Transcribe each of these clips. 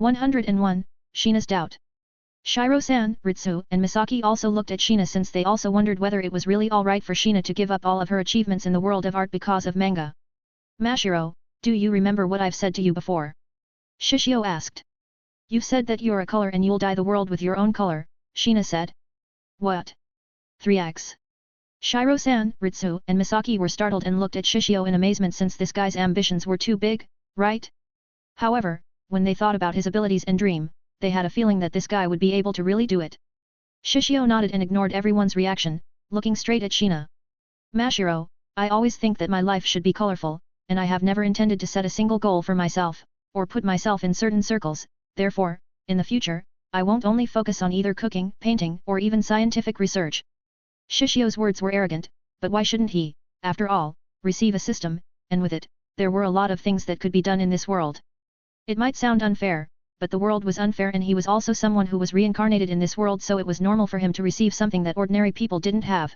101. Shina's doubt. Shiro-san, Ritsu, and Misaki also looked at Shina since they also wondered whether it was really alright for Shina to give up all of her achievements in the world of art because of manga. Mashiro, do you remember what I've said to you before? Shishio asked. You've said that you're a color and you'll dye the world with your own color, Shina said. What? 3x. Shiro-san, Ritsu, and Misaki were startled and looked at Shishio in amazement since this guy's ambitions were too big, right? However, when they thought about his abilities and dream, they had a feeling that this guy would be able to really do it. Shishio nodded and ignored everyone's reaction, looking straight at Shina. Mashiro, I always think that my life should be colorful, and I have never intended to set a single goal for myself, or put myself in certain circles, therefore, in the future, I won't only focus on either cooking, painting, or even scientific research. Shishio's words were arrogant, but why shouldn't he, after all, receive a system, and with it, there were a lot of things that could be done in this world. It might sound unfair, but the world was unfair and he was also someone who was reincarnated in this world, so it was normal for him to receive something that ordinary people didn't have.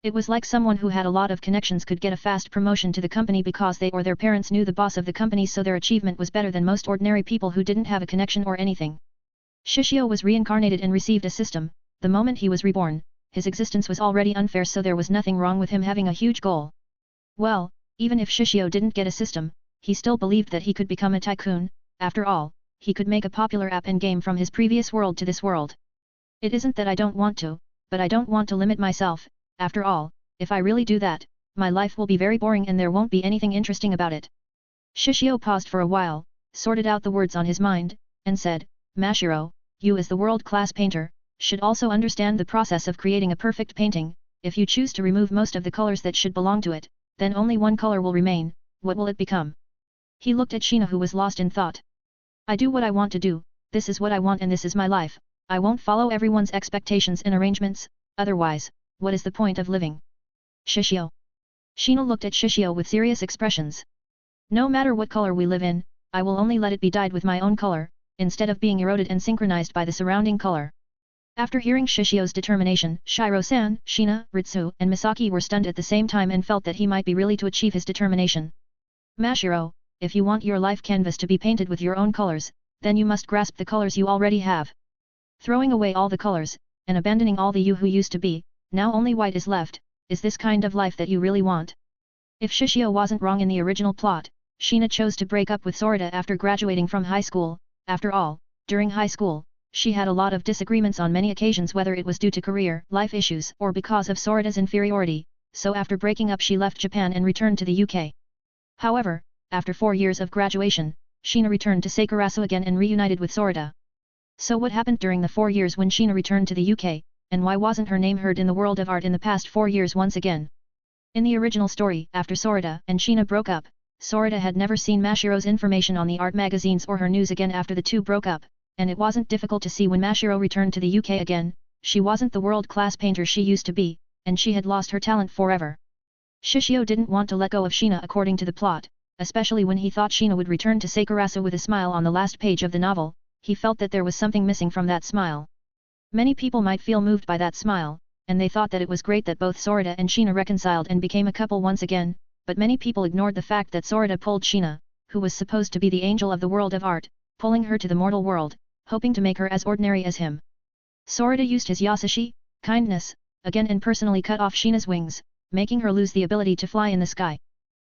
It was like someone who had a lot of connections could get a fast promotion to the company because they or their parents knew the boss of the company, so their achievement was better than most ordinary people who didn't have a connection or anything. Shishio was reincarnated and received a system. The moment he was reborn, his existence was already unfair, so there was nothing wrong with him having a huge goal. Well, even if Shishio didn't get a system, he still believed that he could become a tycoon. After all, he could make a popular app and game from his previous world to this world. It isn't that I don't want to, but I don't want to limit myself. After all, if I really do that, my life will be very boring and there won't be anything interesting about it. Shishio paused for a while, sorted out the words on his mind, and said, Mashiro, you as the world-class painter, should also understand the process of creating a perfect painting. If you choose to remove most of the colors that should belong to it, then only one color will remain. What will it become? He looked at Shina, who was lost in thought. I do what I want to do, this is what I want and this is my life. I won't follow everyone's expectations and arrangements, otherwise, what is the point of living? Shishio. Shina looked at Shishio with serious expressions. No matter what color we live in, I will only let it be dyed with my own color, instead of being eroded and synchronized by the surrounding color. After hearing Shishio's determination, Shiro-san, Shina, Ritsu, and Misaki were stunned at the same time and felt that he might be really to achieve his determination. Mashiro, if you want your life canvas to be painted with your own colors, then you must grasp the colors you already have. Throwing away all the colors, and abandoning all the you who used to be, now only white is left. Is this kind of life that you really want? If Shishio wasn't wrong in the original plot, Shina chose to break up with Sorita after graduating from high school. After all, during high school, she had a lot of disagreements on many occasions, whether it was due to career, life issues, or because of Sorita's inferiority, so after breaking up she left Japan and returned to the UK. However, after 4 years of graduation, Shina returned to Sakurasu again and reunited with Sorita. So what happened during the 4 years when Shina returned to the UK, and why wasn't her name heard in the world of art in the past 4 years once again? In the original story, after Sorita and Shina broke up, Sorita had never seen Mashiro's information on the art magazines or her news again after the two broke up, and it wasn't difficult to see when Mashiro returned to the UK again, she wasn't the world-class painter she used to be, and she had lost her talent forever. Shishio didn't want to let go of Shina according to the plot, especially when he thought Shina would return to Sakurasu with a smile on the last page of the novel. He felt that there was something missing from that smile. Many people might feel moved by that smile, and they thought that it was great that both Sorita and Shina reconciled and became a couple once again, but many people ignored the fact that Sorita pulled Shina, who was supposed to be the angel of the world of art, pulling her to the mortal world, hoping to make her as ordinary as him. Sorita used his Yasashi, kindness, again and personally cut off Shina's wings, making her lose the ability to fly in the sky.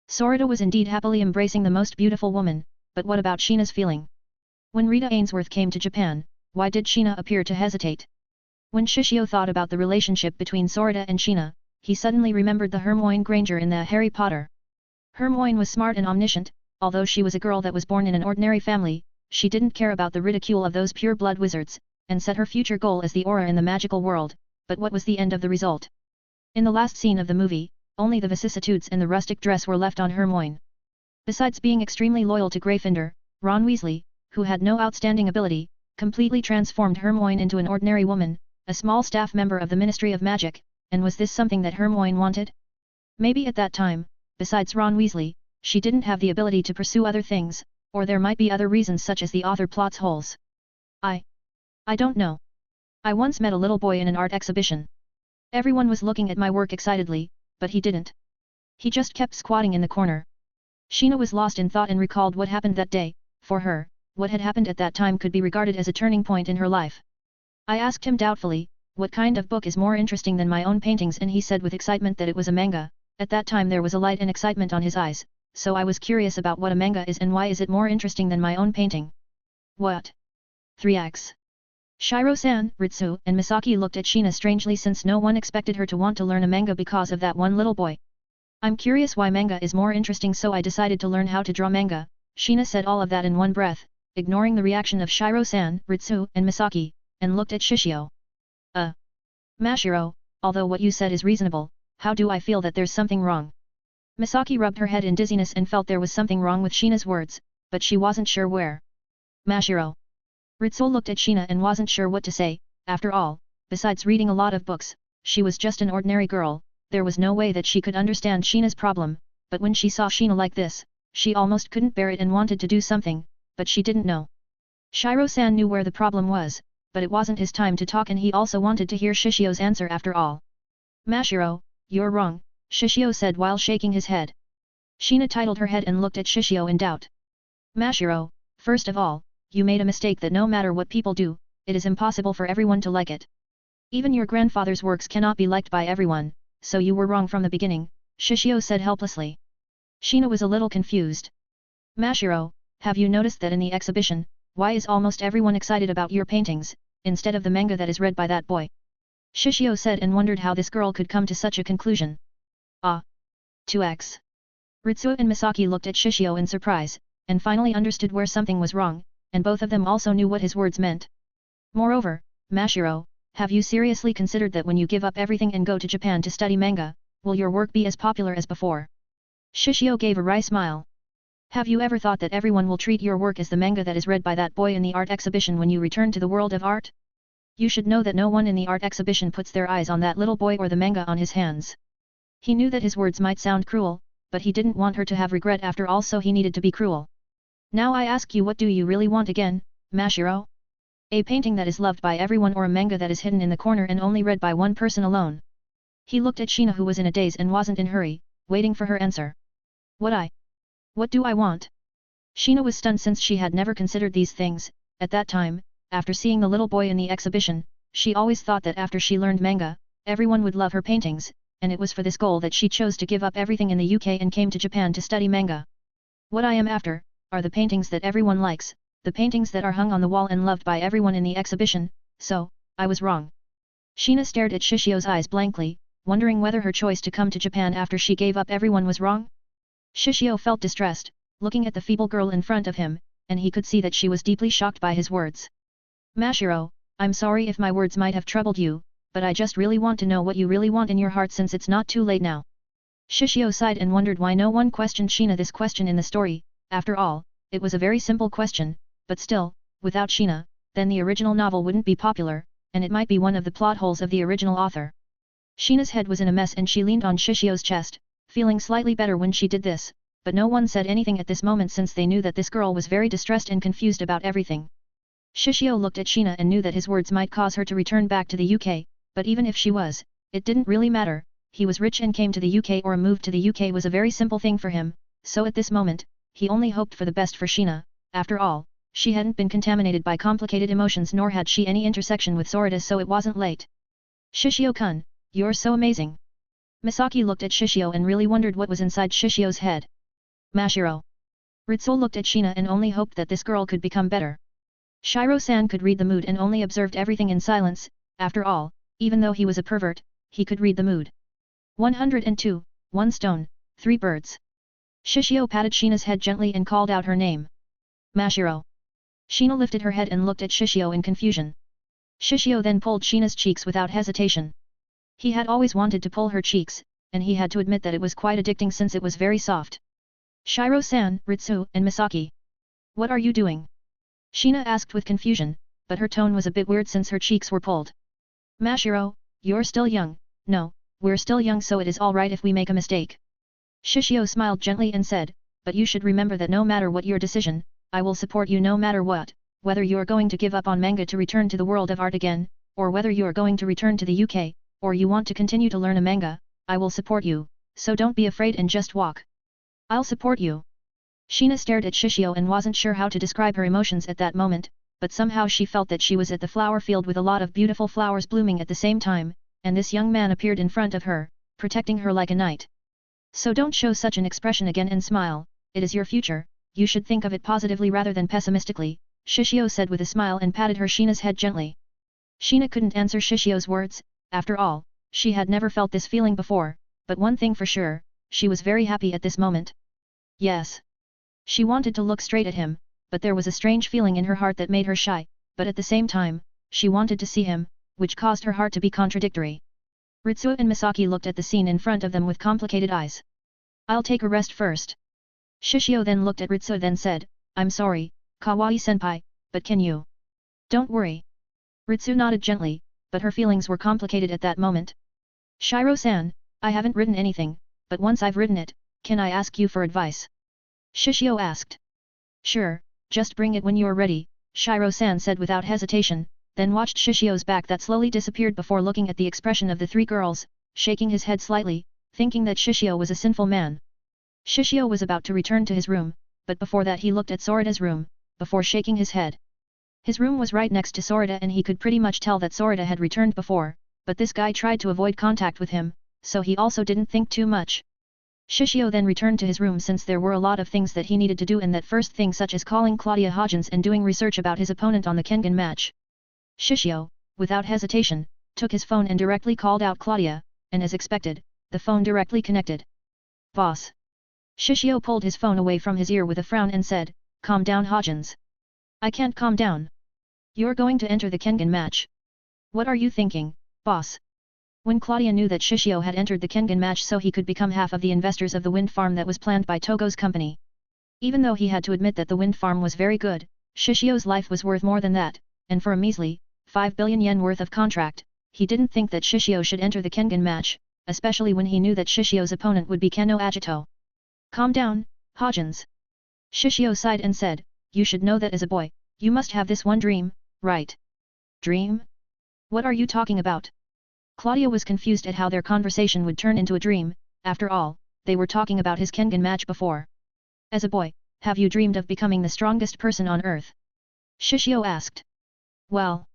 Sorita was indeed happily embracing the most beautiful woman, but what about Shina's feeling? When Rita Ainsworth came to Japan, why did Shina appear to hesitate? When Shishio thought about the relationship between Sorita and Shina, he suddenly remembered the Hermione Granger in the Harry Potter. Hermione was smart and omniscient, although she was a girl that was born in an ordinary family, she didn't care about the ridicule of those pure-blood wizards, and set her future goal as the aura in the magical world, but what was the end of the result? In the last scene of the movie, only the vicissitudes and the rustic dress were left on Hermione. Besides being extremely loyal to Gryffindor, Ron Weasley, who had no outstanding ability, completely transformed Hermione into an ordinary woman, a small staff member of the Ministry of Magic, and was this something that Hermione wanted? Maybe at that time, besides Ron Weasley, she didn't have the ability to pursue other things, or there might be other reasons such as the author plots holes. I don't know. I once met a little boy in an art exhibition. Everyone was looking at my work excitedly, but he didn't. He just kept squatting in the corner. Shina was lost in thought and recalled what happened that day. For her, what had happened at that time could be regarded as a turning point in her life. I asked him doubtfully, what kind of book is more interesting than my own paintings, and he said with excitement that it was a manga. At that time there was a light and excitement on his eyes, so I was curious about what a manga is and why is it more interesting than my own painting. What? 3x. Shiro-san, Ritsu, and Misaki looked at Shina strangely since no one expected her to want to learn a manga because of that one little boy. I'm curious why manga is more interesting, so I decided to learn how to draw manga. Shina said all of that in one breath, ignoring the reaction of Shiro-san, Ritsu, and Misaki, and looked at Shishio. Mashiro, although what you said is reasonable, how do I feel that there's something wrong? Misaki rubbed her head in dizziness and felt there was something wrong with Shina's words, but she wasn't sure where. Mashiro. Ritsu looked at Shina and wasn't sure what to say. After all, besides reading a lot of books, she was just an ordinary girl. There was no way that she could understand Shina's problem, but when she saw Shina like this, she almost couldn't bear it and wanted to do something, but she didn't know. Shiro-san knew where the problem was, but it wasn't his time to talk and he also wanted to hear Shishio's answer after all. Mashiro, you're wrong, Shishio said while shaking his head. Shina titled her head and looked at Shishio in doubt. Mashiro, first of all, you made a mistake that no matter what people do, it is impossible for everyone to like it. Even your grandfather's works cannot be liked by everyone, so you were wrong from the beginning, Shishio said helplessly. Shina was a little confused. Mashiro, have you noticed that in the exhibition, why is almost everyone excited about your paintings, instead of the manga that is read by that boy? Shishio said and wondered how this girl could come to such a conclusion. 2x. Ritsu and Misaki looked at Shishio in surprise, and finally understood where something was wrong, and both of them also knew what his words meant. Moreover, Mashiro, have you seriously considered that when you give up everything and go to Japan to study manga, will your work be as popular as before? Shishio gave a wry smile. Have you ever thought that everyone will treat your work as the manga that is read by that boy in the art exhibition when you return to the world of art? You should know that no one in the art exhibition puts their eyes on that little boy or the manga on his hands. He knew that his words might sound cruel, but he didn't want her to have regret after all, so he needed to be cruel. Now I ask you, what do you really want again, Mashiro? A painting that is loved by everyone or a manga that is hidden in the corner and only read by one person alone? He looked at Shina, who was in a daze and wasn't in a hurry, waiting for her answer. What do I want? Shina was stunned since she had never considered these things. At that time, after seeing the little boy in the exhibition, she always thought that after she learned manga, everyone would love her paintings, and it was for this goal that she chose to give up everything in the UK and came to Japan to study manga. What I am after, are the paintings that everyone likes, the paintings that are hung on the wall and loved by everyone in the exhibition, so, I was wrong. Shina stared at Shishio's eyes blankly, wondering whether her choice to come to Japan after she gave up everyone was wrong. Shishio felt distressed, looking at the feeble girl in front of him, and he could see that she was deeply shocked by his words. Mashiro, I'm sorry if my words might have troubled you, but I just really want to know what you really want in your heart since it's not too late now. Shishio sighed and wondered why no one questioned Shina this question in the story. After all, it was a very simple question, but still, without Shina, then the original novel wouldn't be popular, and it might be one of the plot holes of the original author. Shina's head was in a mess and she leaned on Shishio's chest, feeling slightly better when she did this, but no one said anything at this moment since they knew that this girl was very distressed and confused about everything. Shishio looked at Shina and knew that his words might cause her to return back to the UK, but even if she was, it didn't really matter. He was rich and came to the UK, or a move to the UK was a very simple thing for him, so at this moment, he only hoped for the best for Shina. After all, she hadn't been contaminated by complicated emotions nor had she any intersection with Sorita, so it wasn't late. Shishio-kun, you're so amazing. Misaki looked at Shishio and really wondered what was inside Shishio's head. Mashiro. Ritsu looked at Shina and only hoped that this girl could become better. Shiro-san could read the mood and only observed everything in silence. After all, even though he was a pervert, he could read the mood. 102, 1 stone, 3 birds. Shishio patted Shina's head gently and called out her name. Mashiro. Shina lifted her head and looked at Shishio in confusion. Shishio then pulled Shina's cheeks without hesitation. He had always wanted to pull her cheeks, and he had to admit that it was quite addicting since it was very soft. Shiro-san, Ritsu, and Misaki. What are you doing? Shina asked with confusion, but her tone was a bit weird since her cheeks were pulled. Mashiro, you're still young. No, we're still young, so it is all right if we make a mistake. Shishio smiled gently and said, but you should remember that no matter what your decision, I will support you no matter what, whether you're going to give up on manga to return to the world of art again, or whether you're going to return to the UK, or you want to continue to learn a manga, I will support you, so don't be afraid and just walk. I'll support you. Sheena stared at Shishio and wasn't sure how to describe her emotions at that moment, but somehow she felt that she was at the flower field with a lot of beautiful flowers blooming at the same time, and this young man appeared in front of her, protecting her like a knight. So don't show such an expression again and smile, it is your future, you should think of it positively rather than pessimistically, Shishio said with a smile and patted her Sheena's head gently. Sheena couldn't answer Shishio's words, after all, she had never felt this feeling before, but one thing for sure, she was very happy at this moment. Yes. She wanted to look straight at him, but there was a strange feeling in her heart that made her shy, but at the same time, she wanted to see him, which caused her heart to be contradictory. Ritsuo and Misaki looked at the scene in front of them with complicated eyes. I'll take a rest first. Shishio then looked at Ritsuo then said, I'm sorry, Kawaii-senpai, but can you? Don't worry. Ritsuo nodded gently, but her feelings were complicated at that moment. Shiro-san, I haven't written anything, but once I've written it, can I ask you for advice? Shishio asked. Sure, just bring it when you're ready, Shiro-san said without hesitation, then watched Shishio's back that slowly disappeared before looking at the expression of the three girls, shaking his head slightly, thinking that Shishio was a sinful man. Shishio was about to return to his room, but before that he looked at Sorita's room, before shaking his head. His room was right next to Sorita and he could pretty much tell that Sorita had returned before, but this guy tried to avoid contact with him, so he also didn't think too much. Shishio then returned to his room since there were a lot of things that he needed to do, and that first thing such as calling Claudia Hodgins and doing research about his opponent on the Kengan match. Shishio, without hesitation, took his phone and directly called out Claudia, and as expected, the phone directly connected. Boss. Shishio pulled his phone away from his ear with a frown and said, calm down Hodgins. I can't calm down. You're going to enter the Kengan match. What are you thinking, boss? When Claudia knew that Shishio had entered the Kengan match so he could become half of the investors of the wind farm that was planned by Togo's company. Even though he had to admit that the wind farm was very good, Shishio's life was worth more than that, and for a measly 5 billion yen worth of contract, he didn't think that Shishio should enter the Kengan match, especially when he knew that Shishio's opponent would be Keno Agito. Calm down, Hodgins. Shishio sighed and said, you should know that as a boy, you must have this one dream, right? Dream? What are you talking about? Claudia was confused at how their conversation would turn into a dream, after all, they were talking about his Kengan match before. As a boy, have you dreamed of becoming the strongest person on earth? Shishio asked. Well.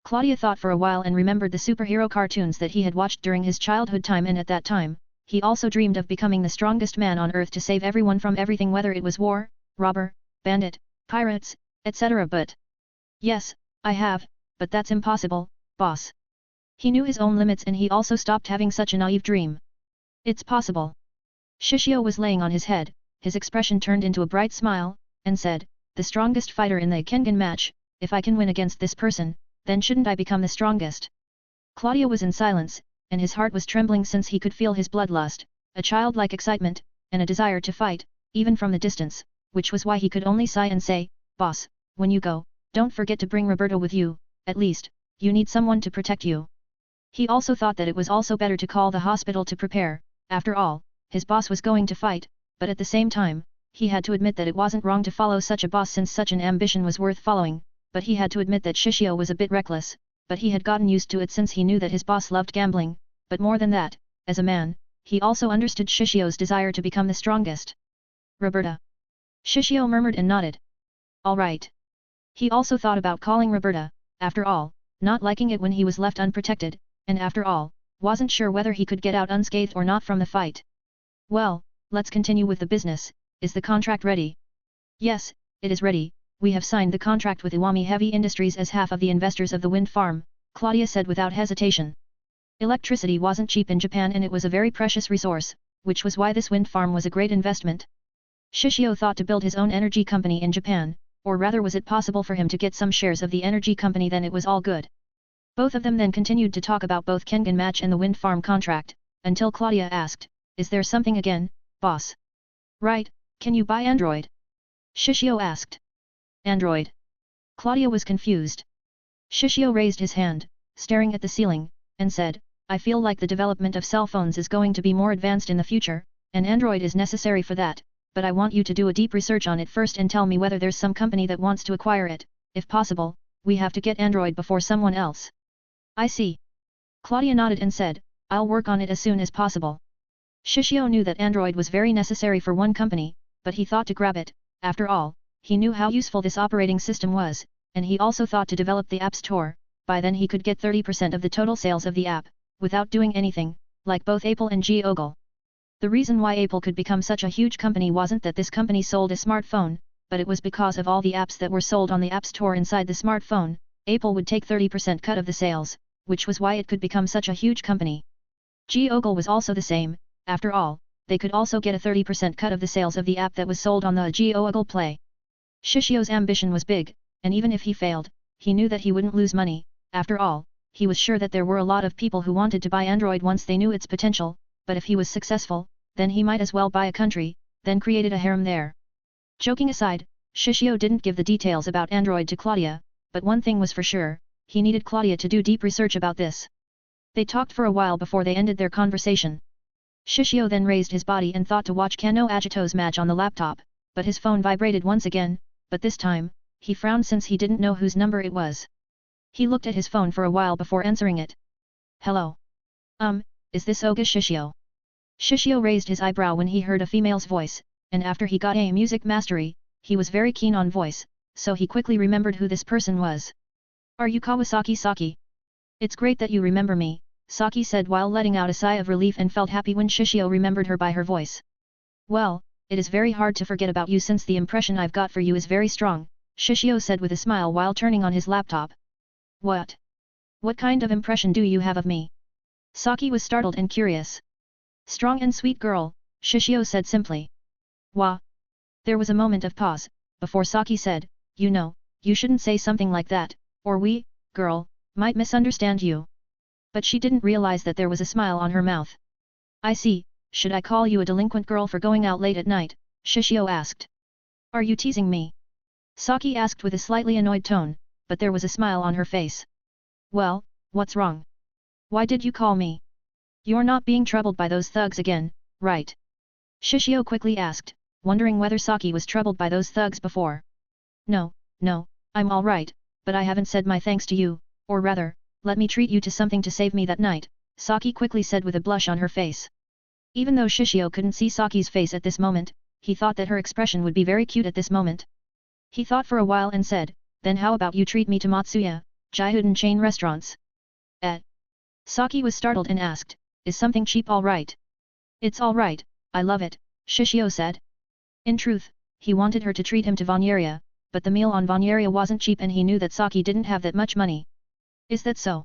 Claudia thought for a while and remembered the superhero cartoons that he had watched during his childhood time, and at that time, he also dreamed of becoming the strongest man on earth to save everyone from everything, whether it was war, robber, bandit, pirates, etc. But yes, I have, but that's impossible, boss. He knew his own limits and he also stopped having such a naive dream. It's possible. Shishio was laying on his head, his expression turned into a bright smile, and said, the strongest fighter in the Kengan match, if I can win against this person, then shouldn't I become the strongest? Claudia was in silence, and his heart was trembling since he could feel his bloodlust, a childlike excitement, and a desire to fight, even from the distance, which was why he could only sigh and say, boss, when you go, don't forget to bring Roberto with you, at least, you need someone to protect you. He also thought that it was also better to call the hospital to prepare, after all, his boss was going to fight, but at the same time, he had to admit that it wasn't wrong to follow such a boss since such an ambition was worth following, but he had to admit that Shishio was a bit reckless, but he had gotten used to it since he knew that his boss loved gambling, but more than that, as a man, he also understood Shishio's desire to become the strongest. Roberta. Shishio murmured and nodded. All right. He also thought about calling Roberta, after all, not liking it when he was left unprotected, and after all, wasn't sure whether he could get out unscathed or not from the fight. Well, let's continue with the business, is the contract ready? Yes, it is ready, we have signed the contract with Iwami Heavy Industries as half of the investors of the wind farm, Claudia said without hesitation. Electricity wasn't cheap in Japan and it was a very precious resource, which was why this wind farm was a great investment. Shishio thought to build his own energy company in Japan, or rather was it possible for him to get some shares of the energy company, then it was all good. Both of them then continued to talk about both Kengan match and the wind farm contract, until Claudia asked, is there something again, boss? Right, can you buy Android? Shishio asked. Android? Claudia was confused. Shishio raised his hand, staring at the ceiling, and said, I feel like the development of cell phones is going to be more advanced in the future, and Android is necessary for that, but I want you to do a deep research on it first and tell me whether there's some company that wants to acquire it. If possible, we have to get Android before someone else. I see. Claudia nodded and said, I'll work on it as soon as possible. Shishio knew that Android was very necessary for one company, but he thought to grab it. After all, he knew how useful this operating system was, and he also thought to develop the App Store. By then he could get 30% of the total sales of the app, without doing anything, like both Apple and Google. The reason why Apple could become such a huge company wasn't that this company sold a smartphone, but it was because of all the apps that were sold on the App Store inside the smartphone. Apple would take 30% cut of the sales, which was why it could become such a huge company. Google was also the same. After all, they could also get a 30% cut of the sales of the app that was sold on the Google Play. Shishio's ambition was big, and even if he failed, he knew that he wouldn't lose money. After all, he was sure that there were a lot of people who wanted to buy Android once they knew its potential, but if he was successful, then he might as well buy a country, then created a harem there. Joking aside, Shishio didn't give the details about Android to Claudia, but one thing was for sure, he needed Claudia to do deep research about this. They talked for a while before they ended their conversation. Shishio then raised his body and thought to watch Kano Agito's match on the laptop, but his phone vibrated once again, but this time, he frowned since he didn't know whose number it was. He looked at his phone for a while before answering it. Hello. Is this Oga Shishio? Shishio raised his eyebrow when he heard a female's voice, and after he got a music mastery, he was very keen on voice, so he quickly remembered who this person was. Are you Kawasaki Saki? It's great that you remember me, Saki said while letting out a sigh of relief and felt happy when Shishio remembered her by her voice. Well, it is very hard to forget about you since the impression I've got for you is very strong, Shishio said with a smile while turning on his laptop. What? What kind of impression do you have of me? Saki was startled and curious. Strong and sweet girl, Shishio said simply. Wah. There was a moment of pause, before Saki said, you know, you shouldn't say something like that, or we, girl, might misunderstand you. But she didn't realize that there was a smile on her mouth. I see, should I call you a delinquent girl for going out late at night? Shishio asked. Are you teasing me? Saki asked with a slightly annoyed tone, but there was a smile on her face. Well, what's wrong? Why did you call me? You're not being troubled by those thugs again, right? Shishio quickly asked, wondering whether Saki was troubled by those thugs before. No, I'm all right, but I haven't said my thanks to you, or rather, let me treat you to something to save me that night, Saki quickly said with a blush on her face. Even though Shishio couldn't see Saki's face at this moment, he thought that her expression would be very cute at this moment. He thought for a while and said, then how about you treat me to Matsuya, Jihuden chain restaurants? Saki was startled and asked, is something cheap all right? It's all right, I love it, Shishio said. In truth, he wanted her to treat him to Vanyeria, but the meal on Vanyeria wasn't cheap and he knew that Saki didn't have that much money. Is that so?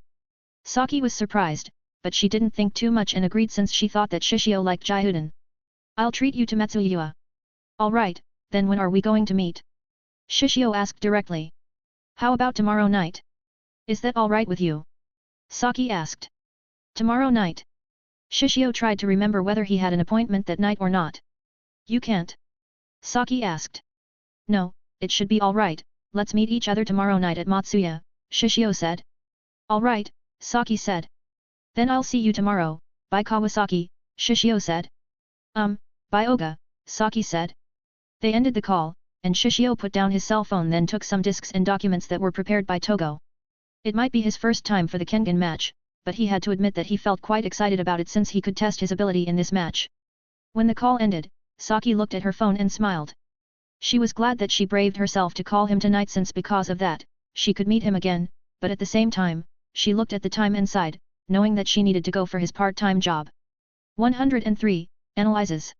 Saki was surprised, but she didn't think too much and agreed since she thought that Shishio liked Jihuden. I'll treat you to Matsuyua. All right, then when are we going to meet? Shishio asked directly. How about tomorrow night? Is that all right with you? Saki asked. Tomorrow night. Shishio tried to remember whether he had an appointment that night or not. You can't? Saki asked. No, it should be all right, let's meet each other tomorrow night at Matsuya, Shishio said. All right, Saki said. Then I'll see you tomorrow, bye Kawasaki, Shishio said. Bye Oga, Saki said. They ended the call, and Shishio put down his cell phone then took some discs and documents that were prepared by Togo. It might be his first time for the Kengan match, but he had to admit that he felt quite excited about it since he could test his ability in this match. When the call ended, Saki looked at her phone and smiled. She was glad that she braved herself to call him tonight since because of that, she could meet him again, but at the same time, she looked at the time and sighed, knowing that she needed to go for his part-time job. 103. Analyzes.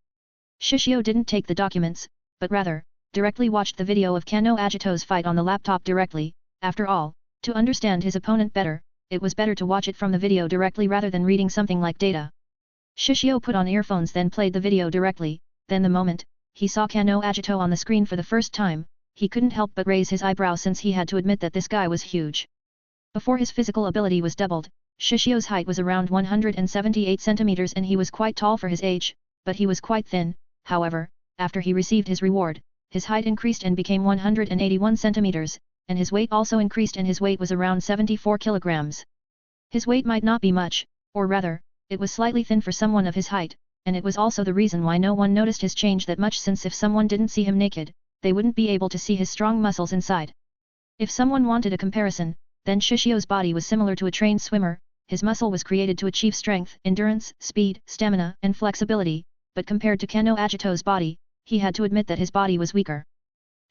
Shishio didn't take the documents, but rather, directly watched the video of Kano Agito's fight on the laptop directly. After all, to understand his opponent better, it was better to watch it from the video directly rather than reading something like data. Shishio put on earphones then played the video directly, then the moment he saw Kano Agito on the screen for the first time, he couldn't help but raise his eyebrow since he had to admit that this guy was huge. Before his physical ability was doubled, Shishio's height was around 178 centimeters and he was quite tall for his age, but he was quite thin. However, after he received his reward, his height increased and became 181 centimeters, and his weight also increased and his weight was around 74 kilograms. His weight might not be much, or rather, it was slightly thin for someone of his height, and it was also the reason why no one noticed his change that much since if someone didn't see him naked, they wouldn't be able to see his strong muscles inside. If someone wanted a comparison, then Shishio's body was similar to a trained swimmer, his muscle was created to achieve strength, endurance, speed, stamina, and flexibility, but compared to Kano Agito's body, he had to admit that his body was weaker.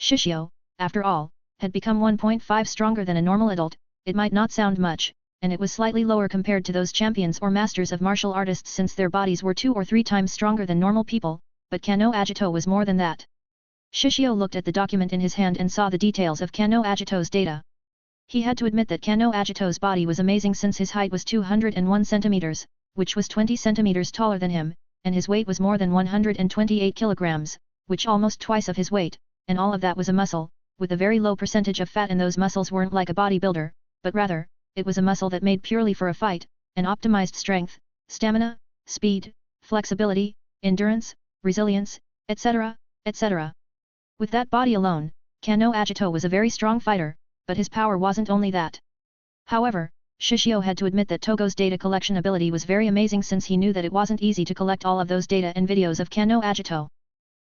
Shishio, after all, had become 1.5 stronger than a normal adult. It might not sound much, and it was slightly lower compared to those champions or masters of martial artists since their bodies were 2 or 3 times stronger than normal people, but Kano Agito was more than that. Shishio looked at the document in his hand and saw the details of Kano Agito's data. He had to admit that Kano Agito's body was amazing since his height was 201 centimeters, which was 20 centimeters taller than him, and his weight was more than 128 kilograms, which almost twice of his weight, and all of that was a muscle, with a very low percentage of fat, and those muscles weren't like a bodybuilder, but rather, it was a muscle that made purely for a fight, and optimized strength, stamina, speed, flexibility, endurance, resilience, etc., etc. With that body alone, Kano Agito was a very strong fighter, but his power wasn't only that. However, Shishio had to admit that Togo's data collection ability was very amazing since he knew that it wasn't easy to collect all of those data and videos of Kano Agito.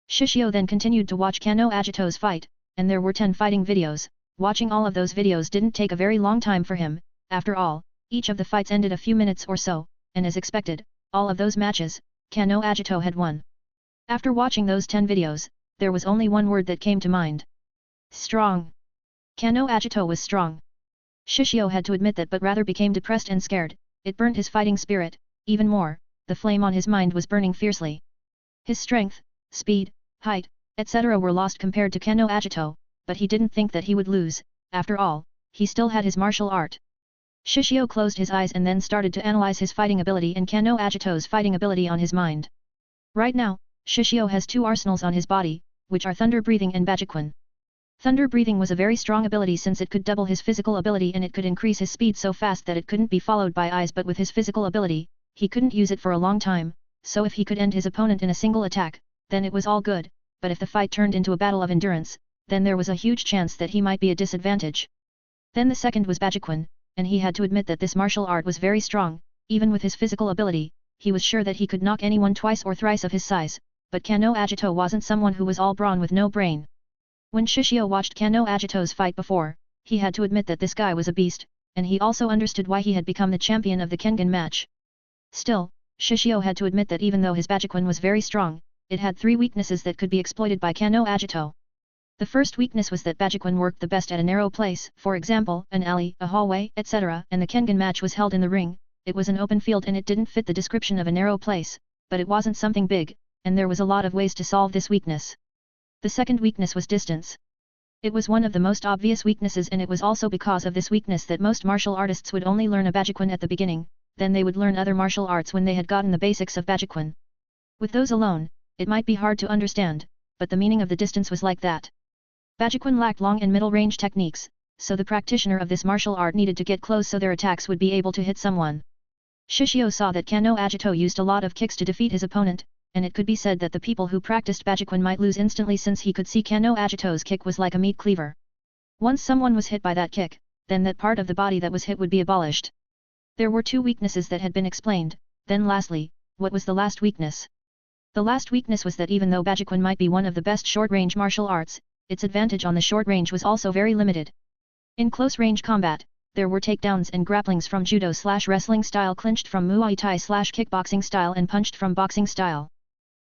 Shishio then continued to watch Kano Agito's fight, and there were 10 fighting videos. Watching all of those videos didn't take a very long time for him. After all, each of the fights ended a few minutes or so, and as expected, all of those matches, Kano Agito had won. After watching those 10 videos, there was only one word that came to mind. Strong. Kano Agito was strong. Shishio had to admit that, but rather became depressed and scared. It burnt his fighting spirit. Even more, the flame on his mind was burning fiercely. His strength, speed, height, etc. were lost compared to Kano Agito, but he didn't think that he would lose. After all, he still had his martial art. Shishio closed his eyes and then started to analyze his fighting ability and Kano Agito's fighting ability on his mind. Right now, Shishio has 2 arsenals on his body, which are Thunder Breathing and Bajiquan. Thunder Breathing was a very strong ability since it could double his physical ability and it could increase his speed so fast that it couldn't be followed by eyes, but with his physical ability, he couldn't use it for a long time, so if he could end his opponent in a single attack, then it was all good, but if the fight turned into a battle of endurance, then there was a huge chance that he might be a disadvantage. Then the second was Bajiquan, and he had to admit that this martial art was very strong. Even with his physical ability, he was sure that he could knock anyone twice or thrice of his size, but Kano Agito wasn't someone who was all brawn with no brain. When Shishio watched Kano Agito's fight before, he had to admit that this guy was a beast, and he also understood why he had become the champion of the Kengan match. Still, Shishio had to admit that even though his Bajiquan was very strong, it had 3 weaknesses that could be exploited by Kano Agito. The first weakness was that Bajiquan worked the best at a narrow place, for example, an alley, a hallway, etc., and the Kengan match was held in the ring. It was an open field and it didn't fit the description of a narrow place, but it wasn't something big, and there was a lot of ways to solve this weakness. The second weakness was distance. It was one of the most obvious weaknesses, and it was also because of this weakness that most martial artists would only learn a Bajiquan at the beginning, then they would learn other martial arts when they had gotten the basics of Bajiquan. With those alone, it might be hard to understand, but the meaning of the distance was like that. Bajiquan lacked long and middle range techniques, so the practitioner of this martial art needed to get close so their attacks would be able to hit someone. Shishio saw that Kano Agito used a lot of kicks to defeat his opponent, and it could be said that the people who practiced Bajiquan might lose instantly since he could see Kano Agito's kick was like a meat cleaver. Once someone was hit by that kick, then that part of the body that was hit would be abolished. There were 2 weaknesses that had been explained, then lastly, what was the last weakness? The last weakness was that even though Bajiquan might be one of the best short-range martial arts, its advantage on the short range was also very limited. In close-range combat, there were takedowns and grapplings from judo/wrestling style, clinched from Muay Thai/kickboxing style, and punched from boxing style.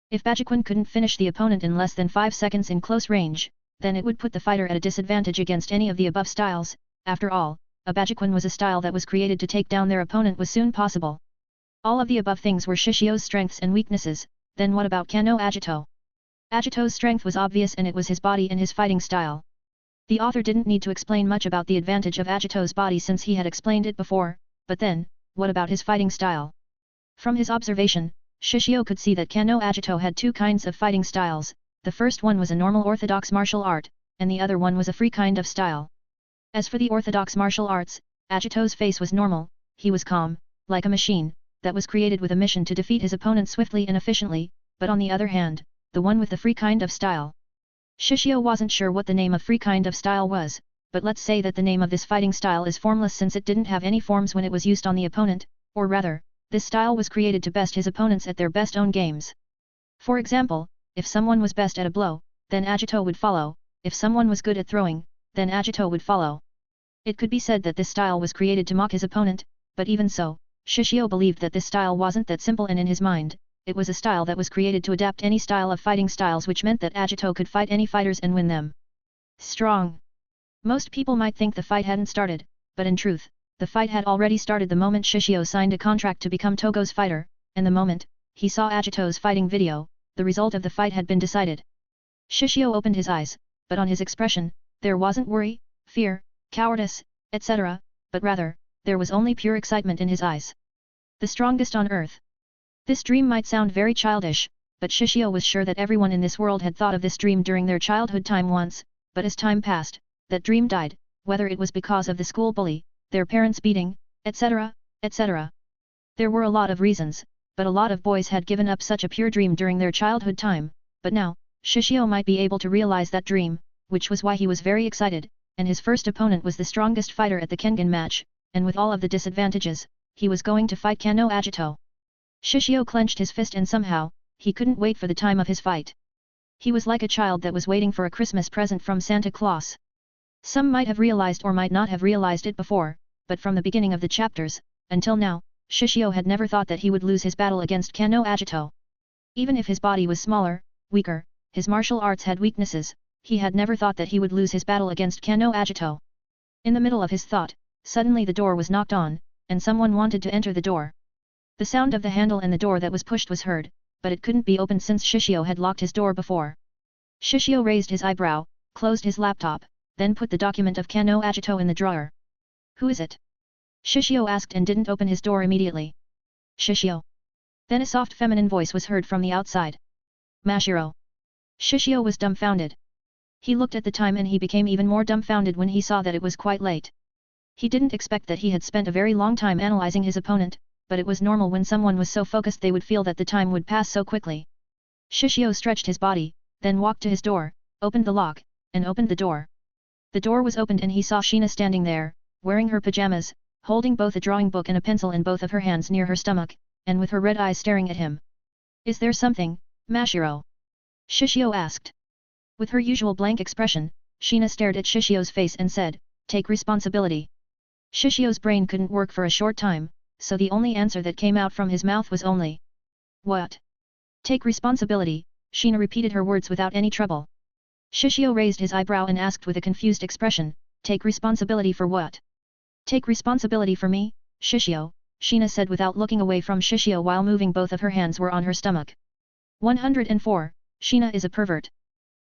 If Bajiquan couldn't finish the opponent in less than 5 seconds in close range, then it would put the fighter at a disadvantage against any of the above styles. After all, a Bajiquan was a style that was created to take down their opponent was soon possible. All of the above things were Shishio's strengths and weaknesses. Then what about Kano Agito? Agito's strength was obvious, and it was his body and his fighting style. The author didn't need to explain much about the advantage of Agito's body since he had explained it before, but then, what about his fighting style? From his observation, Shishio could see that Kano Agito had 2 kinds of fighting styles. The first one was a normal orthodox martial art, and the other one was a free kind of style. As for the orthodox martial arts, Agito's face was normal, he was calm, like a machine, that was created with a mission to defeat his opponent swiftly and efficiently, but on the other hand, the one with the free kind of style. Shishio wasn't sure what the name of free kind of style was, but let's say that the name of this fighting style is formless since it didn't have any forms when it was used on the opponent, or rather, this style was created to best his opponents at their best own games. For example, if someone was best at a blow, then Agito would follow. If someone was good at throwing, then Agito would follow. It could be said that this style was created to mock his opponent, but even so, Shishio believed that this style wasn't that simple, and in his mind, it was a style that was created to adapt any style of fighting styles, which meant that Agito could fight any fighters and win them. Strong. Most people might think the fight hadn't started, but in truth, the fight had already started the moment Shishio signed a contract to become Togo's fighter, and the moment he saw Agito's fighting video, the result of the fight had been decided. Shishio opened his eyes, but on his expression, there wasn't worry, fear, cowardice, etc., but rather, there was only pure excitement in his eyes. The strongest on earth. This dream might sound very childish, but Shishio was sure that everyone in this world had thought of this dream during their childhood time once, but as time passed, that dream died, whether it was because of the school bully, their parents' beating, etc., etc. There were a lot of reasons, but a lot of boys had given up such a pure dream during their childhood time, but now, Shishio might be able to realize that dream, which was why he was very excited, and his first opponent was the strongest fighter at the Kengan match, and with all of the disadvantages, he was going to fight Kano Agito. Shishio clenched his fist and somehow, he couldn't wait for the time of his fight. He was like a child that was waiting for a Christmas present from Santa Claus. Some might have realized or might not have realized it before, but from the beginning of the chapters, until now, Shishio had never thought that he would lose his battle against Kano Agito. Even if his body was smaller, weaker, his martial arts had weaknesses, he had never thought that he would lose his battle against Kano Agito. In the middle of his thought, suddenly the door was knocked on, and someone wanted to enter the door. The sound of the handle and the door that was pushed was heard, but it couldn't be opened since Shishio had locked his door before. Shishio raised his eyebrow, closed his laptop, then put the document of Kano Agito in the drawer. Who is it? Shishio asked and didn't open his door immediately. Shishio. Then a soft feminine voice was heard from the outside. Mashiro. Shishio was dumbfounded. He looked at the time and he became even more dumbfounded when he saw that it was quite late. He didn't expect that he had spent a very long time analyzing his opponent, but it was normal when someone was so focused they would feel that the time would pass so quickly. Shishio stretched his body, then walked to his door, opened the lock, and opened the door. The door was opened and he saw Shina standing there, wearing her pajamas, holding both a drawing book and a pencil in both of her hands near her stomach, and with her red eyes staring at him. Is there something, Mashiro? Shishio asked. With her usual blank expression, Shina stared at Shishio's face and said, take responsibility. Shishio's brain couldn't work for a short time, so the only answer that came out from his mouth was only, what? Take responsibility, Shina repeated her words without any trouble. Shishio raised his eyebrow and asked with a confused expression, take responsibility for what? Take responsibility for me, Shishio, Shina said without looking away from Shishio while moving both of her hands were on her stomach. 104, Shina is a pervert.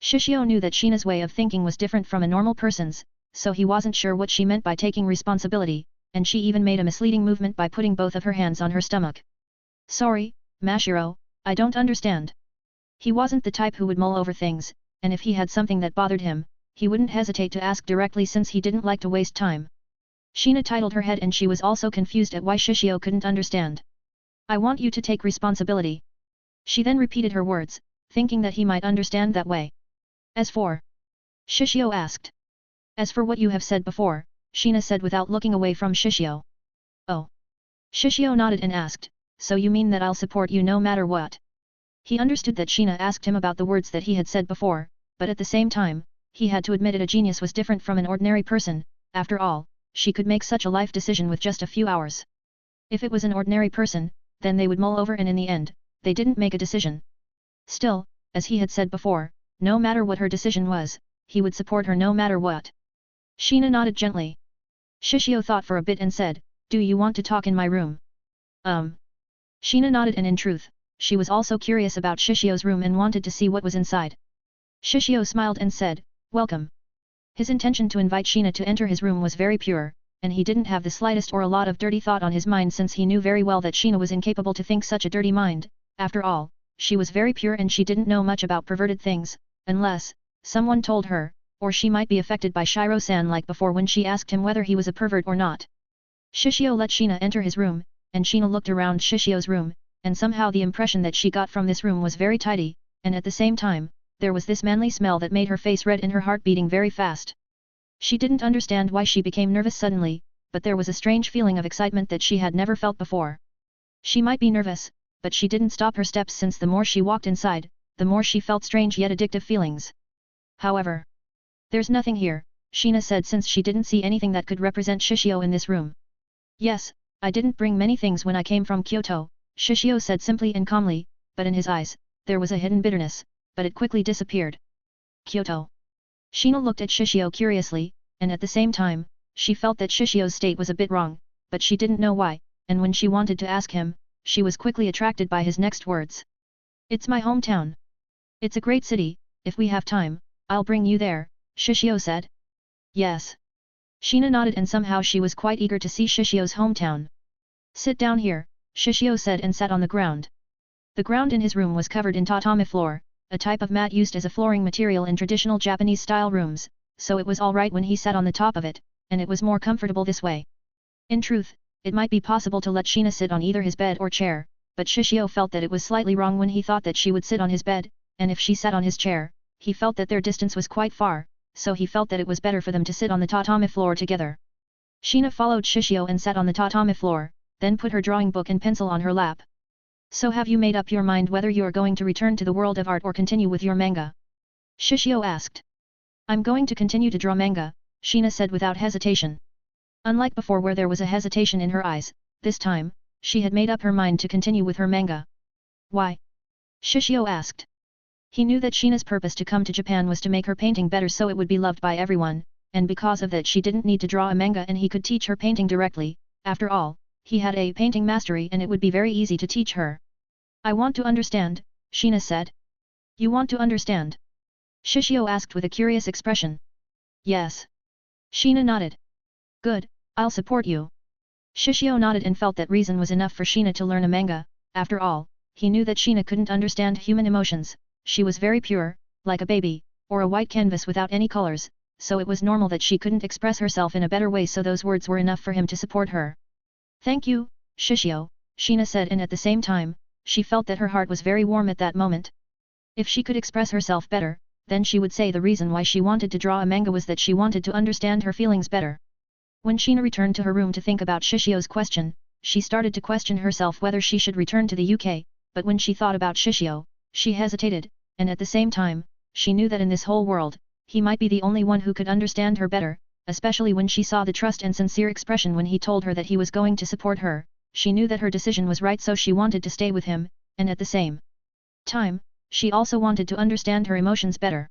Shishio knew that Shina's way of thinking was different from a normal person's, so he wasn't sure what she meant by taking responsibility, and she even made a misleading movement by putting both of her hands on her stomach. Sorry, Mashiro, I don't understand. He wasn't the type who would mull over things, and if he had something that bothered him, he wouldn't hesitate to ask directly since he didn't like to waste time. Shina titled her head and she was also confused at why Shishio couldn't understand. I want you to take responsibility. She then repeated her words, thinking that he might understand that way. As for? Shishio asked. As for what you have said before, Shina said without looking away from Shishio. Oh. Shishio nodded and asked, so you mean that I'll support you no matter what? He understood that Shina asked him about the words that he had said before, but at the same time, he had to admit it, a genius was different from an ordinary person. After all, she could make such a life decision with just a few hours. If it was an ordinary person, then they would mull over and in the end, they didn't make a decision. Still, as he had said before, no matter what her decision was, he would support her no matter what. Shina nodded gently. Shishio thought for a bit and said, do you want to talk in my room? Shina nodded and in truth, she was also curious about Shishio's room and wanted to see what was inside. Shishio smiled and said, welcome. His intention to invite Shina to enter his room was very pure, and he didn't have the slightest or a lot of dirty thought on his mind since he knew very well that Shina was incapable to think such a dirty mind. After all, she was very pure and she didn't know much about perverted things, unless someone told her, or she might be affected by Shiro-san like before when she asked him whether he was a pervert or not. Shishio let Shina enter his room, and Shina looked around Shishio's room, and somehow the impression that she got from this room was very tidy, and at the same time, there was this manly smell that made her face red and her heart beating very fast. She didn't understand why she became nervous suddenly, but there was a strange feeling of excitement that she had never felt before. She might be nervous, but she didn't stop her steps since the more she walked inside, the more she felt strange yet addictive feelings. However, there's nothing here, Shina said since she didn't see anything that could represent Shishio in this room. Yes, I didn't bring many things when I came from Kyoto, Shishio said simply and calmly, but in his eyes, there was a hidden bitterness, but it quickly disappeared. Kyoto. Sheena looked at Shishio curiously, and at the same time, she felt that Shishio's state was a bit wrong, but she didn't know why, and when she wanted to ask him, she was quickly attracted by his next words. It's my hometown. It's a great city, if we have time, I'll bring you there, Shishio said. Yes. Sheena nodded and somehow she was quite eager to see Shishio's hometown. Sit down here, Shishio said and sat on the ground. The ground in his room was covered in tatami floor, a type of mat used as a flooring material in traditional Japanese-style rooms, so it was alright when he sat on the top of it, and it was more comfortable this way. In truth, it might be possible to let Sheena sit on either his bed or chair, but Shishio felt that it was slightly wrong when he thought that she would sit on his bed, and if she sat on his chair, he felt that their distance was quite far, so he felt that it was better for them to sit on the tatami floor together. Sheena followed Shishio and sat on the tatami floor, then put her drawing book and pencil on her lap. So have you made up your mind whether you are going to return to the world of art or continue with your manga? Shishio asked. I'm going to continue to draw manga, Sheena said without hesitation. Unlike before where there was a hesitation in her eyes, this time, she had made up her mind to continue with her manga. Why? Shishio asked. He knew that Sheena's purpose to come to Japan was to make her painting better so it would be loved by everyone, and because of that she didn't need to draw a manga and he could teach her painting directly. After all, he had a painting mastery and it would be very easy to teach her. I want to understand, Sheena said. You want to understand? Shishio asked with a curious expression. Yes. Sheena nodded. Good, I'll support you. Shishio nodded and felt that reason was enough for Sheena to learn a manga. After all, he knew that Sheena couldn't understand human emotions. She was very pure, like a baby, or a white canvas without any colors, so it was normal that she couldn't express herself in a better way so those words were enough for him to support her. Thank you, Shishio, Sheena said and at the same time, she felt that her heart was very warm at that moment. If she could express herself better, then she would say the reason why she wanted to draw a manga was that she wanted to understand her feelings better. When Sheena returned to her room to think about Shishio's question, she started to question herself whether she should return to the UK, but when she thought about Shishio, she hesitated, and at the same time, she knew that in this whole world, he might be the only one who could understand her better, especially when she saw the trust and sincere expression when he told her that he was going to support her. She knew that her decision was right so she wanted to stay with him, and at the same time, she also wanted to understand her emotions better.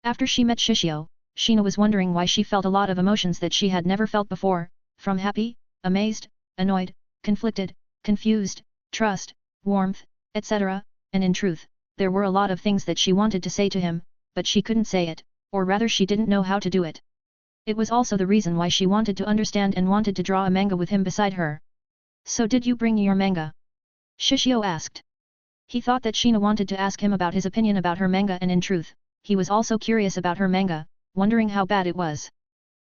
After she met Shishio, Sheena was wondering why she felt a lot of emotions that she had never felt before, from happy, amazed, annoyed, conflicted, confused, trust, warmth, etc., and in truth, there were a lot of things that she wanted to say to him, but she couldn't say it, or rather she didn't know how to do it. It was also the reason why she wanted to understand and wanted to draw a manga with him beside her. So did you bring your manga? Shishio asked. He thought that Sheena wanted to ask him about his opinion about her manga and in truth, he was also curious about her manga, wondering how bad it was.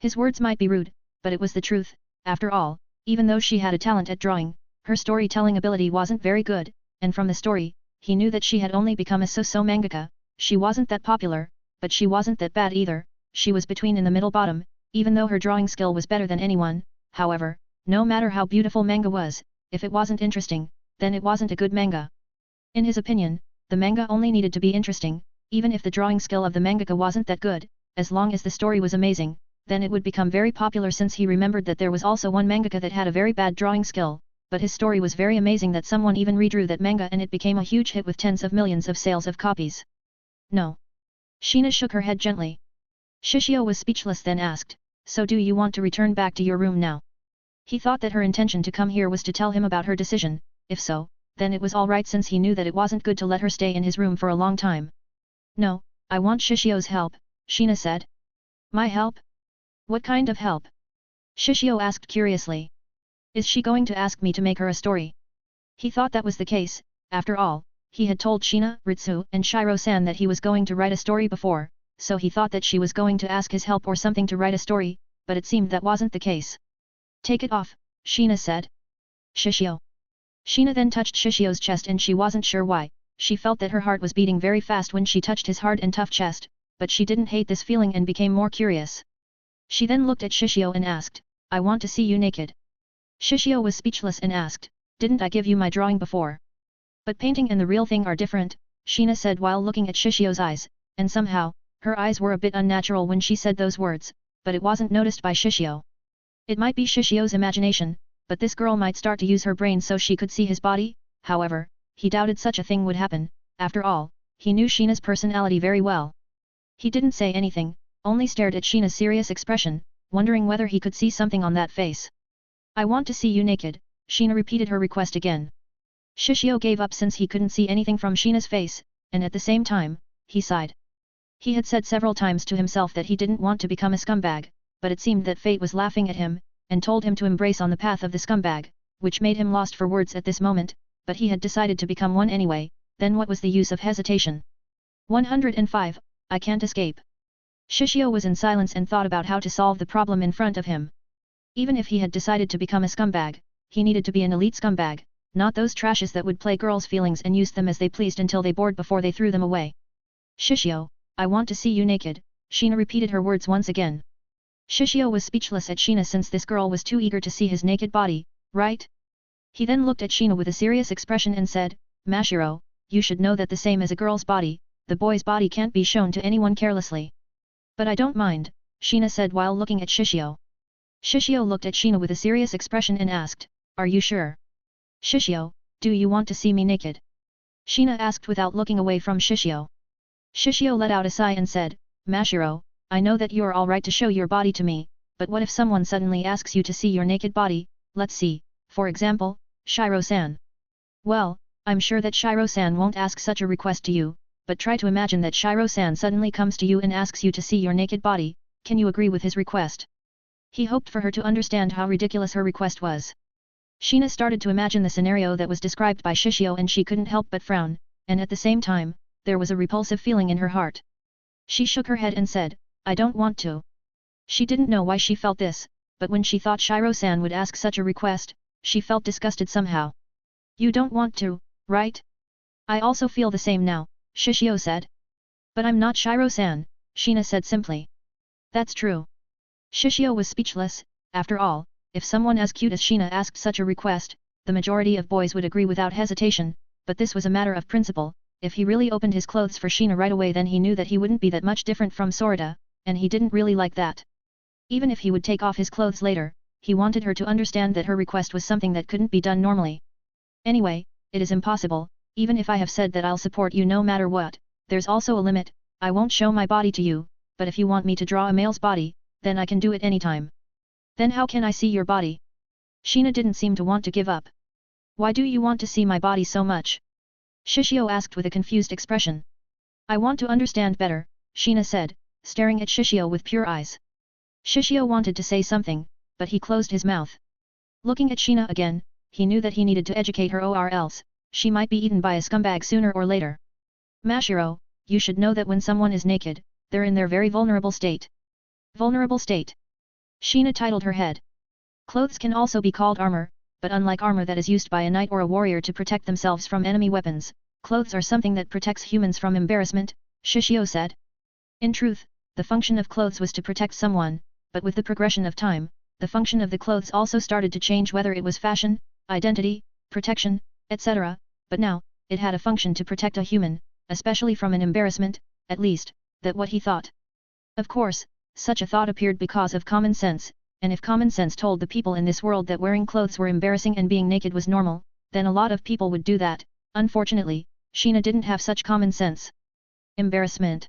His words might be rude, but it was the truth. After all, even though she had a talent at drawing, her storytelling ability wasn't very good, and from the story, he knew that she had only become a so-so mangaka. She wasn't that popular, but she wasn't that bad either. She was between in the middle bottom, even though her drawing skill was better than anyone. However, no matter how beautiful manga was, if it wasn't interesting, then it wasn't a good manga. In his opinion, the manga only needed to be interesting, even if the drawing skill of the mangaka wasn't that good, as long as the story was amazing, then it would become very popular since he remembered that there was also one mangaka that had a very bad drawing skill, but his story was very amazing that someone even redrew that manga and it became a huge hit with tens of millions of sales of copies. No. Sheena shook her head gently. Shishio was speechless then asked, so do you want to return back to your room now? He thought that her intention to come here was to tell him about her decision. If so, then it was alright since he knew that it wasn't good to let her stay in his room for a long time. No, I want Shishio's help, Sheena said. My help? What kind of help? Shishio asked curiously. Is she going to ask me to make her a story? He thought that was the case. After all, he had told Sheena, Ritsu, and Shiro-san that he was going to write a story before, so he thought that she was going to ask his help or something to write a story, but it seemed that wasn't the case. Take it off, Sheena said. Shishio. Sheena then touched Shishio's chest and she wasn't sure why. She felt that her heart was beating very fast when she touched his hard and tough chest, but she didn't hate this feeling and became more curious. She then looked at Shishio and asked, I want to see you naked. Shishio was speechless and asked, didn't I give you my drawing before? But painting and the real thing are different, Sheena said while looking at Shishio's eyes, and somehow, her eyes were a bit unnatural when she said those words, but it wasn't noticed by Shishio. It might be Shishio's imagination, but this girl might start to use her brain so she could see his body. However, he doubted such a thing would happen. After all, he knew Sheena's personality very well. He didn't say anything, only stared at Sheena's serious expression, wondering whether he could see something on that face. I want to see you naked, Sheena repeated her request again. Shishio gave up since he couldn't see anything from Sheena's face, and at the same time, he sighed. He had said several times to himself that he didn't want to become a scumbag, but it seemed that fate was laughing at him, and told him to embrace on the path of the scumbag, which made him lost for words at this moment, but he had decided to become one anyway, then what was the use of hesitation? 105, I can't escape. Shishio was in silence and thought about how to solve the problem in front of him. Even if he had decided to become a scumbag, he needed to be an elite scumbag, not those trashes that would play girls' feelings and use them as they pleased until they bored before they threw them away. Shishio, I want to see you naked, Sheena repeated her words once again. Shishio was speechless at Sheena since this girl was too eager to see his naked body, right? He then looked at Sheena with a serious expression and said, Mashiro, you should know that the same as a girl's body, the boy's body can't be shown to anyone carelessly. But I don't mind, Sheena said while looking at Shishio. Shishio looked at Sheena with a serious expression and asked, Are you sure? Shishio, do you want to see me naked? Sheena asked without looking away from Shishio. Shishio let out a sigh and said, Mashiro, I know that you're alright to show your body to me, but what if someone suddenly asks you to see your naked body, let's see, for example, Shiro-san. Well, I'm sure that Shiro-san won't ask such a request to you, but try to imagine that Shiro-san suddenly comes to you and asks you to see your naked body, can you agree with his request? He hoped for her to understand how ridiculous her request was. Sheena started to imagine the scenario that was described by Shishio and she couldn't help but frown, and at the same time, there was a repulsive feeling in her heart. She shook her head and said, I don't want to. She didn't know why she felt this, but when she thought Shiro-san would ask such a request, she felt disgusted somehow. You don't want to, right? I also feel the same now, Shishio said. But I'm not Shiro-san, Sheena said simply. That's true. Shishio was speechless. After all, if someone as cute as Sheena asked such a request, the majority of boys would agree without hesitation, but this was a matter of principle. If he really opened his clothes for Sheena right away then he knew that he wouldn't be that much different from Sorita, and he didn't really like that. Even if he would take off his clothes later, he wanted her to understand that her request was something that couldn't be done normally. Anyway, it is impossible, even if I have said that I'll support you no matter what, there's also a limit, I won't show my body to you, but if you want me to draw a male's body, then I can do it anytime. Then how can I see your body? Sheena didn't seem to want to give up. Why do you want to see my body so much? Shishio asked with a confused expression. I want to understand better, Sheena said, staring at Shishio with pure eyes. Shishio wanted to say something, but he closed his mouth. Looking at Sheena again, he knew that he needed to educate her or else, she might be eaten by a scumbag sooner or later. Mashiro, you should know that when someone is naked, they're in their very vulnerable state. Vulnerable state. Sheena titled her head. Clothes can also be called armor, but unlike armor that is used by a knight or a warrior to protect themselves from enemy weapons, clothes are something that protects humans from embarrassment, Shishio said. In truth, the function of clothes was to protect someone, but with the progression of time, the function of the clothes also started to change whether it was fashion, identity, protection, etc., but now, it had a function to protect a human, especially from an embarrassment, at least, that what he thought. Of course, such a thought appeared because of common sense, and if common sense told the people in this world that wearing clothes were embarrassing and being naked was normal, then a lot of people would do that. Unfortunately, Sheena didn't have such common sense. Embarrassment?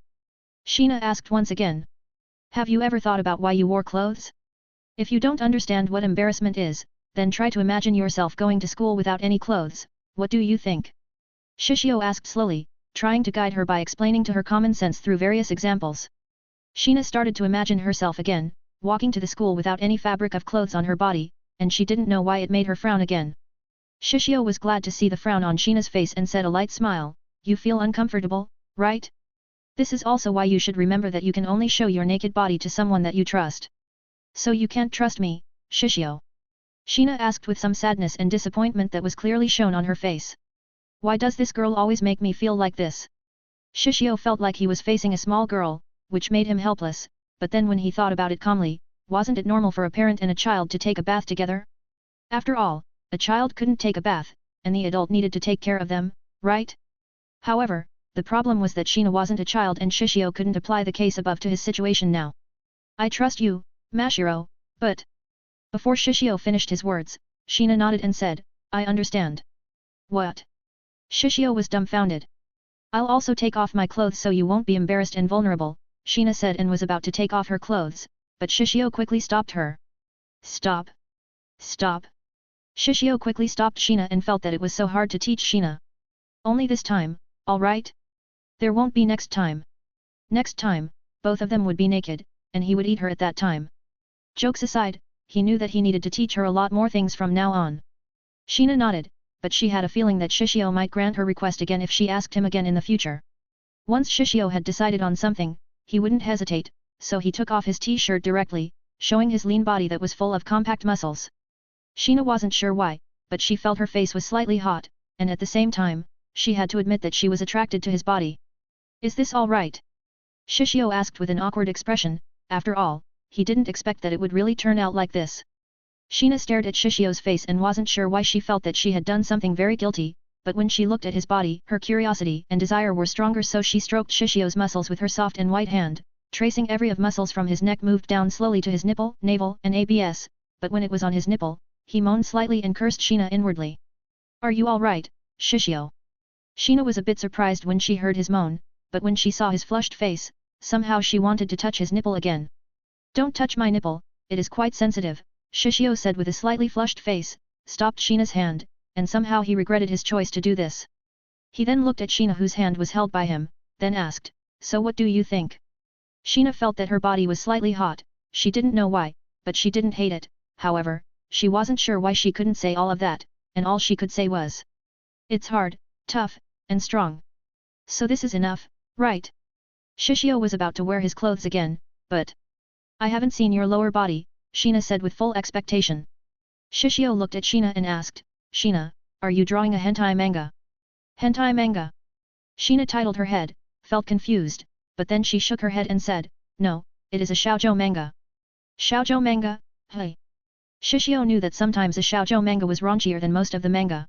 Sheena asked once again. Have you ever thought about why you wore clothes? If you don't understand what embarrassment is, then try to imagine yourself going to school without any clothes, what do you think? Shishio asked slowly, trying to guide her by explaining to her common sense through various examples. Sheena started to imagine herself again, walking to the school without any fabric of clothes on her body, and she didn't know why it made her frown again. Shishio was glad to see the frown on Sheena's face and said a light smile, you feel uncomfortable, right? This is also why you should remember that you can only show your naked body to someone that you trust. So you can't trust me, Shishio? Sheena asked with some sadness and disappointment that was clearly shown on her face. Why does this girl always make me feel like this? Shishio felt like he was facing a small girl, which made him helpless, but then when he thought about it calmly, wasn't it normal for a parent and a child to take a bath together? After all, a child couldn't take a bath, and the adult needed to take care of them, right? However, the problem was that Sheena wasn't a child and Shishio couldn't apply the case above to his situation now. I trust you, Mashiro, but... Before Shishio finished his words, Sheena nodded and said, I understand. What? Shishio was dumbfounded. I'll also take off my clothes so you won't be embarrassed and vulnerable, Sheena said and was about to take off her clothes, but Shishio quickly stopped her. Stop. Stop. Shishio quickly stopped Sheena and felt that it was so hard to teach Sheena. Only this time, alright? There won't be next time. Next time, both of them would be naked, and he would eat her at that time. Jokes aside, he knew that he needed to teach her a lot more things from now on. Sheena nodded, but she had a feeling that Shishio might grant her request again if she asked him again in the future. Once Shishio had decided on something, he wouldn't hesitate, so he took off his t-shirt directly, showing his lean body that was full of compact muscles. Sheena wasn't sure why, but she felt her face was slightly hot, and at the same time, she had to admit that she was attracted to his body. Is this all right? Shishio asked with an awkward expression. After all, he didn't expect that it would really turn out like this. Sheena stared at Shishio's face and wasn't sure why she felt that she had done something very guilty, but when she looked at his body, her curiosity and desire were stronger, so she stroked Shishio's muscles with her soft and white hand, tracing every of muscles from his neck moved down slowly to his nipple, navel, and abs, but when it was on his nipple, he moaned slightly and cursed Sheena inwardly. Are you all right, Shishio? Sheena was a bit surprised when she heard his moan, but when she saw his flushed face, somehow she wanted to touch his nipple again. Don't touch my nipple, it is quite sensitive, Shishio said with a slightly flushed face, stopped Sheena's hand, and somehow he regretted his choice to do this. He then looked at Sheena whose hand was held by him, then asked, so what do you think? Sheena felt that her body was slightly hot, she didn't know why, but she didn't hate it, however, she wasn't sure why she couldn't say all of that, and all she could say was, it's hard, tough, and strong. So this is enough, right? Shishio was about to wear his clothes again, but I haven't seen your lower body, Sheena said with full expectation. Shishio looked at Sheena and asked, Sheena, are you drawing a hentai manga? Hentai manga? Sheena titled her head, felt confused, but then she shook her head and said, no, it is a shoujo manga. Shoujo manga? Hey. Shishio knew that sometimes a shoujo manga was raunchier than most of the manga.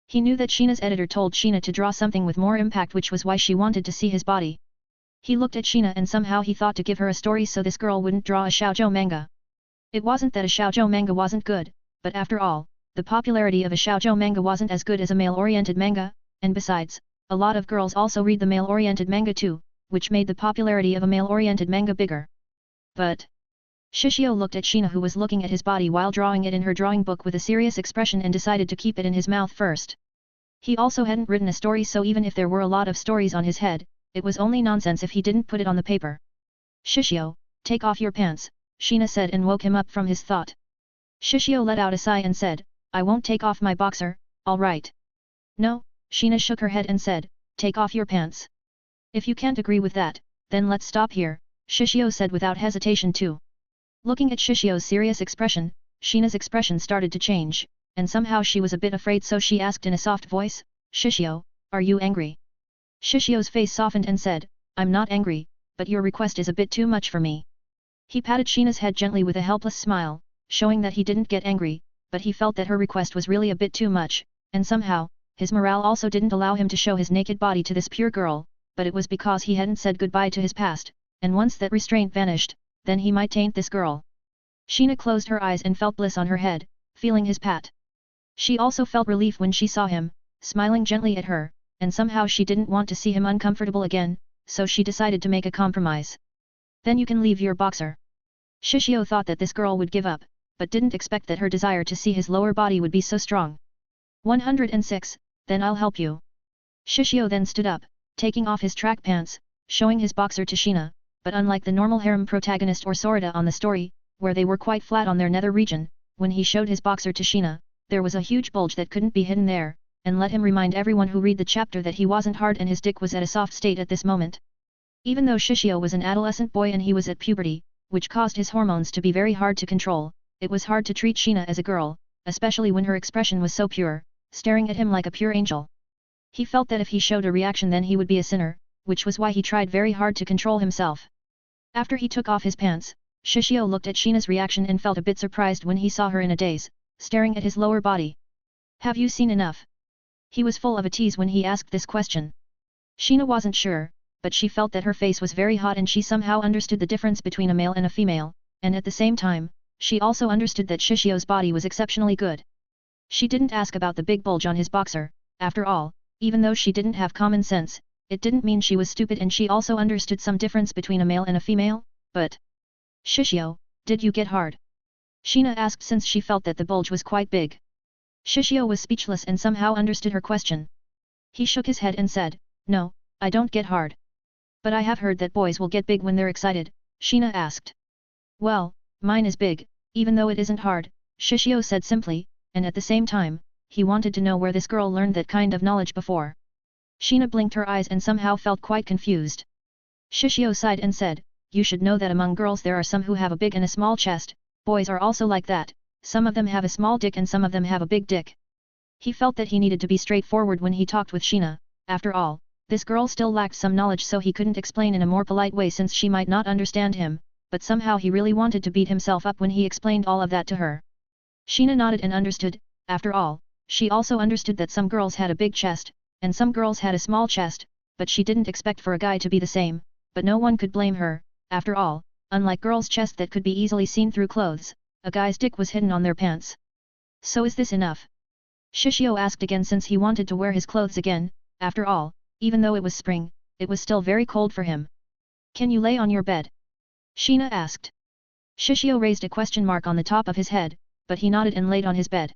He knew that Sheena's editor told Sheena to draw something with more impact, which was why she wanted to see his body. He looked at Sheena and somehow he thought to give her a story so this girl wouldn't draw a shoujo manga. It wasn't that a shoujo manga wasn't good, but after all, the popularity of a shoujo manga wasn't as good as a male-oriented manga, and besides, a lot of girls also read the male-oriented manga too, which made the popularity of a male-oriented manga bigger. But Shishio looked at Sheena, who was looking at his body while drawing it in her drawing book with a serious expression, and decided to keep it in his mouth first. He also hadn't written a story, so even if there were a lot of stories on his head, it was only nonsense if he didn't put it on the paper. Shishio, take off your pants, Sheena said and woke him up from his thought. Shishio let out a sigh and said, I won't take off my boxer, all right. No, Sheena shook her head and said, take off your pants. If you can't agree with that, then let's stop here, Shishio said without hesitation too. Looking at Shishio's serious expression, Sheena's expression started to change, and somehow she was a bit afraid, so she asked in a soft voice, Shishio, are you angry? Shishio's face softened and said, I'm not angry, but your request is a bit too much for me. He patted Sheena's head gently with a helpless smile, showing that he didn't get angry, but he felt that her request was really a bit too much, and somehow, his morale also didn't allow him to show his naked body to this pure girl, but it was because he hadn't said goodbye to his past, and once that restraint vanished, then he might taint this girl. Sheena closed her eyes and felt bliss on her head, feeling his pat. She also felt relief when she saw him, smiling gently at her, and somehow she didn't want to see him uncomfortable again, so she decided to make a compromise. Then you can leave your boxer. Shishio thought that this girl would give up, but didn't expect that her desire to see his lower body would be so strong. 106, then I'll help you. Shishio then stood up, taking off his track pants, showing his boxer to Sheena, but unlike the normal harem protagonist or Sorita on the story, where they were quite flat on their nether region, when he showed his boxer to Sheena, there was a huge bulge that couldn't be hidden there, and let him remind everyone who read the chapter that he wasn't hard and his dick was at a soft state at this moment. Even though Shishio was an adolescent boy and he was at puberty, which caused his hormones to be very hard to control, it was hard to treat Sheena as a girl, especially when her expression was so pure, staring at him like a pure angel. He felt that if he showed a reaction then he would be a sinner, which was why he tried very hard to control himself. After he took off his pants, Shishio looked at Sheena's reaction and felt a bit surprised when he saw her in a daze, staring at his lower body. Have you seen enough? He was full of a tease when he asked this question. Sheena wasn't sure, but she felt that her face was very hot and she somehow understood the difference between a male and a female, and at the same time, she also understood that Shishio's body was exceptionally good. She didn't ask about the big bulge on his boxer, after all, even though she didn't have common sense, it didn't mean she was stupid and she also understood some difference between a male and a female, but… Shishio, did you get hard? Sheena asked since she felt that the bulge was quite big. Shishio was speechless and somehow understood her question. He shook his head and said, no, I don't get hard. But I have heard that boys will get big when they're excited, Sheena asked. Well, mine is big, even though it isn't hard, Shishio said simply, and at the same time, he wanted to know where this girl learned that kind of knowledge before. Sheena blinked her eyes and somehow felt quite confused. Shishio sighed and said, you should know that among girls there are some who have a big and a small chest, boys are also like that, some of them have a small dick and some of them have a big dick. He felt that he needed to be straightforward when he talked with Sheena, after all, this girl still lacked some knowledge so he couldn't explain in a more polite way since she might not understand him, but somehow he really wanted to beat himself up when he explained all of that to her. Sheena nodded and understood, after all, she also understood that some girls had a big chest, and some girls had a small chest, but she didn't expect for a guy to be the same, but no one could blame her, after all, unlike girls' chest that could be easily seen through clothes, a guy's dick was hidden on their pants. So is this enough? Shishio asked again since he wanted to wear his clothes again, after all, even though it was spring, it was still very cold for him. Can you lay on your bed? Sheena asked. Shishio raised a question mark on the top of his head, but he nodded and laid on his bed.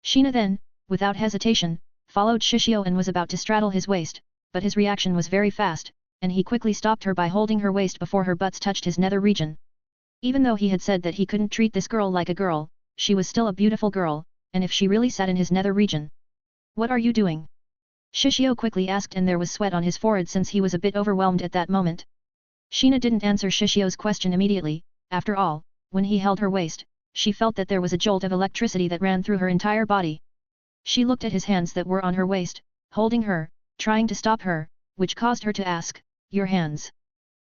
Sheena then, without hesitation, followed Shishio and was about to straddle his waist, but his reaction was very fast, and he quickly stopped her by holding her waist before her butts touched his nether region. Even though he had said that he couldn't treat this girl like a girl, she was still a beautiful girl, and if she really sat in his nether region. What are you doing? Shishio quickly asked and there was sweat on his forehead since he was a bit overwhelmed at that moment. Sheena didn't answer Shishio's question immediately, after all, when he held her waist, she felt that there was a jolt of electricity that ran through her entire body. She looked at his hands that were on her waist, holding her, trying to stop her, which caused her to ask, your hands.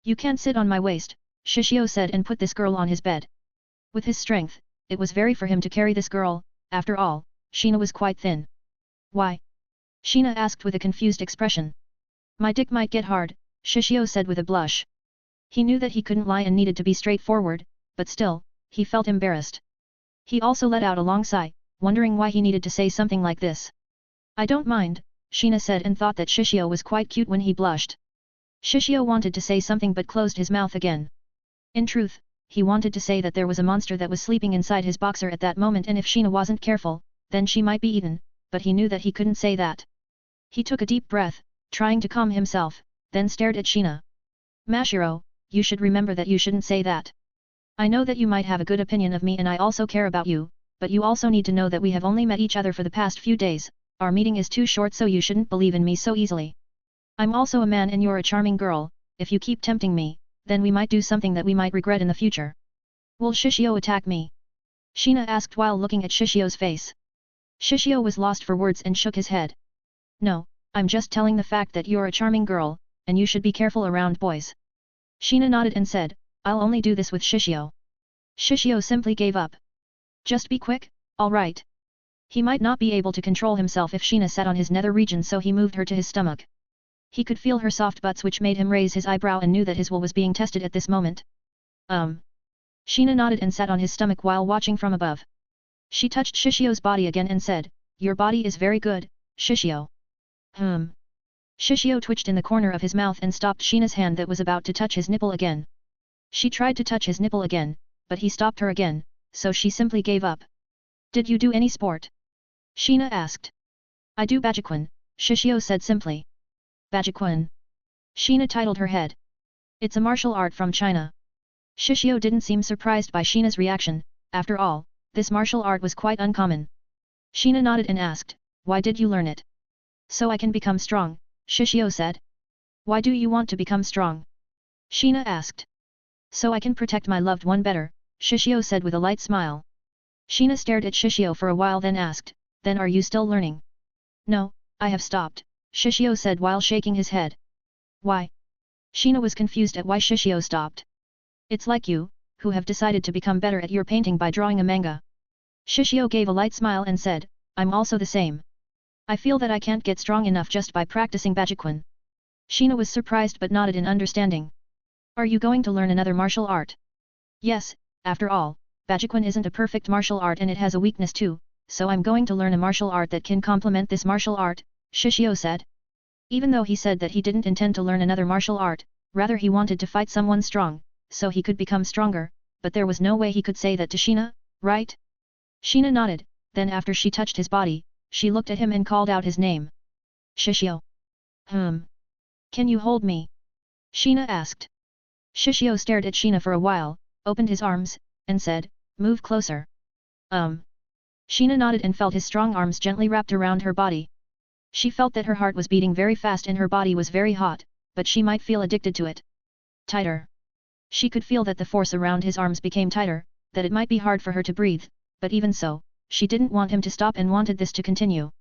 You can't sit on my waist, Shishio said and put this girl on his bed. With his strength, it was very for him to carry this girl, after all, Sheena was quite thin. Why? Sheena asked with a confused expression. My dick might get hard, Shishio said with a blush. He knew that he couldn't lie and needed to be straightforward, but still, he felt embarrassed. He also let out a long sigh, wondering why he needed to say something like this. I don't mind, Sheena said and thought that Shishio was quite cute when he blushed. Shishio wanted to say something but closed his mouth again. In truth, he wanted to say that there was a monster that was sleeping inside his boxer at that moment and if Sheena wasn't careful, then she might be eaten, but he knew that he couldn't say that. He took a deep breath, trying to calm himself, then stared at Sheena. Mashiro, you should remember that you shouldn't say that. I know that you might have a good opinion of me and I also care about you, but you also need to know that we have only met each other for the past few days, our meeting is too short so you shouldn't believe in me so easily. I'm also a man and you're a charming girl, if you keep tempting me, then we might do something that we might regret in the future. Will Shishio attack me? Sheena asked while looking at Shishio's face. Shishio was lost for words and shook his head. No, I'm just telling the fact that you're a charming girl, and you should be careful around boys. Sheena nodded and said, I'll only do this with Shishio. Shishio simply gave up. Just be quick, alright. He might not be able to control himself if Sheena sat on his nether region so he moved her to his stomach. He could feel her soft butts which made him raise his eyebrow and knew that his will was being tested at this moment. Sheena nodded and sat on his stomach while watching from above. She touched Shishio's body again and said, Your body is very good, Shishio. Shishio twitched in the corner of his mouth and stopped Sheena's hand that was about to touch his nipple again. She tried to touch his nipple again, but he stopped her again, so she simply gave up. Did you do any sport? Sheena asked. I do Bajiquan, Shishio said simply. Bajiquan. Sheena titled her head. It's a martial art from China. Shishio didn't seem surprised by Sheena's reaction, after all, this martial art was quite uncommon. Sheena nodded and asked, Why did you learn it? So I can become strong, Shishio said. Why do you want to become strong? Sheena asked. So I can protect my loved one better, Shishio said with a light smile. Sheena stared at Shishio for a while then asked, Then are you still learning? No, I have stopped, Shishio said while shaking his head. Why? Sheena was confused at why Shishio stopped. It's like you, who have decided to become better at your painting by drawing a manga. Shishio gave a light smile and said, I'm also the same. I feel that I can't get strong enough just by practicing Bajiquan. Sheena was surprised but nodded in understanding. Are you going to learn another martial art? Yes, after all, Bajiquan isn't a perfect martial art and it has a weakness too, so I'm going to learn a martial art that can complement this martial art, Shishio said. Even though he said that he didn't intend to learn another martial art, rather he wanted to fight someone strong, so he could become stronger, but there was no way he could say that to Sheena, right? Sheena nodded, then after she touched his body, she looked at him and called out his name. Shishio. Can you hold me? Sheena asked. Shishio stared at Sheena for a while, opened his arms, and said, move closer. Sheena nodded and felt his strong arms gently wrapped around her body. She felt that her heart was beating very fast and her body was very hot, but she might feel addicted to it. Tighter. She could feel that the force around his arms became tighter, that it might be hard for her to breathe, but even so, she didn't want him to stop and wanted this to continue.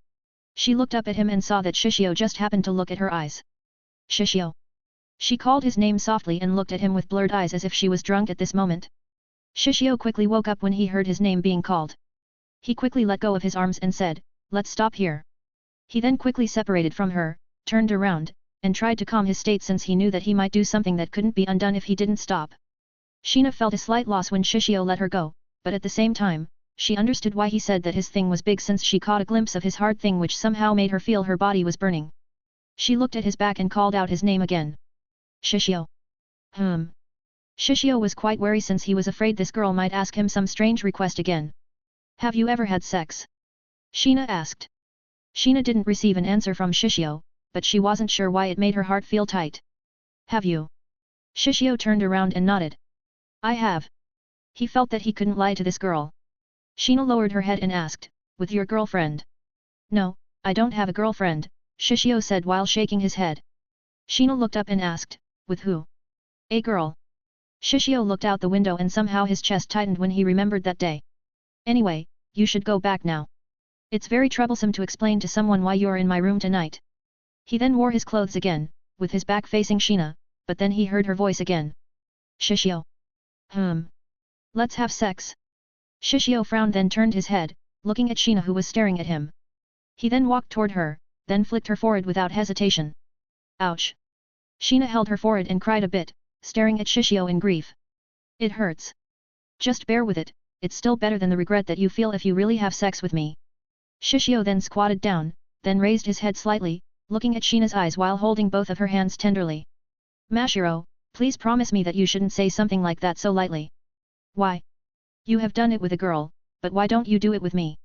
She looked up at him and saw that Shishio just happened to look at her eyes. Shishio. She called his name softly and looked at him with blurred eyes as if she was drunk at this moment. Shishio quickly woke up when he heard his name being called. He quickly let go of his arms and said, let's stop here. He then quickly separated from her, turned around, and tried to calm his state since he knew that he might do something that couldn't be undone if he didn't stop. Sheena felt a slight loss when Shishio let her go, but at the same time, she understood why he said that his thing was big since she caught a glimpse of his hard thing which somehow made her feel her body was burning. She looked at his back and called out his name again. Shishio. Shishio was quite wary since he was afraid this girl might ask him some strange request again. Have you ever had sex? Sheena asked. Sheena didn't receive an answer from Shishio, but she wasn't sure why it made her heart feel tight. Have you? Shishio turned around and nodded. I have. He felt that he couldn't lie to this girl. Sheena lowered her head and asked, with your girlfriend? No, I don't have a girlfriend, Shishio said while shaking his head. Sheena looked up and asked, with who? A girl. Shishio looked out the window and somehow his chest tightened when he remembered that day. Anyway, you should go back now. It's very troublesome to explain to someone why you're in my room tonight. He then wore his clothes again, with his back facing Sheena, but then he heard her voice again. Shishio. Let's have sex. Shishio frowned then turned his head, looking at Sheena who was staring at him. He then walked toward her, then flicked her forehead without hesitation. Ouch. Sheena held her forehead and cried a bit, staring at Shishio in grief. It hurts. Just bear with it, it's still better than the regret that you feel if you really have sex with me. Shishio then squatted down, then raised his head slightly, looking at Sheena's eyes while holding both of her hands tenderly. Mashiro, please promise me that you shouldn't say something like that so lightly. Why? You have done it with a girl, but why don't you do it with me?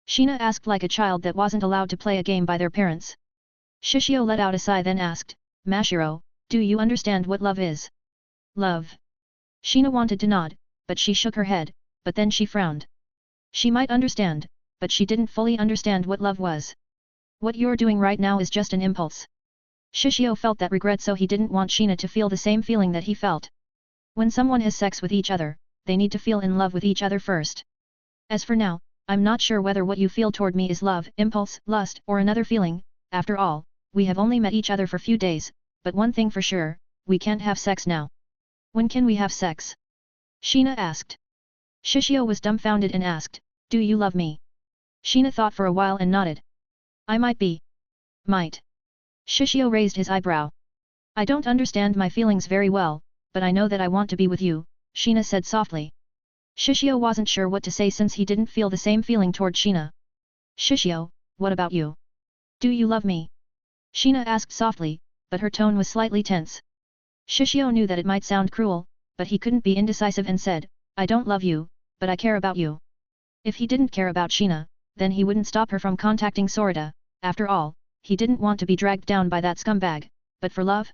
Sheena asked like a child that wasn't allowed to play a game by their parents. Shishio let out a sigh then asked, Mashiro, do you understand what love is? Love. Sheena wanted to nod, but she shook her head, but then she frowned. She might understand, but she didn't fully understand what love was. What you're doing right now is just an impulse. Shishio felt that regret so he didn't want Sheena to feel the same feeling that he felt. When someone has sex with each other, they need to feel in love with each other first. As for now, I'm not sure whether what you feel toward me is love, impulse, lust, or another feeling. After all, we have only met each other for few days, but one thing for sure, we can't have sex now. When can we have sex? Sheena asked. Shishio was dumbfounded and asked, do you love me? Sheena thought for a while and nodded. I might be. Might. Shishio raised his eyebrow. I don't understand my feelings very well, but I know that I want to be with you, Sheena said softly. Shishio wasn't sure what to say since he didn't feel the same feeling toward Sheena. Shishio, what about you? Do you love me? Sheena asked softly, but her tone was slightly tense. Shishio knew that it might sound cruel, but he couldn't be indecisive and said, I don't love you, but I care about you. If he didn't care about Sheena, then he wouldn't stop her from contacting Sorita. After all, he didn't want to be dragged down by that scumbag, but for love?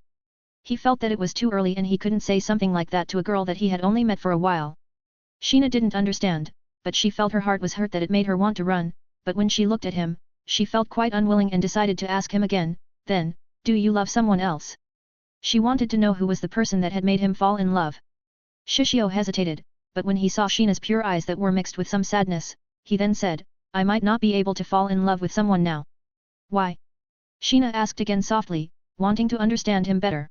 He felt that it was too early and he couldn't say something like that to a girl that he had only met for a while. Sheena didn't understand, but she felt her heart was hurt that it made her want to run, but when she looked at him, she felt quite unwilling and decided to ask him again, then, do you love someone else? She wanted to know who was the person that had made him fall in love. Shishio hesitated, but when he saw Sheena's pure eyes that were mixed with some sadness, he then said, I might not be able to fall in love with someone now. Why? Sheena asked again softly, wanting to understand him better.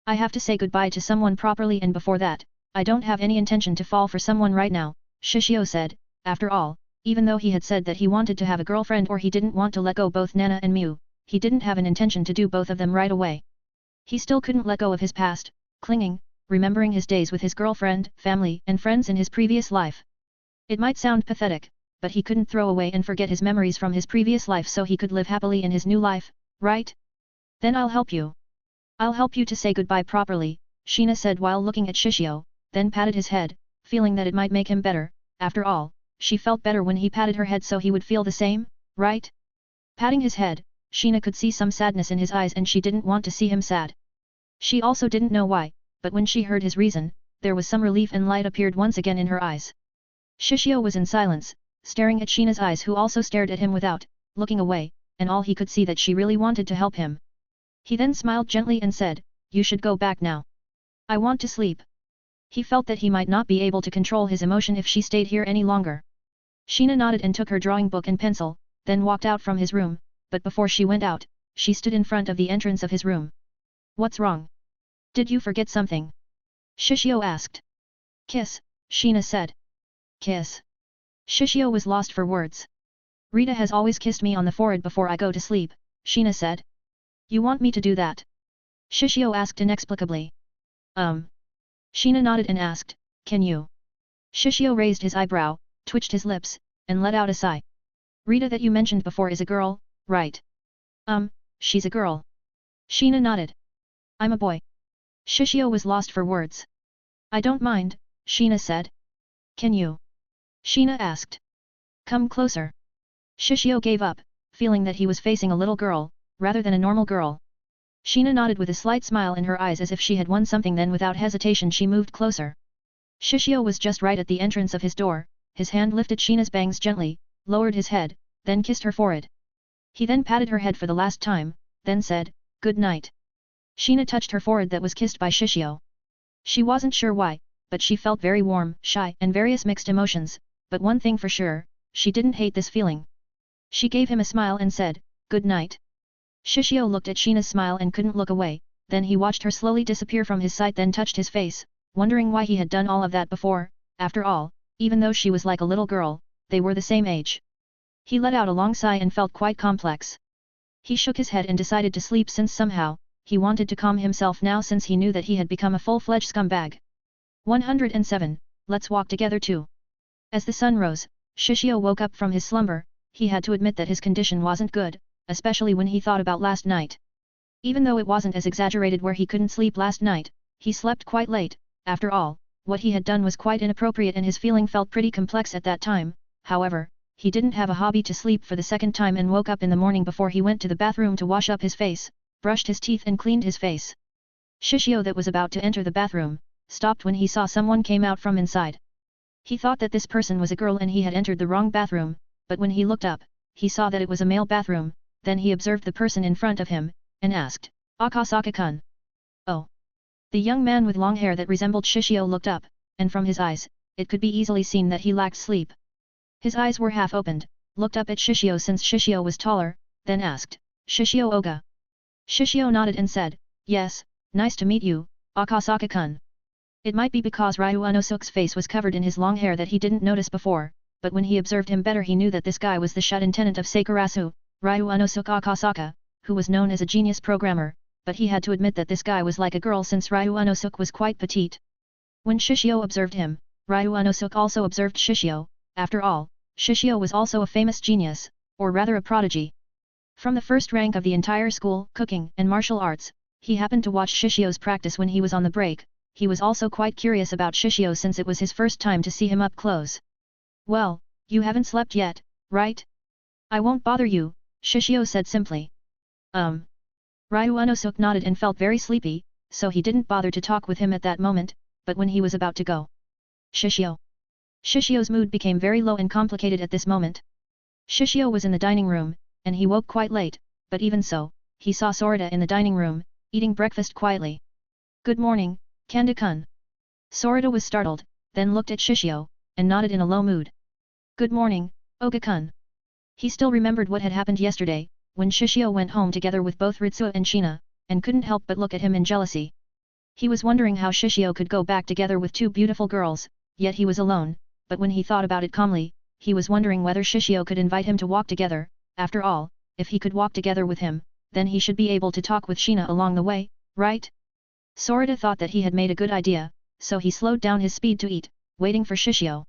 I have to say goodbye to someone properly and before that, I don't have any intention to fall for someone right now, Shishio said. After all, even though he had said that he wanted to have a girlfriend or he didn't want to let go both Nana and Mew, he didn't have an intention to do both of them right away. He still couldn't let go of his past, clinging, remembering his days with his girlfriend, family and friends in his previous life. It might sound pathetic, but he couldn't throw away and forget his memories from his previous life so he could live happily in his new life, right? Then I'll help you. I'll help you to say goodbye properly, Sheena said while looking at Shishio, then patted his head, feeling that it might make him better. After all, she felt better when he patted her head, so he would feel the same, right? Patting his head, Sheena could see some sadness in his eyes and she didn't want to see him sad. She also didn't know why, but when she heard his reason, there was some relief and light appeared once again in her eyes. Shishio was in silence, staring at Sheena's eyes, who also stared at him without looking away, and all he could see that she really wanted to help him. He then smiled gently and said, "You should go back now. I want to sleep." He felt that he might not be able to control his emotion if she stayed here any longer. Sheena nodded and took her drawing book and pencil, then walked out from his room, but before she went out, she stood in front of the entrance of his room. "What's wrong? Did you forget something?" Shishio asked. "Kiss," Sheena said. "Kiss?" Shishio was lost for words. "Rita has always kissed me on the forehead before I go to sleep," Sheena said. "You want me to do that?" Shishio asked inexplicably. Sheena nodded and asked, "Can you?" Shishio raised his eyebrow, twitched his lips, and let out a sigh. "Rita that you mentioned before is a girl, right?" She's a girl." Sheena nodded. "I'm a boy." Shishio was lost for words. "I don't mind," Sheena said. "Can you?" Sheena asked. "Come closer." Shishio gave up, feeling that he was facing a little girl, rather than a normal girl. Sheena nodded with a slight smile in her eyes as if she had won something, then without hesitation she moved closer. Shishio was just right at the entrance of his door, his hand lifted Sheena's bangs gently, lowered his head, then kissed her forehead. He then patted her head for the last time, then said, "Good night." Sheena touched her forehead that was kissed by Shishio. She wasn't sure why, but she felt very warm, shy and various mixed emotions, but one thing for sure, she didn't hate this feeling. She gave him a smile and said, "Good night." Shishio looked at Sheena's smile and couldn't look away, then he watched her slowly disappear from his sight, then touched his face, wondering why he had done all of that before. After all, even though she was like a little girl, they were the same age. He let out a long sigh and felt quite complex. He shook his head and decided to sleep since somehow, he wanted to calm himself now since he knew that he had become a full-fledged scumbag. 107. Let's walk together too. As the sun rose, Shishio woke up from his slumber. He had to admit that his condition wasn't good, especially when he thought about last night. Even though it wasn't as exaggerated where he couldn't sleep last night, he slept quite late. After all, what he had done was quite inappropriate and his feeling felt pretty complex at that time. However, he didn't have a hobby to sleep for the second time and woke up in the morning before he went to the bathroom to wash up his face, brushed his teeth and cleaned his face. Shishio, that was about to enter the bathroom, stopped when he saw someone came out from inside. He thought that this person was a girl and he had entered the wrong bathroom, but when he looked up, he saw that it was a male bathroom. Then he observed the person in front of him, and asked, "Akasaka-kun?" "Oh." The young man with long hair that resembled Shishio looked up, and from his eyes, it could be easily seen that he lacked sleep. His eyes were half opened, looked up at Shishio since Shishio was taller, then asked, "Shishio Oga?" Shishio nodded and said, "Yes, nice to meet you, Akasaka-kun." It might be because Ryu Unosuke's face was covered in his long hair that he didn't notice before, but when he observed him better he knew that this guy was the shut-in-tenant of Sakurasu, Ryu Unosuke Akasaka, who was known as a genius programmer, but he had to admit that this guy was like a girl since Ryu Unosuke was quite petite. When Shishio observed him, Ryu Unosuke also observed Shishio. After all, Shishio was also a famous genius, or rather a prodigy. From the first rank of the entire school, cooking and martial arts, he happened to watch Shishio's practice when he was on the break. He was also quite curious about Shishio since it was his first time to see him up close. "Well, you haven't slept yet, right?" "I won't bother you," Shishio said simply. Ryu Unosuke nodded and felt very sleepy, so he didn't bother to talk with him at that moment, but when he was about to go. Shishio. Shishio's mood became very low and complicated at this moment. Shishio was in the dining room, and he woke quite late, but even so, he saw Sorita in the dining room, eating breakfast quietly. "Good morning, Kanda-kun." Sorita was startled, then looked at Shishio, and nodded in a low mood. "Good morning, Oga-kun." He still remembered what had happened yesterday, when Shishio went home together with both Ritsuo and Sheena, and couldn't help but look at him in jealousy. He was wondering how Shishio could go back together with two beautiful girls, yet he was alone, but when he thought about it calmly, he was wondering whether Shishio could invite him to walk together. After all, if he could walk together with him, then he should be able to talk with Sheena along the way, right? Sorita thought that he had made a good idea, so he slowed down his speed to eat, waiting for Shishio.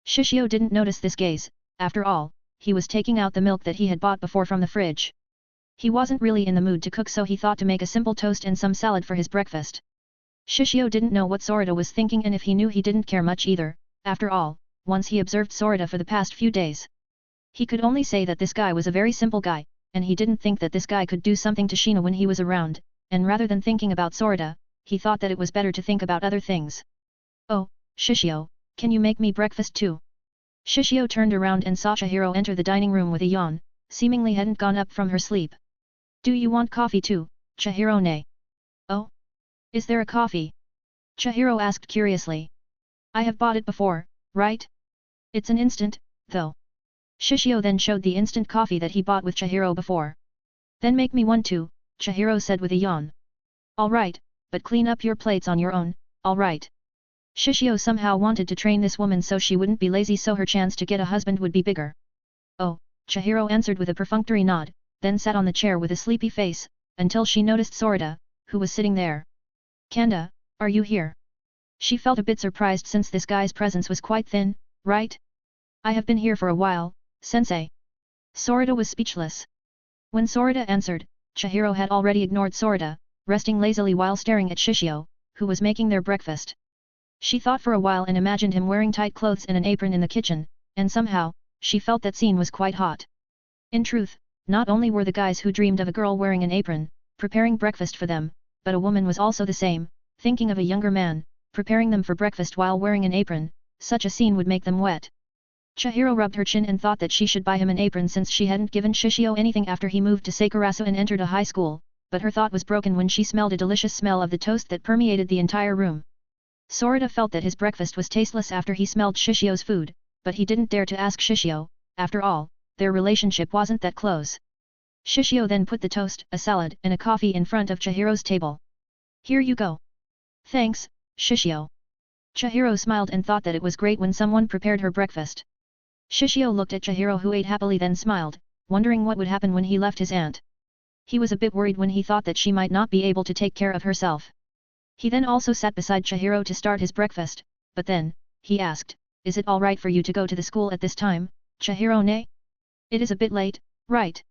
Shishio didn't notice this gaze, After all, he was taking out the milk that he had bought before from the fridge. He wasn't really in the mood to cook, so he thought to make a simple toast and some salad for his breakfast. Shishio didn't know what Sorita was thinking, and if he knew, he didn't care much either. After all, once he observed Sorita for the past few days, he could only say that this guy was a very simple guy, and he didn't think that this guy could do something to Shina when he was around, and rather than thinking about Sorita, he thought that it was better to think about other things. "Oh, Shishio, can you make me breakfast too?" Shishio turned around and saw Chihiro enter the dining room with a yawn, seemingly hadn't gone up from her sleep. "Do you want coffee too, Chihiro ne?" "Oh? Is there a coffee?" Chihiro asked curiously. "I have bought it before, right? It's an instant, though." Shishio then showed the instant coffee that he bought with Chihiro before. "Then make me one too," Chihiro said with a yawn. "All right, but clean up your plates on your own, all right?" Shishio somehow wanted to train this woman so she wouldn't be lazy, so her chance to get a husband would be bigger. "Oh," Chihiro answered with a perfunctory nod, then sat on the chair with a sleepy face, until she noticed Sorita, who was sitting there. "Kanda, are you here?" She felt a bit surprised since this guy's presence was quite thin, right? "I have been here for a while, sensei." Sorita was speechless. When Sorita answered, Chihiro had already ignored Sorita, resting lazily while staring at Shishio, who was making their breakfast. She thought for a while and imagined him wearing tight clothes and an apron in the kitchen, and somehow, she felt that scene was quite hot. In truth, not only were the guys who dreamed of a girl wearing an apron, preparing breakfast for them, but a woman was also the same, thinking of a younger man, preparing them for breakfast while wearing an apron. Such a scene would make them wet. Chihiro rubbed her chin and thought that she should buy him an apron since she hadn't given Shishio anything after he moved to Sakurasu and entered a high school, but her thought was broken when she smelled a delicious smell of the toast that permeated the entire room. Sorita felt that his breakfast was tasteless after he smelled Shishio's food, but he didn't dare to ask Shishio. After all, their relationship wasn't that close. Shishio then put the toast, a salad, and a coffee in front of Chihiro's table. "Here you go." "Thanks, Shishio." Chihiro smiled and thought that it was great when someone prepared her breakfast. Shishio looked at Chihiro, who ate happily, then smiled, wondering what would happen when he left his aunt. He was a bit worried when he thought that she might not be able to take care of herself. He then also sat beside Chihiro to start his breakfast, but then, he asked, "Is it alright for you to go to the school at this time, Chihiro ne? It is a bit late, right?"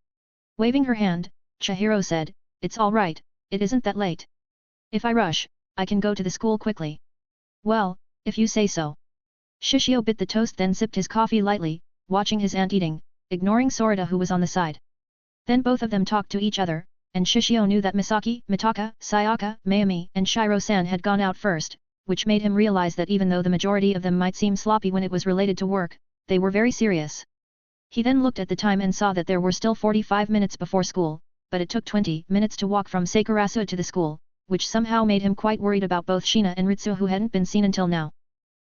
Waving her hand, Chihiro said, "It's alright, it isn't that late. If I rush, I can go to the school quickly." "Well, if you say so." Shishio bit the toast then sipped his coffee lightly, watching his aunt eating, ignoring Sorita who was on the side. Then both of them talked to each other, and Shishio knew that Misaki, Mitaka, Sayaka, Mayumi and Shiro-san had gone out first, which made him realize that even though the majority of them might seem sloppy when it was related to work, they were very serious. He then looked at the time and saw that there were still 45 minutes before school, but it took 20 minutes to walk from Sakurasu to the school, which somehow made him quite worried about both Shina and Ritsuo, who hadn't been seen until now.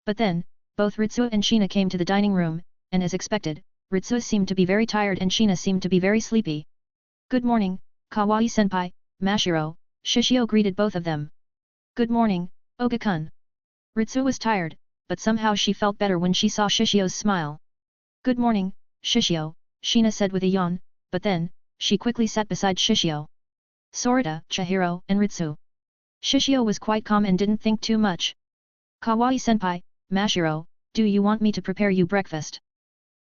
But then, both Ritsuo and Shina came to the dining room, and as expected, Ritsuo seemed to be very tired and Shina seemed to be very sleepy. "Good morning, Kawaii-senpai, Mashiro," Shishio greeted both of them. "Good morning, Oga-kun." Ritsuo was tired, but somehow she felt better when she saw Shishio's smile. "Good morning, Shishio," Shina said with a yawn, but then, she quickly sat beside Shishio. Sorita, Chihiro, and Ritsuo. Shishio was quite calm and didn't think too much. "Kawaii-senpai, Mashiro, do you want me to prepare you breakfast?"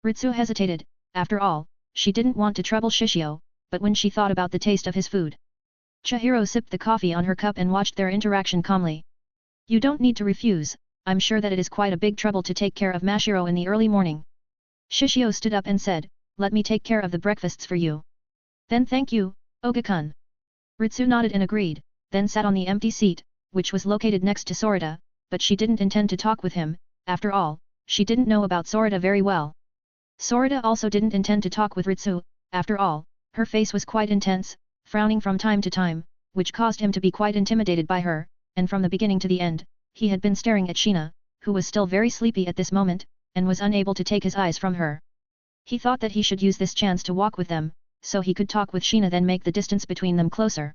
Ritsuo hesitated. After all, she didn't want to trouble Shishio, but when she thought about the taste of his food. Chihiro sipped the coffee on her cup and watched their interaction calmly. "You don't need to refuse, I'm sure that it is quite a big trouble to take care of Mashiro in the early morning." Shishio stood up and said, "Let me take care of the breakfasts for you." "Then thank you, Oga-kun." Ritsuo nodded and agreed, then sat on the empty seat, which was located next to Sorita, but she didn't intend to talk with him. After all, she didn't know about Sorita very well. Sorita also didn't intend to talk with Ritsuo. After all, her face was quite intense, frowning from time to time, which caused him to be quite intimidated by her, and from the beginning to the end, he had been staring at Shina, who was still very sleepy at this moment, and was unable to take his eyes from her. He thought that he should use this chance to walk with them, so he could talk with Shina, then make the distance between them closer.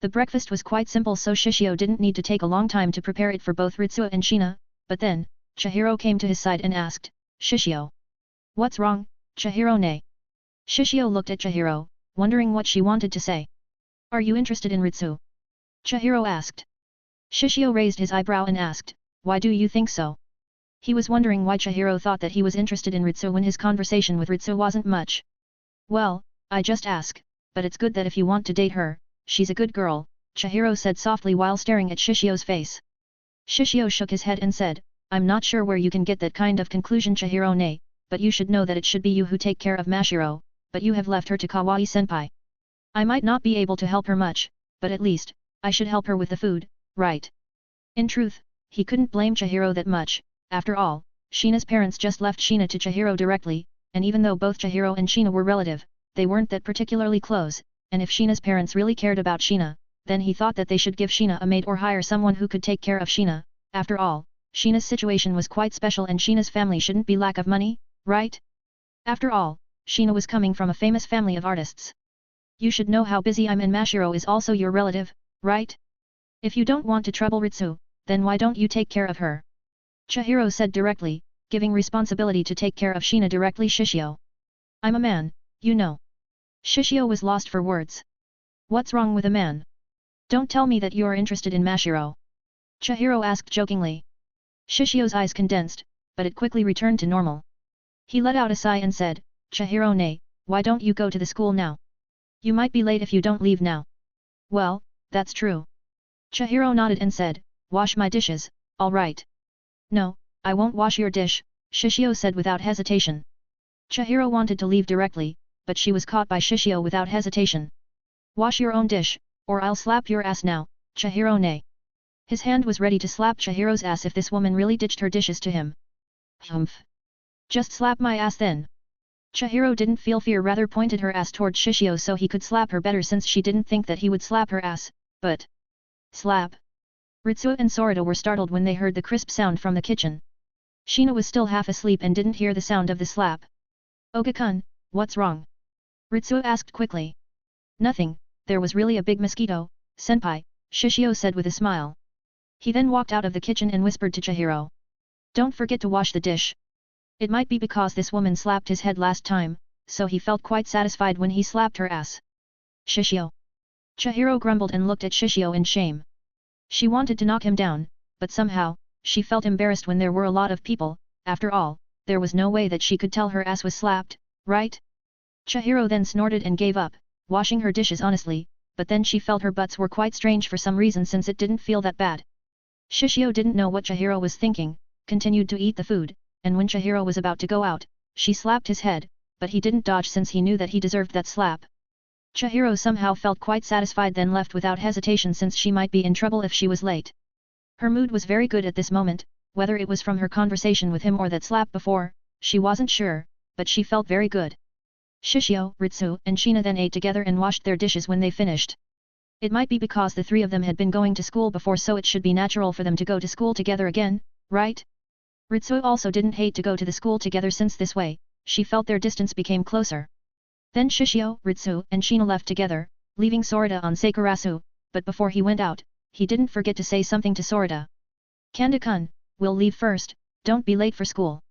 The breakfast was quite simple, so Shishio didn't need to take a long time to prepare it for both Ritsuo and Shina, but then, Chihiro came to his side and asked, "Shishio. What's wrong, Chihiro ne?" Shishio looked at Chihiro, wondering what she wanted to say. "Are you interested in Ritsuo?" Chihiro asked. Shishio raised his eyebrow and asked, "Why do you think so?" He was wondering why Chihiro thought that he was interested in Ritsu when his conversation with Ritsu wasn't much. Well, I just ask, but it's good that if you want to date her, she's a good girl, Chihiro said softly while staring at Shishio's face. Shishio shook his head and said, I'm not sure where you can get that kind of conclusion Chihiro nay, but you should know that it should be you who take care of Mashiro, but you have left her to Kawaii-senpai. I might not be able to help her much, but at least, I should help her with the food, right? In truth, he couldn't blame Chihiro that much. After all, Shina's parents just left Shina to Chihiro directly, and even though both Chihiro and Shina were relative, they weren't that particularly close, and if Shina's parents really cared about Shina, then he thought that they should give Shina a maid or hire someone who could take care of Shina. After all, Shina's situation was quite special and Shina's family shouldn't be lack of money, right? After all, Shina was coming from a famous family of artists. You should know how busy I'm and Mashiro is also your relative, right? If you don't want to trouble Ritsu, then why don't you take care of her? Chihiro said directly, giving responsibility to take care of Shina directly Shishio. I'm a man, you know. Shishio was lost for words. What's wrong with a man? Don't tell me that you are interested in Mashiro. Chihiro asked jokingly. Shishio's eyes condensed, but it quickly returned to normal. He let out a sigh and said, Chihiro nay, why don't you go to the school now? You might be late if you don't leave now. Well, that's true. Chihiro nodded and said, wash my dishes, all right. No, I won't wash your dish, Shishio said without hesitation. Chihiro wanted to leave directly, but she was caught by Shishio without hesitation. Wash your own dish, or I'll slap your ass now, Chihiro nay. His hand was ready to slap Chihiro's ass if this woman really ditched her dishes to him. Humph. Just slap my ass then. Chihiro didn't feel fear, rather pointed her ass toward Shishio so he could slap her better since she didn't think that he would slap her ass, but... Slap. Ritsu and Sorita were startled when they heard the crisp sound from the kitchen. Shina was still half asleep and didn't hear the sound of the slap. Oga-kun, what's wrong? Ritsu asked quickly. Nothing, there was really a big mosquito, senpai, Shishio said with a smile. He then walked out of the kitchen and whispered to Chihiro. Don't forget to wash the dish. It might be because this woman slapped his head last time, so he felt quite satisfied when he slapped her ass. Shishio. Chihiro grumbled and looked at Shishio in shame. She wanted to knock him down, but somehow, she felt embarrassed when there were a lot of people. After all, there was no way that she could tell her ass was slapped, right? Chihiro then snorted and gave up, washing her dishes honestly, but then she felt her butts were quite strange for some reason since it didn't feel that bad. Shishio didn't know what Chihiro was thinking, continued to eat the food, and when Chihiro was about to go out, she slapped his head, but he didn't dodge since he knew that he deserved that slap. Chihiro somehow felt quite satisfied then left without hesitation since she might be in trouble if she was late. Her mood was very good at this moment, whether it was from her conversation with him or that slap before, she wasn't sure, but she felt very good. Shishio, Ritsu, and Shina then ate together and washed their dishes when they finished. It might be because the three of them had been going to school before, so it should be natural for them to go to school together again, right? Ritsu also didn't hate to go to the school together since this way, she felt their distance became closer. Then Shishio, Ritsu, and Shina left together, leaving Sorita on Sakurasu, but before he went out, he didn't forget to say something to Sorita. Kanda-kun, we'll leave first, don't be late for school.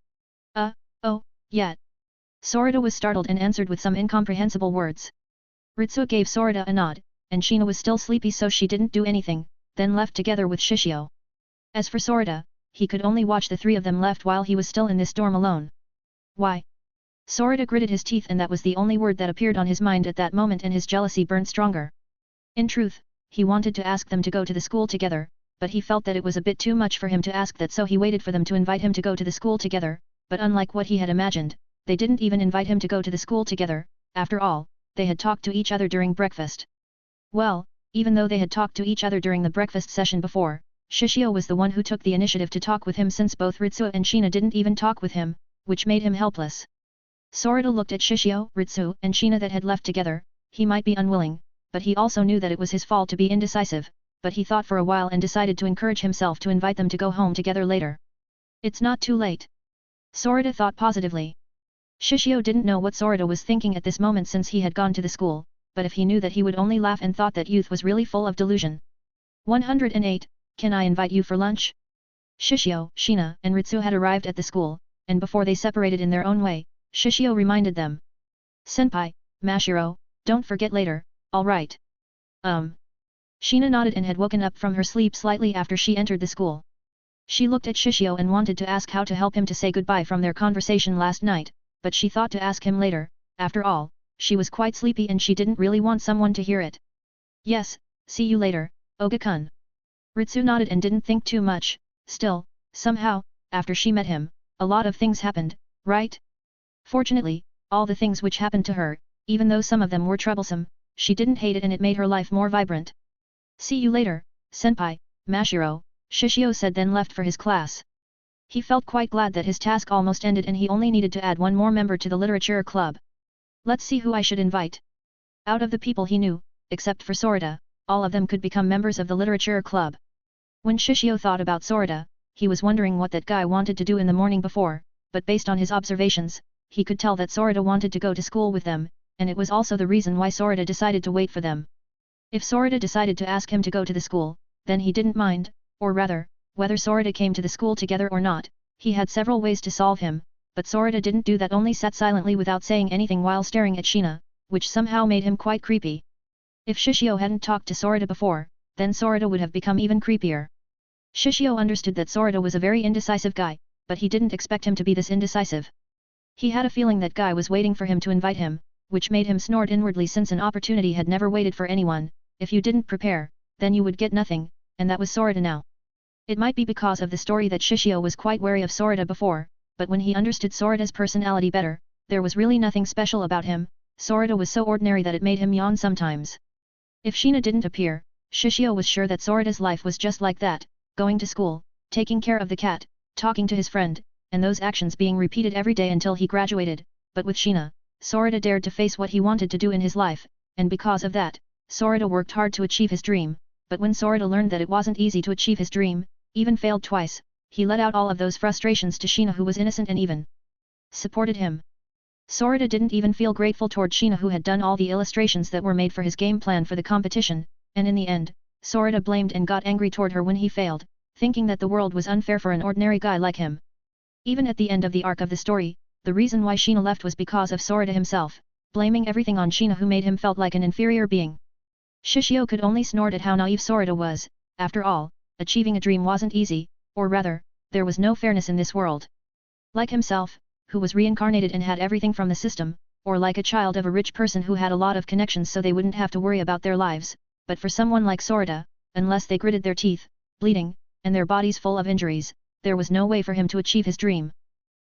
Oh, yeah. Sorita was startled and answered with some incomprehensible words. Ritsu gave Sorita a nod, and Shina was still sleepy so she didn't do anything, then left together with Shishio. As for Sorita, he could only watch the three of them left while he was still in this dorm alone. Why? Sorita gritted his teeth and that was the only word that appeared on his mind at that moment and his jealousy burned stronger. In truth, he wanted to ask them to go to the school together, but he felt that it was a bit too much for him to ask that, so he waited for them to invite him to go to the school together, but unlike what he had imagined, they didn't even invite him to go to the school together. After all, they had talked to each other during breakfast. Well, even though they had talked to each other during the breakfast session before, Shishio was the one who took the initiative to talk with him since both Ritsu and Shina didn't even talk with him, which made him helpless. Sorita looked at Shishio, Ritsu, and Shina that had left together. He might be unwilling, but he also knew that it was his fault to be indecisive, but he thought for a while and decided to encourage himself to invite them to go home together later. It's not too late. Sorita thought positively. Shishio didn't know what Sorita was thinking at this moment since he had gone to the school, but if he knew that he would only laugh and thought that youth was really full of delusion. 108, can I invite you for lunch? Shishio, Shina, and Ritsu had arrived at the school, and before they separated in their own way, Shishio reminded them. Senpai, Mashiro, don't forget later, alright. Shina nodded and had woken up from her sleep slightly after she entered the school. She looked at Shishio and wanted to ask how to help him to say goodbye from their conversation last night, but she thought to ask him later. After all, she was quite sleepy and she didn't really want someone to hear it. Yes, see you later, Oga-kun. Ritsu nodded and didn't think too much. Still, somehow, after she met him, a lot of things happened, right? Fortunately, all the things which happened to her, even though some of them were troublesome, she didn't hate it and it made her life more vibrant. See you later, senpai, Mashiro, Shishio said, then left for his class. He felt quite glad that his task almost ended and he only needed to add one more member to the literature club. Let's see who I should invite. Out of the people he knew, except for Sorita, all of them could become members of the literature club. When Shishio thought about Sorita, he was wondering what that guy wanted to do in the morning before, but based on his observations, he could tell that Sorita wanted to go to school with them, and it was also the reason why Sorita decided to wait for them. If Sorita decided to ask him to go to the school, then he didn't mind, or rather, whether Sorita came to the school together or not, he had several ways to solve him, but Sorita didn't do that, only sat silently without saying anything while staring at Shina, which somehow made him quite creepy. If Shishio hadn't talked to Sorita before, then Sorita would have become even creepier. Shishio understood that Sorita was a very indecisive guy, but he didn't expect him to be this indecisive. He had a feeling that guy was waiting for him to invite him, which made him snort inwardly since an opportunity had never waited for anyone. If you didn't prepare, then you would get nothing, and that was Sorita now. It might be because of the story that Shishio was quite wary of Sorita before, but when he understood Sorita's personality better, there was really nothing special about him. Sorita was so ordinary that it made him yawn sometimes. If Shina didn't appear, Shishio was sure that Sorita's life was just like that, going to school, taking care of the cat, talking to his friend, and those actions being repeated every day until he graduated. But with Shina, Sorita dared to face what he wanted to do in his life, and because of that, Sorita worked hard to achieve his dream. But when Sorita learned that it wasn't easy to achieve his dream, even failed twice, he let out all of those frustrations to Shina, who was innocent and even supported him. Sorita didn't even feel grateful toward Shina, who had done all the illustrations that were made for his game plan for the competition, and in the end, Sorita blamed and got angry toward her when he failed, thinking that the world was unfair for an ordinary guy like him. Even at the end of the arc of the story, the reason why Shina left was because of Sorita himself, blaming everything on Shina, who made him felt like an inferior being. Shishio could only snort at how naive Sorita was. After all, achieving a dream wasn't easy, or rather, there was no fairness in this world. Like himself, who was reincarnated and had everything from the system, or like a child of a rich person who had a lot of connections so they wouldn't have to worry about their lives, but for someone like Sorita, unless they gritted their teeth, bleeding, and their bodies full of injuries, there was no way for him to achieve his dream.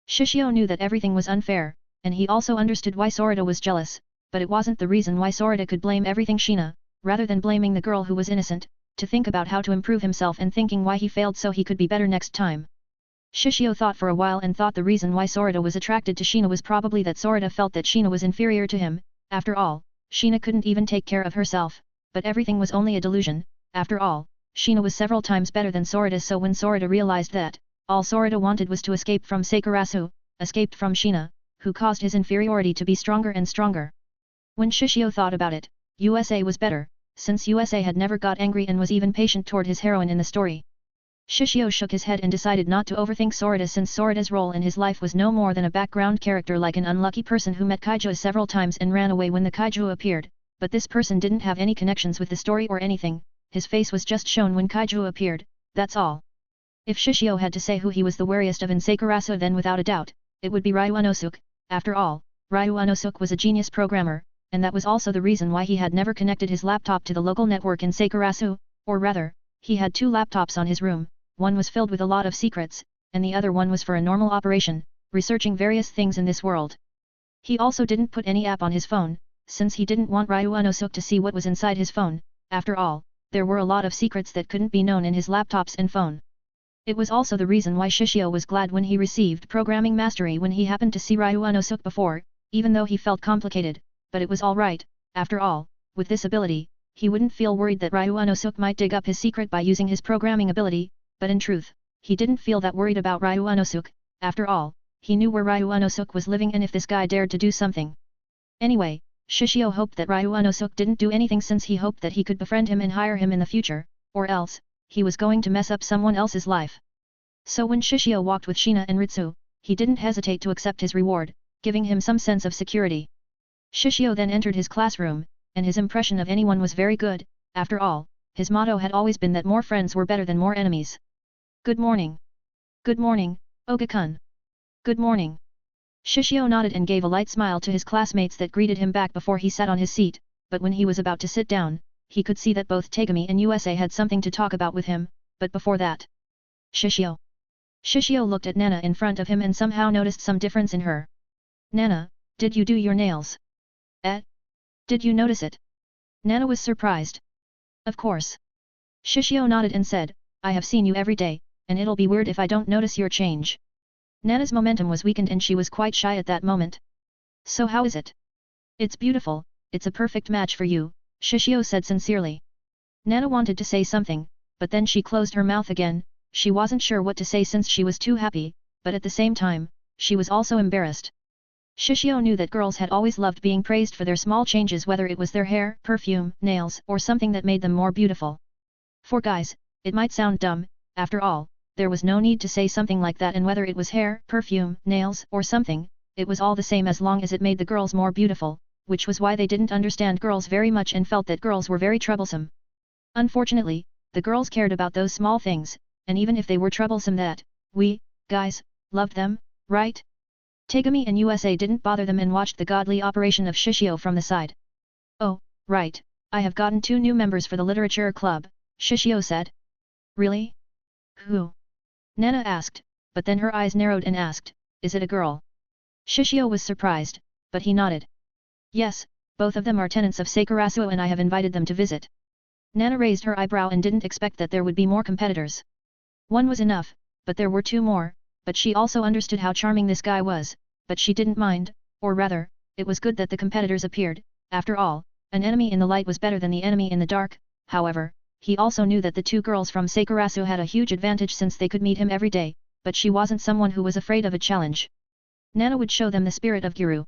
Shishio knew that everything was unfair, and he also understood why Sorita was jealous, but it wasn't the reason why Sorita could blame everything Shina. Rather than blaming the girl who was innocent, to think about how to improve himself and thinking why he failed so he could be better next time. Shishio thought for a while and thought the reason why Sorita was attracted to Shina was probably that Sorita felt that Shina was inferior to him. After all, Shina couldn't even take care of herself, but everything was only a delusion. After all, Shina was several times better than Sorita, so when Sorita realized that, all Sorita wanted was to escape from Sakurasu, escaped from Shina, who caused his inferiority to be stronger and stronger. When Shishio thought about it, USA was better, since USA had never got angry and was even patient toward his heroine in the story. Shishio shook his head and decided not to overthink Sorita, since Sorita's role in his life was no more than a background character, like an unlucky person who met Kaiju several times and ran away when the Kaiju appeared, but this person didn't have any connections with the story or anything, his face was just shown when Kaiju appeared, that's all. If Shishio had to say who he was the wariest of in Sakurasu, then without a doubt, it would be Ryu Unosuke. After all, Ryu Unosuke was a genius programmer, and that was also the reason why he had never connected his laptop to the local network in Sakurasu, or rather, he had two laptops on his room, one was filled with a lot of secrets, and the other one was for a normal operation, researching various things in this world. He also didn't put any app on his phone, since he didn't want Ryu Unosuke to see what was inside his phone. After all, there were a lot of secrets that couldn't be known in his laptops and phone. It was also the reason why Shishio was glad when he received programming mastery when he happened to see Ryu Unosuke before, even though he felt complicated. But it was alright. After all, with this ability, he wouldn't feel worried that Ryu Unosuke might dig up his secret by using his programming ability, but in truth, he didn't feel that worried about Ryu Unosuke. After all, he knew where Ryu Unosuke was living and if this guy dared to do something. Anyway, Shishio hoped that Ryu Unosuke didn't do anything, since he hoped that he could befriend him and hire him in the future, or else, he was going to mess up someone else's life. So when Shishio walked with Shina and Ritsu, he didn't hesitate to accept his reward, giving him some sense of security. Shishio then entered his classroom, and his impression of anyone was very good. After all, his motto had always been that more friends were better than more enemies. Good morning. Good morning, Oga-kun. Good morning. Shishio nodded and gave a light smile to his classmates that greeted him back before he sat on his seat, but when he was about to sit down, he could see that both Tegami and USA had something to talk about with him, but before that. Shishio. Shishio looked at Nana in front of him and somehow noticed some difference in her. Nana, did you do your nails? Did you notice it? Nana was surprised. Of course. Shishio nodded and said, I have seen you every day, and it'll be weird if I don't notice your change. Nana's momentum was weakened and she was quite shy at that moment. So how is it? It's beautiful, it's a perfect match for you, Shishio said sincerely. Nana wanted to say something, but then she closed her mouth again. She wasn't sure what to say since she was too happy, but at the same time, she was also embarrassed. Shishio knew that girls had always loved being praised for their small changes, whether it was their hair, perfume, nails, or something that made them more beautiful. For guys, it might sound dumb, after all, there was no need to say something like that, and whether it was hair, perfume, nails, or something, it was all the same as long as it made the girls more beautiful, which was why they didn't understand girls very much and felt that girls were very troublesome. Unfortunately, the girls cared about those small things, and even if they were troublesome that, we, guys, loved them, right? Tegami and USA didn't bother them and watched the godly operation of Shishio from the side. Oh, right, I have gotten 2 new members for the literature club, Shishio said. Really? Who? Nana asked, but then her eyes narrowed and asked, is it a girl? Shishio was surprised, but he nodded. Yes, both of them are tenants of Sakurasuo and I have invited them to visit. Nana raised her eyebrow and didn't expect that there would be more competitors. One was enough, but there were 2 more, but she also understood how charming this guy was, but she didn't mind, or rather, it was good that the competitors appeared. After all, an enemy in the light was better than the enemy in the dark. However, he also knew that the 2 girls from Sakurasuo had a huge advantage since they could meet him every day, but she wasn't someone who was afraid of a challenge. Nana would show them the spirit of Guru.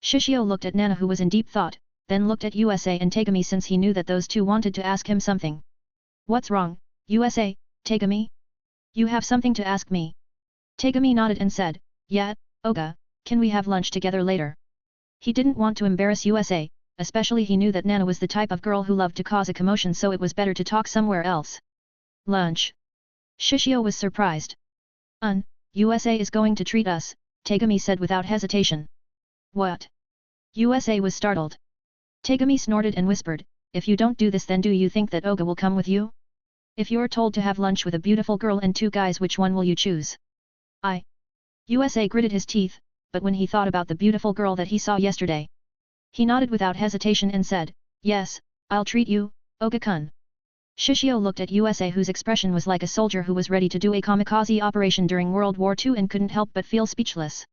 Shishio looked at Nana who was in deep thought, then looked at USA and Tegami since he knew that those 2 wanted to ask him something. What's wrong, USA, Tegami? You have something to ask me? Tegami nodded and said, yeah, Oga, can we have lunch together later? He didn't want to embarrass USA, especially he knew that Nana was the type of girl who loved to cause a commotion, so it was better to talk somewhere else. Lunch? Shishio was surprised. USA is going to treat us, Tegami said without hesitation. What? USA was startled. Tegami snorted and whispered, if you don't do this then do you think that Oga will come with you? If you're told to have lunch with a beautiful girl and 2 guys, which one will you choose? USA gritted his teeth, but when he thought about the beautiful girl that he saw yesterday, he nodded without hesitation and said, yes, I'll treat you, Oga-kun. Shishio looked at USA whose expression was like a soldier who was ready to do a kamikaze operation during World War II and couldn't help but feel speechless.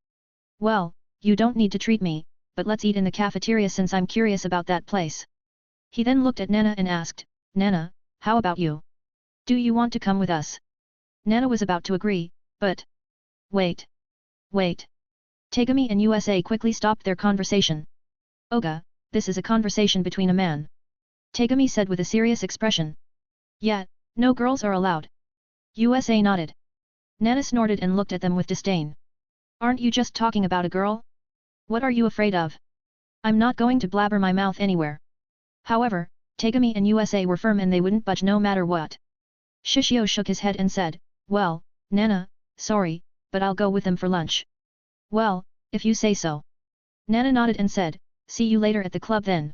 Well, you don't need to treat me, but let's eat in the cafeteria since I'm curious about that place. He then looked at Nana and asked, Nana, how about you? Do you want to come with us? Nana was about to agree, but... Wait. Tegami and USA quickly stopped their conversation. Oga, this is a conversation between a man. Tegami said with a serious expression. Yeah, no girls are allowed. USA nodded. Nana snorted and looked at them with disdain. Aren't you just talking about a girl? What are you afraid of? I'm not going to blabber my mouth anywhere. However, Tegami and USA were firm and they wouldn't budge no matter what. Shishio shook his head and said, well, Nana, sorry, but I'll go with them for lunch. Well, if you say so. Nana nodded and said, see you later at the club then.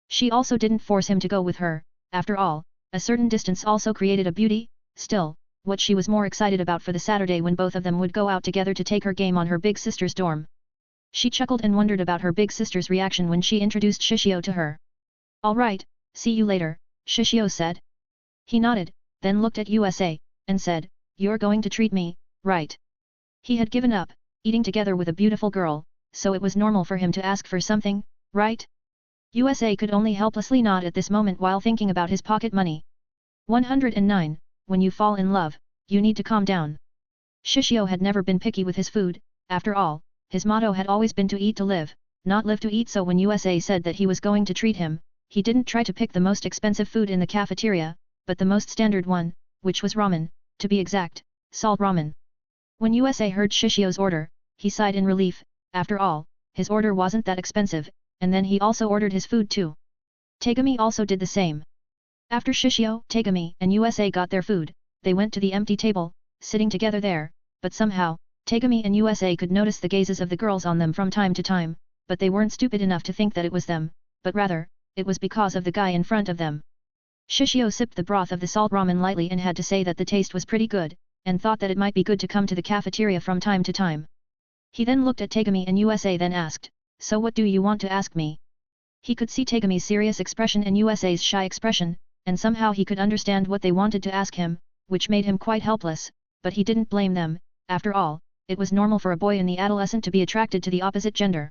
She also didn't force him to go with her, after all, a certain distance also created a beauty. Still, what she was more excited about for the Saturday when both of them would go out together to take her game on her big sister's dorm. She chuckled and wondered about her big sister's reaction when she introduced Shishio to her. Alright, see you later, Shishio said. He nodded, then looked at USA, and said, you're going to treat me, right? He had given up, eating together with a beautiful girl, so it was normal for him to ask for something, right? USA could only helplessly nod at this moment while thinking about his pocket money. 109. When you fall in love, you need to calm down. Shishio had never been picky with his food, after all, his motto had always been to eat to live, not live to eat, so when USA said that he was going to treat him, he didn't try to pick the most expensive food in the cafeteria, but the most standard one, which was ramen, to be exact, salt ramen. When USA heard Shishio's order, he sighed in relief. After all, his order wasn't that expensive, and then he also ordered his food too. Tegami also did the same. After Shishio, Tegami, and USA got their food, they went to the empty table, sitting together there, but somehow, Tegami and USA could notice the gazes of the girls on them from time to time, but they weren't stupid enough to think that it was them, but rather, it was because of the guy in front of them. Shishio sipped the broth of the salt ramen lightly and had to say that the taste was pretty good, and thought that it might be good to come to the cafeteria from time to time. He then looked at Tegami and USA then asked, "So what do you want to ask me?" He could see Tegami's serious expression and USA's shy expression, and somehow he could understand what they wanted to ask him, which made him quite helpless, but he didn't blame them. After all, it was normal for a boy in the adolescent to be attracted to the opposite gender.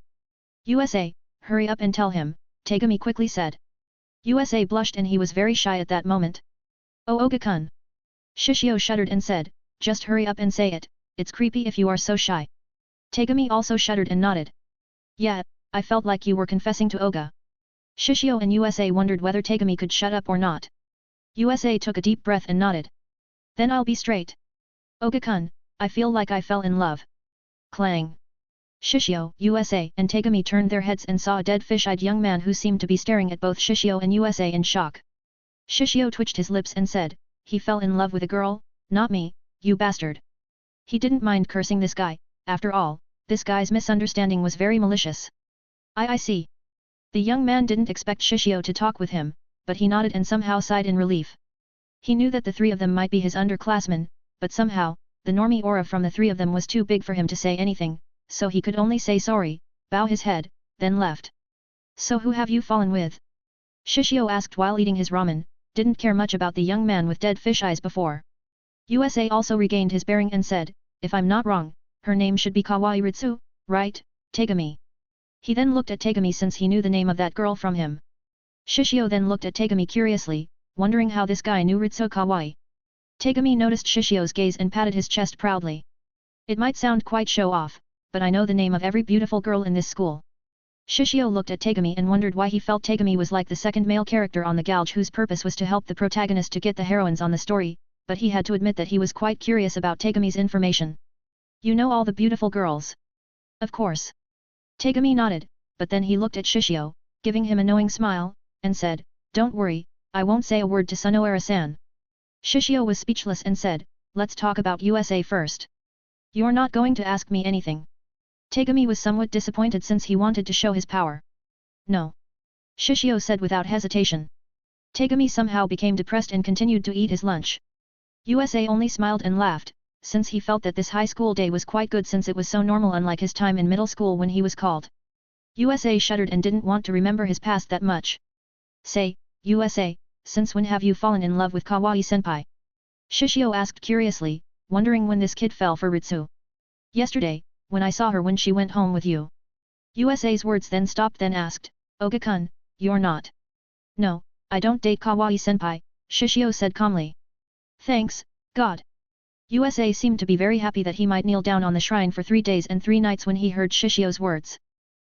USA, hurry up and tell him, Tegami quickly said. USA blushed and he was very shy at that moment. Oh Oga-kun. Shishio shuddered and said, just hurry up and say it, it's creepy if you are so shy. Tegami also shuddered and nodded. Yeah, I felt like you were confessing to Oga. Shishio and USA wondered whether Tegami could shut up or not. USA took a deep breath and nodded. Then I'll be straight. Oga-kun, I feel like I fell in love. Clang. Shishio, USA and Tegami turned their heads and saw a dead fish-eyed young man who seemed to be staring at both Shishio and USA in shock. Shishio twitched his lips and said, he fell in love with a girl, not me, you bastard. He didn't mind cursing this guy, after all, this guy's misunderstanding was very malicious. I see. The young man didn't expect Shishio to talk with him, but he nodded and somehow sighed in relief. He knew that the three of them might be his underclassmen, but somehow, the normie aura from the three of them was too big for him to say anything, so he could only say sorry, bow his head, then left. So who have you fallen with? Shishio asked while eating his ramen, didn't care much about the young man with dead fish eyes before. USA also regained his bearing and said, if I'm not wrong, her name should be Kawaii Ritsu, right, Tegami? He then looked at Tegami since he knew the name of that girl from him. Shishio then looked at Tegami curiously, wondering how this guy knew Ritsu Kawaii. Tegami noticed Shishio's gaze and patted his chest proudly. It might sound quite show-off, but I know the name of every beautiful girl in this school. Shishio looked at Tegami and wondered why he felt Tegami was like the second male character on the gouge whose purpose was to help the protagonist to get the heroines on the story, but he had to admit that he was quite curious about Tegami's information. You know all the beautiful girls? Of course. Tegami nodded, but then he looked at Shishio, giving him a knowing smile, and said, don't worry, I won't say a word to Sunoera-san. Shishio was speechless and said, let's talk about USA first. You're not going to ask me anything. Tegami was somewhat disappointed since he wanted to show his power. No. Shishio said without hesitation. Tegami somehow became depressed and continued to eat his lunch. USA only smiled and laughed, since he felt that this high school day was quite good since it was so normal unlike his time in middle school when he was called. USA shuddered and didn't want to remember his past that much. Say, USA, since when have you fallen in love with Kawaii-senpai? Shishio asked curiously, wondering when this kid fell for Ritsu. Yesterday, when I saw her when she went home with you. USA's words then stopped then asked, Oga-kun, you're not. No, I don't date Kawaii-senpai, Shishio said calmly. Thanks, God. USA seemed to be very happy that he might kneel down on the shrine for 3 days and 3 nights when he heard Shishio's words.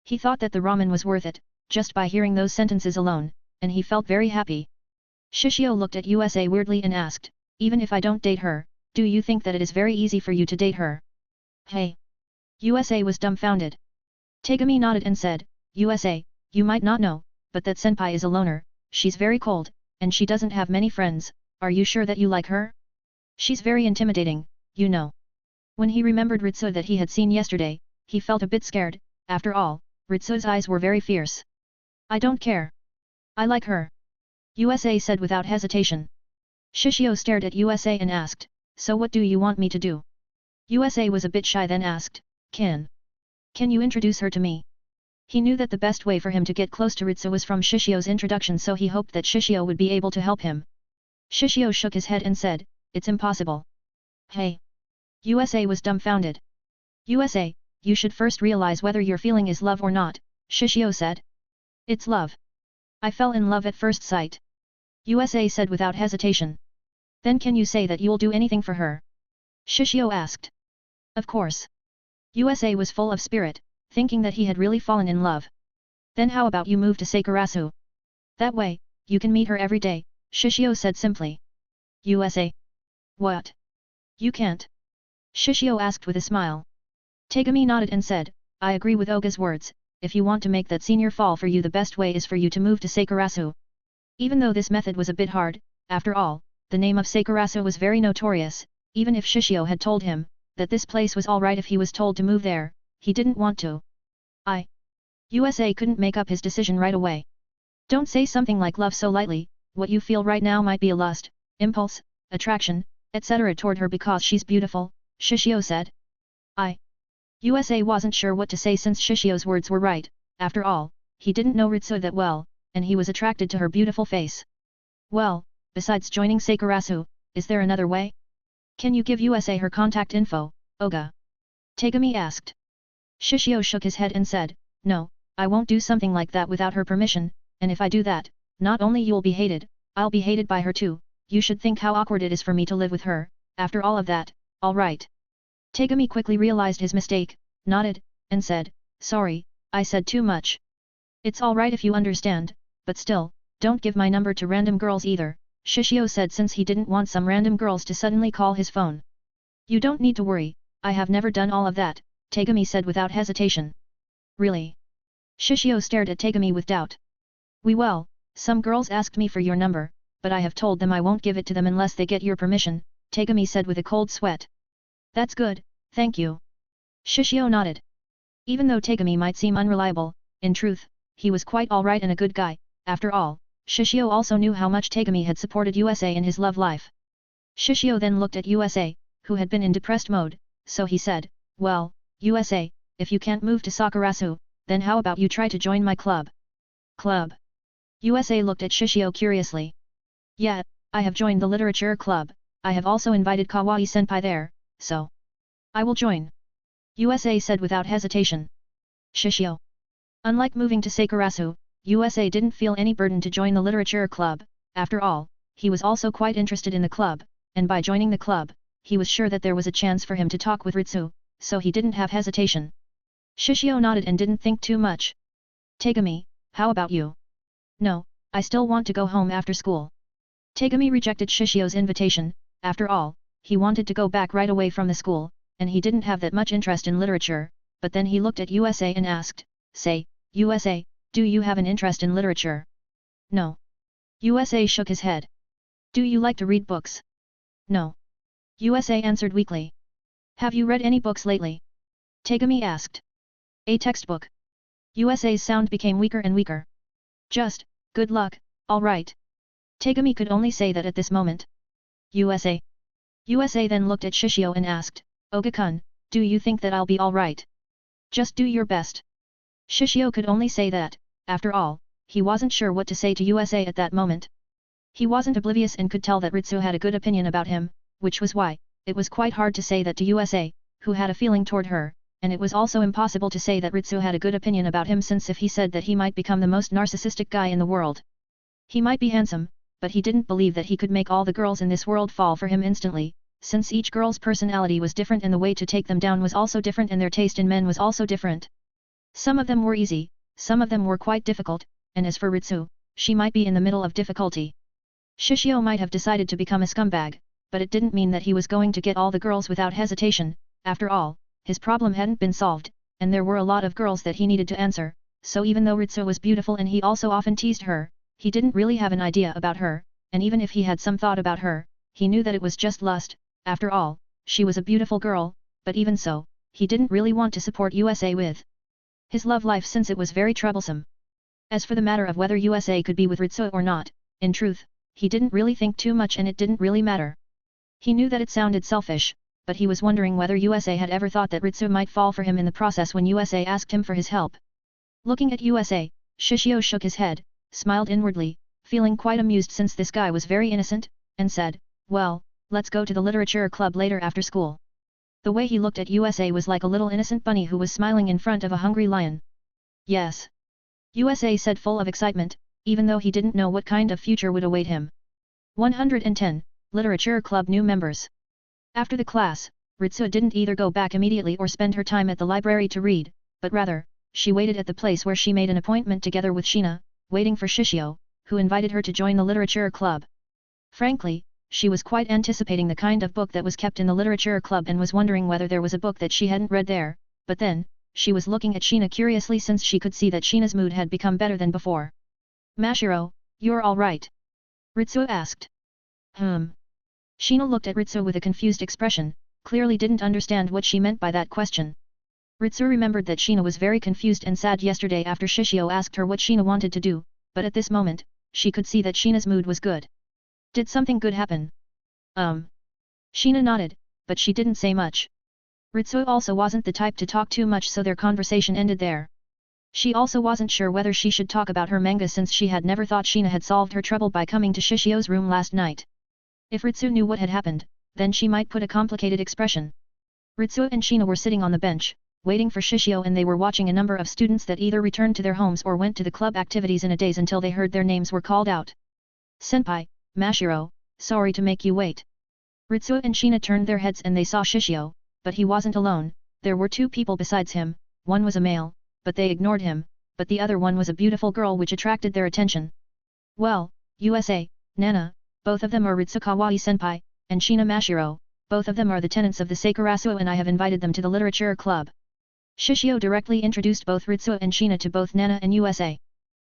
He thought that the ramen was worth it, just by hearing those sentences alone, and he felt very happy. Shishio looked at USA weirdly and asked, even if I don't date her, do you think that it is very easy for you to date her? Hey. USA was dumbfounded. Tegami nodded and said, USA, you might not know, but that senpai is a loner, she's very cold, and she doesn't have many friends, are you sure that you like her? She's very intimidating, you know. When he remembered Ritsu that he had seen yesterday, he felt a bit scared, after all, Ritsu's eyes were very fierce. I don't care. I like her. USA said without hesitation. Shishio stared at USA and asked, so what do you want me to do? USA was a bit shy then asked, Can you introduce her to me? He knew that the best way for him to get close to Ritsu was from Shishio's introduction, so he hoped that Shishio would be able to help him. Shishio shook his head and said, it's impossible. Hey. USA was dumbfounded. USA, you should first realize whether your feeling is love or not, Shishio said. It's love. I fell in love at first sight. USA said without hesitation. Then can you say that you'll do anything for her? Shishio asked. Of course. USA was full of spirit, thinking that he had really fallen in love. Then how about you move to Sakurasu? That way, you can meet her every day, Shishio said simply. USA. What? You can't? Shishio asked with a smile. Tegami nodded and said, I agree with Oga's words, if you want to make that senior fall for you the best way is for you to move to Sakurasu. Even though this method was a bit hard, after all, the name of Sakurasu was very notorious, even if Shishio had told him, that this place was alright if he was told to move there, he didn't want to. USA couldn't make up his decision right away. Don't say something like love so lightly, what you feel right now might be a lust, impulse, attraction, etc. toward her because she's beautiful, Shishio said. USA wasn't sure what to say since Shishio's words were right, after all, he didn't know Ritsu that well, and he was attracted to her beautiful face. Well, besides joining Sakurasu, is there another way? Can you give USA her contact info, Oga? Tegami asked. Shishio shook his head and said, no, I won't do something like that without her permission, and if I do that, not only you'll be hated, I'll be hated by her too, you should think how awkward it is for me to live with her, after all of that, alright. Tegami quickly realized his mistake, nodded, and said, sorry, I said too much. It's alright if you understand, but still, don't give my number to random girls either, Shishio said since he didn't want some random girls to suddenly call his phone. You don't need to worry, I have never done all of that, Tegami said without hesitation. Really? Shishio stared at Tegami with doubt. Well, some girls asked me for your number, but I have told them I won't give it to them unless they get your permission, Tegami said with a cold sweat. That's good, thank you. Shishio nodded. Even though Tegami might seem unreliable, in truth, he was quite alright and a good guy, after all, Shishio also knew how much Tegami had supported USA in his love life. Shishio then looked at USA, who had been in depressed mode, so he said, well, USA, if you can't move to Sakurasu, then how about you try to join my club? Club? USA looked at Shishio curiously. Yeah, I have joined the literature club, I have also invited Kawaii-senpai there, so I will join. USA said without hesitation. Shishio. Unlike moving to Sakurasu, USA didn't feel any burden to join the literature club, after all, he was also quite interested in the club, and by joining the club, he was sure that there was a chance for him to talk with Ritsu, so he didn't have hesitation. Shishio nodded and didn't think too much. Tegami, how about you? No, I still want to go home after school. Tegami rejected Shishio's invitation, after all, he wanted to go back right away from the school, and he didn't have that much interest in literature, but then he looked at USA and asked, say, USA, do you have an interest in literature? No. USA shook his head. Do you like to read books? No. USA answered weakly. Have you read any books lately? Tegami asked. A textbook. USA's sound became weaker and weaker. Just, good luck, alright. Tegami could only say that at this moment. USA. USA then looked at Shishio and asked, Oga-kun, do you think that I'll be alright? Just do your best. Shishio could only say that, after all, he wasn't sure what to say to USA at that moment. He wasn't oblivious and could tell that Ritsu had a good opinion about him, which was why, it was quite hard to say that to USA, who had a feeling toward her, and it was also impossible to say that Ritsu had a good opinion about him since if he said that he might become the most narcissistic guy in the world. He might be handsome, but he didn't believe that he could make all the girls in this world fall for him instantly, since each girl's personality was different and the way to take them down was also different and their taste in men was also different. Some of them were easy, some of them were quite difficult, and as for Ritsu, she might be in the middle of difficulty. Shishio might have decided to become a scumbag, but it didn't mean that he was going to get all the girls without hesitation, after all, his problem hadn't been solved, and there were a lot of girls that he needed to answer, so even though Ritsu was beautiful and he also often teased her, he didn't really have an idea about her, and even if he had some thought about her, he knew that it was just lust, after all, she was a beautiful girl, but even so, he didn't really want to support USA with his love life since it was very troublesome. As for the matter of whether USA could be with Ritsu or not, in truth, he didn't really think too much and it didn't really matter. He knew that it sounded selfish, but he was wondering whether USA had ever thought that Ritsu might fall for him in the process when USA asked him for his help. Looking at USA, Shishio shook his head, smiled inwardly, feeling quite amused since this guy was very innocent, and said, well, let's go to the literature club later after school. The way he looked at USA was like a little innocent bunny who was smiling in front of a hungry lion. Yes. USA said full of excitement, even though he didn't know what kind of future would await him. 110. Literature Club new members. After the class, Ritsu didn't either go back immediately or spend her time at the library to read, but rather, she waited at the place where she made an appointment together with Shina, waiting for Shishio, who invited her to join the literature club. Frankly, she was quite anticipating the kind of book that was kept in the literature club and was wondering whether there was a book that she hadn't read there, but then, she was looking at Shina curiously since she could see that Shina's mood had become better than before. Mashiro, you're alright? Ritsu asked. Shina looked at Ritsu with a confused expression, clearly didn't understand what she meant by that question. Ritsu remembered that Sheena was very confused and sad yesterday after Shishio asked her what Sheena wanted to do, but at this moment, she could see that Sheena's mood was good. Did something good happen? Sheena nodded, but she didn't say much. Ritsu also wasn't the type to talk too much, so their conversation ended there. She also wasn't sure whether she should talk about her manga since she had never thought Sheena had solved her trouble by coming to Shishio's room last night. If Ritsu knew what had happened, then she might put a complicated expression. Ritsu and Sheena were sitting on the bench, waiting for Shishio, and they were watching a number of students that either returned to their homes or went to the club activities in a daze until they heard their names were called out. Senpai, Mashiro, sorry to make you wait. Ritsu and Sheena turned their heads and they saw Shishio, but he wasn't alone. There were two people besides him. One was a male, but they ignored him, but the other one was a beautiful girl which attracted their attention. Well, USA, Nana, both of them are Ritsu Kawaii Senpai, and Sheena Mashiro, both of them are the tenants of the Sakurasu and I have invited them to the literature club. Shishio directly introduced both Ritsu and Sheena to both Nana and USA.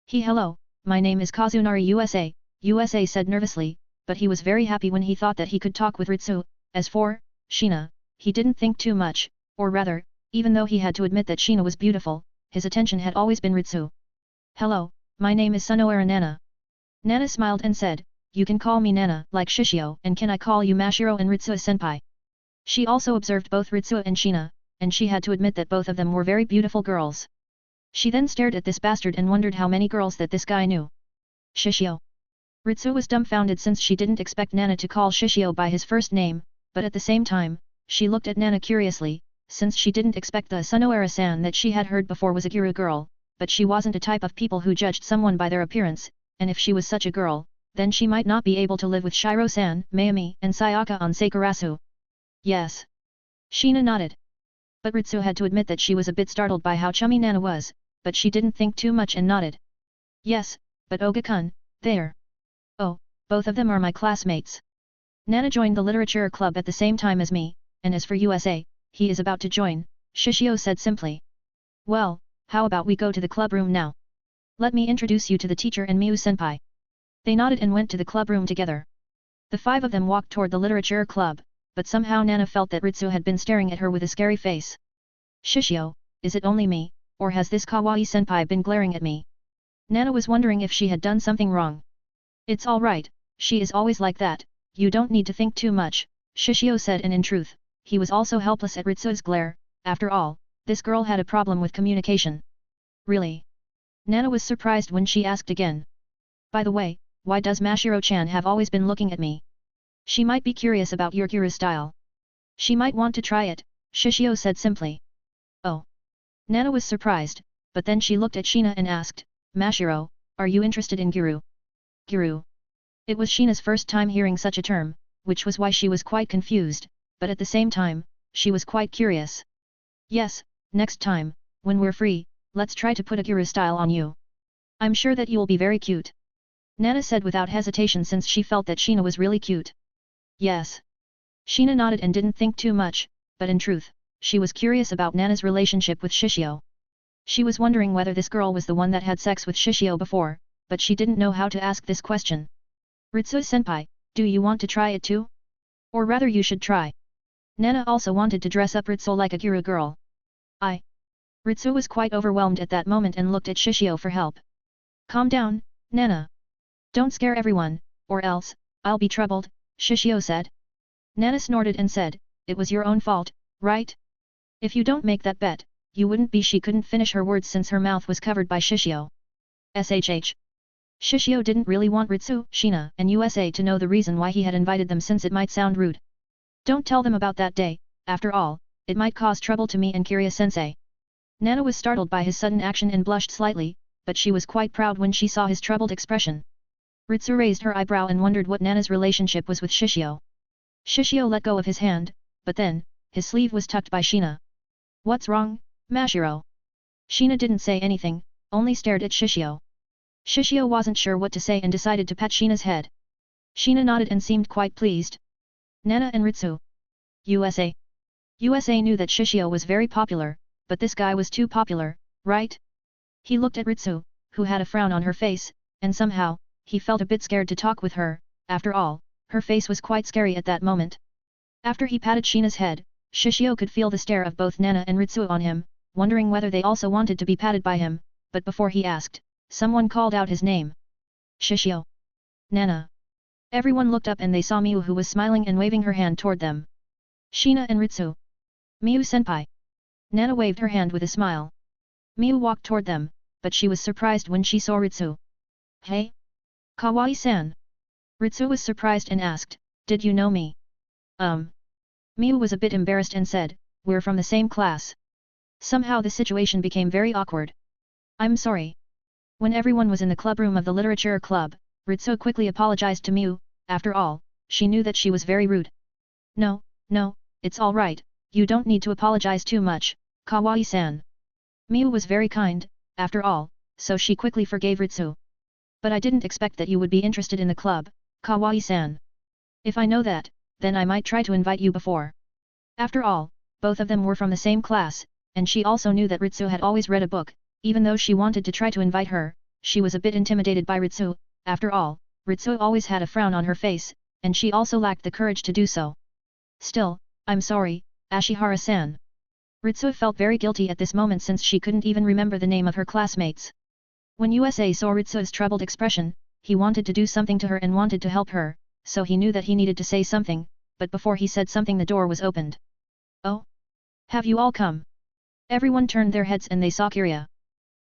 Hello, my name is Kazunari USA, USA said nervously, but he was very happy when he thought that he could talk with Ritsu. As for Sheena, he didn't think too much, or rather, even though he had to admit that Sheena was beautiful, his attention had always been Ritsu. Hello, my name is Sunoera Nana. Nana smiled and said, you can call me Nana like Shishio, and can I call you Mashiro and Ritsu senpai? She also observed both Ritsu and Sheena, and she had to admit that both of them were very beautiful girls. She then stared at this bastard and wondered how many girls that this guy knew. Shishio. Ritsu was dumbfounded since she didn't expect Nana to call Shishio by his first name, but at the same time, she looked at Nana curiously, since she didn't expect the Sunoera-san that she had heard before was a Giru girl, but she wasn't a type of people who judged someone by their appearance, and if she was such a girl, then she might not be able to live with Shiro-san, Mayumi, and Sayaka on Sakurasu. Yes. Sheena nodded. But Ritsu had to admit that she was a bit startled by how chummy Nana was, but she didn't think too much and nodded. Yes, but Oga-kun, there. Oh, both of them are my classmates. Nana joined the literature club at the same time as me, and as for USA, he is about to join, Shishio said simply. Well, how about we go to the club room now? Let me introduce you to the teacher and Miu-senpai. They nodded and went to the club room together. The five of them walked toward the literature club, but somehow Nana felt that Ritsu had been staring at her with a scary face. Shishio, is it only me, or has this kawaii senpai been glaring at me? Nana was wondering if she had done something wrong. It's alright, she is always like that, you don't need to think too much, Shishio said, and in truth, he was also helpless at Ritsu's glare. After all, this girl had a problem with communication. Really? Nana was surprised when she asked again. By the way, why does Mashiro-chan have always been looking at me? She might be curious about your Giru style. She might want to try it, Shishio said simply. Oh. Nana was surprised, but then she looked at Sheena and asked, Mashiro, are you interested in Giru? Giru. It was Sheena's first time hearing such a term, which was why she was quite confused, but at the same time, she was quite curious. Yes, next time, when we're free, let's try to put a Giru style on you. I'm sure that you'll be very cute. Nana said without hesitation since she felt that Sheena was really cute. Yes. Sheena nodded and didn't think too much, but in truth, she was curious about Nana's relationship with Shishio. She was wondering whether this girl was the one that had sex with Shishio before, but she didn't know how to ask this question. Ritsu-senpai, do you want to try it too? Or rather you should try. Nana also wanted to dress up Ritsu like a Giru girl. Ritsu was quite overwhelmed at that moment and looked at Shishio for help. Calm down, Nana. Don't scare everyone, or else, I'll be troubled, Shishio said. Nana snorted and said, it was your own fault, right? If you don't make that bet, you wouldn't be. She couldn't finish her words since her mouth was covered by Shishio. SHH. Shishio didn't really want Ritsu, Sheena, and USA to know the reason why he had invited them since it might sound rude. Don't tell them about that day, after all, it might cause trouble to me and Kiria-sensei. Nana was startled by his sudden action and blushed slightly, but she was quite proud when she saw his troubled expression. Ritsu raised her eyebrow and wondered what Nana's relationship was with Shishio. Shishio let go of his hand, but then, his sleeve was tucked by Sheena. What's wrong, Mashiro? Sheena didn't say anything, only stared at Shishio. Shishio wasn't sure what to say and decided to pat Sheena's head. Sheena nodded and seemed quite pleased. Nana and Ritsu. USA. USA knew that Shishio was very popular, but this guy was too popular, right? He looked at Ritsu, who had a frown on her face, and somehow, he felt a bit scared to talk with her. After all, her face was quite scary at that moment. After he patted Sheena's head, Shishio could feel the stare of both Nana and Ritsuo on him, wondering whether they also wanted to be patted by him, but before he asked, someone called out his name. Shishio. Nana. Everyone looked up and they saw Miu, who was smiling and waving her hand toward them. Sheena and Ritsu. Miu-senpai. Nana waved her hand with a smile. Miu walked toward them, but she was surprised when she saw Ritsu. Hey? Kawaii-san. Ritsu was surprised and asked, did you know me? Miu was a bit embarrassed and said, we're from the same class. Somehow the situation became very awkward. I'm sorry. When everyone was in the clubroom of the literature club, Ritsu quickly apologized to Miu. After all, she knew that she was very rude. No, it's all right, you don't need to apologize too much, Kawaii-san. Miu was very kind, after all, so she quickly forgave Ritsu. But I didn't expect that you would be interested in the club, Kawaii-san. If I know that, then I might try to invite you before. After all, both of them were from the same class, and she also knew that Ritsu had always read a book. Even though she wanted to try to invite her, she was a bit intimidated by Ritsu. After all, Ritsu always had a frown on her face, and she also lacked the courage to do so. Still, I'm sorry, Ashihara-san. Ritsu felt very guilty at this moment since she couldn't even remember the name of her classmates. When USA saw Ritsu's troubled expression, he wanted to do something to her and wanted to help her, so he knew that he needed to say something, but before he said something the door was opened. Oh? Have you all come? Everyone turned their heads and they saw Kiria.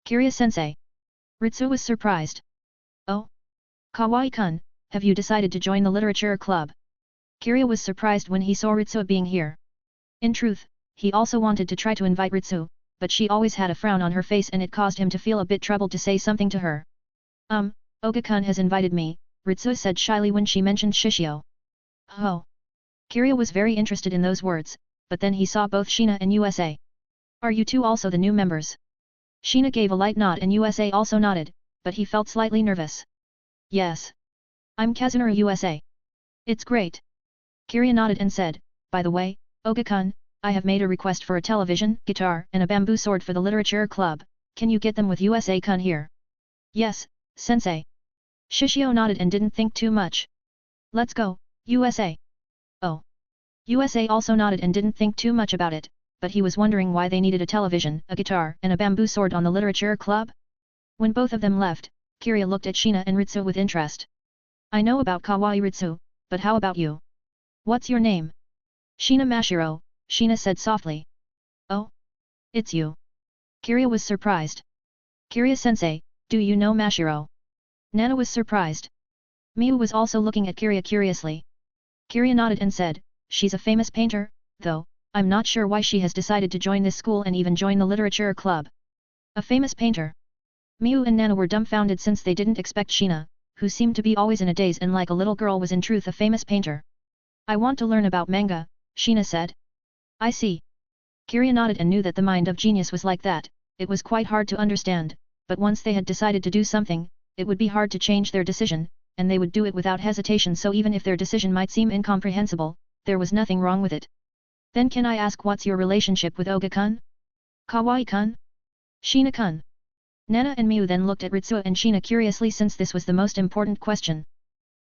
Kiria-sensei. Ritsu was surprised. Oh? Kawaii-kun, have you decided to join the literature club? Kiria was surprised when he saw Ritsu being here. In truth, he also wanted to try to invite Ritsu, but she always had a frown on her face and it caused him to feel a bit troubled to say something to her. Oga-kun has invited me, Ritsu said shyly when she mentioned Shishio. Oh. Kiria was very interested in those words, but then he saw both Sheena and USA. Are you two also the new members? Sheena gave a light nod and USA also nodded, but he felt slightly nervous. Yes. I'm Kazunori USA. It's great. Kiria nodded and said, by the way, Oga-kun, I have made a request for a television, guitar and a bamboo sword for the literature club. Can you get them with USA-kun here? Yes, sensei. Shishio nodded and didn't think too much. Let's go, USA. Oh. USA also nodded and didn't think too much about it, but he was wondering why they needed a television, a guitar and a bamboo sword on the literature club. When both of them left, Kiria looked at Sheena and Ritsu with interest. I know about Kawaii Ritsu, but how about you? What's your name? Sheena Mashiro, Sheena said softly. Oh? It's you. Kiria was surprised. Kiria-sensei, do you know Mashiro? Nana was surprised. Miu was also looking at Kiria curiously. Kiria nodded and said, she's a famous painter, though, I'm not sure why she has decided to join this school and even join the literature club. A famous painter. Miu and Nana were dumbfounded since they didn't expect Sheena, who seemed to be always in a daze and like a little girl, was in truth a famous painter. I want to learn about manga, Sheena said. I see. Kiria nodded and knew that the mind of genius was like that. It was quite hard to understand, but once they had decided to do something, it would be hard to change their decision, and they would do it without hesitation, so even if their decision might seem incomprehensible, there was nothing wrong with it. Then can I ask what's your relationship with Oga-kun? Kawaii-kun? Sheena-kun? Nana and Miu then looked at Ritsu and Sheena curiously since this was the most important question.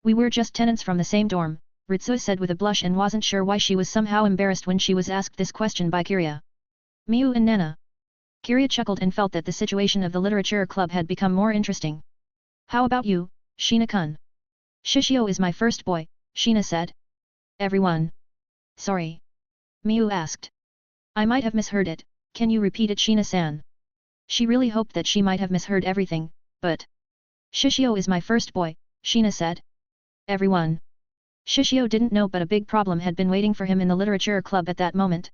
We were just tenants from the same dorm, Ritsu said with a blush and wasn't sure why she was somehow embarrassed when she was asked this question by Kiria. Miu and Nana. Kiria chuckled and felt that the situation of the literature club had become more interesting. How about you, Sheena-kun? Shishio is my first boy, Sheena said. Everyone. Sorry. Miu asked. I might have misheard it, can you repeat it, Sheena-san? She really hoped that she might have misheard everything, but... Shishio is my first boy, Sheena said. Everyone. Shishio didn't know, but a big problem had been waiting for him in the literature club at that moment.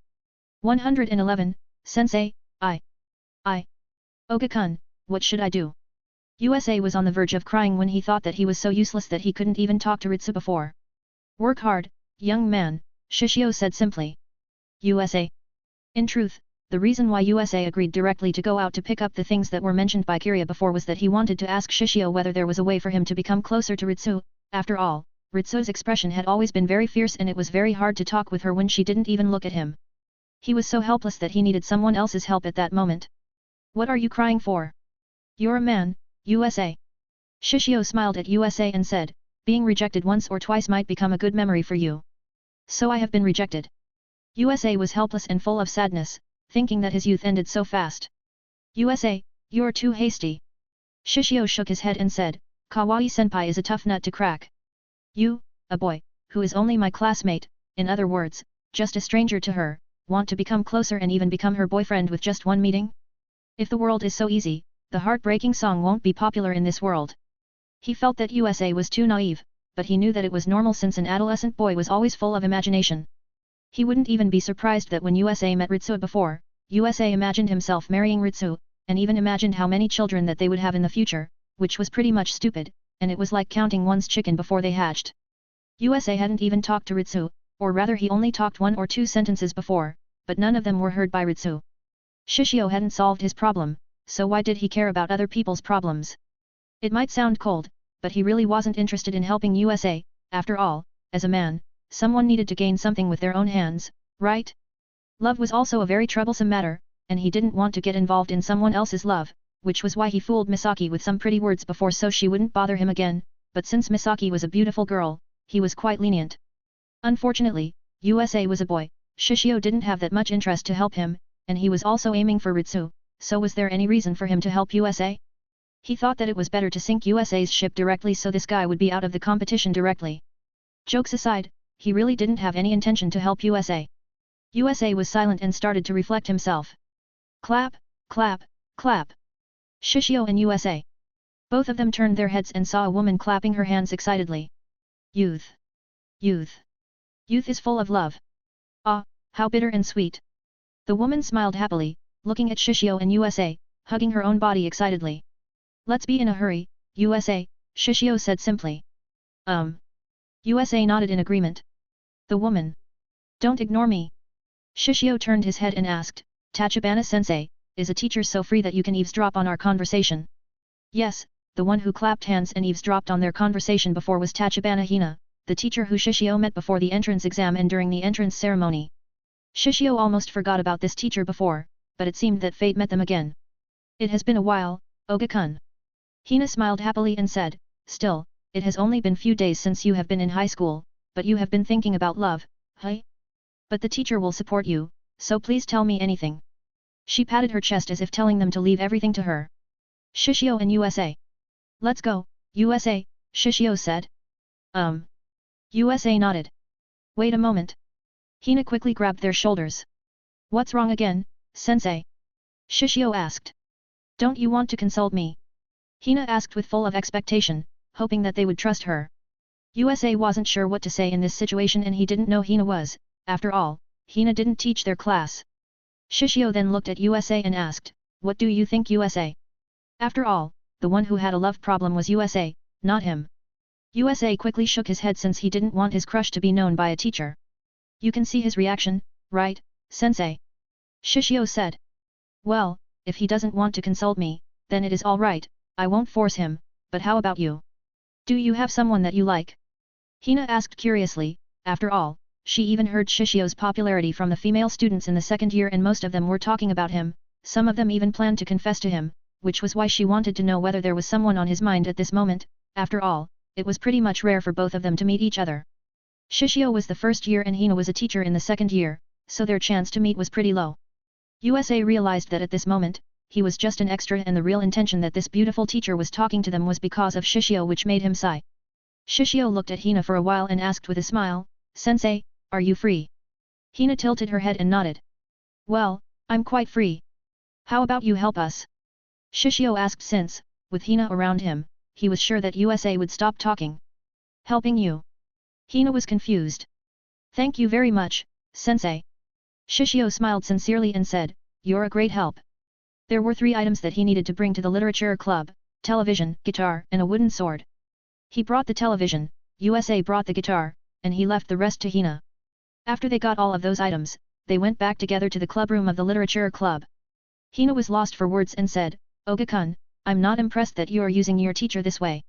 111, Sensei, Oga-kun, what should I do? USA was on the verge of crying when he thought that he was so useless that he couldn't even talk to Ritsu before. Work hard, young man, Shishio said simply. USA. In truth, the reason why USA agreed directly to go out to pick up the things that were mentioned by Kiria before was that he wanted to ask Shishio whether there was a way for him to become closer to Ritsu. After all, Ritsu's expression had always been very fierce and it was very hard to talk with her when she didn't even look at him. He was so helpless that he needed someone else's help at that moment. What are you crying for? You're a man, USA. Shishio smiled at USA and said, being rejected once or twice might become a good memory for you. So I have been rejected. USA was helpless and full of sadness, thinking that his youth ended so fast. USA, you're too hasty. Shishio shook his head and said, Kawaii-senpai is a tough nut to crack. You, a boy, who is only my classmate, in other words, just a stranger to her, want to become closer and even become her boyfriend with just one meeting? If the world is so easy, the heartbreaking song won't be popular in this world. He felt that USA was too naive, but he knew that it was normal since an adolescent boy was always full of imagination. He wouldn't even be surprised that when USA met Ritsu before, USA imagined himself marrying Ritsu, and even imagined how many children that they would have in the future, which was pretty much stupid, and it was like counting one's chicken before they hatched. USA hadn't even talked to Ritsu, or rather he only talked 1 or 2 sentences before, but none of them were heard by Ritsu. Shishio hadn't solved his problem, so why did he care about other people's problems? It might sound cold, but he really wasn't interested in helping USA. After all, as a man, someone needed to gain something with their own hands, right? Love was also a very troublesome matter, and he didn't want to get involved in someone else's love, which was why he fooled Misaki with some pretty words before so she wouldn't bother him again, but since Misaki was a beautiful girl, he was quite lenient. Unfortunately, USA was a boy, Shishio didn't have that much interest to help him, and he was also aiming for Ritsu, so was there any reason for him to help USA? He thought that it was better to sink USA's ship directly so this guy would be out of the competition directly. Jokes aside, he really didn't have any intention to help USA. USA was silent and started to reflect himself. Clap, clap, clap. Shishio and USA. Both of them turned their heads and saw a woman clapping her hands excitedly. Youth. Youth. Youth is full of love. Ah, how bitter and sweet. The woman smiled happily, looking at Shishio and USA, hugging her own body excitedly. Let's be in a hurry, USA, Shishio said simply. USA nodded in agreement. The woman. Don't ignore me. Shishio turned his head and asked, Tachibana-sensei, is a teacher so free that you can eavesdrop on our conversation? Yes, the one who clapped hands and eavesdropped on their conversation before was Tachibana Hina, the teacher who Shishio met before the entrance exam and during the entrance ceremony. Shishio almost forgot about this teacher before, but it seemed that fate met them again. It has been a while, Oga-kun. Hina smiled happily and said, still, it has only been few days since you have been in high school, but you have been thinking about love, hey? But the teacher will support you, so please tell me anything. She patted her chest as if telling them to leave everything to her. Shishio and USA. Let's go, USA, Shishio said. USA nodded. Wait a moment. Hina quickly grabbed their shoulders. What's wrong again, sensei? Shishio asked. Don't you want to consult me? Hina asked with full of expectation, hoping that they would trust her. USA wasn't sure what to say in this situation and he didn't know Hina was, after all, Hina didn't teach their class. Shishio then looked at USA and asked, what do you think USA? After all, the one who had a love problem was USA, not him. USA quickly shook his head since he didn't want his crush to be known by a teacher. You can see his reaction, right, sensei? Shishio said. Well, if he doesn't want to consult me, then it is all right, I won't force him, but how about you? Do you have someone that you like? Hina asked curiously, after all, she even heard Shishio's popularity from the female students in the second year and most of them were talking about him, some of them even planned to confess to him, which was why she wanted to know whether there was someone on his mind at this moment. After all, it was pretty much rare for both of them to meet each other. Shishio was the first year and Hina was a teacher in the second year, so their chance to meet was pretty low. USA realized that at this moment, he was just an extra and the real intention that this beautiful teacher was talking to them was because of Shishio, which made him sigh. Shishio looked at Hina for a while and asked with a smile, Sensei, are you free? Hina tilted her head and nodded. Well, I'm quite free. How about you help us? Shishio asked since, with Hina around him, he was sure that USA would stop talking. Helping you? Hina was confused. Thank you very much, Sensei. Shishio smiled sincerely and said, you're a great help. There were 3 items that he needed to bring to the literature club, television, guitar, and a wooden sword. He brought the television, USA brought the guitar, and he left the rest to Hina. After they got all of those items, they went back together to the clubroom of the literature club. Hina was lost for words and said, Oga-kun, I'm not impressed that you are using your teacher this way.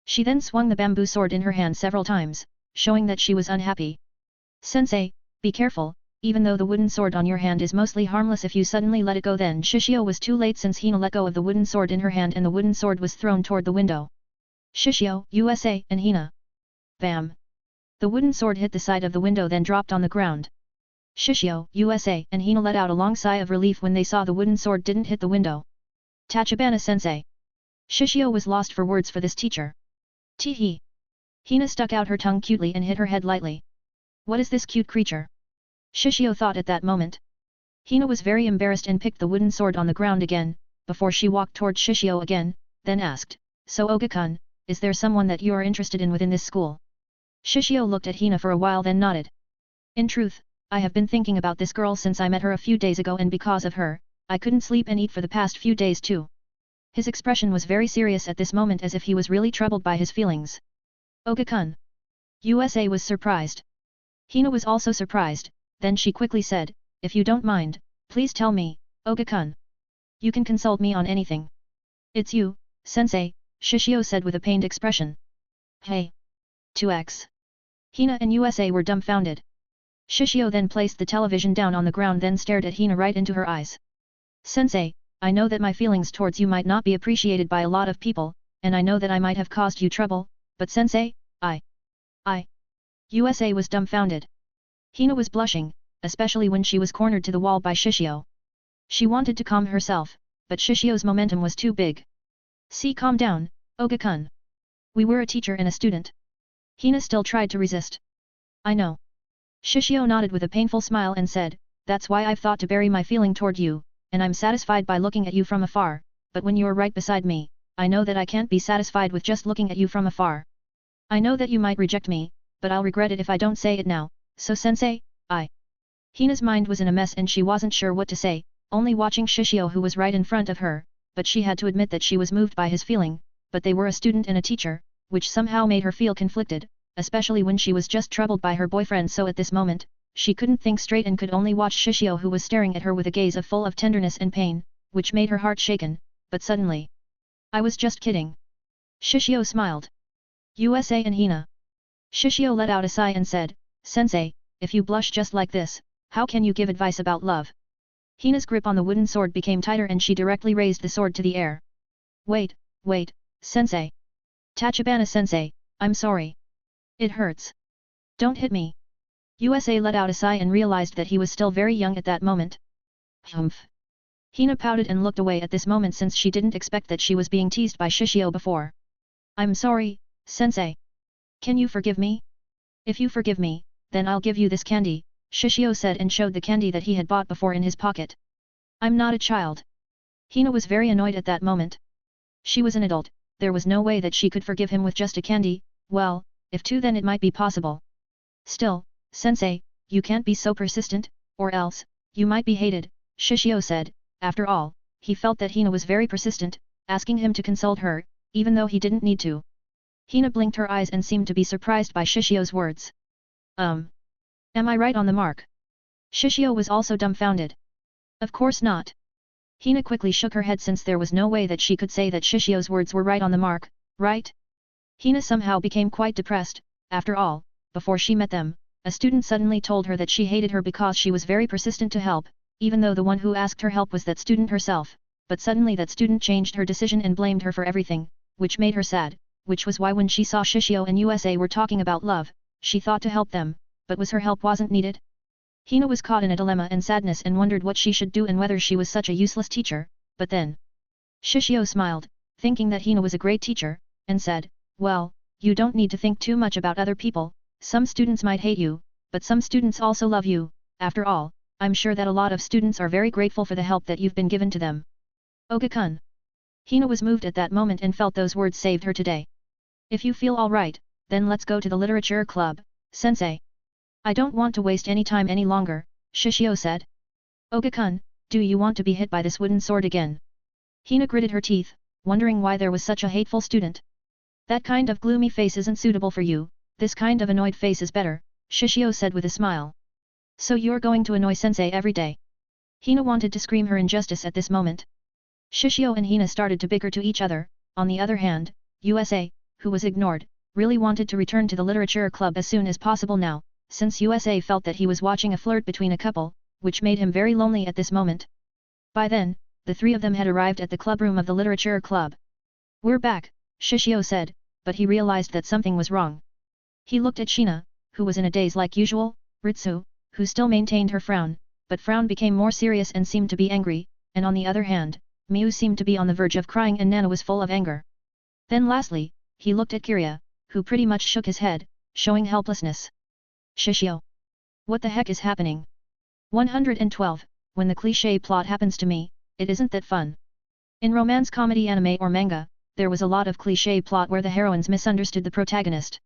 She then swung the bamboo sword in her hand several times, showing that she was unhappy. Sensei, be careful, even though the wooden sword on your hand is mostly harmless if you suddenly let it go. Then Shishio was too late since Hina let go of the wooden sword in her hand and the wooden sword was thrown toward the window. Shishio, USA, and Hina. Bam! The wooden sword hit the side of the window then dropped on the ground. Shishio, USA, and Hina let out a long sigh of relief when they saw the wooden sword didn't hit the window. Tachibana-sensei. Shishio was lost for words for this teacher. Tee-hee. Hina stuck out her tongue cutely and hit her head lightly. What is this cute creature? Shishio thought at that moment. Hina was very embarrassed and picked the wooden sword on the ground again, before she walked toward Shishio again, then asked, So Oga-kun, is there someone that you are interested in within this school? Shishio looked at Hina for a while then nodded. In truth, I have been thinking about this girl since I met her a few days ago and because of her, I couldn't sleep and eat for the past few days too. His expression was very serious at this moment as if he was really troubled by his feelings. Oga-kun. USA was surprised. Hina was also surprised, then she quickly said, if you don't mind, please tell me, Oga-kun. You can consult me on anything. It's you, sensei, Shishio said with a pained expression. Hey. 2x. Hina and USA were dumbfounded. Shishio then placed the television down on the ground then stared at Hina right into her eyes. Sensei, I know that my feelings towards you might not be appreciated by a lot of people, and I know that I might have caused you trouble, but sensei, I. USA was dumbfounded. Hina was blushing, especially when she was cornered to the wall by Shishio. She wanted to calm herself, but Shishio's momentum was too big. See, calm down, Oga-kun. We were a teacher and a student. Hina still tried to resist. I know. Shishio nodded with a painful smile and said, that's why I've thought to bury my feeling toward you, and I'm satisfied by looking at you from afar, but when you're right beside me, I know that I can't be satisfied with just looking at you from afar. I know that you might reject me, but I'll regret it if I don't say it now, so sensei, I. Hina's mind was in a mess and she wasn't sure what to say, only watching Shishio who was right in front of her, but she had to admit that she was moved by his feeling, but they were a student and a teacher, which somehow made her feel conflicted, especially when she was just troubled by her boyfriend so at this moment, she couldn't think straight and could only watch Shishio who was staring at her with a gaze full of tenderness and pain, which made her heart shaken, but suddenly. I was just kidding. Shishio smiled. USA and Hina. Shishio let out a sigh and said, Sensei, if you blush just like this, how can you give advice about love? Hina's grip on the wooden sword became tighter and she directly raised the sword to the air. Wait, sensei. Tachibana-sensei, I'm sorry. It hurts. Don't hit me. USA let out a sigh and realized that he was still very young at that moment. Humph. Hina pouted and looked away at this moment since she didn't expect that she was being teased by Shishio before. I'm sorry, sensei. Can you forgive me? If you forgive me, then I'll give you this candy, Shishio said and showed the candy that he had bought before in his pocket. I'm not a child. Hina was very annoyed at that moment. She was an adult, there was no way that she could forgive him with just a candy, well, if two then it might be possible. Still, sensei, you can't be so persistent, or else, you might be hated, Shishio said. After all, he felt that Hina was very persistent, asking him to consult her, even though he didn't need to. Hina blinked her eyes and seemed to be surprised by Shishio's words. Am I right on the mark? Shishio was also dumbfounded. Of course not. Hina quickly shook her head since there was no way that she could say that Shishio's words were right on the mark, right? Hina somehow became quite depressed. After all, before she met them, a student suddenly told her that she hated her because she was very persistent to help, even though the one who asked her help was that student herself, but suddenly that student changed her decision and blamed her for everything, which made her sad, which was why when she saw Shishio and USA were talking about love, she thought to help them, but was her help wasn't needed? Hina was caught in a dilemma and sadness and wondered what she should do and whether she was such a useless teacher, but then. Shishio smiled, thinking that Hina was a great teacher, and said, well, you don't need to think too much about other people, some students might hate you, but some students also love you, after all, I'm sure that a lot of students are very grateful for the help that you've been given to them. Oga-kun. Hina was moved at that moment and felt those words saved her today. If you feel alright, then let's go to the literature club, sensei. I don't want to waste any time any longer, Shishio said. Oga-kun, do you want to be hit by this wooden sword again? Hina gritted her teeth, wondering why there was such a hateful student. That kind of gloomy face isn't suitable for you, this kind of annoyed face is better, Shishio said with a smile. So you're going to annoy sensei every day? Hina wanted to scream her injustice at this moment. Shishio and Hina started to bicker to each other. On the other hand, USA, who was ignored, really wanted to return to the literature club as soon as possible now, since USA felt that he was watching a flirt between a couple, which made him very lonely at this moment. By then, the three of them had arrived at the clubroom of the literature club. We're back, Shishio said, but he realized that something was wrong. He looked at Shina, who was in a daze like usual, Ritsu, who still maintained her frown, but frown became more serious and seemed to be angry, and on the other hand, Miu seemed to be on the verge of crying and Nana was full of anger. Then lastly, he looked at Kiria, who pretty much shook his head, showing helplessness. Shishio. What the heck is happening? 112. When the cliché plot happens to me, it isn't that fun. In romance comedy anime or manga, there was a lot of cliché plot where the heroines misunderstood the protagonist.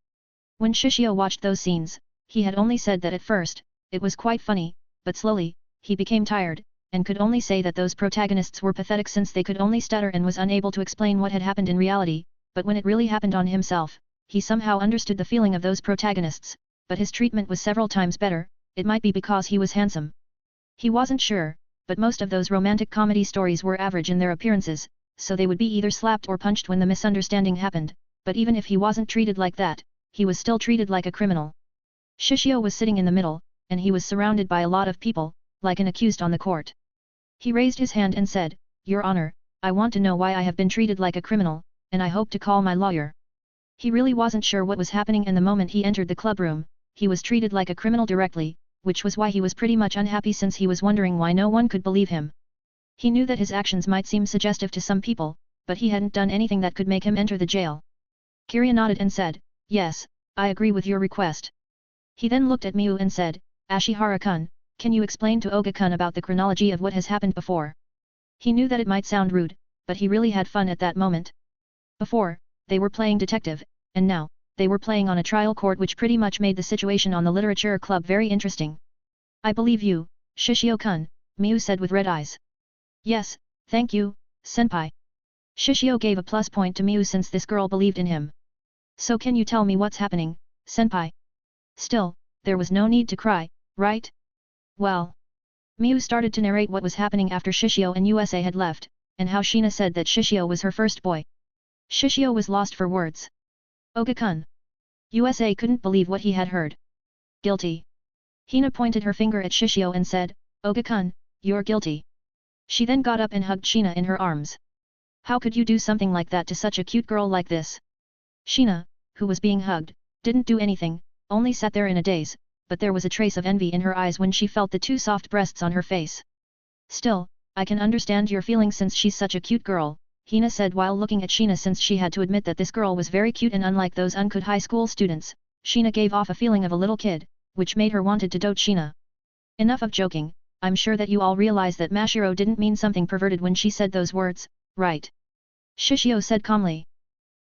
When Shishio watched those scenes, he had only said that at first, it was quite funny, but slowly, he became tired, and could only say that those protagonists were pathetic since they could only stutter and was unable to explain what had happened in reality, but when it really happened on himself, he somehow understood the feeling of those protagonists, but his treatment was several times better, it might be because he was handsome. He wasn't sure, but most of those romantic comedy stories were average in their appearances, so they would be either slapped or punched when the misunderstanding happened, but even if he wasn't treated like that, he was still treated like a criminal. Shishio was sitting in the middle, and he was surrounded by a lot of people, like an accused on the court. He raised his hand and said, "Your Honor, I want to know why I have been treated like a criminal, and I hope to call my lawyer." He really wasn't sure what was happening, and the moment he entered the club room, he was treated like a criminal directly, which was why he was pretty much unhappy since he was wondering why no one could believe him. He knew that his actions might seem suggestive to some people, but he hadn't done anything that could make him enter the jail. Kiria nodded and said, "Yes, I agree with your request." He then looked at Miu and said, "Ashihara-kun, can you explain to Oga-kun about the chronology of what has happened before?" He knew that it might sound rude, but he really had fun at that moment. Before, they were playing detective, and now, they were playing on a trial court, which pretty much made the situation on the literature club very interesting. "I believe you, Shishio-kun," Miu said with red eyes. "Yes, thank you, senpai." Shishio gave a plus point to Miu since this girl believed in him. "So can you tell me what's happening, senpai?" Still, there was no need to cry, right? Well. Miu started to narrate what was happening after Shishio and USA had left, and how Shina said that Shishio was her first boy. Shishio was lost for words. "Oga-kun." USA couldn't believe what he had heard. "Guilty." Hina pointed her finger at Shishio and said, "Oga-kun, you're guilty." She then got up and hugged Shina in her arms. "How could you do something like that to such a cute girl like this?" Shina, who was being hugged, didn't do anything, only sat there in a daze, but there was a trace of envy in her eyes when she felt the two soft breasts on her face. "Still, I can understand your feelings since she's such a cute girl," Hina said while looking at Shina. Since she had to admit that this girl was very cute and unlike those uncouth high school students, Shina gave off a feeling of a little kid, which made her wanted to dote Shina. "Enough of joking, I'm sure that you all realize that Mashiro didn't mean something perverted when she said those words, right?" Shishio said calmly.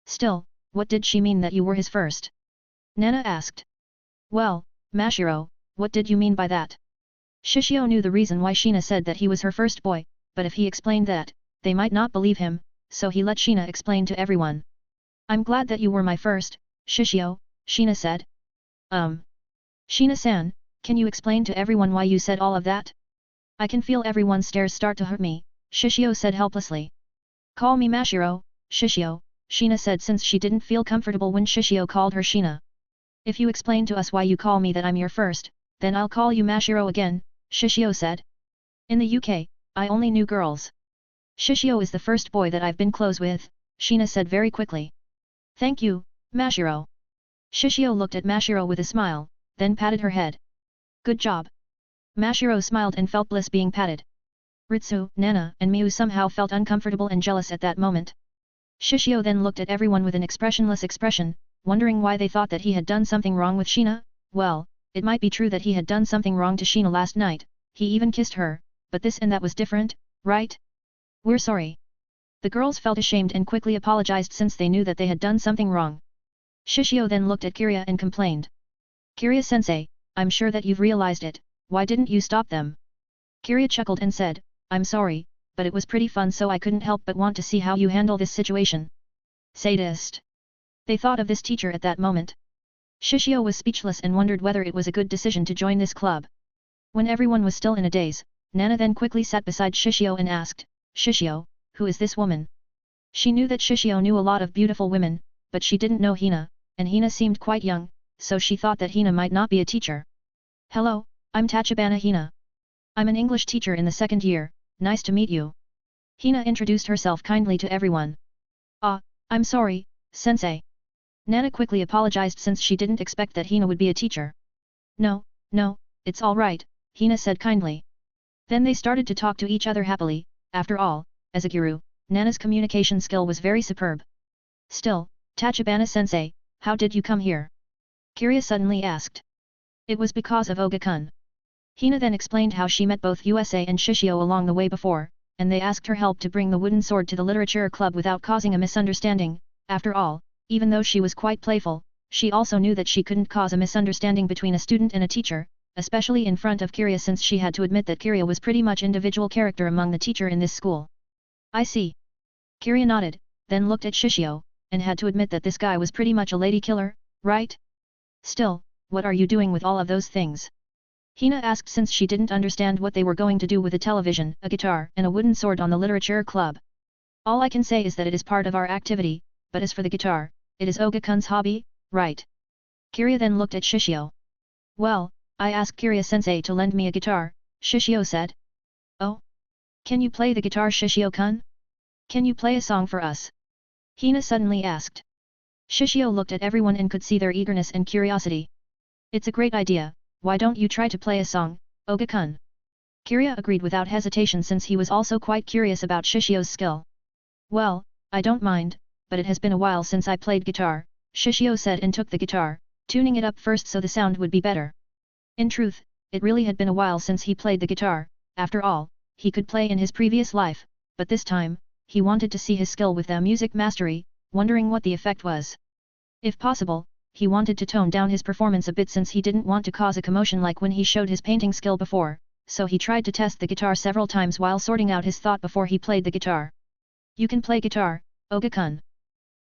"Still, what did she mean that you were his first?" Nana asked. "Well, Mashiro, what did you mean by that?" Shishio knew the reason why Shina said that he was her first boy, but if he explained that, they might not believe him, so he let Shina explain to everyone. "I'm glad that you were my first, Shishio," Shina said. Shina-san, can you explain to everyone why you said all of that? I can feel everyone's stares start to hurt me," Shishio said helplessly. "Call me Mashiro, Shishio," Shina said since she didn't feel comfortable when Shishio called her Shina. "If you explain to us why you call me that I'm your first, then I'll call you Mashiro again," Shishio said. "In the UK, I only knew girls. Shishio is the first boy that I've been close with," Shina said very quickly. "Thank you, Mashiro." Shishio looked at Mashiro with a smile, then patted her head. "Good job." Mashiro smiled and felt bliss being patted. Ritsu, Nana and Miu somehow felt uncomfortable and jealous at that moment. Shishio then looked at everyone with an expressionless expression, wondering why they thought that he had done something wrong with Shina. Well, it might be true that he had done something wrong to Shina last night, he even kissed her, but this and that was different, right? "We're sorry." The girls felt ashamed and quickly apologized since they knew that they had done something wrong. Shishio then looked at Kiria and complained. "Kiria-sensei, I'm sure that you've realized it, why didn't you stop them?" Kiria chuckled and said, "I'm sorry, but it was pretty fun so I couldn't help but want to see how you handle this situation." Sadist. They thought of this teacher at that moment. Shishio was speechless and wondered whether it was a good decision to join this club. When everyone was still in a daze, Nana then quickly sat beside Shishio and asked, "Shishio, who is this woman?" She knew that Shishio knew a lot of beautiful women, but she didn't know Hina, and Hina seemed quite young, so she thought that Hina might not be a teacher. "Hello, I'm Tachibana Hina. I'm an English teacher in the second year, nice to meet you." Hina introduced herself kindly to everyone. "Ah, I'm sorry, sensei." Nana quickly apologized since she didn't expect that Hina would be a teacher. No, no, it's all right, Hina said kindly. Then they started to talk to each other happily. After all, as a guru, Nana's communication skill was very superb. Still, Tachibana-sensei, how did you come here? Kiria suddenly asked. It was because of Oga-kun. Hina then explained how she met both USA and Shishio along the way before, and they asked her help to bring the wooden sword to the literature club without causing a misunderstanding. After all, even though she was quite playful, she also knew that she couldn't cause a misunderstanding between a student and a teacher, especially in front of Kiria, since she had to admit that Kiria was pretty much individual character among the teacher in this school. I see. Kiria nodded, then looked at Shishio, and had to admit that this guy was pretty much a lady killer, right? Still, what are you doing with all of those things? Hina asked, since she didn't understand what they were going to do with a television, a guitar, and a wooden sword on the literature club. All I can say is that it is part of our activity, but as for the guitar, it is Oga-kun's hobby, right? Kiria then looked at Shishio. Well, I asked Kiria-sensei to lend me a guitar, Shishio said. Oh? Can you play the guitar, Shishio-kun? Can you play a song for us? Hina suddenly asked. Shishio looked at everyone and could see their eagerness and curiosity. It's a great idea, why don't you try to play a song, Oga-kun? Kiria agreed without hesitation, since he was also quite curious about Shishio's skill. Well, I don't mind, but it has been a while since I played guitar, Shishio said, and took the guitar, tuning it up first so the sound would be better. In truth, it really had been a while since he played the guitar. After all, he could play in his previous life, but this time, he wanted to see his skill with the music mastery, wondering what the effect was. If possible, he wanted to tone down his performance a bit, since he didn't want to cause a commotion like when he showed his painting skill before, so he tried to test the guitar several times while sorting out his thought before he played the guitar. You can play guitar, Oga-kun.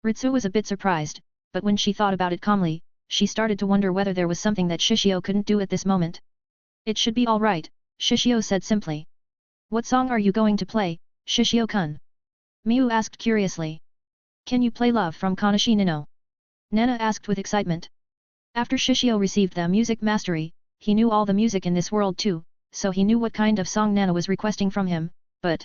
Ritsu was a bit surprised, but when she thought about it calmly, she started to wonder whether there was something that Shishio couldn't do at this moment. It should be all right, Shishio said simply. What song are you going to play, Shishio-kun? Miu asked curiously. Can you play Love from Kanashi Nino? Nana asked with excitement. After Shishio received the music mastery, he knew all the music in this world too, so he knew what kind of song Nana was requesting from him, but...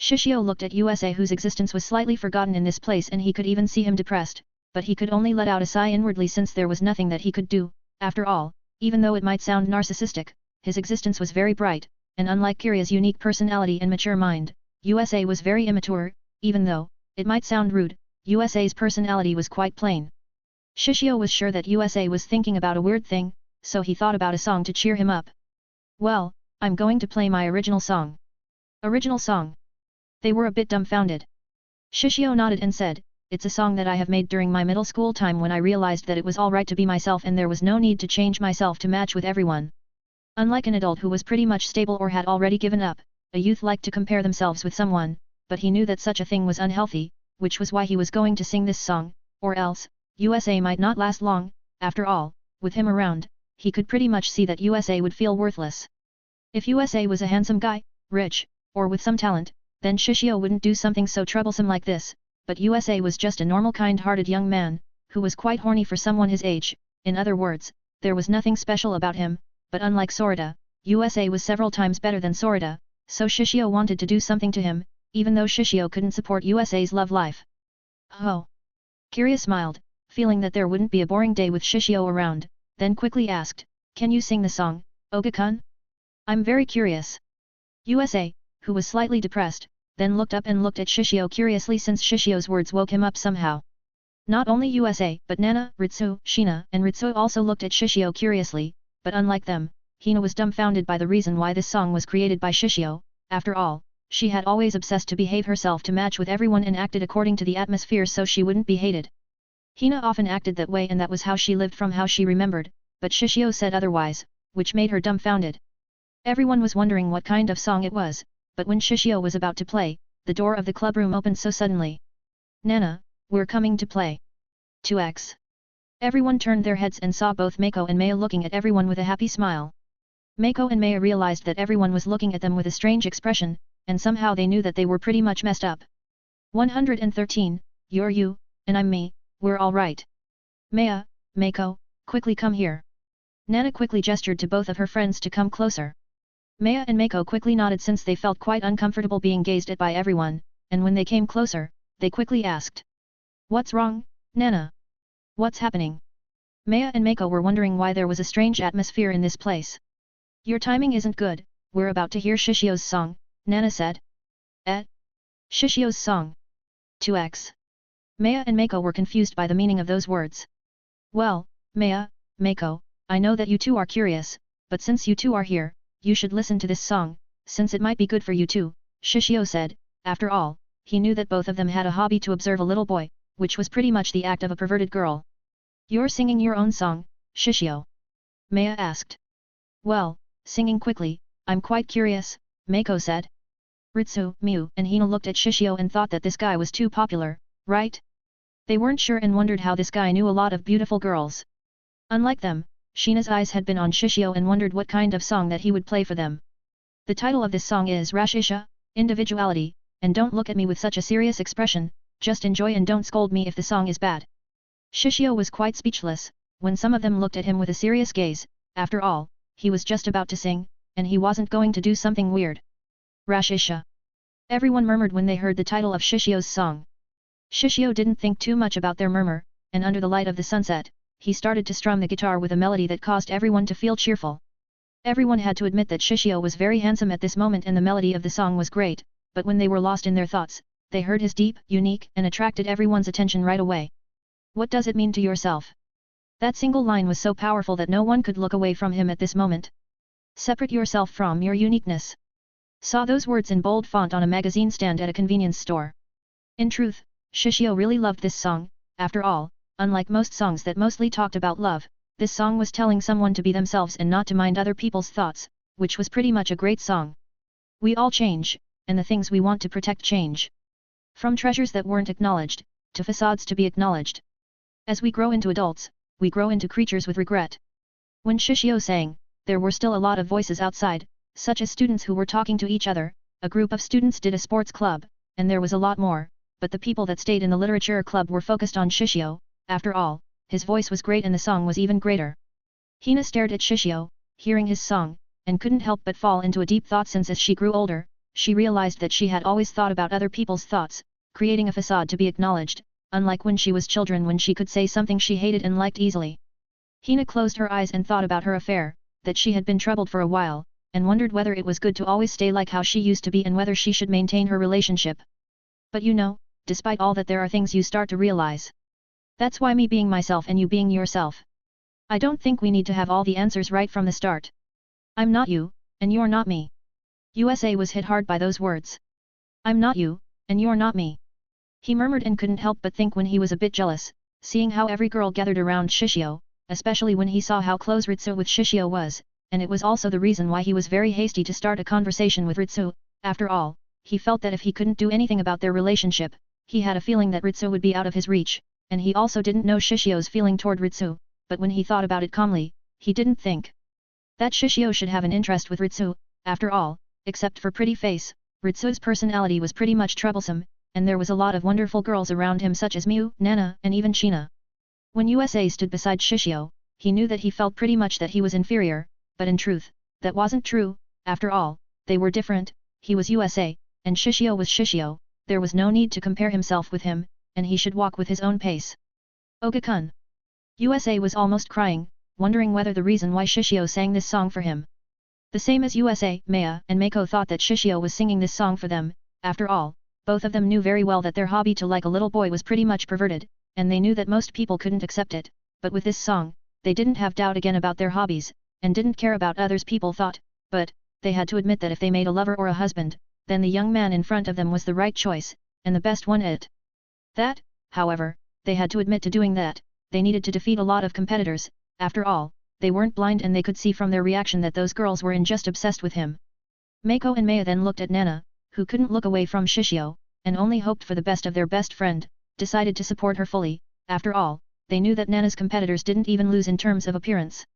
Shishio looked at USA, whose existence was slightly forgotten in this place, and he could even see him depressed, but he could only let out a sigh inwardly, since there was nothing that he could do. After all, even though it might sound narcissistic, his existence was very bright, and unlike Kiria's unique personality and mature mind, USA was very immature. Even though it might sound rude, USA's personality was quite plain. Shishio was sure that USA was thinking about a weird thing, so he thought about a song to cheer him up. Well, I'm going to play my original song. Original song? They were a bit dumbfounded. Shishio nodded and said, it's a song that I have made during my middle school time, when I realized that it was alright to be myself and there was no need to change myself to match with everyone. Unlike an adult who was pretty much stable or had already given up, a youth liked to compare themselves with someone, but he knew that such a thing was unhealthy, which was why he was going to sing this song, or else, USA might not last long. After all, with him around, he could pretty much see that USA would feel worthless. If USA was a handsome guy, rich, or with some talent, then Shishio wouldn't do something so troublesome like this, but USA was just a normal kind-hearted young man, who was quite horny for someone his age. In other words, there was nothing special about him, but unlike Sorita, USA was several times better than Sorita, so Shishio wanted to do something to him, even though Shishio couldn't support USA's love life. Oh! Kiria smiled, feeling that there wouldn't be a boring day with Shishio around, then quickly asked, can you sing the song, Oga-kun? I'm very curious. USA, who was slightly depressed, then looked up and looked at Shishio curiously, since Shishio's words woke him up somehow. Not only USA, but Nana, Ritsu, Shina, and Ritsu also looked at Shishio curiously, but unlike them, Hina was dumbfounded by the reason why this song was created by Shishio. After all, she had always obsessed to behave herself to match with everyone and acted according to the atmosphere so she wouldn't be hated. Hina often acted that way, and that was how she lived from how she remembered, but Shishio said otherwise, which made her dumbfounded. Everyone was wondering what kind of song it was, but when Shishio was about to play, the door of the clubroom opened so suddenly. Nana, we're coming to play. 2x. Everyone turned their heads and saw both Mako and Maya looking at everyone with a happy smile. Mako and Maya realized that everyone was looking at them with a strange expression, and somehow they knew that they were pretty much messed up. 113, you're you, and I'm me, we're all right. Maya, Mako, quickly come here. Nana quickly gestured to both of her friends to come closer. Maya and Mako quickly nodded, since they felt quite uncomfortable being gazed at by everyone, and when they came closer, they quickly asked. What's wrong, Nana? What's happening? Maya and Mako were wondering why there was a strange atmosphere in this place. Your timing isn't good, we're about to hear Shishio's song, Nana said. Eh? Shishio's song. 2x. Maya and Mako were confused by the meaning of those words. Well, Maya, Mako, I know that you two are curious, but since you two are here, you should listen to this song, since it might be good for you too, Shishio said. After all, he knew that both of them had a hobby to observe a little boy, which was pretty much the act of a perverted girl. You're singing your own song, Shishio? Maya asked. Well, singing quickly, I'm quite curious, Mako said. Ritsu, Miu and Hina looked at Shishio and thought that this guy was too popular, right? They weren't sure and wondered how this guy knew a lot of beautiful girls. Unlike them, Shina's eyes had been on Shishio and wondered what kind of song that he would play for them. The title of this song is Rashisha, Individuality, and don't look at me with such a serious expression, just enjoy and don't scold me if the song is bad. Shishio was quite speechless, when some of them looked at him with a serious gaze. After all, he was just about to sing, and he wasn't going to do something weird. Rashisha. Everyone murmured when they heard the title of Shishio's song. Shishio didn't think too much about their murmur, and under the light of the sunset, he started to strum the guitar with a melody that caused everyone to feel cheerful. Everyone had to admit that Shishio was very handsome at this moment and the melody of the song was great, but when they were lost in their thoughts, they heard his deep, unique, and attracted everyone's attention right away. What does it mean to yourself? That single line was so powerful that no one could look away from him at this moment. Separate yourself from your uniqueness. Saw those words in bold font on a magazine stand at a convenience store. In truth, Shishio really loved this song. After all, unlike most songs that mostly talked about love, this song was telling someone to be themselves and not to mind other people's thoughts, which was pretty much a great song. We all change, and the things we want to protect change. From treasures that weren't acknowledged, to facades to be acknowledged. As we grow into adults, we grow into creatures with regret. When Shishio sang, there were still a lot of voices outside, such as students who were talking to each other, a group of students did a sports club, and there was a lot more, but the people that stayed in the literature club were focused on Shishio. After all, his voice was great and the song was even greater. Hina stared at Shishio, hearing his song, and couldn't help but fall into a deep thought since as she grew older, she realized that she had always thought about other people's thoughts, creating a facade to be acknowledged, unlike when she was children when she could say something she hated and liked easily. Hina closed her eyes and thought about her affair, that she had been troubled for a while, and wondered whether it was good to always stay like how she used to be and whether she should maintain her relationship. But you know, despite all that there are things you start to realize. That's why me being myself and you being yourself. I don't think we need to have all the answers right from the start. I'm not you, and you're not me. USA was hit hard by those words. I'm not you, and you're not me. He murmured and couldn't help but think when he was a bit jealous, seeing how every girl gathered around Shishio, especially when he saw how close Ritsu with Shishio was, and it was also the reason why he was very hasty to start a conversation with Ritsu. After all, he felt that if he couldn't do anything about their relationship, he had a feeling that Ritsu would be out of his reach, and he also didn't know Shishio's feeling toward Ritsu, but when he thought about it calmly, he didn't think that Shishio should have an interest with Ritsu. After all, except for pretty face, Ritsu's personality was pretty much troublesome, and there was a lot of wonderful girls around him such as Miu, Nana, and even Shina. When USA stood beside Shishio, he knew that he felt pretty much that he was inferior, but in truth, that wasn't true. After all, they were different. He was USA, and Shishio was Shishio. There was no need to compare himself with him, and he should walk with his own pace. Oga-kun. USA was almost crying, wondering whether the reason why Shishio sang this song for him. The same as USA, Maya and Mako thought that Shishio was singing this song for them. After all, both of them knew very well that their hobby to like a little boy was pretty much perverted, and they knew that most people couldn't accept it, but with this song, they didn't have doubt again about their hobbies, and didn't care about others people thought, but, they had to admit that if they made a lover or a husband, then the young man in front of them was the right choice, and the best one at that. However, they had to admit to doing that, they needed to defeat a lot of competitors. After all, they weren't blind and they could see from their reaction that those girls were just obsessed with him. Mako and Maya then looked at Nana, who couldn't look away from Shishio, and only hoped for the best of their best friend, decided to support her fully. After all, they knew that Nana's competitors didn't even lose in terms of appearance.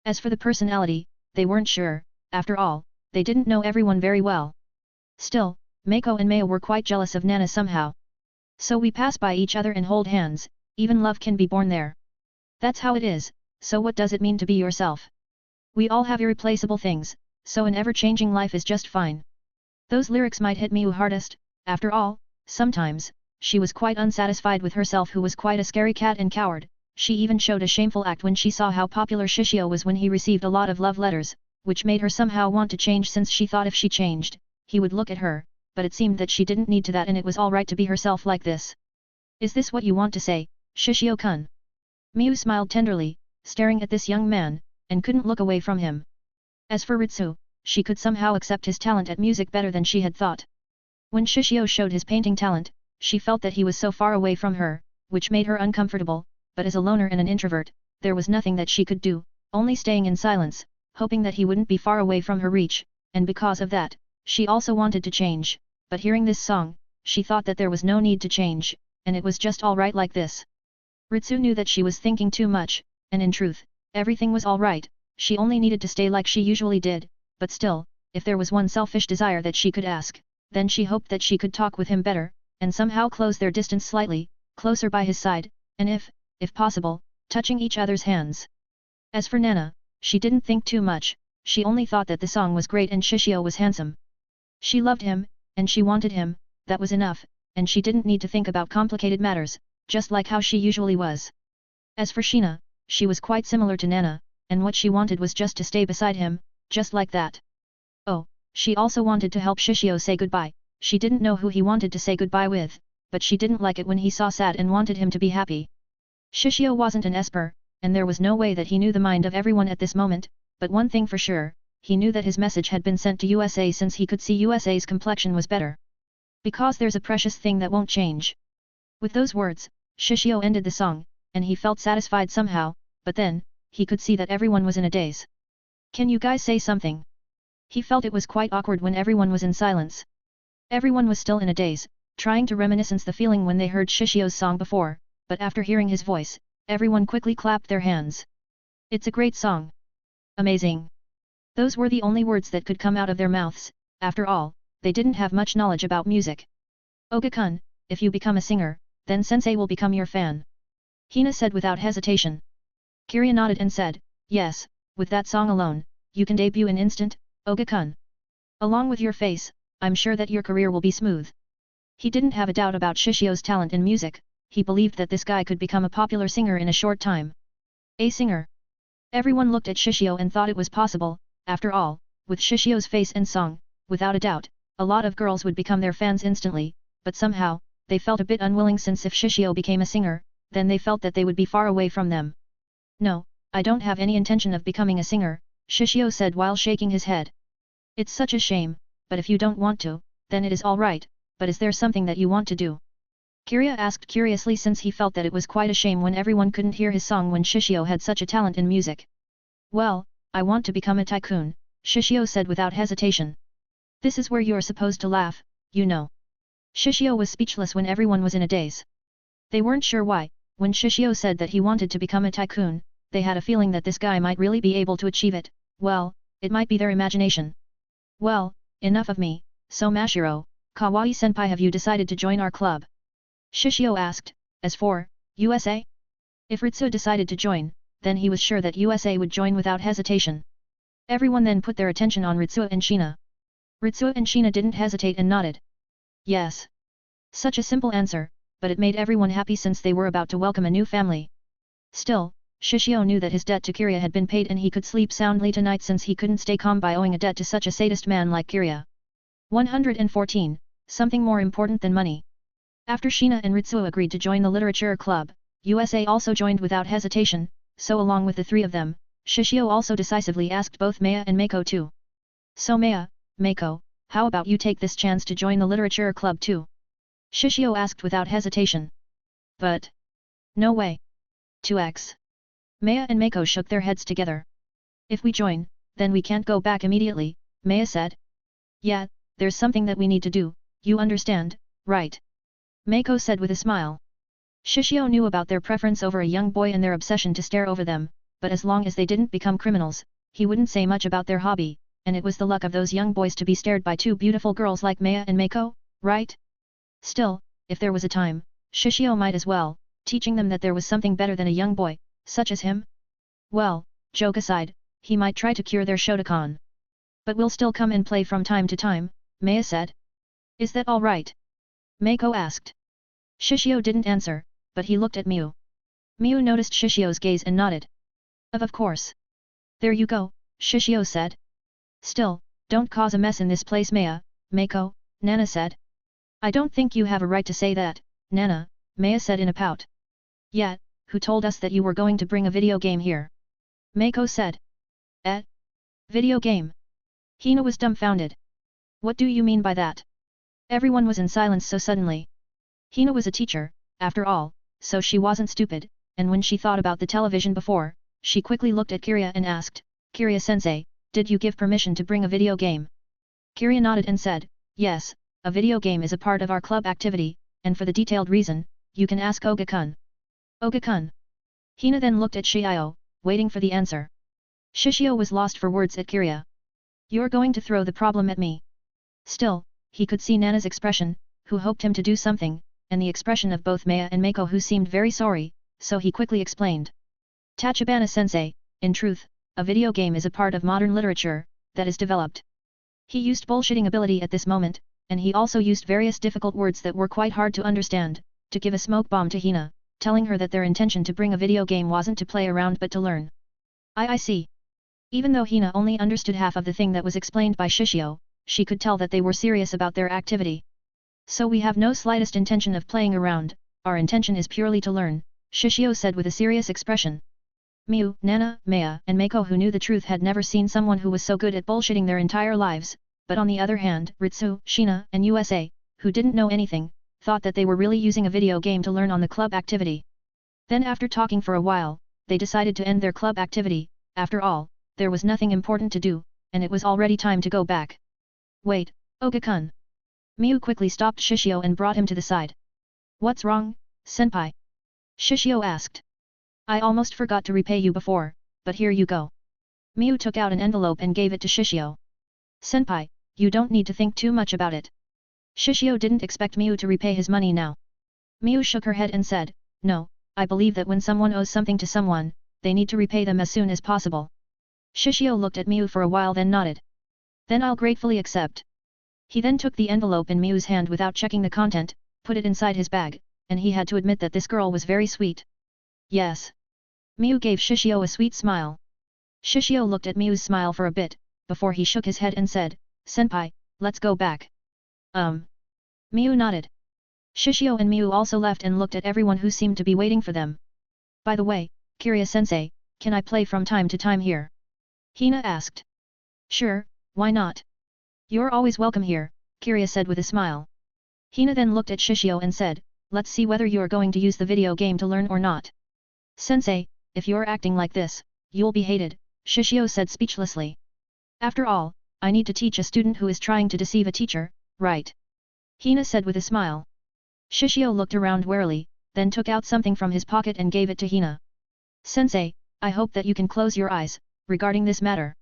As for the personality, they weren't sure. After all, they didn't know everyone very well. Still, Mako and Maya were quite jealous of Nana somehow. So we pass by each other and hold hands, even love can be born there. That's how it is, so what does it mean to be yourself? We all have irreplaceable things, so an ever-changing life is just fine. Those lyrics might hit Miu hardest. After all, sometimes, she was quite unsatisfied with herself who was quite a scary cat and coward, She even showed a shameful act when she saw how popular Shishio was when he received a lot of love letters, which made her somehow want to change since she thought if she changed, he would look at her, but it seemed that she didn't need to that and it was alright to be herself like this. Is this what you want to say, Shishio-kun? Miu smiled tenderly, staring at this young man, and couldn't look away from him. As for Ritsu, she could somehow accept his talent at music better than she had thought. When Shishio showed his painting talent, she felt that he was so far away from her, which made her uncomfortable, but as a loner and an introvert, there was nothing that she could do, only staying in silence, hoping that he wouldn't be far away from her reach, and because of that, she also wanted to change, but hearing this song, she thought that there was no need to change, and it was just alright like this. Ritsu knew that she was thinking too much, and in truth, everything was alright, she only needed to stay like she usually did, but still, if there was one selfish desire that she could ask, then she hoped that she could talk with him better, and somehow close their distance slightly, closer by his side, and if possible, touching each other's hands. As for Nana, she didn't think too much, she only thought that the song was great and Shishio was handsome. She loved him, and she wanted him, that was enough, and she didn't need to think about complicated matters, just like how she usually was. As for Sheena, she was quite similar to Nana, and what she wanted was just to stay beside him, just like that. Oh, she also wanted to help Shishio say goodbye, she didn't know who he wanted to say goodbye with, but she didn't like it when he saw sad and wanted him to be happy. Shishio wasn't an esper, and there was no way that he knew the mind of everyone at this moment, but one thing for sure, he knew that his message had been sent to USA since he could see USA's complexion was better. Because there's a precious thing that won't change. With those words, Shishio ended the song, and he felt satisfied somehow, but then, he could see that everyone was in a daze. Can you guys say something? He felt it was quite awkward when everyone was in silence. Everyone was still in a daze, trying to reminiscence the feeling when they heard Shishio's song before, but after hearing his voice, everyone quickly clapped their hands. It's a great song. Amazing. Those were the only words that could come out of their mouths, after all, they didn't have much knowledge about music. Oga-kun, if you become a singer, then sensei will become your fan. Hina said without hesitation. Kiria nodded and said, yes, with that song alone, you can debut in instant, Oga-kun. Along with your face, I'm sure that your career will be smooth. He didn't have a doubt about Shishio's talent in music, he believed that this guy could become a popular singer in a short time. A singer. Everyone looked at Shishio and thought it was possible, after all, with Shishio's face and song, without a doubt, a lot of girls would become their fans instantly, but somehow, they felt a bit unwilling since if Shishio became a singer, then they felt that they would be far away from them. No, I don't have any intention of becoming a singer, Shishio said while shaking his head. It's such a shame, but if you don't want to, then it is alright, but is there something that you want to do? Kiria asked curiously since he felt that it was quite a shame when everyone couldn't hear his song when Shishio had such a talent in music. Well, I want to become a tycoon, Shishio said without hesitation. This is where you're supposed to laugh, you know. Shishio was speechless when everyone was in a daze. They weren't sure why, when Shishio said that he wanted to become a tycoon, they had a feeling that this guy might really be able to achieve it, well, it might be their imagination. Well, enough of me, so Mashiro, Kawaii-senpai, have you decided to join our club? Shishio asked. As for USA? If Ritsu decided to join, then he was sure that USA would join without hesitation. Everyone then put their attention on Ritsu and Sheena. Ritsu and Sheena didn't hesitate and nodded. Yes. Such a simple answer, but it made everyone happy since they were about to welcome a new family. Still, Shishio knew that his debt to Kiria had been paid and he could sleep soundly tonight since he couldn't stay calm by owing a debt to such a sadist man like Kiria. 114. Something more important than money. After Sheena and Ritsu agreed to join the literature club, USA also joined without hesitation, so along with the three of them, Shishio also decisively asked both Maya and Mako too. So Maya, Mako, how about you take this chance to join the literature club too? Shishio asked without hesitation. But... no way. 2x. Maya and Mako shook their heads together. If we join, then we can't go back immediately, Maya said. Yeah, there's something that we need to do, you understand, right? Mako said with a smile. Shishio knew about their preference over a young boy and their obsession to stare over them, but as long as they didn't become criminals, he wouldn't say much about their hobby, and it was the luck of those young boys to be stared by two beautiful girls like Maya and Mako, right? Still, if there was a time, Shishio might as well, teaching them that there was something better than a young boy, such as him. Well, joke aside, he might try to cure their Shotokan. But we'll still come and play from time to time, Maya said. Is that all right? Mako asked. Shishio didn't answer, but he looked at Miu. Miu noticed Shishio's gaze and nodded. Of course. There you go, Shishio said. Still, don't cause a mess in this place Mako, Nana said. I don't think you have a right to say that, Nana, Maya said in a pout. Yet, who told us that you were going to bring a video game here? Mako said. Video game? Hina was dumbfounded. What do you mean by that? Everyone was in silence so suddenly. Hina was a teacher, after all, so she wasn't stupid, and when she thought about the television before, she quickly looked at Kiria and asked, Kiria-sensei, did you give permission to bring a video game? Kiria nodded and said, yes, a video game is a part of our club activity, and for the detailed reason, you can ask Oga-kun. Oga-kun. Hina then looked at Shishio, waiting for the answer. Shishio was lost for words at Kiria. You're going to throw the problem at me. Still, he could see Nana's expression, who hoped him to do something, and the expression of both Maya and Mako who seemed very sorry, so he quickly explained. Tachibana-sensei, in truth, a video game is a part of modern literature, that is developed. He used bullshitting ability at this moment, and he also used various difficult words that were quite hard to understand, to give a smoke bomb to Hina, telling her that their intention to bring a video game wasn't to play around but to learn. I see. Even though Hina only understood half of the thing that was explained by Shishio, she could tell that they were serious about their activity. So we have no slightest intention of playing around, our intention is purely to learn, Shishio said with a serious expression. Miu, Nana, Maya, and Mako who knew the truth had never seen someone who was so good at bullshitting their entire lives, but on the other hand, Ritsu, Shina, and USA, who didn't know anything, thought that they were really using a video game to learn on the club activity. Then after talking for a while, they decided to end their club activity. After all, there was nothing important to do, and it was already time to go back. Wait, Oga-kun. Miu quickly stopped Shishio and brought him to the side. What's wrong, senpai? Shishio asked. I almost forgot to repay you before, but here you go. Miu took out an envelope and gave it to Shishio. Senpai, you don't need to think too much about it. Shishio didn't expect Miu to repay his money now. Miu shook her head and said, no, I believe that when someone owes something to someone, they need to repay them as soon as possible. Shishio looked at Miu for a while then nodded. Then I'll gratefully accept. He then took the envelope in Miu's hand without checking the content, put it inside his bag, and he had to admit that this girl was very sweet. Yes. Miu gave Shishio a sweet smile. Shishio looked at Miu's smile for a bit, before he shook his head and said, Senpai, let's go back. Miu nodded. Shishio and Miu also left and looked at everyone who seemed to be waiting for them. By the way, Kiria-sensei, can I play from time to time here? Hina asked. Sure, why not? You're always welcome here, Kiria said with a smile. Hina then looked at Shishio and said, let's see whether you're going to use the video game to learn or not. Sensei, if you're acting like this, you'll be hated, Shishio said speechlessly. After all, I need to teach a student who is trying to deceive a teacher, right? Hina said with a smile. Shishio looked around warily, then took out something from his pocket and gave it to Hina. Sensei, I hope that you can close your eyes, regarding this matter.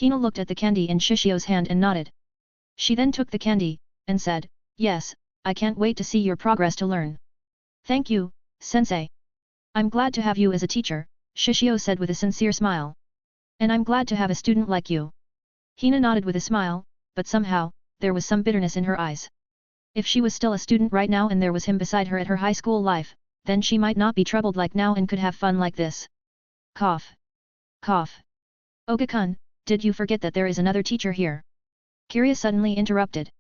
Hina looked at the candy in Shishio's hand and nodded. She then took the candy, and said, yes, I can't wait to see your progress to learn. Thank you, Sensei. I'm glad to have you as a teacher, Shishio said with a sincere smile. And I'm glad to have a student like you. Hina nodded with a smile, but somehow, there was some bitterness in her eyes. If she was still a student right now and there was him beside her at her high school life, then she might not be troubled like now and could have fun like this. Cough. Cough. Oga-kun, did you forget that there is another teacher here? Kiria suddenly interrupted.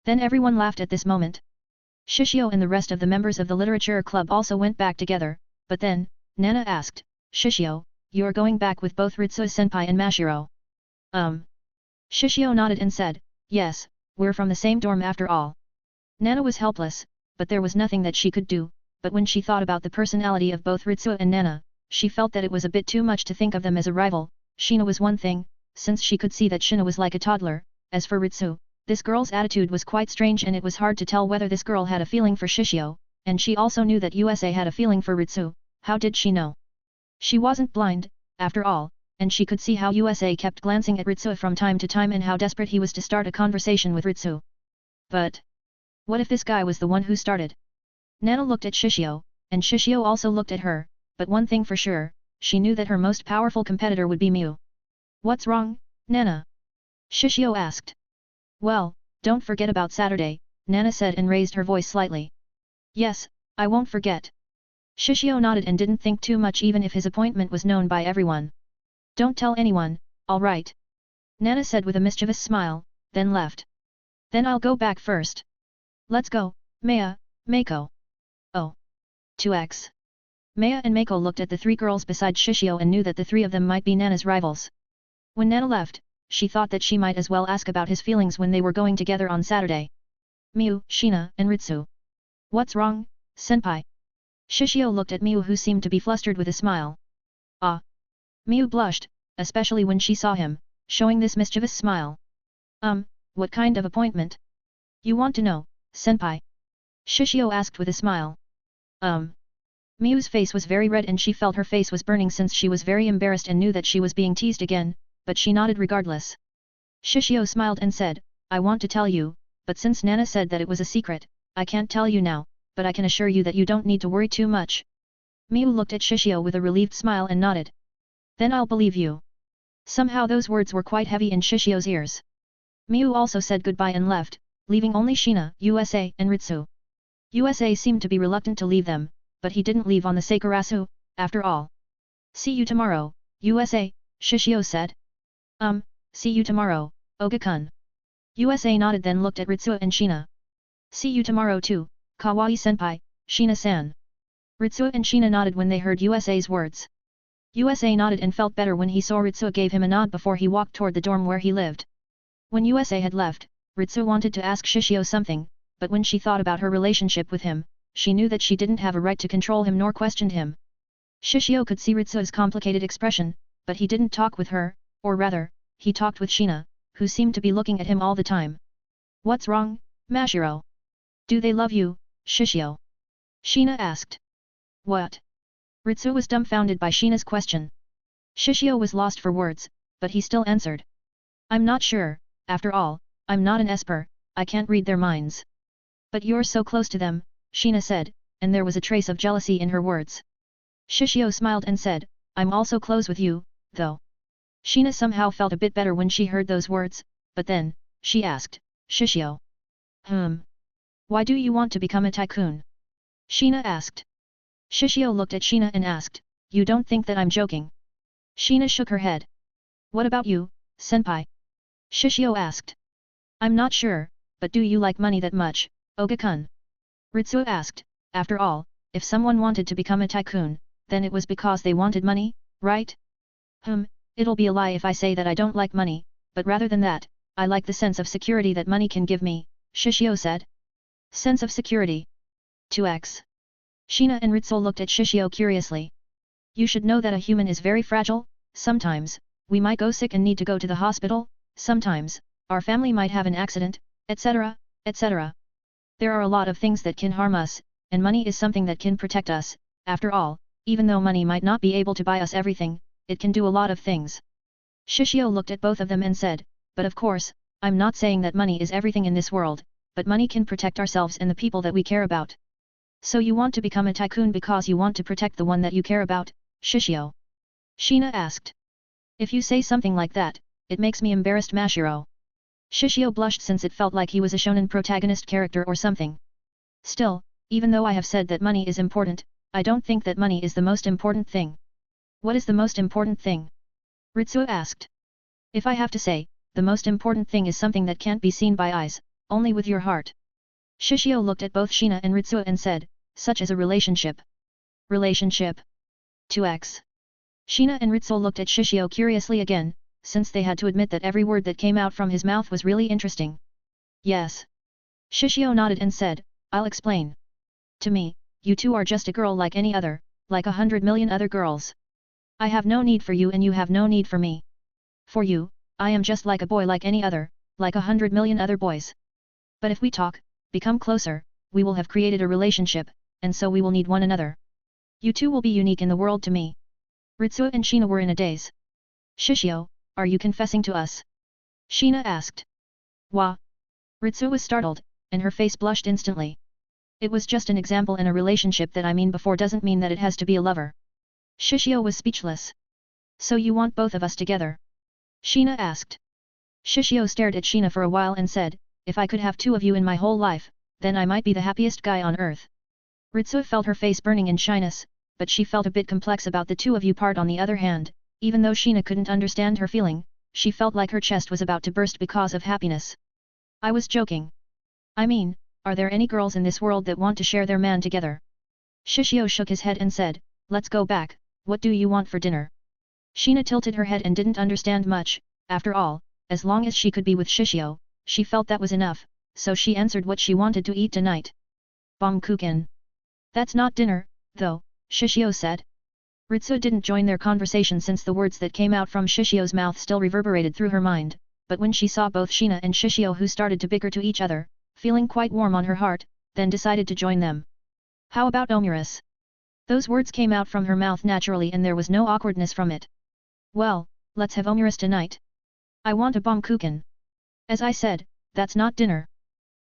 Then everyone laughed at this moment. Shishio and the rest of the members of the literature club also went back together, but then, Nana asked, Shishio, you're going back with both Ritsu-senpai and Mashiro. Shishio nodded and said, yes, we're from the same dorm after all. Nana was helpless, but there was nothing that she could do, but when she thought about the personality of both Ritsu and Nana, she felt that it was a bit too much to think of them as a rival. Shina was one thing, since she could see that Shina was like a toddler. As for Ritsu, this girl's attitude was quite strange and it was hard to tell whether this girl had a feeling for Shishio, and she also knew that USA had a feeling for Ritsu. How did she know? She wasn't blind, after all, and she could see how USA kept glancing at Ritsu from time to time and how desperate he was to start a conversation with Ritsu. But what if this guy was the one who started? Nana looked at Shishio, and Shishio also looked at her, but one thing for sure, she knew that her most powerful competitor would be Miu. What's wrong, Nana? Shishio asked. Well, don't forget about Saturday, Nana said and raised her voice slightly. Yes, I won't forget. Shishio nodded and didn't think too much even if his appointment was known by everyone. Don't tell anyone, all right. Nana said with a mischievous smile, then left. Then I'll go back first. Let's go, Maya, Mako. Oh. 2x. Maya and Mako looked at the three girls beside Shishio and knew that the three of them might be Nana's rivals. When Nana left, she thought that she might as well ask about his feelings when they were going together on Saturday. Miu, Shina, and Ritsu. What's wrong, senpai? Shishio looked at Miu who seemed to be flustered with a smile. Ah. Miu blushed, especially when she saw him, showing this mischievous smile. What kind of appointment? You want to know, senpai? Shishio asked with a smile. Miu's face was very red and she felt her face was burning since she was very embarrassed and knew that she was being teased again, but she nodded regardless. Shishio smiled and said, I want to tell you, but since Nana said that it was a secret, I can't tell you now, but I can assure you that you don't need to worry too much. Miu looked at Shishio with a relieved smile and nodded. Then I'll believe you. Somehow those words were quite heavy in Shishio's ears. Miu also said goodbye and left, leaving only Shina, USA, and Ritsu. USA seemed to be reluctant to leave them, but he didn't leave on the Sakurasu, after all. See you tomorrow, USA, Shishio said. See you tomorrow, Oga-kun. USA nodded then looked at Ritsu and Shina. See you tomorrow too, Kawaii-senpai, Shina-san. Ritsu and Shina nodded when they heard USA's words. USA nodded and felt better when he saw Ritsu gave him a nod before he walked toward the dorm where he lived. When USA had left, Ritsu wanted to ask Shishio something, but when she thought about her relationship with him, she knew that she didn't have a right to control him nor questioned him. Shishio could see Ritsu's complicated expression, but he didn't talk with her, or rather, he talked with Shina, who seemed to be looking at him all the time. What's wrong, Mashiro? Do they love you, Shishio? Shina asked. What? Ritsu was dumbfounded by Shina's question. Shishio was lost for words, but he still answered. I'm not sure, after all, I'm not an esper, I can't read their minds. But you're so close to them, Shina said, and there was a trace of jealousy in her words. Shishio smiled and said, I'm also close with you, though. Shina somehow felt a bit better when she heard those words, but then, she asked, Shishio. Why do you want to become a tycoon? Shina asked. Shishio looked at Shina and asked, you don't think that I'm joking? Shina shook her head. What about you, senpai? Shishio asked. I'm not sure, but do you like money that much, Oga-kun? Ritsu asked, after all, if someone wanted to become a tycoon, then it was because they wanted money, right? It'll be a lie if I say that I don't like money, but rather than that, I like the sense of security that money can give me, Shishio said. Sense of security. 2x. Shina and Ritsu looked at Shishio curiously. You should know that a human is very fragile, sometimes, we might go sick and need to go to the hospital, sometimes, our family might have an accident, etc., etc. There are a lot of things that can harm us, and money is something that can protect us, after all, even though money might not be able to buy us everything, it can do a lot of things. Shishio looked at both of them and said, but of course, I'm not saying that money is everything in this world, but money can protect ourselves and the people that we care about. So you want to become a tycoon because you want to protect the one that you care about, Shishio? Shina asked. If you say something like that, it makes me embarrassed, Mashiro. Shishio blushed since it felt like he was a shonen protagonist character or something. Still, even though I have said that money is important, I don't think that money is the most important thing. What is the most important thing? Ritsu asked. If I have to say, the most important thing is something that can't be seen by eyes, only with your heart. Shishio looked at both Shina and Ritsu and said, such as a relationship. Relationship. 2x. Shina and Ritsu looked at Shishio curiously again, since they had to admit that every word that came out from his mouth was really interesting. Yes. Shishio nodded and said, I'll explain. To me, you two are just a girl like any other, like 100 million other girls. I have no need for you and you have no need for me. For you, I am just like a boy like any other, like 100 million other boys. But if we talk, become closer, we will have created a relationship, and so we will need one another. You two will be unique in the world to me. Ritsu and Shina were in a daze. Shishio, are you confessing to us? Shina asked. Wah. Ritsu was startled, and her face blushed instantly. It was just an example in a relationship that I mean before doesn't mean that it has to be a lover. Shishio was speechless. So you want both of us together? Shina asked. Shishio stared at Shina for a while and said, if I could have two of you in my whole life, then I might be the happiest guy on earth. Ritsu felt her face burning in shyness, but she felt a bit complex about the two of you part. On the other hand, even though Sheena couldn't understand her feeling, she felt like her chest was about to burst because of happiness. I was joking. I mean, are there any girls in this world that want to share their man together? Shishio shook his head and said, let's go back, what do you want for dinner? Sheena tilted her head and didn't understand much. After all, as long as she could be with Shishio, she felt that was enough, so she answered what she wanted to eat tonight. Bongkuken. That's not dinner, though, Shishio said. Ritsu didn't join their conversation since the words that came out from Shishio's mouth still reverberated through her mind, but when she saw both Sheena and Shishio who started to bicker to each other, feeling quite warm on her heart, then decided to join them. How about Omuris? Those words came out from her mouth naturally and there was no awkwardness from it. Well, let's have Omuris tonight. I want a bongkuken. As I said, that's not dinner.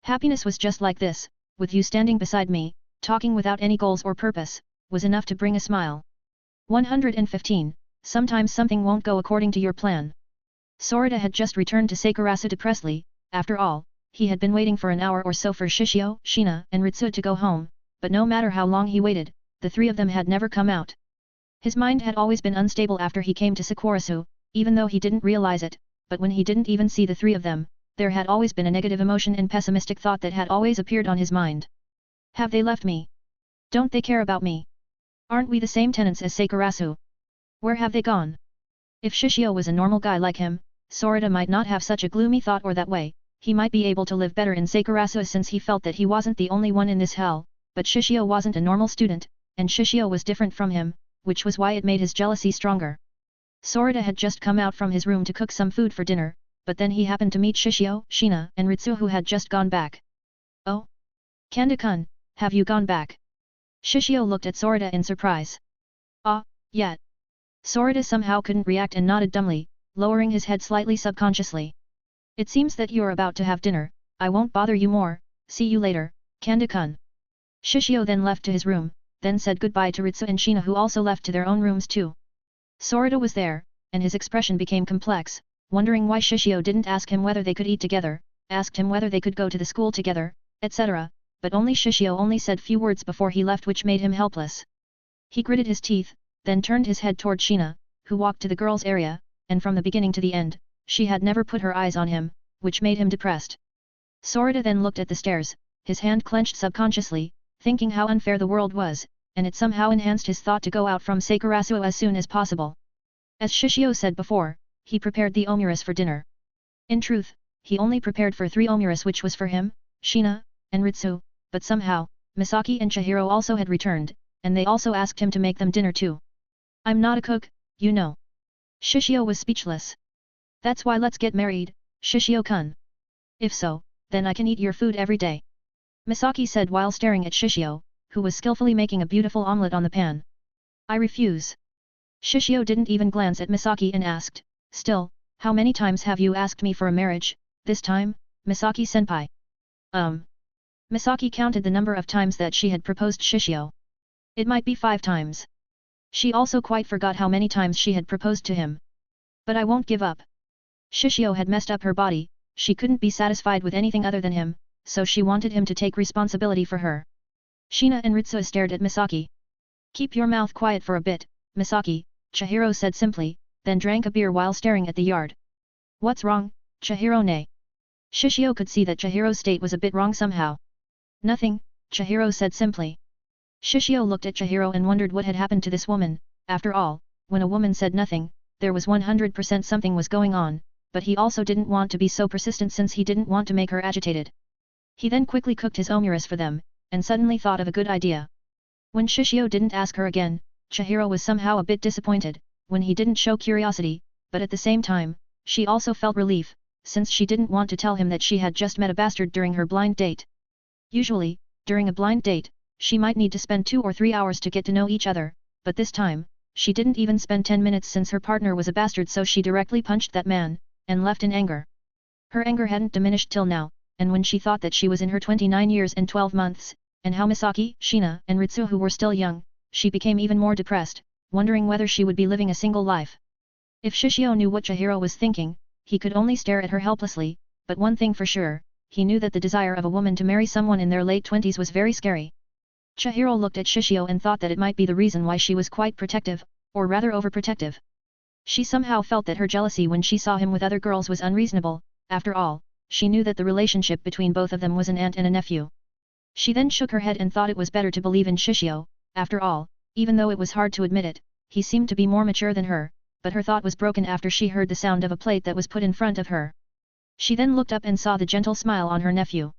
Happiness was just like this, with you standing beside me, talking without any goals or purpose, was enough to bring a smile. 115. Sometimes something won't go according to your plan. Sorita had just returned to Sakurasu depressedly. After all, he had been waiting for an hour or so for Shishio, Sheena and Ritsu to go home, but no matter how long he waited, the three of them had never come out. His mind had always been unstable after he came to Sakurasu, even though he didn't realize it, but when he didn't even see the three of them, there had always been a negative emotion and pessimistic thought that had always appeared on his mind. Have they left me? Don't they care about me? Aren't we the same tenants as Sakurasu? Where have they gone? If Shishio was a normal guy like him, Sorita might not have such a gloomy thought, or that way, he might be able to live better in Sakurasu since he felt that he wasn't the only one in this hell, but Shishio wasn't a normal student, and Shishio was different from him, which was why it made his jealousy stronger. Sorita had just come out from his room to cook some food for dinner, but then he happened to meet Shishio, Sheena and Ritsu who had just gone back. Oh? Kanda-kun, have you gone back? Shishio looked at Sorita in surprise. Ah, yeah. Sorita somehow couldn't react and nodded dumbly, lowering his head slightly subconsciously. It seems that you're about to have dinner, I won't bother you more, see you later, Kanda-kun. Shishio then left to his room, then said goodbye to Ritsu and Sheena who also left to their own rooms too. Sorita was there, and his expression became complex, wondering why Shishio didn't ask him whether they could eat together, asked him whether they could go to the school together, etc., but only Shishio only said few words before he left, which made him helpless. He gritted his teeth, then turned his head toward Sheena, who walked to the girls' area, and from the beginning to the end, she had never put her eyes on him, which made him depressed. Sorita then looked at the stairs, his hand clenched subconsciously, thinking how unfair the world was, and it somehow enhanced his thought to go out from Sakurasu as soon as possible. As Shishio said before, he prepared the omuris for dinner. In truth, he only prepared for 3 omuris, which was for him, Sheena, and Ritsu, but somehow, Misaki and Chihiro also had returned, and they also asked him to make them dinner too. I'm not a cook, you know. Shishio was speechless. That's why let's get married, Shishio-kun. If so, then I can eat your food every day. Misaki said while staring at Shishio, who was skillfully making a beautiful omelette on the pan. I refuse. Shishio didn't even glance at Misaki and asked, still, how many times have you asked me for a marriage, this time, Misaki-senpai? Misaki counted the number of times that she had proposed Shishio. It might be 5 times. She also quite forgot how many times she had proposed to him. But I won't give up. Shishio had messed up her body, she couldn't be satisfied with anything other than him, so she wanted him to take responsibility for her. Sheena and Ritsu stared at Misaki. Keep your mouth quiet for a bit, Misaki, Chihiro said simply, then drank a beer while staring at the yard. What's wrong, Chihiro-ne? Shishio could see that Chihiro's state was a bit wrong somehow. Nothing, Chihiro said simply. Shishio looked at Chihiro and wondered what had happened to this woman. After all, when a woman said nothing, there was 100% something was going on, but he also didn't want to be so persistent since he didn't want to make her agitated. He then quickly cooked his omuris for them, and suddenly thought of a good idea. When Shishio didn't ask her again, Chihiro was somehow a bit disappointed, when he didn't show curiosity, but at the same time, she also felt relief, since she didn't want to tell him that she had just met a bastard during her blind date. Usually, during a blind date, she might need to spend 2 or 3 hours to get to know each other, but this time, she didn't even spend 10 minutes since her partner was a bastard, so she directly punched that man, and left in anger. Her anger hadn't diminished till now, and when she thought that she was in her 29 years and 12 months, and how Misaki, Sheena and Ritsu who were still young, she became even more depressed, wondering whether she would be living a single life. If Shishio knew what Chihiro was thinking, he could only stare at her helplessly, but one thing for sure, he knew that the desire of a woman to marry someone in their late 20s was very scary. Chihiro looked at Shishio and thought that it might be the reason why she was quite protective, or rather overprotective. She somehow felt that her jealousy when she saw him with other girls was unreasonable. After all, she knew that the relationship between both of them was an aunt and a nephew. She then shook her head and thought it was better to believe in Shishio. After all, even though it was hard to admit it, he seemed to be more mature than her, but her thought was broken after she heard the sound of a plate that was put in front of her. She then looked up and saw the gentle smile on her nephew.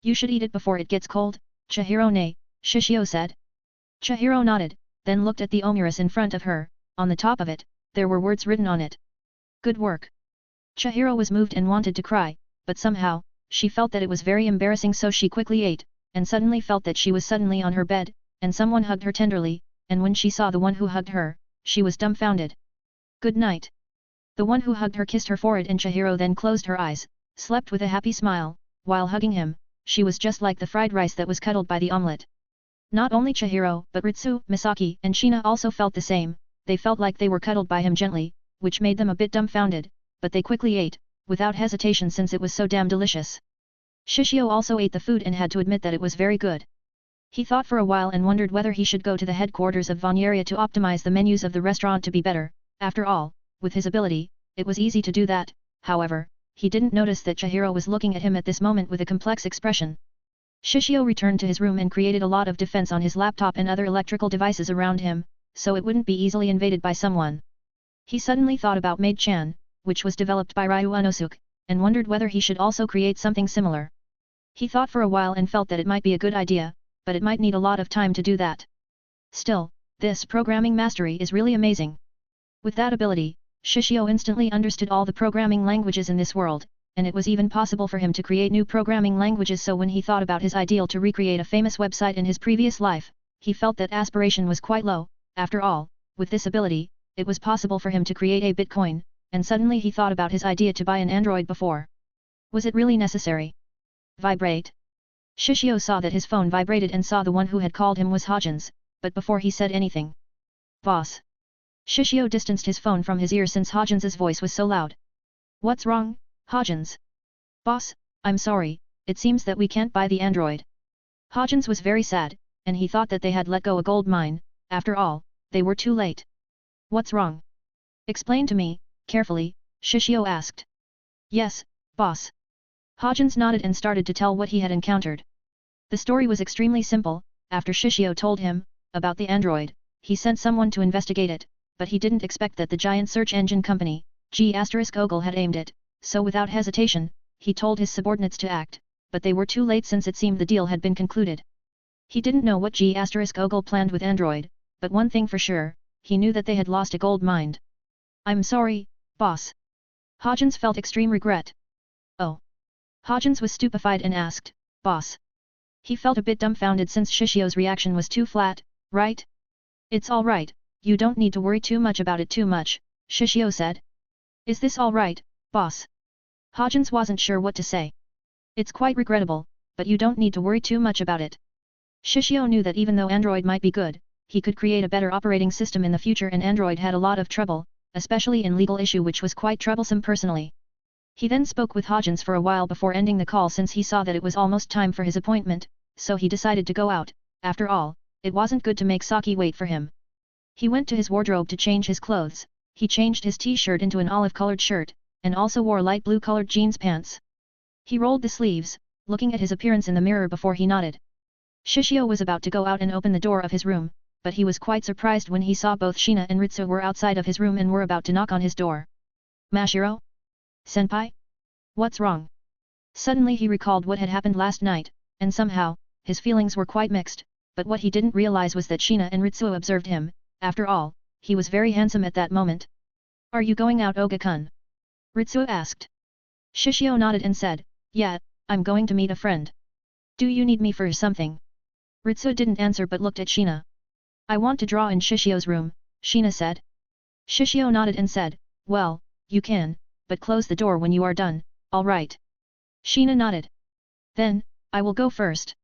You should eat it before it gets cold, Chihiro. Nay, Shishio said. Chihiro nodded, then looked at the omuras in front of her. On the top of it, there were words written on it. Good work. Chihiro was moved and wanted to cry, but somehow, she felt that it was very embarrassing, so she quickly ate, and suddenly felt that she was suddenly on her bed, and someone hugged her tenderly, and when she saw the one who hugged her, she was dumbfounded. Good night. The one who hugged her kissed her forehead and Chihiro then closed her eyes, slept with a happy smile. While hugging him, she was just like the fried rice that was cuddled by the omelette. Not only Chihiro but Ritsu, Misaki and Shina also felt the same. They felt like they were cuddled by him gently, which made them a bit dumbfounded, but they quickly ate, without hesitation since it was so damn delicious. Shishio also ate the food and had to admit that it was very good. He thought for a while and wondered whether he should go to the headquarters of Vanyeria to optimize the menus of the restaurant to be better. After all, with his ability, it was easy to do that. However, he didn't notice that Chihiro was looking at him at this moment with a complex expression. Shishio returned to his room and created a lot of defense on his laptop and other electrical devices around him, so it wouldn't be easily invaded by someone. He suddenly thought about Maid-chan, which was developed by Ryu Unosuke, and wondered whether he should also create something similar. He thought for a while and felt that it might be a good idea, but it might need a lot of time to do that. Still, this programming mastery is really amazing. With that ability, Shishio instantly understood all the programming languages in this world, and it was even possible for him to create new programming languages, so when he thought about his ideal to recreate a famous website in his previous life, he felt that aspiration was quite low. After all, with this ability, it was possible for him to create a Bitcoin, and suddenly he thought about his idea to buy an Android before. Was it really necessary? Vibrate. Shishio saw that his phone vibrated and saw the one who had called him was Hajins, but before he said anything. Boss. Shishio distanced his phone from his ear since Hajins's voice was so loud. What's wrong, Hajins? Boss, I'm sorry, it seems that we can't buy the Android. Hajins was very sad, and he thought that they had let go a gold mine. After all, they were too late. What's wrong? Explain to me, carefully, Shishio asked. Yes, boss. Hajins nodded and started to tell what he had encountered. The story was extremely simple. After Shishio told him about the Android, he sent someone to investigate it, but he didn't expect that the giant search engine company, G*Ogle had aimed it, so without hesitation, he told his subordinates to act, but they were too late since it seemed the deal had been concluded. He didn't know what G*Ogle planned with Android, but one thing for sure, he knew that they had lost a gold mine. I'm sorry, boss. Hajins felt extreme regret. Oh. Hajins was stupefied and asked, boss. He felt a bit dumbfounded since Shishio's reaction was too flat, right? It's all right, you don't need to worry too much about it too much, Shishio said. Is this all right, boss? Hajins wasn't sure what to say. It's quite regrettable, but you don't need to worry too much about it. Shishio knew that even though Android might be good, he could create a better operating system in the future, and Android had a lot of trouble, especially in legal issue, which was quite troublesome personally. He then spoke with Hajins for a while before ending the call since he saw that it was almost time for his appointment, so he decided to go out. After all, it wasn't good to make Saki wait for him. He went to his wardrobe to change his clothes. He changed his t-shirt into an olive-colored shirt, and also wore light blue-colored jeans pants. He rolled the sleeves, looking at his appearance in the mirror before he nodded. Shishio was about to go out and open the door of his room, but he was quite surprised when he saw both Shina and Ritsu were outside of his room and were about to knock on his door. Mashiro? Senpai? What's wrong? Suddenly he recalled what had happened last night, and somehow, his feelings were quite mixed, but what he didn't realize was that Shina and Ritsu observed him. After all, he was very handsome at that moment. Are you going out, Oga-kun? Ritsu asked. Shishio nodded and said, yeah, I'm going to meet a friend. Do you need me for something? Ritsu didn't answer but looked at Shina. I want to draw in Shishio's room, Shina said. Shishio nodded and said, well, you can, but close the door when you are done, alright. Shina nodded. Then, I will go first.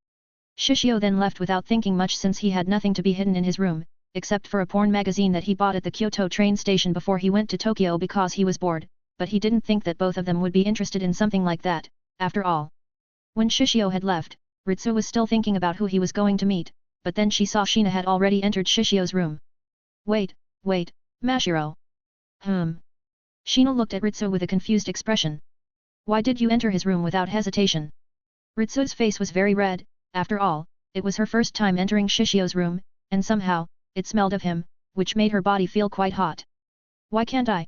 Shishio then left without thinking much since he had nothing to be hidden in his room, except for a porn magazine that he bought at the Kyoto train station before he went to Tokyo because he was bored, but he didn't think that both of them would be interested in something like that, after all. When Shishio had left, Ritsu was still thinking about who he was going to meet, but then she saw Shina had already entered Shishio's room. Wait, Mashiro. Shina looked at Ritsu with a confused expression. Why did you enter his room without hesitation? Ritsu's face was very red. After all, it was her first time entering Shishio's room, and somehow, it smelled of him, which made her body feel quite hot. Why can't I?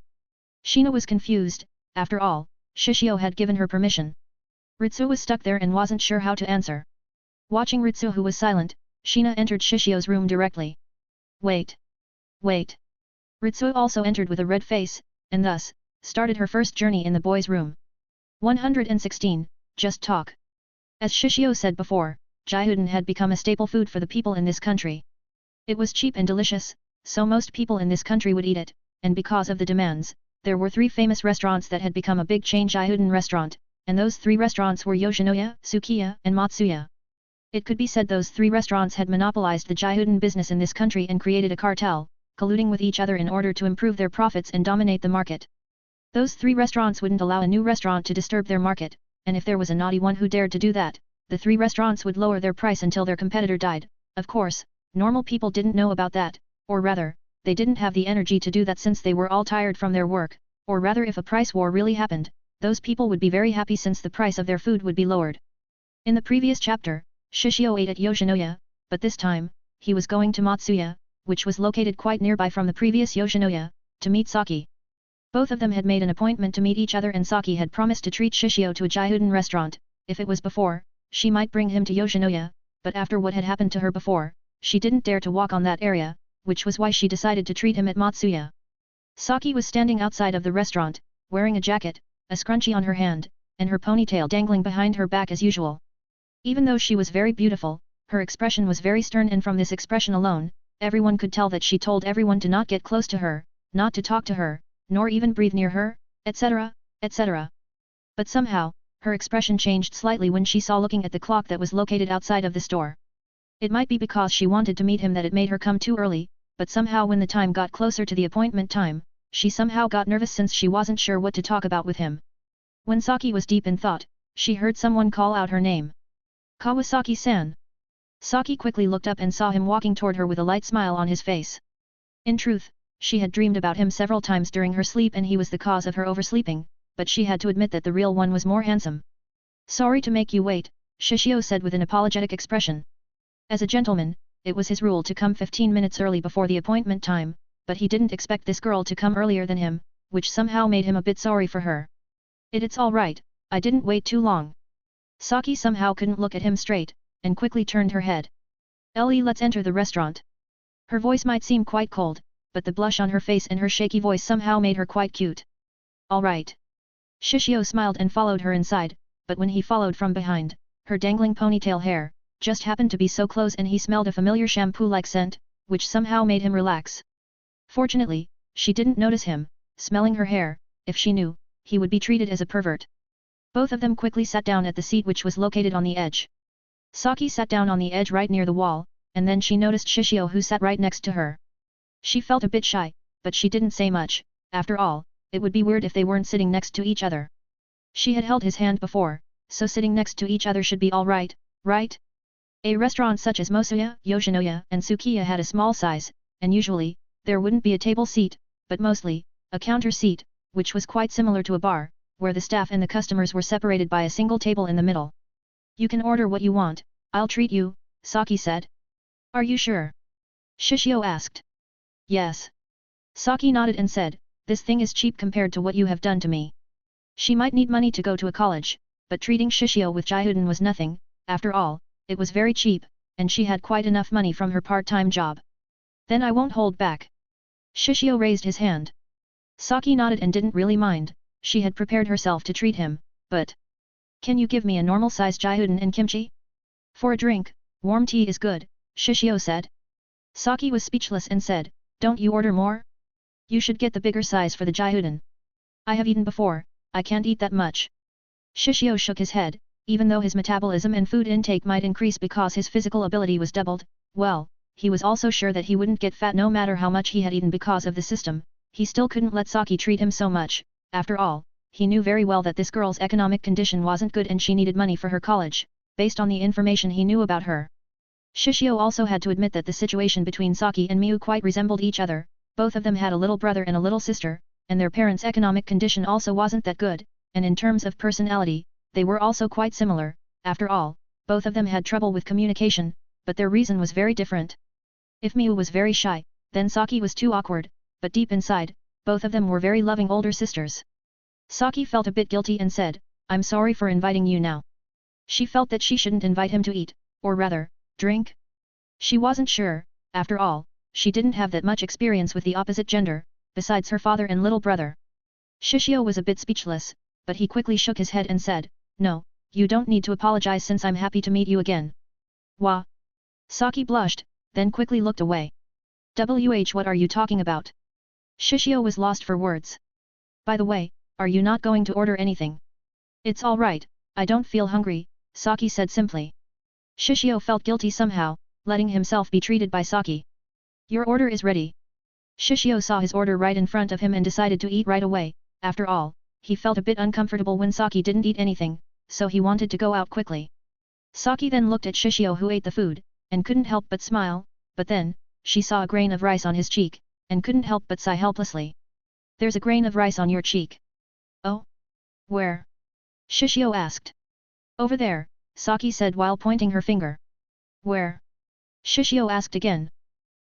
Shina was confused. After all, Shishio had given her permission. Ritsu was stuck there and wasn't sure how to answer. Watching Ritsu, who was silent, Shina entered Shishio's room directly. Wait. Ritsu also entered with a red face, and thus, started her first journey in the boys' room. 116. Just talk. As Shishio said before, Jihoudin had become a staple food for the people in this country. It was cheap and delicious, so most people in this country would eat it, and because of the demands, there were 3 famous restaurants that had become a big chain Jihoudin restaurant, and those 3 restaurants were Yoshinoya, Sukiya, and Matsuya. It could be said those 3 restaurants had monopolized the Jihoudin business in this country and created a cartel, colluding with each other in order to improve their profits and dominate the market. Those 3 restaurants wouldn't allow a new restaurant to disturb their market, and if there was a naughty one who dared to do that, the 3 restaurants would lower their price until their competitor died. Of course, normal people didn't know about that, or rather, they didn't have the energy to do that since they were all tired from their work, or rather if a price war really happened, those people would be very happy since the price of their food would be lowered. In the previous chapter, Shishio ate at Yoshinoya, but this time, he was going to Matsuya, which was located quite nearby from the previous Yoshinoya, to meet Saki. Both of them had made an appointment to meet each other and Saki had promised to treat Shishio to a Jihoudin restaurant. If it was before, she might bring him to Yoshinoya, but after what had happened to her before, she didn't dare to walk on that area, which was why she decided to treat him at Matsuya. Saki was standing outside of the restaurant, wearing a jacket, a scrunchie on her hand, and her ponytail dangling behind her back as usual. Even though she was very beautiful, her expression was very stern, and from this expression alone, everyone could tell that she told everyone to not get close to her, not to talk to her, nor even breathe near her, etc., etc. But somehow, her expression changed slightly when she saw looking at the clock that was located outside of the store. It might be because she wanted to meet him that it made her come too early, but somehow when the time got closer to the appointment time, she somehow got nervous since she wasn't sure what to talk about with him. When Saki was deep in thought, she heard someone call out her name. Kawasaki-san. Saki quickly looked up and saw him walking toward her with a light smile on his face. In truth, she had dreamed about him several times during her sleep and he was the cause of her oversleeping, but she had to admit that the real one was more handsome. Sorry to make you wait, Shishio said with an apologetic expression. As a gentleman, it was his rule to come 15 minutes early before the appointment time, but he didn't expect this girl to come earlier than him, which somehow made him a bit sorry for her. It's all right, I didn't wait too long. Saki somehow couldn't look at him straight, and quickly turned her head. Ellie, let's enter the restaurant. Her voice might seem quite cold, but the blush on her face and her shaky voice somehow made her quite cute. All right. Shishio smiled and followed her inside, but when he followed from behind, her dangling ponytail hair just happened to be so close and he smelled a familiar shampoo-like scent, which somehow made him relax. Fortunately, she didn't notice him, smelling her hair. If she knew, he would be treated as a pervert. Both of them quickly sat down at the seat which was located on the edge. Saki sat down on the edge right near the wall, and then she noticed Shishio who sat right next to her. She felt a bit shy, but she didn't say much. After all, it would be weird if they weren't sitting next to each other. She had held his hand before, so sitting next to each other should be all right, right? A restaurant such as Matsuya, Yoshinoya, and Sukiya had a small size, and usually, there wouldn't be a table seat, but mostly, a counter seat, which was quite similar to a bar, where the staff and the customers were separated by a single table in the middle. You can order what you want, I'll treat you, Saki said. Are you sure? Shishio asked. Yes. Saki nodded and said, this thing is cheap compared to what you have done to me. She might need money to go to a college, but treating Shishio with Jihoudin was nothing. After all, it was very cheap, and she had quite enough money from her part-time job. Then I won't hold back. Shishio raised his hand. Saki nodded and didn't really mind. She had prepared herself to treat him, but... Can you give me a normal-size Jihoudin and kimchi? For a drink, warm tea is good, Shishio said. Saki was speechless and said, don't you order more? You should get the bigger size for the Jihoudin. I have eaten before, I can't eat that much. Shishio shook his head. Even though his metabolism and food intake might increase because his physical ability was doubled, well, he was also sure that he wouldn't get fat no matter how much he had eaten because of the system. He still couldn't let Saki treat him so much. After all, he knew very well that this girl's economic condition wasn't good and she needed money for her college, based on the information he knew about her. Shishio also had to admit that the situation between Saki and Miu quite resembled each other, both of them had a little brother and a little sister, and their parents' economic condition also wasn't that good, and in terms of personality, they were also quite similar. After all, both of them had trouble with communication, but their reason was very different. If Miu was very shy, then Saki was too awkward, but deep inside, both of them were very loving older sisters. Saki felt a bit guilty and said, "I'm sorry for inviting you now." She felt that she shouldn't invite him to eat, or rather, drink. She wasn't sure, after all, she didn't have that much experience with the opposite gender, besides her father and little brother. Shishio was a bit speechless, but he quickly shook his head and said, "No, you don't need to apologize since I'm happy to meet you again." Wah! Saki blushed, then quickly looked away. What are you talking about? Shishio was lost for words. By the way, are you not going to order anything? It's all right, I don't feel hungry, Saki said simply. Shishio felt guilty somehow, letting himself be treated by Saki. Your order is ready. Shishio saw his order right in front of him and decided to eat right away. After all, he felt a bit uncomfortable when Saki didn't eat anything, so he wanted to go out quickly. Saki then looked at Shishio who ate the food, and couldn't help but smile, but then, she saw a grain of rice on his cheek, and couldn't help but sigh helplessly. There's a grain of rice on your cheek. Oh? Where? Shishio asked. Over there, Saki said while pointing her finger. Where? Shishio asked again.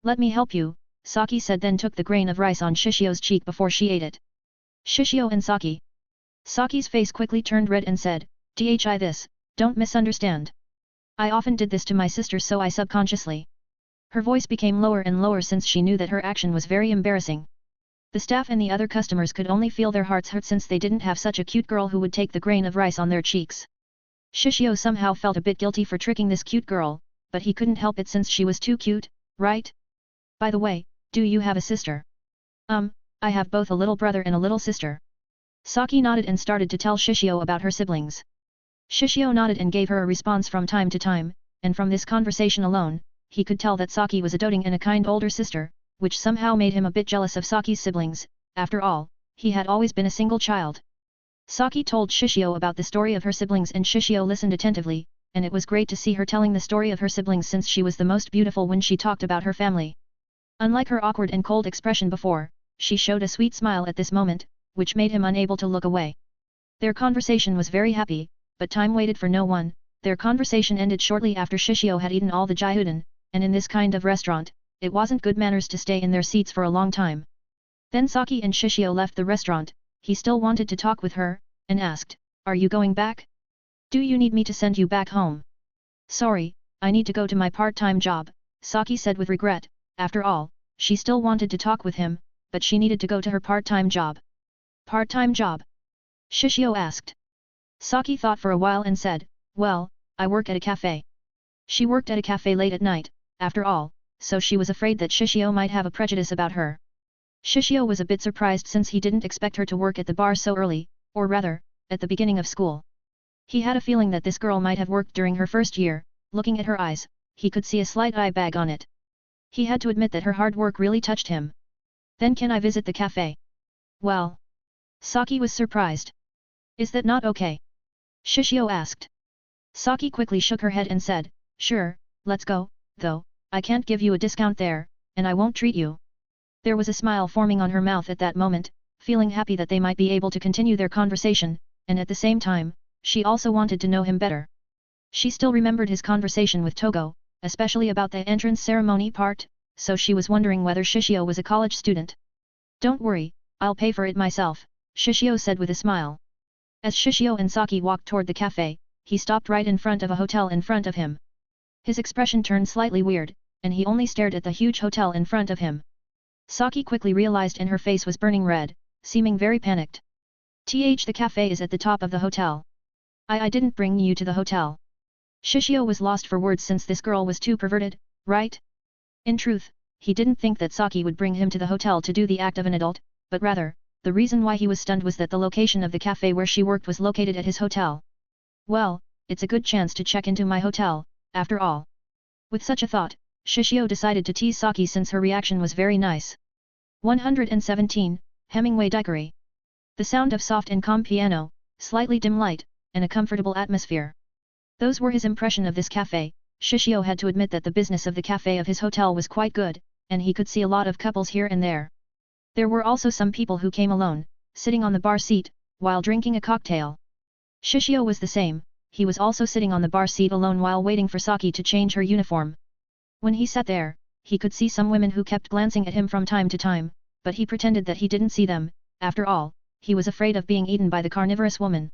Let me help you, Saki said then took the grain of rice on Shishio's cheek before she ate it. Shishio and Saki. Saki's face quickly turned red and said, "Dhi this, don't misunderstand. I often did this to my sister so I subconsciously." Her voice became lower and lower since she knew that her action was very embarrassing. The staff and the other customers could only feel their hearts hurt since they didn't have such a cute girl who would take the grain of rice on their cheeks. Shishio somehow felt a bit guilty for tricking this cute girl, but he couldn't help it since she was too cute, right? By the way, do you have a sister? I have both a little brother and a little sister. Saki nodded and started to tell Shishio about her siblings. Shishio nodded and gave her a response from time to time, and from this conversation alone, he could tell that Saki was a doting and a kind older sister, which somehow made him a bit jealous of Saki's siblings. After all, he had always been a single child. Saki told Shishio about the story of her siblings and Shishio listened attentively, and it was great to see her telling the story of her siblings since she was the most beautiful when she talked about her family. Unlike her awkward and cold expression before, she showed a sweet smile at this moment, which made him unable to look away. Their conversation was very happy, but time waited for no one. Their conversation ended shortly after Shishio had eaten all the gyudon, and in this kind of restaurant, it wasn't good manners to stay in their seats for a long time. Then Saki and Shishio left the restaurant. He still wanted to talk with her, and asked, "Are you going back? Do you need me to send you back home?" "Sorry, I need to go to my part-time job," Saki said with regret. After all, she still wanted to talk with him, but she needed to go to her part-time job. "Part-time job?" Shishio asked. Saki thought for a while and said, "Well, I work at a cafe." She worked at a cafe late at night, after all, so she was afraid that Shishio might have a prejudice about her. Shishio was a bit surprised since he didn't expect her to work at the bar so early, or rather, at the beginning of school. He had a feeling that this girl might have worked during her first year. Looking at her eyes, he could see a slight eye bag on it. He had to admit that her hard work really touched him. "Then can I visit the cafe?" "Well." Saki was surprised. "Is that not okay?" Shishio asked. Saki quickly shook her head and said, "Sure, let's go, though, I can't give you a discount there, and I won't treat you." There was a smile forming on her mouth at that moment, feeling happy that they might be able to continue their conversation, and at the same time, she also wanted to know him better. She still remembered his conversation with Togo, especially about the entrance ceremony part, so she was wondering whether Shishio was a college student. "Don't worry, I'll pay for it myself," Shishio said with a smile. As Shishio and Saki walked toward the cafe, he stopped right in front of a hotel in front of him. His expression turned slightly weird, and he only stared at the huge hotel in front of him. Saki quickly realized and her face was burning red, seeming very panicked. The cafe is at the top of the hotel. I didn't bring you to the hotel." Shishio was lost for words since this girl was too perverted, right? In truth, he didn't think that Saki would bring him to the hotel to do the act of an adult, but rather, the reason why he was stunned was that the location of the cafe where she worked was located at his hotel. "Well, it's a good chance to check into my hotel, after all." With such a thought, Shishio decided to tease Saki since her reaction was very nice. 117, Hemingway Daiquiri. The sound of soft and calm piano, slightly dim light, and a comfortable atmosphere. Those were his impression of this cafe. Shishio had to admit that the business of the cafe of his hotel was quite good, and he could see a lot of couples here and there. There were also some people who came alone, sitting on the bar seat, while drinking a cocktail. Shishio was the same, he was also sitting on the bar seat alone while waiting for Saki to change her uniform. When he sat there, he could see some women who kept glancing at him from time to time, but he pretended that he didn't see them. After all, he was afraid of being eaten by the carnivorous woman.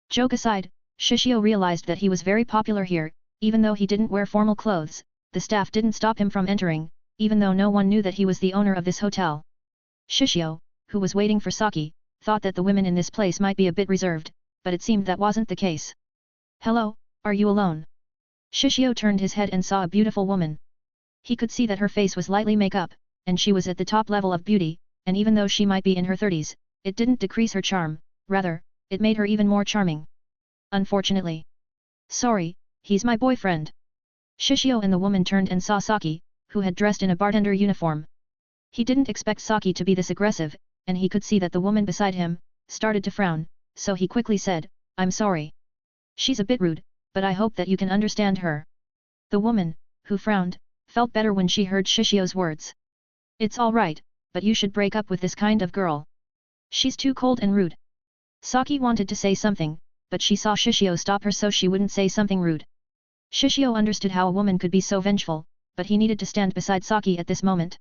Joke aside, Shishio realized that he was very popular here, even though he didn't wear formal clothes. The staff didn't stop him from entering, even though no one knew that he was the owner of this hotel. Shishio, who was waiting for Saki, thought that the women in this place might be a bit reserved, but it seemed that wasn't the case. "Hello, are you alone?" Shishio turned his head and saw a beautiful woman. He could see that her face was lightly make-up, and she was at the top level of beauty, and even though she might be in her 30s, it didn't decrease her charm, rather, it made her even more charming. "Unfortunately. Sorry, he's my boyfriend." Shishio and the woman turned and saw Saki, who had dressed in a bartender uniform. He didn't expect Saki to be this aggressive, and he could see that the woman beside him started to frown, so he quickly said, "I'm sorry. She's a bit rude, but I hope that you can understand her." The woman, who frowned, felt better when she heard Shishio's words. "It's all right, but you should break up with this kind of girl. She's too cold and rude." Saki wanted to say something, but she saw Shishio stop her so she wouldn't say something rude. Shishio understood how a woman could be so vengeful, but he needed to stand beside Saki at this moment.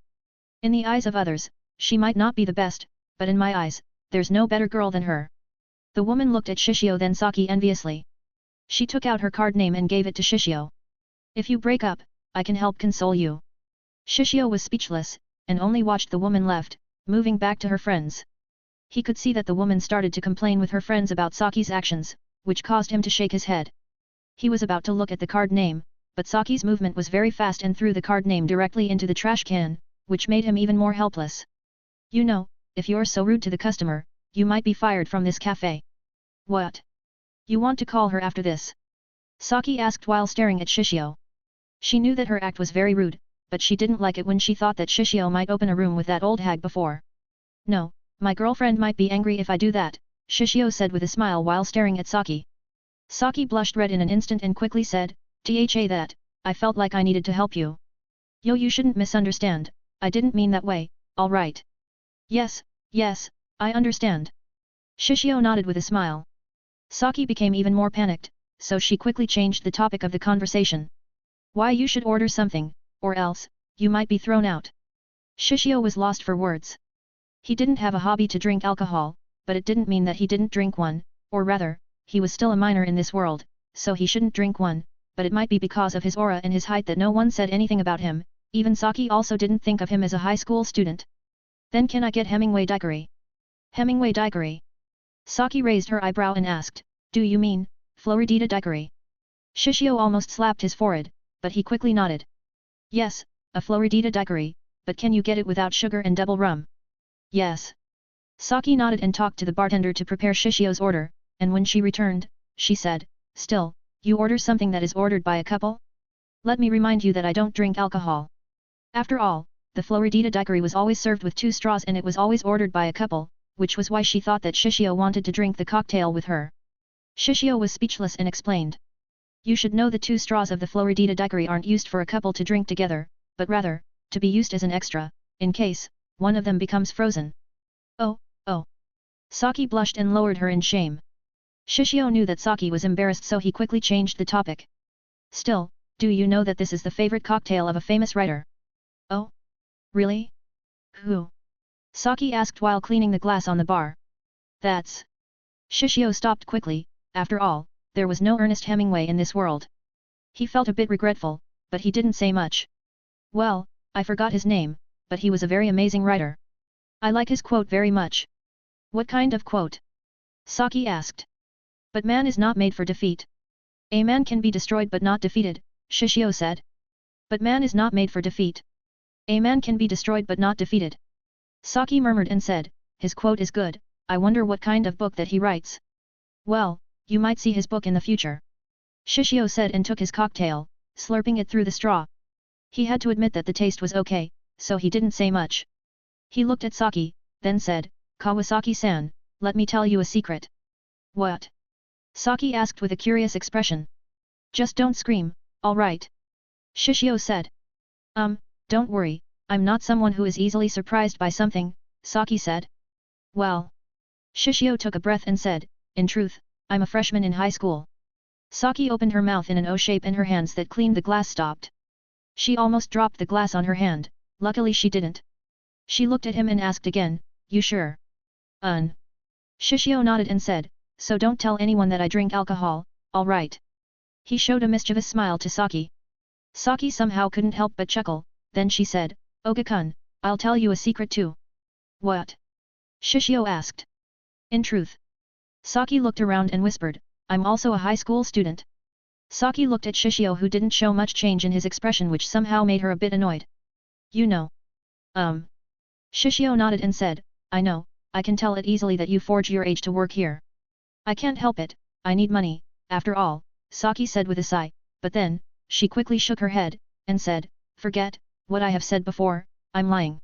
In the eyes of others, she might not be the best, but in my eyes, there's no better girl than her. The woman looked at Shishio then Saki enviously. She took out her card name and gave it to Shishio. "If you break up, I can help console you." Shishio was speechless, and only watched the woman left, moving back to her friends. He could see that the woman started to complain with her friends about Saki's actions, which caused him to shake his head. He was about to look at the card name, but Saki's movement was very fast and threw the card name directly into the trash can, which made him even more helpless. "You know, if you're so rude to the customer, you might be fired from this cafe." "What? You want to call her after this?" Saki asked while staring at Shishio. She knew that her act was very rude, but she didn't like it when she thought that Shishio might open a room with that old hag before. "No, my girlfriend might be angry if I do that," Shishio said with a smile while staring at Saki. Saki blushed red in an instant and quickly said, "Tha that, I felt like I needed to help you." "Yo, you shouldn't misunderstand, I didn't mean that way, alright?" Yes, I understand." Shishio nodded with a smile. Saki became even more panicked, so she quickly changed the topic of the conversation. "Why you should order something, or else, you might be thrown out." Shishio was lost for words. He didn't have a hobby to drink alcohol, but it didn't mean that he didn't drink one, or rather, he was still a minor in this world, so he shouldn't drink one, but it might be because of his aura and his height that no one said anything about him. Even Saki also didn't think of him as a high school student. "Then can I get Hemingway daiquiri?" "Hemingway daiquiri?" Saki raised her eyebrow and asked, "Do you mean, Floridita daiquiri?" Shishio almost slapped his forehead, but he quickly nodded. "Yes, a Floridita daiquiri, but can you get it without sugar and double rum?" "Yes." Saki nodded and talked to the bartender to prepare Shishio's order, and when she returned, she said, "Still, you order something that is ordered by a couple? Let me remind you that I don't drink alcohol." After all, the Floridita daiquiri was always served with 2 straws and it was always ordered by a couple, which was why she thought that Shishio wanted to drink the cocktail with her. Shishio was speechless and explained. "You should know the 2 straws of the Floridita daiquiri aren't used for a couple to drink together, but rather, to be used as an extra, in case one of them becomes frozen." Oh. Saki blushed and lowered her in shame. Shishio knew that Saki was embarrassed so he quickly changed the topic. "Still, do you know that this is the favorite cocktail of a famous writer?" "Oh? Really? Who?" Saki asked while cleaning the glass on the bar. "That's..." Shishio stopped quickly. After all, there was no Ernest Hemingway in this world. He felt a bit regretful, but he didn't say much. "Well, I forgot his name, but he was a very amazing writer. I like his quote very much." "What kind of quote?" Saki asked. "But man is not made for defeat. A man can be destroyed but not defeated," Shishio said. "But man is not made for defeat. A man can be destroyed but not defeated." Saki murmured and said, "His quote is good, I wonder what kind of book that he writes." "Well, you might see his book in the future." Shishio said and took his cocktail, slurping it through the straw. He had to admit that the taste was okay, so he didn't say much. He looked at Saki, then said, "Kawasaki-san, let me tell you a secret." "What?" Saki asked with a curious expression. "Just don't scream, all right?" Shishio said. Don't worry, I'm not someone who is easily surprised by something, Saki said. Well. Shishio took a breath and said, in truth, I'm a freshman in high school. Saki opened her mouth in an O shape and her hands that cleaned the glass stopped. She almost dropped the glass on her hand, luckily she didn't. She looked at him and asked again, you sure? Shishio nodded and said, so don't tell anyone that I drink alcohol, all right. He showed a mischievous smile to Saki. Saki somehow couldn't help but chuckle, then she said, Oga-kun, I'll tell you a secret too. What? Shishio asked. In truth. Saki looked around and whispered, I'm also a high school student. Saki looked at Shishio who didn't show much change in his expression which somehow made her a bit annoyed. You know. Shishio nodded and said, I know, I can tell it easily that you forge your age to work here. I can't help it, I need money, after all, Saki said with a sigh, but then, she quickly shook her head, and said, forget, what I have said before, I'm lying.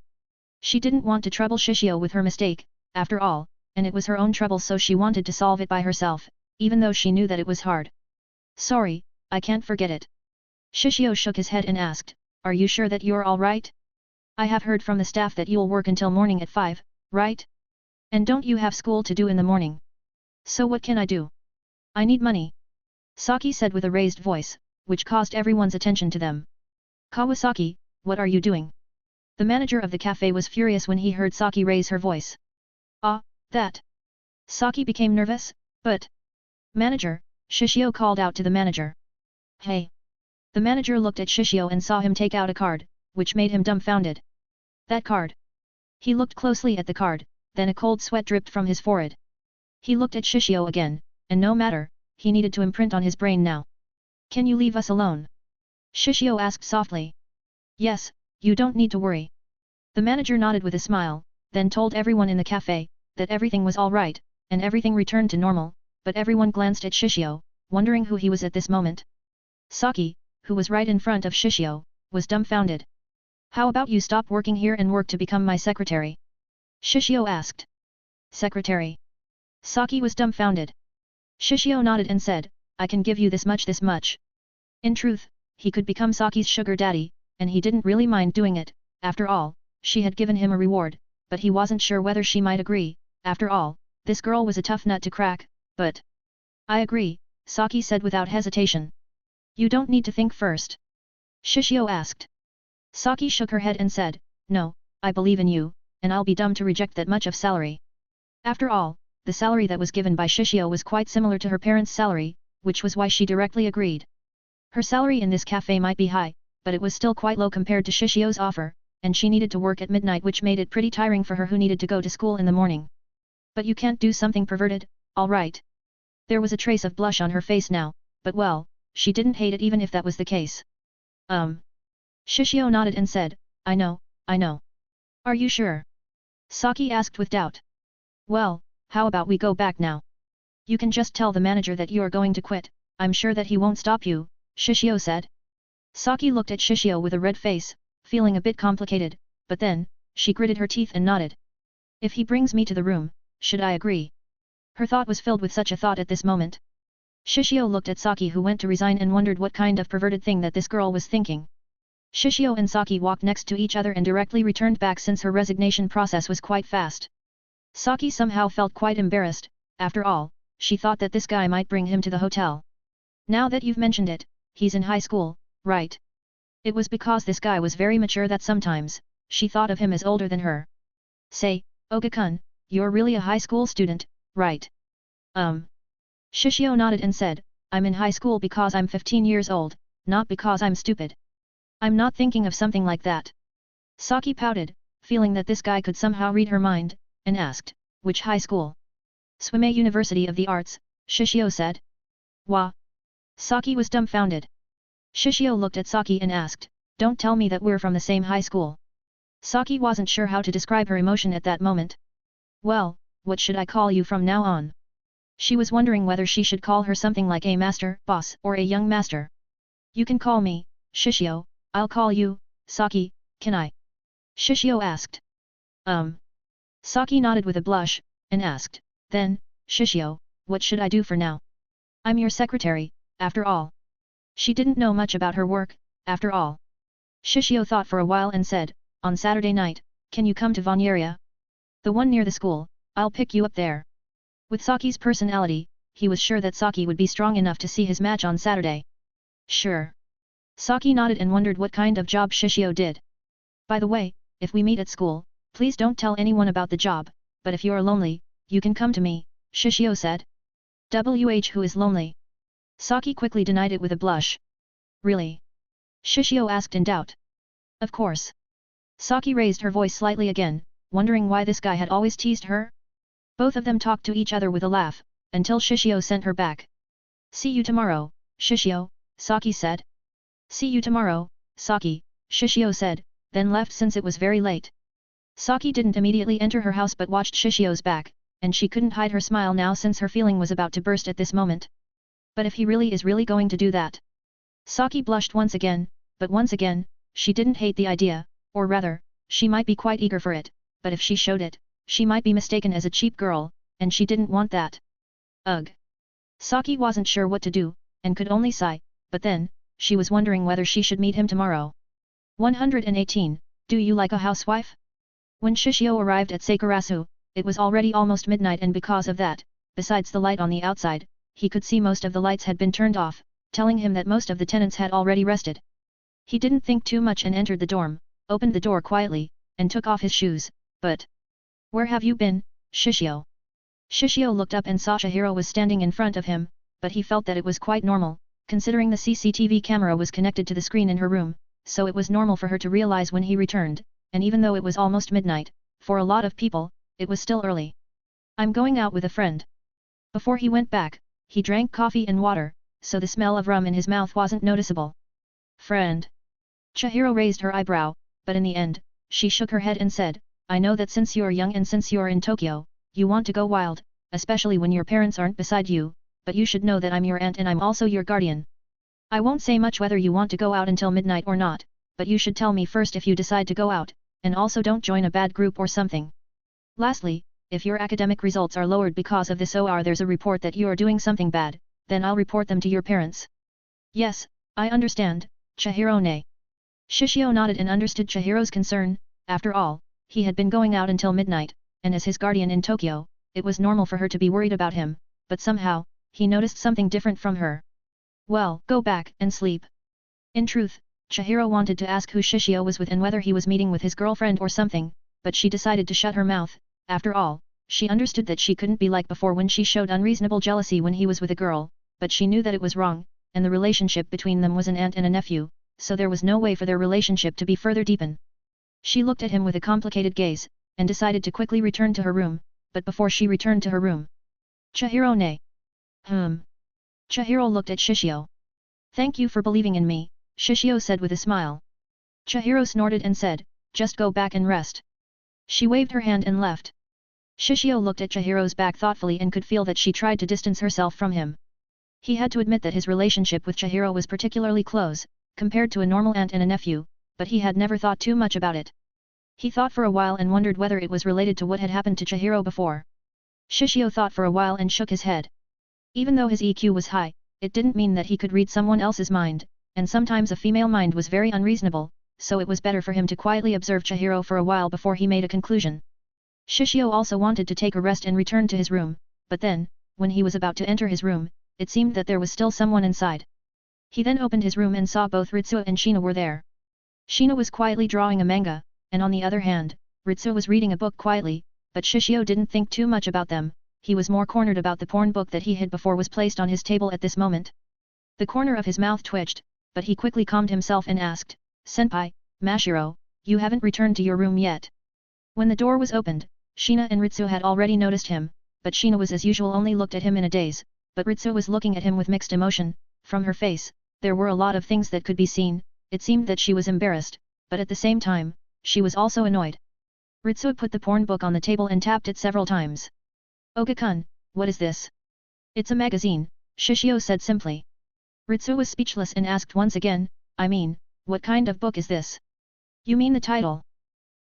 She didn't want to trouble Shishio with her mistake, after all, and it was her own trouble so she wanted to solve it by herself, even though she knew that it was hard. Sorry, I can't forget it. Shishio shook his head and asked, are you sure that you're alright? I have heard from the staff that you'll work until morning at 5, right? And don't you have school to do in the morning? So what can I do? I need money. Saki said with a raised voice, which caused everyone's attention to them. Kawasaki, what are you doing? The manager of the cafe was furious when he heard Saki raise her voice. That. Saki became nervous, but... Manager, Shishio called out to the manager. Hey. The manager looked at Shishio and saw him take out a card, which made him dumbfounded. That card. He looked closely at the card, then a cold sweat dripped from his forehead. He looked at Shishio again, and no matter, he needed to imprint on his brain now. Can you leave us alone? Shishio asked softly. Yes, you don't need to worry. The manager nodded with a smile, then told everyone in the cafe, that everything was all right, and everything returned to normal, but everyone glanced at Shishio, wondering who he was at this moment. Saki, who was right in front of Shishio, was dumbfounded. How about you stop working here and work to become my secretary? Shishio asked. Secretary? Saki was dumbfounded. Shishio nodded and said, I can give you this much. In truth, he could become Saki's sugar daddy, and he didn't really mind doing it, after all, she had given him a reward, but he wasn't sure whether she might agree, after all, this girl was a tough nut to crack, but... I agree, Saki said without hesitation. You don't need to think first. Shishio asked. Saki shook her head and said, no, I believe in you, and I'll be dumb to reject that much of salary. After all, the salary that was given by Shishio was quite similar to her parents' salary, which was why she directly agreed. Her salary in this cafe might be high, but it was still quite low compared to Shishio's offer, and she needed to work at midnight which made it pretty tiring for her who needed to go to school in the morning. But you can't do something perverted, alright. There was a trace of blush on her face now, but well, she didn't hate it even if that was the case. Shishio nodded and said, I know. Are you sure? Saki asked with doubt. Well, how about we go back now? You can just tell the manager that you are going to quit, I'm sure that he won't stop you, Shishio said. Saki looked at Shishio with a red face, feeling a bit complicated, but then, she gritted her teeth and nodded. If he brings me to the room, should I agree? Her thought was filled with such a thought at this moment. Shishio looked at Saki who went to resign and wondered what kind of perverted thing that this girl was thinking. Shishio and Saki walked next to each other and directly returned back since her resignation process was quite fast. Saki somehow felt quite embarrassed, after all, she thought that this guy might bring him to the hotel. Now that you've mentioned it, he's in high school, right? It was because this guy was very mature that sometimes, she thought of him as older than her. Say, Oga-kun, you're really a high school student, right? Shishio nodded and said, I'm in high school because I'm 15 years old, not because I'm stupid. I'm not thinking of something like that. Saki pouted, feeling that this guy could somehow read her mind, and asked, which high school? Swime University of the Arts, Shishio said. Wah! Saki was dumbfounded. Shishio looked at Saki and asked, don't tell me that we're from the same high school. Saki wasn't sure how to describe her emotion at that moment. Well, what should I call you from now on? She was wondering whether she should call her something like a master, boss, or a young master. You can call me, Shishio, I'll call you, Saki, can I? Shishio asked. Saki nodded with a blush, and asked, then, Shishio, what should I do for now? I'm your secretary, after all. She didn't know much about her work, after all. Shishio thought for a while and said, on Saturday night, can you come to Vanyeria? The one near the school, I'll pick you up there. With Saki's personality, he was sure that Saki would be strong enough to see his match on Saturday. Sure. Saki nodded and wondered what kind of job Shishio did. By the way, if we meet at school, please don't tell anyone about the job, but if you're lonely, you can come to me, Shishio said. Who is lonely? Saki quickly denied it with a blush. Really? Shishio asked in doubt. Of course. Saki raised her voice slightly again, wondering why this guy had always teased her. Both of them talked to each other with a laugh, until Shishio sent her back. See you tomorrow, Shishio, Saki said. See you tomorrow, Saki, Shishio said, then left since it was very late. Saki didn't immediately enter her house but watched Shishio's back, and she couldn't hide her smile now since her feeling was about to burst at this moment. But if he really is going to do that? Saki blushed once again, but once again, she didn't hate the idea, or rather, she might be quite eager for it, but if she showed it, she might be mistaken as a cheap girl, and she didn't want that. Ugh. Saki wasn't sure what to do, and could only sigh, but then, she was wondering whether she should meet him tomorrow. 118. Do you like a housewife? When Shishio arrived at Sakurasu, it was already almost midnight and because of that, besides the light on the outside, he could see most of the lights had been turned off, telling him that most of the tenants had already rested. He didn't think too much and entered the dorm, opened the door quietly, and took off his shoes, but... Where have you been, Shishio? Shishio looked up and saw Chihiro was standing in front of him, but he felt that it was quite normal, considering the CCTV camera was connected to the screen in her room, so it was normal for her to realize when he returned, and even though it was almost midnight, for a lot of people, it was still early. I'm going out with a friend. Before he went back, he drank coffee and water, so the smell of rum in his mouth wasn't noticeable. Friend. Chihiro raised her eyebrow, but in the end, she shook her head and said, I know that since you're young and since you're in Tokyo, you want to go wild, especially when your parents aren't beside you, but you should know that I'm your aunt and I'm also your guardian. I won't say much whether you want to go out until midnight or not, but you should tell me first if you decide to go out, and also don't join a bad group or something. Lastly, if your academic results are lowered because of this or there's a report that you are doing something bad, then I'll report them to your parents. Yes, I understand, Chihiro-ne. Shishio nodded and understood Chihiro's concern. After all, he had been going out until midnight, and as his guardian in Tokyo, it was normal for her to be worried about him, but somehow, he noticed something different from her. Well, go back and sleep. In truth, Chihiro wanted to ask who Shishio was with and whether he was meeting with his girlfriend or something, but she decided to shut her mouth. After all, she understood that she couldn't be like before when she showed unreasonable jealousy when he was with a girl, but she knew that it was wrong, and the relationship between them was an aunt and a nephew, so there was no way for their relationship to be further deepened. She looked at him with a complicated gaze, and decided to quickly return to her room, but before she returned to her room. Chihiro-ne. Chihiro looked at Shishio. Thank you for believing in me, Shishio said with a smile. Chihiro snorted and said, just go back and rest. She waved her hand and left. Shishio looked at Chihiro's back thoughtfully and could feel that she tried to distance herself from him. He had to admit that his relationship with Chihiro was particularly close, compared to a normal aunt and a nephew, but he had never thought too much about it. He thought for a while and wondered whether it was related to what had happened to Chihiro before. Shishio thought for a while and shook his head. Even though his EQ was high, it didn't mean that he could read someone else's mind, and sometimes a female mind was very unreasonable, so it was better for him to quietly observe Chihiro for a while before he made a conclusion. Shishio also wanted to take a rest and return to his room, but then, when he was about to enter his room, it seemed that there was still someone inside. He then opened his room and saw both Ritsuo and Shina were there. Shina was quietly drawing a manga, and on the other hand, Ritsuo was reading a book quietly, but Shishio didn't think too much about them. He was more cornered about the porn book that he hid before was placed on his table at this moment. The corner of his mouth twitched, but he quickly calmed himself and asked, Senpai, Mashiro, you haven't returned to your room yet. When the door was opened, Shina and Ritsuo had already noticed him, but Shina was as usual only looked at him in a daze, but Ritsuo was looking at him with mixed emotion. From her face, there were a lot of things that could be seen. It seemed that she was embarrassed, but at the same time, she was also annoyed. Ritsuo put the porn book on the table and tapped it several times. Oga-kun, what is this? It's a magazine, Shishio said simply. Ritsuo was speechless and asked once again, I mean, what kind of book is this? You mean the title?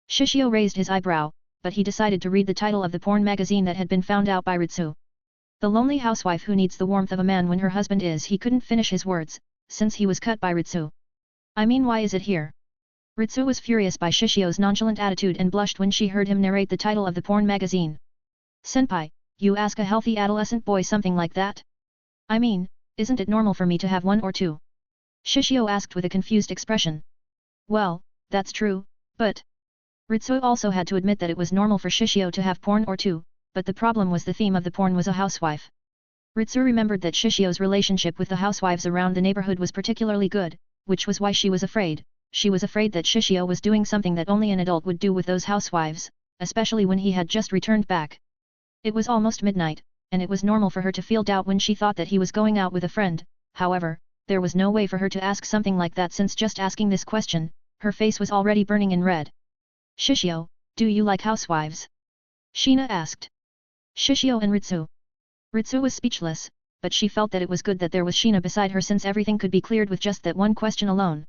Shishio raised his eyebrow, but he decided to read the title of the porn magazine that had been found out by Ritsuo. The lonely housewife who needs the warmth of a man when her husband is. He couldn't finish his words, since he was cut by Ritsuo. I mean, why is it here? Ritsu was furious by Shishio's nonchalant attitude and blushed when she heard him narrate the title of the porn magazine. Senpai, you ask a healthy adolescent boy something like that? I mean, isn't it normal for me to have one or two? Shishio asked with a confused expression. Well, that's true, but... Ritsu also had to admit that it was normal for Shishio to have porn or two, but the problem was the theme of the porn was a housewife. Ritsu remembered that Shishio's relationship with the housewives around the neighborhood was particularly good, which was why she was afraid. She was afraid that Shishio was doing something that only an adult would do with those housewives, especially when he had just returned back. It was almost midnight, and it was normal for her to feel doubt when she thought that he was going out with a friend. However, there was no way for her to ask something like that since just asking this question, her face was already burning in red. Shishio, do you like housewives? Sheena asked. Shishio and Ritsu. Ritsu was speechless, but she felt that it was good that there was Sheena beside her since everything could be cleared with just that one question alone.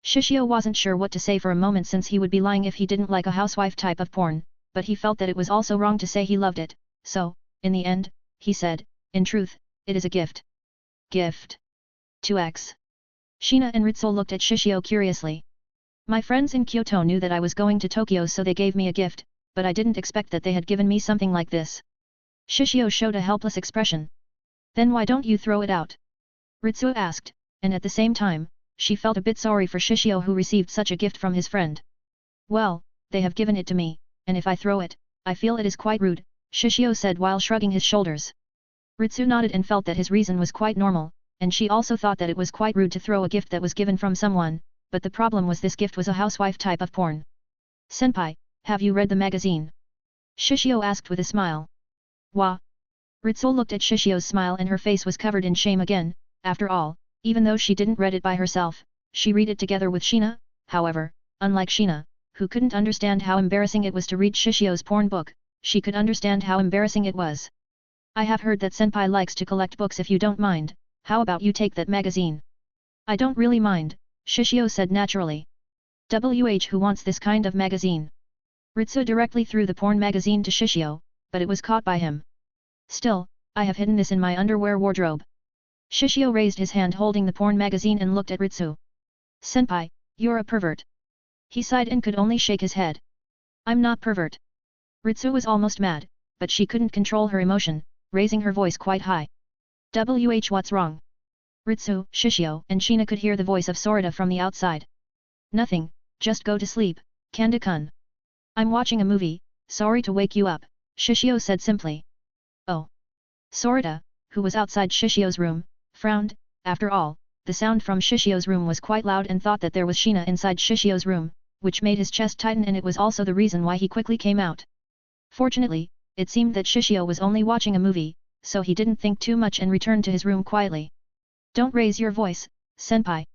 Shishio wasn't sure what to say for a moment since he would be lying if he didn't like a housewife type of porn, but he felt that it was also wrong to say he loved it, so, in the end, he said, in truth, it is a gift. Gift. 2x. Sheena and Ritsu looked at Shishio curiously. My friends in Kyoto knew that I was going to Tokyo so they gave me a gift, but I didn't expect that they had given me something like this. Shishio showed a helpless expression. Then why don't you throw it out? Ritsu asked, and at the same time, she felt a bit sorry for Shishio who received such a gift from his friend. Well, they have given it to me, and if I throw it, I feel it is quite rude, Shishio said while shrugging his shoulders. Ritsu nodded and felt that his reason was quite normal, and she also thought that it was quite rude to throw a gift that was given from someone, but the problem was this gift was a housewife type of porn. Senpai, have you read the magazine? Shishio asked with a smile. Wah. Ritsu looked at Shishio's smile and her face was covered in shame again. After all, even though she didn't read it by herself, she read it together with Sheena. However, unlike Sheena, who couldn't understand how embarrassing it was to read Shishio's porn book, she could understand how embarrassing it was. I have heard that Senpai likes to collect books. If you don't mind, how about you take that magazine? I don't really mind, Shishio said naturally. Who wants this kind of magazine? Ritsu directly threw the porn magazine to Shishio, but it was caught by him. Still, I have hidden this in my underwear wardrobe. Shishio raised his hand holding the porn magazine and looked at Ritsu. Senpai, you're a pervert. He sighed and could only shake his head. I'm not pervert. Ritsu was almost mad, but she couldn't control her emotion, raising her voice quite high. What's wrong? Ritsu, Shishio and Sheena could hear the voice of Sorita from the outside. Nothing, just go to sleep, Kanda-kun. I'm watching a movie, sorry to wake you up, Shishio said simply. Oh. Sorita, who was outside Shishio's room, frowned. After all, the sound from Shishio's room was quite loud and thought that there was Sheena inside Shishio's room, which made his chest tighten, and it was also the reason why he quickly came out. Fortunately, it seemed that Shishio was only watching a movie, so he didn't think too much and returned to his room quietly. Don't raise your voice, senpai.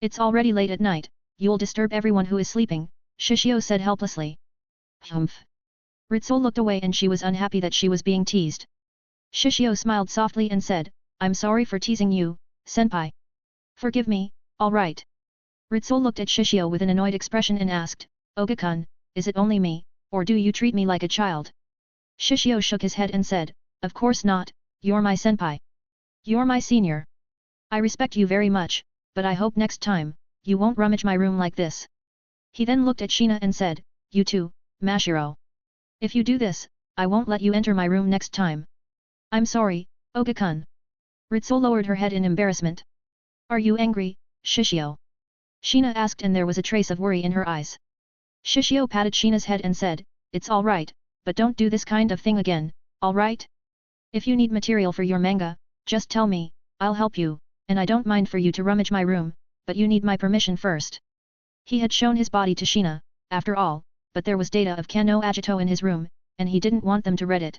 It's already late at night, you'll disturb everyone who is sleeping, Shishio said helplessly. Humph. Ritsu looked away and she was unhappy that she was being teased. Shishio smiled softly and said, I'm sorry for teasing you, senpai. Forgive me, alright. Ritsu looked at Shishio with an annoyed expression and asked, Oga-kun, is it only me, or do you treat me like a child? Shishio shook his head and said, of course not, you're my senpai. You're my senior. I respect you very much, but I hope next time, you won't rummage my room like this. He then looked at Sheena and said, you too, Mashiro. If you do this, I won't let you enter my room next time. I'm sorry, Oga-kun. Ritsu lowered her head in embarrassment. Are you angry, Shishio? Sheena asked and there was a trace of worry in her eyes. Shishio patted Sheena's head and said, it's alright, but don't do this kind of thing again, alright? If you need material for your manga, just tell me, I'll help you, and I don't mind for you to rummage my room, but you need my permission first. He had shown his body to Sheena, after all, but there was data of Kano Agito in his room, and he didn't want them to read it.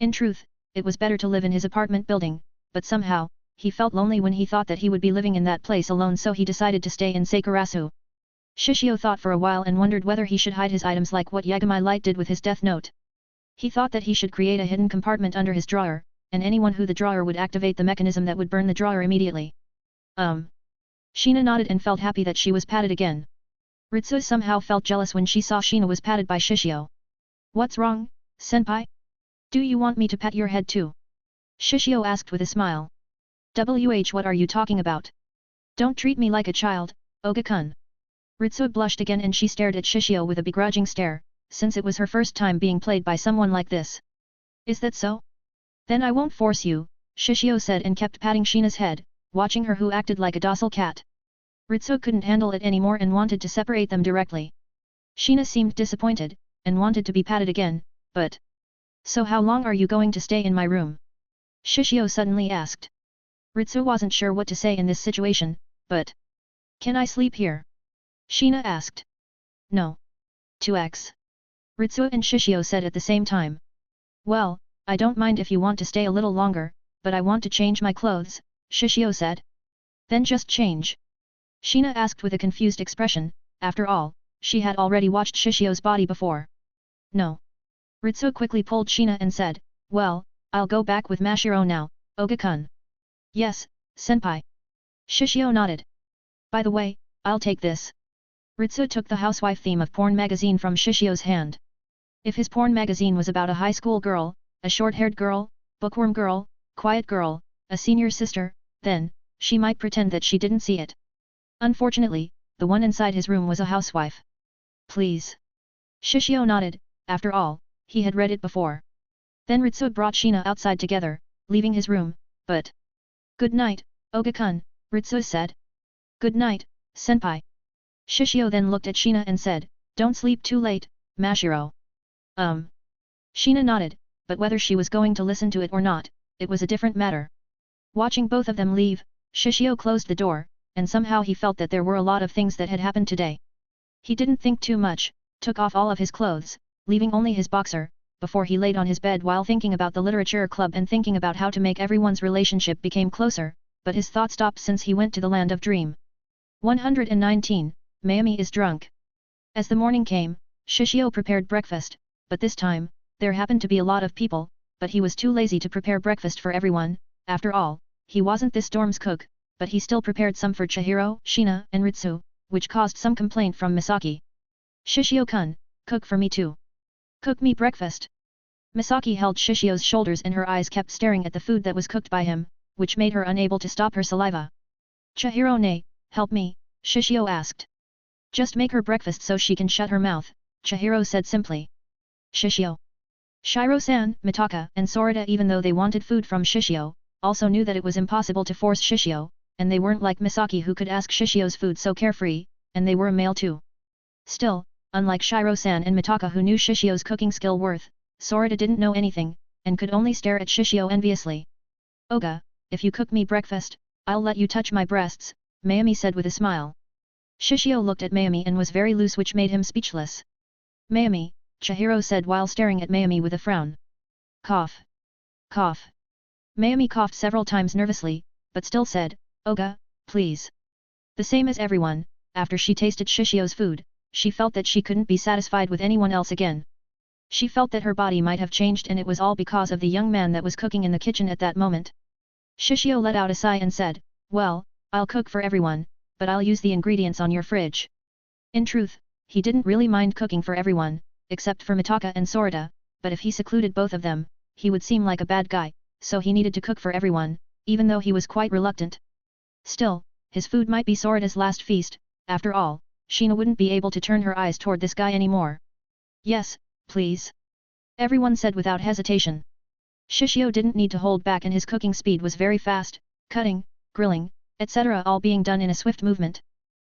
In truth, it was better to live in his apartment building, but somehow, he felt lonely when he thought that he would be living in that place alone, so he decided to stay in Sakurasu. Shishio thought for a while and wondered whether he should hide his items like what Yagami Light did with his death note. He thought that he should create a hidden compartment under his drawer, and anyone who the drawer would activate the mechanism that would burn the drawer immediately. Sheena nodded and felt happy that she was patted again. Ritsu somehow felt jealous when she saw Sheena was patted by Shishio. What's wrong, senpai? Do you want me to pat your head too? Shishio asked with a smile. What are you talking about? Don't treat me like a child, Oga-kun. Ritsu blushed again and she stared at Shishio with a begrudging stare, since it was her first time being played by someone like this. Is that so? Then I won't force you, Shishio said and kept patting Sheena's head, watching her who acted like a docile cat. Ritsu couldn't handle it anymore and wanted to separate them directly. Sheena seemed disappointed, and wanted to be patted again, but... So how long are you going to stay in my room? Shishio suddenly asked. Ritsu wasn't sure what to say in this situation, but... Can I sleep here? Sheena asked. No. 2x. Ritsu and Shishio said at the same time. Well, I don't mind if you want to stay a little longer, but I want to change my clothes, Shishio said. Then just change. Sheena asked with a confused expression, after all, she had already watched Shishio's body before. No. Ritsu quickly pulled Sheena and said, well, I'll go back with Mashiro now, Oga-kun. Yes, senpai. Shishio nodded. By the way, I'll take this. Ritsu took the housewife theme of porn magazine from Shishio's hand. If his porn magazine was about a high school girl, a short-haired girl, bookworm girl, quiet girl, a senior sister, then, she might pretend that she didn't see it. Unfortunately, the one inside his room was a housewife. Please. Shishio nodded, after all, he had read it before. Then Ritsu brought Sheena outside together, leaving his room, but... Good night, Oga-kun, Ritsu said. Good night, senpai. Shishio then looked at Sheena and said, don't sleep too late, Mashiro. Sheena nodded, but whether she was going to listen to it or not, it was a different matter. Watching both of them leave, Shishio closed the door, and somehow he felt that there were a lot of things that had happened today. He didn't think too much, took off all of his clothes, leaving only his boxer, before he laid on his bed while thinking about the literature club and thinking about how to make everyone's relationship become closer, but his thought stopped since he went to the land of dream. 119, Mayumi is drunk. As the morning came, Shishio prepared breakfast, but this time, there happened to be a lot of people, but he was too lazy to prepare breakfast for everyone. After all, he wasn't this dorm's cook, but he still prepared some for Chihiro, Sheena, and Ritsu, which caused some complaint from Misaki. Shishio-kun, cook for me too. Cook me breakfast. Misaki held Shishio's shoulders and her eyes kept staring at the food that was cooked by him, which made her unable to stop her saliva. Chihiro nay, help me, Shishio asked. Just make her breakfast so she can shut her mouth, Chihiro said simply. Shishio. Shiro-san, Mitaka, and Sorita, even though they wanted food from Shishio, also knew that it was impossible to force Shishio, and they weren't like Misaki who could ask Shishio's food so carefree, and they were a male too. Still, unlike Shiro-san and Mitaka who knew Shishio's cooking skill worth, Sorita didn't know anything, and could only stare at Shishio enviously. Oga, if you cook me breakfast, I'll let you touch my breasts, Mayumi said with a smile. Shishio looked at Mayumi and was very loose, which made him speechless. Mayumi, Chihiro said while staring at Mayumi with a frown. Cough. Cough. Mayumi coughed several times nervously, but still said, Oga, please. The same as everyone, after she tasted Shishio's food, she felt that she couldn't be satisfied with anyone else again. She felt that her body might have changed, and it was all because of the young man that was cooking in the kitchen at that moment. Shishio let out a sigh and said, well, I'll cook for everyone, but I'll use the ingredients on your fridge. In truth, he didn't really mind cooking for everyone, except for Mitaka and Sorita, but if he secluded both of them, he would seem like a bad guy, so he needed to cook for everyone, even though he was quite reluctant. Still, his food might be Sorita's last feast. After all, Sheena wouldn't be able to turn her eyes toward this guy anymore. Yes, please. Everyone said without hesitation. Shishio didn't need to hold back and his cooking speed was very fast, cutting, grilling, etc. all being done in a swift movement.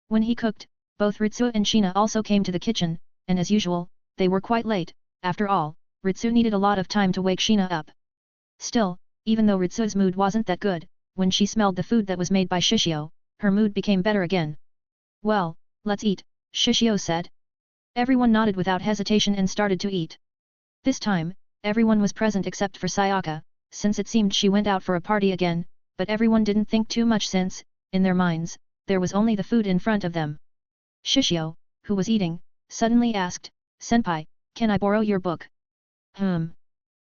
When he cooked, both Ritsu and Sheena also came to the kitchen, and as usual, they were quite late. After all, Ritsu needed a lot of time to wake Sheena up. Still, even though Ritsu's mood wasn't that good, when she smelled the food that was made by Shishio, her mood became better again. Well, let's eat, Shishio said. Everyone nodded without hesitation and started to eat. This time, everyone was present except for Sayaka, since it seemed she went out for a party again, but everyone didn't think too much since, in their minds, there was only the food in front of them. Shishio, who was eating, suddenly asked, Senpai, can I borrow your book?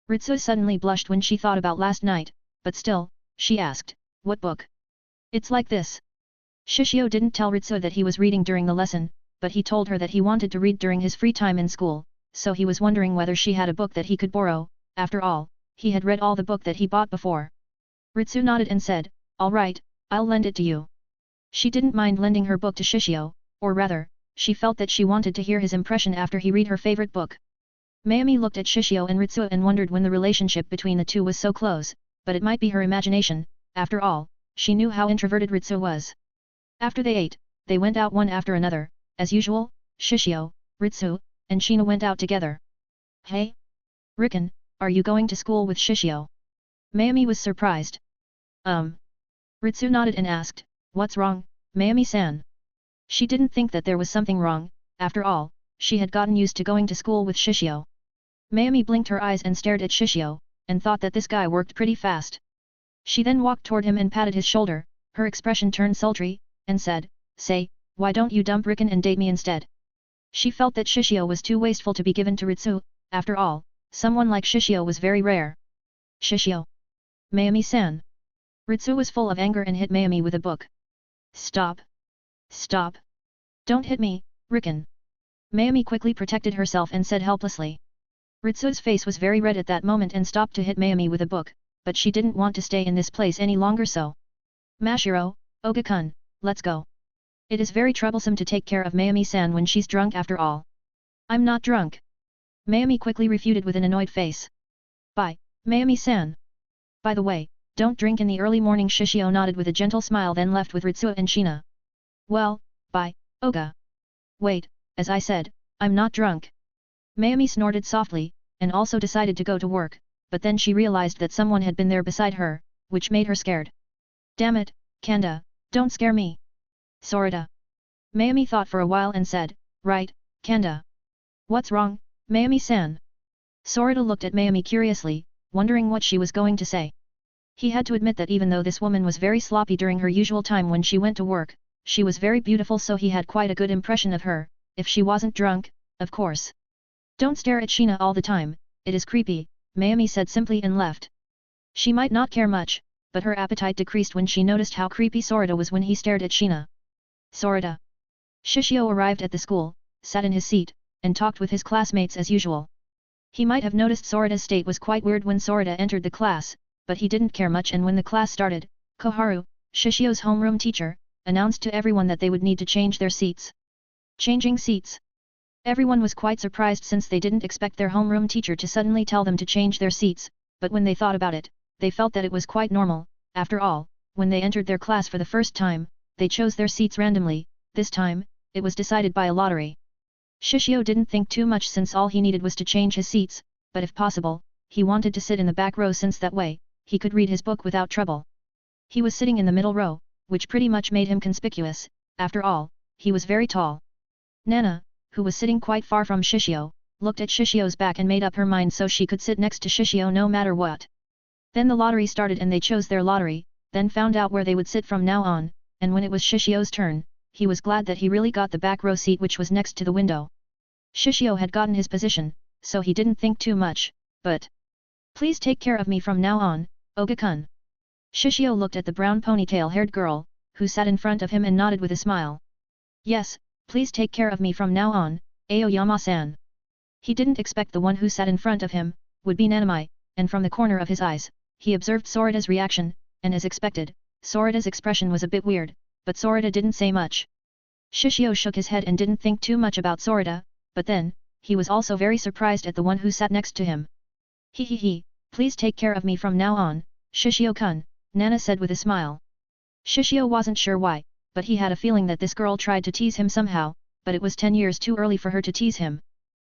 Ritsu suddenly blushed when she thought about last night, but still, she asked, what book? It's like this. Shishio didn't tell Ritsu that he was reading during the lesson, but he told her that he wanted to read during his free time in school, so he was wondering whether she had a book that he could borrow. After all, he had read all the book that he bought before. Ritsu nodded and said, all right, I'll lend it to you. She didn't mind lending her book to Shishio, or rather, she felt that she wanted to hear his impression after he read her favorite book. Mayumi looked at Shishio and Ritsuo and wondered when the relationship between the two was so close, but it might be her imagination, after all, she knew how introverted Ritsuo was. After they ate, they went out one after another, as usual, Shishio, Ritsuo, and Shina went out together. Hey? Riken, are you going to school with Shishio? Mayumi was surprised. Ritsuo nodded and asked, what's wrong, Mayumi-san? She didn't think that there was something wrong, after all, she had gotten used to going to school with Shishio. Mayumi blinked her eyes and stared at Shishio, and thought that this guy worked pretty fast. She then walked toward him and patted his shoulder, her expression turned sultry, and said, say, why don't you dump Riken and date me instead? She felt that Shishio was too wasteful to be given to Ritsuo, after all, someone like Shishio was very rare. Shishio. Mayumi-san. Ritsuo was full of anger and hit Mayumi with a book. Stop. Stop. Don't hit me, Riken. Mayumi quickly protected herself and said helplessly. Ritsuo's face was very red at that moment and stopped to hit Mayumi with a book, but she didn't want to stay in this place any longer so. Mashiro, Oga-kun, let's go. It is very troublesome to take care of Mayumi-san when she's drunk after all. I'm not drunk. Mayumi quickly refuted with an annoyed face. Bye, Mayumi-san. By the way, don't drink in the early morning. Shishio nodded with a gentle smile then left with Ritsuo and Shina. Well, bye, Oga. Wait, as I said, I'm not drunk. Mayumi snorted softly, and also decided to go to work, but then she realized that someone had been there beside her, which made her scared. Damn it, Kanda, don't scare me. Sorita. Mayumi thought for a while and said, right, Kanda. What's wrong, Mayumi-san? Sorita looked at Mayumi curiously, wondering what she was going to say. He had to admit that even though this woman was very sloppy during her usual time when she went to work, she was very beautiful, so he had quite a good impression of her, if she wasn't drunk, of course. Don't stare at Shina all the time, it is creepy, Mayumi said simply and left. She might not care much, but her appetite decreased when she noticed how creepy Sorita was when he stared at Shina. Sorita. Shishio arrived at the school, sat in his seat, and talked with his classmates as usual. He might have noticed Sorita's state was quite weird when Sorita entered the class, but he didn't care much, and when the class started, Koharu, Shishio's homeroom teacher, announced to everyone that they would need to change their seats. Changing seats. Everyone was quite surprised since they didn't expect their homeroom teacher to suddenly tell them to change their seats, but when they thought about it, they felt that it was quite normal. After all, when they entered their class for the first time, they chose their seats randomly. This time, it was decided by a lottery. Shishio didn't think too much since all he needed was to change his seats, but if possible, he wanted to sit in the back row since that way, he could read his book without trouble. He was sitting in the middle row, which pretty much made him conspicuous. After all, he was very tall. Nana, who was sitting quite far from Shishio, looked at Shishio's back and made up her mind so she could sit next to Shishio no matter what. Then the lottery started and they chose their lottery, then found out where they would sit from now on, and when it was Shishio's turn, he was glad that he really got the back row seat which was next to the window. Shishio had gotten his position, so he didn't think too much, but... Please take care of me from now on, Oga-kun. Shishio looked at the brown ponytail-haired girl, who sat in front of him and nodded with a smile. Yes, please take care of me from now on, Aoyama-san. He didn't expect the one who sat in front of him, would be Nanami, and from the corner of his eyes, he observed Sorita's reaction, and as expected, Sorita's expression was a bit weird, but Sorita didn't say much. Shishio shook his head and didn't think too much about Sorita, but then, he was also very surprised at the one who sat next to him. He, please take care of me from now on, Shishio-kun, Nana said with a smile. Shishio wasn't sure why, but he had a feeling that this girl tried to tease him somehow, but it was 10 years too early for her to tease him.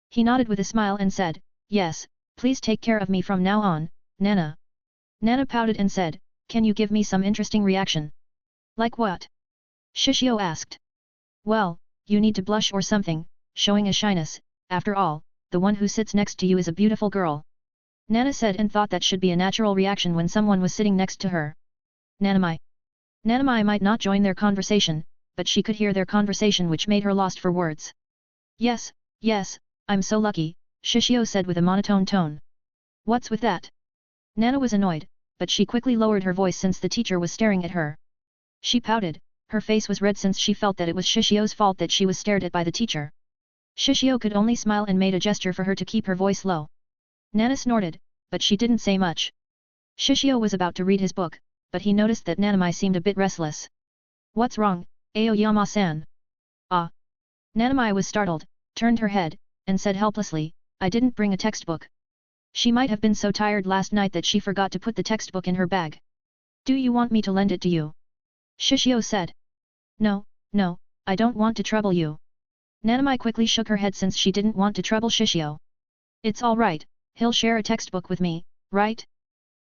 He nodded with a smile and said, yes, please take care of me from now on, Nana. Nana pouted and said, can you give me some interesting reaction? Like what? Shishio asked. Well, you need to blush or something, showing a shyness, after all, the one who sits next to you is a beautiful girl. Nana said and thought that should be a natural reaction when someone was sitting next to her. Nanami. Nanami might not join their conversation, but she could hear their conversation which made her lost for words. Yes, I'm so lucky, Shishio said with a monotone tone. What's with that? Nana was annoyed, but she quickly lowered her voice since the teacher was staring at her. She pouted, her face was red since she felt that it was Shishio's fault that she was stared at by the teacher. Shishio could only smile and made a gesture for her to keep her voice low. Nana snorted, but she didn't say much. Shishio was about to read his book, but he noticed that Nanami seemed a bit restless. What's wrong, Aoyama-san? Ah. Nanami was startled, turned her head, and said helplessly, I didn't bring a textbook. She might have been so tired last night that she forgot to put the textbook in her bag. Do you want me to lend it to you? Shishio said. No, no, I don't want to trouble you. Nanami quickly shook her head since she didn't want to trouble Shishio. It's alright, he'll share a textbook with me, right?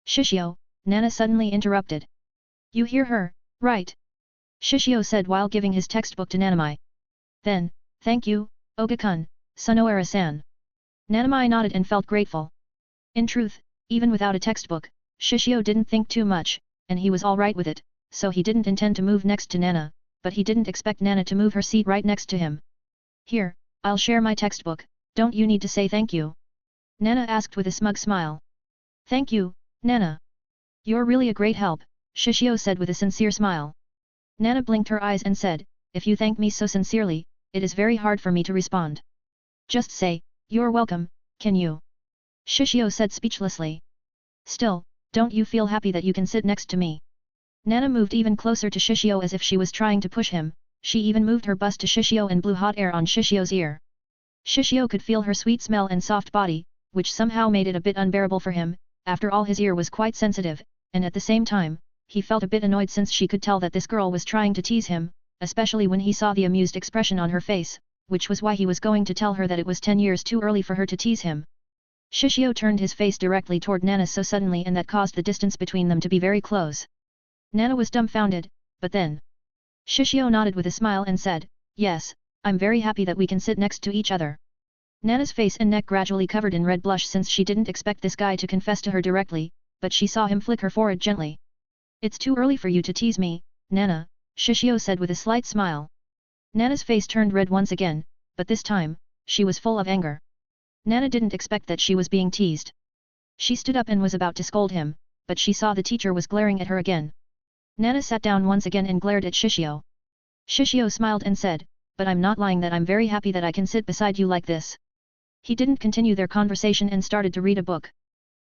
Shishio, Nana suddenly interrupted. You hear her, right? Shishio said while giving his textbook to Nanami. Then, thank you, Oga-kun, Sunoera-san. Nanami nodded and felt grateful. In truth, even without a textbook, Shishio didn't think too much, and he was alright with it, so he didn't intend to move next to Nana, but he didn't expect Nana to move her seat right next to him. Here, I'll share my textbook, don't you need to say thank you? Nana asked with a smug smile. Thank you, Nana. You're really a great help, Shishio said with a sincere smile. Nana blinked her eyes and said, if you thank me so sincerely, it is very hard for me to respond. Just say, you're welcome, can you? Shishio said speechlessly. Still, don't you feel happy that you can sit next to me? Nana moved even closer to Shishio as if she was trying to push him, she even moved her bust to Shishio and blew hot air on Shishio's ear. Shishio could feel her sweet smell and soft body, which somehow made it a bit unbearable for him, after all his ear was quite sensitive, and at the same time, he felt a bit annoyed since she could tell that this girl was trying to tease him, especially when he saw the amused expression on her face, which was why he was going to tell her that it was 10 years too early for her to tease him. Shishio turned his face directly toward Nana so suddenly and that caused the distance between them to be very close. Nana was dumbfounded, but then Shishio nodded with a smile and said, yes, I'm very happy that we can sit next to each other. Nana's face and neck gradually covered in red blush since she didn't expect this guy to confess to her directly, but she saw him flick her forehead gently. It's too early for you to tease me, Nana, Shishio said with a slight smile. Nana's face turned red once again, but this time, she was full of anger. Nana didn't expect that she was being teased. She stood up and was about to scold him, but she saw the teacher was glaring at her again. Nana sat down once again and glared at Shishio. Shishio smiled and said, but I'm not lying that I'm very happy that I can sit beside you like this. He didn't continue their conversation and started to read a book.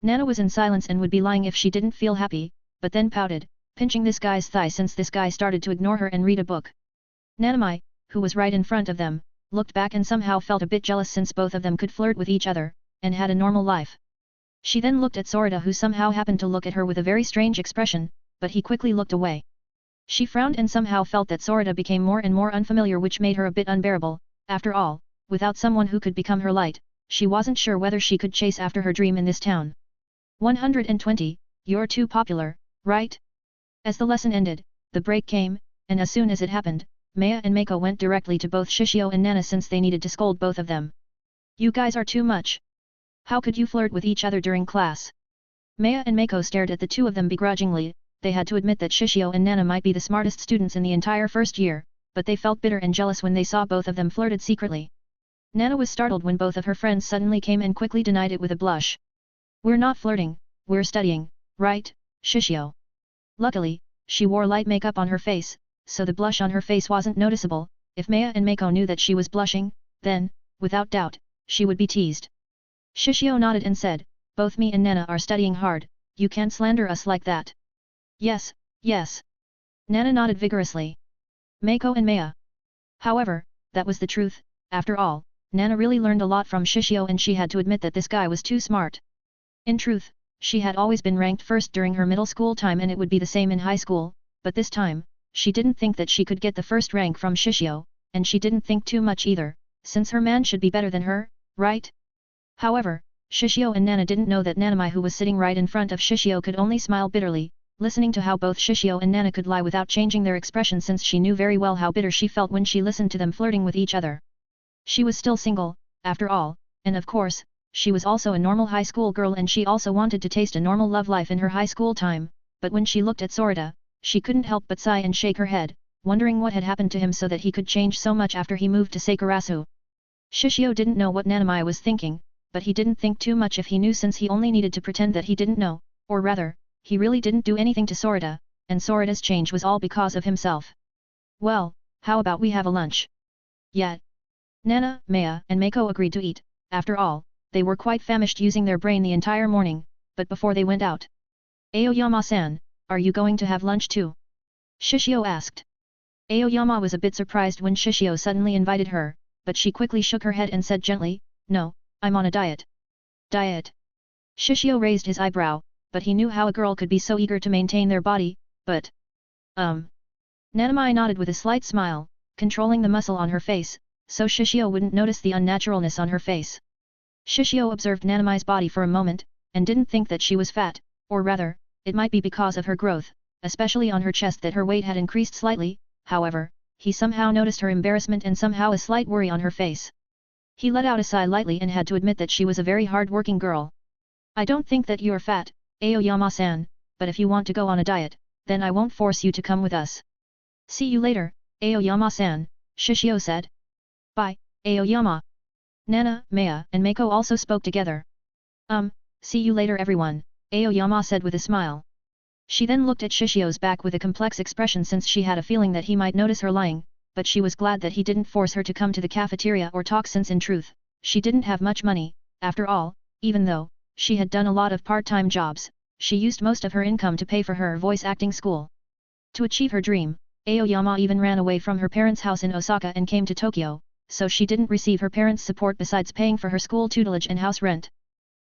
Nana was in silence and would be lying if she didn't feel happy, but then pouted, pinching this guy's thigh since this guy started to ignore her and read a book. Nanami, who was right in front of them, looked back and somehow felt a bit jealous since both of them could flirt with each other, and had a normal life. She then looked at Sorita who somehow happened to look at her with a very strange expression, but he quickly looked away. She frowned and somehow felt that Sorita became more and more unfamiliar which made her a bit unbearable. After all, without someone who could become her light, she wasn't sure whether she could chase after her dream in this town. 120, you're too popular, right? As the lesson ended, the break came, and as soon as it happened, Maya and Mako went directly to both Shishio and Nana since they needed to scold both of them. You guys are too much. How could you flirt with each other during class? Maya and Mako stared at the two of them begrudgingly. They had to admit that Shishio and Nana might be the smartest students in the entire first year, but they felt bitter and jealous when they saw both of them flirted secretly. Nana was startled when both of her friends suddenly came and quickly denied it with a blush. We're not flirting, we're studying, right, Shishio? Luckily, she wore light makeup on her face, so the blush on her face wasn't noticeable. If Maya and Mako knew that she was blushing, then, without doubt, she would be teased. Shishio nodded and said, both me and Nana are studying hard, you can't slander us like that. Yes, yes. Nana nodded vigorously. Mako and Maya. However, that was the truth. After all, Nana really learned a lot from Shishio and she had to admit that this guy was too smart. In truth, she had always been ranked first during her middle school time and it would be the same in high school, but this time, she didn't think that she could get the first rank from Shishio, and she didn't think too much either, since her man should be better than her, right? However, Shishio and Nana didn't know that Nanami who was sitting right in front of Shishio could only smile bitterly, listening to how both Shishio and Nana could lie without changing their expression since she knew very well how bitter she felt when she listened to them flirting with each other. She was still single, after all, and of course, she was also a normal high school girl and she also wanted to taste a normal love life in her high school time, but when she looked at Sorita, she couldn't help but sigh and shake her head, wondering what had happened to him so that he could change so much after he moved to Sakurasu. Shishio didn't know what Nanami was thinking, but he didn't think too much if he knew since he only needed to pretend that he didn't know, or rather, he really didn't do anything to Sorita, and Sorita's change was all because of himself. Well, how about we have a lunch? Yeah. Nana, Maya, and Mako agreed to eat. After all, they were quite famished using their brain the entire morning, but before they went out. Aoyama-san, are you going to have lunch too? Shishio asked. Aoyama was a bit surprised when Shishio suddenly invited her, but she quickly shook her head and said gently, "No, I'm on a diet." Diet? Shishio raised his eyebrow, but he knew how a girl could be so eager to maintain their body, but… Nanamai nodded with a slight smile, controlling the muscle on her face, so Shishio wouldn't notice the unnaturalness on her face. Shishio observed Nanamai's body for a moment, and didn't think that she was fat, or rather, it might be because of her growth, especially on her chest that her weight had increased slightly. However, he somehow noticed her embarrassment and somehow a slight worry on her face. He let out a sigh lightly and had to admit that she was a very hard-working girl. "I don't think that you're fat, Aoyama-san, but if you want to go on a diet, then I won't force you to come with us." "See you later, Aoyama-san," Shishio said. "Bye, Aoyama." Nana, Maya and Mako also spoke together. See you later everyone," Aoyama said with a smile. She then looked at Shishio's back with a complex expression since she had a feeling that he might notice her lying, but she was glad that he didn't force her to come to the cafeteria or talk since in truth, she didn't have much money. After all, even though she had done a lot of part-time jobs, she used most of her income to pay for her voice acting school. To achieve her dream, Aoyama even ran away from her parents' house in Osaka and came to Tokyo, so she didn't receive her parents' support besides paying for her school tutelage and house rent.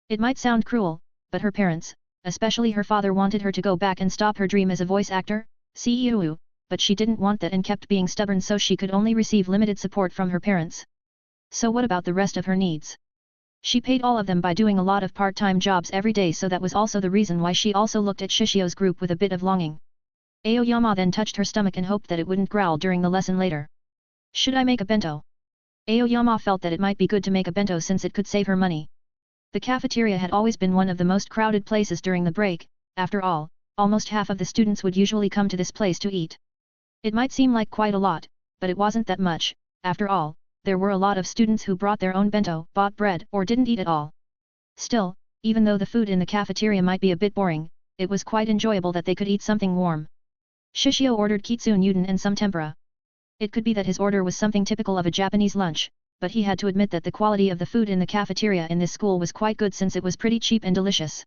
It might sound cruel, but her parents, especially her father, wanted her to go back and stop her dream as a voice actor, CEO, but she didn't want that and kept being stubborn, so she could only receive limited support from her parents. So what about the rest of her needs? She paid all of them by doing a lot of part-time jobs every day, so that was also the reason why she also looked at Shishio's group with a bit of longing. Aoyama then touched her stomach and hoped that it wouldn't growl during the lesson later. "Should I make a bento?" Aoyama felt that it might be good to make a bento since it could save her money. The cafeteria had always been one of the most crowded places during the break. After all, almost half of the students would usually come to this place to eat. It might seem like quite a lot, but it wasn't that much. After all, there were a lot of students who brought their own bento, bought bread, or didn't eat at all. Still, even though the food in the cafeteria might be a bit boring, it was quite enjoyable that they could eat something warm. Shishio ordered kitsune udon and some tempura. It could be that his order was something typical of a Japanese lunch, but he had to admit that the quality of the food in the cafeteria in this school was quite good since it was pretty cheap and delicious.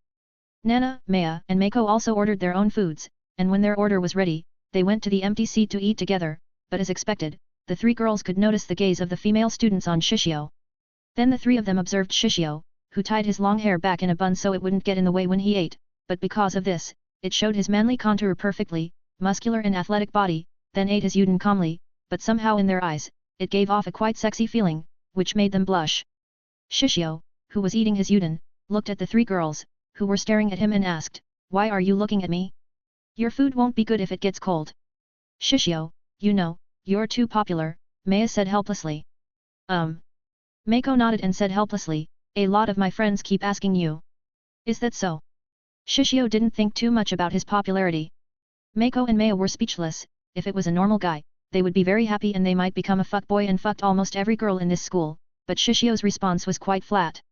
Nana, Maya and Mako also ordered their own foods, and when their order was ready, they went to the empty seat to eat together, but as expected, the three girls could notice the gaze of the female students on Shishio. Then the three of them observed Shishio, who tied his long hair back in a bun so it wouldn't get in the way when he ate, but because of this, it showed his manly contour perfectly, muscular and athletic body, then ate his udon calmly, but somehow in their eyes, it gave off a quite sexy feeling, which made them blush. Shishio, who was eating his udon, looked at the three girls, who were staring at him and asked, "Why are you looking at me? Your food won't be good if it gets cold." "Shishio, you know, you're too popular," Maya said helplessly. Mako nodded and said helplessly, "A lot of my friends keep asking you." "Is that so?" Shishio didn't think too much about his popularity. Mako and Maya were speechless. If it was a normal guy, they would be very happy and they might become a fuckboy and fucked almost every girl in this school, but Shishio's response was quite flat.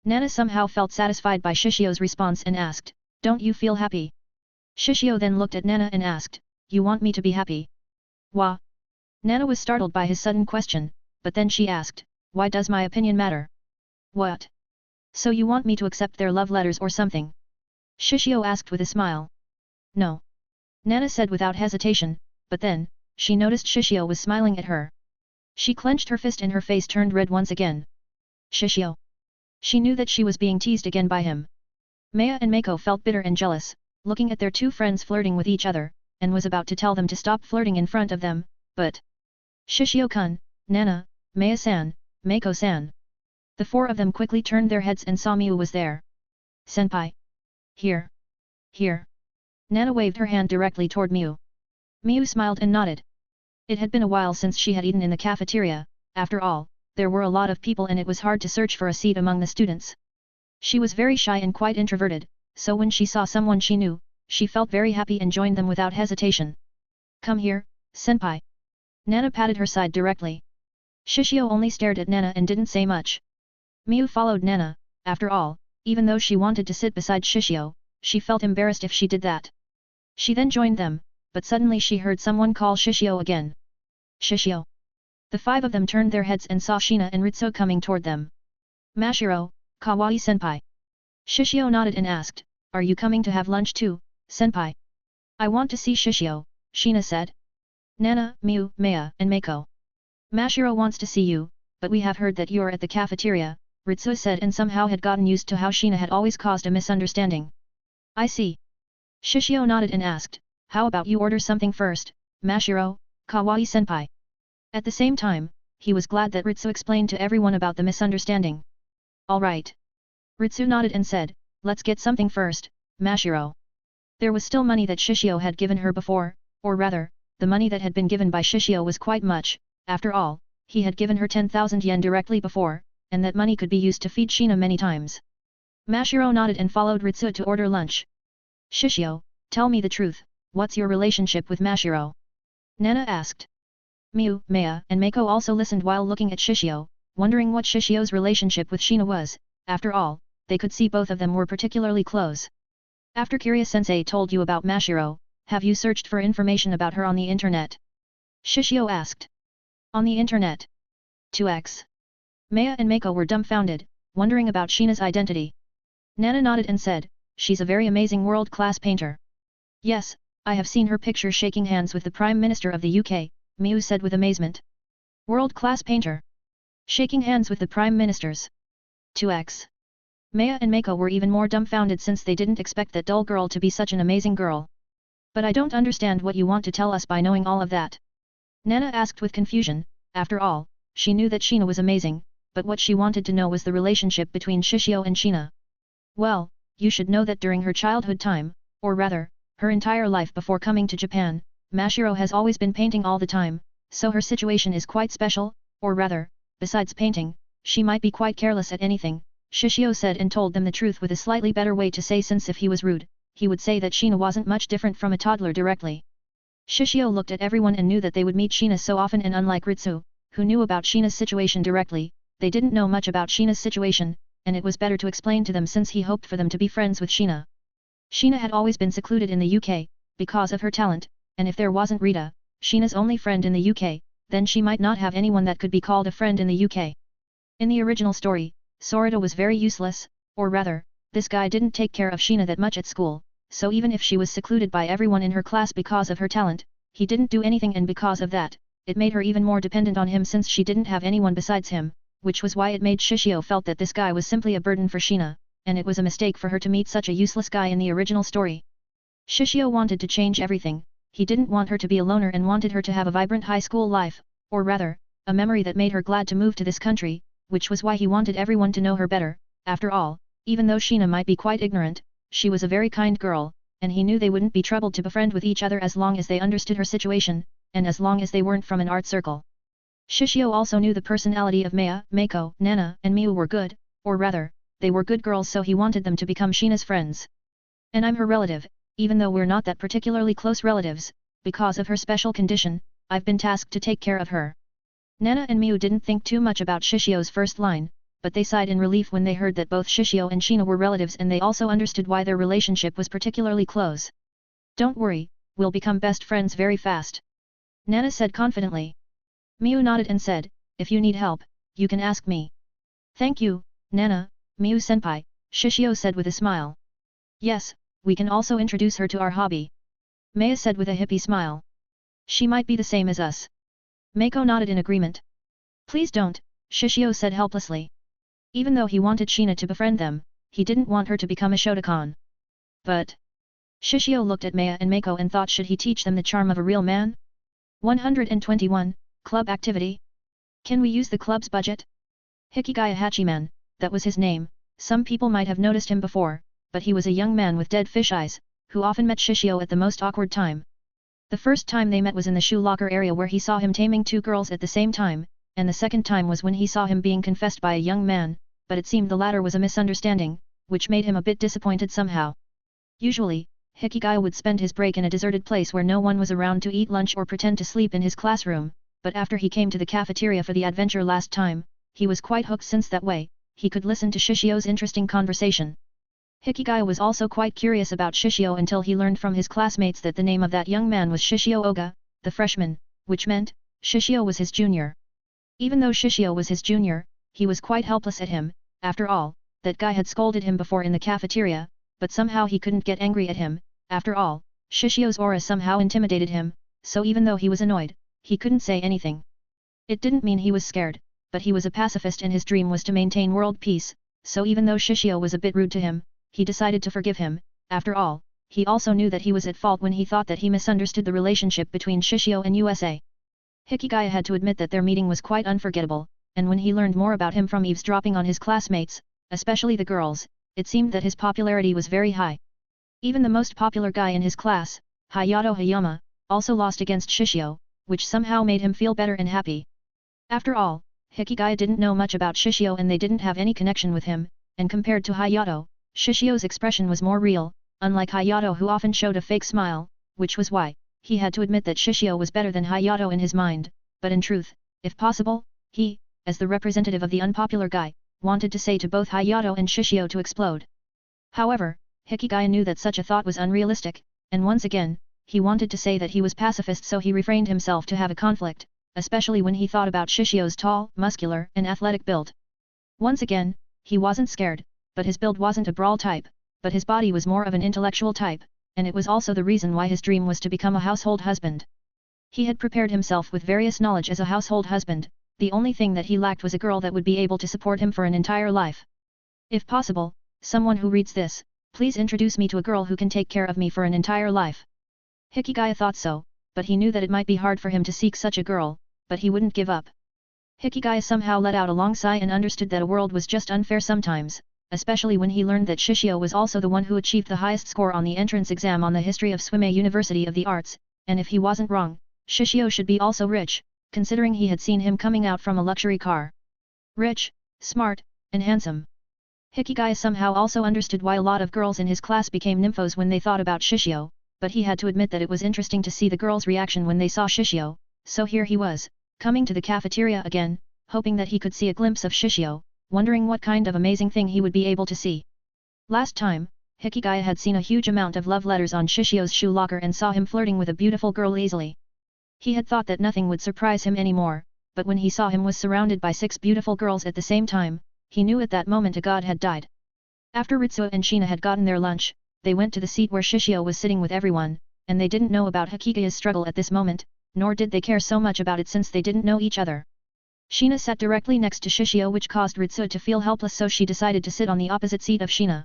Nana somehow felt satisfied by Shishio's response and asked, "Don't you feel happy?" Shishio then looked at Nana and asked, "You want me to be happy?" "Wah?" Nana was startled by his sudden question, but then she asked, "Why does my opinion matter?" "What? So you want me to accept their love letters or something?" Shishio asked with a smile. "No." Nana said without hesitation, but then, she noticed Shishio was smiling at her. She clenched her fist and her face turned red once again. Shishio. She knew that she was being teased again by him. Maya and Mako felt bitter and jealous, looking at their two friends flirting with each other, and was about to tell them to stop flirting in front of them, but… Shishio-kun, Nana, Maya-san, Mako-san. The four of them quickly turned their heads and saw Miu was there. "Senpai. Here. Here." Nana waved her hand directly toward Miu. Miu smiled and nodded. It had been a while since she had eaten in the cafeteria. After all, there were a lot of people and it was hard to search for a seat among the students. She was very shy and quite introverted, so when she saw someone she knew, she felt very happy and joined them without hesitation. "Come here, senpai." Nana patted her side directly. Shishio only stared at Nana and didn't say much. Miu followed Nana. After all, even though she wanted to sit beside Shishio, she felt embarrassed if she did that. She then joined them, but suddenly she heard someone call Shishio again. "Shishio." The five of them turned their heads and saw Shina and Ritsu coming toward them. "Mashiro, kawaii-senpai." Shishio nodded and asked, "Are you coming to have lunch too, senpai?" "I want to see Shishio," Shina said. Nana, Miu, Maya, and Mako. Mashiro wants to see you, but we have heard that you're at the cafeteria, Ritsu said and somehow had gotten used to how Shina had always caused a misunderstanding. I see. Shishio nodded and asked, how about you order something first, Mashiro, Kawaii-senpai? At the same time, he was glad that Ritsu explained to everyone about the misunderstanding. Alright. Ritsu nodded and said, let's get something first, Mashiro. There was still money that Shishio had given her before, or rather, the money that had been given by Shishio was quite much. After all, he had given her 10,000 yen directly before, and that money could be used to feed Shina many times. Mashiro nodded and followed Ritsu to order lunch. Shishio, tell me the truth, what's your relationship with Mashiro? Nana asked. Miu, Maya, and Mako also listened while looking at Shishio, wondering what Shishio's relationship with Shina was. After all, they could see both of them were particularly close. After Kiryu-sensei told you about Mashiro, have you searched for information about her on the internet? Shishio asked. On the internet? 2x. Maya and Mako were dumbfounded, wondering about Shina's identity. Nana nodded and said, she's a very amazing world-class painter. Yes, I have seen her picture shaking hands with the Prime Minister of the UK, Miu said with amazement. World-class painter? Shaking hands with the Prime Ministers? 2x. Maya and Mako were even more dumbfounded since they didn't expect that dull girl to be such an amazing girl. But I don't understand what you want to tell us by knowing all of that. Nana asked with confusion. After all, she knew that Shina was amazing, but what she wanted to know was the relationship between Shishio and Shina. Well, you should know that during her childhood time, or rather, her entire life before coming to Japan, Mashiro has always been painting all the time, so her situation is quite special, or rather, besides painting, she might be quite careless at anything, Shishio said and told them the truth with a slightly better way to say, since if he was rude, he would say that Shina wasn't much different from a toddler directly. Shishio looked at everyone and knew that they would meet Shina so often, and unlike Ritsu, who knew about Shina's situation directly, they didn't know much about Shina's situation, and it was better to explain to them since he hoped for them to be friends with Shina. Shina had always been secluded in the UK, because of her talent, and if there wasn't Rita, Shina's only friend in the UK, then she might not have anyone that could be called a friend in the UK. In the original story, Sorita was very useless, or rather, this guy didn't take care of Shina that much at school, so even if she was secluded by everyone in her class because of her talent, he didn't do anything, and because of that, it made her even more dependent on him since she didn't have anyone besides him, which was why it made Shishio felt that this guy was simply a burden for Shina, and it was a mistake for her to meet such a useless guy in the original story. Shishio wanted to change everything. He didn't want her to be a loner and wanted her to have a vibrant high school life, or rather, a memory that made her glad to move to this country, which was why he wanted everyone to know her better. After all, even though Shina might be quite ignorant, she was a very kind girl, and he knew they wouldn't be troubled to befriend with each other as long as they understood her situation, and as long as they weren't from an art circle. Shishio also knew the personality of Maya, Mako, Nana, and Miu were good, or rather, they were good girls, so he wanted them to become Shina's friends. And I'm her relative, even though we're not that particularly close relatives, because of her special condition, I've been tasked to take care of her. Nana and Miu didn't think too much about Shishio's first line, but they sighed in relief when they heard that both Shishio and Shina were relatives, and they also understood why their relationship was particularly close. Don't worry, we'll become best friends very fast. Nana said confidently. Miu nodded and said, if you need help, you can ask me. Thank you, Nana, Miu-senpai, Shishio said with a smile. Yes, we can also introduce her to our hobby. Maya said with a hippie smile. She might be the same as us. Mako nodded in agreement. Please don't, Shishio said helplessly. Even though he wanted Shina to befriend them, he didn't want her to become a Shotokan. But... Shishio looked at Maya and Mako and thought, should he teach them the charm of a real man? 121, Club Activity. Can we use the club's budget? Hikigaya Hachiman, that was his name. Some people might have noticed him before, but he was a young man with dead fish eyes, who often met Shishio at the most awkward time. The first time they met was in the shoe locker area, where he saw him taming two girls at the same time, and the second time was when he saw him being confessed by a young man, but it seemed the latter was a misunderstanding, which made him a bit disappointed somehow. Usually, Hikigaya would spend his break in a deserted place where no one was around to eat lunch or pretend to sleep in his classroom, but after he came to the cafeteria for the adventure last time, he was quite hooked, since that way, he could listen to Shishio's interesting conversation. Hikigaya was also quite curious about Shishio until he learned from his classmates that the name of that young man was Shishio Oga, the freshman, which meant, Shishio was his junior. Even though Shishio was his junior, he was quite helpless at him. After all, that guy had scolded him before in the cafeteria, but somehow he couldn't get angry at him. After all, Shishio's aura somehow intimidated him, so even though he was annoyed, he couldn't say anything. It didn't mean he was scared, but he was a pacifist and his dream was to maintain world peace, so even though Shishio was a bit rude to him, he decided to forgive him. After all, he also knew that he was at fault when he thought that he misunderstood the relationship between Shishio and USA. Hikigaya had to admit that their meeting was quite unforgettable, and when he learned more about him from eavesdropping on his classmates, especially the girls, it seemed that his popularity was very high. Even the most popular guy in his class, Hayato Hayama, also lost against Shishio, which somehow made him feel better and happy. After all, Hikigaya didn't know much about Shishio and they didn't have any connection with him, and compared to Hayato, Shishio's expression was more real, unlike Hayato who often showed a fake smile, which was why he had to admit that Shishio was better than Hayato in his mind, but in truth, if possible, he, as the representative of the unpopular guy, wanted to say to both Hayato and Shishio to explode. However, Hikigaya knew that such a thought was unrealistic, and once again, he wanted to say that he was pacifist so he refrained himself to have a conflict, especially when he thought about Shishio's tall, muscular, and athletic build. Once again, he wasn't scared, but his build wasn't a brawl type, but his body was more of an intellectual type, and it was also the reason why his dream was to become a household husband. He had prepared himself with various knowledge as a household husband, the only thing that he lacked was a girl that would be able to support him for an entire life. If possible, someone who reads this, please introduce me to a girl who can take care of me for an entire life. Hikigaya thought so, but he knew that it might be hard for him to seek such a girl, but he wouldn't give up. Hikigaya somehow let out a long sigh and understood that a world was just unfair sometimes, especially when he learned that Shishio was also the one who achieved the highest score on the entrance exam on the history of Swimei University of the Arts, and if he wasn't wrong, Shishio should be also rich, considering he had seen him coming out from a luxury car. Rich, smart, and handsome. Hikigaya somehow also understood why a lot of girls in his class became nymphos when they thought about Shishio, but he had to admit that it was interesting to see the girls' reaction when they saw Shishio, so here he was, coming to the cafeteria again, hoping that he could see a glimpse of Shishio, wondering what kind of amazing thing he would be able to see. Last time, Hikigaya had seen a huge amount of love letters on Shishio's shoe locker and saw him flirting with a beautiful girl easily. He had thought that nothing would surprise him anymore, but when he saw him was surrounded by 6 beautiful girls at the same time, he knew at that moment a god had died. After Ritsuo and Shina had gotten their lunch, they went to the seat where Shishio was sitting with everyone, and they didn't know about Hikigaya's struggle at this moment, nor did they care so much about it since they didn't know each other. Shina sat directly next to Shishio which caused Ritsuo to feel helpless so she decided to sit on the opposite seat of Shina.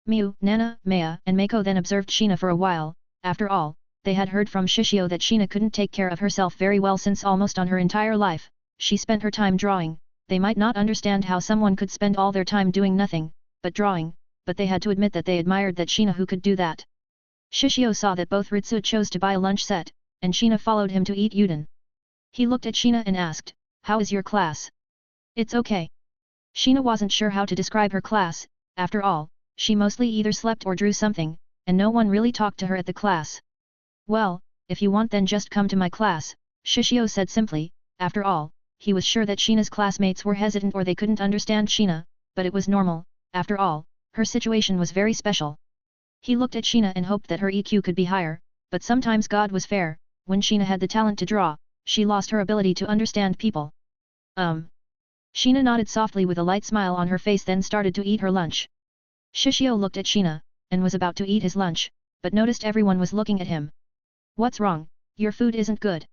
Miu, Nana, Maya, and Meiko then observed Shina for a while. After all, they had heard from Shishio that Shina couldn't take care of herself very well since almost on her entire life, she spent her time drawing. They might not understand how someone could spend all their time doing nothing, but drawing, but they had to admit that they admired that Shina who could do that. Shishio saw that both Ritsuo chose to buy a lunch set, and Shina followed him to eat udon. He looked at Shina and asked, "How is your class?" "It's okay." Shina wasn't sure how to describe her class, after all, she mostly either slept or drew something, and no one really talked to her at the class. "Well, if you want then just come to my class," Shishio said simply. After all, he was sure that Shina's classmates were hesitant or they couldn't understand Shina, but it was normal, after all, her situation was very special. He looked at Shina and hoped that her EQ could be higher, but sometimes God was fair, when Shina had the talent to draw, she lost her ability to understand people. Shina nodded softly with a light smile on her face then started to eat her lunch. Shishio looked at Shina, and was about to eat his lunch, but noticed everyone was looking at him. "What's wrong? Your food isn't good."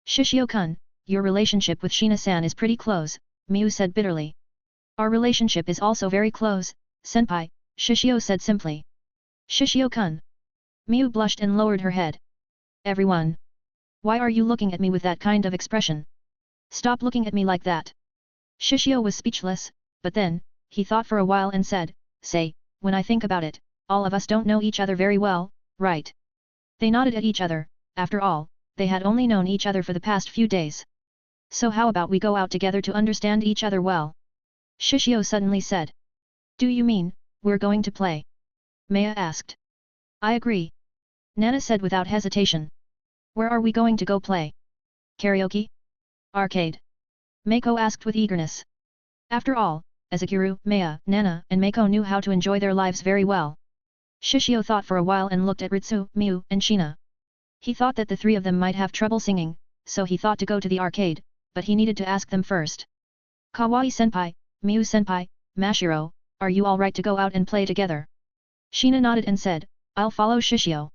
"Shishio-kun, your relationship with Shina-san is pretty close," Miu said bitterly. "Our relationship is also very close, senpai," Shishio said simply. "Shishio-kun." Miu blushed and lowered her head. "Everyone. Why are you looking at me with that kind of expression? Stop looking at me like that." Shishio was speechless, but then, he thought for a while and said, "Say, when I think about it, all of us don't know each other very well, right?" They nodded at each other. After all, they had only known each other for the past few days. "So how about we go out together to understand each other well?" Shishio suddenly said. "Do you mean, we're going to play?" Maya asked. "I agree." Nana said without hesitation. "Where are we going to go play? Karaoke? Arcade?" Meiko asked with eagerness. After all, Azakiru, Maya, Nana, and Meiko knew how to enjoy their lives very well. Shishio thought for a while and looked at Ritsu, Miu, and Shina. He thought that the 3 of them might have trouble singing, so he thought to go to the arcade, but he needed to ask them first. "Kawaii-senpai, Miu-senpai, Mashiro, are you alright to go out and play together?" Shina nodded and said, "I'll follow Shishio."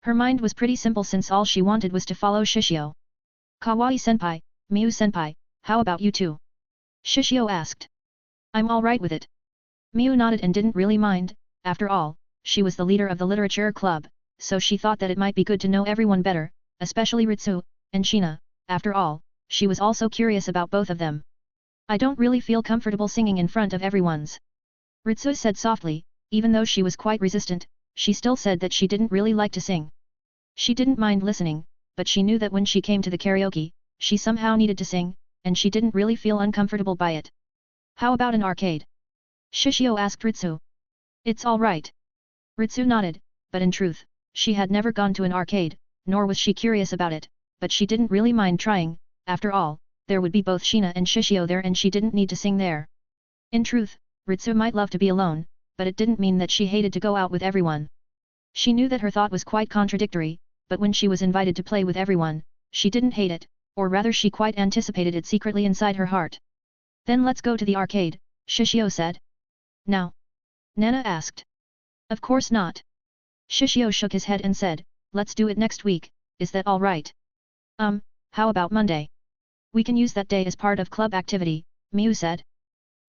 Her mind was pretty simple since all she wanted was to follow Shishio. Kawaii-senpai, Miu-senpai, how about you two? Shishio asked. I'm alright with it. Miu nodded and didn't really mind, after all, she was the leader of the literature club, so she thought that it might be good to know everyone better, especially Ritsu, and Shina, after all, she was also curious about both of them. I don't really feel comfortable singing in front of everyone's. Ritsu said softly, even though she was quite resistant, she still said that she didn't really like to sing. She didn't mind listening, but she knew that when she came to the karaoke, she somehow needed to sing, and she didn't really feel uncomfortable by it. How about an arcade? Shishio asked Ritsu. It's alright. Ritsu nodded, but in truth, she had never gone to an arcade, nor was she curious about it, but she didn't really mind trying, after all, there would be both Shina and Shishio there and she didn't need to sing there. In truth, Ritsu might love to be alone, but it didn't mean that she hated to go out with everyone. She knew that her thought was quite contradictory, but when she was invited to play with everyone, she didn't hate it, or rather she quite anticipated it secretly inside her heart. Then let's go to the arcade, Shishio said. Now? Nana asked. Of course not. Shishio shook his head and said, let's do it next week, is that alright? How about Monday? We can use that day as part of club activity, Miu said.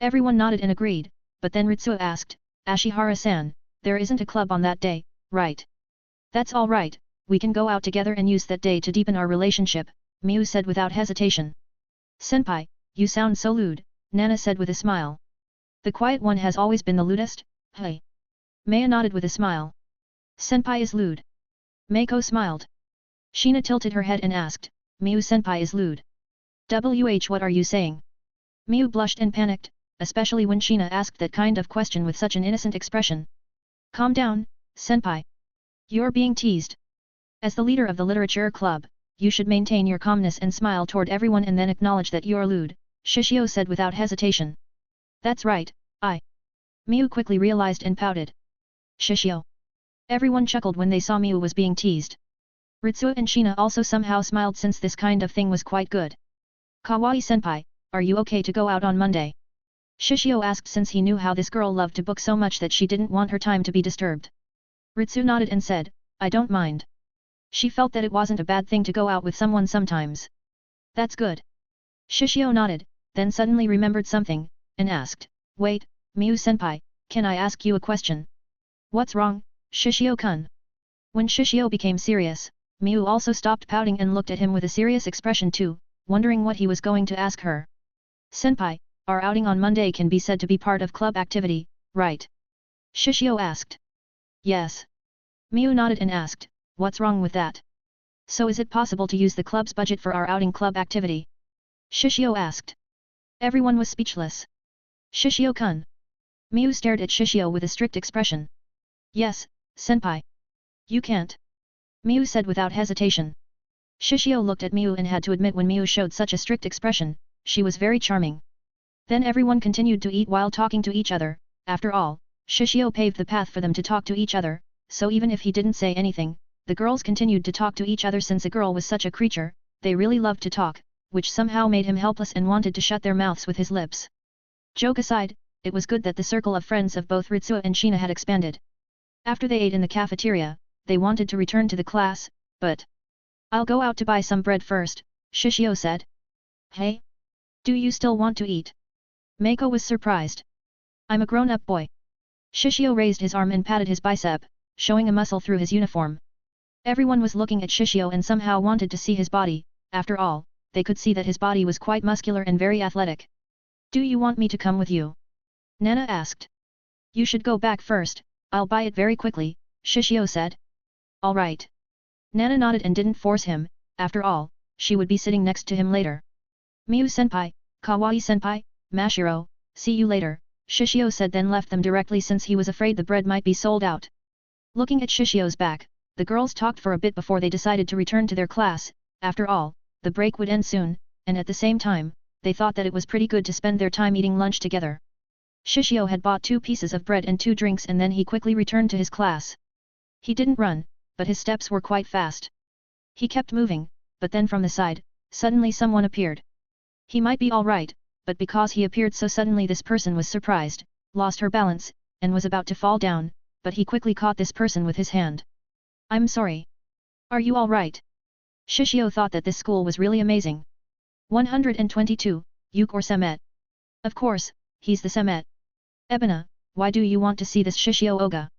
Everyone nodded and agreed, but then Ritsu asked, Ashihara-san, there isn't a club on that day, right? That's alright, we can go out together and use that day to deepen our relationship, Miu said without hesitation. Senpai, you sound so lewd, Nana said with a smile. The quiet one has always been the lewdest, hey. Maya nodded with a smile. Senpai is lewd. Meiko smiled. Shina tilted her head and asked, Miu-senpai is lewd. What are you saying? Miu blushed and panicked, especially when Shina asked that kind of question with such an innocent expression. Calm down, senpai. You're being teased. As the leader of the literature club, you should maintain your calmness and smile toward everyone and then acknowledge that you're lewd, Shishio said without hesitation. That's right, Miu quickly realized and pouted. Shishio. Everyone chuckled when they saw Miu was being teased. Ritsu and Shina also somehow smiled since this kind of thing was quite good. Kawaii-senpai, are you okay to go out on Monday? Shishio asked since he knew how this girl loved to book so much that she didn't want her time to be disturbed. Ritsu nodded and said, I don't mind. She felt that it wasn't a bad thing to go out with someone sometimes. That's good. Shishio nodded, then suddenly remembered something, and asked, wait, Miu-senpai, can I ask you a question? What's wrong, Shishio-kun? When Shishio became serious, Miu also stopped pouting and looked at him with a serious expression too, wondering what he was going to ask her. Senpai, our outing on Monday can be said to be part of club activity, right? Shishio asked. Yes. Miu nodded and asked, what's wrong with that? So is it possible to use the club's budget for our outing club activity? Shishio asked. Everyone was speechless. Shishio-kun. Miu stared at Shishio with a strict expression. Yes, senpai. You can't. Miu said without hesitation. Shishio looked at Miu and had to admit when Miu showed such a strict expression, she was very charming. Then everyone continued to eat while talking to each other, after all, Shishio paved the path for them to talk to each other, so even if he didn't say anything, the girls continued to talk to each other since a girl was such a creature, they really loved to talk, which somehow made him helpless and wanted to shut their mouths with his lips. Joke aside, it was good that the circle of friends of both Ritsu and Shina had expanded. After they ate in the cafeteria, they wanted to return to the class, but... I'll go out to buy some bread first, Shishio said. Hey? Do you still want to eat? Meiko was surprised. I'm a grown-up boy. Shishio raised his arm and patted his bicep, showing a muscle through his uniform. Everyone was looking at Shishio and somehow wanted to see his body, after all, they could see that his body was quite muscular and very athletic. Do you want me to come with you? Nana asked. You should go back first, I'll buy it very quickly, Shishio said. Alright. Nana nodded and didn't force him, after all, she would be sitting next to him later. Miu-senpai, Kawaii-senpai, Mashiro, see you later, Shishio said then left them directly since he was afraid the bread might be sold out. Looking at Shishio's back, the girls talked for a bit before they decided to return to their class, after all, the break would end soon, and at the same time, they thought that it was pretty good to spend their time eating lunch together. Shishio had bought 2 pieces of bread and 2 drinks and then he quickly returned to his class. He didn't run, but his steps were quite fast. He kept moving, but then from the side, suddenly someone appeared. He might be alright, but because he appeared so suddenly this person was surprised, lost her balance, and was about to fall down, but he quickly caught this person with his hand. I'm sorry. Are you alright? Shishio thought that this school was really amazing. 122, Yuk or Semet? Of course, he's the Semet. Ebina, why do you want to see this Shishio Oga?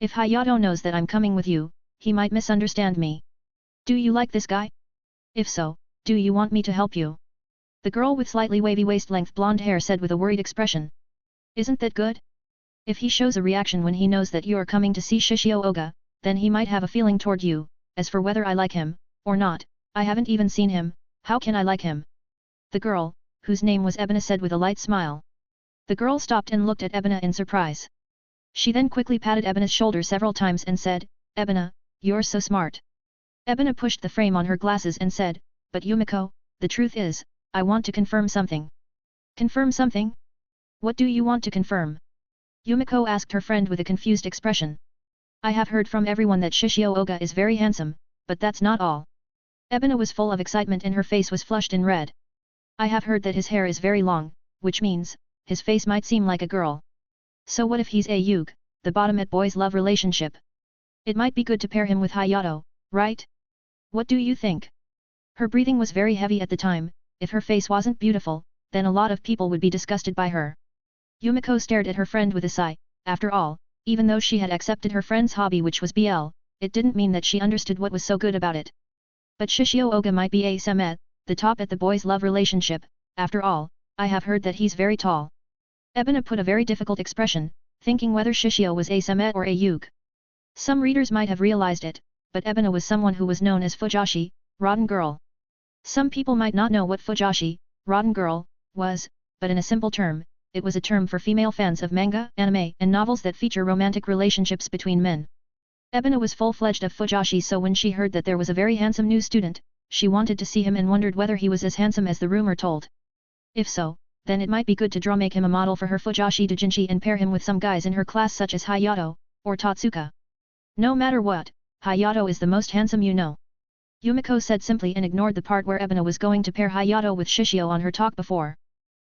If Hayato knows that I'm coming with you, he might misunderstand me. Do you like this guy? If so, do you want me to help you? The girl with slightly wavy waist-length blonde hair said with a worried expression. Isn't that good? If he shows a reaction when he knows that you are coming to see Shishio Oga, then he might have a feeling toward you. As for whether I like him, or not, I haven't even seen him, how can I like him? The girl, whose name was Ebina, said with a light smile. The girl stopped and looked at Ebina in surprise. She then quickly patted Ebina's shoulder several times and said, Ebina, you're so smart. Ebina pushed the frame on her glasses and said, but Yumiko, the truth is, I want to confirm something. Confirm something? What do you want to confirm? Yumiko asked her friend with a confused expression. I have heard from everyone that Shishio Oga is very handsome, but that's not all. Ebina was full of excitement and her face was flushed in red. I have heard that his hair is very long, which means, his face might seem like a girl. So what if he's a Yug, the bottom at boys' love relationship? It might be good to pair him with Hayato, right? What do you think? Her breathing was very heavy at the time. If her face wasn't beautiful, then a lot of people would be disgusted by her. Yumiko stared at her friend with a sigh. After all, even though she had accepted her friend's hobby which was BL, it didn't mean that she understood what was so good about it. But Shishio Oga might be a Semet, the top at the boys' love relationship. After all, I have heard that he's very tall. Ebina put a very difficult expression, thinking whether Shishio was a Semet or a Yug. Some readers might have realized it, but Ebina was someone who was known as Fujoshi, rotten girl. Some people might not know what Fujoshi, rotten girl, was, but in a simple term, it was a term for female fans of manga, anime, and novels that feature romantic relationships between men. Ebina was full-fledged of Fujoshi, so when she heard that there was a very handsome new student, she wanted to see him and wondered whether he was as handsome as the rumor told. If so, then it might be good to make him a model for her Fujoshi doujinshi and pair him with some guys in her class such as Hayato, or Tatsuka. No matter what, Hayato is the most handsome you know. Yumiko said simply and ignored the part where Ebina was going to pair Hayato with Shishio on her talk before.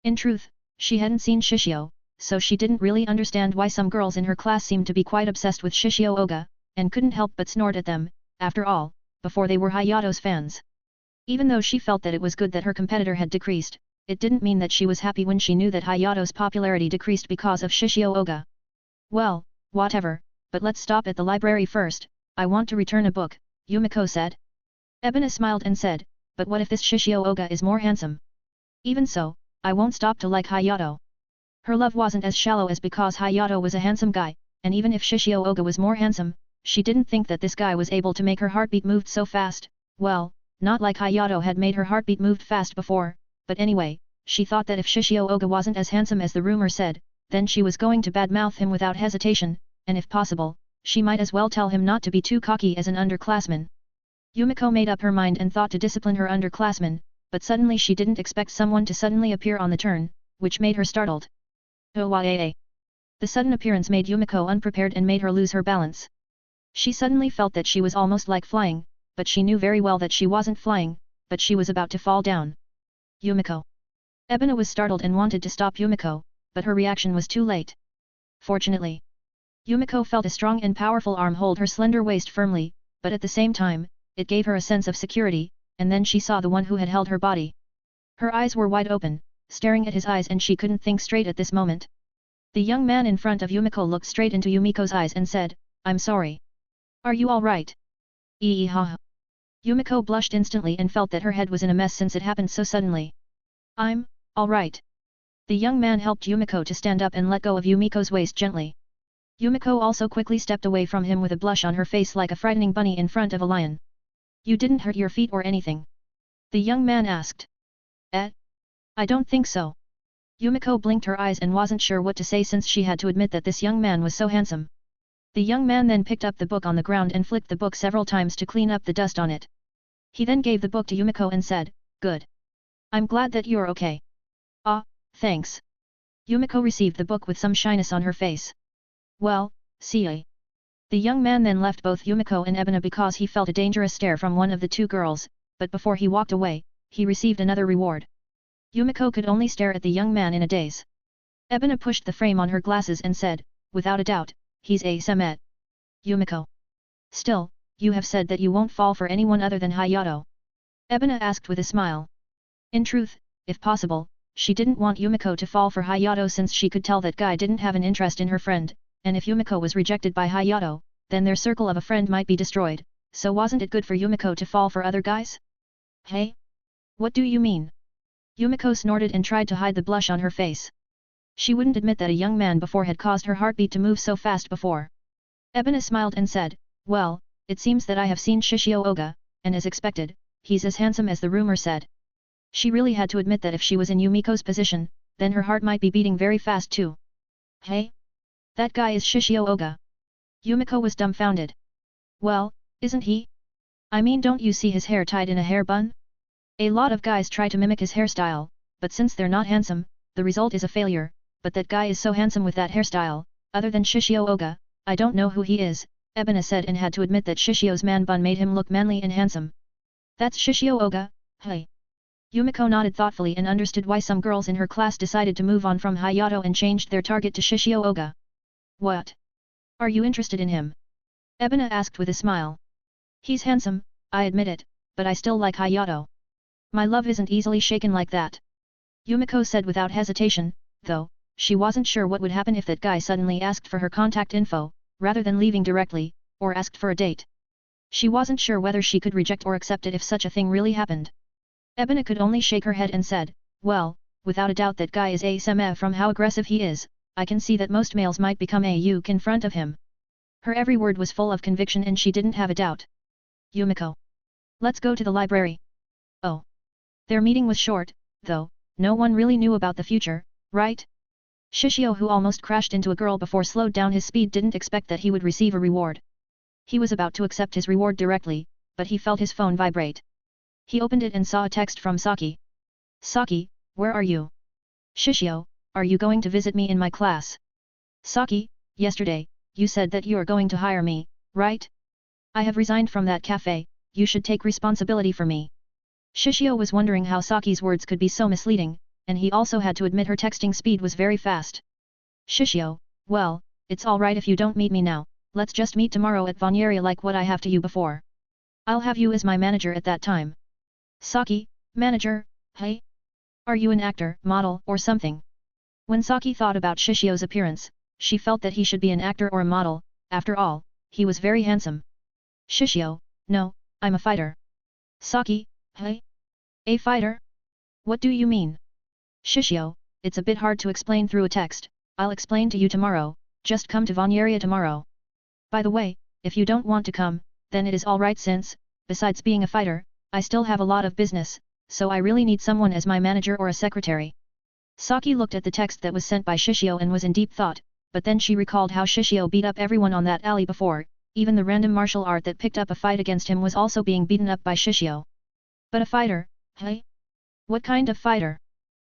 In truth, she hadn't seen Shishio, so she didn't really understand why some girls in her class seemed to be quite obsessed with Shishio Oga, and couldn't help but snort at them. After all, before they were Hayato's fans. Even though she felt that it was good that her competitor had decreased, it didn't mean that she was happy when she knew that Hayato's popularity decreased because of Shishio Oga. Well, whatever, but let's stop at the library first. I want to return a book, Yumiko said. Ebina smiled and said, but what if this Shishio Oga is more handsome? Even so, I won't stop to like Hayato. Her love wasn't as shallow as because Hayato was a handsome guy, and even if Shishio Oga was more handsome, she didn't think that this guy was able to make her heartbeat move so fast. Well, not like Hayato had made her heartbeat moved fast before, but anyway, she thought that if Shishio Oga wasn't as handsome as the rumor said, then she was going to badmouth him without hesitation, and if possible, she might as well tell him not to be too cocky as an underclassman. Yumiko made up her mind and thought to discipline her underclassman, but suddenly she didn't expect someone to suddenly appear on the turn, which made her startled. Oh. The sudden appearance made Yumiko unprepared and made her lose her balance. She suddenly felt that she was almost like flying, but she knew very well that she wasn't flying, but she was about to fall down. Yumiko. Ebina was startled and wanted to stop Yumiko, but her reaction was too late. Fortunately, Yumiko felt a strong and powerful arm hold her slender waist firmly, but at the same time, it gave her a sense of security, and then she saw the one who had held her body. Her eyes were wide open, staring at his eyes, and she couldn't think straight at this moment. The young man in front of Yumiko looked straight into Yumiko's eyes and said, I'm sorry. Are you all right? Eeeeeha. Yumiko blushed instantly and felt that her head was in a mess since it happened so suddenly. I'm all right. The young man helped Yumiko to stand up and let go of Yumiko's waist gently. Yumiko also quickly stepped away from him with a blush on her face like a frightening bunny in front of a lion. You didn't hurt your feet or anything? The young man asked. I don't think so. Yumiko blinked her eyes and wasn't sure what to say since she had to admit that this young man was so handsome. The young man then picked up the book on the ground and flicked the book several times to clean up the dust on it. He then gave the book to Yumiko and said, Good. I'm glad that you're okay. Ah, thanks. Yumiko received the book with some shyness on her face. Well, see ya. The young man then left both Yumiko and Ebina because he felt a dangerous stare from one of the two girls, but before he walked away, he received another reward. Yumiko could only stare at the young man in a daze. Ebina pushed the frame on her glasses and said, without a doubt, he's a Semet. Yumiko. Still, you have said that you won't fall for anyone other than Hayato? Ebina asked with a smile. In truth, if possible, she didn't want Yumiko to fall for Hayato since she could tell that guy didn't have an interest in her friend, and if Yumiko was rejected by Hayato, then their circle of a friend might be destroyed, so wasn't it good for Yumiko to fall for other guys? Hey? What do you mean? Yumiko snorted and tried to hide the blush on her face. She wouldn't admit that a young man before had caused her heartbeat to move so fast before. Ebina smiled and said, well, it seems that I have seen Shishio Oga, and as expected, he's as handsome as the rumor said. She really had to admit that if she was in Yumiko's position, then her heart might be beating very fast too. Hey? That guy is Shishio Oga. Yumiko was dumbfounded. Well, isn't he? I mean, don't you see his hair tied in a hair bun? A lot of guys try to mimic his hairstyle, but since they're not handsome, the result is a failure, but that guy is so handsome with that hairstyle, other than Shishio Oga, I don't know who he is, Ebina said and had to admit that Shishio's man bun made him look manly and handsome. That's Shishio Oga, hey. Yumiko nodded thoughtfully and understood why some girls in her class decided to move on from Hayato and changed their target to Shishio Oga. What? Are you interested in him? Ebina asked with a smile. He's handsome, I admit it, but I still like Hayato. My love isn't easily shaken like that. Yumiko said without hesitation, though, she wasn't sure what would happen if that guy suddenly asked for her contact info, rather than leaving directly, or asked for a date. She wasn't sure whether she could reject or accept it if such a thing really happened. Ebina could only shake her head and said, well, without a doubt that guy is ASMF from how aggressive he is, I can see that most males might become a uke in front of him. Her every word was full of conviction and she didn't have a doubt. Yumiko. Let's go to the library. Oh. Their meeting was short, though, no one really knew about the future, right? Shishio, who almost crashed into a girl before slowed down his speed, didn't expect that he would receive a reward. He was about to accept his reward directly, but he felt his phone vibrate. He opened it and saw a text from Saki. Saki, where are you? Shishio, are you going to visit me in my class? Saki, yesterday, you said that you are going to hire me, right? I have resigned from that cafe, you should take responsibility for me. Shishio was wondering how Saki's words could be so misleading, and he also had to admit her texting speed was very fast. Shishio, well, it's alright if you don't meet me now, let's just meet tomorrow at Vonyarea like what I have to you before. I'll have you as my manager at that time. Saki, manager, hey? Are you an actor, model, or something? When Saki thought about Shishio's appearance, she felt that he should be an actor or a model, after all, he was very handsome. Shishio, no, I'm a fighter. Saki, hey? A fighter? What do you mean? Shishio, it's a bit hard to explain through a text, I'll explain to you tomorrow, just come to Vonyarea tomorrow. By the way, if you don't want to come, then it is alright since, besides being a fighter, I still have a lot of business, so I really need someone as my manager or a secretary. Saki looked at the text that was sent by Shishio and was in deep thought, but then she recalled how Shishio beat up everyone on that alley before, even the random martial art that picked up a fight against him was also being beaten up by Shishio. But a fighter, hey? What kind of fighter?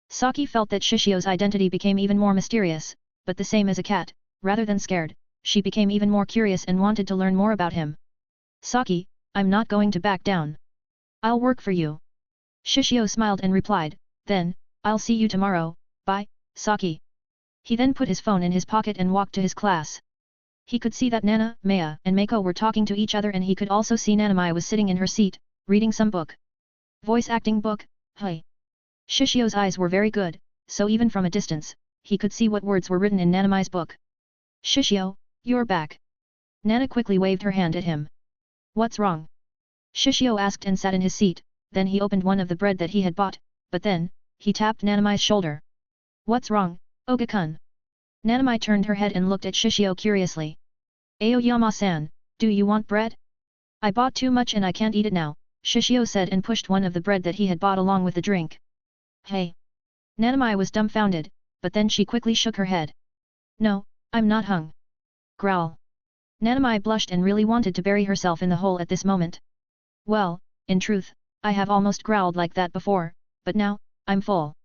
Saki felt that Shishio's identity became even more mysterious, but the same as a cat, rather than scared, she became even more curious and wanted to learn more about him. Saki, I'm not going to back down. I'll work for you. Shishio smiled and replied, then, I'll see you tomorrow, bye, Saki. He then put his phone in his pocket and walked to his class. He could see that Nana, Maya, and Meiko were talking to each other and he could also see Nanamai was sitting in her seat, reading some book. Voice acting book, hey. Shishio's eyes were very good, so even from a distance, he could see what words were written in Nanamai's book. Shishio, you're back. Nana quickly waved her hand at him. What's wrong? Shishio asked and sat in his seat, then he opened one of the bread that he had bought, but then, he tapped Nanamai's shoulder. What's wrong, Oga-kun? Nanamai turned her head and looked at Shishio curiously. Aoyama-san, do you want bread? I bought too much and I can't eat it now, Shishio said and pushed one of the bread that he had bought along with the drink. Hey! Nanamai was dumbfounded, but then she quickly shook her head. No, I'm not hung. Growl. Nanamai blushed and really wanted to bury herself in the hole at this moment. Well, in truth, I have almost growled like that before, but now, I'm full.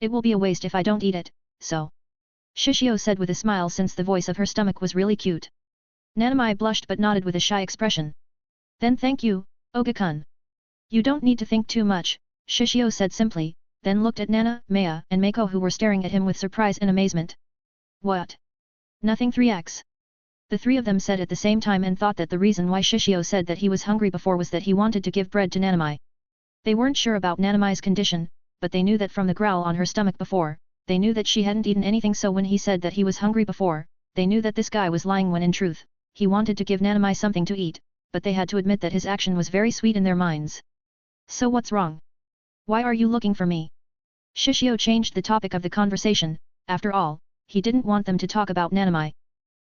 It will be a waste if I don't eat it, so. Shishio said with a smile since the voice of her stomach was really cute. Nanamai blushed but nodded with a shy expression. Then thank you, Oga-kun. You don't need to think too much, Shishio said simply, then looked at Nana, Maya, and Meiko who were staring at him with surprise and amazement. What? Nothing 3x. The three of them said at the same time and thought that the reason why Shishio said that he was hungry before was that he wanted to give bread to Nanamai. They weren't sure about Nanamai's condition, but they knew that from the growl on her stomach before, they knew that she hadn't eaten anything, so when he said that he was hungry before, they knew that this guy was lying when in truth, he wanted to give Nanamai something to eat, but they had to admit that his action was very sweet in their minds. So what's wrong? Why are you looking for me? Shishio changed the topic of the conversation. After all, he didn't want them to talk about Nanamai.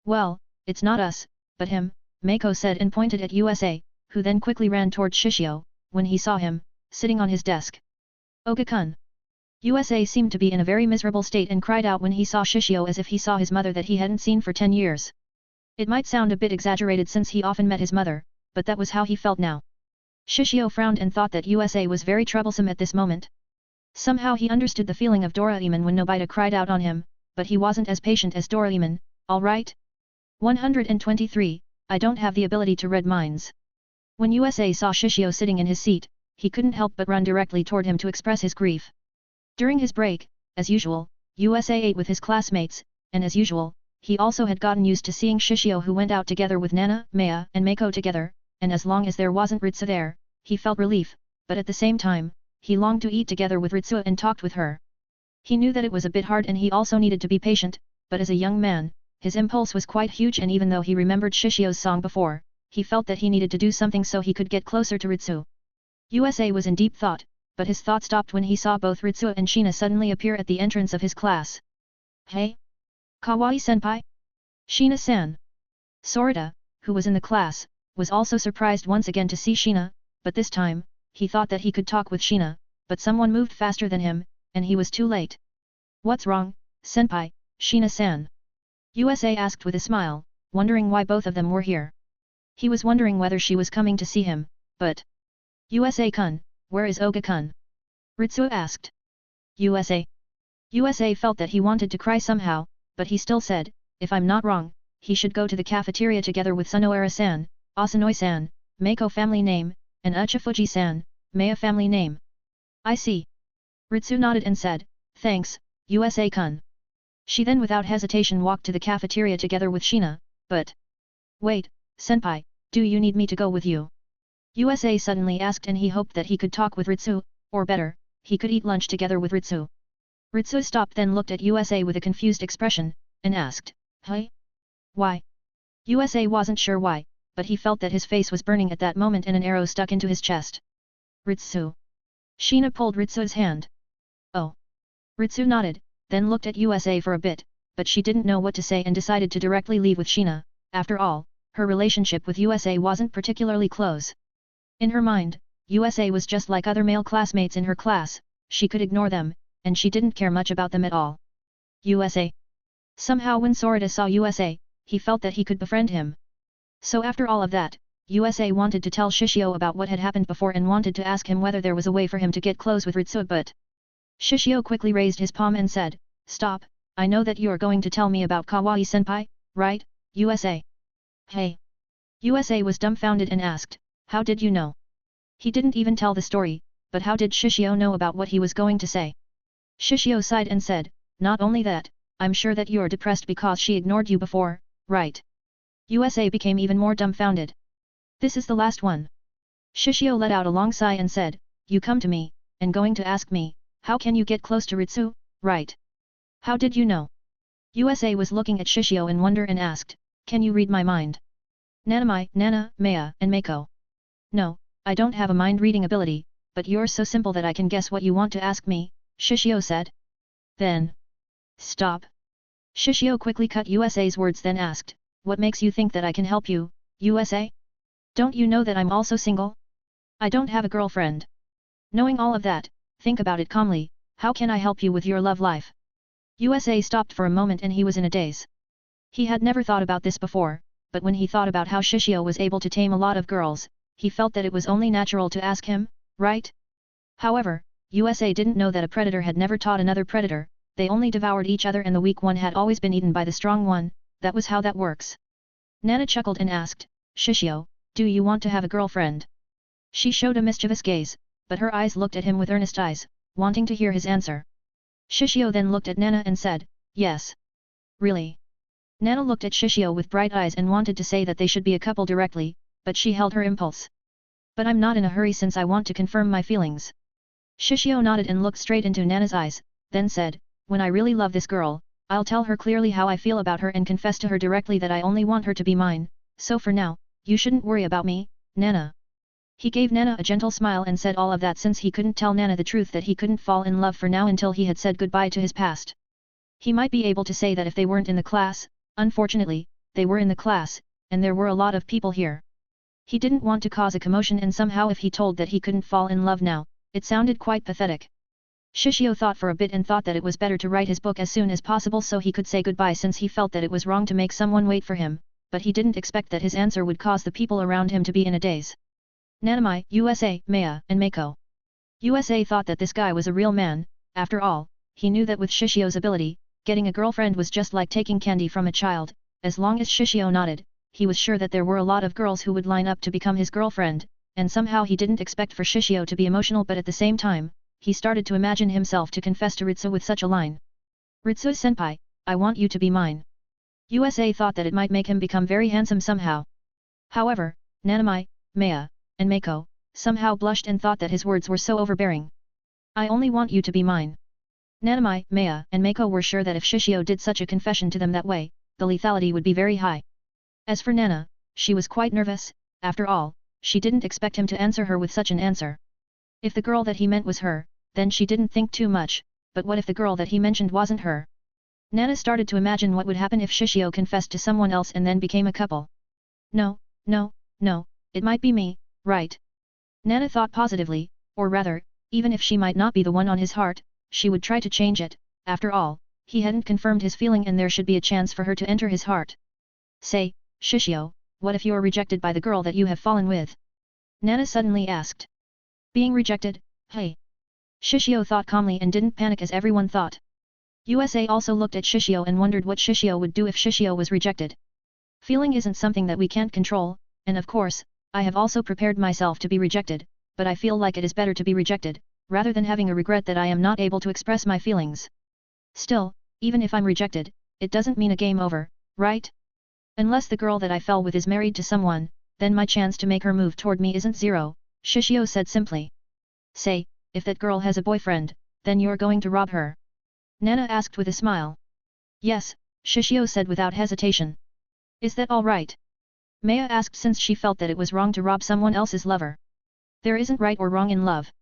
Well, it's not us, but him, Mako said and pointed at USA, who then quickly ran toward Shishio, when he saw him, sitting on his desk. Oga-kun. USA seemed to be in a very miserable state and cried out when he saw Shishio as if he saw his mother that he hadn't seen for 10 years. It might sound a bit exaggerated since he often met his mother, but that was how he felt now. Shishio frowned and thought that USA was very troublesome at this moment. Somehow he understood the feeling of Doraemon when Nobita cried out on him, but he wasn't as patient as Doraemon. All right? 123, I don't have the ability to read minds. When USA saw Shishio sitting in his seat, he couldn't help but run directly toward him to express his grief. During his break, as usual, USA ate with his classmates, and as usual, he also had gotten used to seeing Shishio, who went out together with Nana, Maya, and Mako together, and as long as there wasn't Ritsu there, he felt relief, but at the same time, he longed to eat together with Ritsu and talked with her. He knew that it was a bit hard and he also needed to be patient, but as a young man, his impulse was quite huge, and even though he remembered Shishio's song before, he felt that he needed to do something so he could get closer to Ritsu. USA was in deep thought, but his thought stopped when he saw both Ritsu and Shina suddenly appear at the entrance of his class. Hey? Kawaii-senpai? Shina-san. Sorita, who was in the class, was also surprised once again to see Shina, but this time, he thought that he could talk with Shina, but someone moved faster than him, and he was too late. What's wrong, senpai, Shina-san? USA asked with a smile, wondering why both of them were here. He was wondering whether she was coming to see him, but... USA-kun, where is Oga-kun? Ritsu asked. USA. USA felt that he wanted to cry somehow, but he still said, if I'm not wrong, he should go to the cafeteria together with Sunoera-san, Asanoi-san, Mako family name, and Uchifuji-san, Maya family name. I see. Ritsu nodded and said, thanks, USA-kun. She then without hesitation walked to the cafeteria together with Shina, but... Wait, senpai, do you need me to go with you? USA suddenly asked, and he hoped that he could talk with Ritsu, or better, he could eat lunch together with Ritsu. Ritsu stopped, then looked at USA with a confused expression, and asked, Hey? Why? USA wasn't sure why, but he felt that his face was burning at that moment and an arrow stuck into his chest. Ritsu. Shina pulled Ritsu's hand. Oh. Ritsu nodded, then looked at USA for a bit, but she didn't know what to say and decided to directly leave with Shina. After all, her relationship with USA wasn't particularly close. In her mind, USA was just like other male classmates in her class, she could ignore them, and she didn't care much about them at all. USA. Somehow when Sorita saw USA, he felt that he could befriend him. So after all of that, USA wanted to tell Shishio about what had happened before and wanted to ask him whether there was a way for him to get close with Ritsu, but... Shishio quickly raised his palm and said, Stop, I know that you are going to tell me about Kawaii-senpai, right, USA? Hey. USA was dumbfounded and asked, how did you know? He didn't even tell the story, but how did Shishio know about what he was going to say? Shishio sighed and said, not only that, I'm sure that you're depressed because she ignored you before, right? USA became even more dumbfounded. This is the last one. Shishio let out a long sigh and said, you come to me, and going to ask me, how can you get close to Ritsu, right? How did you know? USA was looking at Shishio in wonder and asked, can you read my mind? Nanamai, Nana, Maya, and Mako. No, I don't have a mind-reading ability, but you're so simple that I can guess what you want to ask me, Shishio said. Then... Stop. Shishio quickly cut USA's words then asked, what makes you think that I can help you, USA? Don't you know that I'm also single? I don't have a girlfriend. Knowing all of that, think about it calmly, how can I help you with your love life? USA stopped for a moment and he was in a daze. He had never thought about this before, but when he thought about how Shishio was able to tame a lot of girls, he felt that it was only natural to ask him, right? However, USA didn't know that a predator had never taught another predator, they only devoured each other and the weak one had always been eaten by the strong one, that was how that works. Nana chuckled and asked, Shishio, do you want to have a girlfriend? She showed a mischievous gaze, but her eyes looked at him with earnest eyes, wanting to hear his answer. Shishio then looked at Nana and said, yes. Really? Nana looked at Shishio with bright eyes and wanted to say that they should be a couple directly, but she held her impulse. But I'm not in a hurry since I want to confirm my feelings. Shishio nodded and looked straight into Nana's eyes, then said, when I really love this girl, I'll tell her clearly how I feel about her and confess to her directly that I only want her to be mine, so for now, you shouldn't worry about me, Nana. He gave Nana a gentle smile and said all of that since he couldn't tell Nana the truth that he couldn't fall in love for now until he had said goodbye to his past. He might be able to say that if they weren't in the class, unfortunately, they were in the class, and there were a lot of people here. He didn't want to cause a commotion and somehow if he told that he couldn't fall in love now, it sounded quite pathetic. Shishio thought for a bit and thought that it was better to write his book as soon as possible so he could say goodbye since he felt that it was wrong to make someone wait for him, but he didn't expect that his answer would cause the people around him to be in a daze. Nanami, USA, Maya, and Mako. USA thought that this guy was a real man, after all, he knew that with Shishio's ability, getting a girlfriend was just like taking candy from a child, as long as Shishio nodded, he was sure that there were a lot of girls who would line up to become his girlfriend, and somehow he didn't expect for Shishio to be emotional but at the same time, he started to imagine himself to confess to Ritsu with such a line. Ritsu-senpai, I want you to be mine. USA thought that it might make him become very handsome somehow. However, Nanami, Maya, and Mako, somehow blushed and thought that his words were so overbearing. I only want you to be mine. Nanami, Maya, and Mako were sure that if Shishio did such a confession to them that way, the lethality would be very high. As for Nana, she was quite nervous, after all, she didn't expect him to answer her with such an answer. If the girl that he meant was her, then she didn't think too much, but what if the girl that he mentioned wasn't her? Nana started to imagine what would happen if Shishio confessed to someone else and then became a couple. No, it might be me, right? Nana thought positively, or rather, even if she might not be the one on his heart, she would try to change it, after all, he hadn't confirmed his feeling and there should be a chance for her to enter his heart. Say, Shishio, what if you're rejected by the girl that you have fallen with? Nana suddenly asked. Being rejected, hey. Shishio thought calmly and didn't panic as everyone thought. USA also looked at Shishio and wondered what Shishio would do if Shishio was rejected. Feeling isn't something that we can't control, and of course, I have also prepared myself to be rejected, but I feel like it is better to be rejected, rather than having a regret that I am not able to express my feelings. Still, even if I'm rejected, it doesn't mean a game over, right? Unless the girl that I fell with is married to someone, then my chance to make her move toward me isn't zero, Shishio said simply. Say, if that girl has a boyfriend, then you're going to rob her? Nana asked with a smile. Yes, Shishio said without hesitation. Is that all right? Maya asked since she felt that it was wrong to rob someone else's lover. There isn't right or wrong in love.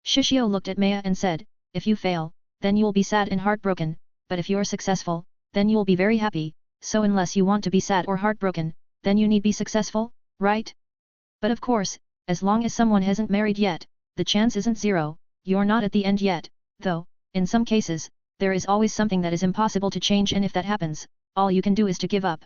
Shishio looked at Maya and said, if you fail, then you'll be sad and heartbroken, but if you're successful, then you'll be very happy, so unless you want to be sad or heartbroken, then you need be successful, right? But of course, as long as someone hasn't married yet, the chance isn't zero, you're not at the end yet, though, in some cases, there is always something that is impossible to change and if that happens, all you can do is to give up.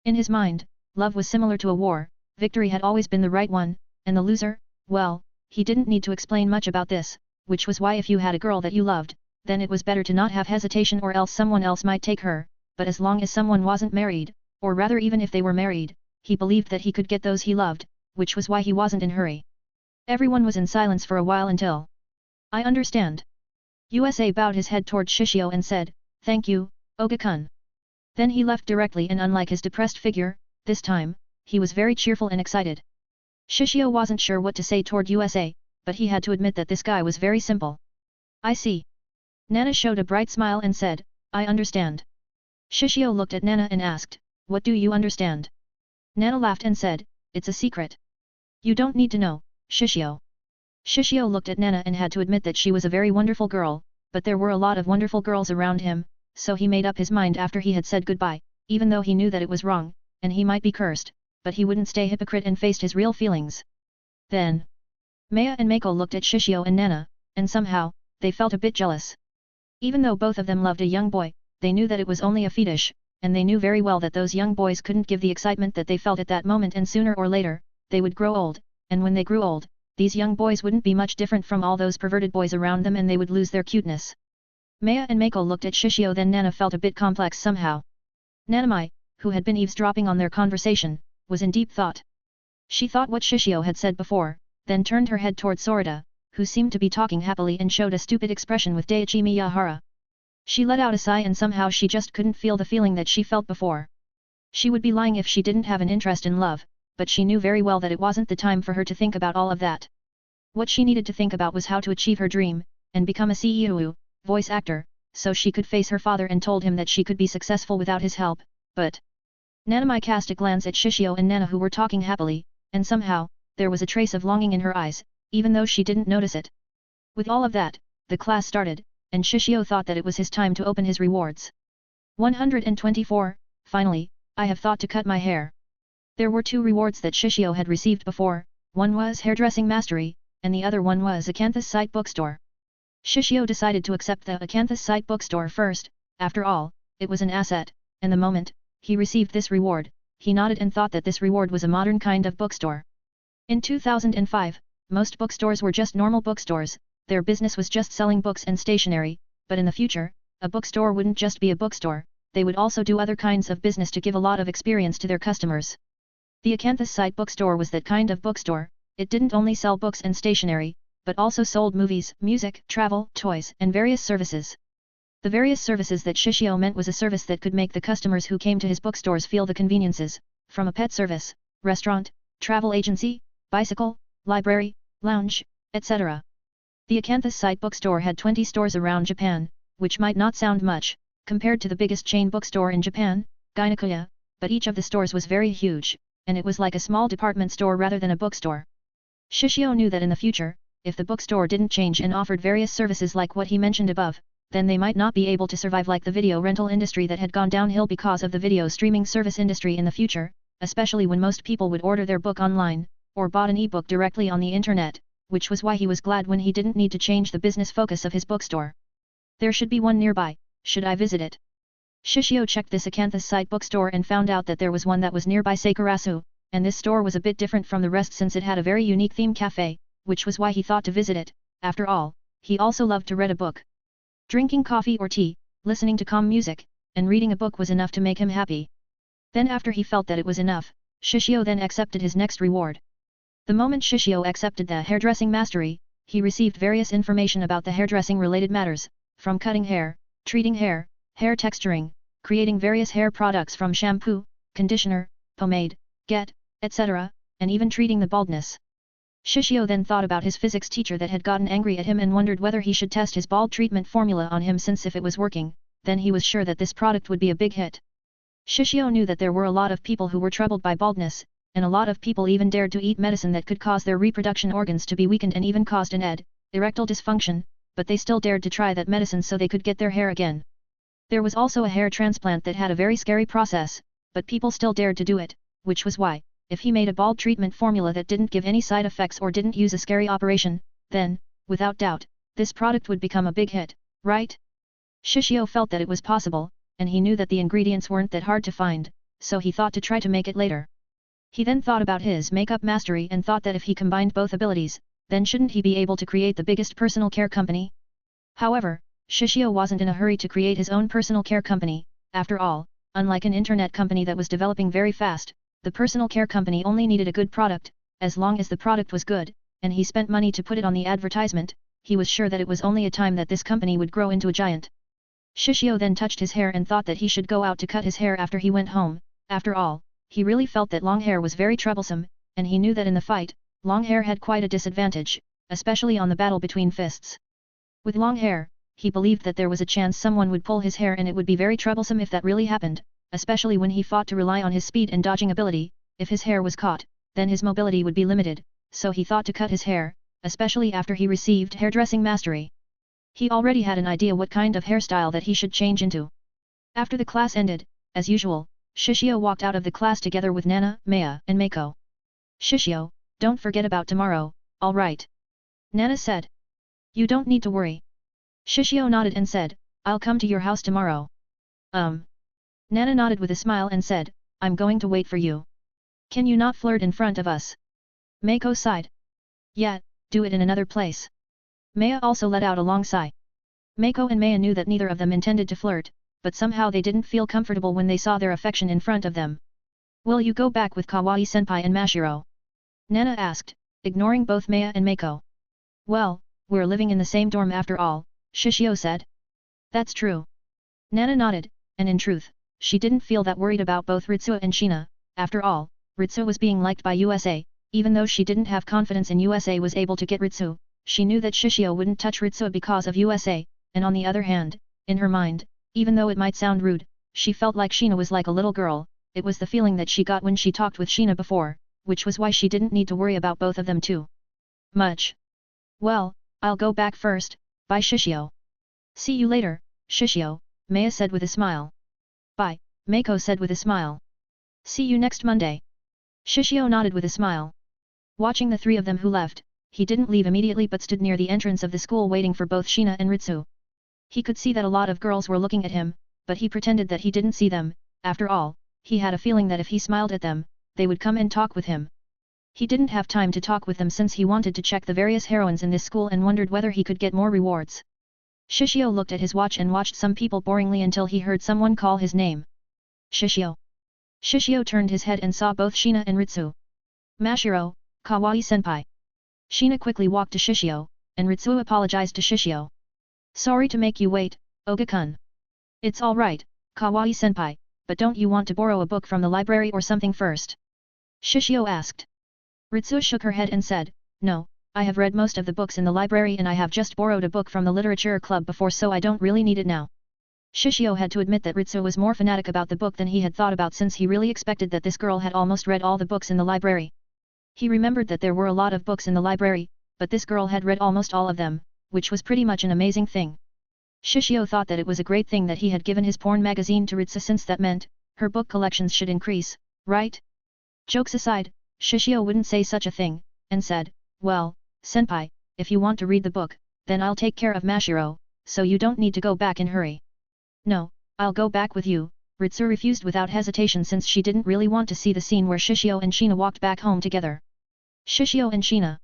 In his mind, love was similar to a war, victory had always been the right one, and the loser, well, he didn't need to explain much about this, which was why if you had a girl that you loved, then it was better to not have hesitation or else someone else might take her, but as long as someone wasn't married, or rather even if they were married, he believed that he could get those he loved, which was why he wasn't in hurry. Everyone was in silence for a while until. I understand. USA bowed his head toward Shishio and said, thank you, Oga-kun. Then he left directly and unlike his depressed figure, this time, he was very cheerful and excited. Shishio wasn't sure what to say toward USA, but he had to admit that this guy was very simple. I see. Nana showed a bright smile and said, I understand. Shishio looked at Nana and asked, what do you understand? Nana laughed and said, it's a secret. You don't need to know, Shishio. Shishio looked at Nana and had to admit that she was a very wonderful girl, but there were a lot of wonderful girls around him, so he made up his mind after he had said goodbye, even though he knew that it was wrong, and he might be cursed, but he wouldn't stay hypocrite and faced his real feelings. Then, Maya and Mako looked at Shishio and Nana, and somehow, they felt a bit jealous. Even though both of them loved a young boy, they knew that it was only a fetish, and they knew very well that those young boys couldn't give the excitement that they felt at that moment and sooner or later, they would grow old, and when they grew old, these young boys wouldn't be much different from all those perverted boys around them and they would lose their cuteness. Maya and Mako looked at Shishio then Nana felt a bit complex somehow. Nanami, who had been eavesdropping on their conversation, was in deep thought. She thought what Shishio had said before, then turned her head toward Sorita, who seemed to be talking happily and showed a stupid expression with Daiichi Miyahara. She let out a sigh and somehow she just couldn't feel the feeling that she felt before. She would be lying if she didn't have an interest in love, but she knew very well that it wasn't the time for her to think about all of that. What she needed to think about was how to achieve her dream, and become a CEO, voice actor, so she could face her father and told him that she could be successful without his help, but... Nanamai cast a glance at Shishio and Nana who were talking happily, and somehow, there was a trace of longing in her eyes, even though she didn't notice it. With all of that, the class started, and Shishio thought that it was his time to open his rewards. 124, finally, I have thought to cut my hair. There were 2 rewards that Shishio had received before, one was hairdressing mastery, and the other one was Acanthus site bookstore. Shishio decided to accept the Acanthus site bookstore first, after all, it was an asset, and the moment he received this reward, he nodded and thought that this reward was a modern kind of bookstore. In 2005, most bookstores were just normal bookstores, their business was just selling books and stationery, but in the future, a bookstore wouldn't just be a bookstore, they would also do other kinds of business to give a lot of experience to their customers. The Acanthus site bookstore was that kind of bookstore, it didn't only sell books and stationery, but also sold movies, music, travel, toys, and various services. The various services that Shishio meant was a service that could make the customers who came to his bookstores feel the conveniences, from a pet service, restaurant, travel agency, bicycle, library, lounge, etc. The Acanthus site bookstore had 20 stores around Japan, which might not sound much, compared to the biggest chain bookstore in Japan, Gynakuya, but each of the stores was very huge, and it was like a small department store rather than a bookstore. Shishio knew that in the future, if the bookstore didn't change and offered various services like what he mentioned above, then they might not be able to survive like the video rental industry that had gone downhill because of the video streaming service industry in the future, especially when most people would order their book online, or bought an ebook directly on the internet, which was why he was glad when he didn't need to change the business focus of his bookstore. There should be one nearby, should I visit it? Shishio checked this Acanthus site bookstore and found out that there was one that was nearby Sakurasu, and this store was a bit different from the rest since it had a very unique theme cafe, which was why he thought to visit it. After all, he also loved to read a book. Drinking coffee or tea, listening to calm music, and reading a book was enough to make him happy. Then after he felt that it was enough, Shishio then accepted his next reward. The moment Shishio accepted the hairdressing mastery, he received various information about the hairdressing related matters, from cutting hair, treating hair, hair texturing, creating various hair products from shampoo, conditioner, pomade, etc., and even treating the baldness. Shishio then thought about his physics teacher that had gotten angry at him and wondered whether he should test his bald treatment formula on him since if it was working, then he was sure that this product would be a big hit. Shishio knew that there were a lot of people who were troubled by baldness, and a lot of people even dared to eat medicine that could cause their reproduction organs to be weakened and even caused an erectile dysfunction, but they still dared to try that medicine so they could get their hair again. There was also a hair transplant that had a very scary process, but people still dared to do it, which was why, if he made a bald treatment formula that didn't give any side effects or didn't use a scary operation, then, without doubt, this product would become a big hit, right? Shishio felt that it was possible, and he knew that the ingredients weren't that hard to find, so he thought to try to make it later. He then thought about his makeup mastery and thought that if he combined both abilities, then shouldn't he be able to create the biggest personal care company? However, Shishio wasn't in a hurry to create his own personal care company. After all, unlike an internet company that was developing very fast, the personal care company only needed a good product. As long as the product was good, and he spent money to put it on the advertisement, he was sure that it was only a time that this company would grow into a giant. Shishio then touched his hair and thought that he should go out to cut his hair after he went home. After all, he really felt that long hair was very troublesome, and he knew that in the fight, long hair had quite a disadvantage, especially on the battle between fists. With long hair, he believed that there was a chance someone would pull his hair and it would be very troublesome if that really happened, especially when he fought to rely on his speed and dodging ability. If his hair was caught, then his mobility would be limited, so he thought to cut his hair, especially after he received hairdressing mastery. He already had an idea what kind of hairstyle that he should change into. After the class ended, as usual, Shishio walked out of the class together with Nana, Maya, and Meiko. Shishio, don't forget about tomorrow, alright? Nana said. You don't need to worry. Shishio nodded and said, I'll come to your house tomorrow. Nana nodded with a smile and said, I'm going to wait for you. Can you not flirt in front of us? Meiko sighed. Yeah, do it in another place. Maya also let out a long sigh. Meiko and Maya knew that neither of them intended to flirt, but somehow they didn't feel comfortable when they saw their affection in front of them. Will you go back with Kawaii-senpai and Mashiro? Nana asked, ignoring both Maya and Meiko. Well, we're living in the same dorm after all, Shishio said. That's true. Nana nodded, and in truth, she didn't feel that worried about both Ritsuo and Shina. After all, Ritsuo was being liked by USA, even though she didn't have confidence in USA was able to get Ritsuo, she knew that Shishio wouldn't touch Ritsuo because of USA, and on the other hand, in her mind, even though it might sound rude, she felt like Shina was like a little girl. It was the feeling that she got when she talked with Shina before, which was why she didn't need to worry about both of them too much. Well, I'll go back first, bye Shishio. See you later, Shishio, Maya said with a smile. Bye, Mako said with a smile. See you next Monday. Shishio nodded with a smile. Watching the three of them who left, he didn't leave immediately but stood near the entrance of the school waiting for both Shina and Ritsu. He could see that a lot of girls were looking at him, but he pretended that he didn't see them. After all, he had a feeling that if he smiled at them, they would come and talk with him. He didn't have time to talk with them since he wanted to check the various heroines in this school and wondered whether he could get more rewards. Shishio looked at his watch and watched some people boringly until he heard someone call his name. Shishio. Shishio turned his head and saw both Shina and Ritsu. Mashiro, Kawaii-senpai. Shina quickly walked to Shishio, and Ritsu apologized to Shishio. Sorry to make you wait, Oga-kun. It's alright, Kawaii-senpai, but don't you want to borrow a book from the library or something first? Shishio asked. Ritsu shook her head and said, No, I have read most of the books in the library and I have just borrowed a book from the literature club before so I don't really need it now. Shishio had to admit that Ritsu was more fanatic about the book than he had thought about since he really expected that this girl had almost read all the books in the library. He remembered that there were a lot of books in the library, but this girl had read almost all of them, which was pretty much an amazing thing. Shishio thought that it was a great thing that he had given his porn magazine to Ritsu since that meant, her book collections should increase, right? Jokes aside, Shishio wouldn't say such a thing, and said, Well, senpai, if you want to read the book, then I'll take care of Mashiro, so you don't need to go back in hurry. No, I'll go back with you, Ritsu refused without hesitation since she didn't really want to see the scene where Shishio and Shina walked back home together. Shishio and Shina.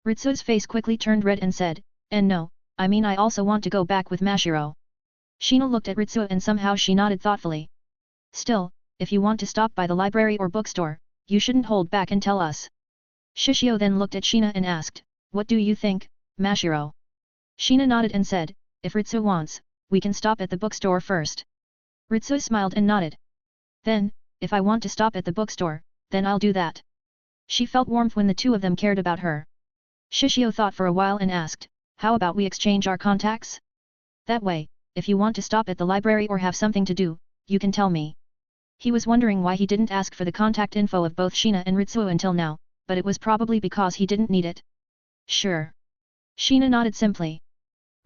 Ritsu's face quickly turned red and said, And no, I mean I also want to go back with Mashiro. Shina looked at Ritsu and somehow she nodded thoughtfully. Still, if you want to stop by the library or bookstore, you shouldn't hold back and tell us. Shishio then looked at Shina and asked, What do you think, Mashiro? Shina nodded and said, If Ritsu wants, we can stop at the bookstore first. Ritsu smiled and nodded. Then, if I want to stop at the bookstore, then I'll do that. She felt warmth when the two of them cared about her. Shishio thought for a while and asked, How about we exchange our contacts? That way, if you want to stop at the library or have something to do, you can tell me. He was wondering why he didn't ask for the contact info of both Shina and Ritsu until now, but it was probably because he didn't need it. Sure. Shina nodded simply.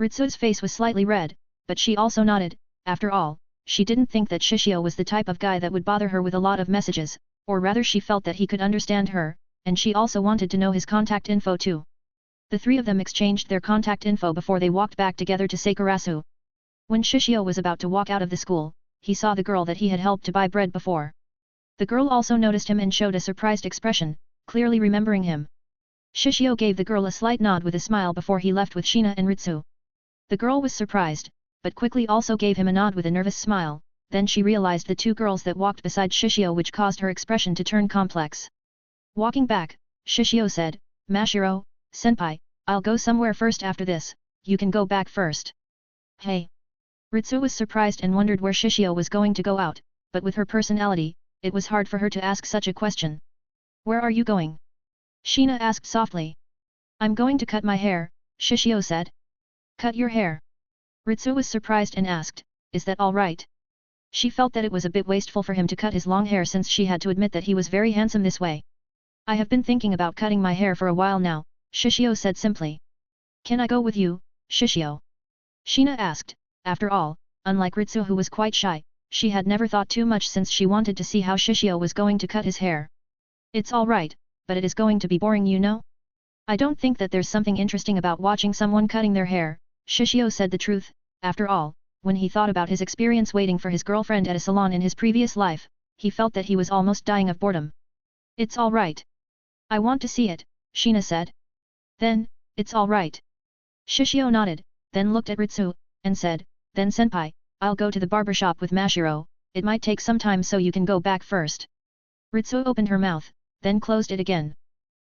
Ritsu's face was slightly red, but she also nodded. After all, she didn't think that Shishio was the type of guy that would bother her with a lot of messages, or rather she felt that he could understand her, and she also wanted to know his contact info too. The three of them exchanged their contact info before they walked back together to Sakurasu. When Shishio was about to walk out of the school, he saw the girl that he had helped to buy bread before. The girl also noticed him and showed a surprised expression, clearly remembering him. Shishio gave the girl a slight nod with a smile before he left with Shina and Ritsu. The girl was surprised, but quickly also gave him a nod with a nervous smile, then she realized the two girls that walked beside Shishio which caused her expression to turn complex. Walking back, Shishio said, Mashiro, senpai, I'll go somewhere first after this, you can go back first. Hey. Ritsu was surprised and wondered where Shishio was going to go out, but with her personality, it was hard for her to ask such a question. Where are you going? Shina asked softly. I'm going to cut my hair, Shishio said. Cut your hair. Ritsu was surprised and asked, Is that all right? She felt that it was a bit wasteful for him to cut his long hair since she had to admit that he was very handsome this way. I have been thinking about cutting my hair for a while now, Shishio said simply. Can I go with you, Shishio? Shina asked. After all, unlike Ritsu who was quite shy, she had never thought too much since she wanted to see how Shishio was going to cut his hair. It's alright, but it is going to be boring you know? I don't think that there's something interesting about watching someone cutting their hair, Shishio said the truth. After all, when he thought about his experience waiting for his girlfriend at a salon in his previous life, he felt that he was almost dying of boredom. It's alright. I want to see it, Shina said. Then, it's alright. Shishio nodded, then looked at Ritsu, and said, Then senpai, I'll go to the barbershop with Mashiro, it might take some time so you can go back first. Ritsu opened her mouth, then closed it again.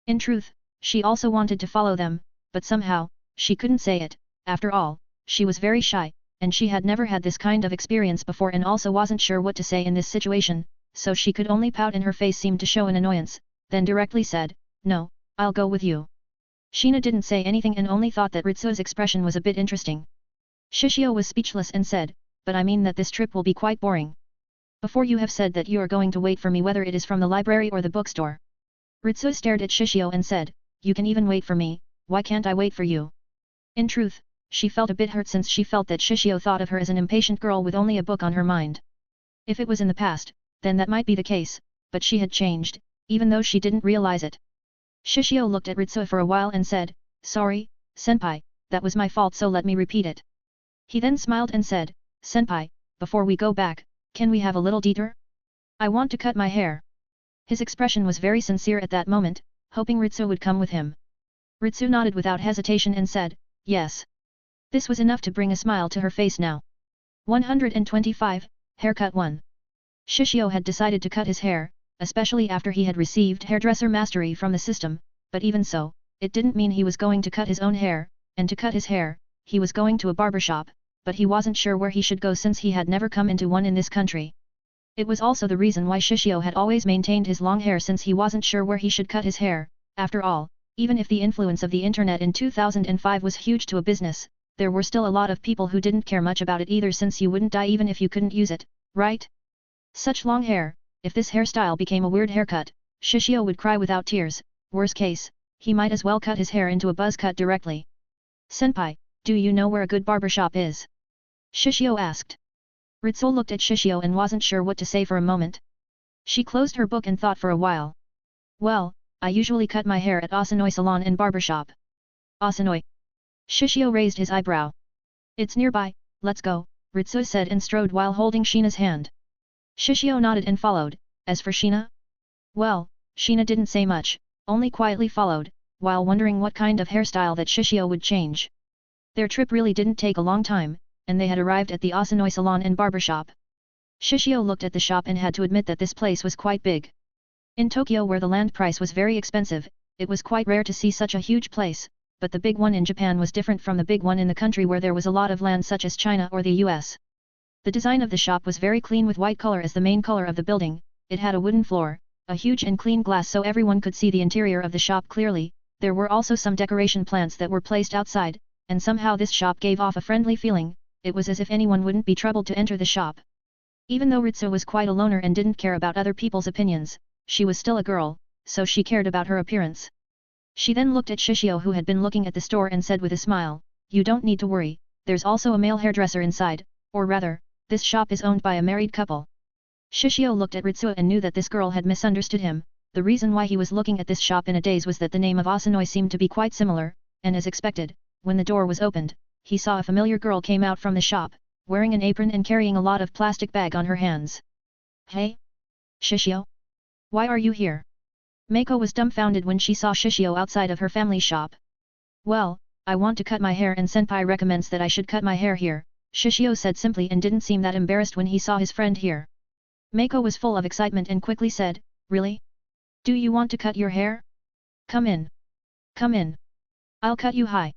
In truth, she also wanted to follow them, but somehow, she couldn't say it. After all, she was very shy, and she had never had this kind of experience before and also wasn't sure what to say in this situation, so she could only pout and her face seemed to show an annoyance, then directly said, "No, I'll go with you." Sheena didn't say anything and only thought that Ritsuo's expression was a bit interesting. Shishio was speechless and said, "But I mean that this trip will be quite boring. Before you have said that you are going to wait for me whether it is from the library or the bookstore." Ritsuo stared at Shishio and said, "You can even wait for me, why can't I wait for you?" In truth, she felt a bit hurt since she felt that Shishio thought of her as an impatient girl with only a book on her mind. If it was in the past, then that might be the case, but she had changed, even though she didn't realize it. Shishio looked at Ritsuo for a while and said, "Sorry, senpai, that was my fault so let me repeat it." He then smiled and said, "Senpai, before we go back, can we have a little detour? I want to cut my hair." His expression was very sincere at that moment, hoping Ritsuo would come with him. Ritsuo nodded without hesitation and said, "Yes." This was enough to bring a smile to her face now. 125, Haircut 1. Shishio had decided to cut his hair, especially after he had received hairdresser mastery from the system, but even so, it didn't mean he was going to cut his own hair, and to cut his hair, he was going to a barber shop, but he wasn't sure where he should go since he had never come into one in this country. It was also the reason why Shishio had always maintained his long hair since he wasn't sure where he should cut his hair. After all, even if the influence of the internet in 2005 was huge to a business, there were still a lot of people who didn't care much about it either since you wouldn't die even if you couldn't use it, right? Such long hair, if this hairstyle became a weird haircut, Shishio would cry without tears. Worst case, he might as well cut his hair into a buzz cut directly. "Senpai, do you know where a good barber shop is?" Shishio asked. Ritsuo looked at Shishio and wasn't sure what to say for a moment. She closed her book and thought for a while. "Well, I usually cut my hair at Asanoi Salon and Barbershop." "Asanoi?" Shishio raised his eyebrow. "It's nearby, let's go," Ritsuo said and strode while holding Sheena's hand. Shishio nodded and followed. As for Sheena? Well, Sheena didn't say much, only quietly followed, while wondering what kind of hairstyle that Shishio would change. Their trip really didn't take a long time, and they had arrived at the Asanoi Salon and Barbershop. Shishio looked at the shop and had to admit that this place was quite big. In Tokyo where the land price was very expensive, it was quite rare to see such a huge place, but the big one in Japan was different from the big one in the country where there was a lot of land such as China or the US. The design of the shop was very clean with white color as the main color of the building, it had a wooden floor, a huge and clean glass so everyone could see the interior of the shop clearly, there were also some decoration plants that were placed outside, and somehow this shop gave off a friendly feeling, it was as if anyone wouldn't be troubled to enter the shop. Even though Ritsuo was quite a loner and didn't care about other people's opinions, she was still a girl, so she cared about her appearance. She then looked at Shishio who had been looking at the store and said with a smile, "You don't need to worry, there's also a male hairdresser inside, or rather, this shop is owned by a married couple." Shishio looked at Ritsuo and knew that this girl had misunderstood him. The reason why he was looking at this shop in a daze was that the name of Asanoi seemed to be quite similar, and as expected, when the door was opened, he saw a familiar girl came out from the shop, wearing an apron and carrying a lot of plastic bag on her hands. "Hey? Shishio? Why are you here?" Meiko was dumbfounded when she saw Shishio outside of her family shop. "Well, I want to cut my hair and senpai recommends that I should cut my hair here," Shishio said simply and didn't seem that embarrassed when he saw his friend here. Meiko was full of excitement and quickly said, "Really? Do you want to cut your hair? Come in. Come in. I'll cut you high."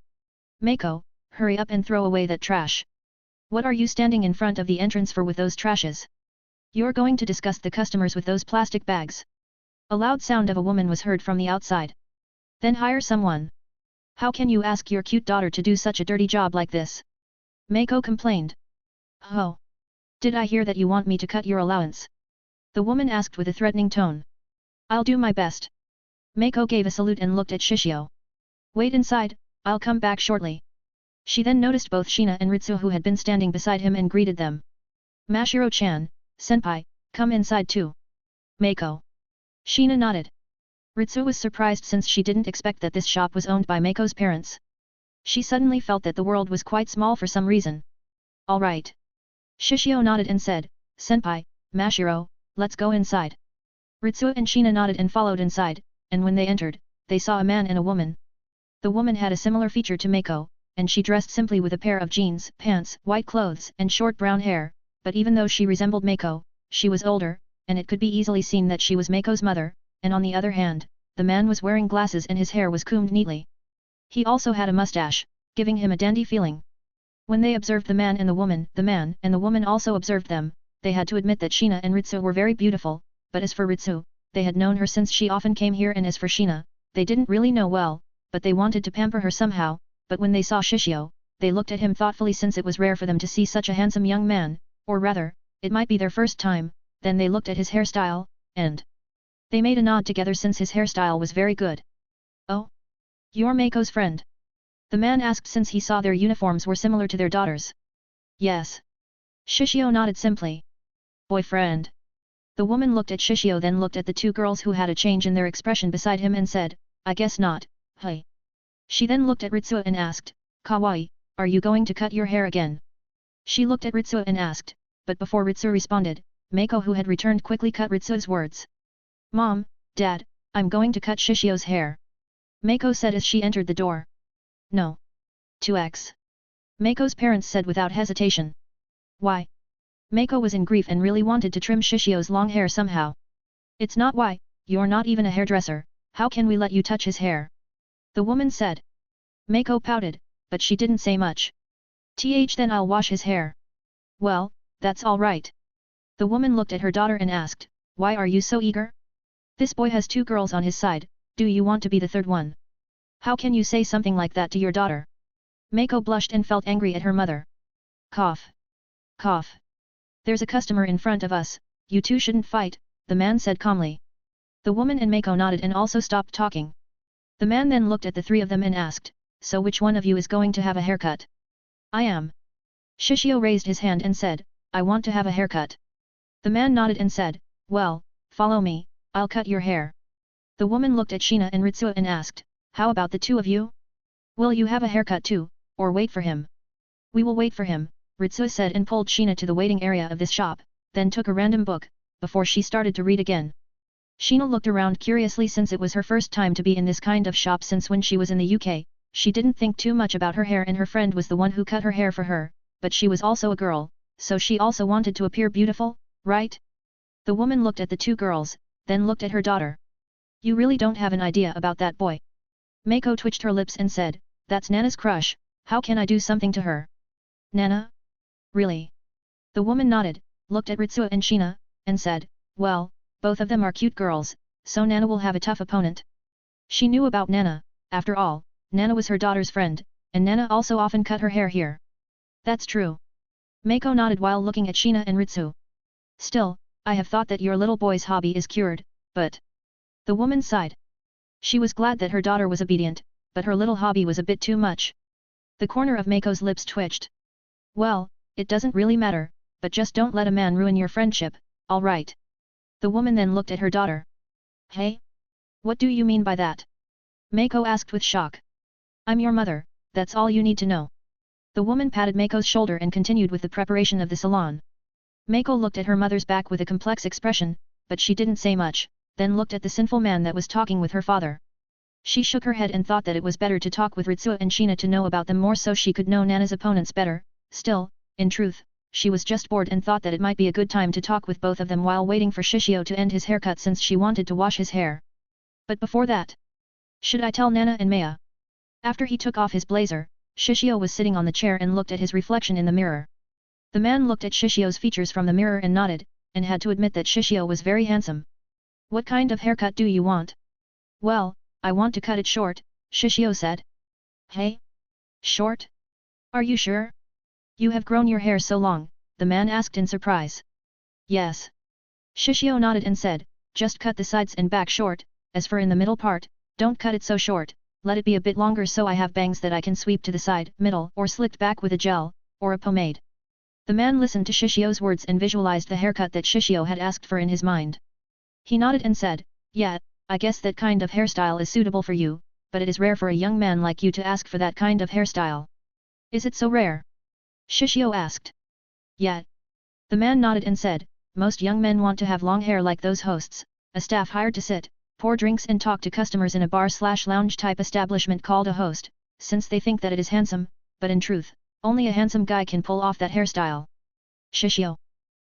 "Meiko, hurry up and throw away that trash. What are you standing in front of the entrance for with those trashes? You're going to disgust the customers with those plastic bags." A loud sound of a woman was heard from the outside. "Then hire someone. How can you ask your cute daughter to do such a dirty job like this?" Meiko complained. "Oh. Did I hear that you want me to cut your allowance?" The woman asked with a threatening tone. "I'll do my best." Meiko gave a salute and looked at Shishio. "Wait inside, I'll come back shortly." She then noticed both Sheena and Ritsuo who had been standing beside him and greeted them. "Mashiro-chan, senpai, come inside too." "Meiko." Sheena nodded. Ritsuo was surprised since she didn't expect that this shop was owned by Meiko's parents. She suddenly felt that the world was quite small for some reason. "All right." Shishio nodded and said, "Senpai, Mashiro, let's go inside." Ritsuo and Sheena nodded and followed inside, and when they entered, they saw a man and a woman. The woman had a similar feature to Meiko, and she dressed simply with a pair of jeans, pants, white clothes and short brown hair, but even though she resembled Meiko, she was older, and it could be easily seen that she was Meiko's mother, and on the other hand, the man was wearing glasses and his hair was combed neatly. He also had a mustache, giving him a dandy feeling. When they observed the man and the woman also observed them, they had to admit that Sheena and Ritsu were very beautiful, but as for Ritsu, they had known her since she often came here, and as for Sheena, they didn't really know well, but they wanted to pamper her somehow. But when they saw Shishio, they looked at him thoughtfully since it was rare for them to see such a handsome young man, or rather, it might be their first time. Then they looked at his hairstyle, and they made a nod together since his hairstyle was very good. Oh? You're Mako's friend? The man asked since he saw their uniforms were similar to their daughters. Yes. Shishio nodded simply. Boyfriend. The woman looked at Shishio, then looked at the two girls who had a change in their expression beside him and said, I guess not, hey. She then looked at Ritsu and asked, Kawaii, are you going to cut your hair again? She looked at Ritsu and asked, but before Ritsu responded, Mako, who had returned, quickly cut Ritsu's words. Mom, Dad, I'm going to cut Shishio's hair. Mako said as she entered the door. No. 2x. Mako's parents said without hesitation. Why? Mako was in grief and really wanted to trim Shishio's long hair somehow. It's not why, you're not even a hairdresser, how can we let you touch his hair? The woman said. Mako pouted, but she didn't say much. Then I'll wash his hair. Well, that's all right. The woman looked at her daughter and asked, why are you so eager? This boy has two girls on his side, do you want to be the third one? How can you say something like that to your daughter? Mako blushed and felt angry at her mother. Cough. Cough. There's a customer in front of us, you two shouldn't fight, the man said calmly. The woman and Mako nodded and also stopped talking. The man then looked at the three of them and asked, so which one of you is going to have a haircut? I am. Shishio raised his hand and said, I want to have a haircut. The man nodded and said, well, follow me, I'll cut your hair. The woman looked at Sheena and Ritsu and asked, how about the two of you? Will you have a haircut too, or wait for him? We will wait for him, Ritsu said and pulled Sheena to the waiting area of this shop, then took a random book, before she started to read again. Sheena looked around curiously since it was her first time to be in this kind of shop since when she was in the UK. She didn't think too much about her hair and her friend was the one who cut her hair for her, but she was also a girl, so she also wanted to appear beautiful, right? The woman looked at the two girls, then looked at her daughter. You really don't have an idea about that boy. Mako twitched her lips and said, that's Nana's crush, how can I do something to her? Nana? Really? The woman nodded, looked at Ritsu and Sheena, and said, well, both of them are cute girls, so Nana will have a tough opponent. She knew about Nana, after all, Nana was her daughter's friend, and Nana also often cut her hair here. That's true. Mako nodded while looking at Sheena and Ritsu. Still, I have thought that your little boy's hobby is cured, but... The woman sighed. She was glad that her daughter was obedient, but her little hobby was a bit too much. The corner of Mako's lips twitched. Well, it doesn't really matter, but just don't let a man ruin your friendship, all right? The woman then looked at her daughter. Hey? What do you mean by that? Mako asked with shock. I'm your mother, that's all you need to know. The woman patted Mako's shoulder and continued with the preparation of the salon. Mako looked at her mother's back with a complex expression, but she didn't say much, then looked at the sinful man that was talking with her father. She shook her head and thought that it was better to talk with Ritsu and Sheena to know about them more so she could know Nana's opponents better. Still, in truth, she was just bored and thought that it might be a good time to talk with both of them while waiting for Shishio to end his haircut since she wanted to wash his hair. But before that, should I tell Nana and Maya? After he took off his blazer, Shishio was sitting on the chair and looked at his reflection in the mirror. The man looked at Shishio's features from the mirror and nodded, and had to admit that Shishio was very handsome. What kind of haircut do you want? Well, I want to cut it short, Shishio said. Hey? Short? Are you sure? You have grown your hair so long, the man asked in surprise. Yes. Shishio nodded and said, just cut the sides and back short, as for in the middle part, don't cut it so short, let it be a bit longer so I have bangs that I can sweep to the side, middle, or slicked back with a gel, or a pomade. The man listened to Shishio's words and visualized the haircut that Shishio had asked for in his mind. He nodded and said, yeah, I guess that kind of hairstyle is suitable for you, but it is rare for a young man like you to ask for that kind of hairstyle. Is it so rare? Shishio asked. Yeah. The man nodded and said, most young men want to have long hair like those hosts, a staff hired to sit, pour drinks and talk to customers in a bar/lounge type establishment called a host, since they think that it is handsome, but in truth, only a handsome guy can pull off that hairstyle. Shishio.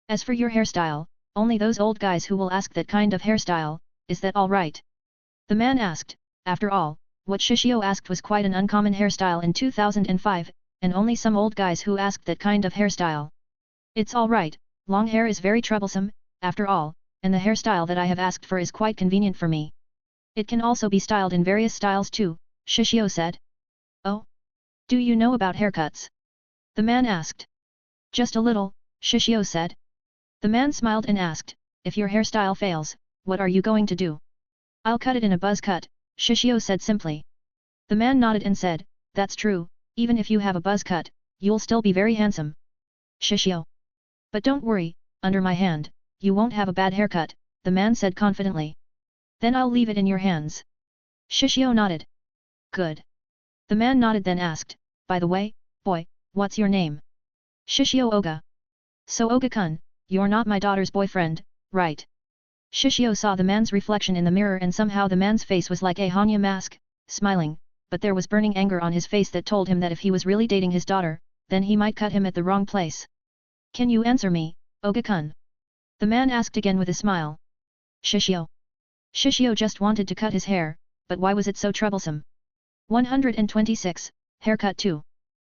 As for your hairstyle, only those old guys who will ask that kind of hairstyle, is that all right? The man asked. After all, what Shishio asked was quite an uncommon hairstyle in 2005, and only some old guys who asked that kind of hairstyle. It's alright, long hair is very troublesome, after all, and the hairstyle that I have asked for is quite convenient for me. It can also be styled in various styles too, Shishio said. Oh? Do you know about haircuts? The man asked. Just a little, Shishio said. The man smiled and asked, if your hairstyle fails, what are you going to do? I'll cut it in a buzz cut, Shishio said simply. The man nodded and said, that's true, even if you have a buzz cut, you'll still be very handsome. Shishio. But don't worry, under my hand, you won't have a bad haircut, the man said confidently. Then I'll leave it in your hands. Shishio nodded. Good. The man nodded then asked, by the way, boy, what's your name? Shishio Oga. So Oga-kun, you're not my daughter's boyfriend, right? Shishio saw the man's reflection in the mirror and somehow the man's face was like a Hanya mask, smiling, but there was burning anger on his face that told him that if he was really dating his daughter, then he might cut him at the wrong place. Can you answer me, Oga-kun? The man asked again with a smile. Shishio. Shishio just wanted to cut his hair, but why was it so troublesome? 126, Haircut 2.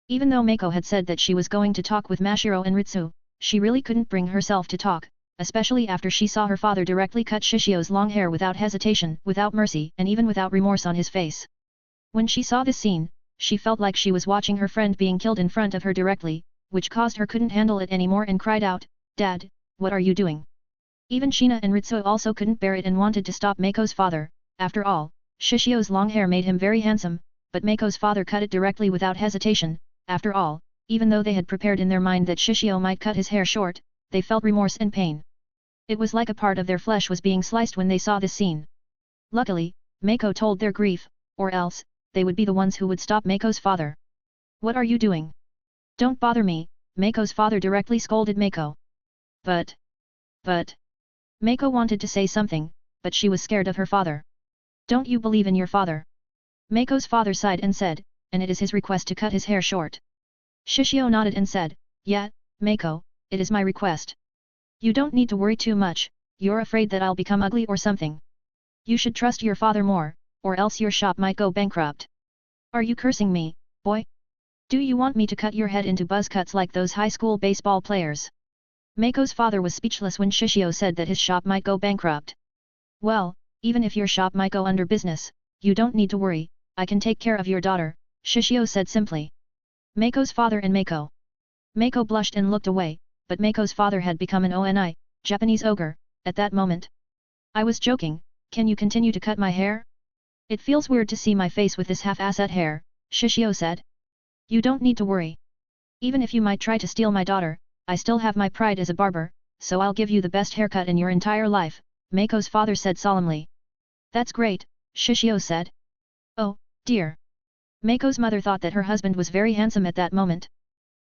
Even though Mako had said that she was going to talk with Mashiro and Ritsu, she really couldn't bring herself to talk, especially after she saw her father directly cut Shishio's long hair without hesitation, without mercy and even without remorse on his face. When she saw this scene, she felt like she was watching her friend being killed in front of her directly, which caused her couldn't handle it anymore and cried out, Dad, what are you doing? Even Shina and Ritsu also couldn't bear it and wanted to stop Mako's father. After all, Shishio's long hair made him very handsome, but Mako's father cut it directly without hesitation. After all, even though they had prepared in their mind that Shishio might cut his hair short, they felt remorse and pain. It was like a part of their flesh was being sliced when they saw this scene. Luckily, Mako told their grief, or else, they would be the ones who would stop Mako's father. What are you doing? Don't bother me, Mako's father directly scolded Mako. But... Mako wanted to say something, but she was scared of her father. Don't you believe in your father? Mako's father sighed and said, and it is his request to cut his hair short. Shishio nodded and said, yeah, Mako, it is my request. You don't need to worry too much, you're afraid that I'll become ugly or something. You should trust your father more, or else your shop might go bankrupt. Are you cursing me, boy? Do you want me to cut your head into buzz cuts like those high school baseball players? Mako's father was speechless when Shishio said that his shop might go bankrupt. Well, even if your shop might go under business, you don't need to worry, I can take care of your daughter, Shishio said simply. Mako's father and Mako. Mako blushed and looked away, but Mako's father had become an ONI, Japanese ogre, at that moment. I was joking, can you continue to cut my hair? It feels weird to see my face with this half-assed hair, Shishio said. You don't need to worry. Even if you might try to steal my daughter, I still have my pride as a barber, so I'll give you the best haircut in your entire life, Mako's father said solemnly. That's great, Shishio said. Oh, dear. Mako's mother thought that her husband was very handsome at that moment.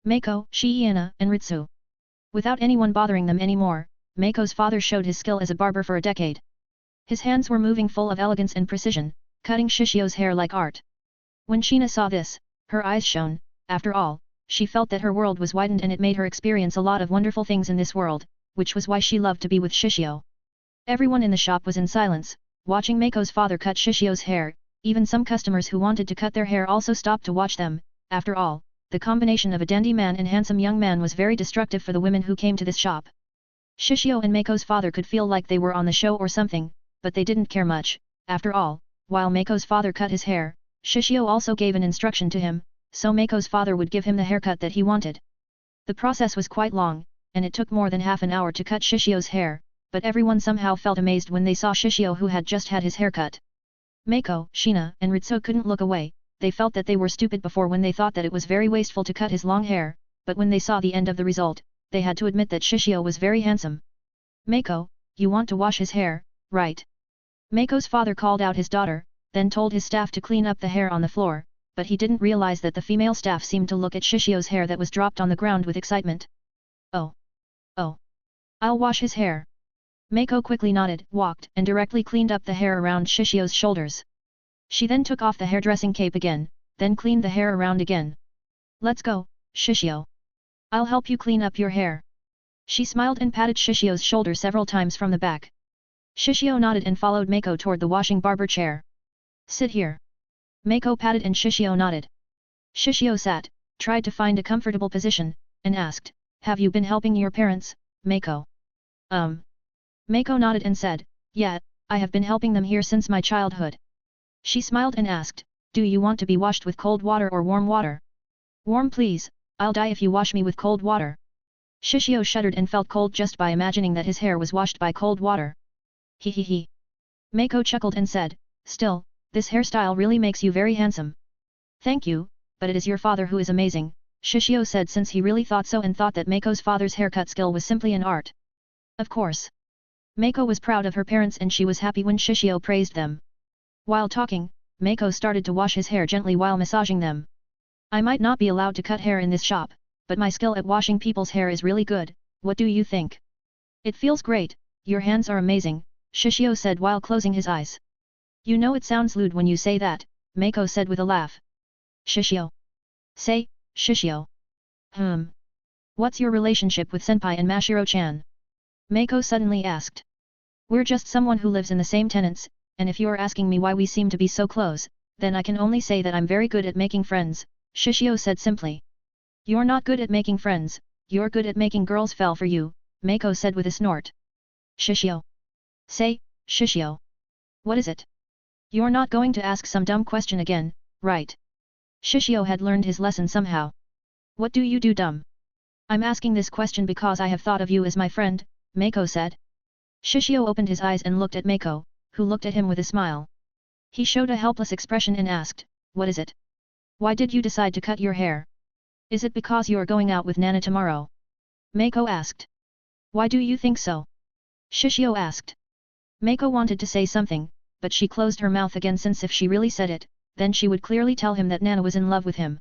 Mako, Shiina, and Ritsu. Without anyone bothering them anymore, Mako's father showed his skill as a barber for a decade. His hands were moving full of elegance and precision, cutting Shishio's hair like art. When Shina saw this, her eyes shone. After all, she felt that her world was widened and it made her experience a lot of wonderful things in this world, which was why she loved to be with Shishio. Everyone in the shop was in silence, watching Mako's father cut Shishio's hair. Even some customers who wanted to cut their hair also stopped to watch them. After all, the combination of a dandy man and handsome young man was very destructive for the women who came to this shop. Shishio and Mako's father could feel like they were on the show or something, but they didn't care much. After all, while Mako's father cut his hair, Shishio also gave an instruction to him, so Mako's father would give him the haircut that he wanted. The process was quite long, and it took more than half an hour to cut Shishio's hair, but everyone somehow felt amazed when they saw Shishio who had just had his hair cut. Mako, Shina, and Ritsu couldn't look away. They felt that they were stupid before when they thought that it was very wasteful to cut his long hair, but when they saw the end of the result, they had to admit that Shishio was very handsome. Mako, you want to wash his hair, right? Mako's father called out his daughter, then told his staff to clean up the hair on the floor, but he didn't realize that the female staff seemed to look at Shishio's hair that was dropped on the ground with excitement. Oh. I'll wash his hair. Mako quickly nodded, walked, and directly cleaned up the hair around Shishio's shoulders. She then took off the hairdressing cape again, then cleaned the hair around again. Let's go, Shishio. I'll help you clean up your hair. She smiled and patted Shishio's shoulder several times from the back. Shishio nodded and followed Mako toward the washing barber chair. Sit here. Mako patted and Shishio nodded. Shishio sat, tried to find a comfortable position, and asked, "Have you been helping your parents, Meiko?" Meiko nodded and said, "Yeah, I have been helping them here since my childhood." She smiled and asked, "Do you want to be washed with cold water or warm water?" "Warm please, I'll die if you wash me with cold water." Shishio shuddered and felt cold just by imagining that his hair was washed by cold water. He he he. Meiko chuckled and said, "Still, this hairstyle really makes you very handsome." "Thank you, but it is your father who is amazing," Shishio said since he really thought so and thought that Meiko's father's haircut skill was simply an art. Of course. Meiko was proud of her parents and she was happy when Shishio praised them. While talking, Meiko started to wash his hair gently while massaging them. "I might not be allowed to cut hair in this shop, but my skill at washing people's hair is really good, what do you think?" "It feels great, your hands are amazing," Shishio said while closing his eyes. "You know it sounds lewd when you say that," Meiko said with a laugh. "Shishio. Say, Shishio. What's your relationship with Senpai and Mashiro-chan?" Meiko suddenly asked. "We're just someone who lives in the same tenants, and if you're asking me why we seem to be so close, then I can only say that I'm very good at making friends," Shishio said simply. "You're not good at making friends, you're good at making girls fall for you," Meiko said with a snort. "Shishio. Say, Shishio. What is it? You're not going to ask some dumb question again, right?" Shishio had learned his lesson somehow. "What do you do dumb?" "I'm asking this question because I have thought of you as my friend," Meiko said. Shishio opened his eyes and looked at Meiko, who looked at him with a smile. He showed a helpless expression and asked, "What is it? Why did you decide to cut your hair? Is it because you're going out with Nana tomorrow?" Meiko asked. "Why do you think so?" Shishio asked. Meiko wanted to say something, but she closed her mouth again since if she really said it, then she would clearly tell him that Nana was in love with him.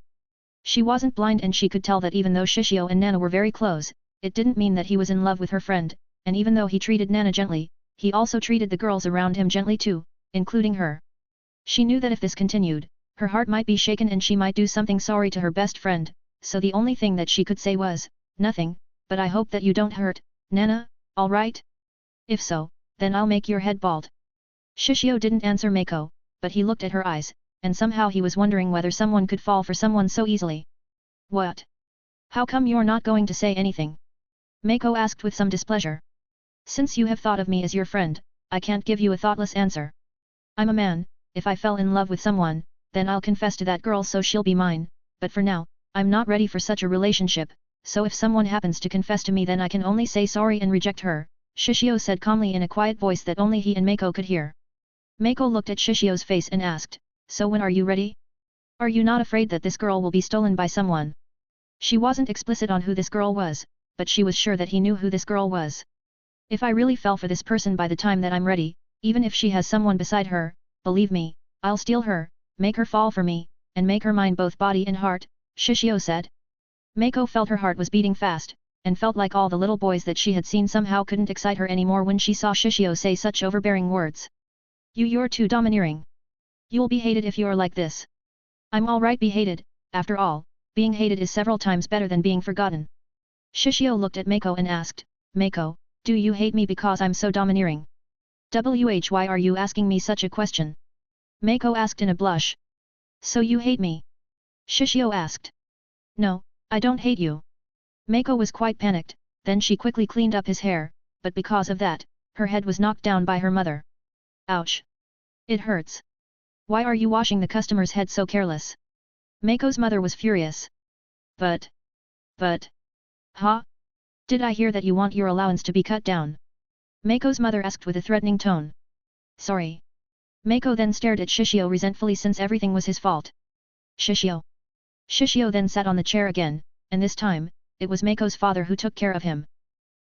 She wasn't blind and she could tell that even though Shishio and Nana were very close, it didn't mean that he was in love with her friend, and even though he treated Nana gently, he also treated the girls around him gently too, including her. She knew that if this continued, her heart might be shaken and she might do something sorry to her best friend, so the only thing that she could say was, "Nothing, but I hope that you don't hurt, Nana, alright? If so, then I'll make your head bald." Shishio didn't answer Meiko, but he looked at her eyes, and somehow he was wondering whether someone could fall for someone so easily. "What? How come you're not going to say anything?" Meiko asked with some displeasure. "Since you have thought of me as your friend, I can't give you a thoughtless answer. I'm a man, if I fell in love with someone, then I'll confess to that girl so she'll be mine, but for now, I'm not ready for such a relationship, so if someone happens to confess to me then I can only say sorry and reject her," Shishio said calmly in a quiet voice that only he and Meiko could hear. Meiko looked at Shishio's face and asked, "So when are you ready? Are you not afraid that this girl will be stolen by someone?" She wasn't explicit on who this girl was, but she was sure that he knew who this girl was. "If I really fell for this person by the time that I'm ready, even if she has someone beside her, believe me, I'll steal her, make her fall for me, and make her mine both body and heart," Shishio said. Meiko felt her heart was beating fast, and felt like all the little boys that she had seen somehow couldn't excite her anymore when she saw Shishio say such overbearing words. You're too domineering. You'll be hated if you're like this." "I'm alright be hated, after all, being hated is several times better than being forgotten." Shishio looked at Meiko and asked, "Meiko, do you hate me because I'm so domineering?" "Why are you asking me such a question?" Meiko asked in a blush. "So you hate me?" Shishio asked. "No, I don't hate you." Meiko was quite panicked, then she quickly cleaned up his hair, but because of that, her head was knocked down by her mother. "Ouch! It hurts. Why are you washing the customer's head so careless?" Meiko's mother was furious. But, huh? Did I hear that you want your allowance to be cut down?" Meiko's mother asked with a threatening tone. "Sorry." Meiko then stared at Shishio resentfully since everything was his fault. "Shishio." Shishio then sat on the chair again, and this time, it was Meiko's father who took care of him.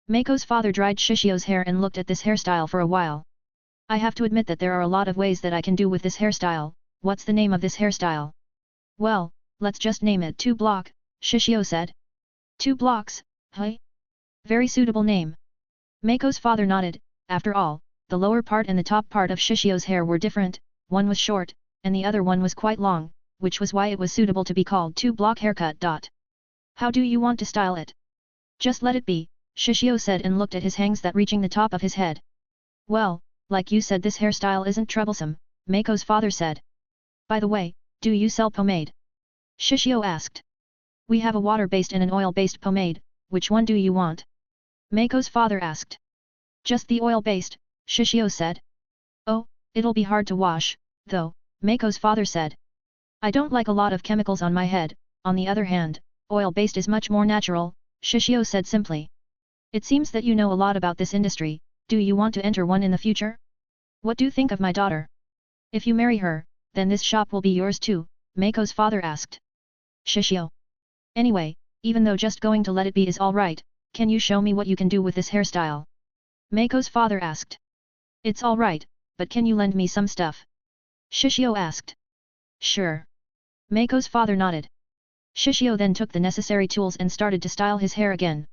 Meiko's father dried Shishio's hair and looked at this hairstyle for a while. "I have to admit that there are a lot of ways that I can do with this hairstyle, what's the name of this hairstyle?" "Well, let's just name it 2 block, Shishio said. 2 blocks, huh? Very suitable name." Meiko's father nodded. After all, the lower part and the top part of Shishio's hair were different, one was short, and the other one was quite long, which was why it was suitable to be called 2 block haircut. "How do you want to style it?" "Just let it be," Shishio said and looked at his hangs that reaching the top of his head. "Well, like you said this hairstyle isn't troublesome," Meiko's father said. "By the way, do you sell pomade?" Shishio asked. We have a water-based and an oil-based pomade, which one do you want? Mako's father asked. Just the oil-based, Shishio said. Oh, it'll be hard to wash, though, Mako's father said. I don't like a lot of chemicals on my head, on the other hand, oil-based is much more natural, Shishio said simply. It seems that you know a lot about this industry, do you want to enter one in the future? What do you think of my daughter? If you marry her, then this shop will be yours too, Mako's father asked. Shishio. Anyway, even though just going to let it be is alright, can you show me what you can do with this hairstyle? Mako's father asked. It's alright, but can you lend me some stuff? Shishio asked. Sure. Mako's father nodded. Shishio then took the necessary tools and started to style his hair again.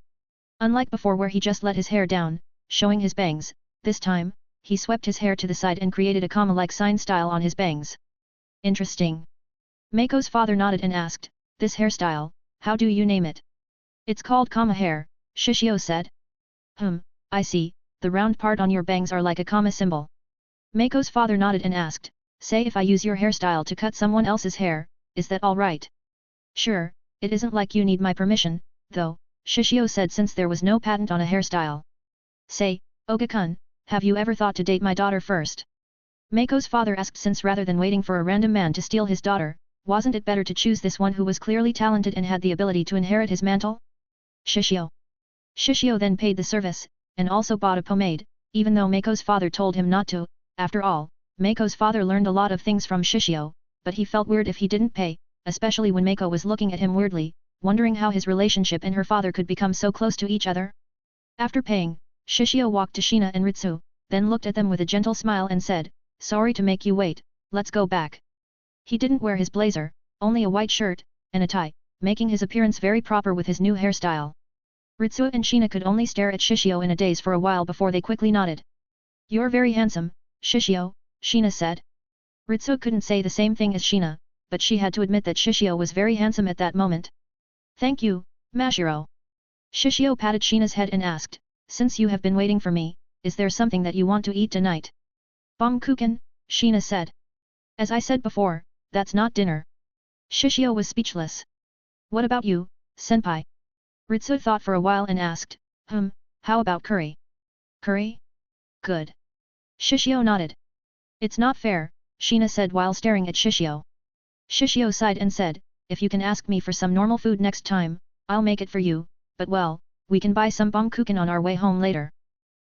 Unlike before where he just let his hair down, showing his bangs, this time, he swept his hair to the side and created a comma-like sign style on his bangs. Interesting. Mako's father nodded and asked, this hairstyle, how do you name it? It's called comma hair, Shishio said. I see, the round part on your bangs are like a comma symbol. Mako's father nodded and asked, say if I use your hairstyle to cut someone else's hair, is that alright? Sure, it isn't like you need my permission, though, Shishio said since there was no patent on a hairstyle. Say, Oga-kun, have you ever thought to date my daughter first? Mako's father asked since rather than waiting for a random man to steal his daughter, wasn't it better to choose this one who was clearly talented and had the ability to inherit his mantle? Shishio. Shishio then paid the service, and also bought a pomade, even though Mako's father told him not to. After all, Mako's father learned a lot of things from Shishio, but he felt weird if he didn't pay, especially when Mako was looking at him weirdly, wondering how his relationship and her father could become so close to each other. After paying, Shishio walked to Shina and Ritsu, then looked at them with a gentle smile and said, sorry to make you wait, let's go back. He didn't wear his blazer, only a white shirt, and a tie, making his appearance very proper with his new hairstyle. Ritsu and Shina could only stare at Shishio in a daze for a while before they quickly nodded. You're very handsome, Shishio, Shina said. Ritsu couldn't say the same thing as Shina, but she had to admit that Shishio was very handsome at that moment. Thank you, Mashiro. Shishio patted Shina's head and asked, since you have been waiting for me, is there something that you want to eat tonight? Baumkuchen, Shina said. As I said before, that's not dinner. Shishio was speechless. What about you, senpai? Ritsu thought for a while and asked, how about curry? Curry? Good. Shishio nodded. It's not fair, Shina said while staring at Shishio. Shishio sighed and said, if you can ask me for some normal food next time, I'll make it for you, but well, we can buy some baumkuchen on our way home later.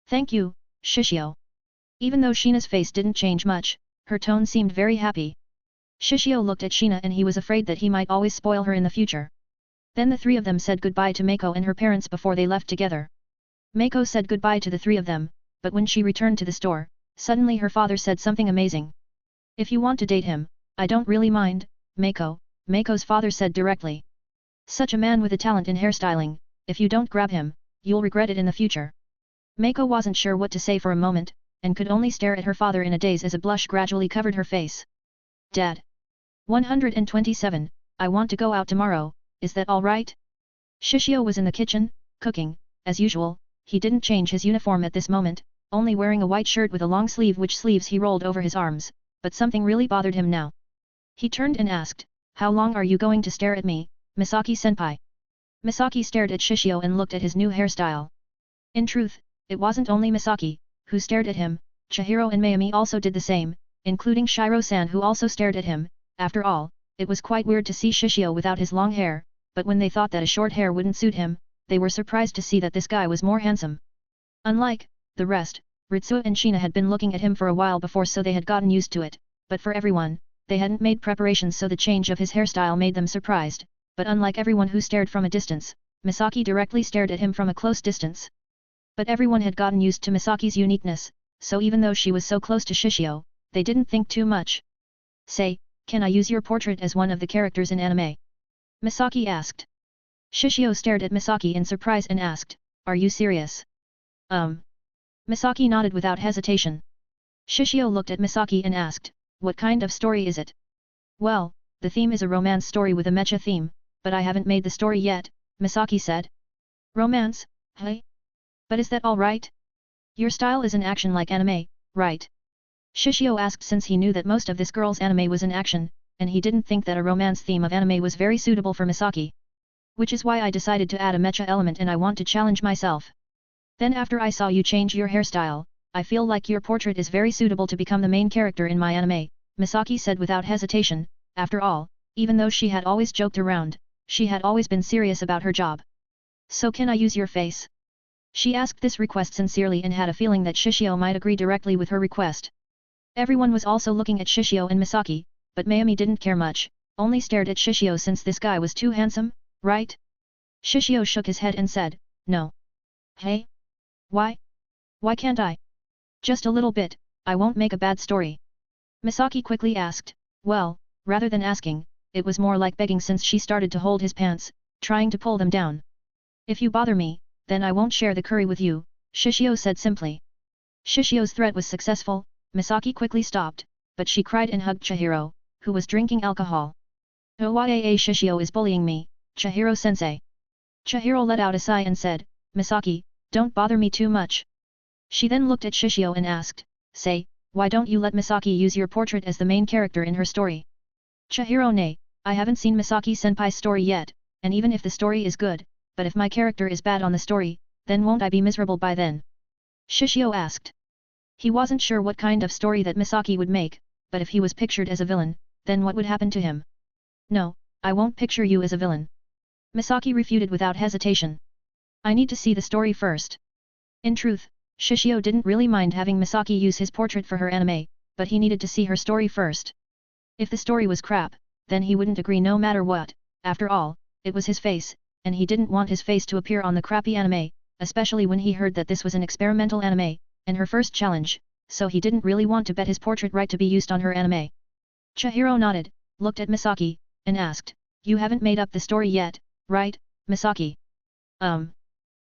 Thank you, Shishio. Even though Shina's face didn't change much, her tone seemed very happy. Shishio looked at Shina and he was afraid that he might always spoil her in the future. Then the three of them said goodbye to Mako and her parents before they left together. Mako said goodbye to the three of them, but when she returned to the store, suddenly her father said something amazing. If you want to date him, I don't really mind, Mako, Mako's father said directly. Such a man with a talent in hairstyling, if you don't grab him, you'll regret it in the future. Mako wasn't sure what to say for a moment, and could only stare at her father in a daze as a blush gradually covered her face. Dad. 127, I want to go out tomorrow, is that alright? Shishio was in the kitchen, cooking, as usual, he didn't change his uniform at this moment, only wearing a white shirt with a long sleeve which sleeves he rolled over his arms, but something really bothered him now. He turned and asked, how long are you going to stare at me, Misaki-senpai? Misaki stared at Shishio and looked at his new hairstyle. In truth, it wasn't only Misaki, who stared at him, Chihiro and Mayumi also did the same, including Shiro-san who also stared at him. After all, it was quite weird to see Shishio without his long hair, but when they thought that a short hair wouldn't suit him, they were surprised to see that this guy was more handsome. Unlike the rest, Ritsu and Shina had been looking at him for a while before so they had gotten used to it, but for everyone, they hadn't made preparations so the change of his hairstyle made them surprised, but unlike everyone who stared from a distance, Misaki directly stared at him from a close distance. But everyone had gotten used to Misaki's uniqueness, so even though she was so close to Shishio, they didn't think too much. Say, can I use your portrait as one of the characters in anime? Misaki asked. Shishio stared at Misaki in surprise and asked, are you serious? Misaki nodded without hesitation. Shishio looked at Misaki and asked, what kind of story is it? Well, the theme is a romance story with a mecha theme, but I haven't made the story yet, Misaki said. Romance, hey? But is that alright? Your style is an action like anime, right? Shishio asked since he knew that most of this girl's anime was in action, and he didn't think that a romance theme of anime was very suitable for Misaki. Which is why I decided to add a mecha element and I want to challenge myself. Then after I saw you change your hairstyle, I feel like your portrait is very suitable to become the main character in my anime, Misaki said without hesitation. After all, even though she had always joked around, she had always been serious about her job. So can I use your face? She asked this request sincerely and had a feeling that Shishio might agree directly with her request. Everyone was also looking at Shishio and Misaki, but Mayumi didn't care much, only stared at Shishio since this guy was too handsome, right? Shishio shook his head and said, no. Hey? Why? Why can't I? Just a little bit, I won't make a bad story. Misaki quickly asked. Well, rather than asking, it was more like begging since she started to hold his pants, trying to pull them down. If you bother me, then I won't share the curry with you, Shishio said simply. Shishio's threat was successful, Misaki quickly stopped, but she cried and hugged Chihiro, who was drinking alcohol. Oyaa Shishio is bullying me, Chihiro-sensei. Chihiro let out a sigh and said, Misaki, don't bother me too much. She then looked at Shishio and asked, say, why don't you let Misaki use your portrait as the main character in her story? Chihiro nay, I haven't seen Misaki-senpai's story yet, and even if the story is good, but if my character is bad on the story, then won't I be miserable by then? Shishio asked. He wasn't sure what kind of story that Misaki would make, but if he was pictured as a villain, then what would happen to him? No, I won't picture you as a villain. Misaki refuted without hesitation. I need to see the story first. In truth, Shishio didn't really mind having Misaki use his portrait for her anime, but he needed to see her story first. If the story was crap, then he wouldn't agree no matter what. After all, it was his face, and he didn't want his face to appear on the crappy anime, especially when he heard that this was an experimental anime, and her first challenge, so he didn't really want to bet his portrait right to be used on her anime. Chihiro nodded, looked at Misaki, and asked, you haven't made up the story yet, right, Misaki?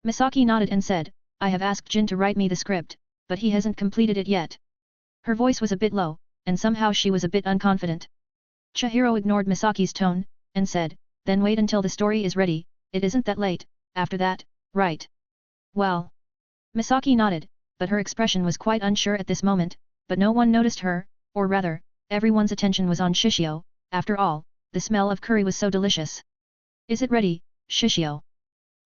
Misaki nodded and said, I have asked Jin to write me the script, but he hasn't completed it yet. Her voice was a bit low, and somehow she was a bit unconfident. Chihiro ignored Misaki's tone, and said, then wait until the story is ready, it isn't that late, after that, right? Well. Misaki nodded, but her expression was quite unsure at this moment, but no one noticed her, or rather, everyone's attention was on Shishio. After all, the smell of curry was so delicious. Is it ready, Shishio?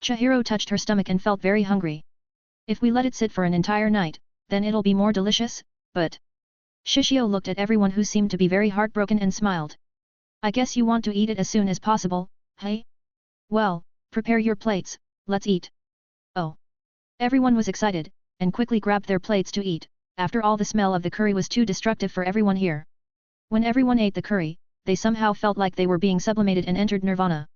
Chihiro touched her stomach and felt very hungry. If we let it sit for an entire night, then it'll be more delicious, but... Shishio looked at everyone who seemed to be very heartbroken and smiled. I guess you want to eat it as soon as possible, hey? Well, prepare your plates, let's eat. Oh. Everyone was excited, and quickly grabbed their plates to eat. After all, the smell of the curry was too destructive for everyone here. When everyone ate the curry, they somehow felt like they were being sublimated and entered nirvana.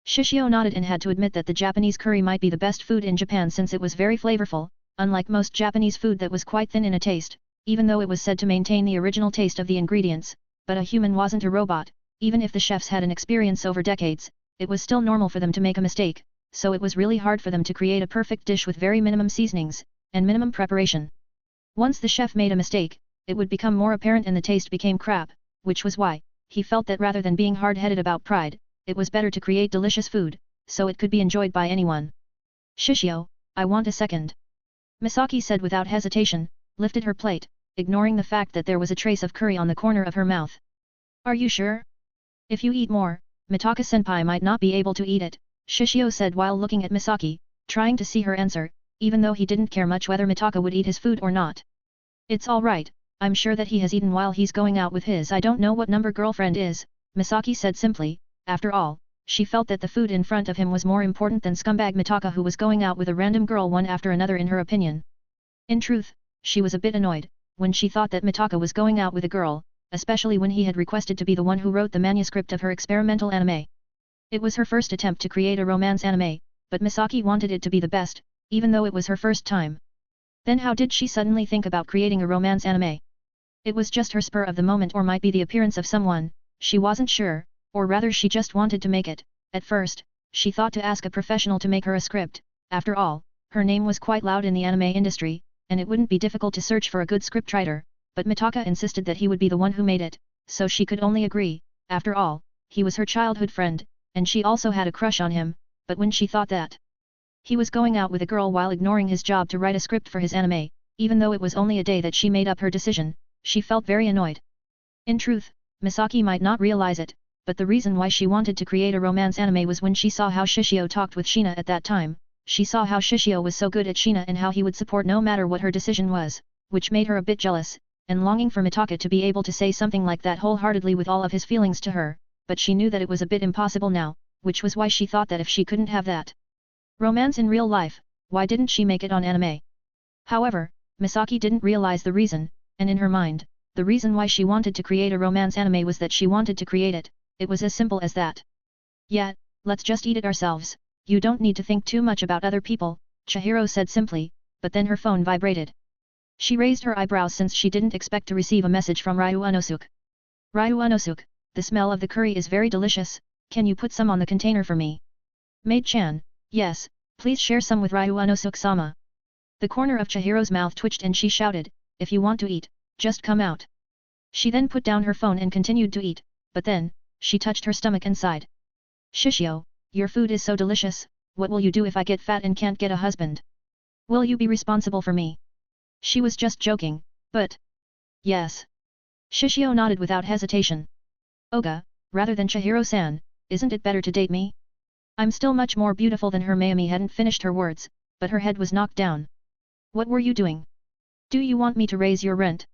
Shishio nodded and had to admit that the Japanese curry might be the best food in Japan since it was very flavorful, unlike most Japanese food that was quite thin in a taste, even though it was said to maintain the original taste of the ingredients. But a human wasn't a robot, even if the chefs had an experience over decades, it was still normal for them to make a mistake, so it was really hard for them to create a perfect dish with very minimum seasonings, and minimum preparation. Once the chef made a mistake, it would become more apparent and the taste became crap, which was why he felt that rather than being hard-headed about pride, it was better to create delicious food, so it could be enjoyed by anyone. Shishio, I want a second. Misaki said without hesitation, lifted her plate, ignoring the fact that there was a trace of curry on the corner of her mouth. Are you sure? If you eat more, Mitaka-senpai might not be able to eat it, Shishio said while looking at Misaki, trying to see her answer, even though he didn't care much whether Mitaka would eat his food or not. It's alright, I'm sure that he has eaten while he's going out with his I don't know what number girlfriend is, Misaki said simply. After all, she felt that the food in front of him was more important than scumbag Mitaka who was going out with a random girl one after another in her opinion. In truth, she was a bit annoyed, when she thought that Mitaka was going out with a girl, especially when he had requested to be the one who wrote the manuscript of her experimental anime. It was her first attempt to create a romance anime, but Misaki wanted it to be the best, even though it was her first time. Then how did she suddenly think about creating a romance anime? It was just her spur of the moment or might be the appearance of someone, she wasn't sure. Or rather she just wanted to make it. At first, she thought to ask a professional to make her a script. After all, her name was quite loud in the anime industry, and it wouldn't be difficult to search for a good scriptwriter, but Mitaka insisted that he would be the one who made it, so she could only agree. After all, he was her childhood friend, and she also had a crush on him, but when she thought that he was going out with a girl while ignoring his job to write a script for his anime, even though it was only a day that she made up her decision, she felt very annoyed. In truth, Misaki might not realize it, but the reason why she wanted to create a romance anime was when she saw how Shishio talked with Sheena at that time. She saw how Shishio was so good at Sheena and how he would support no matter what her decision was, which made her a bit jealous, and longing for Mitaka to be able to say something like that wholeheartedly with all of his feelings to her, but she knew that it was a bit impossible now, which was why she thought that if she couldn't have that romance in real life, why didn't she make it on anime? However, Misaki didn't realize the reason, and in her mind, the reason why she wanted to create a romance anime was that she wanted to create it. It was as simple as that. Yeah, let's just eat it ourselves. You don't need to think too much about other people, Chihiro said simply, but then her phone vibrated. She raised her eyebrows since she didn't expect to receive a message from Ryu Unosuke. Ryu Unosuke, the smell of the curry is very delicious, can you put some on the container for me? Maid-chan, yes, please share some with Ryu Unosuke-sama. The corner of Chihiro's mouth twitched and she shouted, if you want to eat, just come out. She then put down her phone and continued to eat, but then, she touched her stomach and sighed. Shishio, your food is so delicious, what will you do if I get fat and can't get a husband? Will you be responsible for me? She was just joking, but... Yes. Shishio nodded without hesitation. Oga, rather than Chihiro-san, isn't it better to date me? I'm still much more beautiful than her. Mayumi hadn't finished her words, but her head was knocked down. What were you doing? Do you want me to raise your rent?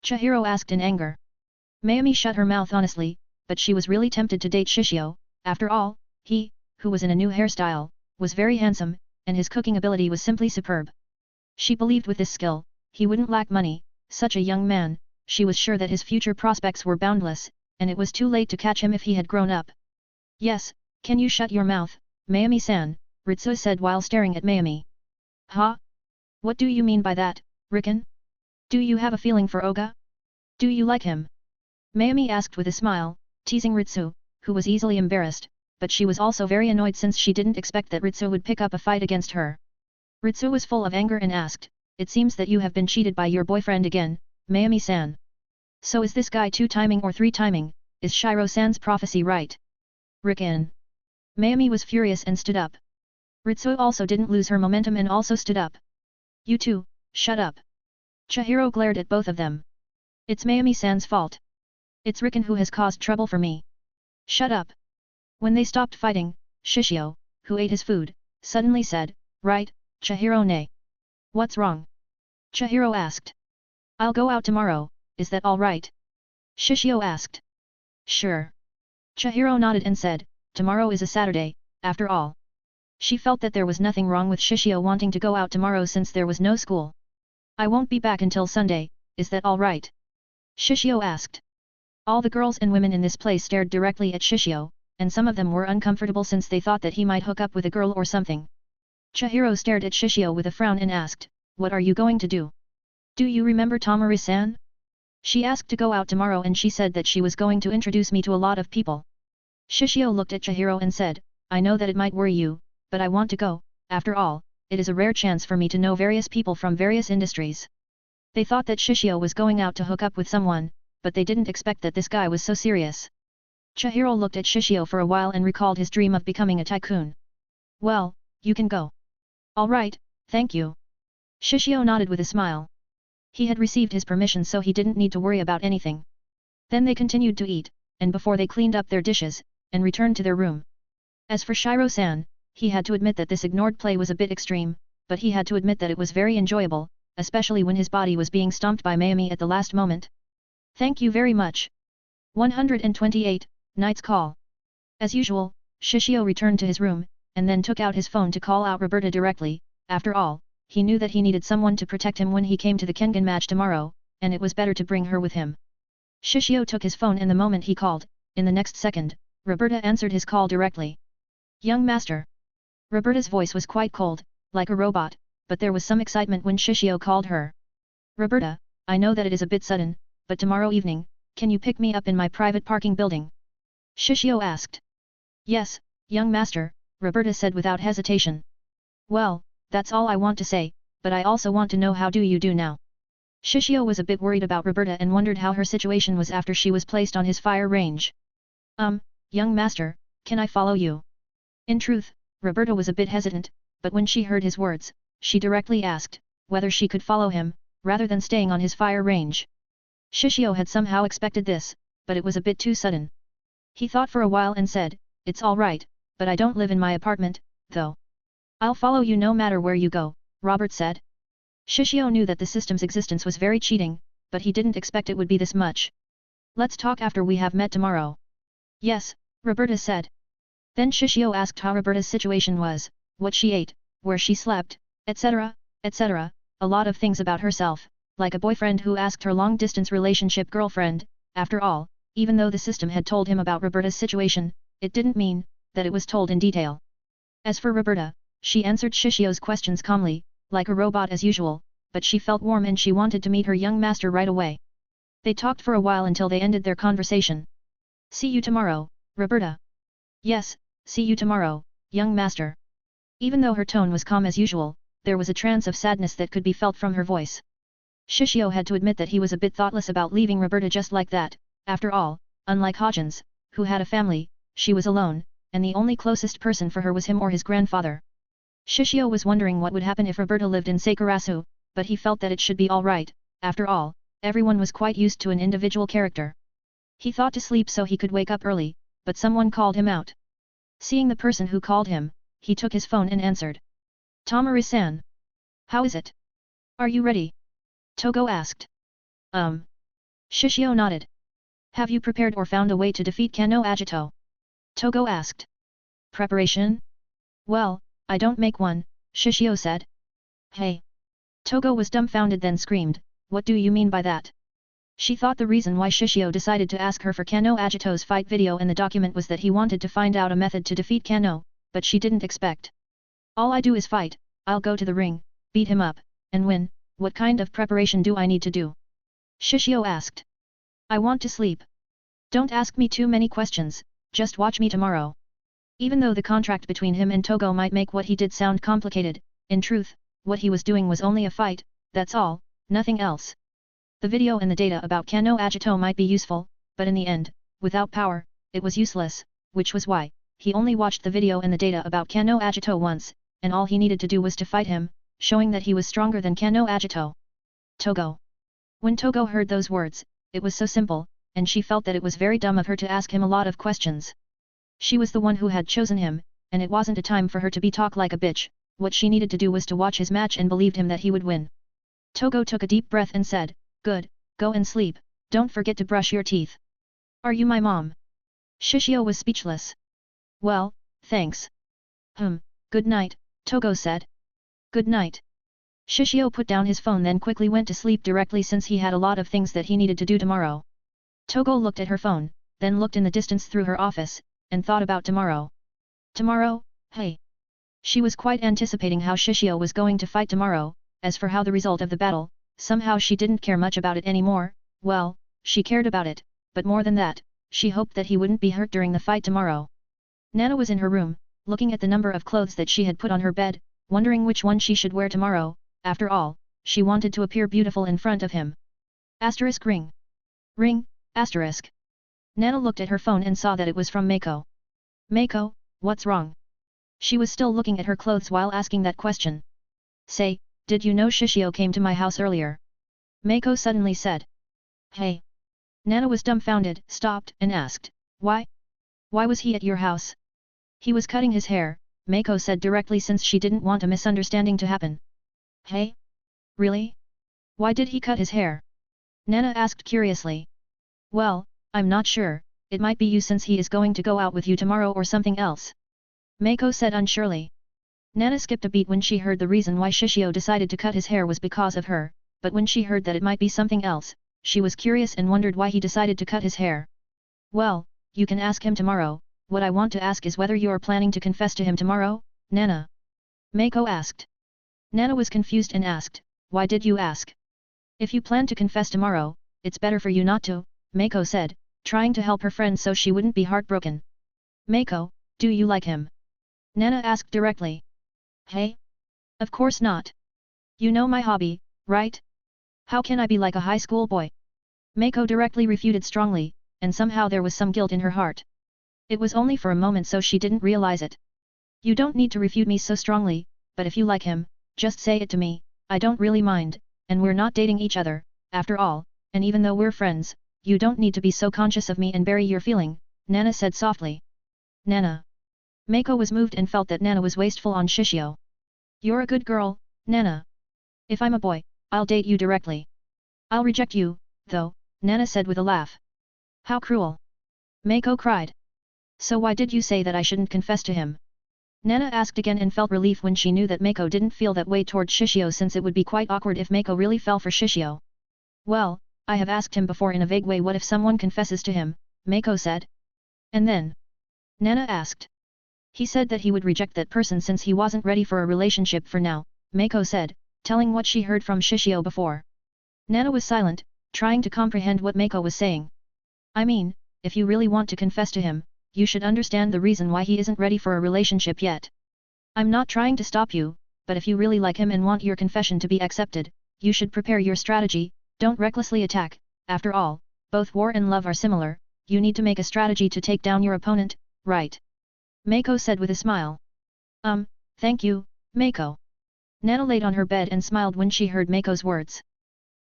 Chihiro asked in anger. Mayumi shut her mouth honestly, but she was really tempted to date Shishio. After all, he, who was in a new hairstyle, was very handsome, and his cooking ability was simply superb. She believed with this skill, he wouldn't lack money. Such a young man, she was sure that his future prospects were boundless, and it was too late to catch him if he had grown up. Yes, can you shut your mouth, Mayumi-san, Ritsu said while staring at Mayumi. Huh? What do you mean by that, Riken? Do you have a feeling for Oga? Do you like him? Mayumi asked with a smile, teasing Ritsu, who was easily embarrassed, but she was also very annoyed since she didn't expect that Ritsu would pick up a fight against her. Ritsu was full of anger and asked, it seems that you have been cheated by your boyfriend again, Mayumi-san. So is this guy 2-timing or 3-timing, is Shiro-san's prophecy right? Riken. Mayumi was furious and stood up. Ritsu also didn't lose her momentum and also stood up. You two, shut up. Chihiro glared at both of them. It's Mayumi-san's fault. It's Riken who has caused trouble for me. Shut up. When they stopped fighting, Shishio, who ate his food, suddenly said, right, Chihiro-ne. What's wrong? Chihiro asked. I'll go out tomorrow, is that all right? Shishio asked. Sure. Chihiro nodded and said, tomorrow is a Saturday, after all. She felt that there was nothing wrong with Shishio wanting to go out tomorrow since there was no school. I won't be back until Sunday, is that all right? Shishio asked. All the girls and women in this place stared directly at Shishio, and some of them were uncomfortable since they thought that he might hook up with a girl or something. Chihiro stared at Shishio with a frown and asked, what are you going to do? Do you remember Tamari-san? She asked to go out tomorrow and she said that she was going to introduce me to a lot of people. Shishio looked at Chihiro and said, I know that it might worry you, but I want to go. After all, it is a rare chance for me to know various people from various industries. They thought that Shishio was going out to hook up with someone, but they didn't expect that this guy was so serious. Chihiro looked at Shishio for a while and recalled his dream of becoming a tycoon. Well, you can go. All right, thank you. Shishio nodded with a smile. He had received his permission so he didn't need to worry about anything. Then they continued to eat, and before they cleaned up their dishes, and returned to their room. As for Shiro-san, he had to admit that this ignored play was a bit extreme, but he had to admit that it was very enjoyable, especially when his body was being stomped by Mayumi at the last moment. Thank you very much. 128, Night's Call. As usual, Shishio returned to his room, and then took out his phone to call out Roberta directly. After all, he knew that he needed someone to protect him when he came to the Kengan match tomorrow, and it was better to bring her with him. Shishio took his phone and the moment he called, in the next second, Roberta answered his call directly. Young master. Roberta's voice was quite cold, like a robot, but there was some excitement when Shishio called her. Roberta, I know that it is a bit sudden, but tomorrow evening, can you pick me up in my private parking building? Shishio asked. Yes, young master, Roberta said without hesitation. Well, that's all I want to say, but I also want to know how do you do now? Shishio was a bit worried about Roberta and wondered how her situation was after she was placed on his fire range. Young master, can I follow you? In truth, Roberta was a bit hesitant, but when she heard his words, she directly asked, whether she could follow him, rather than staying on his fire range. Shishio had somehow expected this, but it was a bit too sudden. He thought for a while and said, "It's all right, but I don't live in my apartment, though. I'll follow you no matter where you go," Robert said. Shishio knew that the system's existence was very cheating, but he didn't expect it would be this much. "Let's talk after we have met tomorrow." "Yes," Roberta said. Then Shishio asked how Roberta's situation was, what she ate, where she slept, etc., etc., a lot of things about herself, like a boyfriend who asked her long-distance relationship girlfriend. After all, even though the system had told him about Roberta's situation, it didn't mean that it was told in detail. As for Roberta, she answered Shishio's questions calmly, like a robot as usual, but she felt warm and she wanted to meet her young master right away. They talked for a while until they ended their conversation. "See you tomorrow, Roberta." "Yes, see you tomorrow, young master." Even though her tone was calm as usual, there was a trance of sadness that could be felt from her voice. Shishio had to admit that he was a bit thoughtless about leaving Roberta just like that. After all, unlike Hodgins, who had a family, she was alone, and the only closest person for her was him or his grandfather. Shishio was wondering what would happen if Roberta lived in Sakurasu, but he felt that it should be all right. After all, everyone was quite used to an individual character. He thought to sleep so he could wake up early, but someone called him out. Seeing the person who called him, he took his phone and answered. "Tamari-san. How is it? Are you ready?" Togo asked. Shishio nodded. "Have you prepared or found a way to defeat Kano Agito?" Togo asked. "Preparation? Well, I don't make one," Shishio said. "Hey!" Togo was dumbfounded then screamed, "What do you mean by that?" She thought the reason why Shishio decided to ask her for Kano Agito's fight video in the document was that he wanted to find out a method to defeat Kano, but she didn't expect. "All I do is fight, I'll go to the ring, beat him up, and win. What kind of preparation do I need to do?" Shishio asked. "I want to sleep. Don't ask me too many questions, just watch me tomorrow." Even though the contract between him and Togo might make what he did sound complicated, in truth, what he was doing was only a fight, that's all, nothing else. The video and the data about Kano Agito might be useful, but in the end, without power, it was useless, which was why he only watched the video and the data about Kano Agito once, and all he needed to do was to fight him, showing that he was stronger than Kano Agito. Togo. When Togo heard those words, it was so simple, and she felt that it was very dumb of her to ask him a lot of questions. She was the one who had chosen him, and it wasn't a time for her to be talk like a bitch. What she needed to do was to watch his match and believed him that he would win. Togo took a deep breath and said, "Good, go and sleep, don't forget to brush your teeth." "Are you my mom?" Shishio was speechless. "Well, thanks." Good night," Togo said. "Good night." Shishio put down his phone then quickly went to sleep directly since he had a lot of things that he needed to do tomorrow. Togo looked at her phone, then looked in the distance through her office, and thought about tomorrow. Tomorrow, hey. She was quite anticipating how Shishio was going to fight tomorrow. As for how the result of the battle, somehow she didn't care much about it anymore. Well, she cared about it, but more than that, she hoped that he wouldn't be hurt during the fight tomorrow. Nana was in her room, looking at the number of clothes that she had put on her bed, wondering which one she should wear tomorrow. After all, she wanted to appear beautiful in front of him. Asterisk ring. Ring, asterisk. Nana looked at her phone and saw that it was from Mako. "Mako, what's wrong?" She was still looking at her clothes while asking that question. "Say, did you know Shishio came to my house earlier?" Mako suddenly said. "Hey." Nana was dumbfounded, stopped, and asked, "Why? Why was he at your house?" "He was cutting his hair," Mako said directly since she didn't want a misunderstanding to happen. "Hey? Really? Why did he cut his hair?" Nana asked curiously. "Well, I'm not sure, it might be you since he is going to go out with you tomorrow or something else." Mako said unsurely. Nana skipped a beat when she heard the reason why Shishio decided to cut his hair was because of her, but when she heard that it might be something else, she was curious and wondered why he decided to cut his hair. "Well, you can ask him tomorrow. What I want to ask is whether you are planning to confess to him tomorrow, Nana?" Mako asked. Nana was confused and asked, "Why did you ask?" "If you plan to confess tomorrow, it's better for you not to," Mako said, trying to help her friend so she wouldn't be heartbroken. "Mako, do you like him?" Nana asked directly. "Hey? Of course not. You know my hobby, right? How can I be like a high school boy?" Mako directly refuted strongly, and somehow there was some guilt in her heart. It was only for a moment so she didn't realize it. "You don't need to refute me so strongly, but if you like him, just say it to me, I don't really mind, and we're not dating each other, after all, and even though we're friends, you don't need to be so conscious of me and bury your feeling, Nana said softly. Nana. Mako was moved and felt that Nana was wasteful on Shishio. You're a good girl, Nana. If I'm a boy, I'll date you directly. I'll reject you, though, Nana said with a laugh. How cruel. Mako cried. So why did you say that I shouldn't confess to him? Nana asked again and felt relief when she knew that Mako didn't feel that way toward Shishio, since it would be quite awkward if Mako really fell for Shishio. Well, I have asked him before in a vague way what if someone confesses to him, Mako said. And then? Nana asked. He said that he would reject that person since he wasn't ready for a relationship for now, Mako said, telling what she heard from Shishio before. Nana was silent, trying to comprehend what Mako was saying. I mean, if you really want to confess to him, you should understand the reason why he isn't ready for a relationship yet. I'm not trying to stop you, but if you really like him and want your confession to be accepted, you should prepare your strategy, don't recklessly attack. After all, both war and love are similar, you need to make a strategy to take down your opponent, right? Mako said with a smile. Thank you, Mako. Nana laid on her bed and smiled when she heard Mako's words.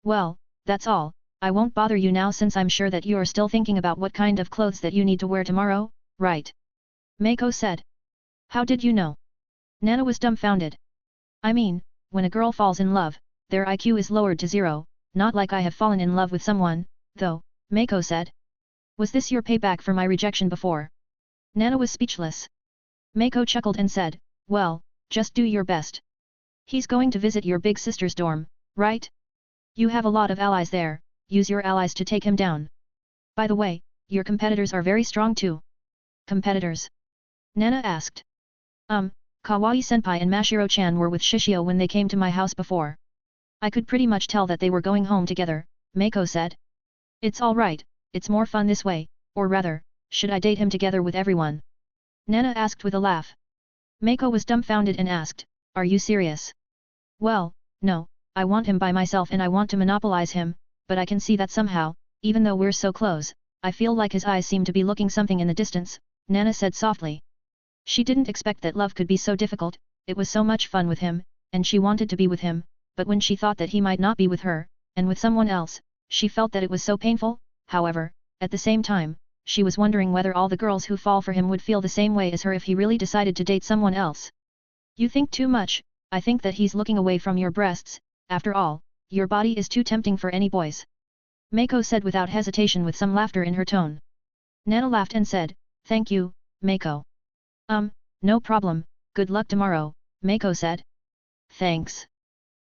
Well, that's all, I won't bother you now since I'm sure that you are still thinking about what kind of clothes that you need to wear tomorrow, right? Mako said. How did you know? Nana was dumbfounded. I mean, when a girl falls in love, their IQ is lowered to 0, not like I have fallen in love with someone, though, Mako said. Was this your payback for my rejection before? Nana was speechless. Mako chuckled and said, well, just do your best. He's going to visit your big sister's dorm, right? You have a lot of allies there, use your allies to take him down. By the way, your competitors are very strong too. Competitors? Nana asked. Kawaii-senpai and Mashiro-chan were with Shishio when they came to my house before. I could pretty much tell that they were going home together, Mako said. It's alright, it's more fun this way, or rather, should I date him together with everyone? Nana asked with a laugh. Mako was dumbfounded and asked, are you serious? Well, no, I want him by myself and I want to monopolize him, but I can see that somehow, even though we're so close, I feel like his eyes seem to be looking something in the distance, Nana said softly. She didn't expect that love could be so difficult, it was so much fun with him, and she wanted to be with him, but when she thought that he might not be with her, and with someone else, she felt that it was so painful. However, at the same time, she was wondering whether all the girls who fall for him would feel the same way as her if he really decided to date someone else. You think too much, I think that he's looking away from your breasts, after all, your body is too tempting for any boys. Mako said without hesitation with some laughter in her tone. Nana laughed and said, thank you, Mako. No problem, good luck tomorrow, Mako said. Thanks.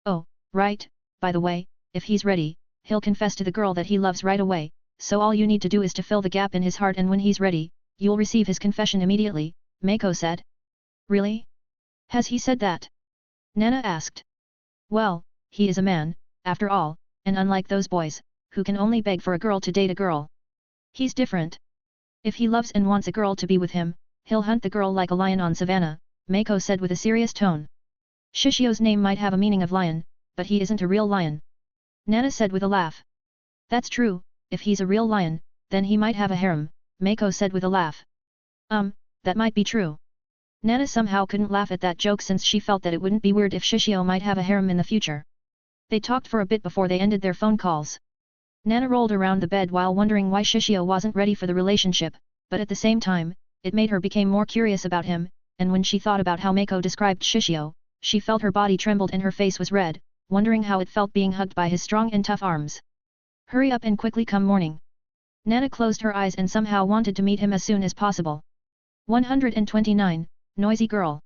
Oh, right, by the way, if he's ready, he'll confess to the girl that he loves right away, so all you need to do is to fill the gap in his heart and when he's ready, you'll receive his confession immediately, Mako said. Really? Has he said that? Nana asked. Well, he is a man, after all, and unlike those boys, who can only beg for a girl to date a girl. He's different. If he loves and wants a girl to be with him, he'll hunt the girl like a lion on savannah, Mako said with a serious tone. Shishio's name might have a meaning of lion, but he isn't a real lion. Nana said with a laugh. That's true, if he's a real lion, then he might have a harem, Mako said with a laugh. That might be true. Nana somehow couldn't laugh at that joke since she felt that it wouldn't be weird if Shishio might have a harem in the future. They talked for a bit before they ended their phone calls. Nana rolled around the bed while wondering why Shishio wasn't ready for the relationship, but at the same time, it made her become more curious about him, and when she thought about how Mako described Shishio, she felt her body trembled and her face was red, wondering how it felt being hugged by his strong and tough arms. Hurry up and quickly come morning. Nana closed her eyes and somehow wanted to meet him as soon as possible. 129, Noisy Girl.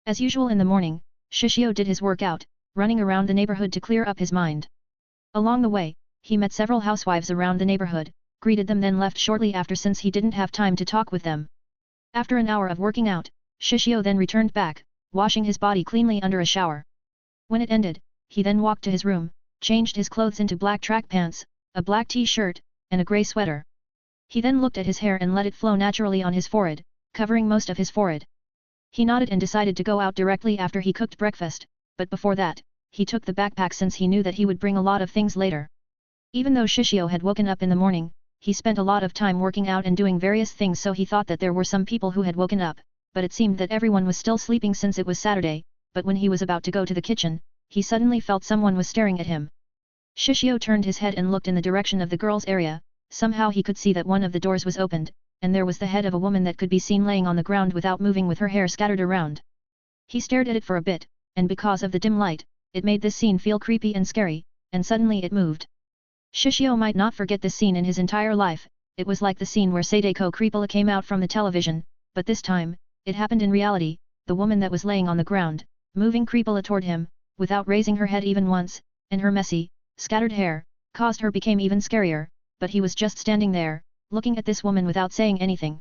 As usual in the morning, Shishio did his workout, running around the neighborhood to clear up his mind. Along the way, he met several housewives around the neighborhood, greeted them then left shortly after since he didn't have time to talk with them. After an hour of working out, Shishio then returned back, washing his body cleanly under a shower. When it ended, he then walked to his room, changed his clothes into black track pants, a black t-shirt, and a grey sweater. He then looked at his hair and let it flow naturally on his forehead, covering most of his forehead. He nodded and decided to go out directly after he cooked breakfast, but before that, he took the backpack since he knew that he would bring a lot of things later. Even though Shishio had woken up in the morning, he spent a lot of time working out and doing various things, so he thought that there were some people who had woken up, but it seemed that everyone was still sleeping since it was Saturday, but when he was about to go to the kitchen, he suddenly felt someone was staring at him. Shishio turned his head and looked in the direction of the girls' area, somehow he could see that one of the doors was opened, and there was the head of a woman that could be seen laying on the ground without moving with her hair scattered around. He stared at it for a bit, and because of the dim light, it made this scene feel creepy and scary, and suddenly it moved. Shishio might not forget this scene in his entire life. It was like the scene where Sadako Creepola came out from the television, but this time, it happened in reality. The woman that was laying on the ground, moving Creepola toward him, without raising her head even once, and her messy, scattered hair, caused her became even scarier, but he was just standing there, looking at this woman without saying anything.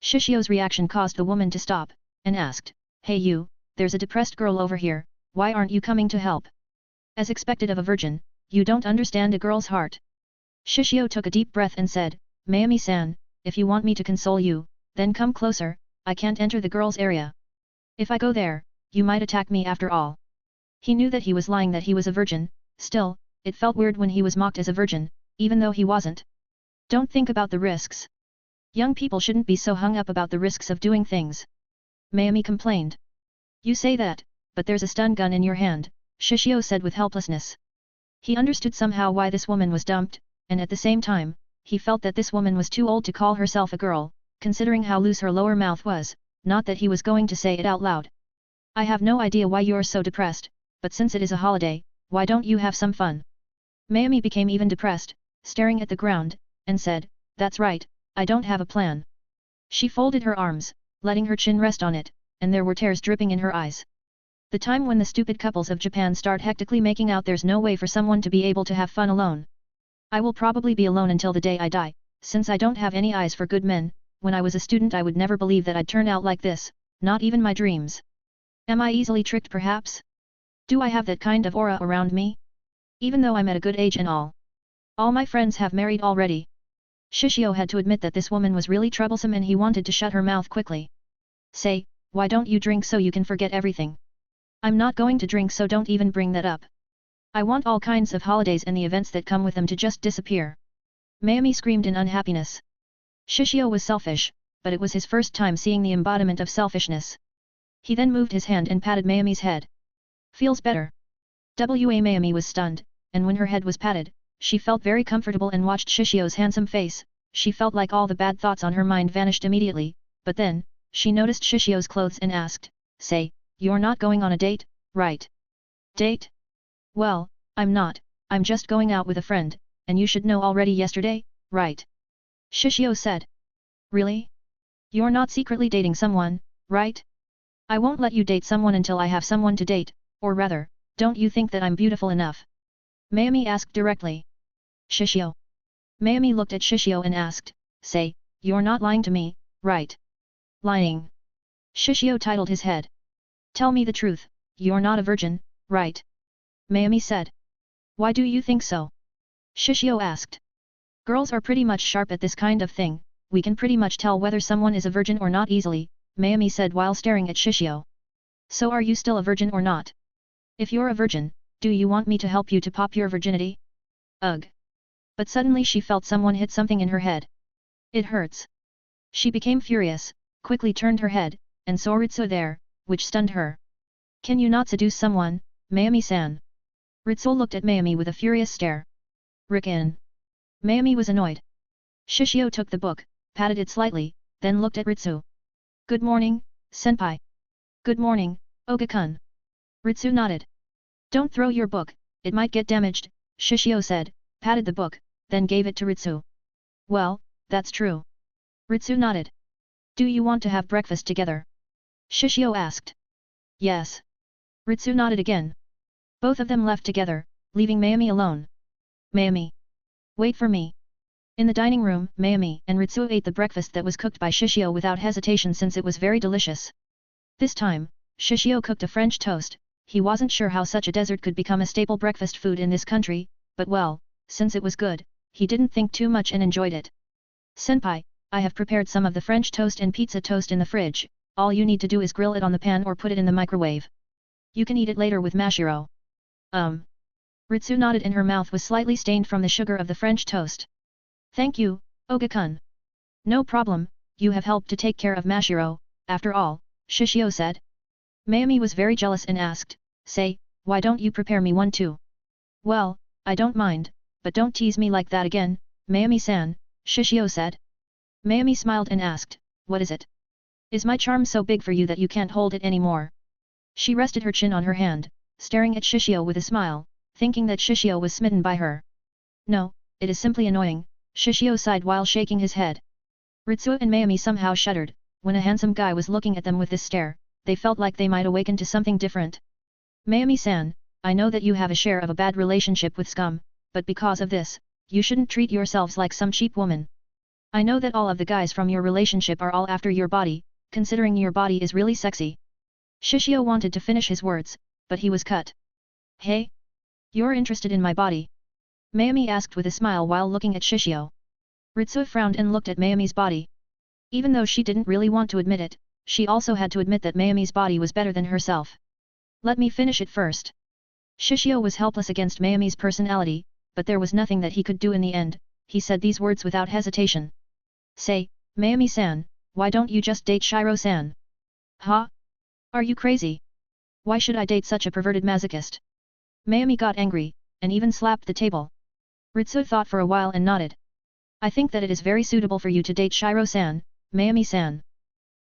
Shishio's reaction caused the woman to stop, and asked, "Hey you, there's a depressed girl over here, why aren't you coming to help?" As expected of a virgin, you don't understand a girl's heart. Shishio took a deep breath and said, "Mayami-san, if you want me to console you, then come closer, I can't enter the girl's area. If I go there, you might attack me after all." He knew that he was lying that he was a virgin, still, it felt weird when he was mocked as a virgin, even though he wasn't. Don't think about the risks. Young people shouldn't be so hung up about the risks of doing things. Mayami complained. You say that, but there's a stun gun in your hand, Shishio said with helplessness. He understood somehow why this woman was dumped, and at the same time, he felt that this woman was too old to call herself a girl, considering how loose her lower mouth was, not that he was going to say it out loud. I have no idea why you're so depressed, but since it is a holiday, why don't you have some fun? Mayami became even depressed, staring at the ground, and said, "That's right, I don't have a plan." She folded her arms, letting her chin rest on it, and there were tears dripping in her eyes. The time when the stupid couples of Japan start hectically making out, there's no way for someone to be able to have fun alone. I will probably be alone until the day I die, since I don't have any eyes for good men. When I was a student I would never believe that I'd turn out like this, not even my dreams. Am I easily tricked perhaps? Do I have that kind of aura around me? Even though I'm at a good age and all. All my friends have married already. Shishio had to admit that this woman was really troublesome and he wanted to shut her mouth quickly. Say, why don't you drink so you can forget everything? I'm not going to drink, so don't even bring that up. I want all kinds of holidays and the events that come with them to just disappear. Mayami screamed in unhappiness. Shishio was selfish, but it was his first time seeing the embodiment of selfishness. He then moved his hand and patted Mayami's head. Feels better. Mayami was stunned, and when her head was patted, she felt very comfortable and watched Shishio's handsome face. She felt like all the bad thoughts on her mind vanished immediately, but then, she noticed Shishio's clothes and asked, "Say, you're not going on a date, right?" Date? Well, I'm not, I'm just going out with a friend, and you should know already yesterday, right? Shishio said. Really? You're not secretly dating someone, right? I won't let you date someone until I have someone to date, or rather, don't you think that I'm beautiful enough? Mayami asked directly. Shishio. Mayami looked at Shishio and asked, "Say, you're not lying to me, right?" Lying. Shishio titled his head. Tell me the truth, you're not a virgin, right? Mayami said. Why do you think so? Shishio asked. Girls are pretty much sharp at this kind of thing, we can pretty much tell whether someone is a virgin or not easily, Mayami said while staring at Shishio. So are you still a virgin or not? If you're a virgin, do you want me to help you to pop your virginity? Ugh. But suddenly she felt someone hit something in her head. It hurts. She became furious, quickly turned her head, and saw Ritsu there, which stunned her. Can you not seduce someone, Mayami-san? Ritsu looked at Mayami with a furious stare. Rikin. Mayami was annoyed. Shishio took the book, patted it slightly, then looked at Ritsu. Good morning, senpai. Good morning, Oga-kun. Ritsu nodded. Don't throw your book, it might get damaged, Shishio said, patted the book, then gave it to Ritsu. Well, that's true. Ritsu nodded. Do you want to have breakfast together? Shishio asked. Yes. Ritsu nodded again. Both of them left together, leaving Mayami alone. Mayami. Wait for me. In the dining room, Mayami and Ritsu ate the breakfast that was cooked by Shishio without hesitation since it was very delicious. This time, Shishio cooked a French toast. He wasn't sure how such a dessert could become a staple breakfast food in this country, but well, since it was good, he didn't think too much and enjoyed it. Senpai, I have prepared some of the French toast and pizza toast in the fridge, all you need to do is grill it on the pan or put it in the microwave. You can eat it later with Mashiro. Ritsu nodded and her mouth was slightly stained from the sugar of the French toast. Thank you, Oga-kun. No problem, you have helped to take care of Mashiro, after all, Shishio said. Mayami was very jealous and asked, Say, why don't you prepare me one too? Well, I don't mind, but don't tease me like that again, Mayami-san, Shishio said. Mayumi smiled and asked, what is it? Is my charm so big for you that you can't hold it anymore? She rested her chin on her hand, staring at Shishio with a smile, thinking that Shishio was smitten by her. No, it is simply annoying, Shishio sighed while shaking his head. Ritsuo and Mayumi somehow shuddered, when a handsome guy was looking at them with this stare, they felt like they might awaken to something different. Mayumi-san, I know that you have a share of a bad relationship with Scum, but because of this, you shouldn't treat yourselves like some cheap woman. I know that all of the guys from your relationship are all after your body, considering your body is really sexy. Shishio wanted to finish his words, but he was cut. Hey? You're interested in my body? Mayumi asked with a smile while looking at Shishio. Ritsuo frowned and looked at Mayumi's body. Even though she didn't really want to admit it, she also had to admit that Mayumi's body was better than herself. Let me finish it first. Shishio was helpless against Mayumi's personality, but there was nothing that he could do in the end. He said these words without hesitation. Say, Mayumi-san, why don't you just date Shiro-san? Huh? Are you crazy? Why should I date such a perverted masochist? Mayumi got angry, and even slapped the table. Ritsuo thought for a while and nodded. I think that it is very suitable for you to date Shiro-san, Mayumi-san.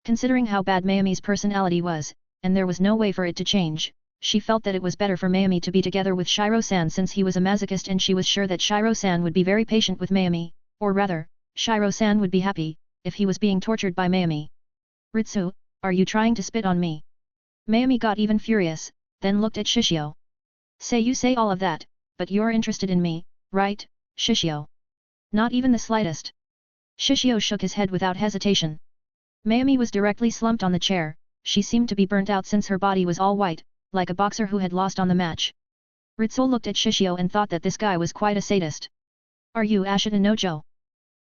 Considering how bad Mayumi's personality was, and there was no way for it to change, she felt that it was better for Mayumi to be together with Shiro-san since he was a masochist, and she was sure that Shiro-san would be very patient with Mayumi, or rather, Shiro-san would be happy, if he was being tortured by Mayumi. Ritsuo, are you trying to spit on me? Mayumi got even furious, then looked at Shishio. You say all of that, but you're interested in me, right, Shishio? Not even the slightest. Shishio shook his head without hesitation. Mayumi was directly slumped on the chair, she seemed to be burnt out since her body was all white, like a boxer who had lost on the match. Ritsuo looked at Shishio and thought that this guy was quite a sadist. Are you Ashita Nojo?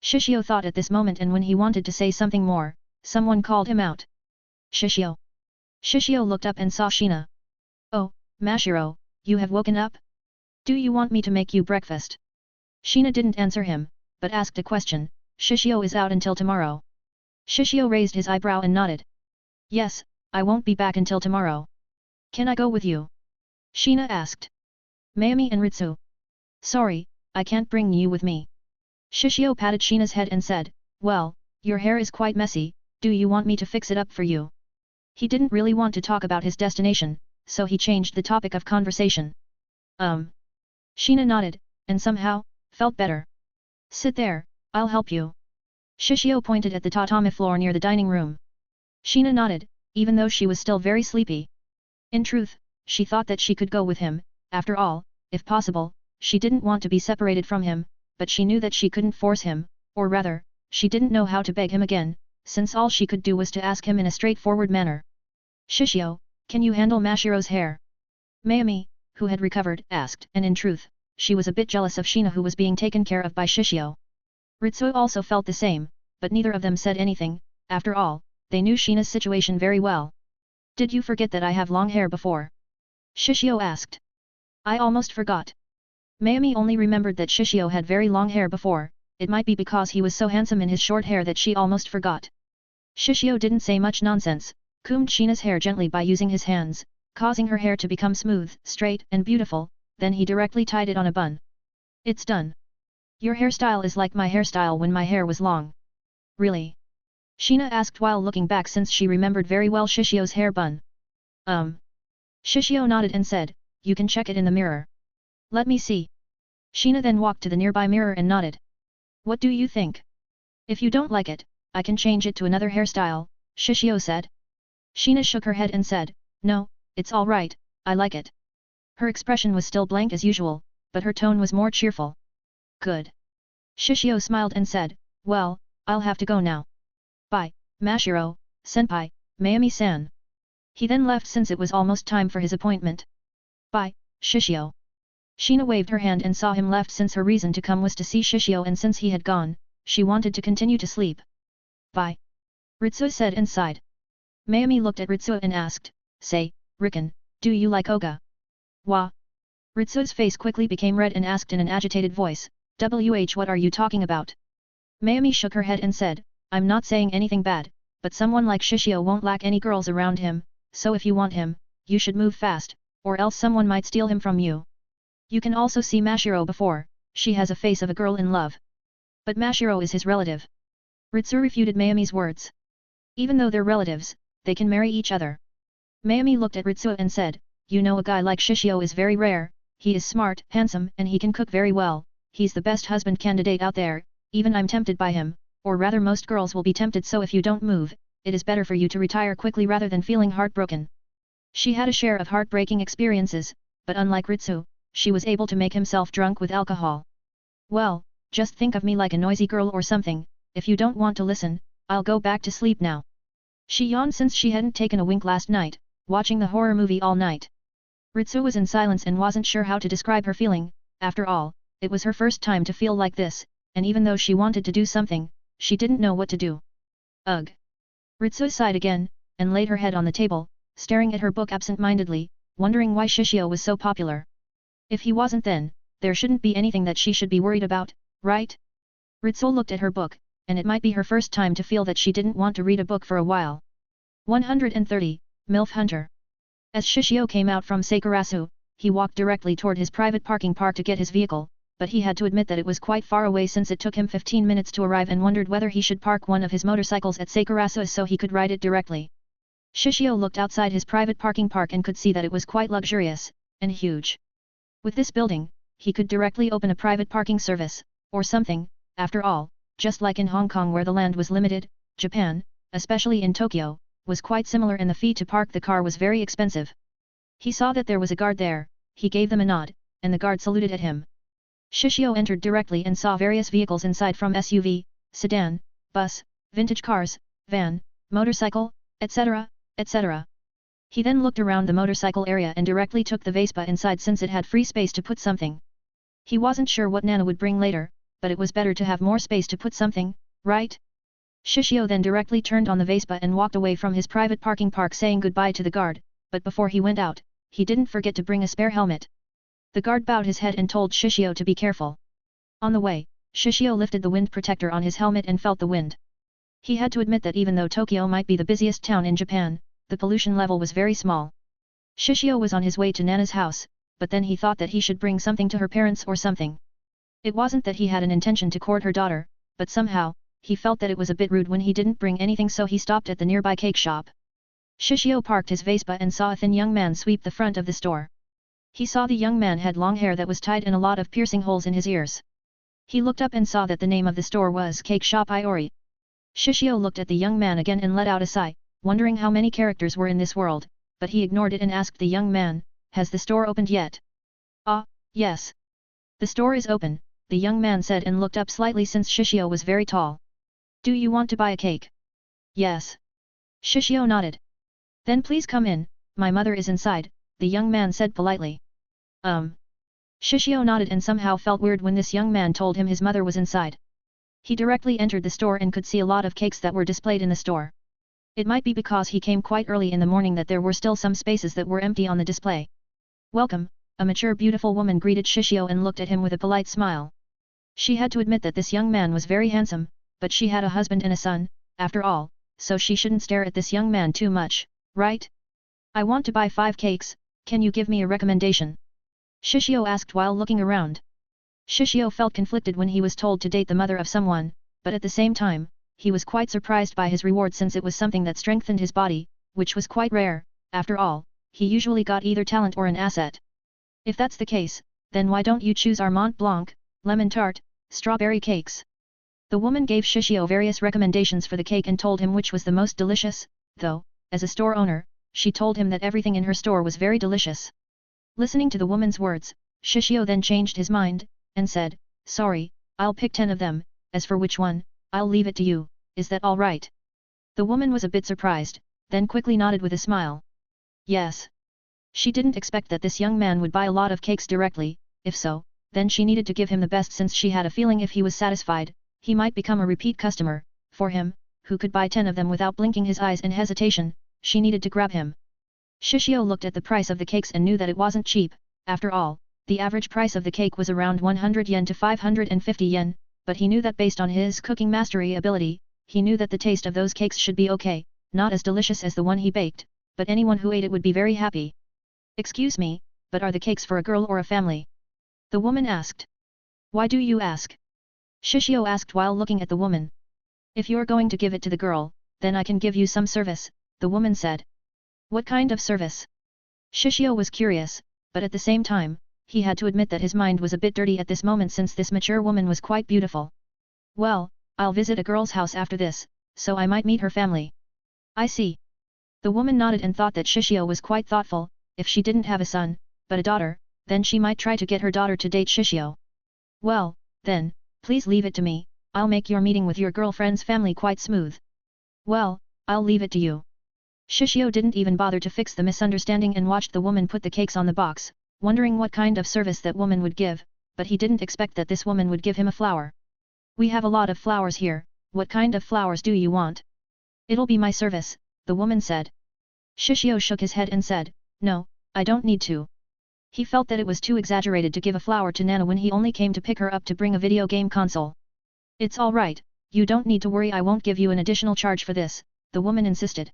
Shishio thought at this moment, and when he wanted to say something more, someone called him out. Shishio. Shishio looked up and saw Shina. Oh, Mashiro, you have woken up? Do you want me to make you breakfast? Shina didn't answer him, but asked a question. Shishio is out until tomorrow. Shishio raised his eyebrow and nodded. Yes, I won't be back until tomorrow. Can I go with you? Shina asked. Mayumi and Ritsu. Sorry, I can't bring you with me. Shishio patted Shina's head and said, well, your hair is quite messy, do you want me to fix it up for you? He didn't really want to talk about his destination, so he changed the topic of conversation. Shina nodded, and somehow, felt better. Sit there, I'll help you. Shishio pointed at the tatami floor near the dining room. Shina nodded, even though she was still very sleepy. In truth, she thought that she could go with him, after all, if possible, she didn't want to be separated from him, but she knew that she couldn't force him, or rather, she didn't know how to beg him again, since all she could do was to ask him in a straightforward manner. Shishio, can you handle Mashiro's hair? Mayumi, who had recovered, asked, and in truth, she was a bit jealous of Shina who was being taken care of by Shishio. Ritsuo also felt the same, but neither of them said anything, after all, they knew Shina's situation very well. Did you forget that I have long hair before? Shishio asked. I almost forgot. Mayumi only remembered that Shishio had very long hair before, it might be because he was so handsome in his short hair that she almost forgot. Shishio didn't say much nonsense, combed Shina's hair gently by using his hands, causing her hair to become smooth, straight, and beautiful, then he directly tied it on a bun. It's done. Your hairstyle is like my hairstyle when my hair was long. Really? Shina asked while looking back since she remembered very well Shishio's hair bun. Shishio nodded and said, you can check it in the mirror. Let me see. Shina then walked to the nearby mirror and nodded. What do you think? If you don't like it, I can change it to another hairstyle, Shishio said. Shina shook her head and said, no, it's all right, I like it. Her expression was still blank as usual, but her tone was more cheerful. Good. Shishio smiled and said, well, I'll have to go now. Bye, Mashiro, senpai, Mayumi-san. He then left since it was almost time for his appointment. Bye, Shishio. Shina waved her hand and saw him left since her reason to come was to see Shishio, and since he had gone, she wanted to continue to sleep. Bye. Ritsuo said and sighed. Mayumi looked at Ritsuo and asked, say, Riken, do you like Oga? Wah. Ritsuo's face quickly became red and asked in an agitated voice, what are you talking about? Mayumi shook her head and said, I'm not saying anything bad, but someone like Shishio won't lack any girls around him, so if you want him, you should move fast, or else someone might steal him from you. You can also see Mashiro before, she has a face of a girl in love. But Mashiro is his relative. Ritsu refuted Mayumi's words. Even though they're relatives, they can marry each other. Mayumi looked at Ritsu and said, you know a guy like Shishio is very rare, he is smart, handsome and he can cook very well, he's the best husband candidate out there, even I'm tempted by him, or rather most girls will be tempted, so if you don't move, it is better for you to retire quickly rather than feeling heartbroken. She had a share of heartbreaking experiences, but unlike Ritsu, she was able to make himself drunk with alcohol. Well, just think of me like a noisy girl or something, if you don't want to listen, I'll go back to sleep now. She yawned since she hadn't taken a wink last night, watching the horror movie all night. Ritsu was in silence and wasn't sure how to describe her feeling, after all, it was her first time to feel like this, and even though she wanted to do something, she didn't know what to do. Ugh. Ritsu sighed again, and laid her head on the table, staring at her book absent-mindedly, wondering why Shishio was so popular. If he wasn't then, there shouldn't be anything that she should be worried about, right? Ritsu looked at her book, and it might be her first time to feel that she didn't want to read a book for a while. 130, MILF Hunter. As Shishio came out from Sakurasu, he walked directly toward his private parking park to get his vehicle, but he had to admit that it was quite far away since it took him 15 minutes to arrive and wondered whether he should park one of his motorcycles at Sakurasu so he could ride it directly. Shishio looked outside his private parking park and could see that it was quite luxurious, and huge. With this building, he could directly open a private parking service, or something, after all, just like in Hong Kong where the land was limited, Japan, especially in Tokyo, was quite similar and the fee to park the car was very expensive. He saw that there was a guard there, he gave them a nod, and the guard saluted at him. Shishio entered directly and saw various vehicles inside from SUV, sedan, bus, vintage cars, van, motorcycle, etc., etc. He then looked around the motorcycle area and directly took the Vespa inside since it had free space to put something. He wasn't sure what Nana would bring later, but it was better to have more space to put something, right? Shishio then directly turned on the Vespa and walked away from his private parking park saying goodbye to the guard, but before he went out, he didn't forget to bring a spare helmet. The guard bowed his head and told Shishio to be careful. On the way, Shishio lifted the wind protector on his helmet and felt the wind. He had to admit that even though Tokyo might be the busiest town in Japan, the pollution level was very small. Shishio was on his way to Nana's house, but then he thought that he should bring something to her parents or something. It wasn't that he had an intention to court her daughter, but somehow, he felt that it was a bit rude when he didn't bring anything, so he stopped at the nearby cake shop. Shishio parked his Vespa and saw a thin young man sweep the front of the store. He saw the young man had long hair that was tied in a lot of piercing holes in his ears. He looked up and saw that the name of the store was Cake Shop Iori. Shishio looked at the young man again and let out a sigh, wondering how many characters were in this world, but he ignored it and asked the young man, "Has the store opened yet?" "Ah, yes. The store is open," the young man said and looked up slightly since Shishio was very tall. "Do you want to buy a cake?" "Yes." Shishio nodded. "Then please come in, my mother is inside," the young man said politely. Shishio nodded and somehow felt weird when this young man told him his mother was inside. He directly entered the store and could see a lot of cakes that were displayed in the store. It might be because he came quite early in the morning that there were still some spaces that were empty on the display. "Welcome," a mature beautiful woman greeted Shishio and looked at him with a polite smile. She had to admit that this young man was very handsome, but she had a husband and a son, after all, so she shouldn't stare at this young man too much, right? "I want to buy 5 cakes, can you give me a recommendation?" Shishio asked while looking around. Shishio felt conflicted when he was told to date the mother of someone, but at the same time, he was quite surprised by his reward since it was something that strengthened his body, which was quite rare. After all, he usually got either talent or an asset. "If that's the case, then why don't you choose our Mont Blanc, lemon tart, strawberry cakes?" The woman gave Shishio various recommendations for the cake and told him which was the most delicious, though, as a store owner, she told him that everything in her store was very delicious. Listening to the woman's words, Shishio then changed his mind, and said, "Sorry, I'll pick 10 of them, as for which one, I'll leave it to you, is that all right?" The woman was a bit surprised, then quickly nodded with a smile. Yes. She didn't expect that this young man would buy a lot of cakes directly, if so, then she needed to give him the best since she had a feeling if he was satisfied, he might become a repeat customer. For him, who could buy 10 of them without blinking his eyes in hesitation, she needed to grab him. Shishio looked at the price of the cakes and knew that it wasn't cheap. After all, the average price of the cake was around 100 yen to 550 yen, but he knew that based on his cooking mastery ability, he knew that the taste of those cakes should be okay, not as delicious as the one he baked, but anyone who ate it would be very happy. "Excuse me, but are the cakes for a girl or a family?" the woman asked. "Why do you ask?" Shishio asked while looking at the woman. If you're going to give it to the girl, then I can give you some service, the woman said. What kind of service? Shishio was curious, but at the same time, he had to admit that his mind was a bit dirty at this moment since this mature woman was quite beautiful. Well, I'll visit a girl's house after this, so I might meet her family. I see. The woman nodded and thought that Shishio was quite thoughtful. If she didn't have a son, but a daughter, then she might try to get her daughter to date Shishio. Well, then, please leave it to me, I'll make your meeting with your girlfriend's family quite smooth. Well, I'll leave it to you. Shishio didn't even bother to fix the misunderstanding and watched the woman put the cakes on the box, wondering what kind of service that woman would give, but he didn't expect that this woman would give him a flower. We have a lot of flowers here, what kind of flowers do you want? It'll be my service, the woman said. Shishio shook his head and said, no, I don't need to. He felt that it was too exaggerated to give a flower to Nana when he only came to pick her up to bring a video game console. It's alright, you don't need to worry, I won't give you an additional charge for this, the woman insisted.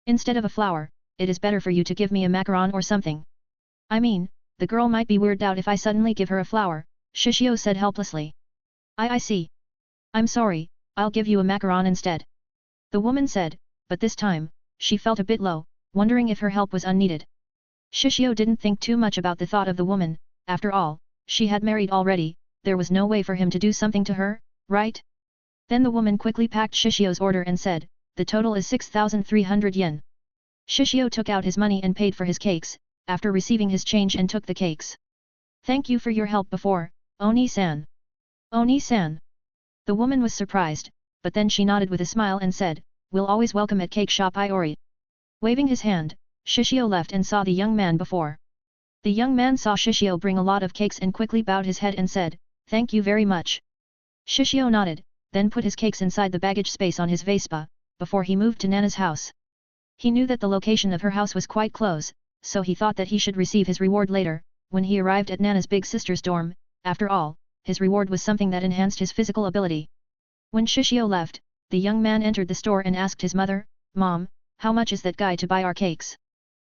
Instead of a flower, it is better for you to give me a macaron or something. I mean, the girl might be weirded out if I suddenly give her a flower, Shishio said helplessly. I see. I'm sorry, I'll give you a macaron instead. The woman said, but this time, she felt a bit low, wondering if her help was unneeded. Shishio didn't think too much about the thought of the woman, after all, she had married already, there was no way for him to do something to her, right? Then the woman quickly packed Shishio's order and said, the total is 6,300 yen. Shishio took out his money and paid for his cakes, after receiving his change and took the cakes. Thank you for your help before, Oni-san. Oni-san. The woman was surprised, but then she nodded with a smile and said, we'll always welcome at cake shop Iori. Waving his hand, Shishio left and saw the young man before. The young man saw Shishio bring a lot of cakes and quickly bowed his head and said, thank you very much. Shishio nodded, then put his cakes inside the baggage space on his Vespa, before he moved to Nana's house. He knew that the location of her house was quite close, so he thought that he should receive his reward later, when he arrived at Nana's big sister's dorm. After all, his reward was something that enhanced his physical ability. When Shishio left, the young man entered the store and asked his mother, Mom, how much is that guy to buy our cakes?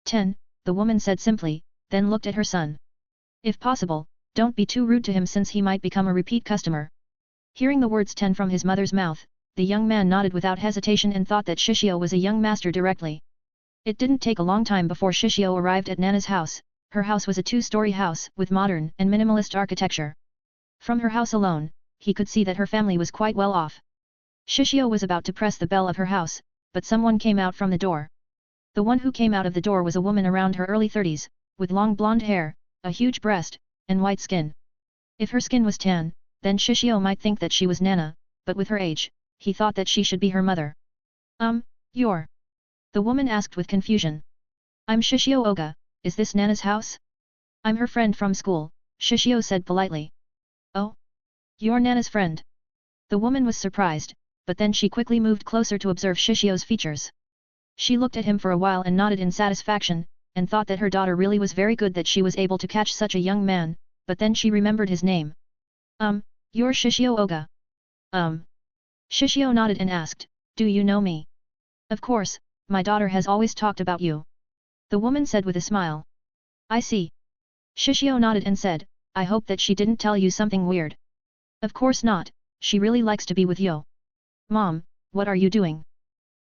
10, the woman said simply, then looked at her son. If possible, don't be too rude to him since he might become a repeat customer. Hearing the words 10 from his mother's mouth, the young man nodded without hesitation and thought that Shishio was a young master directly. It didn't take a long time before Shishio arrived at Nana's house. Her house was a two-story house with modern and minimalist architecture. From her house alone, he could see that her family was quite well off. Shishio was about to press the bell of her house, but someone came out from the door. The one who came out of the door was a woman around her early 30s, with long blonde hair, a huge breast, and white skin. If her skin was tan, then Shishio might think that she was Nana, but with her age, he thought that she should be her mother. You're... The woman asked with confusion. I'm Shishio Oga, is this Nana's house? I'm her friend from school, Shishio said politely. Oh? You're Nana's friend? The woman was surprised, but then she quickly moved closer to observe Shishio's features. She looked at him for a while and nodded in satisfaction, and thought that her daughter really was very good that she was able to catch such a young man, but then she remembered his name. You're Shishio Oga. Shishio nodded and asked, do you know me? Of course, my daughter has always talked about you. The woman said with a smile. I see. Shishio nodded and said, I hope that she didn't tell you something weird. Of course not, she really likes to be with you. Mom, what are you doing?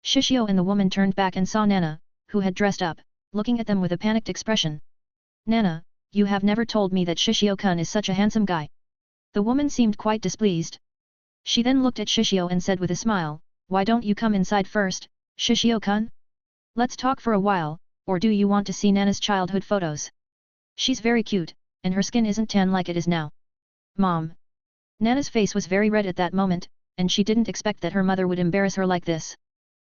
Shishio and the woman turned back and saw Nana, who had dressed up, looking at them with a panicked expression. Nana, you have never told me that Shishio-kun is such a handsome guy. The woman seemed quite displeased. She then looked at Shishio and said with a smile, why don't you come inside first, Shishio-kun? Let's talk for a while, or do you want to see Nana's childhood photos? She's very cute, and her skin isn't tan like it is now. Mom. Nana's face was very red at that moment, and she didn't expect that her mother would embarrass her like this.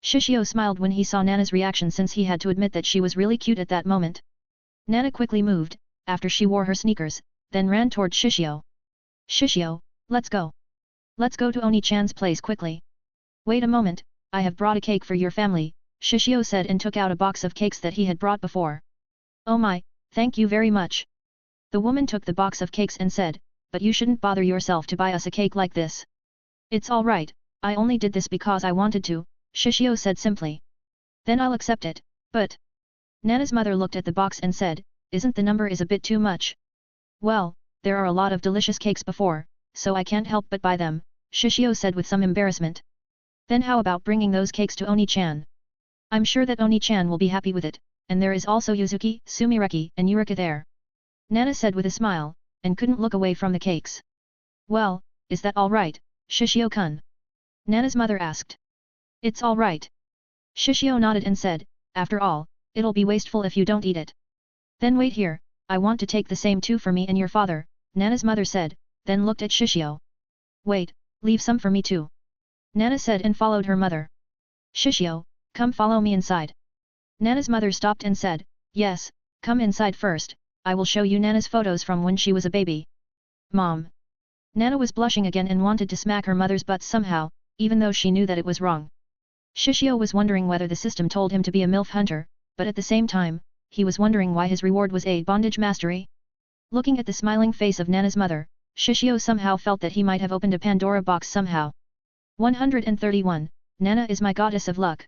Shishio smiled when he saw Nana's reaction since he had to admit that she was really cute at that moment. Nana quickly moved, after she wore her sneakers, then ran toward Shishio. Shishio, let's go. Let's go to Oni-chan's place quickly. Wait a moment, I have brought a cake for your family, Shishio said and took out a box of cakes that he had brought before. Oh my, thank you very much. The woman took the box of cakes and said, but you shouldn't bother yourself to buy us a cake like this. It's alright, I only did this because I wanted to, Shishio said simply. Then I'll accept it, but... Nana's mother looked at the box and said, isn't the number is a bit too much? Well, there are a lot of delicious cakes before, so I can't help but buy them, Shishio said with some embarrassment. Then how about bringing those cakes to Oni-chan? I'm sure that Oni-chan will be happy with it, and there is also Yuzuki, Sumireki, and Yurika there. Nana said with a smile, and couldn't look away from the cakes. Well, is that all right, Shishio-kun? Nana's mother asked. It's all right. Shishio nodded and said, after all, it'll be wasteful if you don't eat it. Then wait here, I want to take the same too for me and your father, Nana's mother said, then looked at Shishio. Wait, leave some for me too. Nana said and followed her mother. Shishio, come follow me inside. Nana's mother stopped and said, yes, come inside first, I will show you Nana's photos from when she was a baby. Mom. Nana was blushing again and wanted to smack her mother's butt somehow, even though she knew that it was wrong. Shishio was wondering whether the system told him to be a MILF hunter, but at the same time, he was wondering why his reward was a bondage mastery. Looking at the smiling face of Nana's mother, Shishio somehow felt that he might have opened a Pandora box somehow. 131. Nana is my goddess of luck.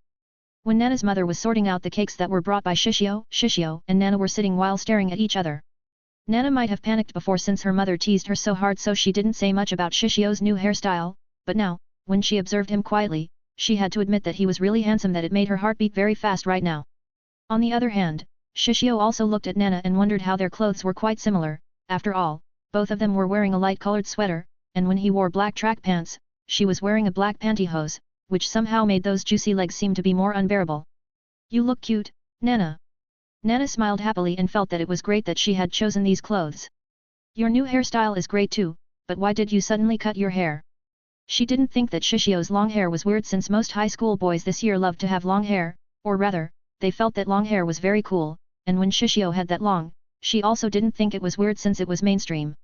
When Nana's mother was sorting out the cakes that were brought by Shishio and Nana were sitting while staring at each other. Nana might have panicked before since her mother teased her so hard, so she didn't say much about Shishio's new hairstyle, but now, when she observed him quietly, she had to admit that he was really handsome, that it made her heart beat very fast right now. On the other hand, Shishio also looked at Nana and wondered how their clothes were quite similar. After all, both of them were wearing a light-colored sweater, and when he wore black track pants, she was wearing a black pantyhose, which somehow made those juicy legs seem to be more unbearable. You look cute, Nana. Nana smiled happily and felt that it was great that she had chosen these clothes. Your new hairstyle is great too, but why did you suddenly cut your hair? She didn't think that Shishio's long hair was weird, since most high school boys this year loved to have long hair, or rather, they felt that long hair was very cool, and when Shishio had that long, she also didn't think it was weird since it was mainstream.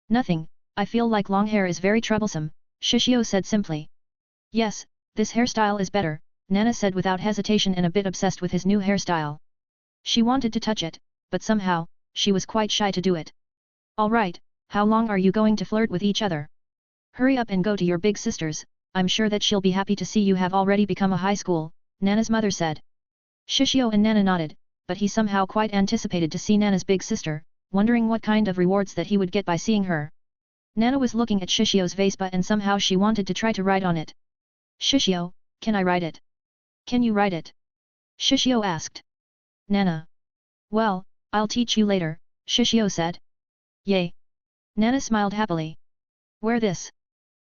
Nothing, I feel like long hair is very troublesome, Shishio said simply. Yes, this hairstyle is better, Nana said without hesitation and a bit obsessed with his new hairstyle. She wanted to touch it, but somehow, she was quite shy to do it. Alright, how long are you going to flirt with each other? Hurry up and go to your big sister's, I'm sure that she'll be happy to see you have already become a high school, Nana's mother said. Shishio and Nana nodded, but he somehow quite anticipated to see Nana's big sister, wondering what kind of rewards that he would get by seeing her. Nana was looking at Shishio's Vespa and somehow she wanted to try to ride on it. Shishio, can I ride it? Can you ride it? Shishio asked. Nana. Well, I'll teach you later, Shishio said. Yay. Nana smiled happily. Wear this.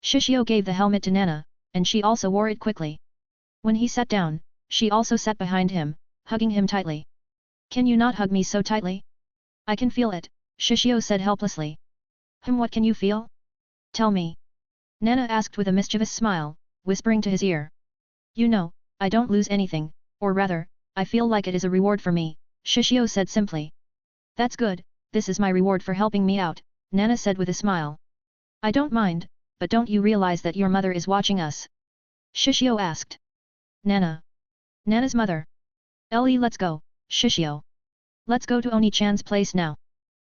Shishio gave the helmet to Nana, and she also wore it quickly. When he sat down, she also sat behind him, hugging him tightly. Can you not hug me so tightly? I can feel it, Shishio said helplessly. What can you feel? Tell me. Nana asked with a mischievous smile, whispering to his ear. You know, I don't lose anything, or rather, I feel like it is a reward for me, Shishio said simply. That's good, this is my reward for helping me out, Nana said with a smile. I don't mind, but don't you realize that your mother is watching us? Shishio asked. Nana. Nana's mother. Ellie, let's go, Shishio. Let's go to Oni-chan's place now.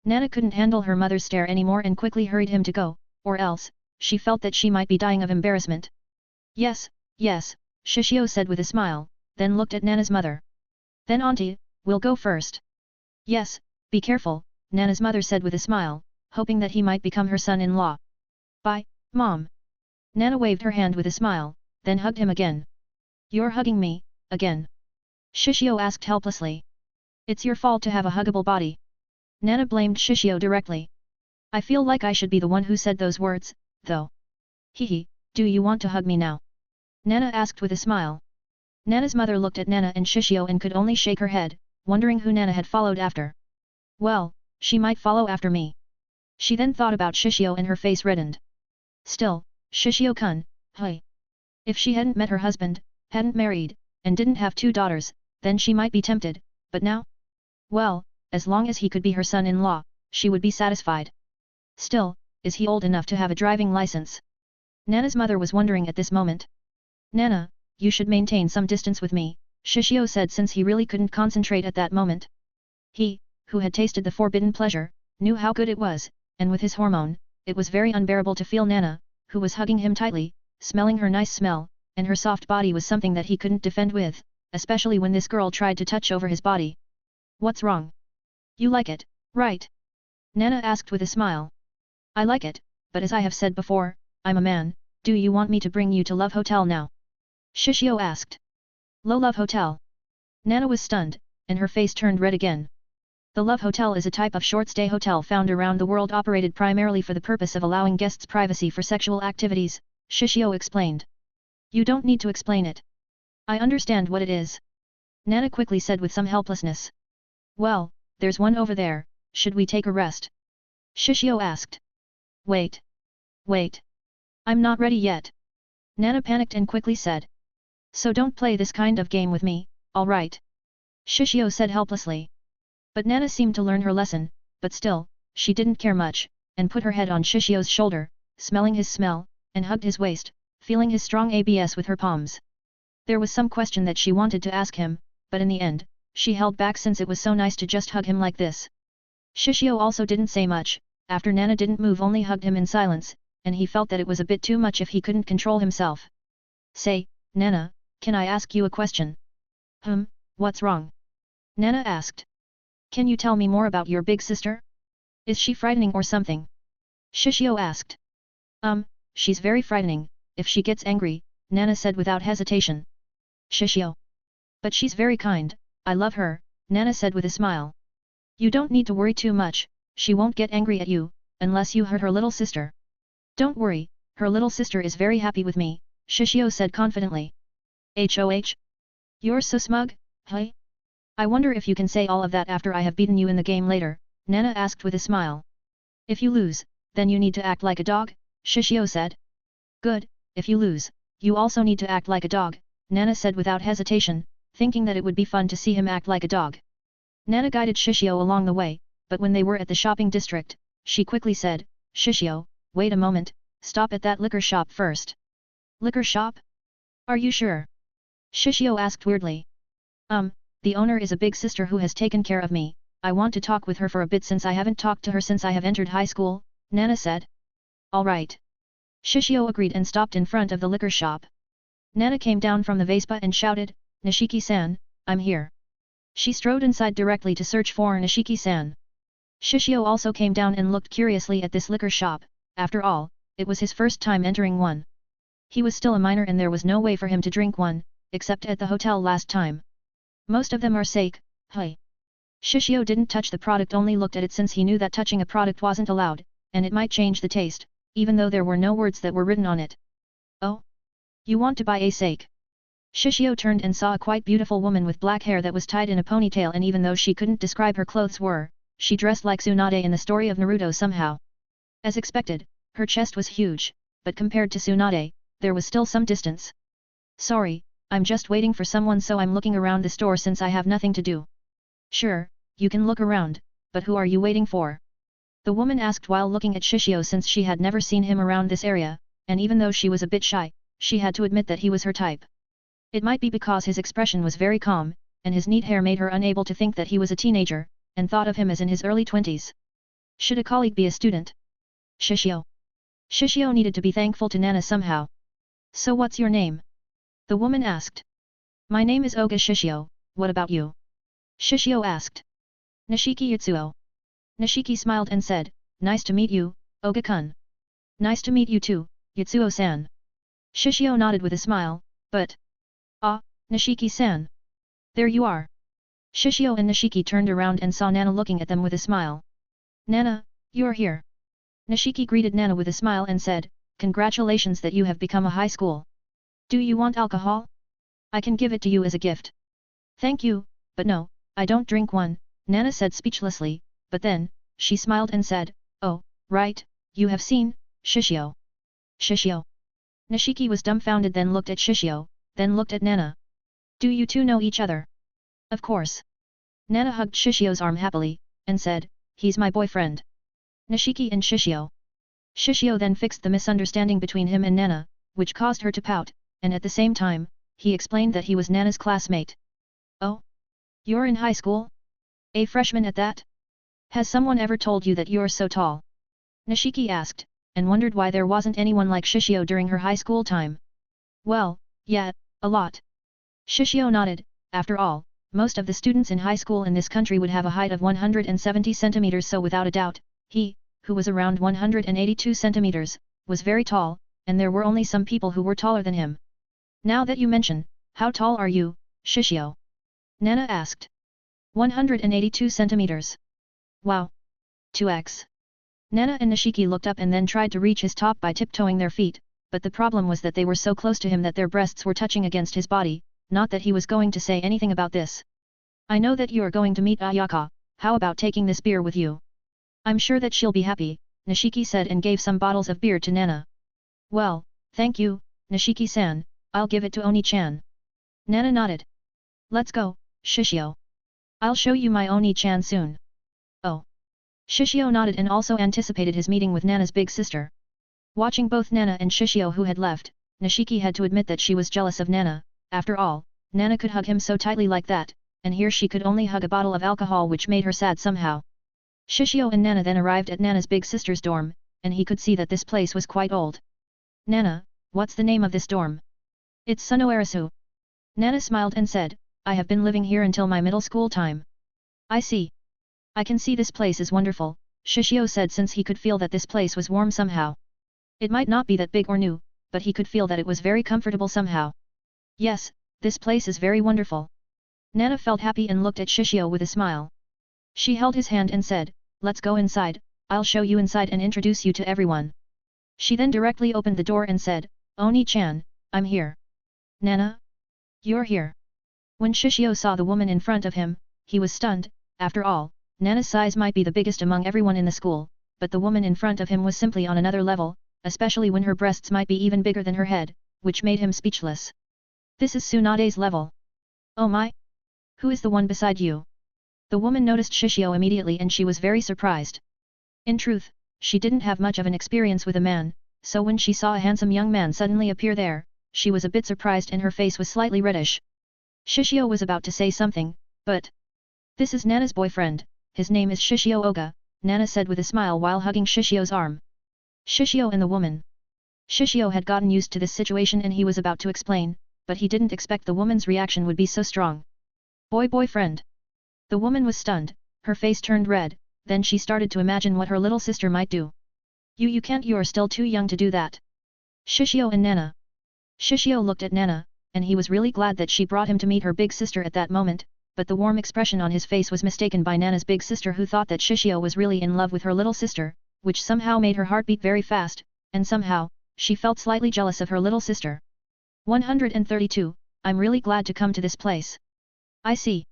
Nana couldn't handle her mother's stare anymore and quickly hurried him to go, or else, she felt that she might be dying of embarrassment. Yes, yes, Shishio said with a smile, then looked at Nana's mother. Then Auntie, we'll go first. Yes, be careful, Nana's mother said with a smile, hoping that he might become her son-in-law. Bye, Mom. Nana waved her hand with a smile, then hugged him again. You're hugging me, again? Shishio asked helplessly. It's your fault to have a huggable body. Nana blamed Shishio directly. I feel like I should be the one who said those words, though. Hehe, do you want to hug me now? Nana asked with a smile. Nana's mother looked at Nana and Shishio and could only shake her head, wondering who Nana had followed after. Well, she might follow after me. She then thought about Shishio and her face reddened. Still, Shishio-kun, hey. If she hadn't met her husband, hadn't married, and didn't have 2 daughters, then she might be tempted, but now? Well, as long as he could be her son-in-law, she would be satisfied. Still, is he old enough to have a driving license? Nana's mother was wondering at this moment. Nana, you should maintain some distance with me, Shishio said since he really couldn't concentrate at that moment. He, who had tasted the forbidden pleasure, knew how good it was, and with his hormone, it was very unbearable to feel Nana, who was hugging him tightly, smelling her nice smell, and her soft body was something that he couldn't defend with, especially when this girl tried to touch over his body. What's wrong? You like it, right? Nana asked with a smile. I like it, but as I have said before, I'm a man, do you want me to bring you to Love Hotel now? Shishio asked. Low Love Hotel. Nana was stunned, and her face turned red again. The Love Hotel is a type of short-stay hotel found around the world operated primarily for the purpose of allowing guests privacy for sexual activities, Shishio explained. You don't need to explain it. I understand what it is. Nana quickly said with some helplessness. Well, there's one over there, should we take a rest? Shishio asked. Wait. Wait. I'm not ready yet. Nana panicked and quickly said. So don't play this kind of game with me, alright? Shishio said helplessly. But Nana seemed to learn her lesson, but still, she didn't care much, and put her head on Shishio's shoulder, smelling his smell, and hugged his waist, feeling his strong abs with her palms. There was some question that she wanted to ask him, but in the end, she held back since it was so nice to just hug him like this. Shishio also didn't say much, after Nana didn't move only hugged him in silence, and he felt that it was a bit too much if he couldn't control himself. Say, Nana, can I ask you a question? What's wrong? Nana asked. Can you tell me more about your big sister? Is she frightening or something? Shishio asked. She's very frightening, if she gets angry, Nana said without hesitation. Shishio. But she's very kind, I love her, Nana said with a smile. You don't need to worry too much, she won't get angry at you, unless you hurt her little sister. Don't worry, her little sister is very happy with me, Shishio said confidently. HOH? You're so smug, hey? I wonder if you can say all of that after I have beaten you in the game later, Nana asked with a smile. If you lose, then you need to act like a dog, Shishio said. Good, if you lose, you also need to act like a dog, Nana said without hesitation, thinking that it would be fun to see him act like a dog. Nana guided Shishio along the way, but when they were at the shopping district, she quickly said, Shishio, wait a moment, stop at that liquor shop first. Liquor shop? Are you sure? Shishio asked weirdly. The owner is a big sister who has taken care of me, I want to talk with her for a bit since I haven't talked to her since I have entered high school, Nana said. Alright. Shishio agreed and stopped in front of the liquor shop. Nana came down from the Vespa and shouted, Nishiki-san, I'm here. She strode inside directly to search for Nishiki-san. Shishio also came down and looked curiously at this liquor shop, after all, it was his first time entering one. He was still a minor and there was no way for him to drink one, except at the hotel last time. Most of them are sake, hey. Shishio didn't touch the product, only looked at it since he knew that touching a product wasn't allowed, and it might change the taste, even though there were no words that were written on it. Oh? You want to buy a sake? Shishio turned and saw a quite beautiful woman with black hair that was tied in a ponytail, and even though she couldn't describe her clothes were, she dressed like Tsunade in the story of Naruto somehow. As expected, her chest was huge, but compared to Tsunade, there was still some distance. Sorry, I'm just waiting for someone, so I'm looking around the store since I have nothing to do. Sure, you can look around, but who are you waiting for? The woman asked while looking at Shishio since she had never seen him around this area, and even though she was a bit shy, she had to admit that he was her type. It might be because his expression was very calm, and his neat hair made her unable to think that he was a teenager, and thought of him as in his early 20s. Should a colleague be a student? Shishio. Shishio needed to be thankful to Nana somehow. So what's your name? The woman asked. My name is Oga Shishio, what about you? Shishio asked. Nishiki Yutsuo. Nishiki smiled and said, Nice to meet you, Oga-kun. Nice to meet you too, Yutsuo-san. Shishio nodded with a smile, but... Ah, Nishiki-san. There you are. Shishio and Nishiki turned around and saw Nana looking at them with a smile. Nana, you're here. Nishiki greeted Nana with a smile and said, Congratulations that you have become a high school. Do you want alcohol? I can give it to you as a gift. Thank you, but no, I don't drink one, Nana said speechlessly, but then, she smiled and said, Oh, right, you have seen, Shishio. Shishio. Nishiki was dumbfounded, then looked at Shishio, then looked at Nana. Do you two know each other? Of course. Nana hugged Shishio's arm happily, and said, He's my boyfriend. Nishiki and Shishio. Shishio then fixed the misunderstanding between him and Nana, which caused her to pout, and at the same time, he explained that he was Nana's classmate. Oh? You're in high school? A freshman at that? Has someone ever told you that you're so tall? Nishiki asked, and wondered why there wasn't anyone like Shishio during her high school time. Well, yeah, a lot. Shishio nodded, after all, most of the students in high school in this country would have a height of 170 centimeters, so without a doubt, he, who was around 182 centimeters, was very tall, and there were only some people who were taller than him. Now that you mention, how tall are you, Shishio? Nana asked. 182 centimeters. Wow. 2x. Nana and Nishiki looked up and then tried to reach his top by tiptoeing their feet, but the problem was that they were so close to him that their breasts were touching against his body, not that he was going to say anything about this. I know that you are going to meet Ayaka, how about taking this beer with you? I'm sure that she'll be happy, Nishiki said and gave some bottles of beer to Nana. Well, thank you, Nishiki-san, I'll give it to Oni-chan. Nana nodded. Let's go, Shishio. I'll show you my Oni-chan soon. Oh. Shishio nodded and also anticipated his meeting with Nana's big sister. Watching both Nana and Shishio who had left, Nishiki had to admit that she was jealous of Nana. After all, Nana could hug him so tightly like that, and here she could only hug a bottle of alcohol which made her sad somehow. Shishio and Nana then arrived at Nana's big sister's dorm, and he could see that this place was quite old. Nana, what's the name of this dorm? It's Sunoarasu. Nana smiled and said, I have been living here until my middle school time. I see. I can see this place is wonderful, Shishio said since he could feel that this place was warm somehow. It might not be that big or new, but he could feel that it was very comfortable somehow. Yes, this place is very wonderful. Nana felt happy and looked at Shishio with a smile. She held his hand and said, let's go inside, I'll show you inside and introduce you to everyone. She then directly opened the door and said, Oni-chan, I'm here. Nana? You're here. When Shishio saw the woman in front of him, he was stunned. After all, Nana's size might be the biggest among everyone in the school, but the woman in front of him was simply on another level, especially when her breasts might be even bigger than her head, which made him speechless. This is Tsunade's level. Oh my! Who is the one beside you? The woman noticed Shishio immediately and she was very surprised. In truth, she didn't have much of an experience with a man, so when she saw a handsome young man suddenly appear there, she was a bit surprised and her face was slightly reddish. Shishio was about to say something, but... This is Nana's boyfriend, his name is Shishio Oga, Nana said with a smile while hugging Shishio's arm. Shishio and the woman. Shishio had gotten used to this situation and he was about to explain, but he didn't expect the woman's reaction would be so strong. Boyfriend. The woman was stunned, her face turned red, then she started to imagine what her little sister might do. You can't, you're still too young to do that. Shishio and Nana. Shishio looked at Nana, and he was really glad that she brought him to meet her big sister at that moment, but the warm expression on his face was mistaken by Nana's big sister who thought that Shishio was really in love with her little sister, which somehow made her heart beat very fast, and somehow, she felt slightly jealous of her little sister. 132, I'm really glad to come to this place. I see.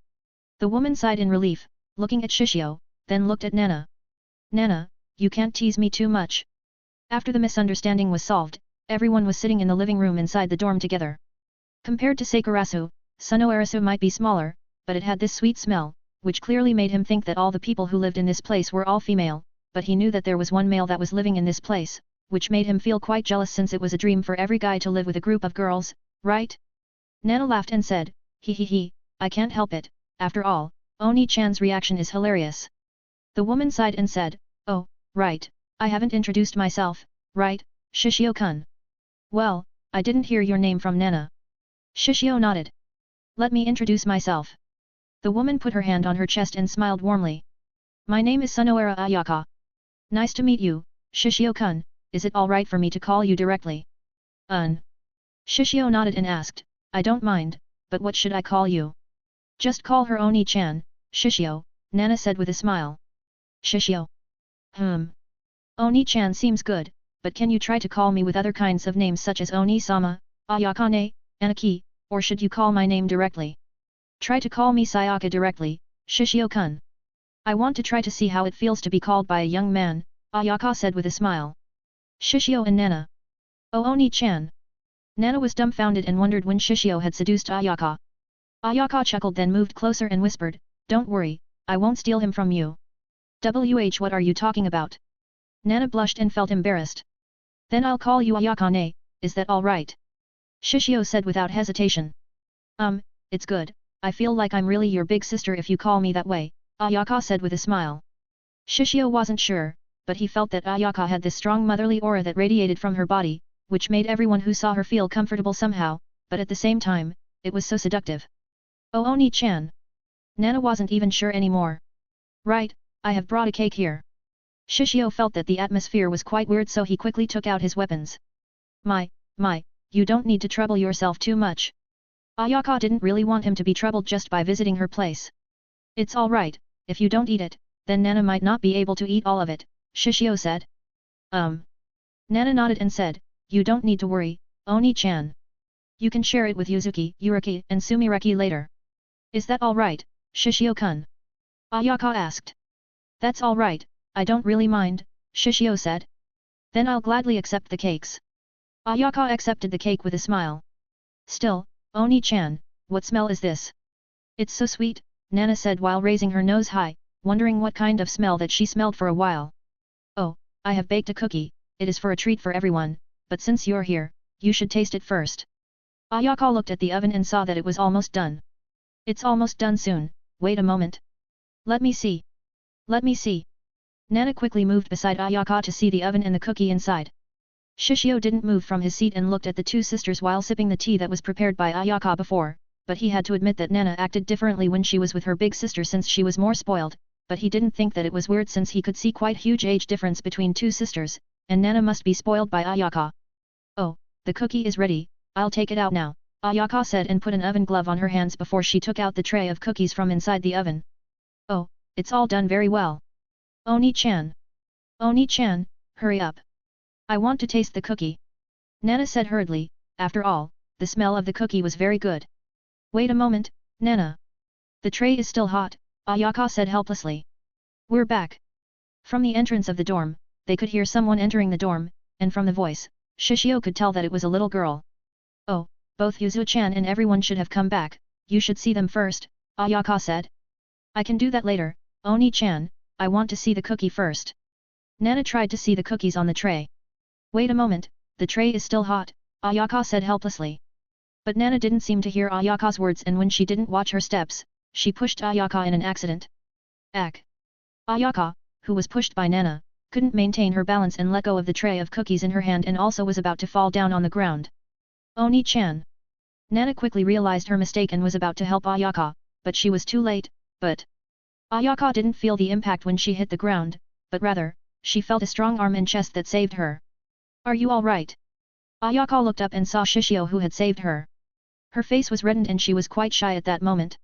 The woman sighed in relief, looking at Shishio, then looked at Nana. Nana, you can't tease me too much. After the misunderstanding was solved, everyone was sitting in the living room inside the dorm together. Compared to Sakurasu, Sunoarasu might be smaller, but it had this sweet smell, which clearly made him think that all the people who lived in this place were all female, but he knew that there was one male that was living in this place, which made him feel quite jealous since it was a dream for every guy to live with a group of girls, right? Nana laughed and said, he, I can't help it, after all, Oni-chan's reaction is hilarious. The woman sighed and said, oh, right, I haven't introduced myself, right, Shishio-kun? Well, I didn't hear your name from Nana. Shishio nodded. Let me introduce myself. The woman put her hand on her chest and smiled warmly. My name is Sunoara Ayaka. Nice to meet you, Shishio-kun, is it alright for me to call you directly? Shishio nodded and asked, I don't mind, but what should I call you? Just call her Oni-chan, Shishio, Nana said with a smile. Shishio. Oni-chan seems good, but can you try to call me with other kinds of names such as Oni-sama, Ayakane, Anaki, or should you call my name directly? Try to call me Sayaka directly, Shishio-kun. I want to try to see how it feels to be called by a young man, Ayaka said with a smile. Shishio and Nana. Oh Oni-chan. Nana was dumbfounded and wondered when Shishio had seduced Ayaka. Ayaka chuckled then moved closer and whispered, don't worry, I won't steal him from you. What are you talking about? Nana blushed and felt embarrassed. Then I'll call you Ayakane, is that alright? Shishio said without hesitation. It's good, I feel like I'm really your big sister if you call me that way, Ayaka said with a smile. Shishio wasn't sure, but he felt that Ayaka had this strong motherly aura that radiated from her body, which made everyone who saw her feel comfortable somehow, but at the same time, it was so seductive. Oh Oni-chan. Nana wasn't even sure anymore. Right, I have brought a cake here. Shishio felt that the atmosphere was quite weird so he quickly took out his weapons. My, you don't need to trouble yourself too much. Ayaka didn't really want him to be troubled just by visiting her place. It's alright, if you don't eat it, then Nana might not be able to eat all of it, Shishio said. Nana nodded and said, you don't need to worry, Oni-chan. You can share it with Yuzuki, Yuriki, and Sumireki later. Is that alright, Shishio-kun? Ayaka asked. That's alright, I don't really mind, Shishio said. Then I'll gladly accept the cakes. Ayaka accepted the cake with a smile. Still, Oni-chan, what smell is this? It's so sweet, Nana said while raising her nose high, wondering what kind of smell that she smelled for a while. Oh, I have baked a cookie, it is for a treat for everyone, but since you're here, you should taste it first. Ayaka looked at the oven and saw that it was almost done. It's almost done soon, wait a moment. Let me see. Let me see. Nana quickly moved beside Ayaka to see the oven and the cookie inside. Shishio didn't move from his seat and looked at the two sisters while sipping the tea that was prepared by Ayaka before, but he had to admit that Nana acted differently when she was with her big sister since she was more spoiled, but he didn't think that it was weird since he could see quite huge age difference between two sisters, and Nana must be spoiled by Ayaka. Oh, the cookie is ready, I'll take it out now, Ayaka said and put an oven glove on her hands before she took out the tray of cookies from inside the oven. Oh, it's all done very well. Oni-chan. Oni-chan, hurry up. I want to taste the cookie. Nana said hurriedly, after all, the smell of the cookie was very good. Wait a moment, Nana. The tray is still hot, Ayaka said helplessly. We're back. From the entrance of the dorm, they could hear someone entering the dorm, and from the voice, Shishio could tell that it was a little girl. Oh, both Yuzu-chan and everyone should have come back, you should see them first, Ayaka said. I can do that later, Oni-chan, I want to see the cookie first. Nana tried to see the cookies on the tray. Wait a moment, the tray is still hot, Ayaka said helplessly. But Nana didn't seem to hear Ayaka's words and when she didn't watch her steps, she pushed Ayaka in an accident. Ack! Ayaka, who was pushed by Nana, couldn't maintain her balance and let go of the tray of cookies in her hand and also was about to fall down on the ground. Oni-chan! Nana quickly realized her mistake and was about to help Ayaka, but she was too late, but Ayaka didn't feel the impact when she hit the ground, but rather, she felt a strong arm and chest that saved her. Are you alright? Ayaka looked up and saw Shishio who had saved her. Her face was reddened and she was quite shy at that moment.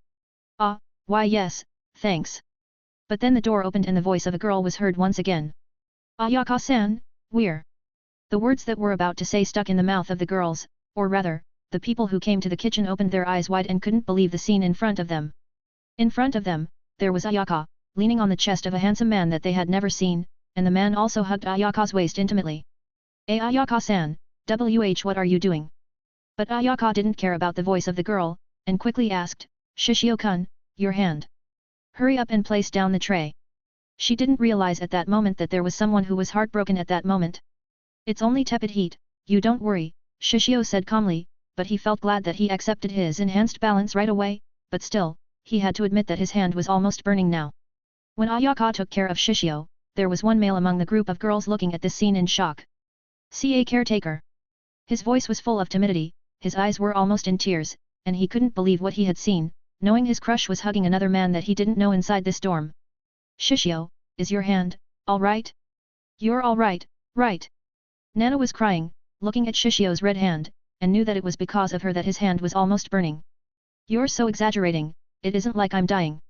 Ah, why yes, thanks. But then the door opened and the voice of a girl was heard once again. Ayaka-san, we're. The words that were about to say stuck in the mouth of the girls, or rather, the people who came to the kitchen opened their eyes wide and couldn't believe the scene in front of them. In front of them, there was Ayaka, leaning on the chest of a handsome man that they had never seen, and the man also hugged Ayaka's waist intimately. Ayaka-san, what are you doing? But Ayaka didn't care about the voice of the girl, and quickly asked, Shishio-kun, your hand. Hurry up and place down the tray. She didn't realize at that moment that there was someone who was heartbroken at that moment. It's only tepid heat, you don't worry, Shishio said calmly, but he felt glad that he accepted his enhanced balance right away, but still, he had to admit that his hand was almost burning now. When Ayaka took care of Shishio, there was one male among the group of girls looking at this scene in shock. CA caretaker. His voice was full of timidity, his eyes were almost in tears, and he couldn't believe what he had seen, knowing his crush was hugging another man that he didn't know inside this dorm. Shishio, is your hand, alright? You're alright, right? Nana was crying, looking at Shishio's red hand, and knew that it was because of her that his hand was almost burning. You're so exaggerating, it isn't like I'm dying.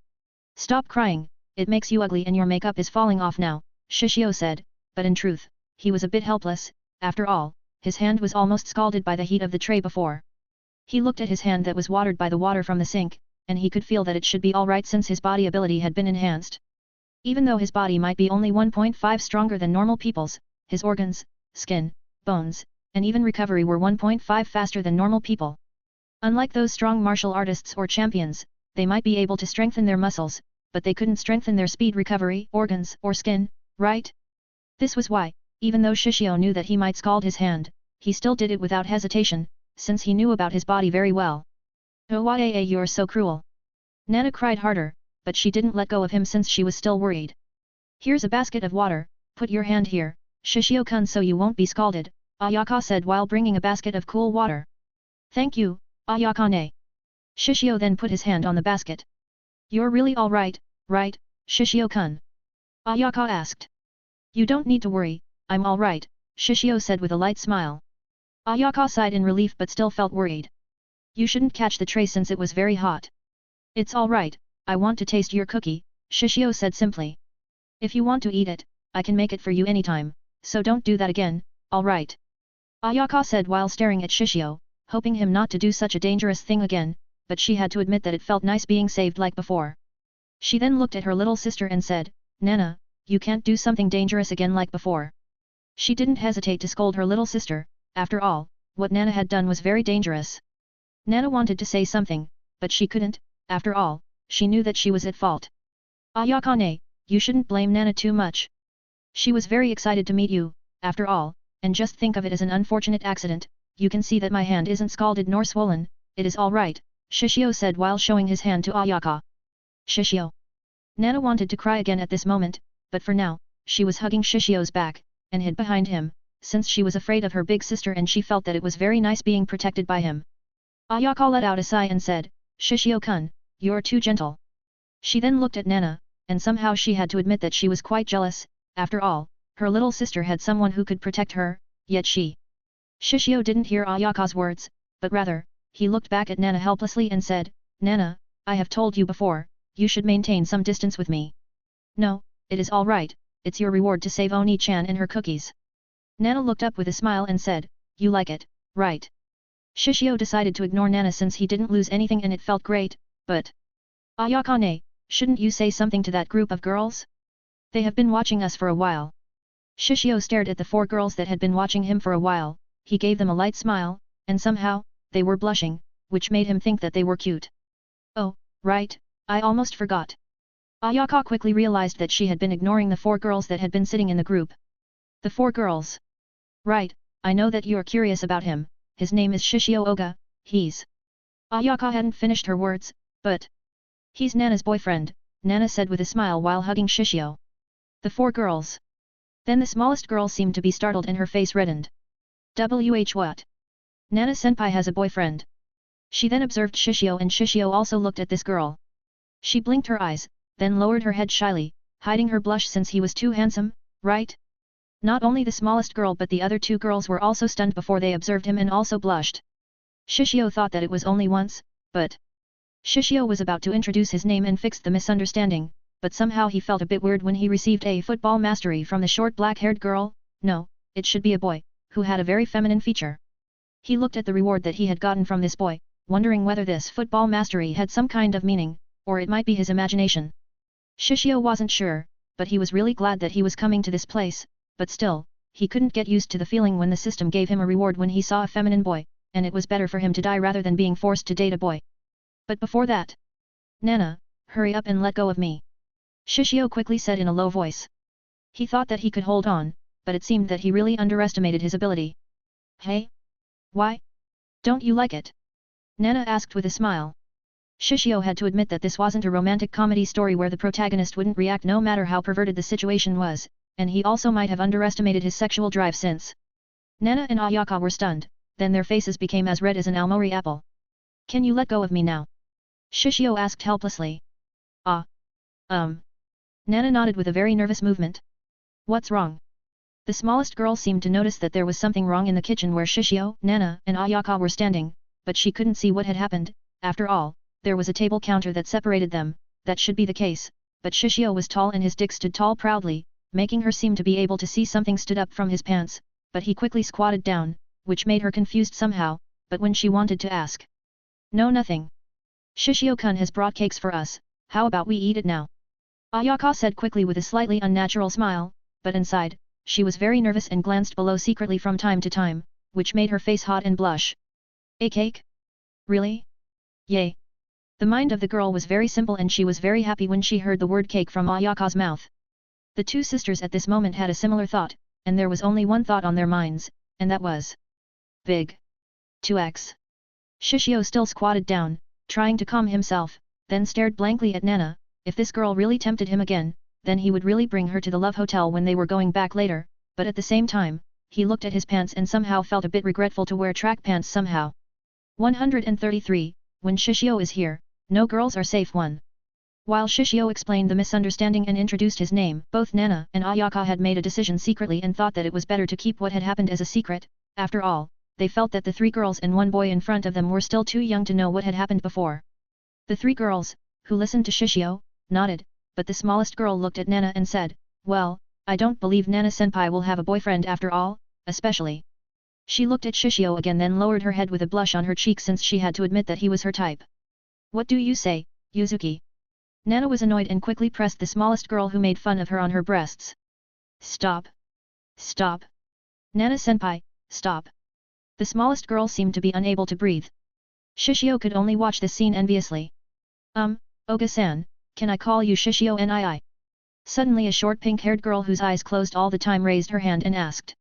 Stop crying, it makes you ugly and your makeup is falling off now, Shishio said, but in truth, he was a bit helpless, after all, his hand was almost scalded by the heat of the tray before. He looked at his hand that was watered by the water from the sink, and he could feel that it should be alright since his body ability had been enhanced. Even though his body might be only 1.5 stronger than normal people's, his organs, skin, bones, and even recovery were 1.5 faster than normal people. Unlike those strong martial artists or champions, they might be able to strengthen their muscles, but they couldn't strengthen their speed recovery, organs, or skin, right? This was why, even though Shishio knew that he might scald his hand, he still did it without hesitation, since he knew about his body very well. Oh you're so cruel. Nana cried harder, but she didn't let go of him since she was still worried. Here's a basket of water, put your hand here, Shishio-kun so you won't be scalded, Ayaka said while bringing a basket of cool water. Thank you, Ayaka-ne. Shishio then put his hand on the basket. You're really alright, right, Shishio-kun? Ayaka asked. You don't need to worry, I'm alright, Shishio said with a light smile. Ayaka sighed in relief but still felt worried. You shouldn't catch the tray since it was very hot. It's alright, I want to taste your cookie, Shishio said simply. If you want to eat it, I can make it for you anytime, so don't do that again, alright. Ayaka said while staring at Shishio, hoping him not to do such a dangerous thing again, but she had to admit that it felt nice being saved like before. She then looked at her little sister and said, Nana, you can't do something dangerous again like before. She didn't hesitate to scold her little sister, after all, what Nana had done was very dangerous. Nana wanted to say something, but she couldn't, after all, she knew that she was at fault. Ayaka-ne, you shouldn't blame Nana too much. She was very excited to meet you, after all, and just think of it as an unfortunate accident, you can see that my hand isn't scalded nor swollen, it is all right, Shishio said while showing his hand to Ayaka. Shishio. Nana wanted to cry again at this moment, but for now, she was hugging Shishio's back, and hid behind him, since she was afraid of her big sister and she felt that it was very nice being protected by him. Ayaka let out a sigh and said, Shishio-kun, you're too gentle. She then looked at Nana, and somehow she had to admit that she was quite jealous, after all, her little sister had someone who could protect her, yet she. Shishio didn't hear Ayaka's words, but rather, he looked back at Nana helplessly and said, Nana, I have told you before, you should maintain some distance with me. No, it is all right, it's your reward to save Oni-chan and her cookies. Nana looked up with a smile and said, you like it, right? Shishio decided to ignore Nana since he didn't lose anything and it felt great, but... Ayaka-ne, shouldn't you say something to that group of girls? They have been watching us for a while. Shishio stared at the 4 girls that had been watching him for a while, he gave them a light smile, and somehow, they were blushing, which made him think that they were cute. Oh, right, I almost forgot. Ayaka quickly realized that she had been ignoring the 4 girls that had been sitting in the group. The 4 girls. Right, I know that you are curious about him, his name is Shishio Oga, he's... Ayaka hadn't finished her words, but... He's Nana's boyfriend, Nana said with a smile while hugging Shishio. The 4 girls. Then the smallest girl seemed to be startled and her face reddened. What? Nana-senpai has a boyfriend. She then observed Shishio and Shishio also looked at this girl. She blinked her eyes, then lowered her head shyly, hiding her blush since he was too handsome, right? Not only the smallest girl but the other 2 girls were also stunned before they observed him and also blushed. Shishio thought that it was only once, but... Shishio was about to introduce his name and fix the misunderstanding, but somehow he felt a bit weird when he received a football mastery from the short black-haired girl, no, it should be a boy, who had a very feminine feature. He looked at the reward that he had gotten from this boy, wondering whether this football mastery had some kind of meaning, or it might be his imagination. Shishio wasn't sure, but he was really glad that he was coming to this place, but still, he couldn't get used to the feeling when the system gave him a reward when he saw a feminine boy, and it was better for him to die rather than being forced to date a boy. But before that... Nana, hurry up and let go of me. Shishio quickly said in a low voice. He thought that he could hold on, but it seemed that he really underestimated his ability. Hey? Why? Don't you like it? Nana asked with a smile. Shishio had to admit that this wasn't a romantic comedy story where the protagonist wouldn't react no matter how perverted the situation was, and he also might have underestimated his sexual drive since. Nana and Ayaka were stunned, then their faces became as red as an almori apple. Can you let go of me now? Shishio asked helplessly. Nana nodded with a very nervous movement. What's wrong? The smallest girl seemed to notice that there was something wrong in the kitchen where Shishio, Nana, and Ayaka were standing, but she couldn't see what had happened. After all, there was a table counter that separated them, that should be the case, but Shishio was tall and his dick stood tall proudly, making her seem to be able to see something stood up from his pants, but he quickly squatted down, which made her confused somehow, but when she wanted to ask. No, nothing. Shishio-kun has brought cakes for us, how about we eat it now? Ayaka said quickly with a slightly unnatural smile, but inside, she was very nervous and glanced below secretly from time to time, which made her face hot and blush. A cake? Really? Yay! The mind of the girl was very simple and she was very happy when she heard the word cake from Ayaka's mouth. The 2 sisters at this moment had a similar thought, and there was only one thought on their minds, and that was... Big. 2x. Shishio still squatted down, trying to calm himself, then stared blankly at Nana. If this girl really tempted him again, then he would really bring her to the Love Hotel when they were going back later, but at the same time, he looked at his pants and somehow felt a bit regretful to wear track pants somehow. 133, when Shishio is here, no girls are safe. 1. While Shishio explained the misunderstanding and introduced his name, both Nana and Ayaka had made a decision secretly and thought that it was better to keep what had happened as a secret. After all, they felt that the 3 girls and 1 boy in front of them were still too young to know what had happened before. The 3 girls, who listened to Shishio, nodded, but the smallest girl looked at Nana and said, "Well, I don't believe Nana-senpai will have a boyfriend after all, especially." She looked at Shishio again then lowered her head with a blush on her cheek since she had to admit that he was her type. "What do you say, Yuzuki?" Nana was annoyed and quickly pressed the smallest girl who made fun of her on her breasts. "Stop! Stop! Nana-senpai, stop!" The smallest girl seemed to be unable to breathe. Shishio could only watch this scene enviously. Oga-san, can I call you Shishio nii? Suddenly a short pink-haired girl whose eyes closed all the time raised her hand and asked.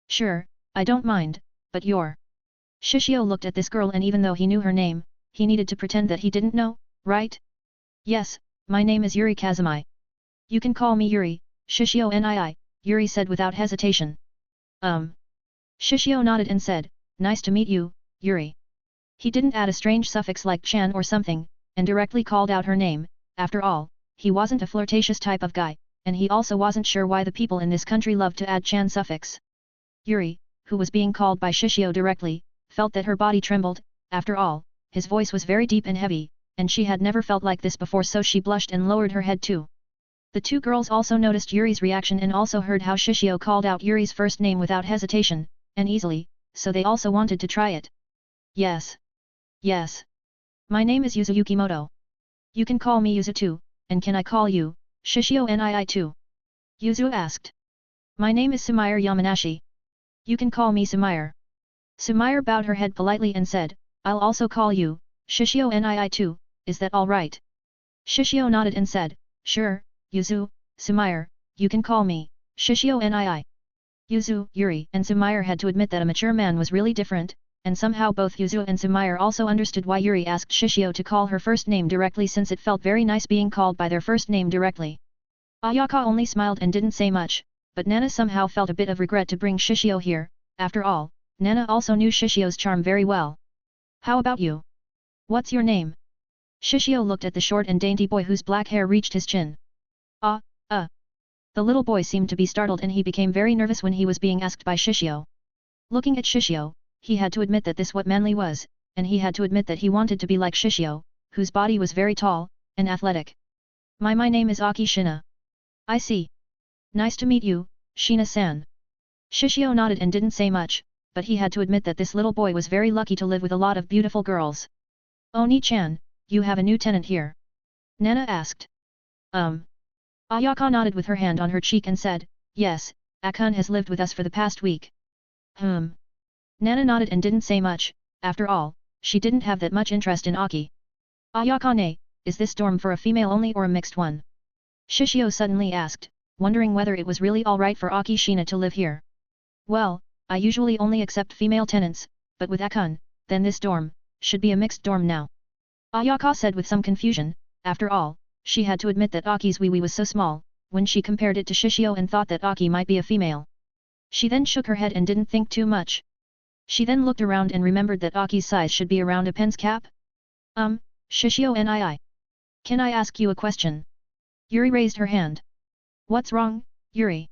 "Sure, I don't mind, but you're..." Shishio looked at this girl and even though he knew her name, he needed to pretend that he didn't know, right? "Yes, my name is Yuri Kazumi. You can call me Yuri, Shishio nii," Yuri said without hesitation. Shishio nodded and said, "Nice to meet you, Yuri." He didn't add a strange suffix like Chan or something, and directly called out her name. After all, he wasn't a flirtatious type of guy, and he also wasn't sure why the people in this country loved to add Chan suffix. Yuri, who was being called by Shishio directly, felt that her body trembled. After all, his voice was very deep and heavy, and she had never felt like this before so she blushed and lowered her head too. The 2 girls also noticed Yuri's reaction and also heard how Shishio called out Yuri's first name without hesitation, and easily, so they also wanted to try it. "Yes. Yes. My name is Yuzu Yukimoto. You can call me Yuzu too, and can I call you, Shishio nii too?" Yuzu asked. "My name is Sumire Yamanashi. You can call me Sumire." Sumire bowed her head politely and said, "I'll also call you, Shishio nii too, is that all right?" Shishio nodded and said, "Sure, Yuzu, Sumire, you can call me, Shishio nii." Yuzu, Yuri and Sumire had to admit that a mature man was really different, and somehow both Yuzu and Sumire also understood why Yuri asked Shishio to call her first name directly since it felt very nice being called by their first name directly. Ayaka only smiled and didn't say much, but Nana somehow felt a bit of regret to bring Shishio here. After all, Nana also knew Shishio's charm very well. "How about you? What's your name?" Shishio looked at the short and dainty boy whose black hair reached his chin. The little boy seemed to be startled and he became very nervous when he was being asked by Shishio. Looking at Shishio, he had to admit that this what manly was, and he had to admit that he wanted to be like Shishio, whose body was very tall, and athletic. My name is Aki Shina." "I see. Nice to meet you, Shina-san." Shishio nodded and didn't say much, but he had to admit that this little boy was very lucky to live with a lot of beautiful girls. "Oni-chan, you have a new tenant here?" Nana asked. Ayaka nodded with her hand on her cheek and said, "Yes, Akun has lived with us for the past week." Nana nodded and didn't say much. After all, she didn't have that much interest in Aki. "Ayaka-ne, is this dorm for a female only or a mixed one?" Shishio suddenly asked, wondering whether it was really alright for Aki Shina to live here. "Well, I usually only accept female tenants, but with Akun, then this dorm should be a mixed dorm now." Ayaka said with some confusion. After all, she had to admit that Aki's wee-wee was so small, when she compared it to Shishio and thought that Aki might be a female. She then shook her head and didn't think too much. She then looked around and remembered that Aki's size should be around a pen's cap. Shishio nii. Can I ask you a question?" Yuri raised her hand. "What's wrong, Yuri?"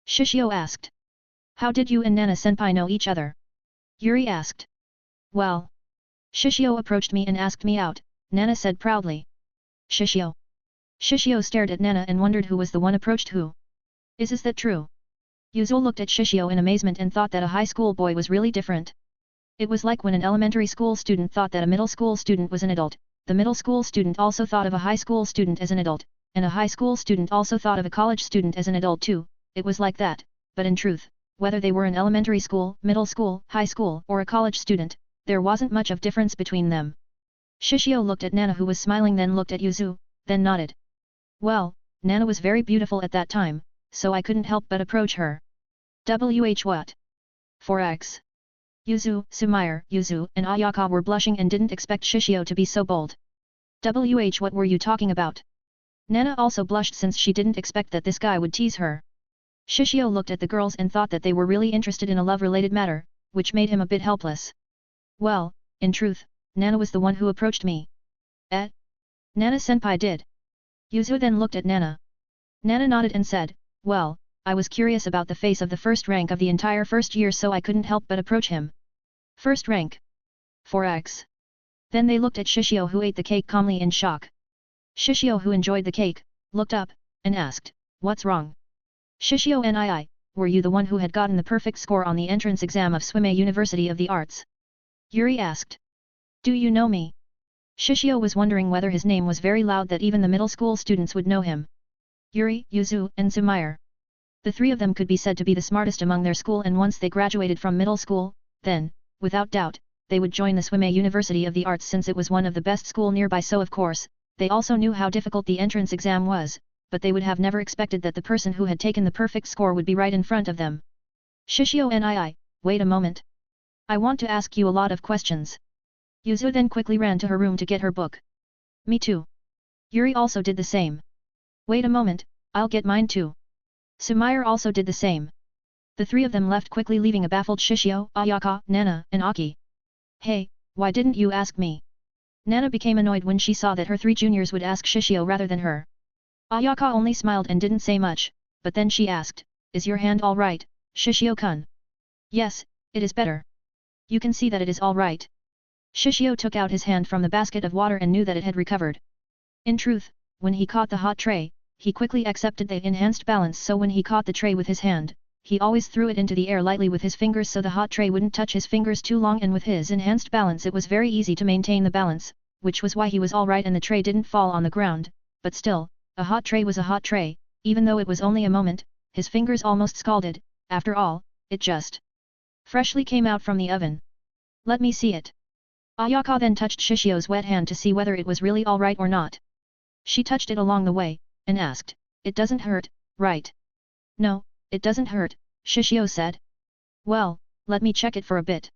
Shishio asked. "How did you and Nana-senpai know each other?" Yuri asked. "Well, Shishio approached me and asked me out," Nana said proudly. "Shishio?" Shishio stared at Nana and wondered who was the one approached who. Is that true?" Yuzul looked at Shishio in amazement and thought that a high school boy was really different. It was like when an elementary school student thought that a middle school student was an adult, the middle school student also thought of a high school student as an adult, and a high school student also thought of a college student as an adult too. It was like that, but in truth, whether they were in elementary school, middle school, high school or a college student, there wasn't much of difference between them. Shishio looked at Nana who was smiling then looked at Yuzu, then nodded. "Well, Nana was very beautiful at that time, so I couldn't help but approach her." What? 4x. Yuzu, Sumire, Yuzu and Ayaka were blushing and didn't expect Shishio to be so bold. What were you talking about? Nana also blushed since she didn't expect that this guy would tease her. Shishio looked at the girls and thought that they were really interested in a love-related matter, which made him a bit helpless. "Well, in truth, Nana was the one who approached me." Nana-senpai did. Yuzu then looked at Nana. Nana nodded and said, "Well, I was curious about the face of the first rank of the entire first year so I couldn't help but approach him." First rank. 4x. Then they looked at Shishio, who ate the cake calmly in shock. Shishio, who enjoyed the cake, looked up, and asked, "What's wrong?" "Shishio nii, were you the one who had gotten the perfect score on the entrance exam of Swimmay University of the Arts?" Yuri asked. "Do you know me?" Shishio was wondering whether his name was very loud that even the middle school students would know him. Yuri, Yuzu, and Sumair. The three of them could be said to be the smartest among their school, and once they graduated from middle school, then, without doubt, they would join the Swimmay University of the Arts since it was one of the best school nearby. So of course, they also knew how difficult the entrance exam was, but they would have never expected that the person who had taken the perfect score would be right in front of them. "Shishio nii, wait a moment. I want to ask you a lot of questions." Yuzu then quickly ran to her room to get her book. "Me too." Yuri also did the same. "Wait a moment, I'll get mine too." Sumair also did the same. The three of them left quickly, leaving a baffled Shishio, Ayaka, Nana, and Aki. "Hey, why didn't you ask me?" Nana became annoyed when she saw that her three juniors would ask Shishio rather than her. Ayaka only smiled and didn't say much, but then she asked, "Is your hand all right, Shishio-kun?" "Yes, it is better. You can see that it is all right." Shishio took out his hand from the basket of water and knew that it had recovered. In truth, when he caught the hot tray, he quickly accepted the enhanced balance, so when he caught the tray with his hand, he always threw it into the air lightly with his fingers so the hot tray wouldn't touch his fingers too long, and with his enhanced balance it was very easy to maintain the balance, which was why he was alright and the tray didn't fall on the ground, but still, a hot tray was a hot tray, even though it was only a moment, his fingers almost scalded. After all, it just freshly came out from the oven. "Let me see it." Ayaka then touched Shishio's wet hand to see whether it was really alright or not. She touched it along the way, and asked, "It doesn't hurt, right?" "No, it doesn't hurt," Shishio said. "Well, let me check it for a bit."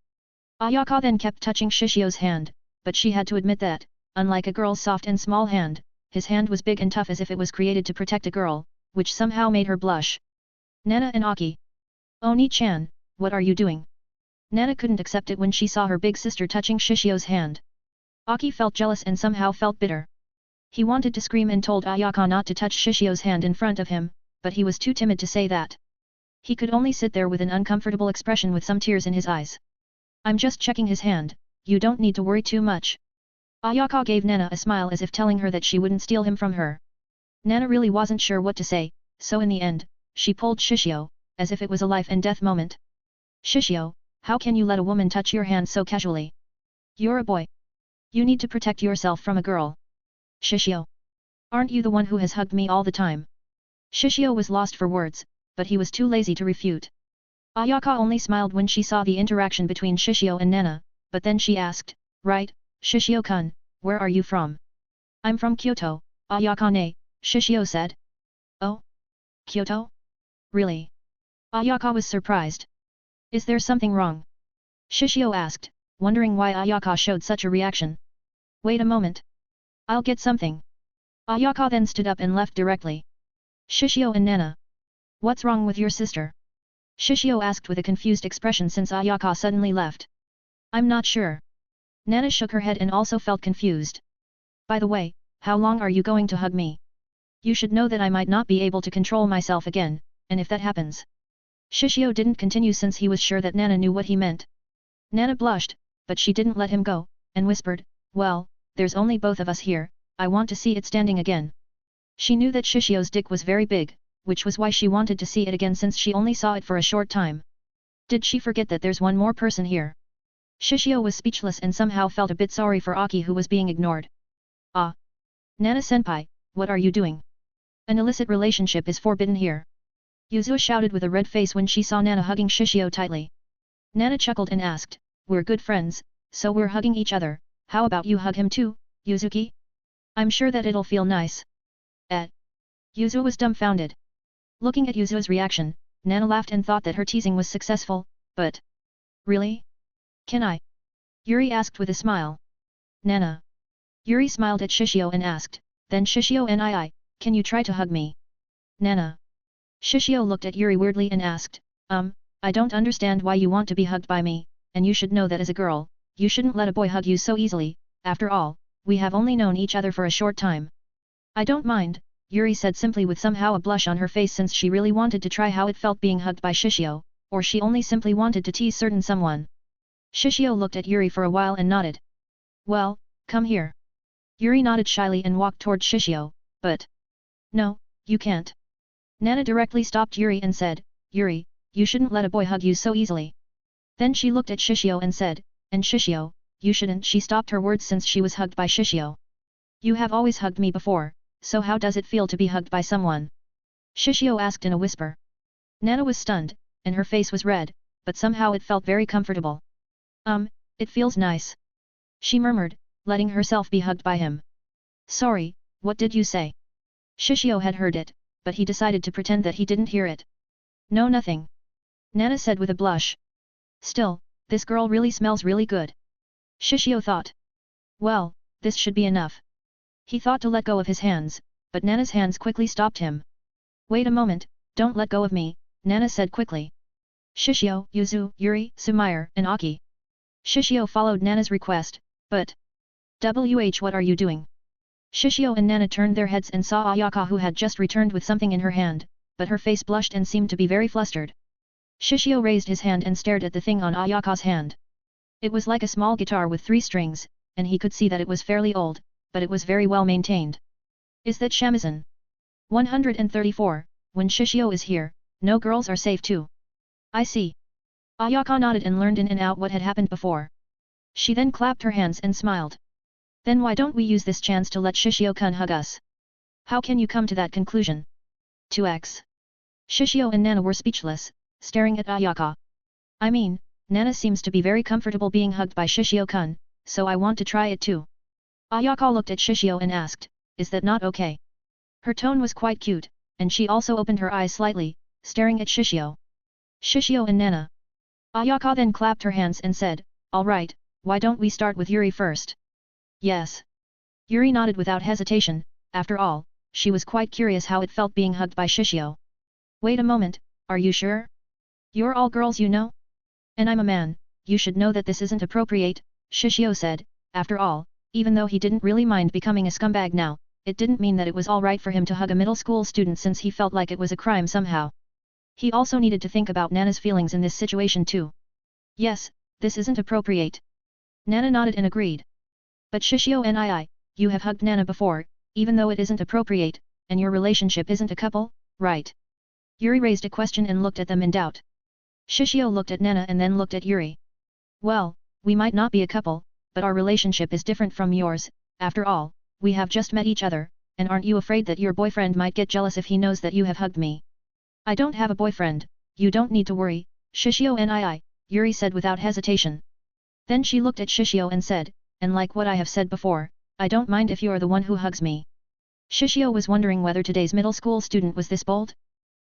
Ayaka then kept touching Shishio's hand, but she had to admit that, unlike a girl's soft and small hand, his hand was big and tough as if it was created to protect a girl, which somehow made her blush. "Nana and Aki. Oni-chan, what are you doing?" Nana couldn't accept it when she saw her big sister touching Shishio's hand. Aki felt jealous and somehow felt bitter. He wanted to scream and told Ayaka not to touch Shishio's hand in front of him, but he was too timid to say that. He could only sit there with an uncomfortable expression with some tears in his eyes. "I'm just checking his hand, you don't need to worry too much." Ayaka gave Nana a smile as if telling her that she wouldn't steal him from her. Nana really wasn't sure what to say, so in the end, she pulled Shishio, as if it was a life and death moment. "Shishio, how can you let a woman touch your hand so casually? You're a boy. You need to protect yourself from a girl." "Shishio. Aren't you the one who has hugged me all the time?" Shishio was lost for words, but he was too lazy to refute. Ayaka only smiled when she saw the interaction between Shishio and Nana, but then she asked, "Right, Shishio-kun, where are you from?" "I'm from Kyoto, Ayaka-ne," Shishio said. "Oh? Kyoto? Really?" Ayaka was surprised. "Is there something wrong?" Shishio asked, wondering why Ayaka showed such a reaction. "Wait a moment. I'll get something." Ayaka then stood up and left directly. "Shishio and Nana. What's wrong with your sister?" Shishio asked with a confused expression since Ayaka suddenly left. "I'm not sure." Nana shook her head and also felt confused. "By the way, how long are you going to hug me? You should know that I might not be able to control myself again, and if that happens..." Shishio didn't continue since he was sure that Nana knew what he meant. Nana blushed, but she didn't let him go, and whispered, "Well, there's only both of us here, I want to see it standing again." She knew that Shishio's dick was very big, which was why she wanted to see it again since she only saw it for a short time. Did she forget that there's one more person here? Shishio was speechless and somehow felt a bit sorry for Aki, who was being ignored. "Ah! Nana-senpai, what are you doing? An illicit relationship is forbidden here." Yuzu shouted with a red face when she saw Nana hugging Shishio tightly. Nana chuckled and asked, "We're good friends, so we're hugging each other, how about you hug him too, Yuzuki? I'm sure that it'll feel nice." Yuzu was dumbfounded. Looking at Yuzu's reaction, Nana laughed and thought that her teasing was successful, but... "Really? Can I?" Yuri asked with a smile. "Nana." Yuri smiled at Shishio and asked, "Then Shishio nii, can you try to hug me?" "Nana." Shishio looked at Yuri weirdly and asked, I don't understand why you want to be hugged by me, and you should know that as a girl, you shouldn't let a boy hug you so easily, after all, we have only known each other for a short time." "I don't mind," Yuri said simply with somehow a blush on her face since she really wanted to try how it felt being hugged by Shishio, or she only simply wanted to tease certain someone. Shishio looked at Yuri for a while and nodded. Well, come here. Yuri nodded shyly and walked toward Shishio, but... No, you can't. Nana directly stopped Yuri and said, Yuri, you shouldn't let a boy hug you so easily. Then she looked at Shishio and said, and Shishio, you shouldn't. She stopped her words since she was hugged by Shishio. You have always hugged me before, so how does it feel to be hugged by someone? Shishio asked in a whisper. Nana was stunned, and her face was red, but somehow it felt very comfortable. It feels nice. She murmured, letting herself be hugged by him. Sorry, what did you say? Shishio had heard it, but he decided to pretend that he didn't hear it. No, nothing. Nana said with a blush. Still, this girl really smells really good. Shishio thought. Well, this should be enough. He thought to let go of his hands, but Nana's hands quickly stopped him. Wait a moment, don't let go of me, Nana said quickly. Shishio, Yuzu, Yuri, Sumire, and Aki. Shishio followed Nana's request, but... what are you doing? Shishio and Nana turned their heads and saw Ayaka, who had just returned with something in her hand, but her face blushed and seemed to be very flustered. Shishio raised his hand and stared at the thing on Ayaka's hand. It was like a small guitar with 3 strings, and he could see that it was fairly old, but it was very well maintained. Is that shamisen? 134, when Shishio is here, no girls are safe too. I see. Ayaka nodded and learned in and out what had happened before. She then clapped her hands and smiled. Then why don't we use this chance to let Shishio-kun hug us? How can you come to that conclusion? 2x. Shishio and Nana were speechless, staring at Ayaka. I mean, Nana seems to be very comfortable being hugged by Shishio-kun, so I want to try it too. Ayaka looked at Shishio and asked, is that not okay? Her tone was quite cute, and she also opened her eyes slightly, staring at Shishio. Shishio and Nana. Ayaka then clapped her hands and said, alright, why don't we start with Yuri first? Yes. Yuri nodded without hesitation, after all, she was quite curious how it felt being hugged by Shishio. Wait a moment, are you sure? You're all girls, you know? And I'm a man, you should know that this isn't appropriate, Shishio said. After all, even though he didn't really mind becoming a scumbag now, it didn't mean that it was alright for him to hug a middle school student since he felt like it was a crime somehow. He also needed to think about Nana's feelings in this situation too. Yes, this isn't appropriate. Nana nodded and agreed. But Shishio and you have hugged Nana before, even though it isn't appropriate, and your relationship isn't a couple, right? Yuri raised a question and looked at them in doubt. Shishio looked at Nana and then looked at Yuri. Well, we might not be a couple, but our relationship is different from yours, after all, we have just met each other, and aren't you afraid that your boyfriend might get jealous if he knows that you have hugged me? I don't have a boyfriend, you don't need to worry, Shishio and Yuri said without hesitation. Then she looked at Shishio and said, and like what I have said before, I don't mind if you are the one who hugs me. Shishio was wondering whether today's middle school student was this bold.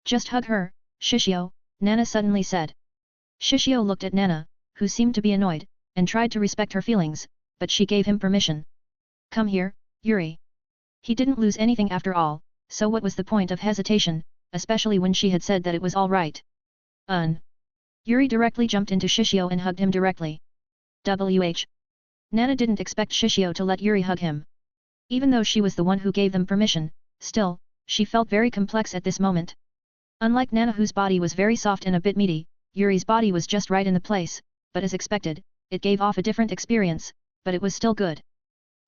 Just hug her, Shishio, Nana suddenly said. Shishio looked at Nana, who seemed to be annoyed, and tried to respect her feelings, but she gave him permission. Come here, Yuri. He didn't lose anything after all, so what was the point of hesitation, especially when she had said that it was all right. Yuri directly jumped into Shishio and hugged him directly. Nana didn't expect Shishio to let Yuri hug him. Even though she was the one who gave them permission, still, she felt very complex at this moment. Unlike Nana, whose body was very soft and a bit meaty, Yuri's body was just right in the place, but as expected, it gave off a different experience, but it was still good.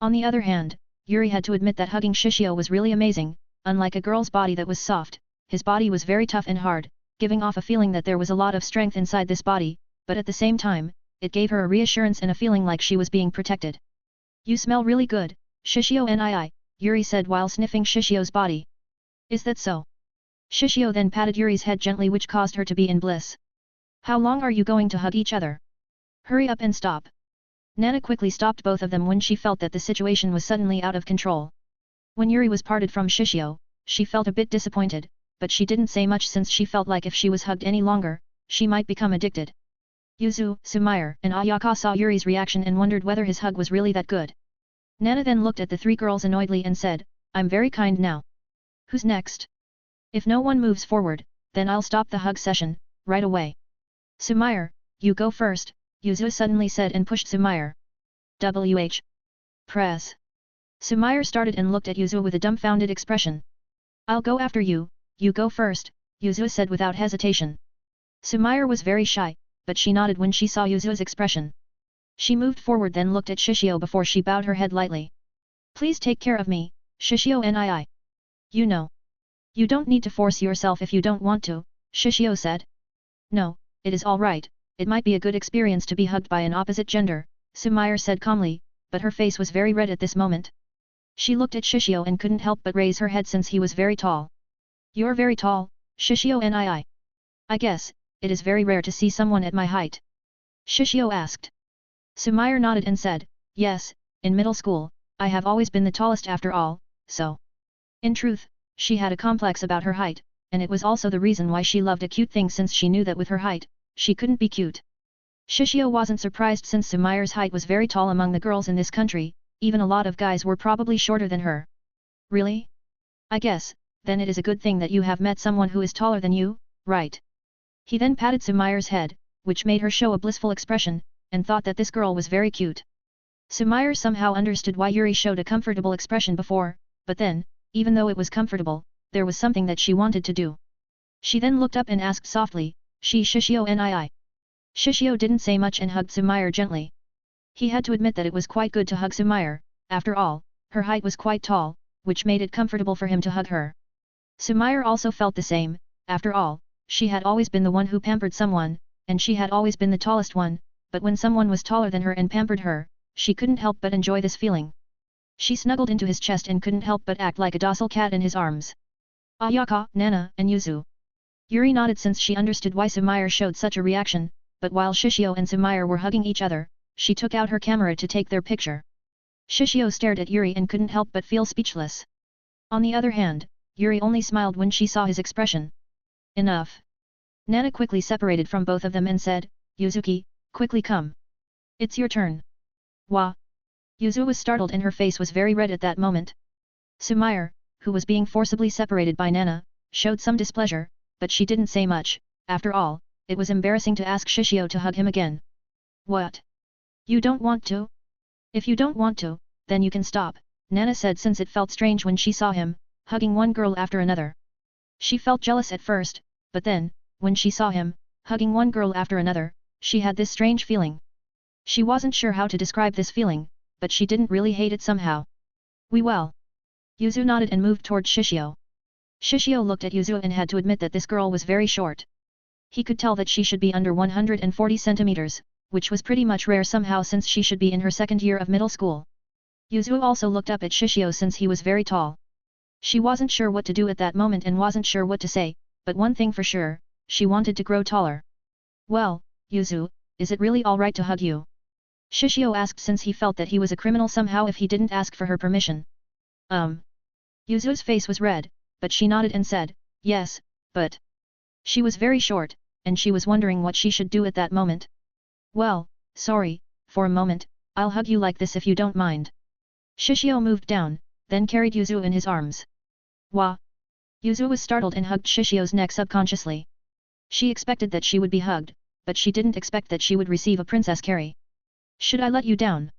On the other hand, Yuri had to admit that hugging Shishio was really amazing. Unlike a girl's body that was soft, his body was very tough and hard, giving off a feeling that there was a lot of strength inside this body, but at the same time, it gave her a reassurance and a feeling like she was being protected. You smell really good, Shishio and Yuri said while sniffing Shishio's body. Is that so? Shishio then patted Yuri's head gently, which caused her to be in bliss. How long are you going to hug each other? Hurry up and stop. Nana quickly stopped both of them when she felt that the situation was suddenly out of control. When Yuri was parted from Shishio, she felt a bit disappointed, but she didn't say much since she felt like if she was hugged any longer, she might become addicted. Yuzu, Sumire, and Ayaka saw Yuri's reaction and wondered whether his hug was really that good. Nana then looked at the 3 girls annoyedly and said, I'm very kind now. Who's next? If no one moves forward, then I'll stop the hug session, right away. Sumire, you go first, Yuzu suddenly said and pushed Sumire. Press. Sumire started and looked at Yuzu with a dumbfounded expression. I'll go after you, you go first, Yuzu said without hesitation. Sumire was very shy, but she nodded when she saw Yuzu's expression. She moved forward then looked at Shishio before she bowed her head lightly. Please take care of me, Shishio nii. You know. You don't need to force yourself if you don't want to, Shishio said. No, it is all right, it might be a good experience to be hugged by an opposite gender, Sumire said calmly, but her face was very red at this moment. She looked at Shishio and couldn't help but raise her head since he was very tall. You're very tall, Shishio nii. I guess, it is very rare to see someone at my height. Shishio asked. Sumire nodded and said, yes, in middle school, I have always been the tallest after all, so. In truth, she had a complex about her height, and it was also the reason why she loved a cute thing since she knew that with her height, she couldn't be cute. Shishio wasn't surprised since Sumire's height was very tall among the girls in this country, even a lot of guys were probably shorter than her. Really? I guess, then it is a good thing that you have met someone who is taller than you, right? He then patted Sumire's head, which made her show a blissful expression, and thought that this girl was very cute. Sumire somehow understood why Yuri showed a comfortable expression before, but then, even though it was comfortable, there was something that she wanted to do. She then looked up and asked softly, Shishio nii. Shishio didn't say much and hugged Sumire gently. He had to admit that it was quite good to hug Sumire, after all, her height was quite tall, which made it comfortable for him to hug her. Sumire also felt the same, after all, she had always been the one who pampered someone, and she had always been the tallest one, but when someone was taller than her and pampered her, she couldn't help but enjoy this feeling. She snuggled into his chest and couldn't help but act like a docile cat in his arms. Ayaka, Nana, and Yuzu. Yuri nodded since she understood why Sumire showed such a reaction, but while Shishio and Sumire were hugging each other, she took out her camera to take their picture. Shishio stared at Yuri and couldn't help but feel speechless. On the other hand, Yuri only smiled when she saw his expression. Enough. Nana quickly separated from both of them and said, Yuzuki, quickly come. It's your turn. Wah. Yuzu was startled and her face was very red at that moment. Sumire, who was being forcibly separated by Nana, showed some displeasure, but she didn't say much. After all, it was embarrassing to ask Shishio to hug him again. What? You don't want to? If you don't want to, then you can stop, Nana said since it felt strange when she saw him, hugging one girl after another. She felt jealous at first, but then, when she saw him, hugging one girl after another, she had this strange feeling. She wasn't sure how to describe this feeling, but she didn't really hate it somehow. We well. Yuzu nodded and moved toward Shishio. Shishio looked at Yuzu and had to admit that this girl was very short. He could tell that she should be under 140 centimeters, which was pretty much rare somehow since she should be in her second year of middle school. Yuzu also looked up at Shishio since he was very tall. She wasn't sure what to do at that moment and wasn't sure what to say, but one thing for sure, she wanted to grow taller. Well, Yuzu, is it really alright to hug you? Shishio asked since he felt that he was a criminal somehow if he didn't ask for her permission. Yuzu's face was red, but she nodded and said, yes, but... She was very short, and she was wondering what she should do at that moment. Well, sorry, for a moment, I'll hug you like this if you don't mind. Shishio moved down, then carried Yuzu in his arms. Wah! Yuzu was startled and hugged Shishio's neck subconsciously. She expected that she would be hugged, but she didn't expect that she would receive a princess carry. Should I let you down?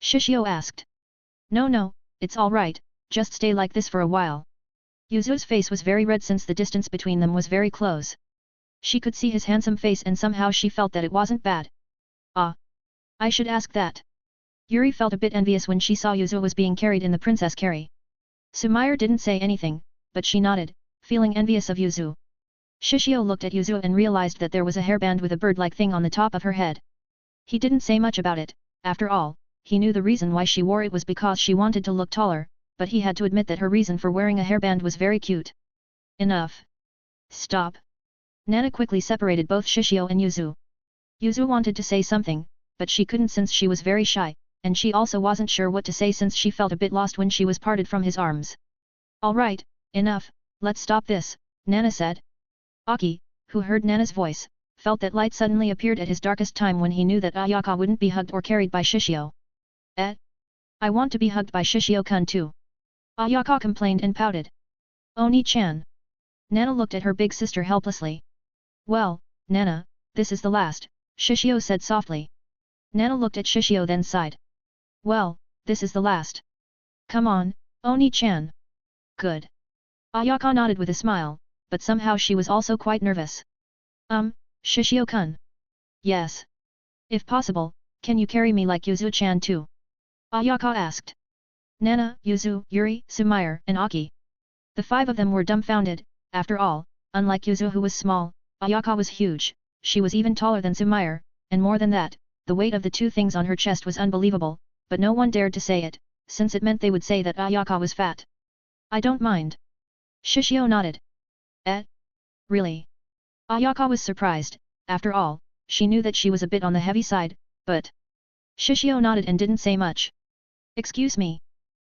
Shishio asked. No, it's alright, just stay like this for a while. Yuzu's face was very red since the distance between them was very close. She could see his handsome face and somehow she felt that it wasn't bad. Ah! I should ask that. Yuri felt a bit envious when she saw Yuzu was being carried in the princess carry. Sumire didn't say anything, but she nodded, feeling envious of Yuzu. Shishio looked at Yuzu and realized that there was a hairband with a bird-like thing on the top of her head. He didn't say much about it, after all, he knew the reason why she wore it was because she wanted to look taller, but he had to admit that her reason for wearing a hairband was very cute. Enough. Stop. Nana quickly separated both Shishio and Yuzu. Yuzu wanted to say something, but she couldn't since she was very shy, and she also wasn't sure what to say since she felt a bit lost when she was parted from his arms. Alright, enough, let's stop this, Nana said. Aki, who heard Nana's voice, felt that light suddenly appeared at his darkest time when he knew that Ayaka wouldn't be hugged or carried by Shishio. I want to be hugged by Shishio-kun too. Ayaka complained and pouted. Oni-chan. Nana looked at her big sister helplessly. Well, Nana, this is the last, Shishio said softly. Nana looked at Shishio then sighed. Well, this is the last. Come on, Oni-chan. Good. Ayaka nodded with a smile, but somehow she was also quite nervous. Shishio-kun. Yes. If possible, Can you carry me like Yuzu-chan too? Ayaka asked. Nana, Yuzu, Yuri, Sumire, and Aki. The five of them were dumbfounded. After all, unlike Yuzu who was small, Ayaka was huge, she was even taller than Sumire, and more than that, the weight of the two things on her chest was unbelievable, but no one dared to say it, since it meant they would say that Ayaka was fat. I don't mind. Shishio nodded. Eh? Really? Ayaka was surprised. After all, she knew that she was a bit on the heavy side, but... Shishio nodded and didn't say much. Excuse me.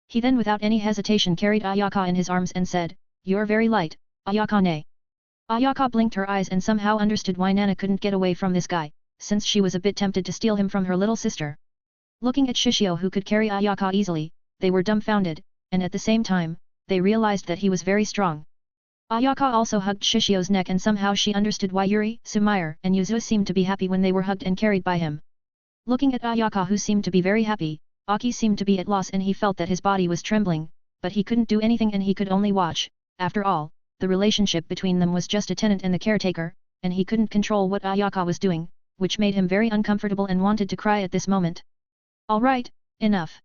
He then without any hesitation carried Ayaka in his arms and said, You're very light, Ayaka-ne. Ayaka blinked her eyes and somehow understood why Nana couldn't get away from this guy, since she was a bit tempted to steal him from her little sister. Looking at Shishio who could carry Ayaka easily, they were dumbfounded, and at the same time, they realized that he was very strong. Ayaka also hugged Shishio's neck and somehow she understood why Yuri, Sumire, and Yuzu seemed to be happy when they were hugged and carried by him. Looking at Ayaka who seemed to be very happy, Aki seemed to be at loss and he felt that his body was trembling, but he couldn't do anything and he could only watch. After all, the relationship between them was just a tenant and the caretaker, and he couldn't control what Ayaka was doing, which made him very uncomfortable and wanted to cry at this moment. Alright, enough.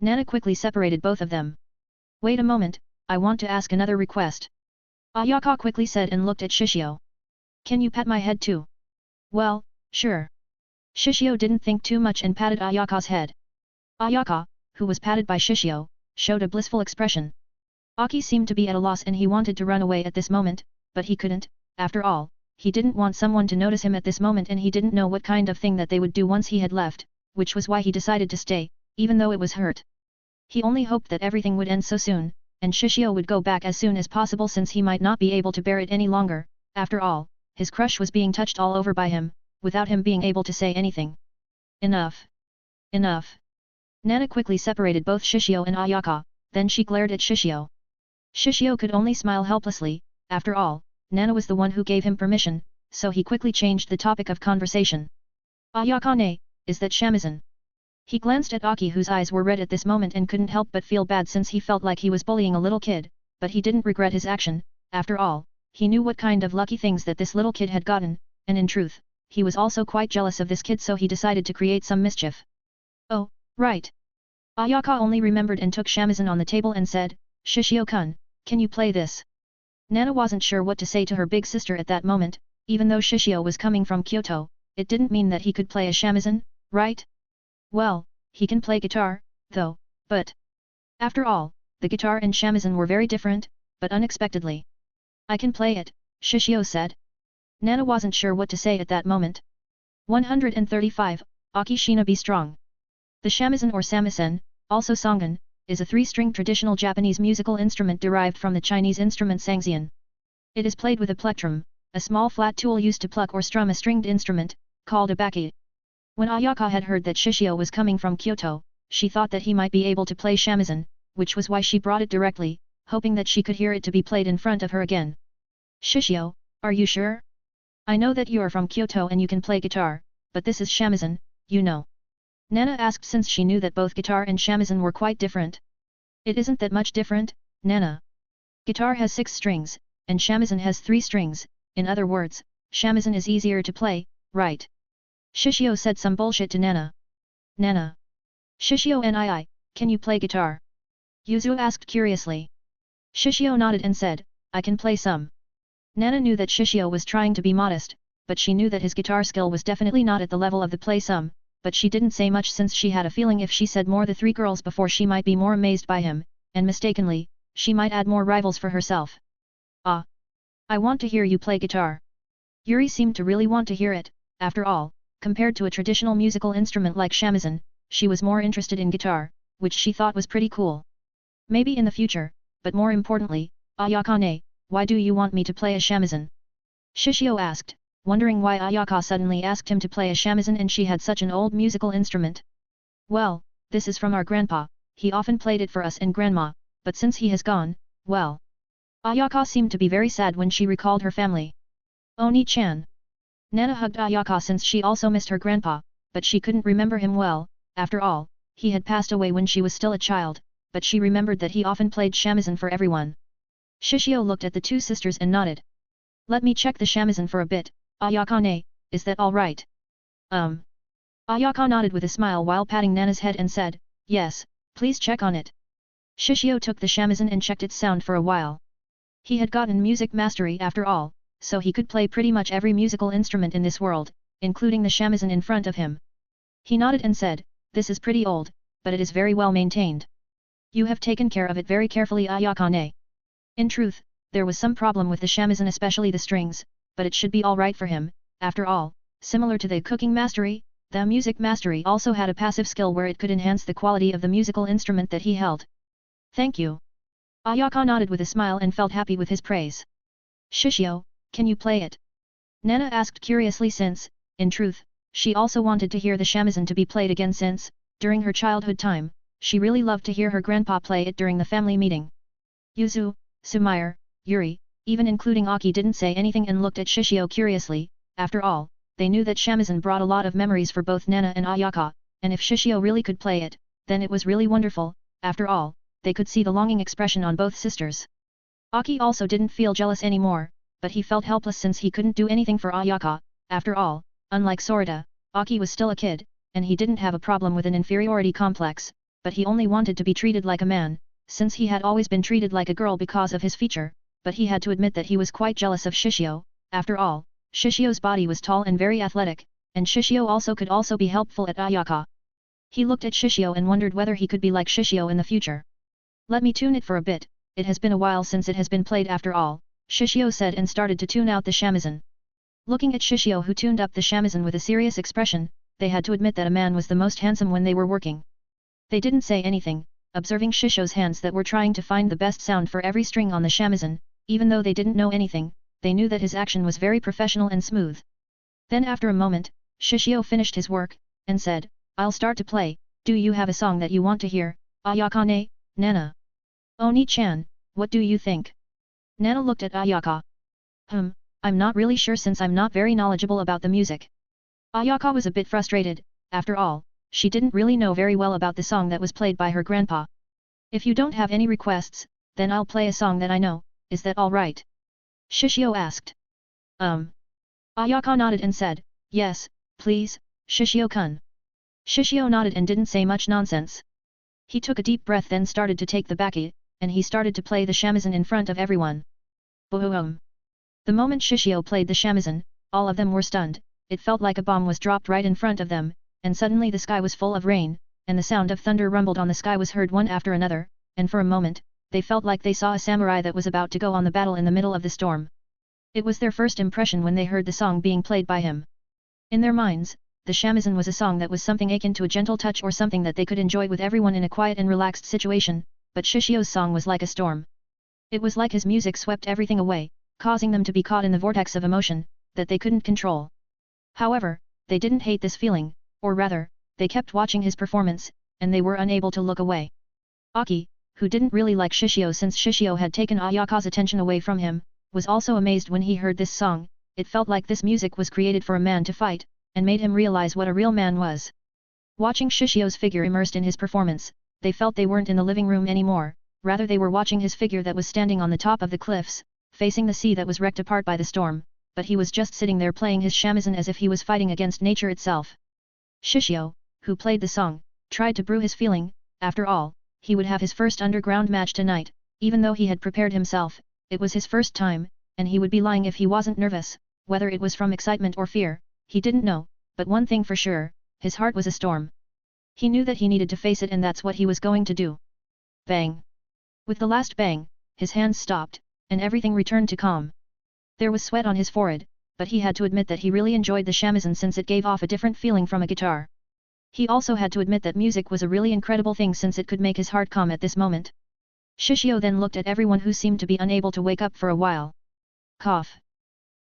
Nana quickly separated both of them. Wait a moment, I want to ask another request. Ayaka quickly said and looked at Shishio. Can you pat my head too? Well, sure. Shishio didn't think too much and patted Ayaka's head. Ayaka, who was patted by Shishio, showed a blissful expression. Aki seemed to be at a loss and he wanted to run away at this moment, but he couldn't. After all, he didn't want someone to notice him at this moment and he didn't know what kind of thing that they would do once he had left, which was why he decided to stay, even though it was hurt. He only hoped that everything would end so soon, and Shishio would go back as soon as possible since he might not be able to bear it any longer. After all, his crush was being touched all over by him, without him being able to say anything. Enough. Enough. Nana quickly separated both Shishio and Ayaka, then she glared at Shishio. Shishio could only smile helplessly. After all, Nana was the one who gave him permission, so he quickly changed the topic of conversation. Ayaka-ne, is that shamisen? He glanced at Aki whose eyes were red at this moment and couldn't help but feel bad since he felt like he was bullying a little kid, but he didn't regret his action. After all, he knew what kind of lucky things that this little kid had gotten, and in truth, he was also quite jealous of this kid so he decided to create some mischief. Oh, right. Ayaka only remembered and took shamisen on the table and said, Shishio-kun, can you play this? Nana wasn't sure what to say to her big sister at that moment. Even though Shishio was coming from Kyoto, it didn't mean that he could play a shamisen, right? Well, he can play guitar, though, but... After all, the guitar and shamisen were very different, but unexpectedly. I can play it, Shishio said. Nana wasn't sure what to say at that moment. 135, Aki Shinobi Strong. The shamisen or samisen, also songan, is a three-string traditional Japanese musical instrument derived from the Chinese instrument sangxian. It is played with a plectrum, a small flat tool used to pluck or strum a stringed instrument, called a baki. When Ayaka had heard that Shishio was coming from Kyoto, she thought that he might be able to play shamisen, which was why she brought it directly, hoping that she could hear it to be played in front of her again. Shishio, are you sure? I know that you are from Kyoto and you can play guitar, but this is shamisen, you know. Nana asked since she knew that both guitar and shamisen were quite different. It isn't that much different, Nana. Guitar has 6 strings, and shamisen has 3 strings, in other words, shamisen is easier to play, right? Shishio said some bullshit to Nana. Nana. Shishio and can you play guitar? Yuzu asked curiously. Shishio nodded and said, I can play some. Nana knew that Shishio was trying to be modest, but she knew that his guitar skill was definitely not at the level of the play some, but she didn't say much since she had a feeling if she said more the 3 girls before she might be more amazed by him, and mistakenly, she might add more rivals for herself. Ah. I want to hear you play guitar. Yuri seemed to really want to hear it. After all, compared to a traditional musical instrument like shamisen, she was more interested in guitar, which she thought was pretty cool. Maybe in the future, but more importantly, Ayaka-ne, why do you want me to play a shamisen? Shishio asked, wondering why Ayaka suddenly asked him to play a shamisen and she had such an old musical instrument. Well, this is from our grandpa, he often played it for us and grandma, but since he has gone, well. Ayaka seemed to be very sad when she recalled her family. Oni-chan. Nana hugged Ayaka since she also missed her grandpa, but she couldn't remember him well. After all, he had passed away when she was still a child, but she remembered that he often played shamisen for everyone. Shishio looked at the 2 sisters and nodded. Let me check the shamisen for a bit, Ayaka-ne, is that all right? Ayaka nodded with a smile while patting Nana's head and said, yes, please check on it. Shishio took the shamisen and checked its sound for a while. He had gotten music mastery after all, so he could play pretty much every musical instrument in this world, including the shamisen in front of him. He nodded and said, this is pretty old, but it is very well maintained. You have taken care of it very carefully, Ayaka-ne. In truth, there was some problem with the shamisen, especially the strings, but it should be alright for him. After all, similar to the cooking mastery, the music mastery also had a passive skill where it could enhance the quality of the musical instrument that he held. Thank you. Ayaka nodded with a smile and felt happy with his praise. Shishio, can you play it? Nana asked curiously since, in truth, she also wanted to hear the shamisen to be played again since, during her childhood time, she really loved to hear her grandpa play it during the family meeting. Yuzu, Sumire, Yuri, even including Aki didn't say anything and looked at Shishio curiously. After all, they knew that shamisen brought a lot of memories for both Nana and Ayaka, and if Shishio really could play it, then it was really wonderful. After all, they could see the longing expression on both sisters. Aki also didn't feel jealous anymore, but he felt helpless since he couldn't do anything for Ayaka. After all, unlike Sorita, Aki was still a kid, and he didn't have a problem with an inferiority complex, but he only wanted to be treated like a man, since he had always been treated like a girl because of his feature, but he had to admit that he was quite jealous of Shishio. After all, Shishio's body was tall and very athletic, and Shishio could also be helpful at Ayaka. He looked at Shishio and wondered whether he could be like Shishio in the future. Let me tune it for a bit, it has been a while since it has been played after all, Shishio said and started to tune out the shamisen. Looking at Shishio who tuned up the shamisen with a serious expression, they had to admit that a man was the most handsome when they were working. They didn't say anything, observing Shishio's hands that were trying to find the best sound for every string on the shamisen, even though they didn't know anything. They knew that his action was very professional and smooth. Then after a moment, Shishio finished his work, and said, I'll start to play. Do you have a song that you want to hear, Ayaka-ne, Nana? Oni-chan, what do you think? Nana looked at Ayaka. I'm not really sure since I'm not very knowledgeable about the music. Ayaka was a bit frustrated. After all, she didn't really know very well about the song that was played by her grandpa. If you don't have any requests, then I'll play a song that I know, is that alright? Shishio asked. Ayaka nodded and said, yes, please, Shishio-kun. Shishio nodded and didn't say much nonsense. He took a deep breath then started to take the baki, and he started to play the shamisen in front of everyone. Boom! The moment Shishio played the shamisen, all of them were stunned. It felt like a bomb was dropped right in front of them, and suddenly the sky was full of rain, and the sound of thunder rumbled on the sky was heard one after another, and for a moment, they felt like they saw a samurai that was about to go on the battle in the middle of the storm. It was their first impression when they heard the song being played by him. In their minds, the shamisen was a song that was something akin to a gentle touch or something that they could enjoy with everyone in a quiet and relaxed situation, but Shishio's song was like a storm. It was like his music swept everything away, causing them to be caught in the vortex of emotion that they couldn't control. However, they didn't hate this feeling, or rather, they kept watching his performance, and they were unable to look away. Aki, who didn't really like Shishio since Shishio had taken Ayaka's attention away from him, was also amazed when he heard this song. It felt like this music was created for a man to fight, and made him realize what a real man was. Watching Shishio's figure immersed in his performance, they felt they weren't in the living room anymore, rather they were watching his figure that was standing on the top of the cliffs, facing the sea that was wrecked apart by the storm, but he was just sitting there playing his shamisen as if he was fighting against nature itself. Shishio, who played the song, tried to brew his feeling. After all, he would have his first underground match tonight, even though he had prepared himself. It was his first time, and he would be lying if he wasn't nervous. Whether it was from excitement or fear, he didn't know, but one thing for sure, his heart was a storm. He knew that he needed to face it and that's what he was going to do. Bang! With the last bang, his hands stopped, and everything returned to calm. There was sweat on his forehead, but he had to admit that he really enjoyed the shamisen since it gave off a different feeling from a guitar. He also had to admit that music was a really incredible thing since it could make his heart calm at this moment. Shishio then looked at everyone who seemed to be unable to wake up for a while. Cough.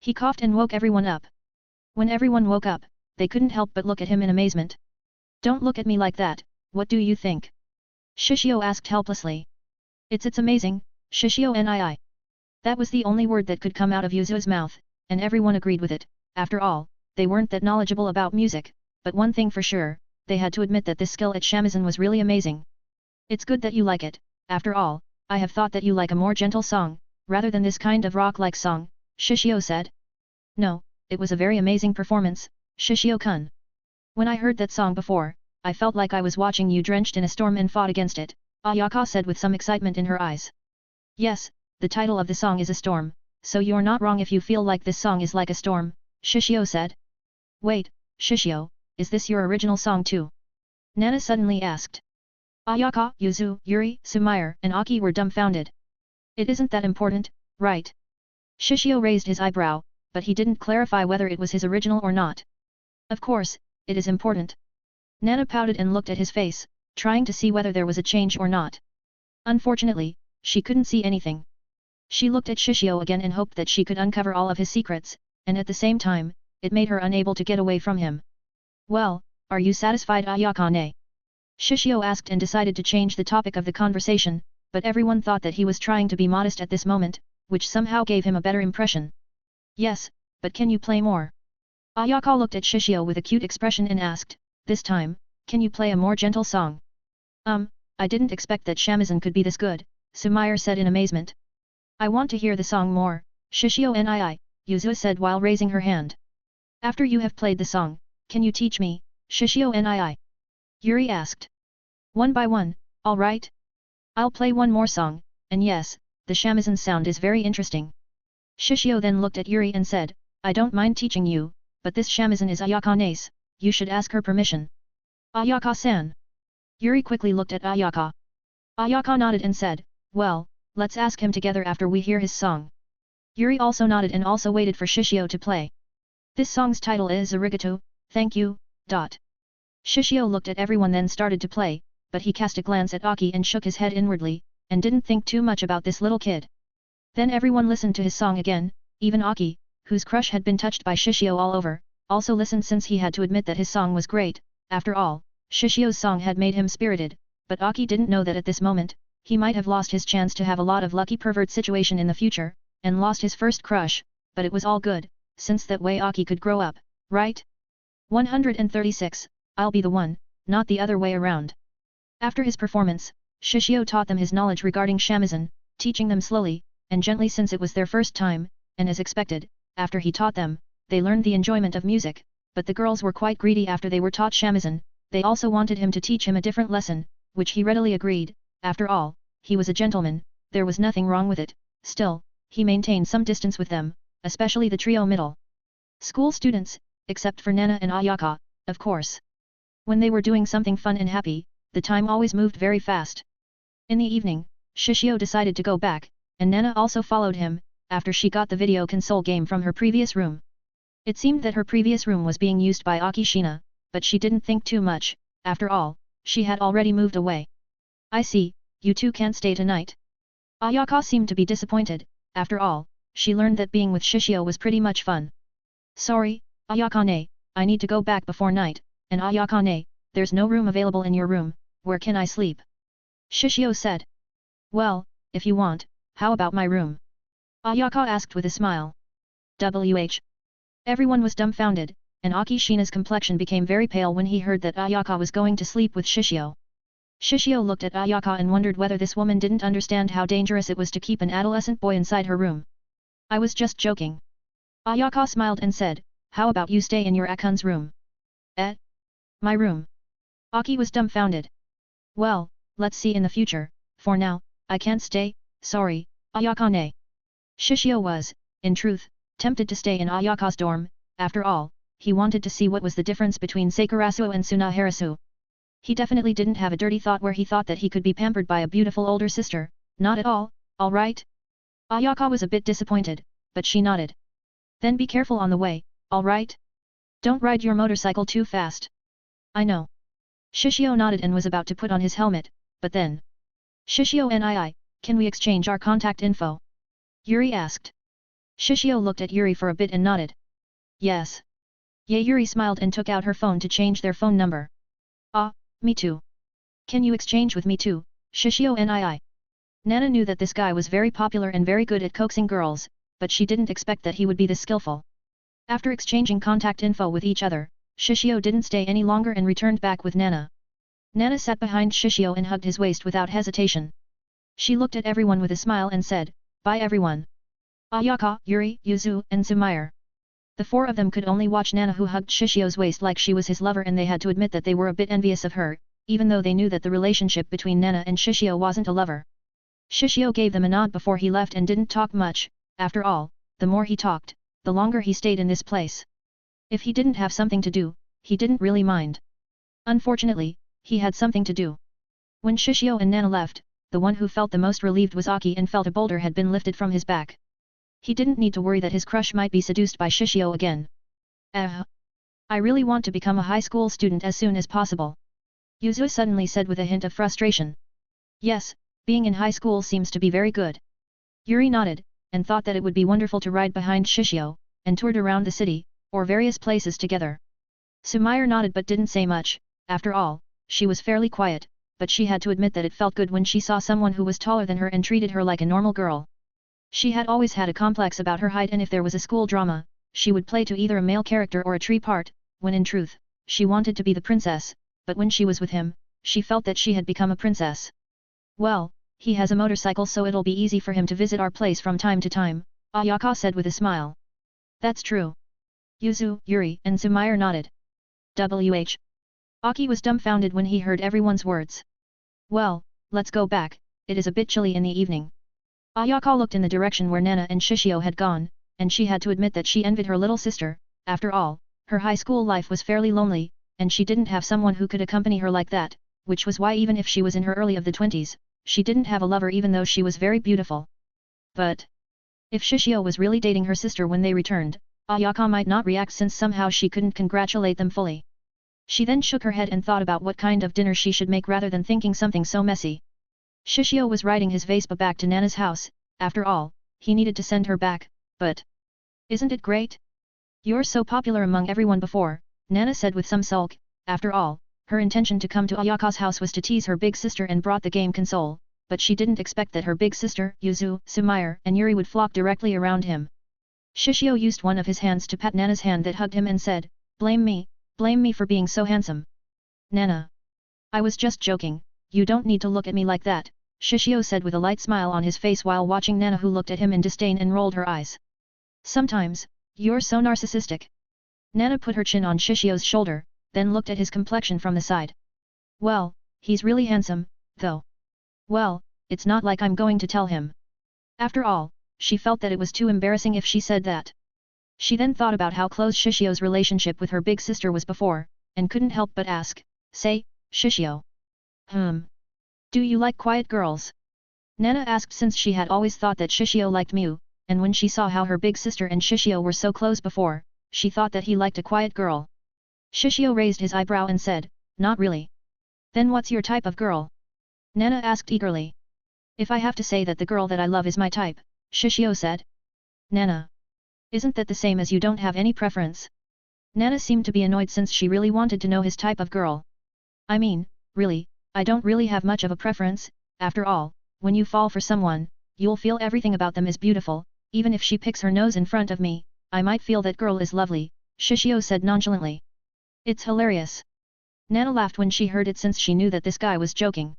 He coughed and woke everyone up. When everyone woke up, they couldn't help but look at him in amazement. Don't look at me like that, what do you think? Shishio asked helplessly. It's amazing, Shishio nii. That was the only word that could come out of Yuzu's mouth, and everyone agreed with it. After all, they weren't that knowledgeable about music, but one thing for sure, they had to admit that this skill at shamisen was really amazing. It's good that you like it. After all, I have thought that you like a more gentle song, rather than this kind of rock-like song, Shishio said. No, it was a very amazing performance, Shishio-kun. When I heard that song before, I felt like I was watching you drenched in a storm and fought against it, Ayaka said with some excitement in her eyes. Yes, the title of the song is A Storm, so you're not wrong if you feel like this song is like a storm, Shishio said. Wait, Shishio, is this your original song too? Nana suddenly asked. Ayaka, Yuzu, Yuri, Sumire, and Aki were dumbfounded. It isn't that important, right? Shishio raised his eyebrow, but he didn't clarify whether it was his original or not. Of course, it is important. Nana pouted and looked at his face, trying to see whether there was a change or not. Unfortunately, she couldn't see anything. She looked at Shishio again and hoped that she could uncover all of his secrets, and at the same time, it made her unable to get away from him. Well, are you satisfied, Ayaka-ne? Shishio asked and decided to change the topic of the conversation, but everyone thought that he was trying to be modest at this moment, which somehow gave him a better impression. Yes, but can you play more? Ayaka looked at Shishio with a cute expression and asked, this time, can you play a more gentle song? I didn't expect that shamisen could be this good, Sumire said in amazement. I want to hear the song more, Shishio nii, Yuzua said while raising her hand. After you have played the song, can you teach me, Shishio nii? Yuri asked. One by one, all right? I'll play one more song, and yes, the shamisen sound is very interesting. Shishio then looked at Yuri and said, I don't mind teaching you, but this shamisen is Ayaka-ne's, you should ask her permission. Ayaka-san. Yuri quickly looked at Ayaka. Ayaka nodded and said, well, let's ask him together after we hear his song. Yuri also nodded and also waited for Shishio to play. This song's title is Arigato, thank you, ... Shishio looked at everyone then started to play, but he cast a glance at Aki and shook his head inwardly, and didn't think too much about this little kid. Then everyone listened to his song again, even Aki, whose crush had been touched by Shishio all over, also listened since he had to admit that his song was great. After all, Shishio's song had made him spirited, but Aki didn't know that at this moment, he might have lost his chance to have a lot of lucky pervert situation in the future, and lost his first crush, but it was all good, since that way Aki could grow up, right? 136, I'll be the one, not the other way around. After his performance, Shishio taught them his knowledge regarding shamisen, teaching them slowly, and gently since it was their first time, and as expected, after he taught them, they learned the enjoyment of music, but the girls were quite greedy after they were taught shamisen, they also wanted him to teach him a different lesson, which he readily agreed. After all, he was a gentleman, there was nothing wrong with it. Still, he maintained some distance with them, especially the trio middle school students, except for Nana and Ayaka, of course. When they were doing something fun and happy, the time always moved very fast. In the evening, Shishio decided to go back, and Nana also followed him, after she got the video console game from her previous room. It seemed that her previous room was being used by Akishina, but she didn't think too much, after all, she had already moved away. I see, you two can't stay tonight. Ayaka seemed to be disappointed, after all, she learned that being with Shishio was pretty much fun. Sorry, Ayaka-ne, I need to go back before night, and Ayaka-ne, there's no room available in your room, where can I sleep? Shishio said. Well, if you want, how about my room? Ayaka asked with a smile. Everyone was dumbfounded, and Akishina's complexion became very pale when he heard that Ayaka was going to sleep with Shishio. Shishio looked at Ayaka and wondered whether this woman didn't understand how dangerous it was to keep an adolescent boy inside her room. I was just joking. Ayaka smiled and said, how about you stay in your Akun's room? My room. Aki was dumbfounded. Well, let's see in the future, for now, I can't stay, sorry, Ayaka-ne. Shishio was, in truth, tempted to stay in Ayaka's dorm, after all, he wanted to see what was the difference between Sakurasu and Tsunaharasu. He definitely didn't have a dirty thought where he thought that he could be pampered by a beautiful older sister, not at all, alright? Ayaka was a bit disappointed, but she nodded. Then be careful on the way, alright? Don't ride your motorcycle too fast. I know. Shishio nodded and was about to put on his helmet, but then. Shishio nii, can we exchange our contact info? Yuri asked. Shishio looked at Yuri for a bit and nodded. Yes. Yuri smiled and took out her phone to change their phone number. Ah, me too. Can you exchange with me too, Shishio nii? Nana knew that this guy was very popular and very good at coaxing girls, but she didn't expect that he would be this skillful. After exchanging contact info with each other, Shishio didn't stay any longer and returned back with Nana. Nana sat behind Shishio and hugged his waist without hesitation. She looked at everyone with a smile and said, bye everyone. Ayaka, Yuri, Yuzu, and Sumire. The four of them could only watch Nana, who hugged Shishio's waist like she was his lover, and they had to admit that they were a bit envious of her, even though they knew that the relationship between Nana and Shishio wasn't a lover. Shishio gave them a nod before he left and didn't talk much. After all, the more he talked, the longer he stayed in this place. If he didn't have something to do, he didn't really mind. Unfortunately, he had something to do. When Shishio and Nana left, the one who felt the most relieved was Aki, and felt a boulder had been lifted from his back. He didn't need to worry that his crush might be seduced by Shishio again. I really want to become a high school student as soon as possible. Yuzu suddenly said with a hint of frustration. Yes, being in high school seems to be very good. Yuri nodded, and thought that it would be wonderful to ride behind Shishio, and toured around the city, or various places together. Sumire nodded but didn't say much. After all, she was fairly quiet, but she had to admit that it felt good when she saw someone who was taller than her and treated her like a normal girl. She had always had a complex about her height, and if there was a school drama, she would play to either a male character or a tree part, when in truth, she wanted to be the princess, but when she was with him, she felt that she had become a princess. Well, he has a motorcycle, so it'll be easy for him to visit our place from time to time, Ayaka said with a smile. That's true. Yuzu, Yuri, and Sumire nodded. Aki was dumbfounded when he heard everyone's words. Well, let's go back, it is a bit chilly in the evening. Ayaka looked in the direction where Nana and Shishio had gone, and she had to admit that she envied her little sister. After all, her high school life was fairly lonely, and she didn't have someone who could accompany her like that, which was why even if she was in her early of the 20s, she didn't have a lover even though she was very beautiful. But if Shishio was really dating her sister when they returned, Ayaka might not react since somehow she couldn't congratulate them fully. She then shook her head and thought about what kind of dinner she should make rather than thinking something so messy. Shishio was riding his Vespa back to Nana's house. After all, he needed to send her back, but isn't it great? You're so popular among everyone before, Nana said with some sulk. After all, her intention to come to Ayaka's house was to tease her big sister and brought the game console, but she didn't expect that her big sister, Yuzu, Sumire, and Yuri would flock directly around him. Shishio used one of his hands to pat Nana's hand that hugged him and said, blame me for being so handsome. Nana. I was just joking, you don't need to look at me like that, Shishio said with a light smile on his face while watching Nana, who looked at him in disdain and rolled her eyes. Sometimes, you're so narcissistic. Nana put her chin on Shishio's shoulder, then looked at his complexion from the side. Well, he's really handsome, though. Well, it's not like I'm going to tell him. After all, she felt that it was too embarrassing if she said that. She then thought about how close Shishio's relationship with her big sister was before, and couldn't help but ask, say, Shishio. Do you like quiet girls? Nana asked since she had always thought that Shishio liked Mew, and when she saw how her big sister and Shishio were so close before, she thought that he liked a quiet girl. Shishio raised his eyebrow and said, not really. Then what's your type of girl? Nana asked eagerly. If I have to say that the girl that I love is my type, Shishio said. Nana. Isn't that the same as you don't have any preference? Nana seemed to be annoyed since she really wanted to know his type of girl. I mean, really, I don't really have much of a preference. After all, when you fall for someone, you'll feel everything about them is beautiful. Even if she picks her nose in front of me, I might feel that girl is lovely, Shishio said nonchalantly. It's hilarious. Nana laughed when she heard it since she knew that this guy was joking.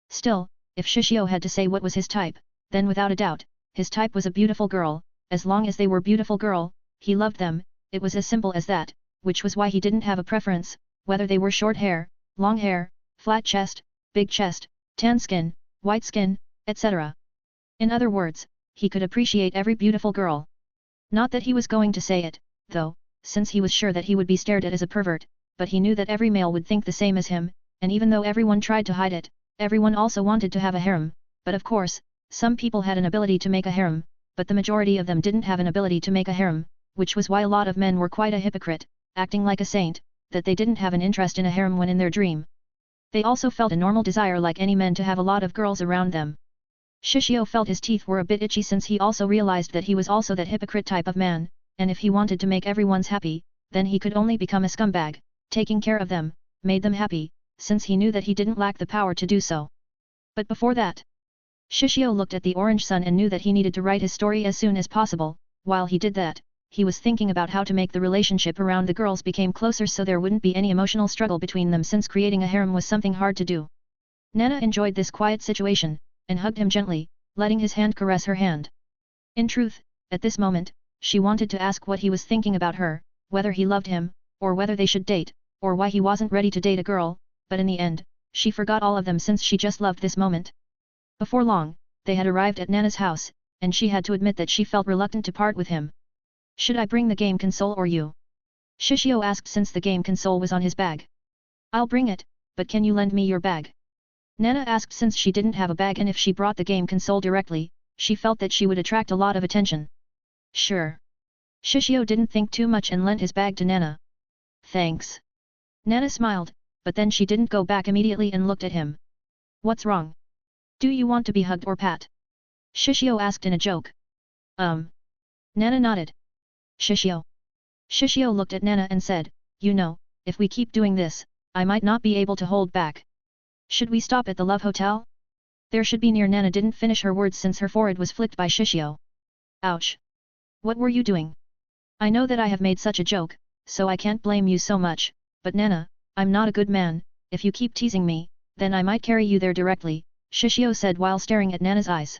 Still, if Shishio had to say what was his type, then without a doubt, his type was a beautiful girl. As long as they were beautiful girl, he loved them. It was as simple as that, which was why he didn't have a preference, whether they were short hair, long hair, flat chest, big chest, tan skin, white skin, etc. In other words, he could appreciate every beautiful girl. Not that he was going to say it, though, since he was sure that he would be stared at as a pervert, but he knew that every male would think the same as him, and even though everyone tried to hide it, everyone also wanted to have a harem. But of course, some people had an ability to make a harem, but the majority of them didn't have an ability to make a harem, which was why a lot of men were quite a hypocrite, acting like a saint, that they didn't have an interest in a harem when in their dream. They also felt a normal desire like any men to have a lot of girls around them. Shishio felt his teeth were a bit itchy since he also realized that he was also that hypocrite type of man, and if he wanted to make everyone's happy, then he could only become a scumbag, taking care of them, made them happy, since he knew that he didn't lack the power to do so. But before that, Shishio looked at the orange sun and knew that he needed to write his story as soon as possible. While he did that, he was thinking about how to make the relationship around the girls become closer so there wouldn't be any emotional struggle between them since creating a harem was something hard to do. Nana enjoyed this quiet situation, and hugged him gently, letting his hand caress her hand. In truth, at this moment, she wanted to ask what he was thinking about her, whether he loved him, or whether they should date, or why he wasn't ready to date a girl, but in the end, she forgot all of them since she just loved this moment. Before long, they had arrived at Nana's house, and she had to admit that she felt reluctant to part with him. Should I bring the game console or you? Shishio asked since the game console was on his bag. I'll bring it, but can you lend me your bag? Nana asked since she didn't have a bag and if she brought the game console directly, she felt that she would attract a lot of attention. Sure. Shishio didn't think too much and lent his bag to Nana. Thanks. Nana smiled, but then she didn't go back immediately and looked at him. What's wrong? Do you want to be hugged or pat? Shishio asked in a joke. Nana nodded. Shishio. Shishio looked at Nana and said, you know, if we keep doing this, I might not be able to hold back. Should we stop at the Love Hotel? There should be near. Nana didn't finish her words since her forehead was flicked by Shishio. Ouch. What were you doing? I know that I have made such a joke, so I can't blame you so much, but Nana, I'm not a good man, if you keep teasing me, then I might carry you there directly, Shishio said while staring at Nana's eyes.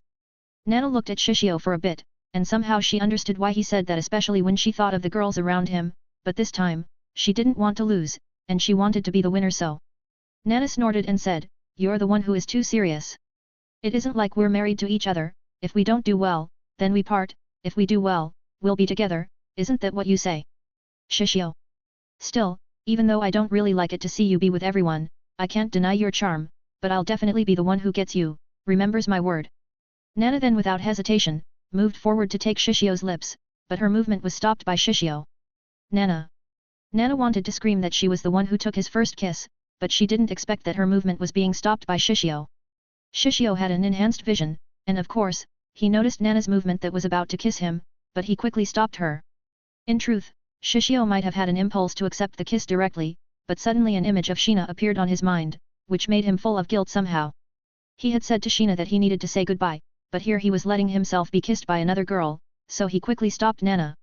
Nana looked at Shishio for a bit, and somehow she understood why he said that, especially when she thought of the girls around him, but this time, she didn't want to lose, and she wanted to be the winner so. Nana snorted and said, you're the one who is too serious. It isn't like we're married to each other, if we don't do well, then we part, if we do well, we'll be together, isn't that what you say? Shishio. Still, even though I don't really like it to see you be with everyone, I can't deny your charm, but I'll definitely be the one who gets you, remembers my word. Nana then without hesitation, moved forward to take Shishio's lips, but her movement was stopped by Shishio. Nana. Nana wanted to scream that she was the one who took his first kiss, but she didn't expect that her movement was being stopped by Shishio. Shishio had an enhanced vision, and of course, he noticed Nana's movement that was about to kiss him, but he quickly stopped her. In truth, Shishio might have had an impulse to accept the kiss directly, but suddenly an image of Sheena appeared on his mind, which made him full of guilt somehow. He had said to Sheena that he needed to say goodbye, but here he was letting himself be kissed by another girl, so he quickly stopped Nana.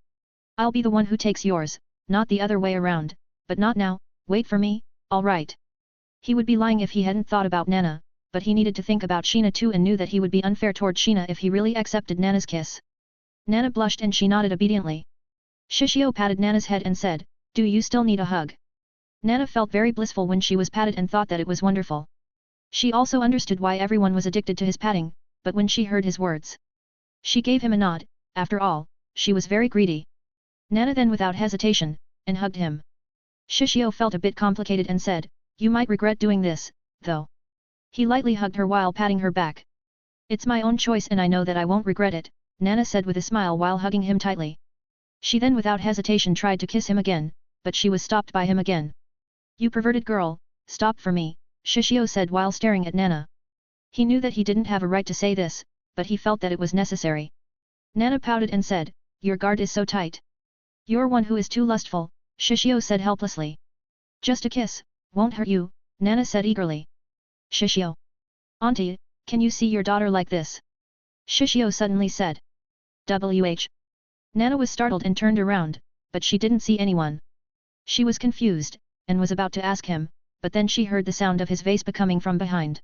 I'll be the one who takes yours, not the other way around, but not now, wait for me, alright. He would be lying if he hadn't thought about Nana, but he needed to think about Sheena too and knew that he would be unfair toward Sheena if he really accepted Nana's kiss. Nana blushed and she nodded obediently. Shishio patted Nana's head and said, do you still need a hug? Nana felt very blissful when she was patted and thought that it was wonderful. She also understood why everyone was addicted to his patting, but when she heard his words, she gave him a nod. After all, she was very greedy. Nana then without hesitation, and hugged him. Shishio felt a bit complicated and said, you might regret doing this, though. He lightly hugged her while patting her back. It's my own choice and I know that I won't regret it, Nana said with a smile while hugging him tightly. She then without hesitation tried to kiss him again, but she was stopped by him again. You perverted girl, stop for me, Shishio said while staring at Nana. He knew that he didn't have a right to say this, but he felt that it was necessary. Nana pouted and said, your guard is so tight. You're one who is too lustful, Shishio said helplessly. Just a kiss, won't hurt you, Nana said eagerly. Shishio. Auntie, can you see your daughter like this? Shishio suddenly said. WH. Nana was startled and turned around, but she didn't see anyone. She was confused, and was about to ask him, but then she heard the sound of his Vespa coming from behind.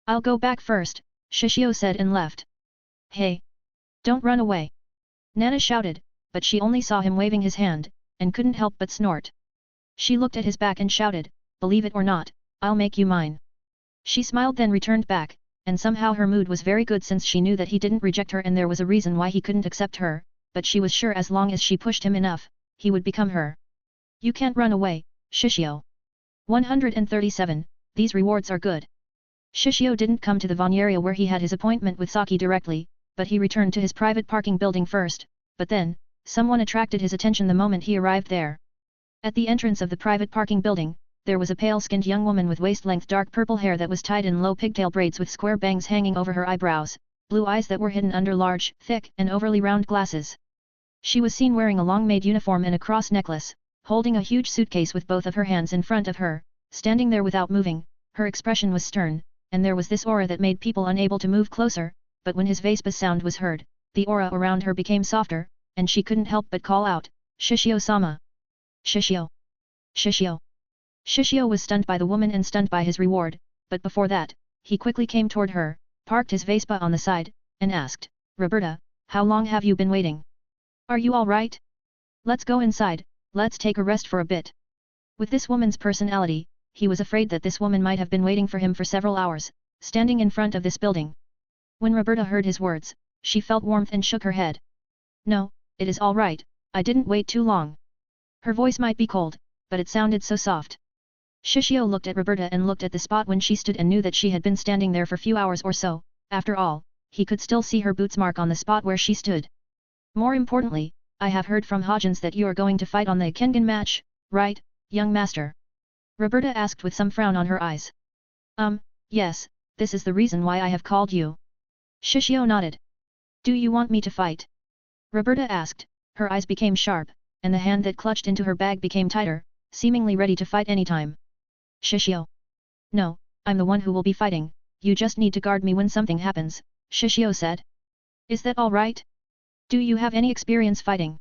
I'll go back first, Shishio said and left. Hey! Don't run away! Nana shouted, but she only saw him waving his hand, and couldn't help but snort. She looked at his back and shouted, believe it or not, I'll make you mine. She smiled then returned back, and somehow her mood was very good since she knew that he didn't reject her and there was a reason why he couldn't accept her, but she was sure as long as she pushed him enough, he would become her. You can't run away, Shishio. 137, these rewards are good. Shishio didn't come to the Vaughn area where he had his appointment with Saki directly, but he returned to his private parking building first, but then, someone attracted his attention the moment he arrived there. At the entrance of the private parking building, there was a pale-skinned young woman with waist-length dark purple hair that was tied in low pigtail braids with square bangs hanging over her eyebrows, blue eyes that were hidden under large, thick, and overly round glasses. She was seen wearing a long maid uniform and a cross necklace, holding a huge suitcase with both of her hands in front of her, standing there without moving. Her expression was stern, and there was this aura that made people unable to move closer, but when his Vespa sound was heard, the aura around her became softer, and she couldn't help but call out, Shishio-sama! Shishio! Shishio! Shishio was stunned by the woman and stunned by his reward, but before that, he quickly came toward her, parked his Vespa on the side, and asked, Roberta, how long have you been waiting? Are you alright? Let's go inside, let's take a rest for a bit. With this woman's personality, he was afraid that this woman might have been waiting for him for several hours, standing in front of this building. When Roberta heard his words, she felt warmth and shook her head. No, it is all right, I didn't wait too long. Her voice might be cold, but it sounded so soft. Shishio looked at Roberta and looked at the spot when she stood and knew that she had been standing there for few hours or so. After all, he could still see her boots mark on the spot where she stood. More importantly, I have heard from Hodgins that you are going to fight on the Kengan match, right, young master? Roberta asked with some frown on her eyes. Yes, this is the reason why I have called you. Shishio nodded. Do you want me to fight? Roberta asked, her eyes became sharp, and the hand that clutched into her bag became tighter, seemingly ready to fight anytime. Shishio. No, I'm the one who will be fighting, you just need to guard me when something happens, Shishio said. Is that all right? Do you have any experience fighting?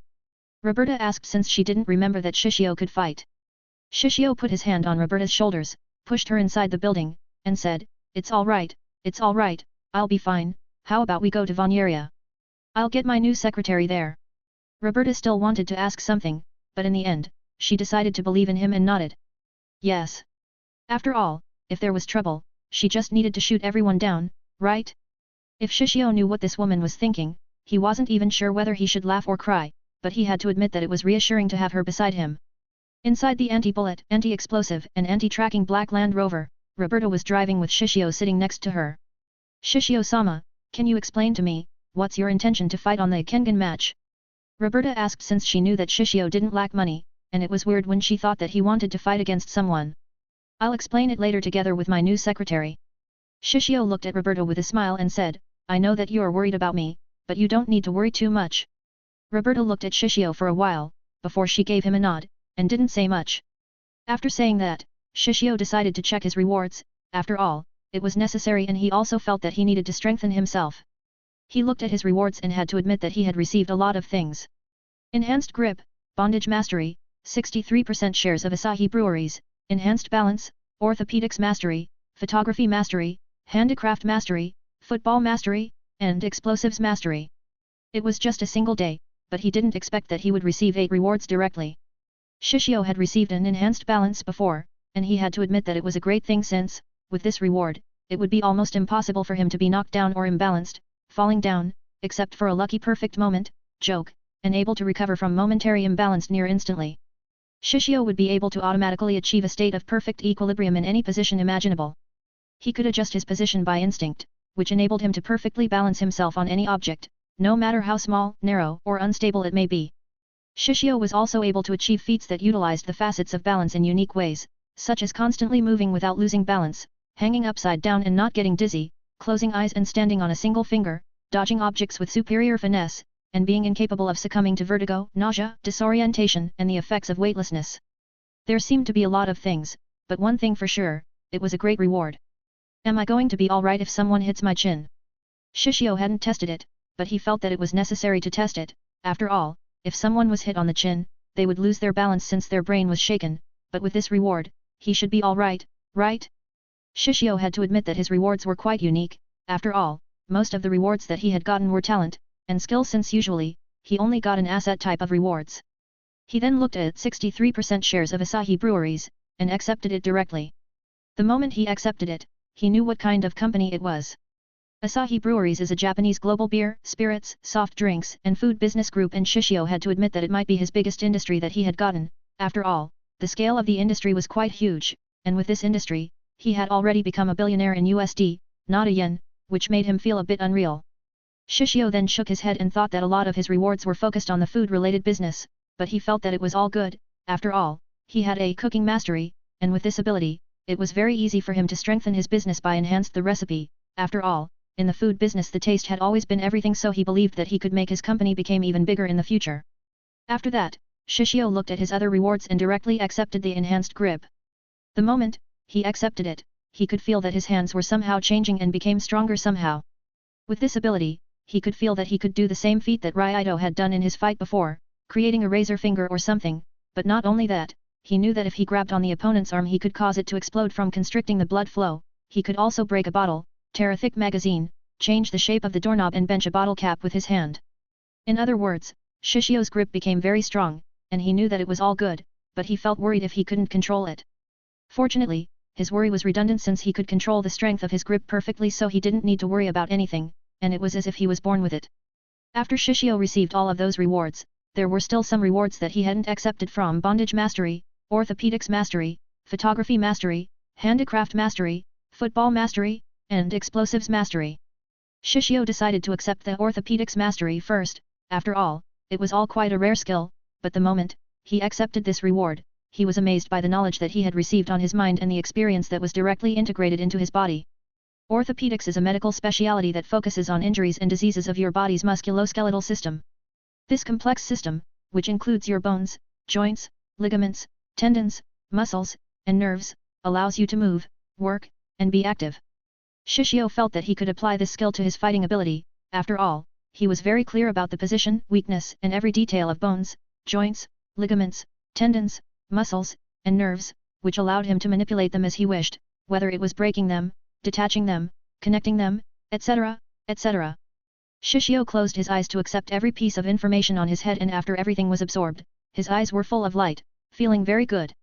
Roberta asked since she didn't remember that Shishio could fight. Shishio put his hand on Roberta's shoulders, pushed her inside the building, and said, it's all right, I'll be fine, how about we go to Vanyeria? I'll get my new secretary there. Roberta still wanted to ask something, but in the end, she decided to believe in him and nodded. Yes. After all, if there was trouble, she just needed to shoot everyone down, right? If Shishio knew what this woman was thinking, he wasn't even sure whether he should laugh or cry, but he had to admit that it was reassuring to have her beside him. Inside the anti-bullet, anti-explosive and anti-tracking black Land Rover, Roberta was driving with Shishio sitting next to her. Shishio-sama, can you explain to me, what's your intention to fight on the Kengan match? Roberta asked since she knew that Shishio didn't lack money, and it was weird when she thought that he wanted to fight against someone. I'll explain it later together with my new secretary. Shishio looked at Roberta with a smile and said, I know that you are worried about me, but you don't need to worry too much. Roberta looked at Shishio for a while, before she gave him a nod, and didn't say much. After saying that, Shishio decided to check his rewards, after all, it was necessary and he also felt that he needed to strengthen himself. He looked at his rewards and had to admit that he had received a lot of things. Enhanced Grip, Bondage Mastery, 63% shares of Asahi Breweries, Enhanced Balance, Orthopedics Mastery, Photography Mastery, Handicraft Mastery, Football Mastery, and Explosives Mastery. It was just a single day, but he didn't expect that he would receive 8 rewards directly. Shishio had received an Enhanced Balance before, and he had to admit that it was a great thing since, with this reward, it would be almost impossible for him to be knocked down or imbalanced, falling down, except for a lucky perfect moment, joke, and able to recover from momentary imbalance near instantly. Shishio would be able to automatically achieve a state of perfect equilibrium in any position imaginable. He could adjust his position by instinct, which enabled him to perfectly balance himself on any object, no matter how small, narrow, or unstable it may be. Shishio was also able to achieve feats that utilized the facets of balance in unique ways, such as constantly moving without losing balance, hanging upside down and not getting dizzy, closing eyes and standing on a single finger, dodging objects with superior finesse, and being incapable of succumbing to vertigo, nausea, disorientation, and the effects of weightlessness. There seemed to be a lot of things, but one thing for sure, it was a great reward. Am I going to be alright if someone hits my chin? Shishio hadn't tested it, but he felt that it was necessary to test it. After all, if someone was hit on the chin, they would lose their balance since their brain was shaken, but with this reward, he should be alright, right? Shishio had to admit that his rewards were quite unique. After all, most of the rewards that he had gotten were talent and skill since usually, he only got an asset type of rewards. He then looked at 63% shares of Asahi Breweries, and accepted it directly. The moment he accepted it, he knew what kind of company it was. Asahi Breweries is a Japanese global beer, spirits, soft drinks, and food business group, and Shishio had to admit that it might be his biggest industry that he had gotten. After all, the scale of the industry was quite huge, and with this industry, he had already become a billionaire in USD, not a yen, which made him feel a bit unreal. Shishio then shook his head and thought that a lot of his rewards were focused on the food-related business, but he felt that it was all good. After all, he had a cooking mastery, and with this ability, it was very easy for him to strengthen his business by enhanced the recipe. After all, in the food business the taste had always been everything, so he believed that he could make his company become even bigger in the future. After that, Shishio looked at his other rewards and directly accepted the enhanced grip. The moment he accepted it, he could feel that his hands were somehow changing and became stronger somehow. With this ability, he could feel that he could do the same feat that Ryaido had done in his fight before, creating a razor finger or something, but not only that, he knew that if he grabbed on the opponent's arm he could cause it to explode from constricting the blood flow. He could also break a bottle, tear a thick magazine, change the shape of the doorknob and bench a bottle cap with his hand. In other words, Shishio's grip became very strong, and he knew that it was all good, but he felt worried if he couldn't control it. Fortunately, his worry was redundant since he could control the strength of his grip perfectly, so he didn't need to worry about anything, and it was as if he was born with it. After Shishio received all of those rewards, there were still some rewards that he hadn't accepted from bondage mastery, orthopedics mastery, photography mastery, handicraft mastery, football mastery, and explosives mastery. Shishio decided to accept the orthopedics mastery first. After all, it was all quite a rare skill, but the moment he accepted this reward, he was amazed by the knowledge that he had received on his mind and the experience that was directly integrated into his body. Orthopedics is a medical specialty that focuses on injuries and diseases of your body's musculoskeletal system. This complex system, which includes your bones, joints, ligaments, tendons, muscles, and nerves, allows you to move, work, and be active. Shishio felt that he could apply this skill to his fighting ability. After all, he was very clear about the position, weakness, and every detail of bones, joints, ligaments, tendons, muscles, and nerves, which allowed him to manipulate them as he wished, whether it was breaking them, detaching them, connecting them, etc., etc. Shishio closed his eyes to accept every piece of information on his head, and after everything was absorbed, his eyes were full of light, feeling very good.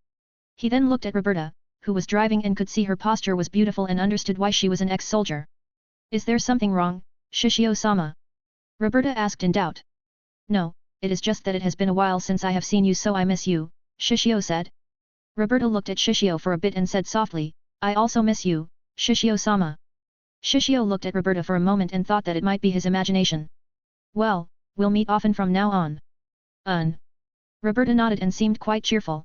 He then looked at Roberta, who was driving and could see her posture was beautiful and understood why she was an ex-soldier. "Is there something wrong, Shishio-sama?" Roberta asked in doubt. "No, it is just that it has been a while since I have seen you, so I miss you," Shishio said. Roberta looked at Shishio for a bit and said softly, "I also miss you, Shishio-sama." Shishio looked at Roberta for a moment and thought that it might be his imagination. "Well, we'll meet often from now on." Roberta nodded and seemed quite cheerful.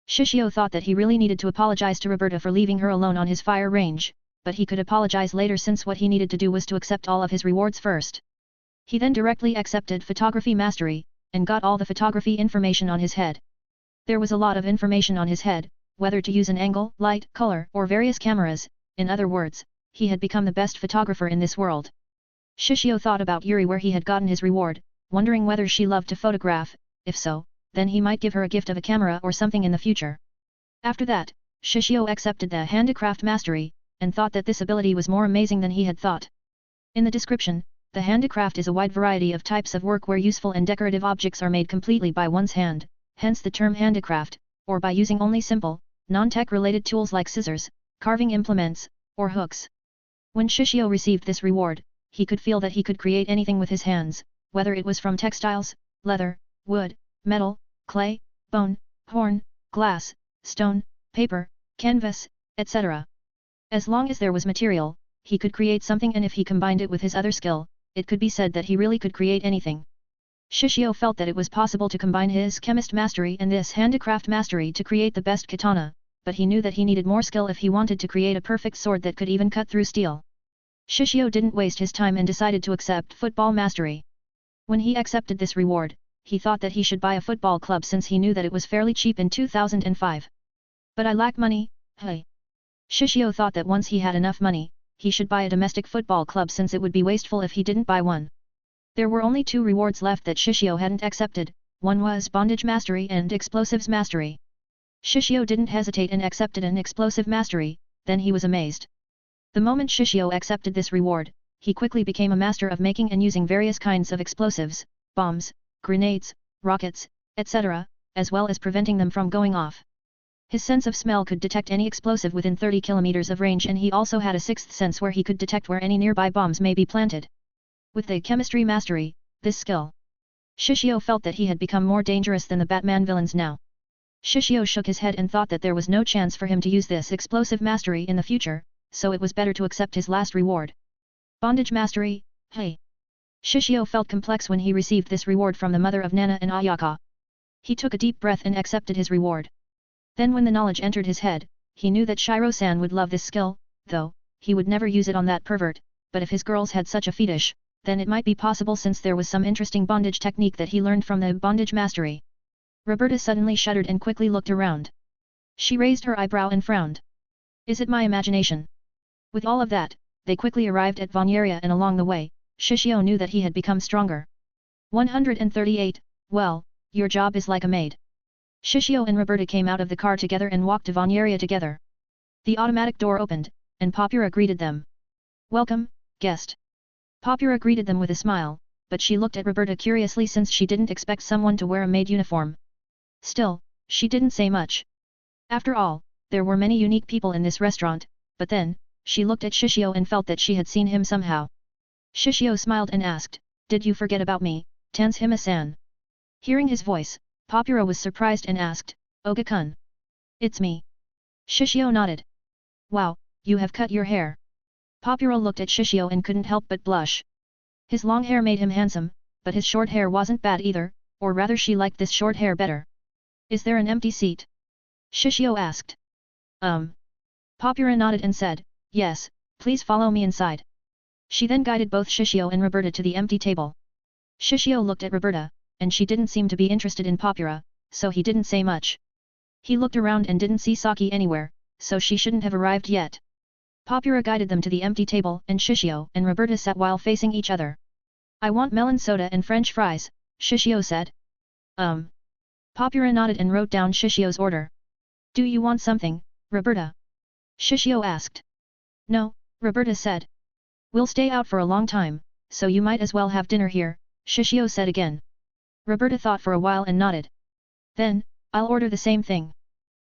Shishio thought that he really needed to apologize to Roberta for leaving her alone on his fire range, but he could apologize later since what he needed to do was to accept all of his rewards first. He then directly accepted photography mastery, and got all the photography information on his head. There was a lot of information on his head, whether to use an angle, light, color, or various cameras. In other words, he had become the best photographer in this world. Shishio thought about Yuri where he had gotten his reward, wondering whether she loved to photograph. If so, then he might give her a gift of a camera or something in the future. After that, Shishio accepted the handicraft mastery, and thought that this ability was more amazing than he had thought. In the description, the handicraft is a wide variety of types of work where useful and decorative objects are made completely by one's hand, hence the term handicraft, or by using only simple, non-tech related tools like scissors, carving implements, or hooks. When Shishio received this reward, he could feel that he could create anything with his hands, whether it was from textiles, leather, wood, metal, clay, bone, horn, glass, stone, paper, canvas, etc. As long as there was material, he could create something, and if he combined it with his other skill, it could be said that he really could create anything. Shishio felt that it was possible to combine his chemist mastery and this handicraft mastery to create the best katana, but he knew that he needed more skill if he wanted to create a perfect sword that could even cut through steel. Shishio didn't waste his time and decided to accept football mastery. When he accepted this reward, he thought that he should buy a football club since he knew that it was fairly cheap in 2005. "But I lack money, hey." Shishio thought that once he had enough money, he should buy a domestic football club since it would be wasteful if he didn't buy one. There were only 2 rewards left that Shishio hadn't accepted, one was bondage mastery and explosives mastery. Shishio didn't hesitate and accepted an explosive mastery, then he was amazed. The moment Shishio accepted this reward, he quickly became a master of making and using various kinds of explosives, bombs, grenades, rockets, etc., as well as preventing them from going off. His sense of smell could detect any explosive within 30 kilometers of range, and he also had a 6th sense where he could detect where any nearby bombs may be planted. With the chemistry mastery, this skill, Shishio felt that he had become more dangerous than the Batman villains now. Shishio shook his head and thought that there was no chance for him to use this explosive mastery in the future, so it was better to accept his last reward. Bondage mastery, hey. Shishio felt complex when he received this reward from the mother of Nana and Ayaka. He took a deep breath and accepted his reward. Then when the knowledge entered his head, he knew that Shiro-san would love this skill, though, he would never use it on that pervert, but if his girls had such a fetish, then it might be possible since there was some interesting bondage technique that he learned from the bondage mastery. Roberta suddenly shuddered and quickly looked around. She raised her eyebrow and frowned. "Is it my imagination?" With all of that, they quickly arrived at Vonyarea, and along the way, Shishio knew that he had become stronger. 138, well, your job is like a maid. Shishio and Roberta came out of the car together and walked to Vonyarea together. The automatic door opened, and Papura greeted them. "Welcome, guest." Papura greeted them with a smile, but she looked at Roberta curiously since she didn't expect someone to wear a maid uniform. Still, she didn't say much. After all, there were many unique people in this restaurant, but then, she looked at Shishio and felt that she had seen him somehow. Shishio smiled and asked, "Did you forget about me, Tanshima-san?" Hearing his voice, Popura was surprised and asked, "Oga-kun. It's me." Shishio nodded. "Wow, you have cut your hair." Popura looked at Shishio and couldn't help but blush. His long hair made him handsome, but his short hair wasn't bad either, or rather she liked this short hair better. "Is there an empty seat?" Shishio asked. Popura nodded and said, "Yes, please follow me inside." She then guided both Shishio and Roberta to the empty table. Shishio looked at Roberta, and she didn't seem to be interested in Popura, so he didn't say much. He looked around and didn't see Saki anywhere, so she shouldn't have arrived yet. Popura guided them to the empty table and Shishio and Roberta sat while facing each other. "I want melon soda and French fries," Shishio said. Popura nodded and wrote down Shishio's order. "Do you want something, Roberta?" Shishio asked. "No," Roberta said. "We'll stay out for a long time, so you might as well have dinner here," Shishio said again. Roberta thought for a while and nodded. "Then, I'll order the same thing."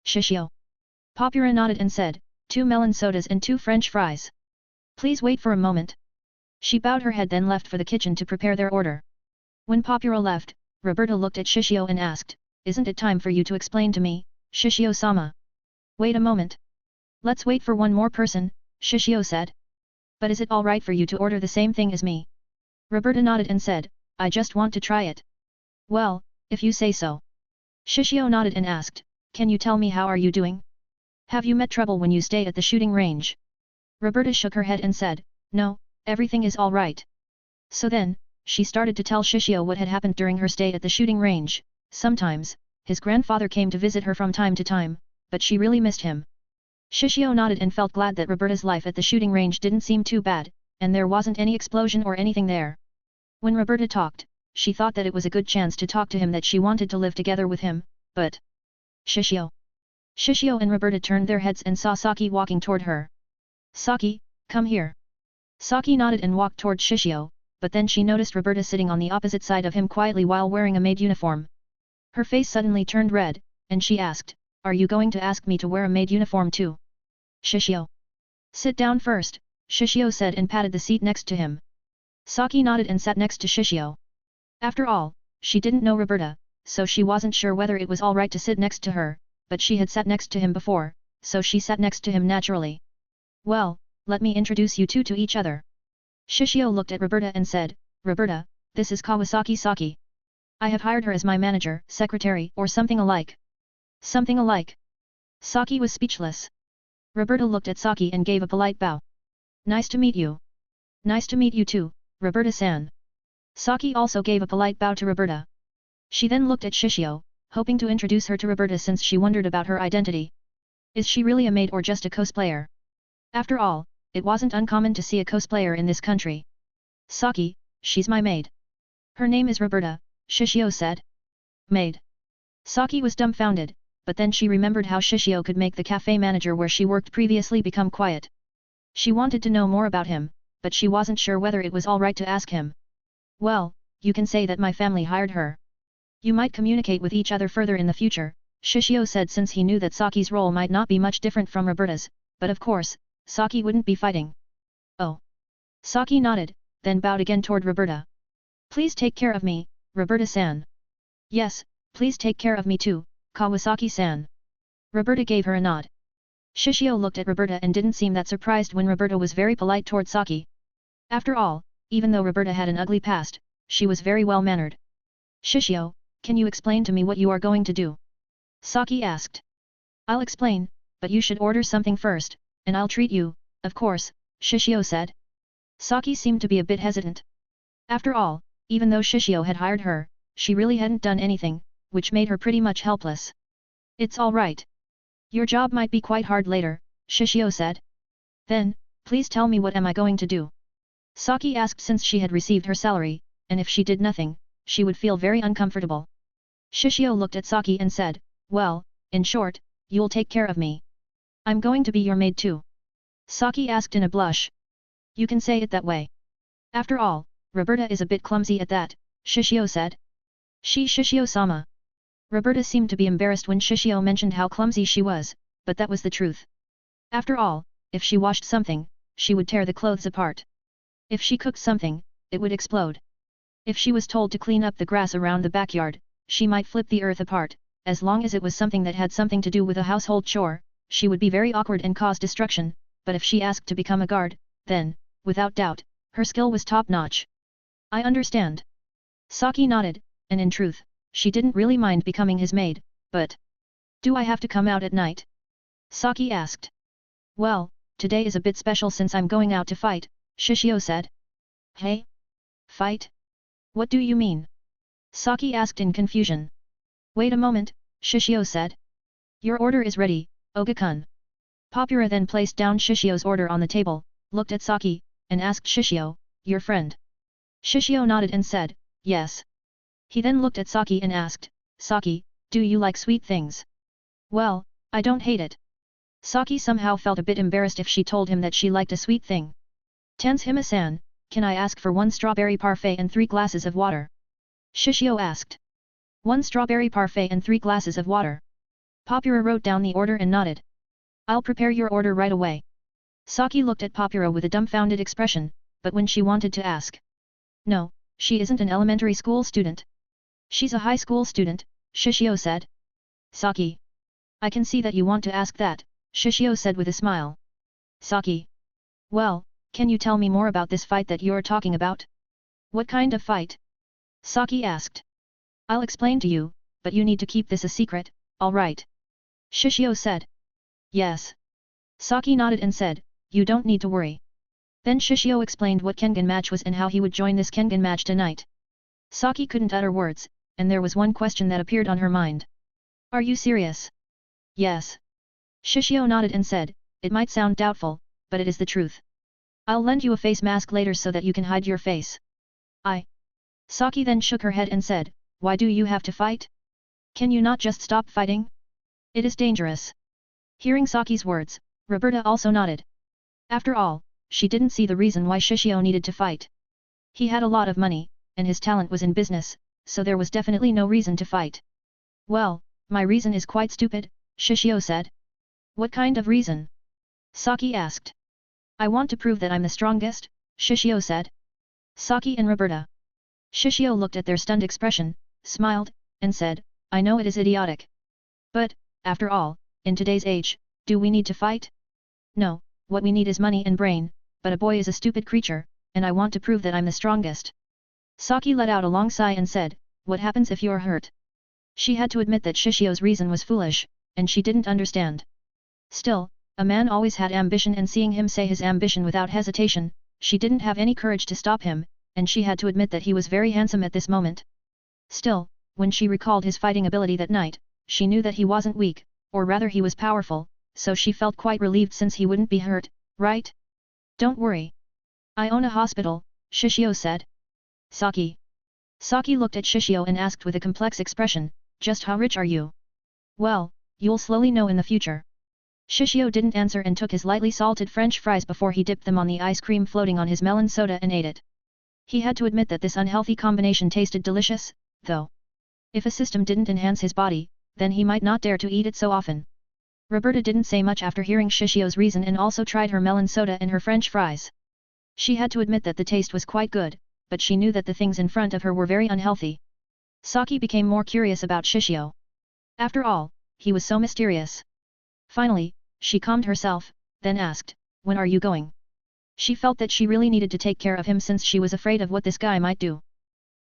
Shishio. Popura nodded and said, "2 melon sodas and 2 French fries." "Please wait for a moment." She bowed her head then left for the kitchen to prepare their order. When Popura left, Roberta looked at Shishio and asked, "Isn't it time for you to explain to me, Shishio-sama?" "Wait a moment. Let's wait for one more person," Shishio said. "But is it alright for you to order the same thing as me?" Roberta nodded and said, "I just want to try it." "Well, if you say so." Shishio nodded and asked, "Can you tell me how are you doing? Have you met trouble when you stay at the shooting range?" Roberta shook her head and said, "No, everything is alright." So then, she started to tell Shishio what had happened during her stay at the shooting range. Sometimes, his grandfather came to visit her from time to time, but she really missed him. Shishio nodded and felt glad that Roberta's life at the shooting range didn't seem too bad, and there wasn't any explosion or anything there. When Roberta talked, she thought that it was a good chance to talk to him that she wanted to live together with him, but... Shishio. Shishio and Roberta turned their heads and saw Saki walking toward her. "Saki, come here." Saki nodded and walked toward Shishio, but then she noticed Roberta sitting on the opposite side of him quietly while wearing a maid uniform. Her face suddenly turned red, and she asked, "Are you going to ask me to wear a maid uniform too?" Shishio. "Sit down first," Shishio said and patted the seat next to him. Saki nodded and sat next to Shishio. After all, she didn't know Roberta, so she wasn't sure whether it was alright to sit next to her, but she had sat next to him before, so she sat next to him naturally. "Well, let me introduce you two to each other." Shishio looked at Roberta and said, "Roberta, this is Kawasaki Saki. I have hired her as my manager, secretary, or something alike." "Something alike?" Saki was speechless. Roberta looked at Saki and gave a polite bow. "Nice to meet you." "Nice to meet you too, Roberta-san." Saki also gave a polite bow to Roberta. She then looked at Shishio, hoping to introduce her to Roberta since she wondered about her identity. Is she really a maid or just a cosplayer? After all, it wasn't uncommon to see a cosplayer in this country. "Saki, she's my maid. Her name is Roberta," Shishio said. "Maid?" Saki was dumbfounded, but then she remembered how Shishio could make the cafe manager where she worked previously become quiet. She wanted to know more about him, but she wasn't sure whether it was alright to ask him. "Well, you can say that my family hired her. You might communicate with each other further in the future," Shishio said since he knew that Saki's role might not be much different from Roberta's, but of course, Saki wouldn't be fighting. "Oh." Saki nodded, then bowed again toward Roberta. "Please take care of me, Roberta-san." "Yes, please take care of me too, Kawasaki-san." Roberta gave her a nod. Shishio looked at Roberta and didn't seem that surprised when Roberta was very polite toward Saki. After all, even though Roberta had an ugly past, she was very well-mannered. "Shishio, can you explain to me what you are going to do?" Saki asked. "I'll explain, but you should order something first, and I'll treat you, of course," Shishio said. Saki seemed to be a bit hesitant. After all, even though Shishio had hired her, she really hadn't done anything, which made her pretty much helpless. "It's alright. Your job might be quite hard later," Shishio said. "Then, please tell me what am I going to do?" Saki asked since she had received her salary, and if she did nothing, she would feel very uncomfortable. Shishio looked at Saki and said, "Well, in short, you'll take care of me. I'm going to be your maid too." Saki asked in a blush. "You can say it that way. After all, Roberta is a bit clumsy at that, Shishio said. Shishio-sama. Roberta seemed to be embarrassed when Shishio mentioned how clumsy she was, but that was the truth. After all, if she washed something, she would tear the clothes apart. If she cooked something, it would explode. If she was told to clean up the grass around the backyard, she might flip the earth apart. As long as it was something that had something to do with a household chore, she would be very awkward and cause destruction, but if she asked to become a guard, then, without doubt, her skill was top-notch. I understand. Saki nodded, and in truth, she didn't really mind becoming his maid, but... Do I have to come out at night? Saki asked. Well, today is a bit special since I'm going out to fight, Shishio said. Hey? Fight? What do you mean? Saki asked in confusion. Wait a moment, Shishio said. Your order is ready, Oga-kun. Papura then placed down Shishio's order on the table, looked at Saki, and asked Shishio, your friend? Shishio nodded and said, yes. He then looked at Saki and asked, Saki, do you like sweet things? Well, I don't hate it. Saki somehow felt a bit embarrassed if she told him that she liked a sweet thing. Tanshima-san, can I ask for 1 strawberry parfait and 3 glasses of water? Shishio asked. 1 strawberry parfait and 3 glasses of water. Papura wrote down the order and nodded. I'll prepare your order right away. Saki looked at Papura with a dumbfounded expression, but when she wanted to ask. No, she isn't an elementary school student. She's a high school student, Shishio said. Saki. I can see that you want to ask that, Shishio said with a smile. Saki. Well, can you tell me more about this fight that you're talking about? What kind of fight? Saki asked. I'll explain to you, but you need to keep this a secret, alright? Shishio said. Yes. Saki nodded and said, you don't need to worry. Then Shishio explained what Kengan match was and how he would join this Kengan match tonight. Saki couldn't utter words, and there was one question that appeared on her mind. Are you serious? Yes. Shishio nodded and said, it might sound doubtful, but it is the truth. I'll lend you a face mask later so that you can hide your face. Saki then shook her head and said, why do you have to fight? Can you not just stop fighting? It is dangerous. Hearing Saki's words, Roberta also nodded. After all, she didn't see the reason why Shishio needed to fight. He had a lot of money, and his talent was in business, so there was definitely no reason to fight. Well, my reason is quite stupid, Shishio said. What kind of reason? Saki asked. I want to prove that I'm the strongest, Shishio said. Saki and Roberta. Shishio looked at their stunned expression, smiled, and said, I know it is idiotic. But, after all, in today's age, do we need to fight? No, what we need is money and brain, but a boy is a stupid creature, and I want to prove that I'm the strongest. Saki let out a long sigh and said, what happens if you're hurt? She had to admit that Shishio's reason was foolish, and she didn't understand. Still, a man always had ambition, and seeing him say his ambition without hesitation, she didn't have any courage to stop him, and she had to admit that he was very handsome at this moment. Still, when she recalled his fighting ability that night, she knew that he wasn't weak, or rather he was powerful, so she felt quite relieved since he wouldn't be hurt, right? Don't worry. I own a hospital, Shishio said. Saki. Saki looked at Shishio and asked with a complex expression, just how rich are you? Well, you'll slowly know in the future. Shishio didn't answer and took his lightly salted French fries before he dipped them on the ice cream floating on his melon soda and ate it. He had to admit that this unhealthy combination tasted delicious, though. If a system didn't enhance his body, then he might not dare to eat it so often. Roberta didn't say much after hearing Shishio's reason and also tried her melon soda and her French fries. She had to admit that the taste was quite good, but she knew that the things in front of her were very unhealthy. Saki became more curious about Shishio. After all, he was so mysterious. Finally, she calmed herself, then asked, when are you going? She felt that she really needed to take care of him since she was afraid of what this guy might do.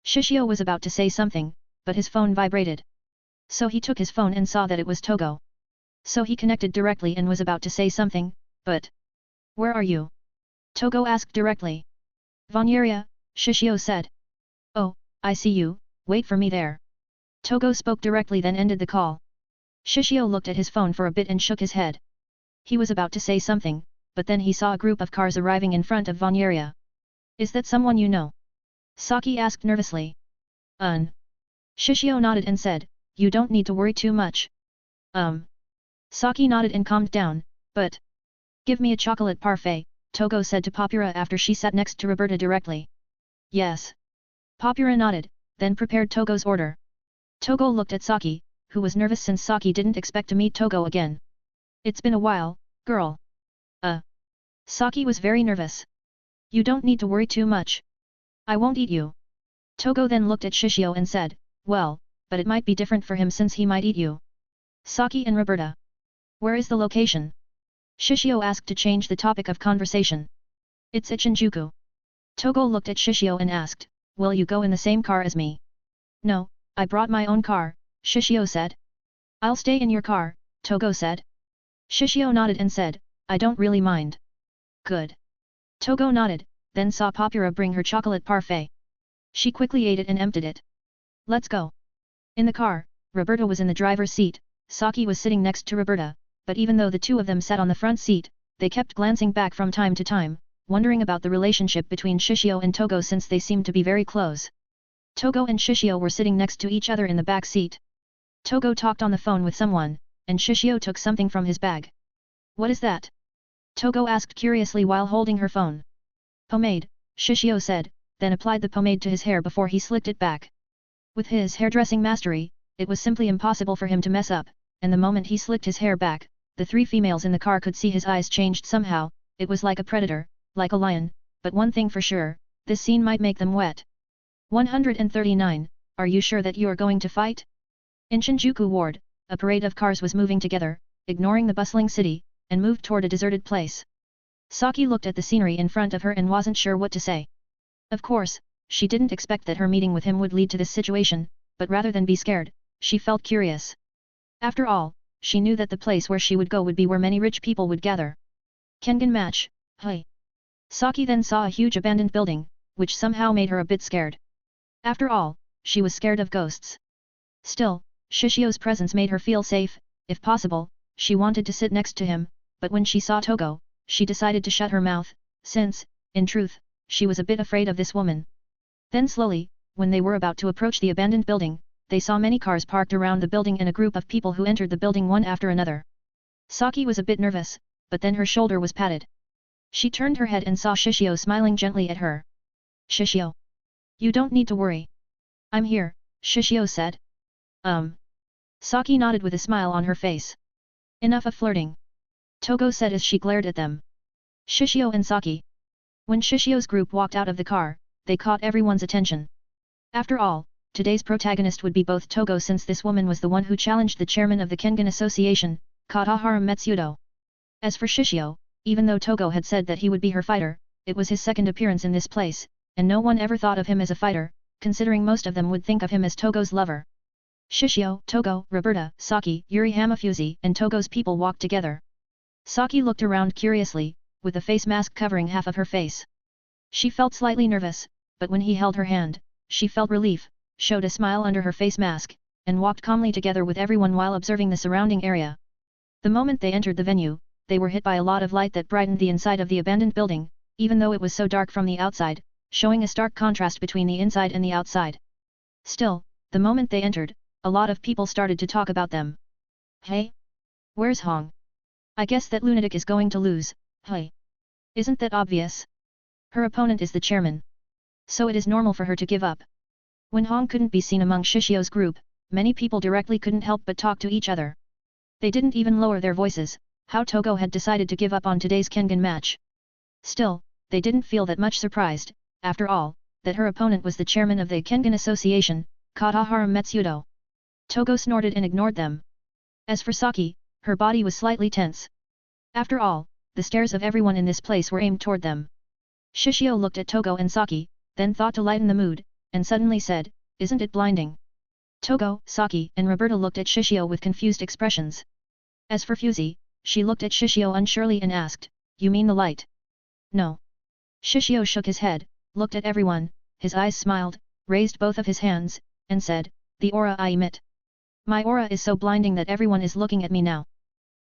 Shishio was about to say something, but his phone vibrated. So he took his phone and saw that it was Togo. So he connected directly and was about to say something, but... Where are you? Togo asked directly. Vanyeria, Shishio said. Oh, I see you, wait for me there. Togo spoke directly then ended the call. Shishio looked at his phone for a bit and shook his head. He was about to say something, but then he saw a group of cars arriving in front of Vanyeria. Is that someone you know? Saki asked nervously. Shishio nodded and said, you don't need to worry too much. Saki nodded and calmed down, but... Give me a chocolate parfait, Togo said to Papura after she sat next to Roberta directly. Yes. Papura nodded, then prepared Togo's order. Togo looked at Saki, who was nervous since Saki didn't expect to meet Togo again. It's been a while, girl. Saki was very nervous. You don't need to worry too much. I won't eat you. Togo then looked at Shishio and said, well, but it might be different for him since he might eat you. Saki and Roberta. Where is the location? Shishio asked to change the topic of conversation. It's at Shinjuku. Togo looked at Shishio and asked, will you go in the same car as me? No, I brought my own car, Shishio said. I'll stay in your car, Togo said. Shishio nodded and said, I don't really mind. Good. Togo nodded, then saw Papura bring her chocolate parfait. She quickly ate it and emptied it. Let's go. In the car, Roberta was in the driver's seat, Saki was sitting next to Roberta, but even though the two of them sat on the front seat, they kept glancing back from time to time, wondering about the relationship between Shishio and Togo since they seemed to be very close. Togo and Shishio were sitting next to each other in the back seat. Togo talked on the phone with someone, and Shishio took something from his bag. What is that? Togo asked curiously while holding her phone. Pomade, Shishio said, then applied the pomade to his hair before he slicked it back. With his hairdressing mastery, it was simply impossible for him to mess up, and the moment he slicked his hair back, the three females in the car could see his eyes changed somehow. It was like a predator, like a lion, but one thing for sure, this scene might make them wet. 139, are you sure that you are going to fight? In Shinjuku Ward, a parade of cars was moving together, ignoring the bustling city, and moved toward a deserted place. Saki looked at the scenery in front of her and wasn't sure what to say. Of course, she didn't expect that her meeting with him would lead to this situation, but rather than be scared, she felt curious. After all, she knew that the place where she would go would be where many rich people would gather. Kengan match, hey. Saki then saw a huge abandoned building, which somehow made her a bit scared. After all, she was scared of ghosts. Still, Shishio's presence made her feel safe. If possible, she wanted to sit next to him, but when she saw Togo, she decided to shut her mouth, since, in truth, she was a bit afraid of this woman. Then slowly, when they were about to approach the abandoned building, they saw many cars parked around the building and a group of people who entered the building one after another. Saki was a bit nervous, but then her shoulder was patted. She turned her head and saw Shishio smiling gently at her. Shishio. You don't need to worry. I'm here, Shishio said. Saki nodded with a smile on her face. Enough of flirting. Togo said as she glared at them. Shishio and Saki. When Shishio's group walked out of the car, they caught everyone's attention. After all, today's protagonist would be both Togo since this woman was the one who challenged the chairman of the Kengan Association, Katahara Metsudo. As for Shishio, even though Togo had said that he would be her fighter, it was his second appearance in this place, and no one ever thought of him as a fighter, considering most of them would think of him as Togo's lover. Shishio, Togo, Roberta, Saki, Yuri Hamafuzi, and Togo's people walked together. Saki looked around curiously, with the face mask covering half of her face. She felt slightly nervous, but when he held her hand, she felt relief, showed a smile under her face mask, and walked calmly together with everyone while observing the surrounding area. The moment they entered the venue, they were hit by a lot of light that brightened the inside of the abandoned building, even though it was so dark from the outside, showing a stark contrast between the inside and the outside. Still, the moment they entered, a lot of people started to talk about them. Hey? Where's Hong? I guess that lunatic is going to lose, hey? Isn't that obvious? Her opponent is the chairman. So it is normal for her to give up. When Hong couldn't be seen among Shishio's group, many people directly couldn't help but talk to each other. They didn't even lower their voices, how Togo had decided to give up on today's Kengan match. Still, they didn't feel that much surprised, after all, that her opponent was the chairman of the Kengan Association, Katahara Metsudo. Togo snorted and ignored them. As for Saki, her body was slightly tense. After all, the stares of everyone in this place were aimed toward them. Shishio looked at Togo and Saki, then thought to lighten the mood, and suddenly said, isn't it blinding? Togo, Saki, and Roberta looked at Shishio with confused expressions. As for Fuzi, she looked at Shishio unsurely and asked, you mean the light? No. Shishio shook his head, looked at everyone, his eyes smiled, raised both of his hands, and said, the aura I emit. My aura is so blinding that everyone is looking at me now.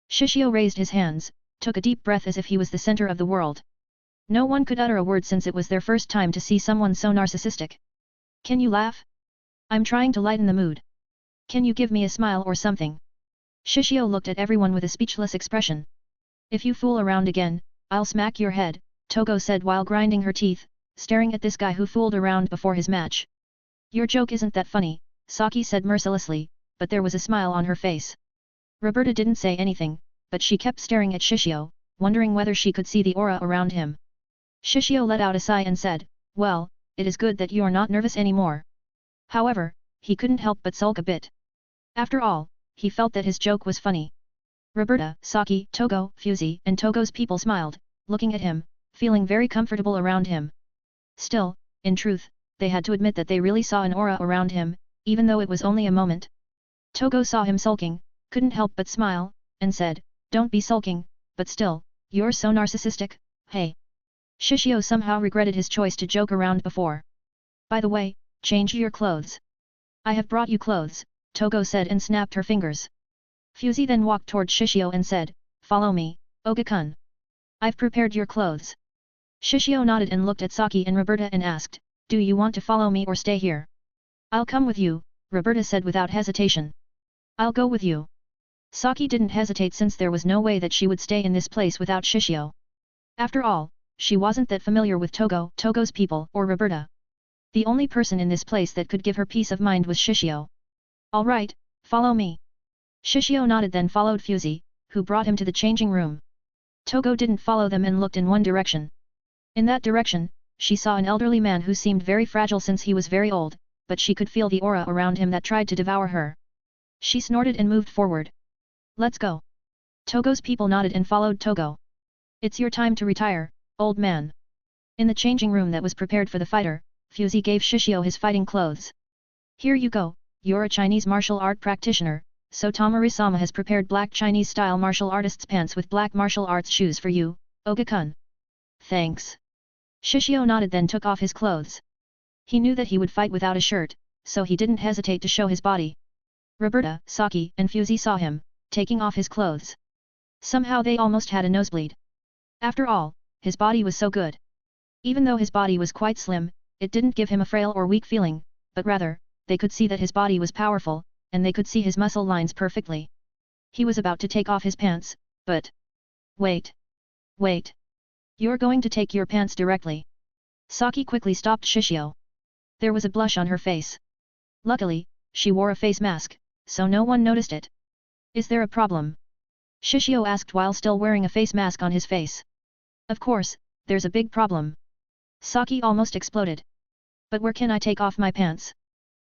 Shishio raised his hands, took a deep breath as if he was the center of the world. No one could utter a word since it was their first time to see someone so narcissistic. Can you laugh? I'm trying to lighten the mood. Can you give me a smile or something? Shishio looked at everyone with a speechless expression. If you fool around again, I'll smack your head, Togo said while grinding her teeth, staring at this guy who fooled around before his match. Your joke isn't that funny, Saki said mercilessly, but there was a smile on her face. Roberta didn't say anything, but she kept staring at Shishio, wondering whether she could see the aura around him. Shishio let out a sigh and said, well, it is good that you are not nervous anymore. However, he couldn't help but sulk a bit. After all, he felt that his joke was funny. Roberta, Saki, Togo, Fusey, and Togo's people smiled, looking at him, feeling very comfortable around him. Still, in truth, they had to admit that they really saw an aura around him, even though it was only a moment. Togo saw him sulking, couldn't help but smile, and said, don't be sulking, but still, you're so narcissistic, hey. Shishio somehow regretted his choice to joke around before. By the way, change your clothes. I have brought you clothes, Togo said and snapped her fingers. Fusey then walked toward Shishio and said, follow me, Oga-kun. I've prepared your clothes. Shishio nodded and looked at Saki and Roberta and asked, do you want to follow me or stay here? I'll come with you, Roberta said without hesitation. I'll go with you. Saki didn't hesitate since there was no way that she would stay in this place without Shishio. After all, she wasn't that familiar with Togo's people, or Roberta. The only person in this place that could give her peace of mind was Shishio. All right, follow me. Shishio nodded then followed Fusey, who brought him to the changing room. Togo didn't follow them and looked in one direction. In that direction, she saw an elderly man who seemed very fragile since he was very old, but she could feel the aura around him that tried to devour her. She snorted and moved forward. Let's go. Togo's people nodded and followed Togo. It's your time to retire, old man. In the changing room that was prepared for the fighter, Fusey gave Shishio his fighting clothes. Here you go, you're a Chinese martial art practitioner, so Tamari-sama has prepared black Chinese-style martial artist's pants with black martial arts shoes for you, Oga-kun. Thanks. Shishio nodded then took off his clothes. He knew that he would fight without a shirt, so he didn't hesitate to show his body. Roberta, Saki, and Fusey saw him, taking off his clothes. Somehow they almost had a nosebleed. After all, his body was so good. Even though his body was quite slim, it didn't give him a frail or weak feeling, but rather, they could see that his body was powerful, and they could see his muscle lines perfectly. He was about to take off his pants, but... Wait. Wait. You're going to take your pants directly. Saki quickly stopped Shishio. There was a blush on her face. Luckily, she wore a face mask, so no one noticed it. Is there a problem? Shishio asked while still wearing a face mask on his face. Of course, there's a big problem. Saki almost exploded. But where can I take off my pants?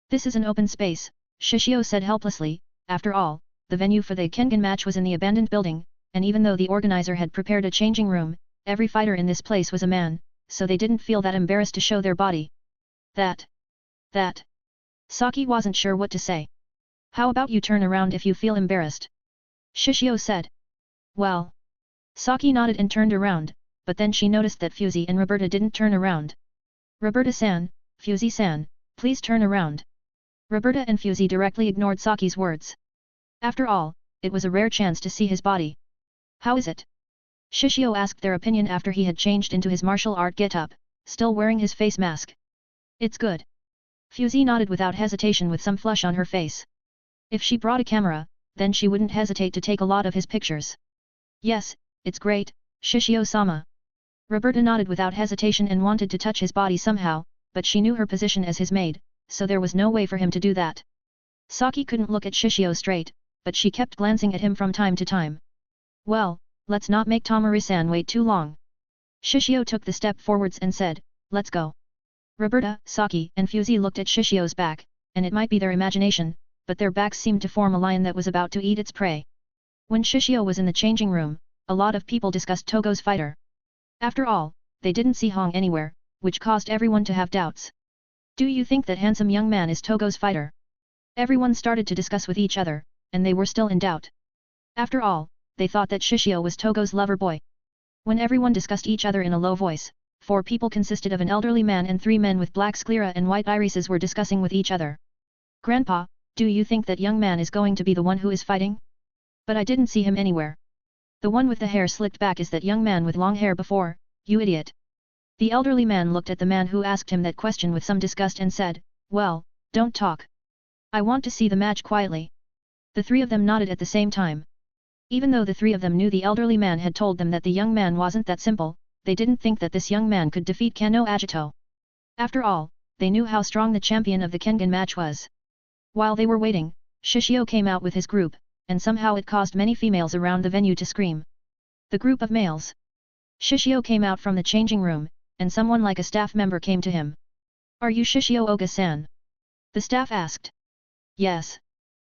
This is an open space, Shishio said helplessly. After all, the venue for the Kengan match was in the abandoned building, and even though the organizer had prepared a changing room, every fighter in this place was a man, so they didn't feel that embarrassed to show their body. That. Saki wasn't sure what to say. How about you turn around if you feel embarrassed? Shishio said. Well. Saki nodded and turned around, but then she noticed that Fusey and Roberta didn't turn around. Roberta-san, Fusey-san, please turn around. Roberta and Fusey directly ignored Saki's words. After all, it was a rare chance to see his body. How is it? Shishio asked their opinion after he had changed into his martial art get-up, still wearing his face mask. It's good. Fusey nodded without hesitation with some flush on her face. If she brought a camera, then she wouldn't hesitate to take a lot of his pictures. Yes, it's great, Shishio-sama. Roberta nodded without hesitation and wanted to touch his body somehow, but she knew her position as his maid, so there was no way for him to do that. Saki couldn't look at Shishio straight, but she kept glancing at him from time to time. Well, let's not make Tamari-san wait too long. Shishio took the step forwards and said, let's go. Roberta, Saki, and Fusey looked at Shishio's back, and it might be their imagination, but their backs seemed to form a lion that was about to eat its prey. When Shishio was in the changing room, a lot of people discussed Togo's fighter. After all, they didn't see Hong anywhere, which caused everyone to have doubts. Do you think that handsome young man is Togo's fighter? Everyone started to discuss with each other, and they were still in doubt. After all, they thought that Shishio was Togo's lover boy. When everyone discussed each other in a low voice, 4 people consisted of an elderly man and 3 men with black sclera and white irises were discussing with each other. Grandpa, do you think that young man is going to be the one who is fighting? But I didn't see him anywhere. The one with the hair slicked back is that young man with long hair before, you idiot. The elderly man looked at the man who asked him that question with some disgust and said, well, don't talk. I want to see the match quietly. The 3 of them nodded at the same time. Even though the 3 of them knew the elderly man had told them that the young man wasn't that simple, they didn't think that this young man could defeat Kano Agito. After all, they knew how strong the champion of the Kengan match was. While they were waiting, Shishio came out with his group, and somehow it caused many females around the venue to scream. The group of males. Shishio came out from the changing room, and someone like a staff member came to him. Are you Shishio Oga-san? The staff asked. Yes.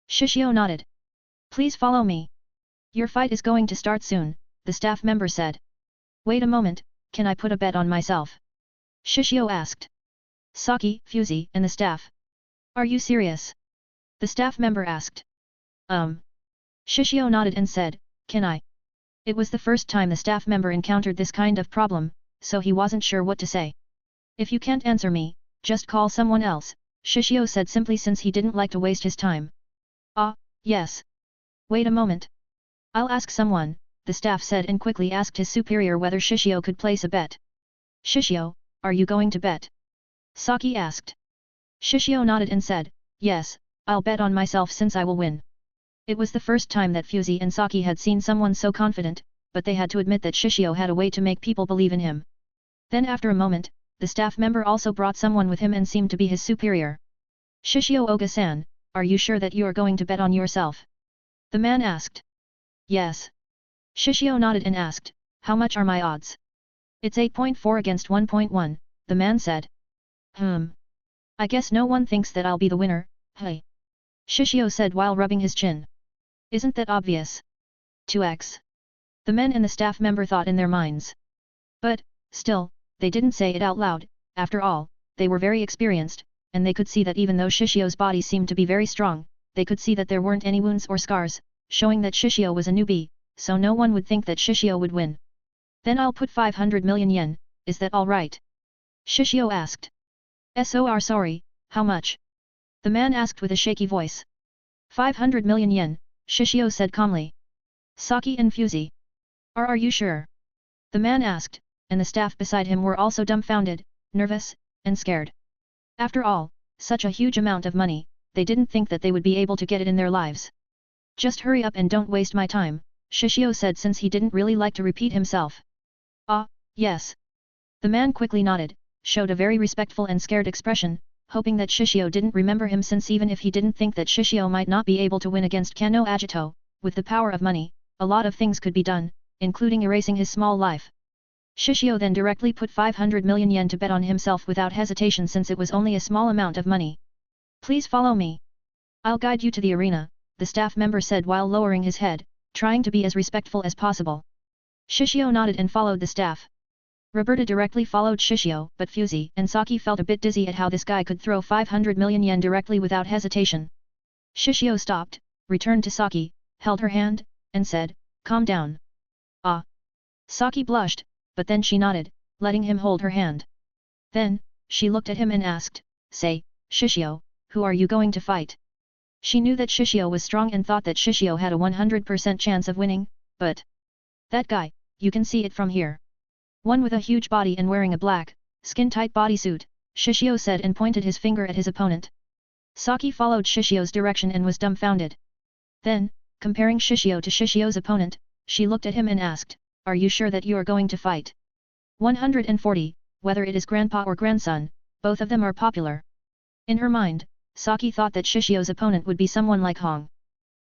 Shishio nodded. Please follow me. Your fight is going to start soon, the staff member said. Wait a moment, can I put a bet on myself? Shishio asked. Saki, Fusey, and the staff. Are you serious? The staff member asked. Shishio nodded and said, can I? It was the first time the staff member encountered this kind of problem, so he wasn't sure what to say. If you can't answer me, just call someone else, Shishio said simply since he didn't like to waste his time. Ah, yes. Wait a moment. I'll ask someone, the staff said and quickly asked his superior whether Shishio could place a bet. Shishio, are you going to bet? Saki asked. Shishio nodded and said, yes, I'll bet on myself since I will win. It was the first time that Fusey and Saki had seen someone so confident, but they had to admit that Shishio had a way to make people believe in him. Then after a moment, the staff member also brought someone with him and seemed to be his superior. Shishio Oga-san, are you sure that you are going to bet on yourself? The man asked. Yes. Shishio nodded and asked, how much are my odds? It's 8.4 against 1.1, the man said. I guess no one thinks that I'll be the winner, hey. Shishio said while rubbing his chin. Isn't that obvious? 2x. The men and the staff member thought in their minds. But, still, they didn't say it out loud. After all, they were very experienced, and they could see that even though Shishio's body seemed to be very strong, they could see that there weren't any wounds or scars, showing that Shishio was a newbie, so no one would think that Shishio would win. Then I'll put 500 million yen, is that alright? Shishio asked. Sorry, how much? The man asked with a shaky voice. 500 million yen, Shishio said calmly. Saki and Fusey. Are you sure? The man asked, and the staff beside him were also dumbfounded, nervous, and scared. After all, such a huge amount of money, they didn't think that they would be able to get it in their lives. Just hurry up and don't waste my time, Shishio said since he didn't really like to repeat himself. Ah, yes. The man quickly nodded, showed a very respectful and scared expression, hoping that Shishio didn't remember him since even if he didn't think that Shishio might not be able to win against Kano Agito, with the power of money, a lot of things could be done, including erasing his small life. Shishio then directly put 500 million yen to bet on himself without hesitation since it was only a small amount of money. Please follow me. I'll guide you to the arena, the staff member said while lowering his head, trying to be as respectful as possible. Shishio nodded and followed the staff. Roberta directly followed Shishio, but Fusey and Saki felt a bit dizzy at how this guy could throw 500 million yen directly without hesitation. Shishio stopped, returned to Saki, held her hand, and said, calm down. Ah. Saki blushed, but then she nodded, letting him hold her hand. Then, she looked at him and asked, say, Shishio, who are you going to fight? She knew that Shishio was strong and thought that Shishio had a 100% chance of winning, but... that guy, you can see it from here. One with a huge body and wearing a black, skin-tight bodysuit, Shishio said and pointed his finger at his opponent. Saki followed Shishio's direction and was dumbfounded. Then, comparing Shishio to Shishio's opponent, she looked at him and asked, are you sure that you are going to fight? 140, whether it is grandpa or grandson, both of them are popular. In her mind, Saki thought that Shishio's opponent would be someone like Hong.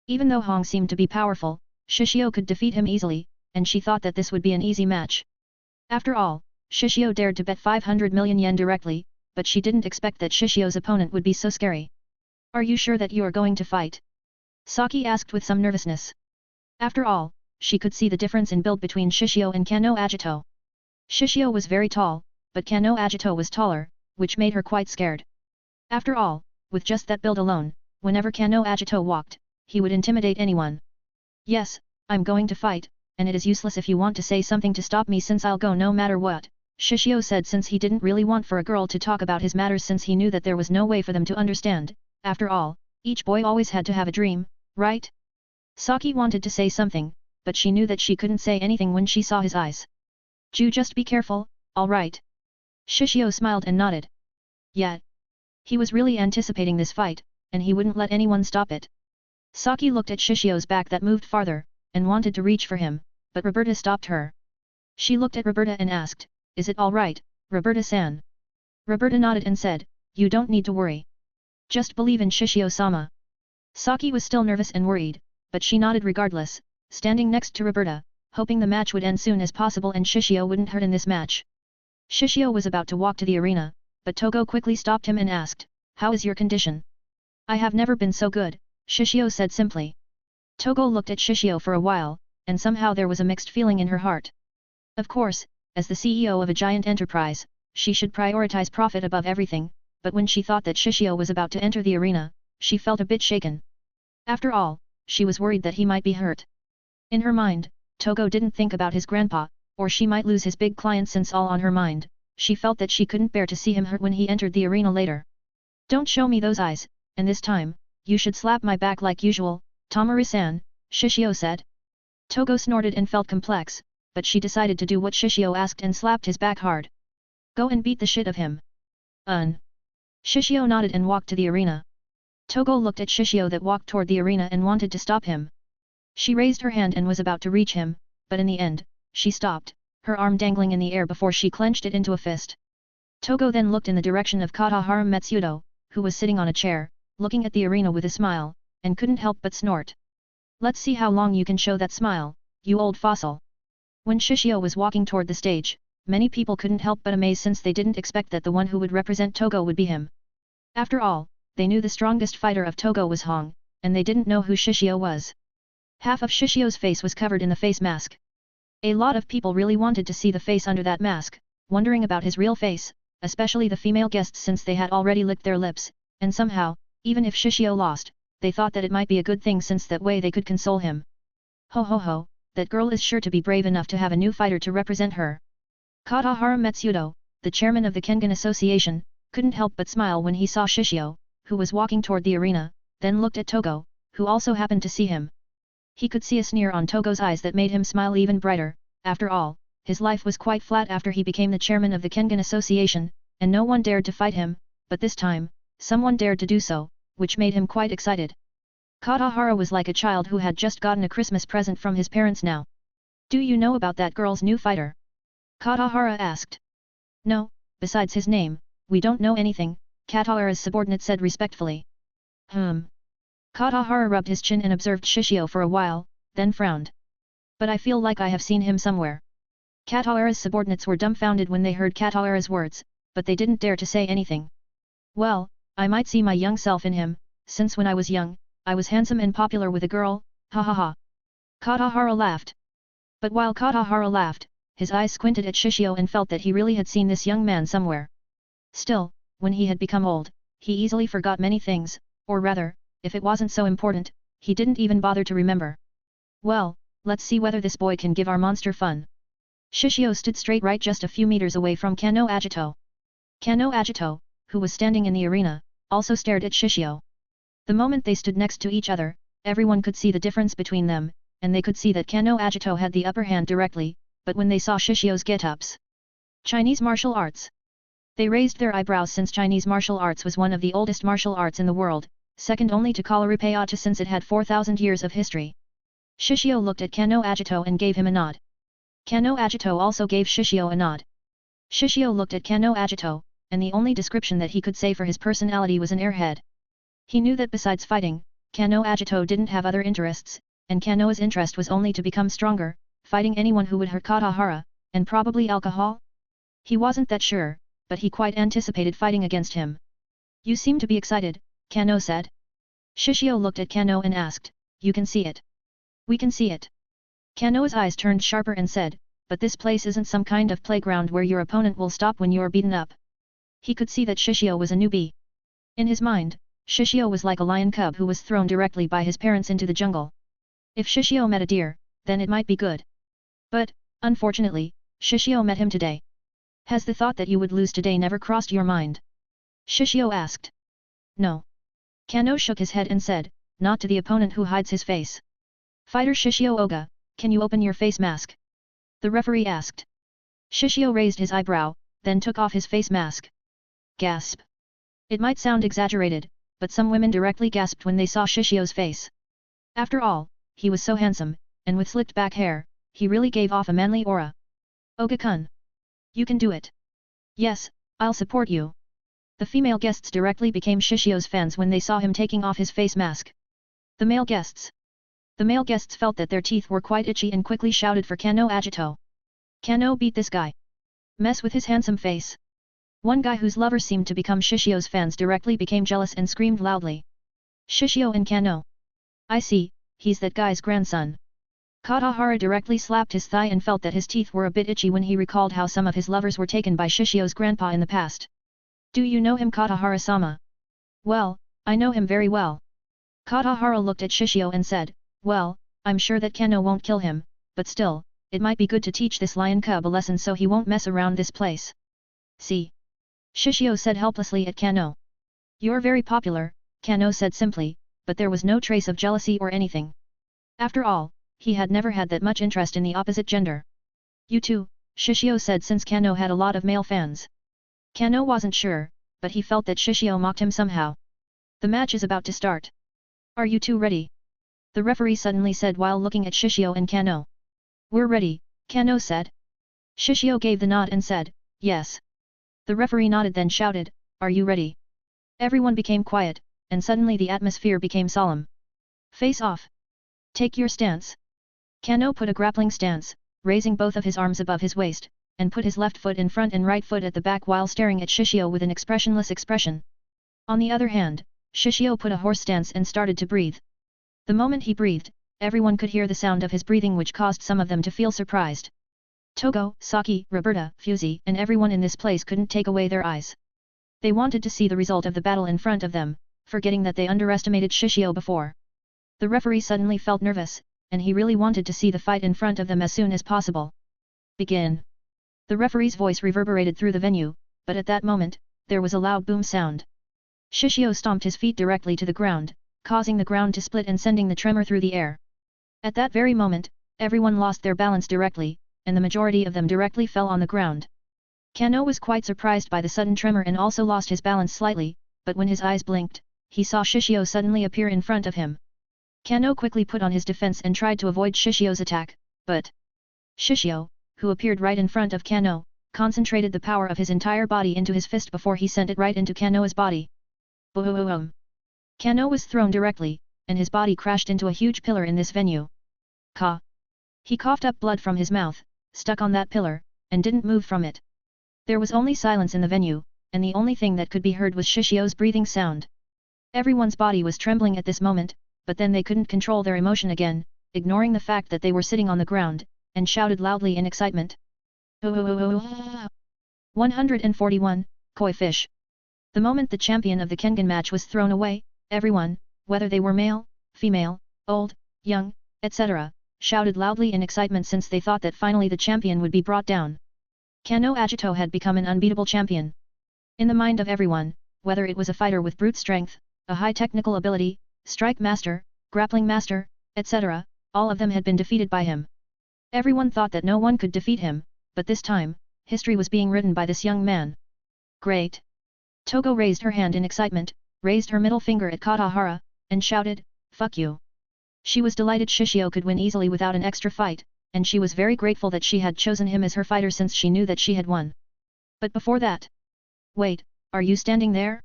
Even though Hong seemed to be powerful, Shishio could defeat him easily, and she thought that this would be an easy match. After all, Shishio dared to bet 500 million yen directly, but she didn't expect that Shishio's opponent would be so scary. Are you sure that you are going to fight? Saki asked with some nervousness. After all, she could see the difference in build between Shishio and Kano Agito. Shishio was very tall, but Kano Agito was taller, which made her quite scared. After all, with just that build alone, whenever Kano Agito walked, he would intimidate anyone. Yes, I'm going to fight, and it is useless if you want to say something to stop me since I'll go no matter what, Shishio said since he didn't really want for a girl to talk about his matters since he knew that there was no way for them to understand. After all, each boy always had to have a dream, right? Saki wanted to say something, but she knew that she couldn't say anything when she saw his eyes. You just be careful, alright? Shishio smiled and nodded. Yeah. He was really anticipating this fight, and he wouldn't let anyone stop it. Saki looked at Shishio's back that moved farther, and wanted to reach for him, but Roberta stopped her. She looked at Roberta and asked, is it alright, Roberta-san? Roberta nodded and said, you don't need to worry. Just believe in Shishio-sama. Saki was still nervous and worried, but she nodded regardless, standing next to Roberta, hoping the match would end soon as possible and Shishio wouldn't hurt in this match. Shishio was about to walk to the arena, but Togo quickly stopped him and asked, how is your condition? I have never been so good, Shishio said simply. Togo looked at Shishio for a while, and somehow there was a mixed feeling in her heart. Of course, as the CEO of a giant enterprise, she should prioritize profit above everything, but when she thought that Shishio was about to enter the arena, she felt a bit shaken. After all, she was worried that he might be hurt. In her mind, Togo didn't think about his grandpa, or she might lose his big client since all on her mind, she felt that she couldn't bear to see him hurt when he entered the arena later. Don't show me those eyes, and this time, you should slap my back like usual, Tamari-san, Shishio said. Togo snorted and felt complex, but she decided to do what Shishio asked and slapped his back hard. Go and beat the shit of him. Shishio nodded and walked to the arena. Togo looked at Shishio that walked toward the arena and wanted to stop him. She raised her hand and was about to reach him, but in the end, she stopped, her arm dangling in the air before she clenched it into a fist. Togo then looked in the direction of Katahara Matsudo, who was sitting on a chair, looking at the arena with a smile, and couldn't help but snort. Let's see how long you can show that smile, you old fossil. When Shishio was walking toward the stage, many people couldn't help but amaze since they didn't expect that the one who would represent Togo would be him. After all, they knew the strongest fighter of Togo was Hong, and they didn't know who Shishio was. Half of Shishio's face was covered in the face mask. A lot of people really wanted to see the face under that mask, wondering about his real face, especially the female guests since they had already licked their lips, and somehow, even if Shishio lost, they thought that it might be a good thing since that way they could console him. Ho ho ho, that girl is sure to be brave enough to have a new fighter to represent her. Katahara Matsudo, the chairman of the Kengan Association, couldn't help but smile when he saw Shishio, who was walking toward the arena, then looked at Togo, who also happened to see him. He could see a sneer on Togo's eyes that made him smile even brighter. After all, his life was quite flat after he became the chairman of the Kengan Association, and no one dared to fight him, but this time, someone dared to do so, which made him quite excited. Katahara was like a child who had just gotten a Christmas present from his parents now. Do you know about that girl's new fighter? Katahara asked. No, besides his name, we don't know anything, Katahara's subordinate said respectfully. Katahara rubbed his chin and observed Shishio for a while, then frowned. But I feel like I have seen him somewhere. Katahara's subordinates were dumbfounded when they heard Katahara's words, but they didn't dare to say anything. Well, I might see my young self in him, since when I was young, I was handsome and popular with a girl, ha ha ha. Katahara laughed. But while Katahara laughed, his eyes squinted at Shishio and felt that he really had seen this young man somewhere. Still, when he had become old, he easily forgot many things, or rather, if it wasn't so important, he didn't even bother to remember. Well, let's see whether this boy can give our monster fun. Shishio stood straight right just a few meters away from Kano Agito. Kano Agito, who was standing in the arena, also stared at Shishio. The moment they stood next to each other, everyone could see the difference between them, and they could see that Kano Agito had the upper hand directly, but when they saw Shishio's get-ups. Chinese martial arts. They raised their eyebrows since Chinese martial arts was one of the oldest martial arts in the world, second only to Kalaripayata since it had 4,000 years of history. Shishio looked at Kano Agito and gave him a nod. Kano Agito also gave Shishio a nod. Shishio looked at Kano Agito, and the only description that he could say for his personality was an airhead. He knew that besides fighting, Kano Agito didn't have other interests, and Kano's interest was only to become stronger, fighting anyone who would hurt Katahara, and probably alcohol? He wasn't that sure, but he quite anticipated fighting against him. You seem to be excited, Kano said. Shishio looked at Kano and asked, you can see it. We can see it. Kano's eyes turned sharper and said, but this place isn't some kind of playground where your opponent will stop when you're beaten up. He could see that Shishio was a newbie. In his mind, Shishio was like a lion cub who was thrown directly by his parents into the jungle. If Shishio met a deer, then it might be good. But, unfortunately, Shishio met him today. Has the thought that you would lose today never crossed your mind? Shishio asked. No. Kano shook his head and said, not to the opponent who hides his face. Fighter Shishio Oga, can you open your face mask? The referee asked. Shishio raised his eyebrow, then took off his face mask. Gasp. It might sound exaggerated, but some women directly gasped when they saw Shishio's face. After all, he was so handsome, and with slicked back hair, he really gave off a manly aura. Oga-kun. You can do it. Yes, I'll support you. The female guests directly became Shishio's fans when they saw him taking off his face mask. The male guests. The male guests felt that their teeth were quite itchy and quickly shouted for Kano Agito. Kano, beat this guy. Mess with his handsome face. One guy whose lover seemed to become Shishio's fans directly became jealous and screamed loudly. Shishio and Kano. I see, he's that guy's grandson. Katahara directly slapped his thigh and felt that his teeth were a bit itchy when he recalled how some of his lovers were taken by Shishio's grandpa in the past. Do you know him, Katahara-sama? Well, I know him very well. Katahara looked at Shishio and said, well, I'm sure that Kano won't kill him, but still, it might be good to teach this lion cub a lesson so he won't mess around this place. See? Shishio said helplessly at Kano. You're very popular, Kano said simply, but there was no trace of jealousy or anything. After all, he had never had that much interest in the opposite gender. You too, Shishio said since Kano had a lot of male fans. Kano wasn't sure, but he felt that Shishio mocked him somehow. The match is about to start. Are you two ready? The referee suddenly said while looking at Shishio and Kano. We're ready, Kano said. Shishio gave the nod and said, yes. The referee nodded then shouted, are you ready? Everyone became quiet, and suddenly the atmosphere became solemn. Face off. Take your stance. Kano put a grappling stance, raising both of his arms above his waist, and put his left foot in front and right foot at the back while staring at Shishio with an expressionless expression. On the other hand, Shishio put a horse stance and started to breathe. The moment he breathed, everyone could hear the sound of his breathing which caused some of them to feel surprised. Togo, Saki, Roberta, Fusey, and everyone in this place couldn't take away their eyes. They wanted to see the result of the battle in front of them, forgetting that they underestimated Shishio before. The referee suddenly felt nervous, and he really wanted to see the fight in front of them as soon as possible. Begin. The referee's voice reverberated through the venue, but at that moment, there was a loud boom sound. Shishio stomped his feet directly to the ground, causing the ground to split and sending the tremor through the air. At that very moment, everyone lost their balance directly, and the majority of them directly fell on the ground. Kano was quite surprised by the sudden tremor and also lost his balance slightly, but when his eyes blinked, he saw Shishio suddenly appear in front of him. Kano quickly put on his defense and tried to avoid Shishio's attack, but Shishio, who appeared right in front of Kano, concentrated the power of his entire body into his fist before he sent it right into Kano's body. Boom! Kano was thrown directly, and his body crashed into a huge pillar in this venue. Ka! He coughed up blood from his mouth, stuck on that pillar, and didn't move from it. There was only silence in the venue, and the only thing that could be heard was Shishio's breathing sound. Everyone's body was trembling at this moment, but then they couldn't control their emotion again, ignoring the fact that they were sitting on the ground, and shouted loudly in excitement. 141, Koi Fish. The moment the champion of the Kengan match was thrown away, everyone, whether they were male, female, old, young, etc., shouted loudly in excitement since they thought that finally the champion would be brought down. Kano Agito had become an unbeatable champion. In the mind of everyone, whether it was a fighter with brute strength, a high technical ability, strike master, grappling master, etc., all of them had been defeated by him. Everyone thought that no one could defeat him, but this time, history was being written by this young man. Great! Togo raised her hand in excitement, raised her middle finger at Katahara, and shouted, fuck you. She was delighted Shishio could win easily without an extra fight, and she was very grateful that she had chosen him as her fighter since she knew that she had won. But before that... Wait, are you standing there?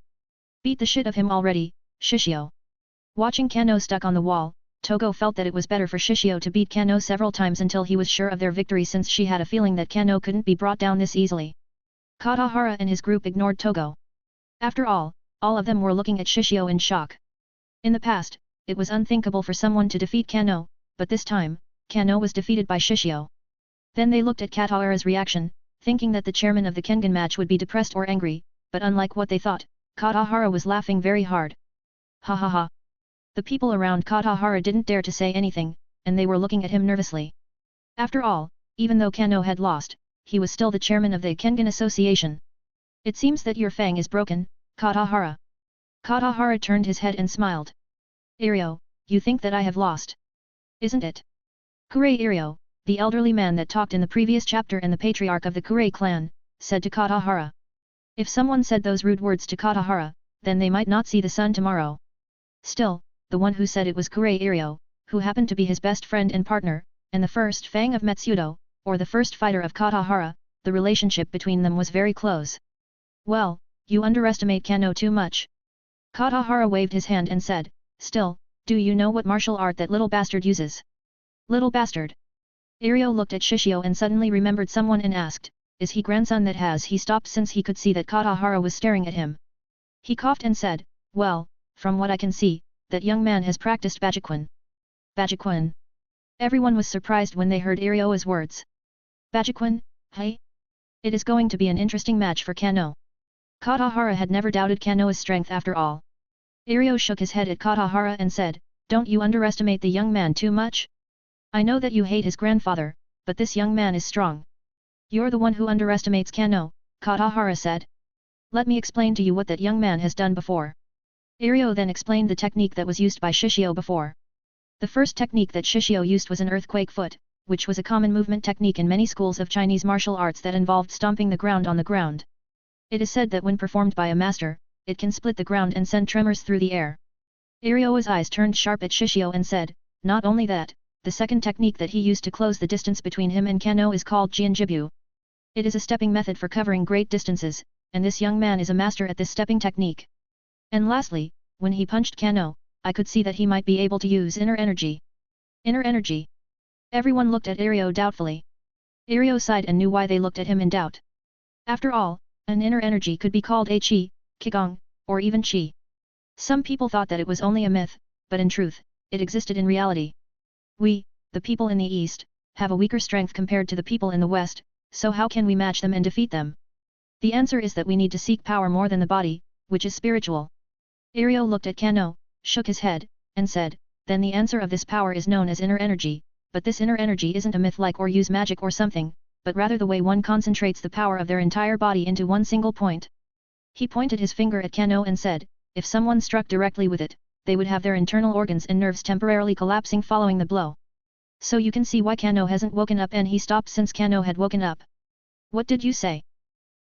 Beat the shit of him already, Shishio. Watching Kano stuck on the wall, Togo felt that it was better for Shishio to beat Kano several times until he was sure of their victory since she had a feeling that Kano couldn't be brought down this easily. Katahara and his group ignored Togo. After all of them were looking at Shishio in shock. In the past, it was unthinkable for someone to defeat Kano, but this time, Kano was defeated by Shishio. Then they looked at Katahara's reaction, thinking that the chairman of the Kengan match would be depressed or angry, but unlike what they thought, Katahara was laughing very hard. Ha ha ha. The people around Katahara didn't dare to say anything, and they were looking at him nervously. After all, even though Kano had lost, he was still the chairman of the Kengan Association. It seems that your fang is broken, Katahara. Katahara turned his head and smiled. Irio, you think that I have lost? Isn't it? Kurei Irio, the elderly man that talked in the previous chapter and the patriarch of the Kurei clan, said to Katahara. If someone said those rude words to Katahara, then they might not see the sun tomorrow. Still, the one who said it was Kurei Irio, who happened to be his best friend and partner, and the first fang of Metsudo, or the first fighter of Katahara, the relationship between them was very close. Well, you underestimate Kano too much. Katahara waved his hand and said, still, do you know what martial art that little bastard uses? Little bastard. Irio looked at Shishio and suddenly remembered someone and asked, is he grandson that has he stopped since he could see that Katahara was staring at him. He coughed and said, well, from what I can see, that young man has practiced Bajiquan. Bajiquan. Everyone was surprised when they heard Irio's words. Bajiquan, hey? It is going to be an interesting match for Kano. Katahara had never doubted Kano's strength after all. Irio shook his head at Katahara and said, don't you underestimate the young man too much? I know that you hate his grandfather, but this young man is strong. You're the one who underestimates Kano, Katahara said. Let me explain to you what that young man has done before. Irio then explained the technique that was used by Shishio before. The first technique that Shishio used was an earthquake foot, which was a common movement technique in many schools of Chinese martial arts that involved stomping the ground on the ground. It is said that when performed by a master, it can split the ground and send tremors through the air. Irio's eyes turned sharp at Shishio and said, not only that, the second technique that he used to close the distance between him and Kano is called Jianjibu. It is a stepping method for covering great distances, and this young man is a master at this stepping technique. And lastly, when he punched Kano, I could see that he might be able to use inner energy. Inner energy. Everyone looked at Irio doubtfully. Irio sighed and knew why they looked at him in doubt. After all, an inner energy could be called a qi, qigong, or even qi. Some people thought that it was only a myth, but in truth, it existed in reality. We, the people in the East, have a weaker strength compared to the people in the West, so how can we match them and defeat them? The answer is that we need to seek power more than the body, which is spiritual. Irio looked at Kano, shook his head, and said, then the answer of this power is known as inner energy, but this inner energy isn't a myth like or use magic or something, but rather the way one concentrates the power of their entire body into one single point. He pointed his finger at Kano and said, if someone struck directly with it, they would have their internal organs and nerves temporarily collapsing following the blow. So you can see why Kano hasn't woken up, and he stopped since Kano had woken up. What did you say?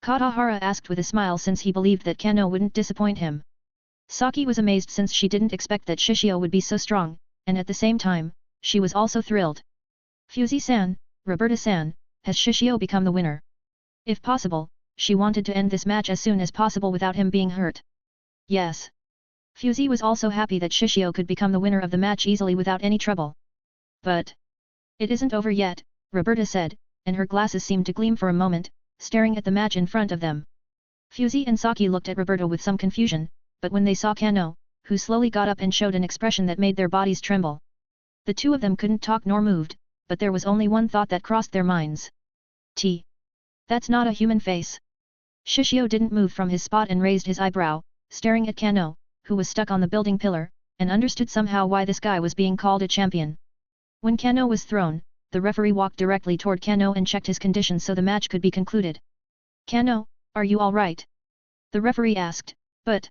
Katahara asked with a smile, since he believed that Kano wouldn't disappoint him. Saki was amazed since she didn't expect that Shishio would be so strong, and at the same time, she was also thrilled. Fusey-san, Roberta-san, has Shishio become the winner? If possible, she wanted to end this match as soon as possible without him being hurt. Yes. Fusey was also happy that Shishio could become the winner of the match easily without any trouble. But it isn't over yet, Roberta said, and her glasses seemed to gleam for a moment, staring at the match in front of them. Fusey and Saki looked at Roberta with some confusion, but when they saw Kano, who slowly got up and showed an expression that made their bodies tremble. The two of them couldn't talk nor moved, but there was only one thought that crossed their minds. That's not a human face. Shishio didn't move from his spot and raised his eyebrow, staring at Kano, who was stuck on the building pillar, and understood somehow why this guy was being called a champion. When Kano was thrown, the referee walked directly toward Kano and checked his condition so the match could be concluded. Kano, are you alright? The referee asked, but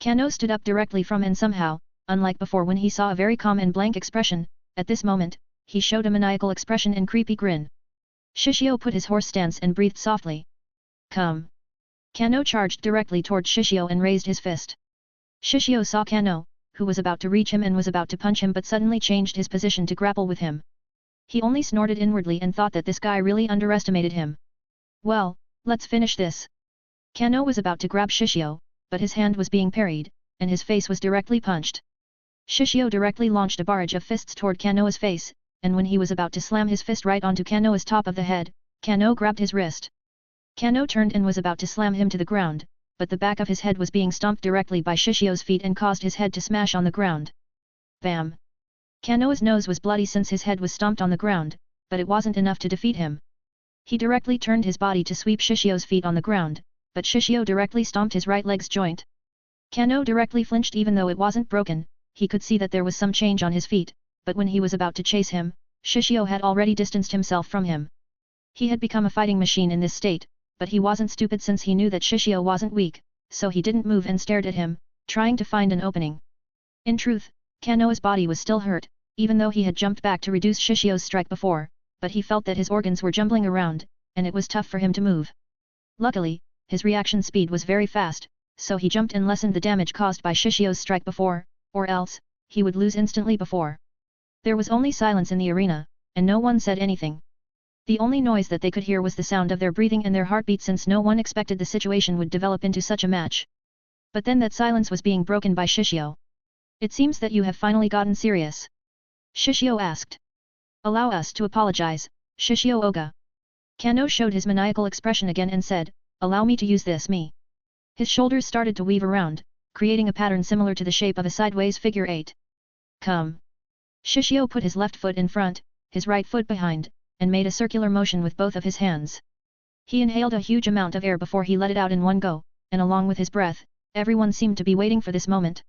Kano stood up directly from, and somehow, unlike before when he saw a very calm and blank expression, at this moment, he showed a maniacal expression and creepy grin. Shishio put his horse stance and breathed softly. Come. Kano charged directly toward Shishio and raised his fist. Shishio saw Kano, who was about to reach him and was about to punch him, but suddenly changed his position to grapple with him. He only snorted inwardly and thought that this guy really underestimated him. Well, let's finish this. Kano was about to grab Shishio, but his hand was being parried, and his face was directly punched. Shishio directly launched a barrage of fists toward Kano's face, and when he was about to slam his fist right onto Kano's top of the head, Kano grabbed his wrist. Kano turned and was about to slam him to the ground, but the back of his head was being stomped directly by Shishio's feet and caused his head to smash on the ground. Bam! Kano's nose was bloody since his head was stomped on the ground, but it wasn't enough to defeat him. He directly turned his body to sweep Shishio's feet on the ground, but Shishio directly stomped his right leg's joint. Kano directly flinched. Even though it wasn't broken, he could see that there was some change on his feet, but when he was about to chase him, Shishio had already distanced himself from him. He had become a fighting machine in this state, but he wasn't stupid since he knew that Shishio wasn't weak, so he didn't move and stared at him, trying to find an opening. In truth, Kano's body was still hurt, even though he had jumped back to reduce Shishio's strike before, but he felt that his organs were jumbling around, and it was tough for him to move. Luckily, his reaction speed was very fast, so he jumped and lessened the damage caused by Shishio's strike before, or else, he would lose instantly before. There was only silence in the arena, and no one said anything. The only noise that they could hear was the sound of their breathing and their heartbeat, since no one expected the situation would develop into such a match. But then that silence was being broken by Shishio. It seems that you have finally gotten serious. Shishio asked. Allow us to apologize, Shishio Oga. Kano showed his maniacal expression again and said, allow me to use this me. His shoulders started to weave around, creating a pattern similar to the shape of a sideways figure 8. Come. Shishio put his left foot in front, his right foot behind, and made a circular motion with both of his hands. He inhaled a huge amount of air before he let it out in one go, and along with his breath, everyone seemed to be waiting for this moment.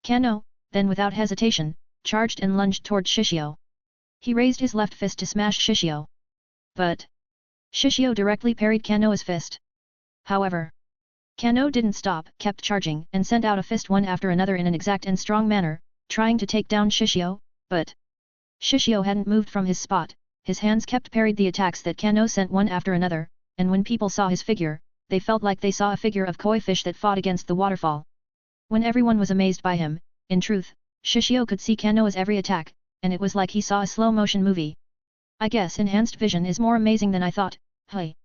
Kano, then without hesitation, charged and lunged toward Shishio. He raised his left fist to smash Shishio. But Shishio directly parried Kano's fist. However, Kano didn't stop, kept charging, and sent out a fist one after another in an exact and strong manner, trying to take down Shishio, but Shishio hadn't moved from his spot. His hands kept parried the attacks that Kano sent one after another, and when people saw his figure, they felt like they saw a figure of koi fish that fought against the waterfall. When everyone was amazed by him, in truth, Shishio could see Kano's every attack, and it was like he saw a slow-motion movie. I guess enhanced vision is more amazing than I thought, hey.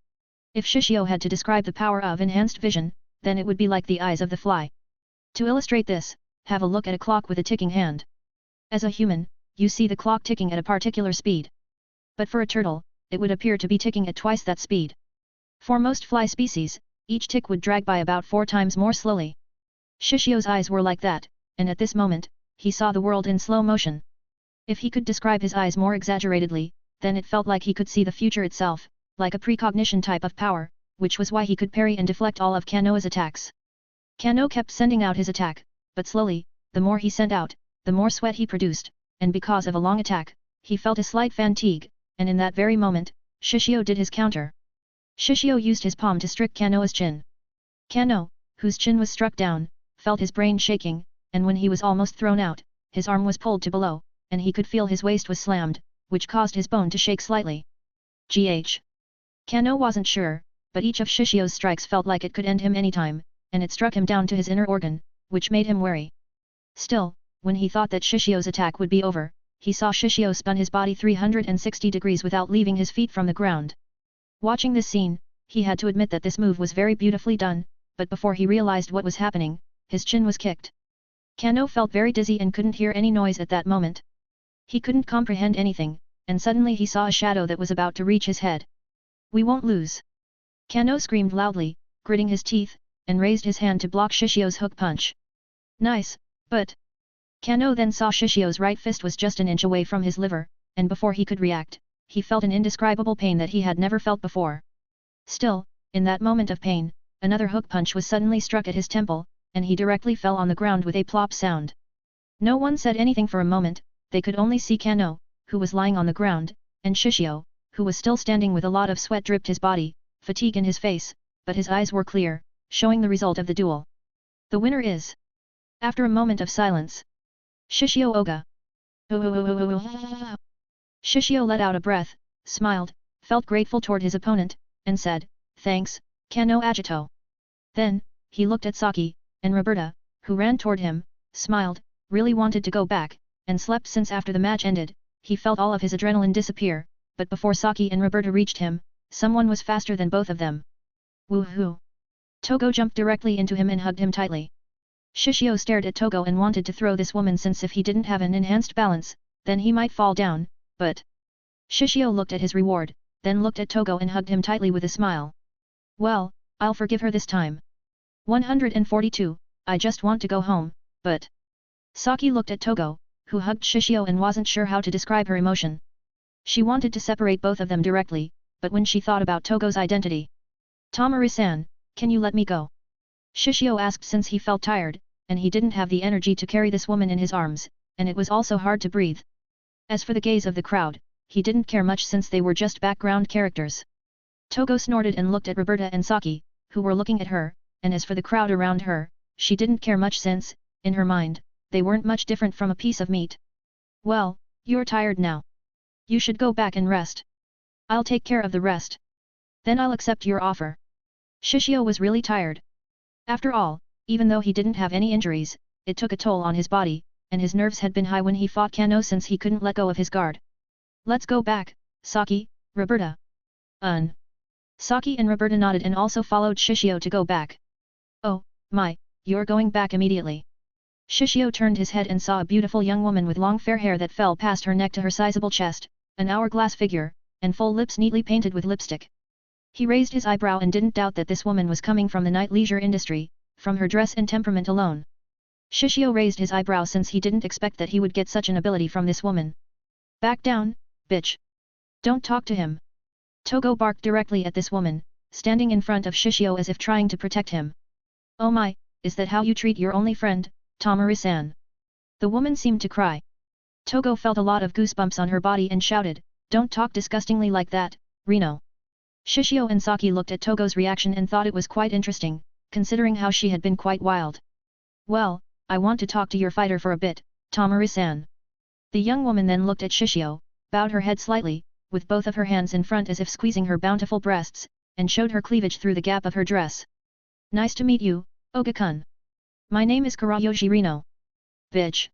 If Shishio had to describe the power of enhanced vision, then it would be like the eyes of the fly. To illustrate this, have a look at a clock with a ticking hand. As a human, you see the clock ticking at a particular speed. But for a turtle, it would appear to be ticking at twice that speed. For most fly species, each tick would drag by about 4 times more slowly. Shishio's eyes were like that, and at this moment, he saw the world in slow motion. If he could describe his eyes more exaggeratedly, then it felt like he could see the future itself, like a precognition type of power, which was why he could parry and deflect all of Kano's attacks. Kano kept sending out his attack, but slowly, the more he sent out, the more sweat he produced, and because of a long attack, he felt a slight fatigue, and in that very moment, Shishio did his counter. Shishio used his palm to strike Kano's chin. Kano, whose chin was struck down, felt his brain shaking, and when he was almost thrown out, his arm was pulled to below, and he could feel his waist was slammed, which caused his bone to shake slightly. Kano wasn't sure, but each of Shishio's strikes felt like it could end him anytime, and it struck him down to his inner organ, which made him wary. Still, when he thought that Shishio's attack would be over, he saw Shishio spun his body 360 degrees without leaving his feet from the ground. Watching this scene, he had to admit that this move was very beautifully done, but before he realized what was happening, his chin was kicked. Kano felt very dizzy and couldn't hear any noise at that moment. He couldn't comprehend anything, and suddenly he saw a shadow that was about to reach his head. We won't lose. Kano screamed loudly, gritting his teeth, and raised his hand to block Shishio's hook punch. Nice, but Kano then saw Shishio's right fist was just an inch away from his liver, and before he could react, he felt an indescribable pain that he had never felt before. Still, in that moment of pain, another hook punch was suddenly struck at his temple, and he directly fell on the ground with a plop sound. No one said anything for a moment. They could only see Kano, who was lying on the ground, and Shishio, who was still standing with a lot of sweat dripped his body, fatigue in his face, but his eyes were clear, showing the result of the duel. The winner is. After a moment of silence, Shishio Oga. Shishio let out a breath, smiled, felt grateful toward his opponent, and said, thanks, Kano Agito. Then, he looked at Saki, and Roberta, who ran toward him, smiled, really wanted to go back, and slept since after the match ended, he felt all of his adrenaline disappear, but before Saki and Roberta reached him, someone was faster than both of them. Woohoo! Togo jumped directly into him and hugged him tightly. Shishio stared at Togo and wanted to throw this woman, since if he didn't have an enhanced balance, then he might fall down, but Shishio looked at his reward, then looked at Togo and hugged him tightly with a smile. Well, I'll forgive her this time. 142, I just want to go home, but Saki looked at Togo, who hugged Shishio and wasn't sure how to describe her emotion. She wanted to separate both of them directly, but when she thought about Togo's identity. Tamari-san, can you let me go? Shishio asked, since he felt tired, and he didn't have the energy to carry this woman in his arms, and it was also hard to breathe. As for the gaze of the crowd, he didn't care much since they were just background characters. Togo snorted and looked at Roberta and Saki, who were looking at her, and as for the crowd around her, she didn't care much since, in her mind, they weren't much different from a piece of meat. Well, you're tired now. You should go back and rest. I'll take care of the rest. Then I'll accept your offer. Shishio was really tired. After all, even though he didn't have any injuries, it took a toll on his body, and his nerves had been high when he fought Kano, since he couldn't let go of his guard. Let's go back, Saki, Roberta, Saki and Roberta nodded and also followed Shishio to go back. Oh, my, you're going back immediately. Shishio turned his head and saw a beautiful young woman with long fair hair that fell past her neck to her sizable chest, an hourglass figure, and full lips neatly painted with lipstick. He raised his eyebrow and didn't doubt that this woman was coming from the night leisure industry, from her dress and temperament alone. Shishio raised his eyebrow since he didn't expect that he would get such an ability from this woman. Back down, bitch. Don't talk to him. Togo barked directly at this woman, standing in front of Shishio as if trying to protect him. Oh my, is that how you treat your only friend, Tamari-san? The woman seemed to cry. Togo felt a lot of goosebumps on her body and shouted, don't talk disgustingly like that, Reno. Shishio and Saki looked at Togo's reaction and thought it was quite interesting, considering how she had been quite wild. Well, I want to talk to your fighter for a bit, Tamari-san. The young woman then looked at Shishio, bowed her head slightly, with both of her hands in front as if squeezing her bountiful breasts, and showed her cleavage through the gap of her dress. Nice to meet you, Oga-kun. My name is Kurayoshi Reno. Bitch.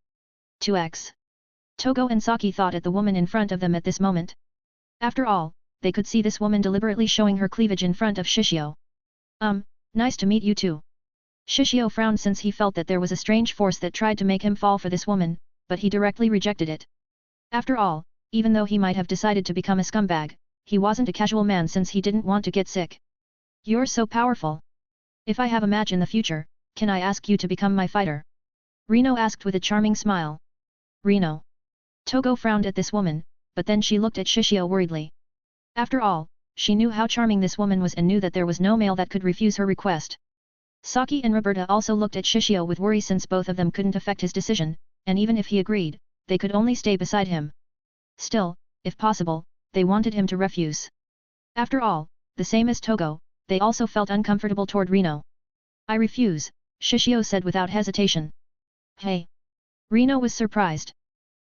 2x. Togo and Saki thought at the woman in front of them at this moment. After all, they could see this woman deliberately showing her cleavage in front of Shishio. Nice to meet you too. Shishio frowned since he felt that there was a strange force that tried to make him fall for this woman, but he directly rejected it. After all, even though he might have decided to become a scumbag, he wasn't a casual man since he didn't want to get sick. You're so powerful. If I have a match in the future, can I ask you to become my fighter? Reno asked with a charming smile. Reno. Togo frowned at this woman, but then she looked at Shishio worriedly. After all, she knew how charming this woman was and knew that there was no male that could refuse her request. Saki and Roberta also looked at Shishio with worry since both of them couldn't affect his decision, and even if he agreed, they could only stay beside him. Still, if possible, they wanted him to refuse. After all, the same as Togo, they also felt uncomfortable toward Reno. I refuse, Shishio said without hesitation. Hey! Reno was surprised.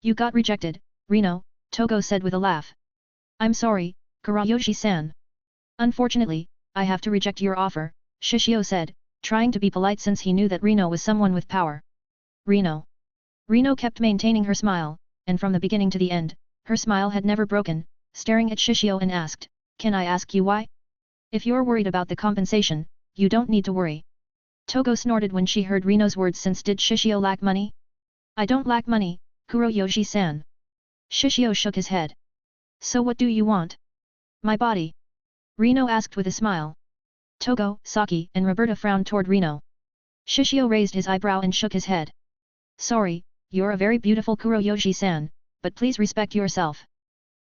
You got rejected, Reno, Togo said with a laugh. I'm sorry, Kurayoshi-san. Unfortunately, I have to reject your offer, Shishio said, trying to be polite since he knew that Reno was someone with power. Reno. Reno kept maintaining her smile, and from the beginning to the end, her smile had never broken, staring at Shishio and asked, can I ask you why? If you're worried about the compensation, you don't need to worry. Togo snorted when she heard Reno's words since did Shishio lack money? I don't lack money, Kuroyoshi-san. Shishio shook his head. So what do you want? My body. Reno asked with a smile. Togo, Saki, and Roberta frowned toward Reno. Shishio raised his eyebrow and shook his head. Sorry, you're a very beautiful Kuroyoshi-san, but please respect yourself.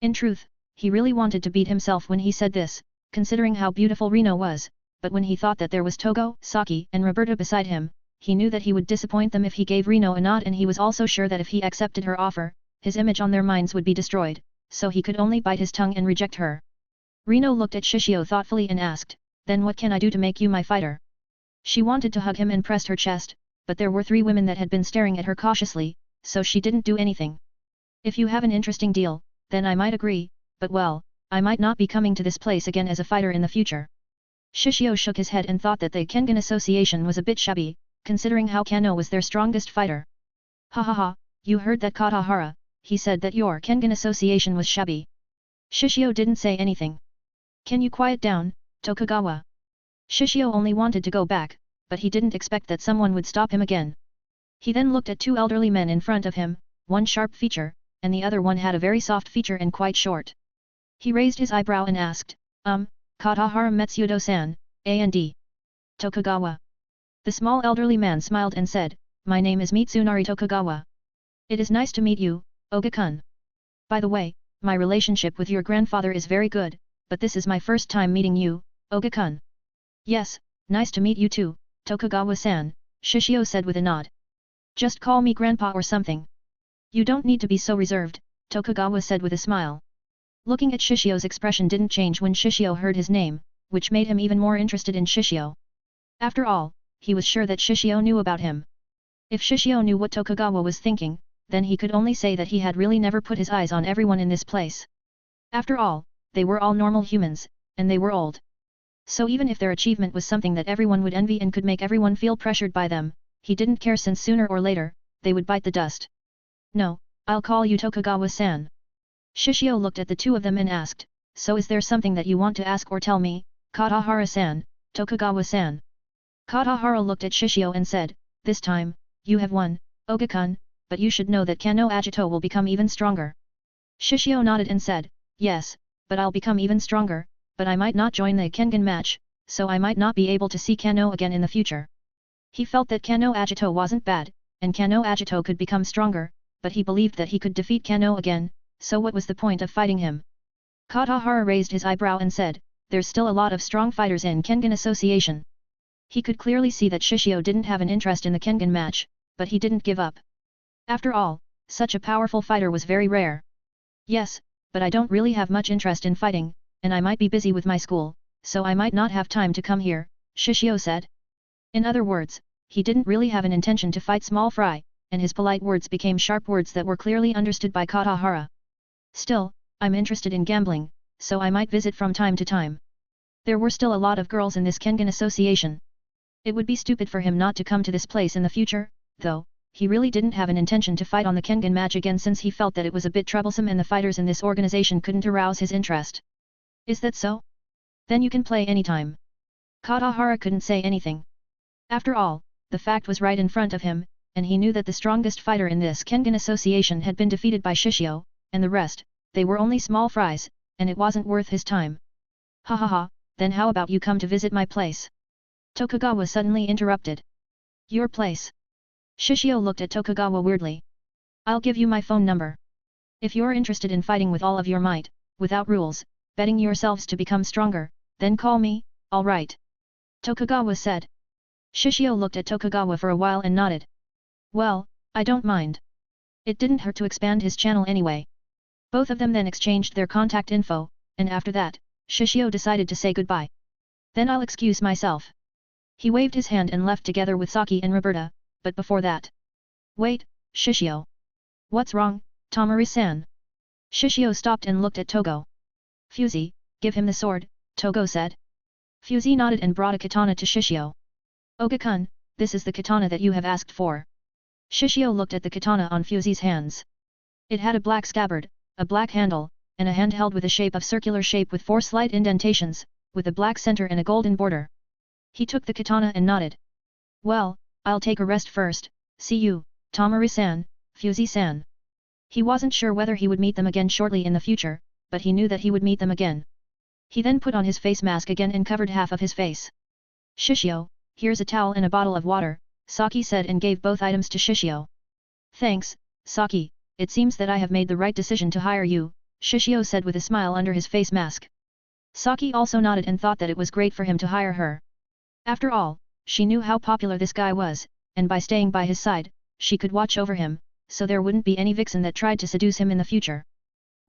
In truth, he really wanted to beat himself when he said this, considering how beautiful Reno was, but when he thought that there was Togo, Saki, and Roberta beside him, he knew that he would disappoint them if he gave Reno a nod and he was also sure that if he accepted her offer, his image on their minds would be destroyed, so he could only bite his tongue and reject her. Reno looked at Shishio thoughtfully and asked, then what can I do to make you my fighter? She wanted to hug him and pressed her chest, but there were 3 women that had been staring at her cautiously, so she didn't do anything. If you have an interesting deal, then I might agree, but well, I might not be coming to this place again as a fighter in the future. Shishio shook his head and thought that the Kengan Association was a bit shabby, considering how Kano was their strongest fighter. Ha ha ha, you heard that Katahara, he said that your Kengan Association was shabby. Shishio didn't say anything. Can you quiet down, Tokugawa? Shishio only wanted to go back, but he didn't expect that someone would stop him again. He then looked at 2 elderly men in front of him, one sharp feature, and the other one had a very soft feature and quite short. He raised his eyebrow and asked, Katahara Metsudo-san, A&D. Tokugawa. The small elderly man smiled and said, my name is Mitsunari Tokugawa. It is nice to meet you, Oga-kun. By the way, my relationship with your grandfather is very good, but this is my first time meeting you, Oga-kun. Yes, nice to meet you too, Tokugawa-san, Shishio said with a nod. Just call me grandpa or something. You don't need to be so reserved, Tokugawa said with a smile. Looking at Shishio's expression didn't change when Shishio heard his name, which made him even more interested in Shishio. After all, he was sure that Shishio knew about him. If Shishio knew what Tokugawa was thinking, then he could only say that he had really never put his eyes on everyone in this place. After all, they were all normal humans, and they were old. So even if their achievement was something that everyone would envy and could make everyone feel pressured by them, he didn't care since sooner or later, they would bite the dust. No, I'll call you Tokugawa-san. Shishio looked at the 2 of them and asked, so is there something that you want to ask or tell me, Katahara-san, Tokugawa-san? Katahara looked at Shishio and said, this time, you have won, Oga-kun, but you should know that Kanno Agito will become even stronger. Shishio nodded and said, yes, but I'll become even stronger, but I might not join the Kengan match, so I might not be able to see Kanno again in the future. He felt that Kanno Agito wasn't bad, and Kanno Agito could become stronger, but he believed that he could defeat Kanno again, so what was the point of fighting him? Katahara raised his eyebrow and said, there's still a lot of strong fighters in Kengan Association. He could clearly see that Shishio didn't have an interest in the Kengan match, but he didn't give up. After all, such a powerful fighter was very rare. Yes, but I don't really have much interest in fighting, and I might be busy with my school, so I might not have time to come here, Shishio said. In other words, he didn't really have an intention to fight Small Fry, and his polite words became sharp words that were clearly understood by Katahara. Still, I'm interested in gambling, so I might visit from time to time. There were still a lot of girls in this Kengan Association. It would be stupid for him not to come to this place in the future, though, he really didn't have an intention to fight on the Kengan match again since he felt that it was a bit troublesome and the fighters in this organization couldn't arouse his interest. Is that so? Then you can play anytime. Katahara couldn't say anything. After all, the fact was right in front of him, and he knew that the strongest fighter in this Kengan Association had been defeated by Shishio, and the rest, they were only small fries, and it wasn't worth his time. Ha ha ha, then how about you come to visit my place? Tokugawa suddenly interrupted. Your place? Shishio looked at Tokugawa weirdly. I'll give you my phone number. If you're interested in fighting with all of your might, without rules, betting yourselves to become stronger, then call me, all right. Tokugawa said. Shishio looked at Tokugawa for a while and nodded. Well, I don't mind. It didn't hurt to expand his channel anyway. Both of them then exchanged their contact info, and after that, Shishio decided to say goodbye. Then I'll excuse myself. He waved his hand and left together with Saki and Roberta, but before that. Wait, Shishio. What's wrong, Tamari-san? Shishio stopped and looked at Togo. Fusey, give him the sword, Togo said. Fusey nodded and brought a katana to Shishio. Oga-kun, this is the katana that you have asked for. Shishio looked at the katana on Fusey's hands. It had a black scabbard, a black handle, and a hand held with a shape of circular shape with 4 slight indentations, with a black center and a golden border. He took the katana and nodded. Well, I'll take a rest first, see you, Tamari-san, Fusey-san. He wasn't sure whether he would meet them again shortly in the future, but he knew that he would meet them again. He then put on his face mask again and covered half of his face. Shishio, here's a towel and a bottle of water, Saki said and gave both items to Shishio. Thanks, Saki, it seems that I have made the right decision to hire you, Shishio said with a smile under his face mask. Saki also nodded and thought that it was great for him to hire her. After all, she knew how popular this guy was, and by staying by his side, she could watch over him, so there wouldn't be any vixen that tried to seduce him in the future.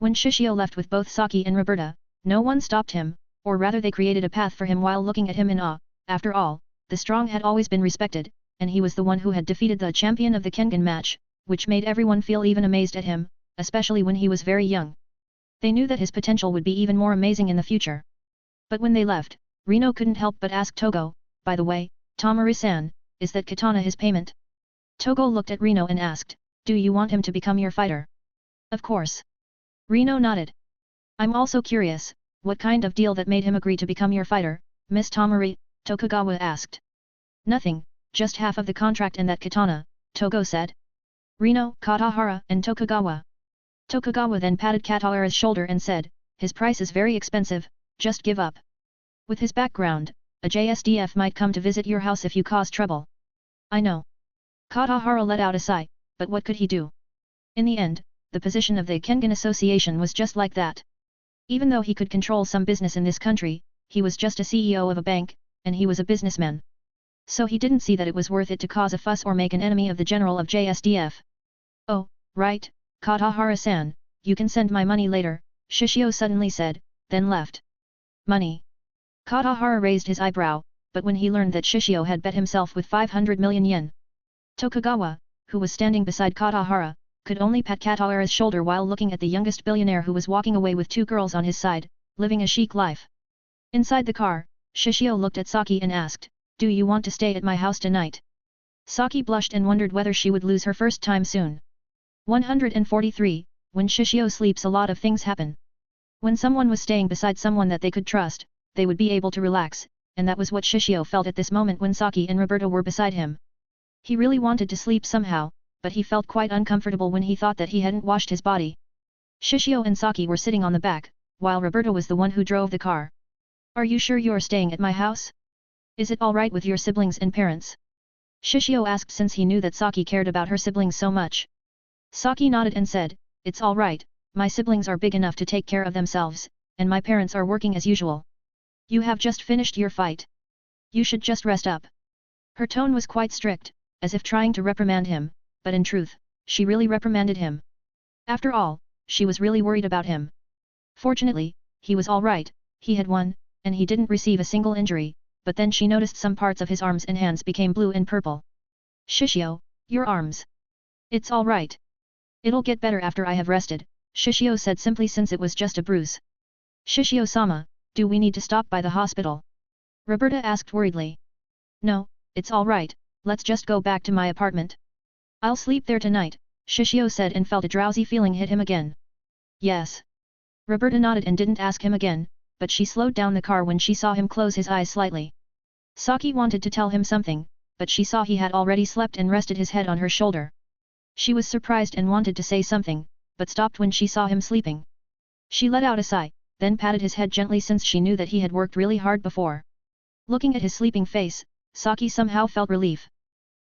When Shishio left with both Saki and Roberta, no one stopped him, or rather they created a path for him while looking at him in awe. After all, the strong had always been respected, and he was the one who had defeated the champion of the Kengan match, which made everyone feel even amazed at him, especially when he was very young. They knew that his potential would be even more amazing in the future. But when they left, Reno couldn't help but ask Togo, by the way, Tamari-san, is that katana his payment? Togo looked at Reno and asked, do you want him to become your fighter? Of course. Reno nodded. I'm also curious, what kind of deal that made him agree to become your fighter, Miss Tamari? Tokugawa asked. Nothing, just half of the contract and that katana, Togo said. Reno, Katahara, and Tokugawa. Tokugawa then patted Katahara's shoulder and said, his price is very expensive, just give up. With his background, a JSDF might come to visit your house if you cause trouble. I know. Katahara let out a sigh, but what could he do? In the end, the position of the Kengan Association was just like that. Even though he could control some business in this country, he was just a CEO of a bank, and he was a businessman. So he didn't see that it was worth it to cause a fuss or make an enemy of the general of JSDF. Oh, right, Katahara-san, you can send my money later, Shishio suddenly said, then left. Money. Katahara raised his eyebrow, but when he learned that Shishio had bet himself with 500 million yen. Tokugawa, who was standing beside Katahara, could only pat Katahara's shoulder while looking at the youngest billionaire who was walking away with 2 girls on his side, living a chic life. Inside the car, Shishio looked at Saki and asked, do you want to stay at my house tonight? Saki blushed and wondered whether she would lose her first time soon. 143, when Shishio sleeps a lot of things happen. When someone was staying beside someone that they could trust, they would be able to relax, and that was what Shishio felt at this moment when Saki and Roberta were beside him. He really wanted to sleep somehow, but he felt quite uncomfortable when he thought that he hadn't washed his body. Shishio and Saki were sitting on the back, while Roberta was the one who drove the car. Are you sure you're staying at my house? Is it alright with your siblings and parents? Shishio asked since he knew that Saki cared about her siblings so much. Saki nodded and said, it's alright, my siblings are big enough to take care of themselves, and my parents are working as usual. You have just finished your fight. You should just rest up. Her tone was quite strict, as if trying to reprimand him, but in truth, she really reprimanded him. After all, she was really worried about him. Fortunately, he was alright, he had won, and he didn't receive a single injury, but then she noticed some parts of his arms and hands became blue and purple. Shishio, your arms. It's alright. It'll get better after I have rested, Shishio said simply since it was just a bruise. Shishio-sama, do we need to stop by the hospital? Roberta asked worriedly. No, it's alright, let's just go back to my apartment. I'll sleep there tonight, Shishio said and felt a drowsy feeling hit him again. Yes. Roberta nodded and didn't ask him again, but she slowed down the car when she saw him close his eyes slightly. Saki wanted to tell him something, but she saw he had already slept and rested his head on her shoulder. She was surprised and wanted to say something, but stopped when she saw him sleeping. She let out a sigh, then patted his head gently since she knew that he had worked really hard before. Looking at his sleeping face, Saki somehow felt relief.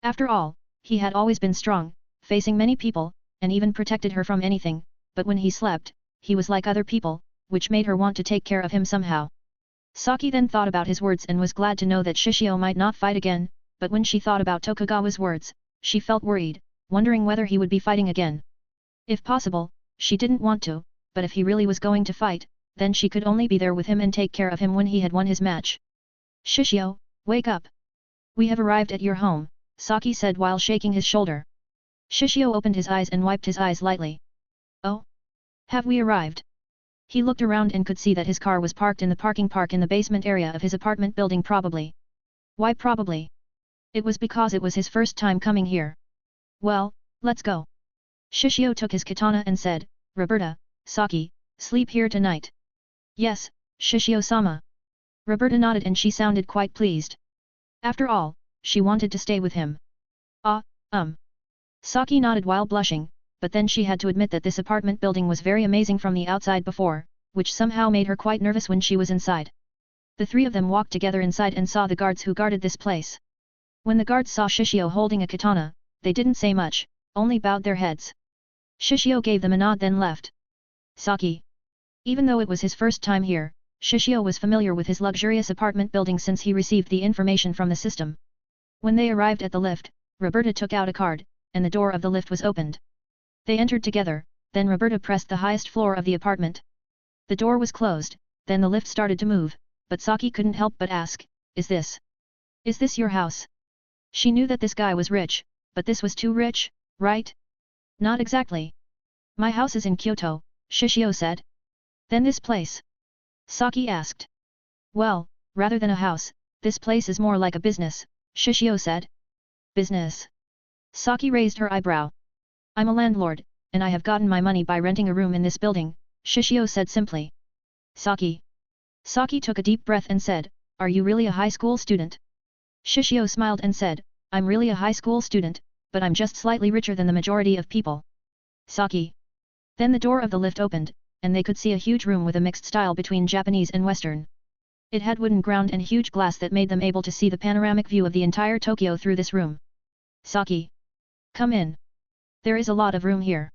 After all, he had always been strong, facing many people, and even protected her from anything, but when he slept, he was like other people, which made her want to take care of him somehow. Saki then thought about his words and was glad to know that Shishio might not fight again, but when she thought about Tokugawa's words, she felt worried, wondering whether he would be fighting again. If possible, she didn't want to, but if he really was going to fight, then she could only be there with him and take care of him when he had won his match. Shishio, wake up. We have arrived at your home, Saki said while shaking his shoulder. Shishio opened his eyes and wiped his eyes lightly. Oh? Have we arrived? He looked around and could see that his car was parked in the parking park in the basement area of his apartment building probably. Why probably? It was because it was his first time coming here. Well, let's go. Shishio took his katana and said, Roberta, Saki, sleep here tonight. Yes, Shishio-sama. Roberta nodded and she sounded quite pleased. After all, she wanted to stay with him. Saki nodded while blushing, but then she had to admit that this apartment building was very amazing from the outside before, which somehow made her quite nervous when she was inside. The three of them walked together inside and saw the guards who guarded this place. When the guards saw Shishio holding a katana, they didn't say much, only bowed their heads. Shishio gave them a nod then left. Saki. Even though it was his first time here, Shishio was familiar with his luxurious apartment building since he received the information from the system. When they arrived at the lift, Roberta took out a card, and the door of the lift was opened. They entered together, then Roberta pressed the highest floor of the apartment. The door was closed, then the lift started to move, but Saki couldn't help but ask, Is this your house? She knew that this guy was rich, but this was too rich, right? Not exactly. My house is in Kyoto, Shishio said. Then this place? Saki asked. Well, rather than a house, this place is more like a business, Shishio said. Business? Saki raised her eyebrow. I'm a landlord, and I have gotten my money by renting a room in this building, Shishio said simply. Saki. Saki took a deep breath and said, Are you really a high school student? Shishio smiled and said, I'm really a high school student, but I'm just slightly richer than the majority of people. Saki. Then the door of the lift opened, and they could see a huge room with a mixed style between Japanese and Western. It had wooden ground and huge glass that made them able to see the panoramic view of the entire Tokyo through this room. Saki. Come in. There is a lot of room here.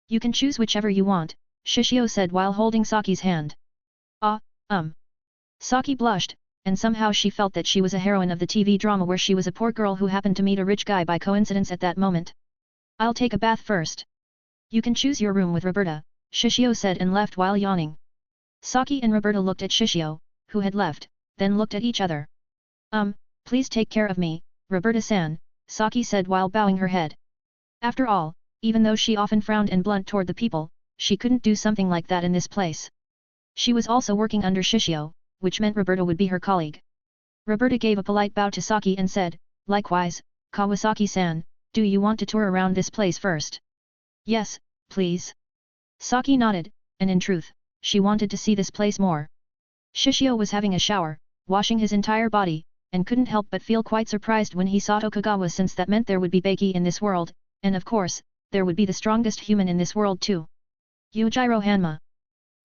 You can choose whichever you want, Shishio said while holding Saki's hand. Saki blushed, and somehow she felt that she was a heroine of the TV drama where she was a poor girl who happened to meet a rich guy by coincidence at that moment. I'll take a bath first. You can choose your room with Roberta, Shishio said and left while yawning. Saki and Roberta looked at Shishio, who had left, then looked at each other. Please take care of me, Roberta-san, Saki said while bowing her head. After all, even though she often frowned and blunt toward the people, she couldn't do something like that in this place. She was also working under Shishio, which meant Roberta would be her colleague. Roberta gave a polite bow to Saki and said, Likewise, Kawasaki-san, do you want to tour around this place first? Yes, please. Saki nodded, and in truth, she wanted to see this place more. Shishio was having a shower, washing his entire body, and couldn't help but feel quite surprised when he saw Tokugawa, since that meant there would be Baki in this world, and of course, there would be the strongest human in this world too. Yujiro Hanma.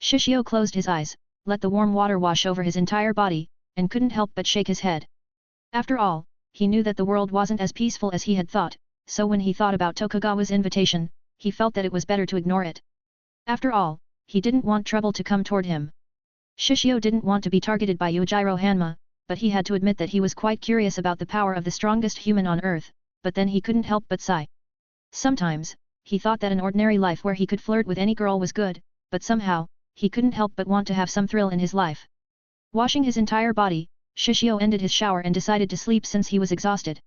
Shishio closed his eyes, let the warm water wash over his entire body, and couldn't help but shake his head. After all, he knew that the world wasn't as peaceful as he had thought, so when he thought about Tokugawa's invitation, he felt that it was better to ignore it. After all, he didn't want trouble to come toward him. Shishio didn't want to be targeted by Yujiro Hanma, but he had to admit that he was quite curious about the power of the strongest human on earth, but then he couldn't help but sigh. Sometimes, he thought that an ordinary life where he could flirt with any girl was good, but somehow, he couldn't help but want to have some thrill in his life. Washing his entire body, Shishio ended his shower and decided to sleep since he was exhausted.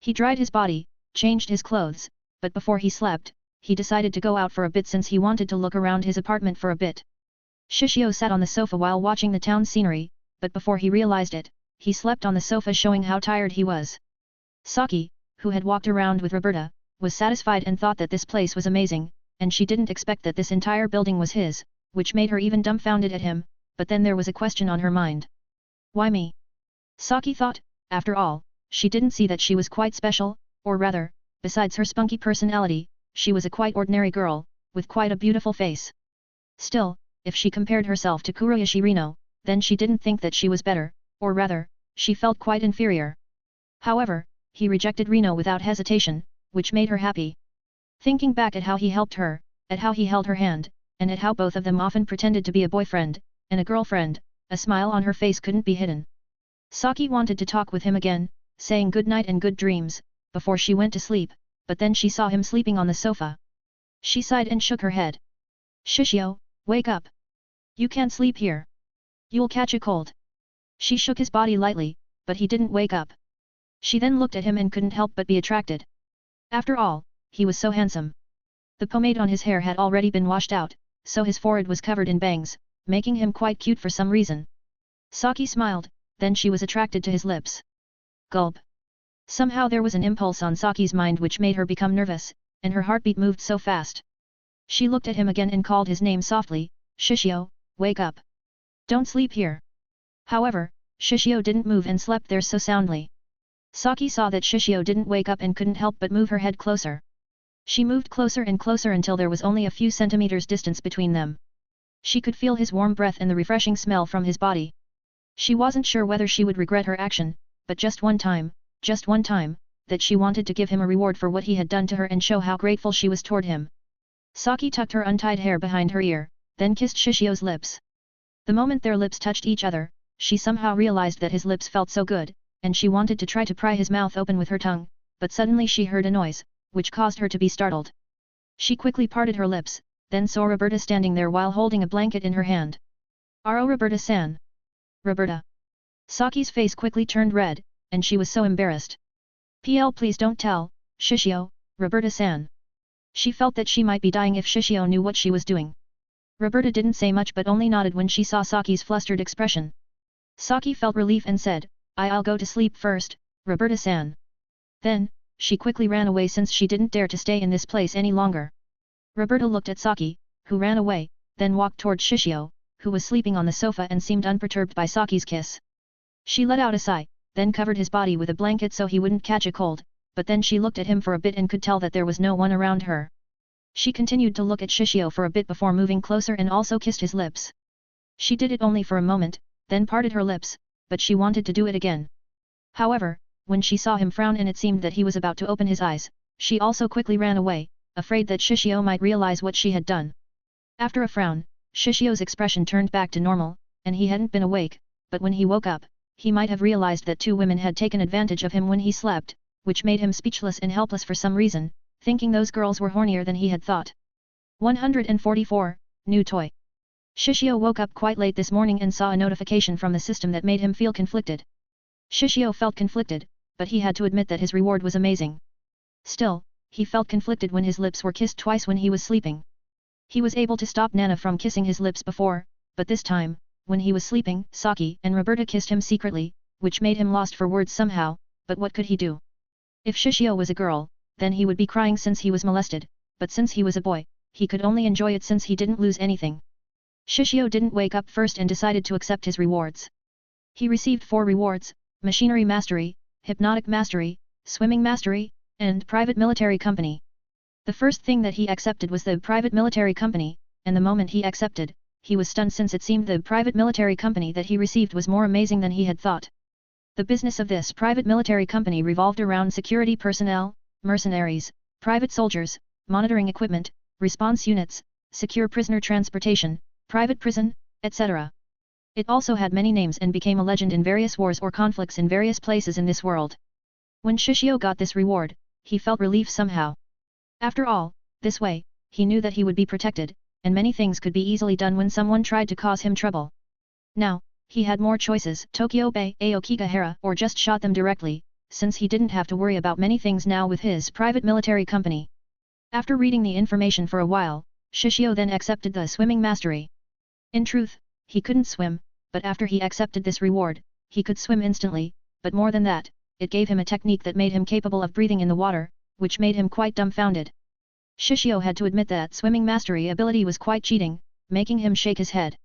He dried his body, changed his clothes, but before he slept, he decided to go out for a bit since he wanted to look around his apartment for a bit. Shishio sat on the sofa while watching the town scenery, but before he realized it, he slept on the sofa showing how tired he was. Saki, who had walked around with Roberta, was satisfied and thought that this place was amazing, and she didn't expect that this entire building was his, which made her even dumbfounded at him, but then there was a question on her mind. Why me? Saki thought, after all, she didn't see that she was quite special, or rather, besides her spunky personality, she was a quite ordinary girl, with quite a beautiful face. Still, if she compared herself to Kuroyoshi Rino, then she didn't think that she was better, or rather, she felt quite inferior. However, he rejected Rino without hesitation, which made her happy. Thinking back at how he helped her, at how he held her hand, and at how both of them often pretended to be a boyfriend and a girlfriend, a smile on her face couldn't be hidden. Saki wanted to talk with him again, saying good night and good dreams, before she went to sleep, but then she saw him sleeping on the sofa. She sighed and shook her head. Shishio, wake up. You can't sleep here. You'll catch a cold. She shook his body lightly, but he didn't wake up. She then looked at him and couldn't help but be attracted. After all, he was so handsome. The pomade on his hair had already been washed out, so his forehead was covered in bangs, making him quite cute for some reason. Saki smiled, then she was attracted to his lips. Gulp. Somehow there was an impulse on Saki's mind which made her become nervous, and her heartbeat moved so fast. She looked at him again and called his name softly, Shishio, wake up. Don't sleep here. However, Shishio didn't move and slept there so soundly. Saki saw that Shishio didn't wake up and couldn't help but move her head closer. She moved closer and closer until there was only a few centimeters distance between them. She could feel his warm breath and the refreshing smell from his body. She wasn't sure whether she would regret her action, but just one time, that she wanted to give him a reward for what he had done to her and show how grateful she was toward him. Saki tucked her untied hair behind her ear, then kissed Shishio's lips. The moment their lips touched each other, she somehow realized that his lips felt so good, and she wanted to try to pry his mouth open with her tongue, but suddenly she heard a noise, which caused her to be startled. She quickly parted her lips, then saw Roberta standing there while holding a blanket in her hand. Aro Roberta-san. Roberta. Saki's face quickly turned red, and she was so embarrassed. Please don't tell, Shishio, Roberta-san. She felt that she might be dying if Shishio knew what she was doing. Roberta didn't say much but only nodded when she saw Saki's flustered expression. Saki felt relief and said, I'll go to sleep first, Roberta-san. Then, she quickly ran away since she didn't dare to stay in this place any longer. Roberta looked at Saki, who ran away, then walked towards Shishio, who was sleeping on the sofa and seemed unperturbed by Saki's kiss. She let out a sigh, then covered his body with a blanket so he wouldn't catch a cold, but then she looked at him for a bit and could tell that there was no one around her. She continued to look at Shishio for a bit before moving closer and also kissed his lips. She did it only for a moment, then parted her lips, but she wanted to do it again. However, when she saw him frown and it seemed that he was about to open his eyes, she also quickly ran away, afraid that Shishio might realize what she had done. After a frown, Shishio's expression turned back to normal, and he hadn't been awake, but when he woke up, he might have realized that two women had taken advantage of him when he slept, which made him speechless and helpless for some reason, thinking those girls were hornier than he had thought. 144, New Toy. Shishio woke up quite late this morning and saw a notification from the system that made him feel conflicted. Shishio felt conflicted, but he had to admit that his reward was amazing. Still, he felt conflicted when his lips were kissed twice when he was sleeping. He was able to stop Nana from kissing his lips before, but this time, when he was sleeping, Saki and Roberta kissed him secretly, which made him lost for words somehow, but what could he do? If Shishio was a girl, then he would be crying since he was molested, but since he was a boy, he could only enjoy it since he didn't lose anything. Shishio didn't wake up first and decided to accept his rewards. He received 4 rewards: Machinery Mastery, Hypnotic Mastery, Swimming Mastery, and Private Military Company. The first thing that he accepted was the Private Military Company, and the moment he accepted, he was stunned since it seemed the Private Military Company that he received was more amazing than he had thought. The business of this Private Military Company revolved around security personnel, mercenaries, private soldiers, monitoring equipment, response units, secure prisoner transportation, private prison, etc. It also had many names and became a legend in various wars or conflicts in various places in this world. When Shishio got this reward, he felt relief somehow. After all, this way, he knew that he would be protected, and many things could be easily done when someone tried to cause him trouble. Now, he had more choices: Tokyo Bay, Aokigahara, or just shot them directly, since he didn't have to worry about many things now with his private military company. After reading the information for a while, Shishio then accepted the swimming mastery. In truth, he couldn't swim, but after he accepted this reward, he could swim instantly, but more than that, it gave him a technique that made him capable of breathing in the water, which made him quite dumbfounded. Shishio had to admit that swimming mastery ability was quite cheating, making him shake his head.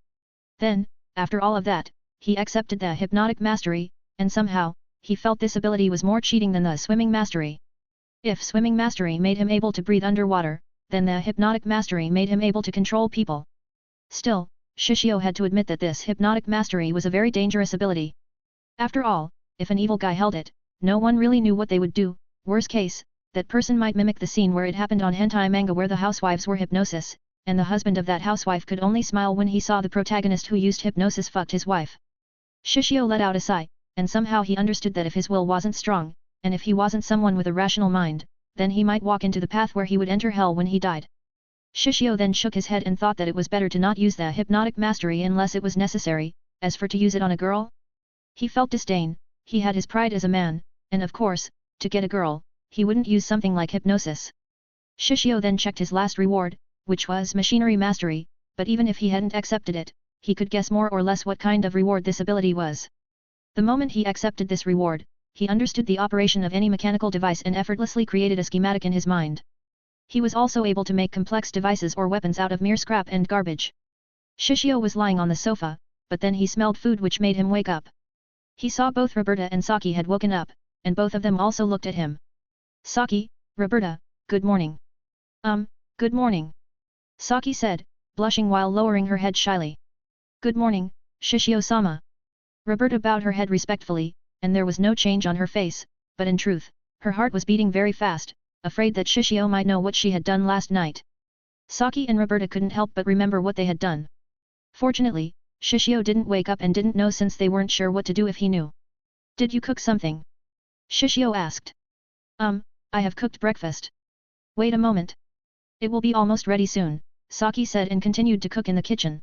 Then, after all of that, he accepted the hypnotic mastery, and somehow, he felt this ability was more cheating than the swimming mastery. If swimming mastery made him able to breathe underwater, then the hypnotic mastery made him able to control people. Still, Shishio had to admit that this hypnotic mastery was a very dangerous ability. After all, if an evil guy held it, no one really knew what they would do. Worst case, that person might mimic the scene where it happened on hentai manga where the housewives were hypnosis, and the husband of that housewife could only smile when he saw the protagonist who used hypnosis fucked his wife. Shishio let out a sigh, and somehow he understood that if his will wasn't strong, and if he wasn't someone with a rational mind, then he might walk into the path where he would enter hell when he died. Shishio then shook his head and thought that it was better to not use the hypnotic mastery unless it was necessary. As for to use it on a girl, he felt disdain. He had his pride as a man, and of course, to get a girl, he wouldn't use something like hypnosis. Shishio then checked his last reward, which was machinery mastery, but even if he hadn't accepted it, he could guess more or less what kind of reward this ability was. The moment he accepted this reward, he understood the operation of any mechanical device and effortlessly created a schematic in his mind. He was also able to make complex devices or weapons out of mere scrap and garbage. Shishio was lying on the sofa, but then he smelled food which made him wake up. He saw both Roberta and Saki had woken up, and both of them also looked at him. Saki, Roberta, good morning. Good morning. Saki said, blushing while lowering her head shyly. Good morning, Shishio-sama. Roberta bowed her head respectfully, and there was no change on her face, but in truth, her heart was beating very fast, afraid that Shishio might know what she had done last night. Saki and Roberta couldn't help but remember what they had done. Fortunately, Shishio didn't wake up and didn't know since they weren't sure what to do if he knew. Did you cook something? Shishio asked. I have cooked breakfast. Wait a moment. It will be almost ready soon, Saki said and continued to cook in the kitchen.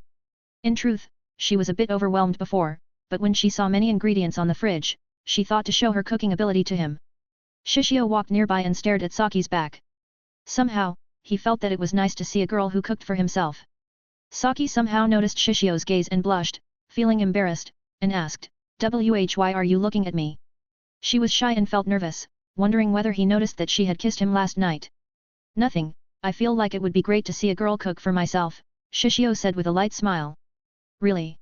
In truth, she was a bit overwhelmed before, but when she saw many ingredients on the fridge, she thought to show her cooking ability to him. Shishio walked nearby and stared at Saki's back. Somehow, he felt that it was nice to see a girl who cooked for himself. Saki somehow noticed Shishio's gaze and blushed, feeling embarrassed, and asked, "Why are you looking at me?" She was shy and felt nervous, wondering whether he noticed that she had kissed him last night. Nothing, I feel like it would be great to see a girl cook for myself, Shishio said with a light smile. Really?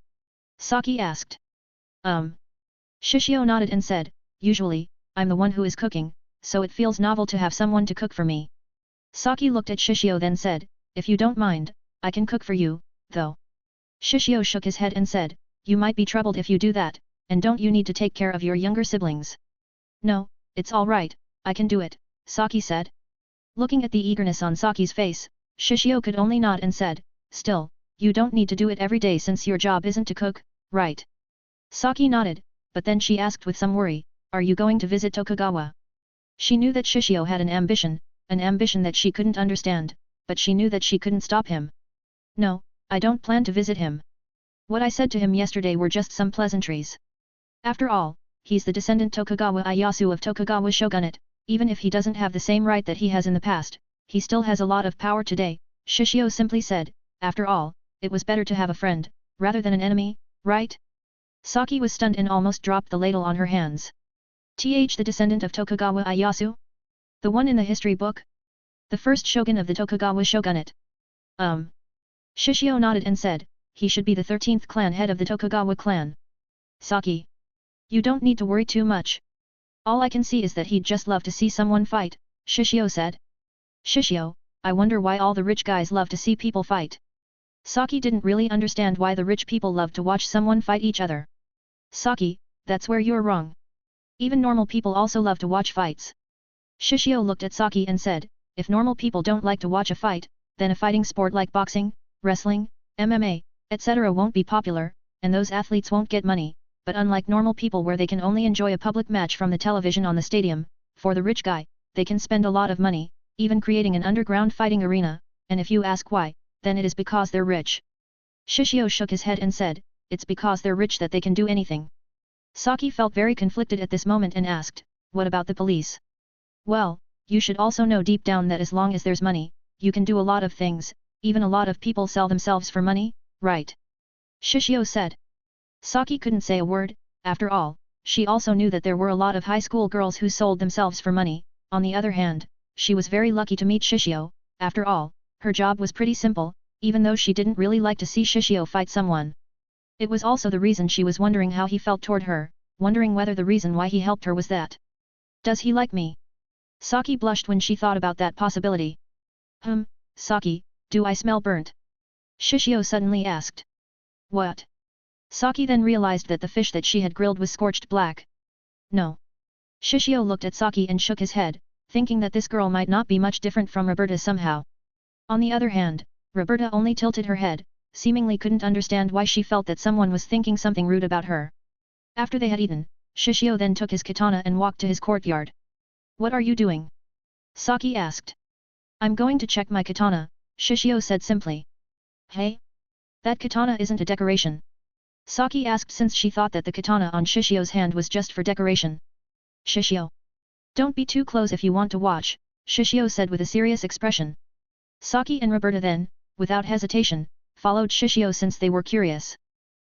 Saki asked. Shishio nodded and said, usually, I'm the one who is cooking, so it feels novel to have someone to cook for me. Saki looked at Shishio then said, if you don't mind, I can cook for you, though. Shishio shook his head and said, you might be troubled if you do that, and don't you need to take care of your younger siblings? No, it's all right, I can do it, Saki said. Looking at the eagerness on Saki's face, Shishio could only nod and said, still, you don't need to do it every day since your job isn't to cook, right? Saki nodded, but then she asked with some worry, are you going to visit Tokugawa? She knew that Shishio had an ambition that she couldn't understand, but she knew that she couldn't stop him. No, I don't plan to visit him. What I said to him yesterday were just some pleasantries. After all, he's the descendant Tokugawa Ieyasu of Tokugawa shogunate, even if he doesn't have the same right that he has in the past, he still has a lot of power today, Shishio simply said. After all, it was better to have a friend, rather than an enemy, right? Saki was stunned and almost dropped the ladle on her hands. The descendant of Tokugawa Ieyasu? The one in the history book? The first shogun of the Tokugawa shogunate. Shishio nodded and said, he should be the 13th clan head of the Tokugawa clan. Saki. You don't need to worry too much. All I can see is that he'd just love to see someone fight, Shishio said. Shishio, I wonder why all the rich guys love to see people fight. Saki didn't really understand why the rich people love to watch someone fight each other. Saki, that's where you're wrong. Even normal people also love to watch fights. Shishio looked at Saki and said, if normal people don't like to watch a fight, then a fighting sport like boxing, wrestling, MMA, etc. won't be popular, and those athletes won't get money, but unlike normal people where they can only enjoy a public match from the television on the stadium, for the rich guy, they can spend a lot of money, even creating an underground fighting arena, and if you ask why, then it is because they're rich. Shishio shook his head and said, it's because they're rich that they can do anything. Saki felt very conflicted at this moment and asked, what about the police? Well, you should also know deep down that as long as there's money, you can do a lot of things, even a lot of people sell themselves for money, right? Shishio said. Saki couldn't say a word, after all, she also knew that there were a lot of high school girls who sold themselves for money. On the other hand, she was very lucky to meet Shishio. After all, her job was pretty simple, even though she didn't really like to see Shishio fight someone. It was also the reason she was wondering how he felt toward her, wondering whether the reason why he helped her was that. Does he like me? Saki blushed when she thought about that possibility. Saki, do I smell burnt? Shishio suddenly asked. What? Saki then realized that the fish that she had grilled was scorched black. No. Shishio looked at Saki and shook his head, thinking that this girl might not be much different from Roberta somehow. On the other hand, Roberta only tilted her head, seemingly couldn't understand why she felt that someone was thinking something rude about her. After they had eaten, Shishio then took his katana and walked to his courtyard. What are you doing? Saki asked. I'm going to check my katana, Shishio said simply. Hey? That katana isn't a decoration. Saki asked since she thought that the katana on Shishio's hand was just for decoration. Shishio. Don't be too close if you want to watch, Shishio said with a serious expression. Saki and Roberta then, without hesitation, followed Shishio since they were curious.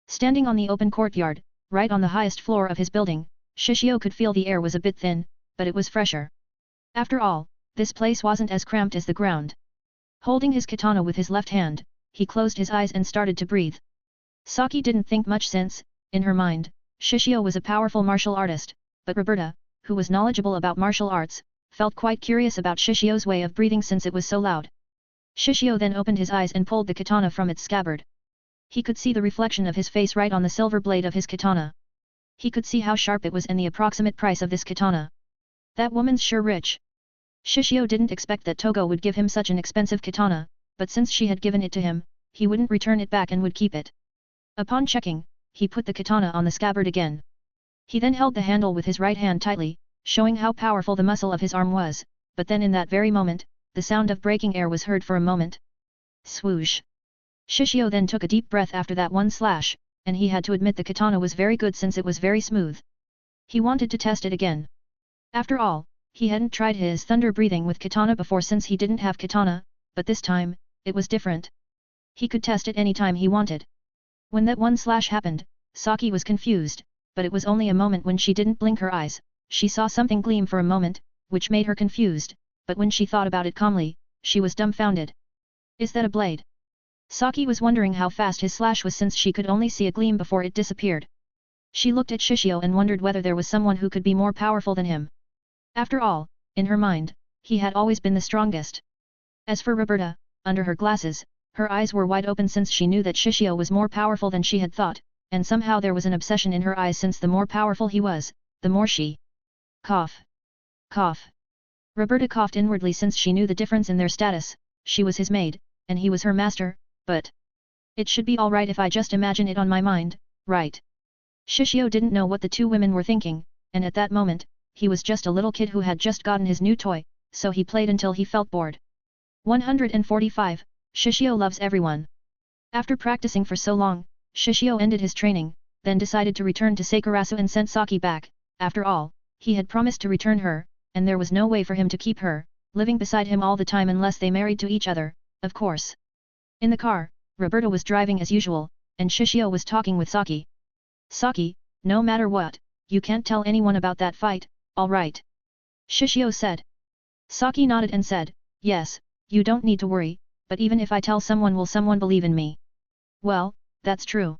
Standing on the open courtyard, right on the highest floor of his building, Shishio could feel the air was a bit thin, but it was fresher. After all, this place wasn't as cramped as the ground. Holding his katana with his left hand, he closed his eyes and started to breathe. Saki didn't think much since, in her mind, Shishio was a powerful martial artist, but Roberta, who was knowledgeable about martial arts, felt quite curious about Shishio's way of breathing since it was so loud. Shishio then opened his eyes and pulled the katana from its scabbard. He could see the reflection of his face right on the silver blade of his katana. He could see how sharp it was and the approximate price of this katana. That woman's sure rich. Shishio didn't expect that Togo would give him such an expensive katana, but since she had given it to him, he wouldn't return it back and would keep it. Upon checking, he put the katana on the scabbard again. He then held the handle with his right hand tightly, showing how powerful the muscle of his arm was, but then in that very moment, the sound of breaking air was heard for a moment. Swoosh! Shishio then took a deep breath after that one slash, and he had to admit the katana was very good since it was very smooth. He wanted to test it again. After all, he hadn't tried his thunder breathing with katana before since he didn't have katana, but this time, it was different. He could test it any time he wanted. When that one slash happened, Saki was confused, but it was only a moment when she didn't blink her eyes. She saw something gleam for a moment, which made her confused, but when she thought about it calmly, she was dumbfounded. Is that a blade? Saki was wondering how fast his slash was since she could only see a gleam before it disappeared. She looked at Shishio and wondered whether there was someone who could be more powerful than him. After all, in her mind, he had always been the strongest. As for Roberta, under her glasses, her eyes were wide open since she knew that Shishio was more powerful than she had thought, and somehow there was an obsession in her eyes since the more powerful he was, the more she... Cough. Cough. Roberta coughed inwardly since she knew the difference in their status. She was his maid, and he was her master, but... It should be alright if I just imagine it on my mind, right? Shishio didn't know what the two women were thinking, and at that moment, he was just a little kid who had just gotten his new toy, so he played until he felt bored. 145. Shishio loves everyone. After practicing for so long, Shishio ended his training, then decided to return to Sakurasu and sent Saki back. After all, he had promised to return her, and there was no way for him to keep her, living beside him all the time unless they married to each other, of course. In the car, Roberta was driving as usual, and Shishio was talking with Saki. Saki, no matter what, you can't tell anyone about that fight, all right? Shishio said. Saki nodded and said, yes, you don't need to worry, but even if I tell someone, will someone believe in me? Well, That's true.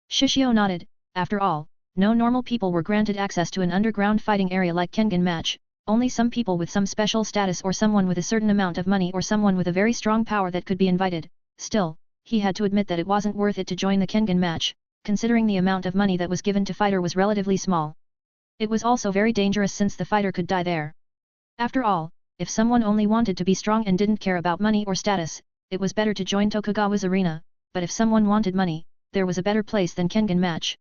Shishio nodded. After all, no normal people were granted access to an underground fighting area like Kengan match, only some people with some special status or someone with a certain amount of money or someone with a very strong power that could be invited. Still, he had to admit that it wasn't worth it to join the Kengan match, considering the amount of money that was given to fighter was relatively small. It was also very dangerous since the fighter could die there. After all, if someone only wanted to be strong and didn't care about money or status, it was better to join Tokugawa's arena, but if someone wanted money, there was a better place than Kengan match.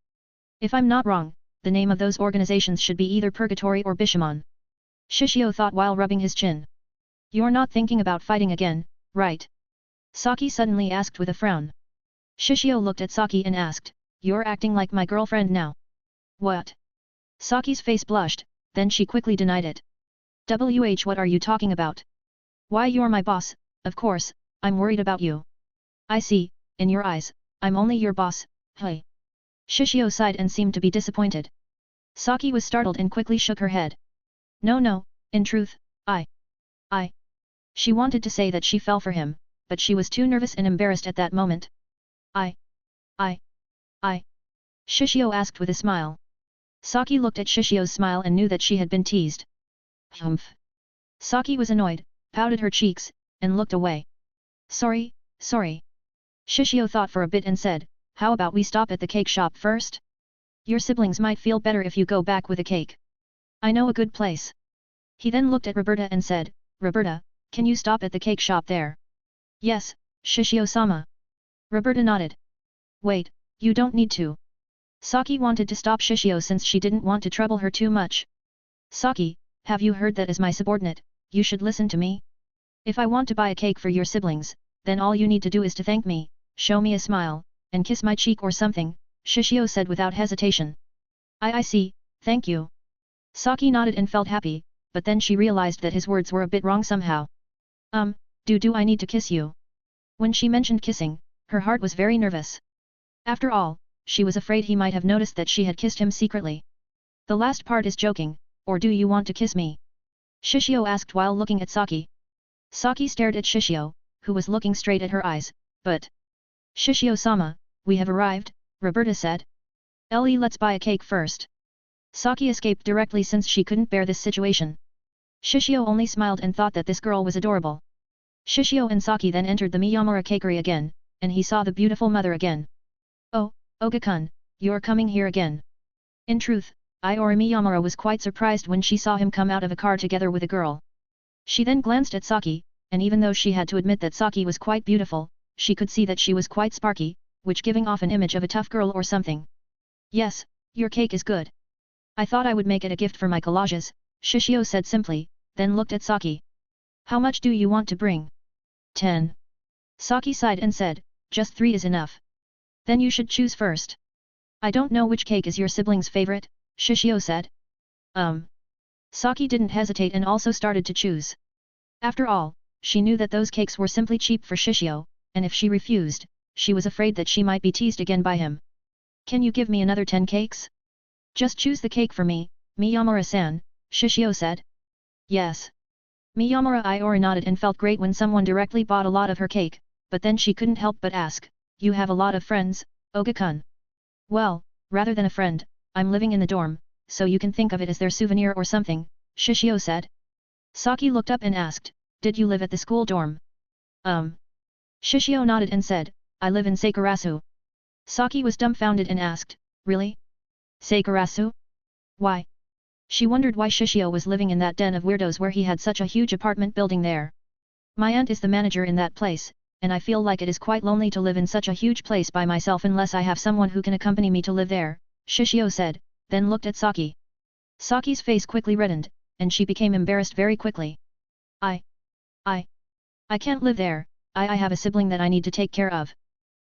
If I'm not wrong, the name of those organizations should be either Purgatory or Bishamon. Shishio thought while rubbing his chin. You're not thinking about fighting again, right? Saki suddenly asked with a frown. Shishio looked at Saki and asked, You're acting like my girlfriend now. What? Saki's face blushed, then she quickly denied it. What are you talking about? Why, you're my boss, of course, I'm worried about you. I see, in your eyes, I'm only your boss, hey. Shishio sighed and seemed to be disappointed. Saki was startled and quickly shook her head. No, in truth, I. She wanted to say that she fell for him, but she was too nervous and embarrassed at that moment. I. Shishio asked with a smile. Saki looked at Shishio's smile and knew that she had been teased. Humph. Saki was annoyed, pouted her cheeks, and looked away. Sorry. Shishio thought for a bit and said, How about we stop at the cake shop first? Your siblings might feel better if you go back with a cake. I know a good place. He then looked at Roberta and said, Roberta, can you stop at the cake shop there? Yes, Shishio-sama. Roberta nodded. Wait, you don't need to. Saki wanted to stop Shishio since she didn't want to trouble her too much. Saki, have you heard that as my subordinate, you should listen to me? If I want to buy a cake for your siblings, then all you need to do is to thank me, show me a smile, and kiss my cheek or something, Shishio said without hesitation. I see, thank you. Saki nodded and felt happy, but then she realized that his words were a bit wrong somehow. Do I need to kiss you? When she mentioned kissing, her heart was very nervous. After all, she was afraid he might have noticed that she had kissed him secretly. The last part is joking, or do you want to kiss me? Shishio asked while looking at Saki. Saki stared at Shishio, who was looking straight at her eyes, but... Shishio-sama, we have arrived, Roberta said. Let's buy a cake first. Saki escaped directly since she couldn't bear this situation. Shishio only smiled and thought that this girl was adorable. Shishio and Saki then entered the Miyamura cakery again, and he saw the beautiful mother again. Oh, Oga-kun, you're coming here again. In truth, Iori Miyamura was quite surprised when she saw him come out of a car together with a girl. She then glanced at Saki, and even though she had to admit that Saki was quite beautiful, she could see that she was quite sparky, which giving off an image of a tough girl or something. Yes, your cake is good. I thought I would make it a gift for my collages, Shishio said simply, then looked at Saki. How much do you want to bring? 10. Saki sighed and said, just 3 is enough. Then you should choose first. I don't know which cake is your sibling's favorite, Shishio said. Saki didn't hesitate and also started to choose. After all, she knew that those cakes were simply cheap for Shishio, and if she refused, she was afraid that she might be teased again by him. Can you give me another 10 cakes? Just choose the cake for me, Miyamura-san, Shishio said. Yes. Miyamura Iori nodded and felt great when someone directly bought a lot of her cake, but then she couldn't help but ask, you have a lot of friends, Oga-kun? Well, rather than a friend, I'm living in the dorm, so you can think of it as their souvenir or something, Shishio said. Saki looked up and asked, did you live at the school dorm? Shishio nodded and said, I live in Sakurasu. Saki was dumbfounded and asked, really? Sakurasu? Why? She wondered why Shishio was living in that den of weirdos where he had such a huge apartment building there. My aunt is the manager in that place, and I feel like it is quite lonely to live in such a huge place by myself unless I have someone who can accompany me to live there, Shishio said, then looked at Saki. Saki's face quickly reddened, and she became embarrassed very quickly. I can't live there, I have a sibling that I need to take care of.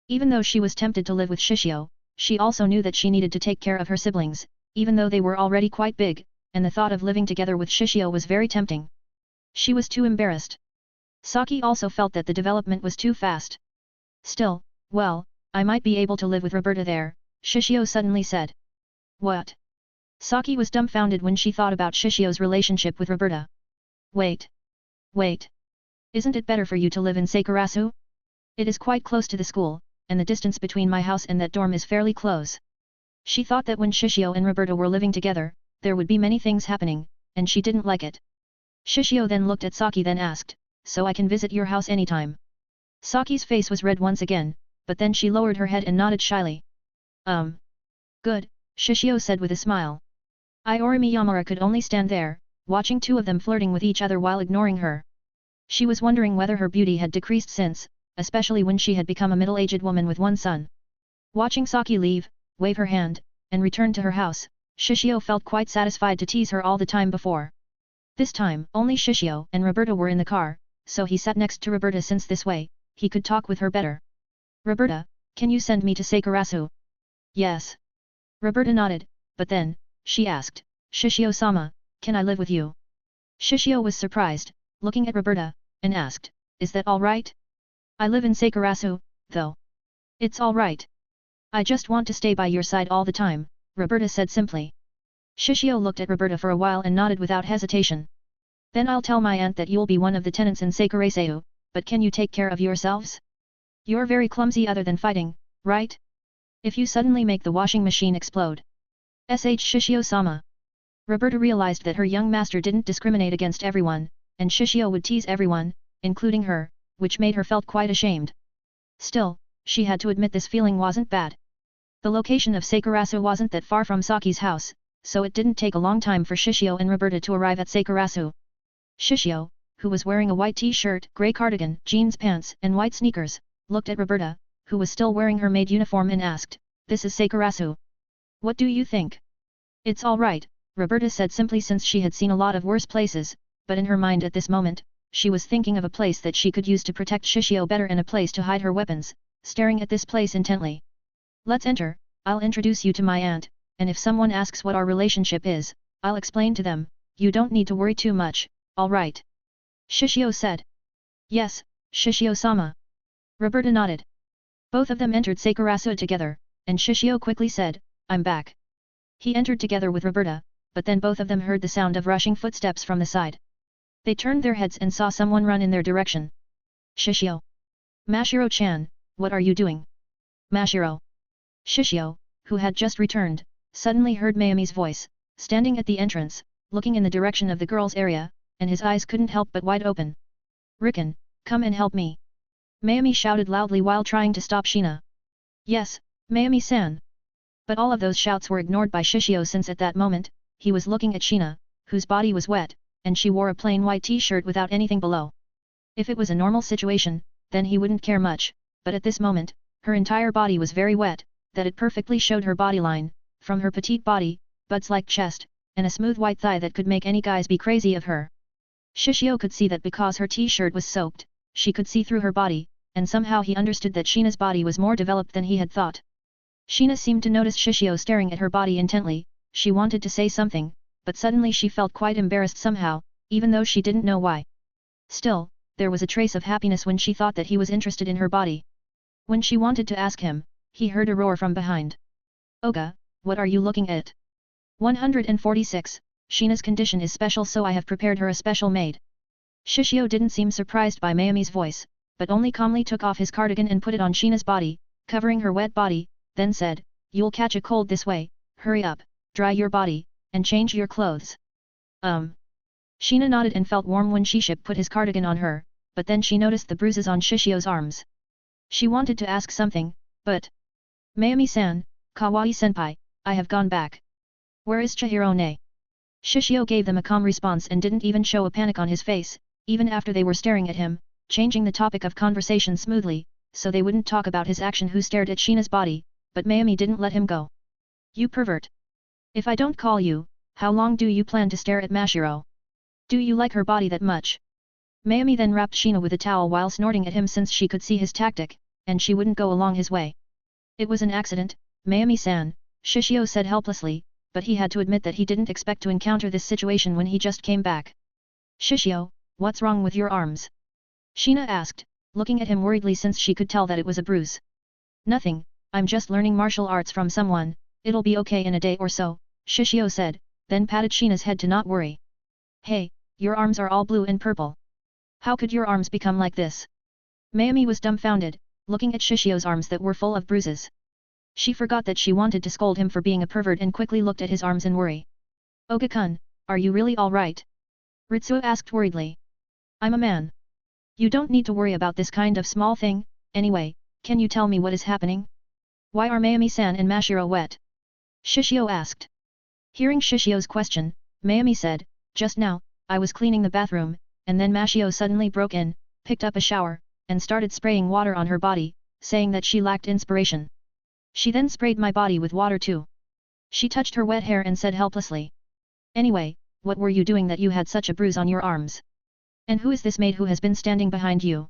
Even though she was tempted to live with Shishio, she also knew that she needed to take care of her siblings, even though they were already quite big, and the thought of living together with Shishio was very tempting. She was too embarrassed. Saki also felt that the development was too fast. Still, well, I might be able to live with Roberta there, Shishio suddenly said. What? Saki was dumbfounded when she thought about Shishio's relationship with Roberta. Wait. Isn't it better for you to live in Sakurasu? It is quite close to the school, and the distance between my house and that dorm is fairly close. She thought that when Shishio and Roberta were living together, there would be many things happening, and she didn't like it. Shishio then looked at Saki then asked, so I can visit your house anytime. Saki's face was red once again, but then she lowered her head and nodded shyly. Good, Shishio said with a smile. Iorimi Yamura could only stand there, watching two of them flirting with each other while ignoring her. She was wondering whether her beauty had decreased since, especially when she had become a middle-aged woman with one son. Watching Saki leave, wave her hand, and return to her house, Shishio felt quite satisfied to tease her all the time before. This time, only Shishio and Roberta were in the car, so he sat next to Roberta since this way, he could talk with her better. Roberta, can you send me to Sakurasu? Yes. Roberta nodded, but then, she asked, Shishio-sama, can I live with you? Shishio was surprised, looking at Roberta, and asked, is that all right? I live in Sakurasu, though. It's all right. I just want to stay by your side all the time, Roberta said simply. Shishio looked at Roberta for a while and nodded without hesitation. Then I'll tell my aunt that you'll be one of the tenants in Sakurasu, but can you take care of yourselves? You're very clumsy other than fighting, right? If you suddenly make the washing machine explode. Shishio-sama. Roberta realized that her young master didn't discriminate against everyone, and Shishio would tease everyone, including her, which made her felt quite ashamed. Still, she had to admit this feeling wasn't bad. The location of Sakurasu wasn't that far from Saki's house, so it didn't take a long time for Shishio and Roberta to arrive at Sakurasu. Shishio, who was wearing a white t-shirt, grey cardigan, jeans pants, and white sneakers, looked at Roberta, who was still wearing her maid uniform and asked, this is Sakurasu. What do you think? It's all right, Roberta said simply since she had seen a lot of worse places, but in her mind at this moment, she was thinking of a place that she could use to protect Shishio better and a place to hide her weapons, staring at this place intently. Let's enter, I'll introduce you to my aunt, and if someone asks what our relationship is, I'll explain to them, you don't need to worry too much, all right? Shishio said. Yes, Shishio-sama. Roberta nodded. Both of them entered Sakurasu together, and Shishio quickly said, I'm back. He entered together with Roberta, but then both of them heard the sound of rushing footsteps from the side. They turned their heads and saw someone run in their direction. Shishio. Mashiro-chan, what are you doing? Mashiro. Shishio, who had just returned, suddenly heard Mayumi's voice, standing at the entrance, looking in the direction of the girls' area, and his eyes couldn't help but wide open. Riken, come and help me. Mayumi shouted loudly while trying to stop Shina. Yes, Mayumi-san. But all of those shouts were ignored by Shishio since at that moment, he was looking at Shina, whose body was wet, and she wore a plain white t-shirt without anything below. If it was a normal situation, then he wouldn't care much, but at this moment, her entire body was very wet, that it perfectly showed her bodyline, from her petite body, buds-like chest, and a smooth white thigh that could make any guys be crazy of her. Shishio could see that because her t-shirt was soaked, she could see through her body, and somehow he understood that Shina's body was more developed than he had thought. Shina seemed to notice Shishio staring at her body intently, she wanted to say something, but suddenly she felt quite embarrassed somehow, even though she didn't know why. Still, there was a trace of happiness when she thought that he was interested in her body. When she wanted to ask him, he heard a roar from behind. Oga, what are you looking at? 146, Shina's condition is special so I have prepared her a special maid. Shishio didn't seem surprised by Mayumi's voice, but only calmly took off his cardigan and put it on Shina's body, covering her wet body, then said, you'll catch a cold this way, hurry up, dry your body, and change your clothes. Shina nodded and felt warm when Shishio put his cardigan on her, but then she noticed the bruises on Shishio's arms. She wanted to ask something, but... Mayumi-san, Kawaii-senpai, I have gone back. Where is Chihiro-ne? Shishio gave them a calm response and didn't even show a panic on his face, even after they were staring at him, changing the topic of conversation smoothly, so they wouldn't talk about his action who stared at Shina's body, but Mayumi didn't let him go. You pervert! If I don't call you, how long do you plan to stare at Mashiro? Do you like her body that much? Mayumi then wrapped Shina with a towel while snorting at him since she could see his tactic, and she wouldn't go along his way. It was an accident, Mayumi-san, Shishio said helplessly, but he had to admit that he didn't expect to encounter this situation when he just came back. Shishio, what's wrong with your arms? Shina asked, looking at him worriedly since she could tell that it was a bruise. Nothing, I'm just learning martial arts from someone, it'll be okay in a day or so, Shishio said, then patted Shina's head to not worry. Hey, your arms are all blue and purple. How could your arms become like this? Mayumi was dumbfounded, looking at Shishio's arms that were full of bruises. She forgot that she wanted to scold him for being a pervert and quickly looked at his arms in worry. Oga-kun, are you really alright? Ritsuo asked worriedly. I'm a man. You don't need to worry about this kind of small thing. Anyway, can you tell me what is happening? Why are Mayumi-san and Mashiro wet? Shishio asked. Hearing Shishio's question, Mayumi said, just now, I was cleaning the bathroom, and then Mashiro suddenly broke in, picked up a shower, and started spraying water on her body, saying that she lacked inspiration. She then sprayed my body with water too. She touched her wet hair and said helplessly. Anyway, what were you doing that you had such a bruise on your arms? And who is this maid who has been standing behind you?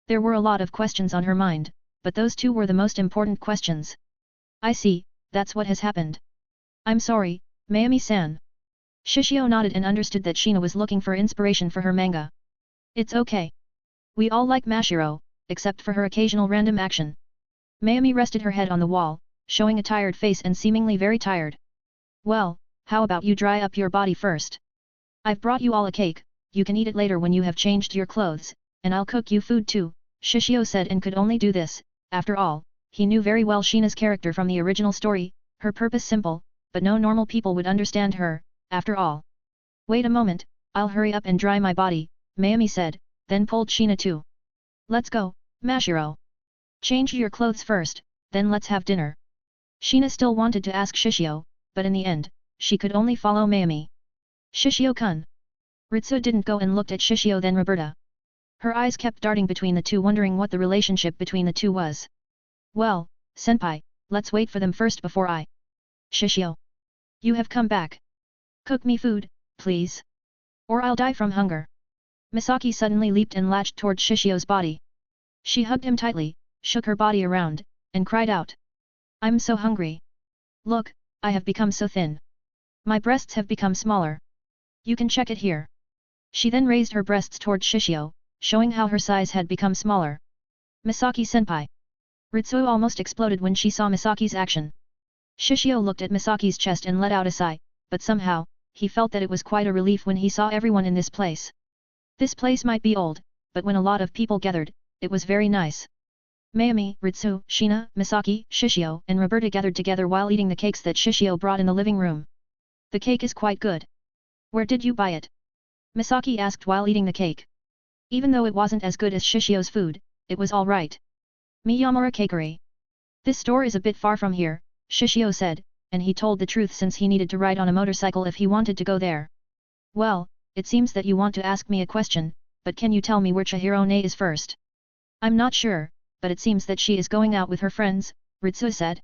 There were a lot of questions on her mind, but those two were the most important questions. I see, that's what has happened. I'm sorry, Mayumi-san. Shishio nodded and understood that Shina was looking for inspiration for her manga. It's okay. We all like Mashiro, except for her occasional random action. Mayumi rested her head on the wall, showing a tired face and seemingly very tired. Well, how about you dry up your body first? I've brought you all a cake, you can eat it later when you have changed your clothes, and I'll cook you food too, Shishio said and could only do this. After all, he knew very well Shina's character from the original story, her purpose simple, but no normal people would understand her, after all. Wait a moment, I'll hurry up and dry my body, Mayumi said, then pulled Shina too. Let's go, Mashiro. Change your clothes first, then let's have dinner. Shina still wanted to ask Shishio, but in the end, she could only follow Mayumi. Shishio-kun. Ritsuo didn't go and looked at Shishio then Roberta. Her eyes kept darting between the two wondering what the relationship between the two was. Well, senpai, let's wait for them first before I. Shishio. You have come back. Cook me food, please. Or I'll die from hunger. Misaki suddenly leaped and latched toward Shishio's body. She hugged him tightly, shook her body around, and cried out. I'm so hungry. Look, I have become so thin. My breasts have become smaller. You can check it here. She then raised her breasts toward Shishio, showing how her size had become smaller. Misaki-senpai. Ritsuo almost exploded when she saw Misaki's action. Shishio looked at Misaki's chest and let out a sigh, but somehow, he felt that it was quite a relief when he saw everyone in this place. This place might be old, but when a lot of people gathered, it was very nice. Mayumi, Ritsuo, Shina, Misaki, Shishio, and Roberta gathered together while eating the cakes that Shishio brought in the living room. The cake is quite good. Where did you buy it? Misaki asked while eating the cake. Even though it wasn't as good as Shishio's food, it was alright. Miyamura Cakery. This store is a bit far from here, Shishio said, and he told the truth since he needed to ride on a motorcycle if he wanted to go there. Well, it seems that you want to ask me a question, but can you tell me where Chihiro-ne is first? I'm not sure, but it seems that she is going out with her friends, Ritsuo said.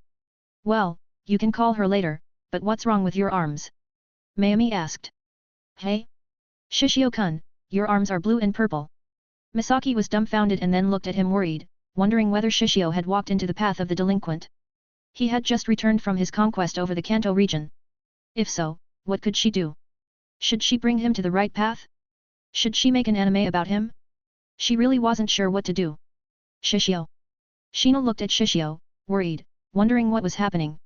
Well, you can call her later, but what's wrong with your arms? Mayumi asked. Hey? Shishio-kun, your arms are blue and purple. Misaki was dumbfounded and then looked at him worried, wondering whether Shishio had walked into the path of the delinquent. He had just returned from his conquest over the Kanto region. If so, what could she do? Should she bring him to the right path? Should she make an anime about him? She really wasn't sure what to do. Shishio. Shina looked at Shishio, worried, wondering what was happening.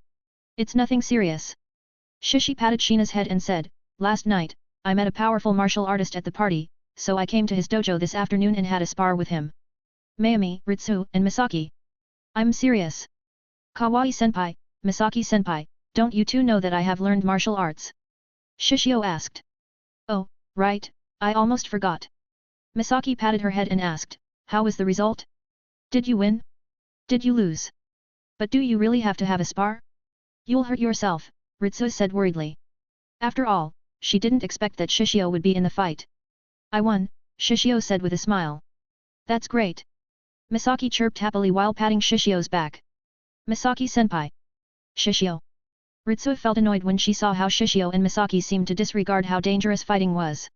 It's nothing serious. Shishi patted Shina's head and said, last night, I met a powerful martial artist at the party, so I came to his dojo this afternoon and had a spar with him. Mayumi, Ritsuo, and Misaki. I'm serious. Kawaii-senpai, Misaki-senpai, don't you two know that I have learned martial arts? Shishio asked. Oh, right, I almost forgot. Misaki patted her head and asked, how was the result? Did you win? Did you lose? But do you really have to have a spar? You'll hurt yourself, Ritsuo said worriedly. After all, she didn't expect that Shishio would be in the fight. I won, Shishio said with a smile. That's great. Misaki chirped happily while patting Shishio's back. Misaki-senpai. Shishio. Ritsuo felt annoyed when she saw how Shishio and Misaki seemed to disregard how dangerous fighting was.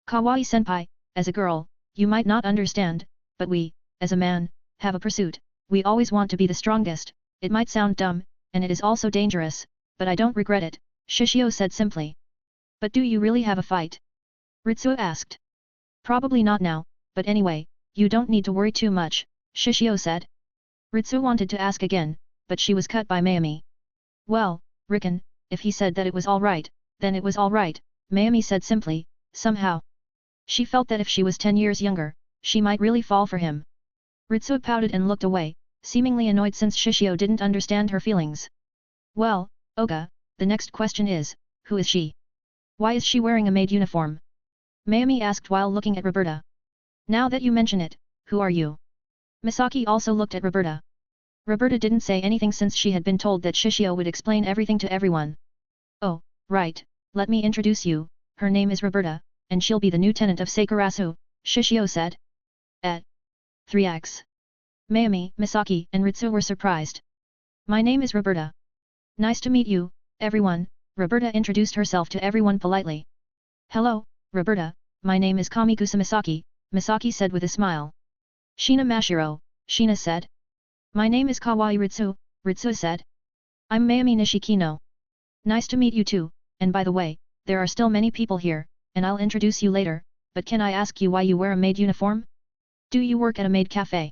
Kawaii-senpai, as a girl, you might not understand, but we, as a man, have a pursuit. We always want to be the strongest. It might sound dumb, and it is also dangerous, but I don't regret it, Shishio said simply. But do you really have a fight? Ritsuo asked. Probably not now, but anyway, you don't need to worry too much, Shishio said. Ritsuo wanted to ask again, but she was cut by Mayumi. Well, Riken, if he said that it was alright, then it was alright, Mayumi said simply, somehow. She felt that if she was 10 years younger, she might really fall for him. Ritsuo pouted and looked away, seemingly annoyed since Shishio didn't understand her feelings. Well, Oga, the next question is, who is she? Why is she wearing a maid uniform? Mayumi asked while looking at Roberta. Now that you mention it, who are you? Misaki also looked at Roberta. Roberta didn't say anything since she had been told that Shishio would explain everything to everyone. Oh, right, let me introduce you, her name is Roberta, and she'll be the new tenant of Sakurasu, Shishio said. At 3x. Mayumi, Misaki, and Ritsuo were surprised. My name is Roberta. Nice to meet you, everyone, Roberta introduced herself to everyone politely. Hello, Roberta, my name is Kamikusa Misaki, Misaki said with a smile. Shina Mashiro, Shina said. My name is Kawaii Ritsu, Ritsu said. I'm Mayumi Nishikino. Nice to meet you too, and by the way, there are still many people here, and I'll introduce you later, but can I ask you why you wear a maid uniform? Do you work at a maid cafe?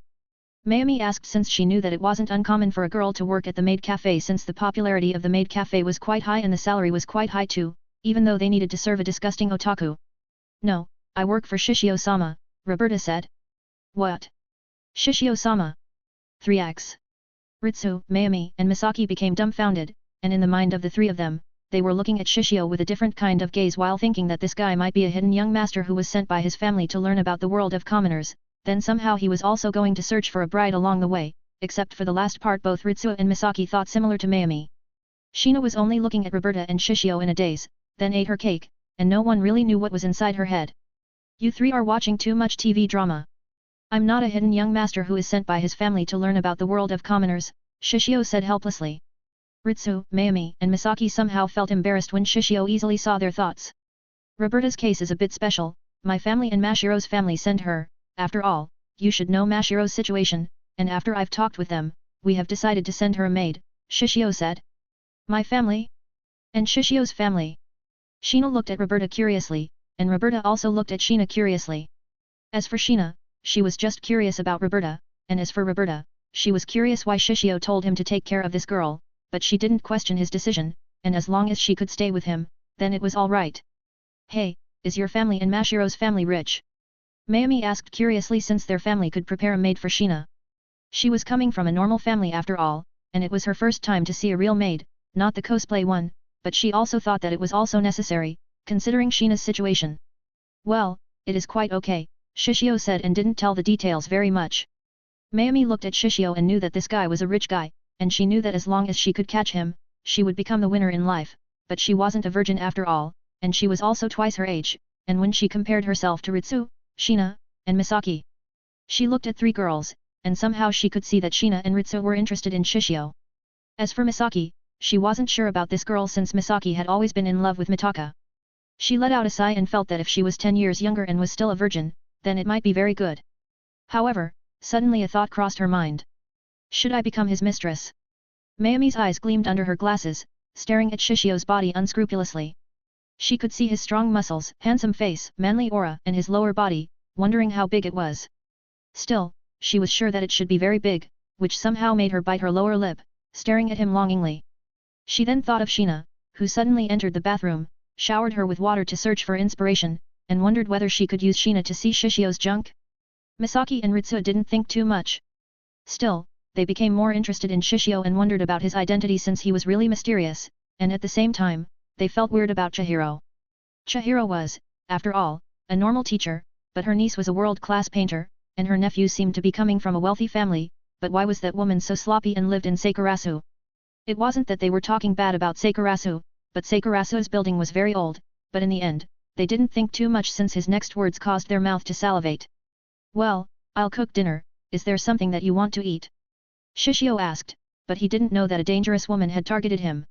Mayumi asked since she knew that it wasn't uncommon for a girl to work at the maid cafe since the popularity of the maid cafe was quite high and the salary was quite high too, even though they needed to serve a disgusting otaku. No, I work for Shishio-sama, Roberta said. What? Shishio-sama? 3x. Ritsu, Mayumi, and Misaki became dumbfounded, and in the mind of the three of them, they were looking at Shishio with a different kind of gaze while thinking that this guy might be a hidden young master who was sent by his family to learn about the world of commoners, then somehow he was also going to search for a bride along the way, except for the last part both Ritsuo and Misaki thought similar to Mayumi. Shina was only looking at Roberta and Shishio in a daze, then ate her cake, and no one really knew what was inside her head. You three are watching too much TV drama. I'm not a hidden young master who is sent by his family to learn about the world of commoners, Shishio said helplessly. Ritsu, Mayumi, and Misaki somehow felt embarrassed when Shishio easily saw their thoughts. Roberta's case is a bit special, my family and Mashiro's family sent her, after all, you should know Mashiro's situation, and after I've talked with them, we have decided to send her a maid, Shishio said. My family? And Shishio's family? Shina looked at Roberta curiously, and Roberta also looked at Shina curiously. As for Shina, she was just curious about Roberta, and as for Roberta, she was curious why Shishio told him to take care of this girl, but she didn't question his decision, and as long as she could stay with him, then it was all right. Hey, is your family and Mashiro's family rich? Mayumi asked curiously since their family could prepare a maid for Shina. She was coming from a normal family after all, and it was her first time to see a real maid, not the cosplay one, but she also thought that it was also necessary, considering Shina's situation. Well, it is quite okay, Shishio said and didn't tell the details very much. Mayumi looked at Shishio and knew that this guy was a rich guy, and she knew that as long as she could catch him, she would become the winner in life, but she wasn't a virgin after all, and she was also twice her age, and when she compared herself to Ritsu, Shina, and Misaki, she looked at three girls, and somehow she could see that Shina and Ritsu were interested in Shishio. As for Misaki, she wasn't sure about this girl since Misaki had always been in love with Mitaka. She let out a sigh and felt that if she was 10 years younger and was still a virgin, then it might be very good. However, suddenly a thought crossed her mind. Should I become his mistress? Mayumi's eyes gleamed under her glasses, staring at Shishio's body unscrupulously. She could see his strong muscles, handsome face, manly aura, and his lower body, wondering how big it was. Still, she was sure that it should be very big, which somehow made her bite her lower lip, staring at him longingly. She then thought of Shina, who suddenly entered the bathroom, showered her with water to search for inspiration, and wondered whether she could use Shina to see Shishio's junk. Misaki and Ritsuo didn't think too much. Still, they became more interested in Shishio and wondered about his identity since he was really mysterious, and at the same time, they felt weird about Chihiro. Chihiro was, after all, a normal teacher, but her niece was a world-class painter, and her nephew seemed to be coming from a wealthy family, but why was that woman so sloppy and lived in Sakurasu? It wasn't that they were talking bad about Sakurasu, but Sakurasu's building was very old, but in the end, they didn't think too much since his next words caused their mouth to salivate. Well, I'll cook dinner, is there something that you want to eat? Shishio asked, but he didn't know that a dangerous woman had targeted him.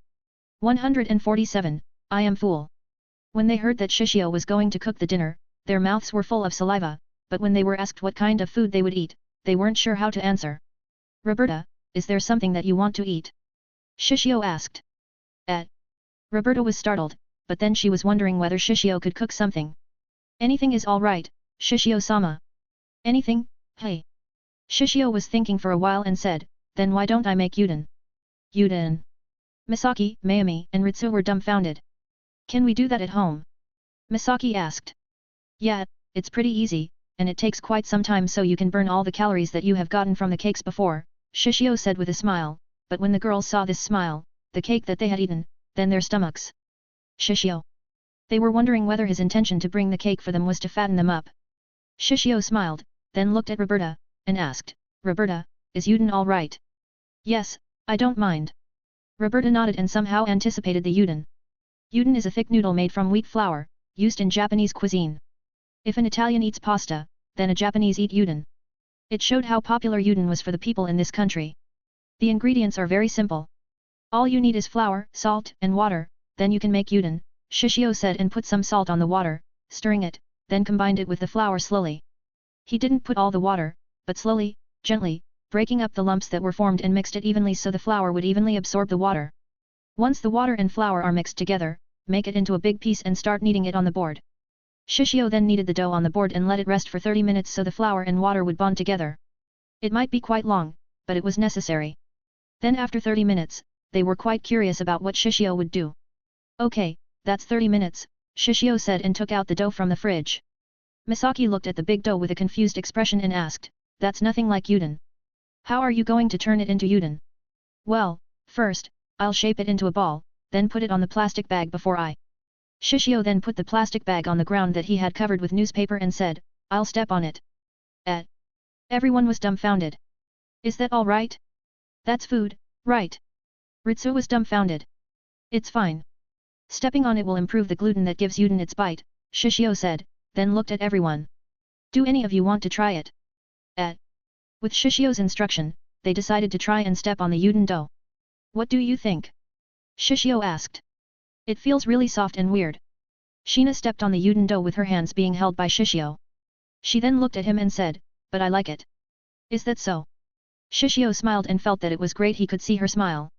147, I am fool. When they heard that Shishio was going to cook the dinner, their mouths were full of saliva, but when they were asked what kind of food they would eat, they weren't sure how to answer. Roberta, is there something that you want to eat? Shishio asked. Roberta was startled, but then she was wondering whether Shishio could cook something. Anything is all right, Shishio-sama. Anything, hey. Shishio was thinking for a while and said, then why don't I make udon? Udon. Misaki, Mayumi, and Ritsu were dumbfounded. Can we do that at home? Misaki asked. Yeah, it's pretty easy, and it takes quite some time so you can burn all the calories that you have gotten from the cakes before, Shishio said with a smile, but when the girls saw this smile, the cake that they had eaten, then their stomachs. Shishio. They were wondering whether his intention to bring the cake for them was to fatten them up. Shishio smiled, then looked at Roberta, and asked, Roberta, is Yuden all right? Yes, I don't mind. Roberta nodded and somehow anticipated the Yuden. Yuden is a thick noodle made from wheat flour, used in Japanese cuisine. If an Italian eats pasta, then a Japanese eat Yuden. It showed how popular Yuden was for the people in this country. The ingredients are very simple. All you need is flour, salt, and water, then you can make Yuden, Shishio said and put some salt on the water, stirring it, then combined it with the flour slowly. He didn't put all the water, but slowly, gently, breaking up the lumps that were formed and mixed it evenly so the flour would evenly absorb the water. Once the water and flour are mixed together, make it into a big piece and start kneading it on the board. Shishio then kneaded the dough on the board and let it rest for 30 minutes so the flour and water would bond together. It might be quite long, but it was necessary. Then after 30 minutes, they were quite curious about what Shishio would do. Okay, that's 30 minutes, Shishio said and took out the dough from the fridge. Misaki looked at the big dough with a confused expression and asked, that's nothing like Yuden. How are you going to turn it into Yuden? Well, first, I'll shape it into a ball, then put it on the plastic bag before I. Shishio then put the plastic bag on the ground that he had covered with newspaper and said, I'll step on it. Everyone was dumbfounded. Is that all right? That's food, right? Ritsu was dumbfounded. It's fine. Stepping on it will improve the gluten that gives Yuden its bite, Shishio said, then looked at everyone. Do any of you want to try it? With Shishio's instruction, they decided to try and step on the Yuden dough. What do you think? Shishio asked. It feels really soft and weird. Sheena stepped on the Yuden dough with her hands being held by Shishio. She then looked at him and said, but I like it. Is that so? Shishio smiled and felt that it was great he could see her smile.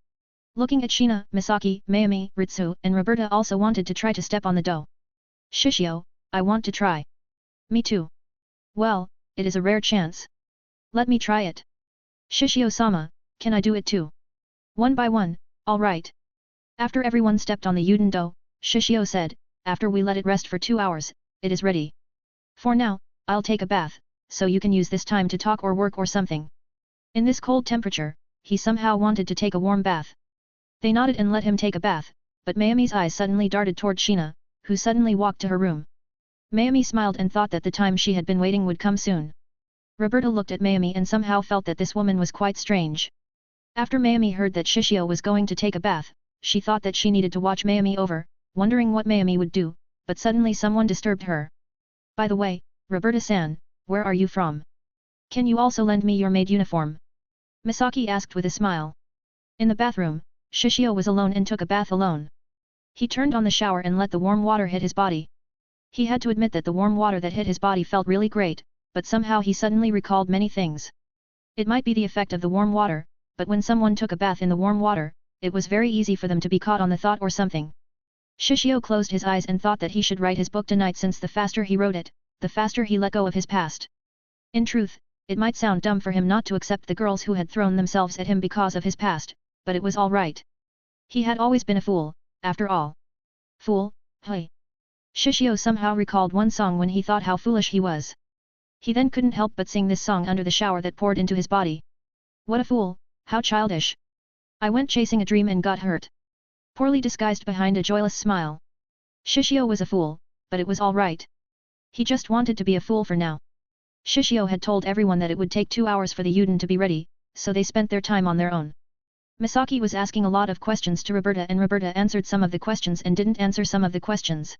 Looking at Sheena, Misaki, Mayumi, Ritsu, and Roberta also wanted to try to step on the dough. Shishio, I want to try. Me too. Well, it is a rare chance. Let me try it. Shishio-sama, can I do it too? One by one, all right. After everyone stepped on the Yuden dough, Shishio said, after we let it rest for 2 hours, it is ready. For now, I'll take a bath, so you can use this time to talk or work or something. In this cold temperature, he somehow wanted to take a warm bath. They nodded and let him take a bath, but Mayumi's eyes suddenly darted toward Sheena, who suddenly walked to her room. Mayumi smiled and thought that the time she had been waiting would come soon. Roberta looked at Mayumi and somehow felt that this woman was quite strange. After Mayumi heard that Shishio was going to take a bath, she thought that she needed to watch Mayumi over, wondering what Mayumi would do, but suddenly someone disturbed her. By the way, Roberta-san, where are you from? Can you also lend me your maid uniform? Misaki asked with a smile. In the bathroom, Shishio was alone and took a bath alone. He turned on the shower and let the warm water hit his body. He had to admit that the warm water that hit his body felt really great, but somehow he suddenly recalled many things. It might be the effect of the warm water, but when someone took a bath in the warm water, it was very easy for them to be caught on the thought or something. Shishio closed his eyes and thought that he should write his book tonight since the faster he wrote it, the faster he let go of his past. In truth, it might sound dumb for him not to accept the girls who had thrown themselves at him because of his past, but it was all right. He had always been a fool, after all. Fool, hey. Shishio somehow recalled one song when he thought how foolish he was. He then couldn't help but sing this song under the shower that poured into his body. What a fool, how childish. I went chasing a dream and got hurt. Poorly disguised behind a joyless smile. Shishio was a fool, but it was all right. He just wanted to be a fool for now. Shishio had told everyone that it would take 2 hours for the Yuden to be ready, so they spent their time on their own. Misaki was asking a lot of questions to Roberta and Roberta answered some of the questions and didn't answer some of the questions.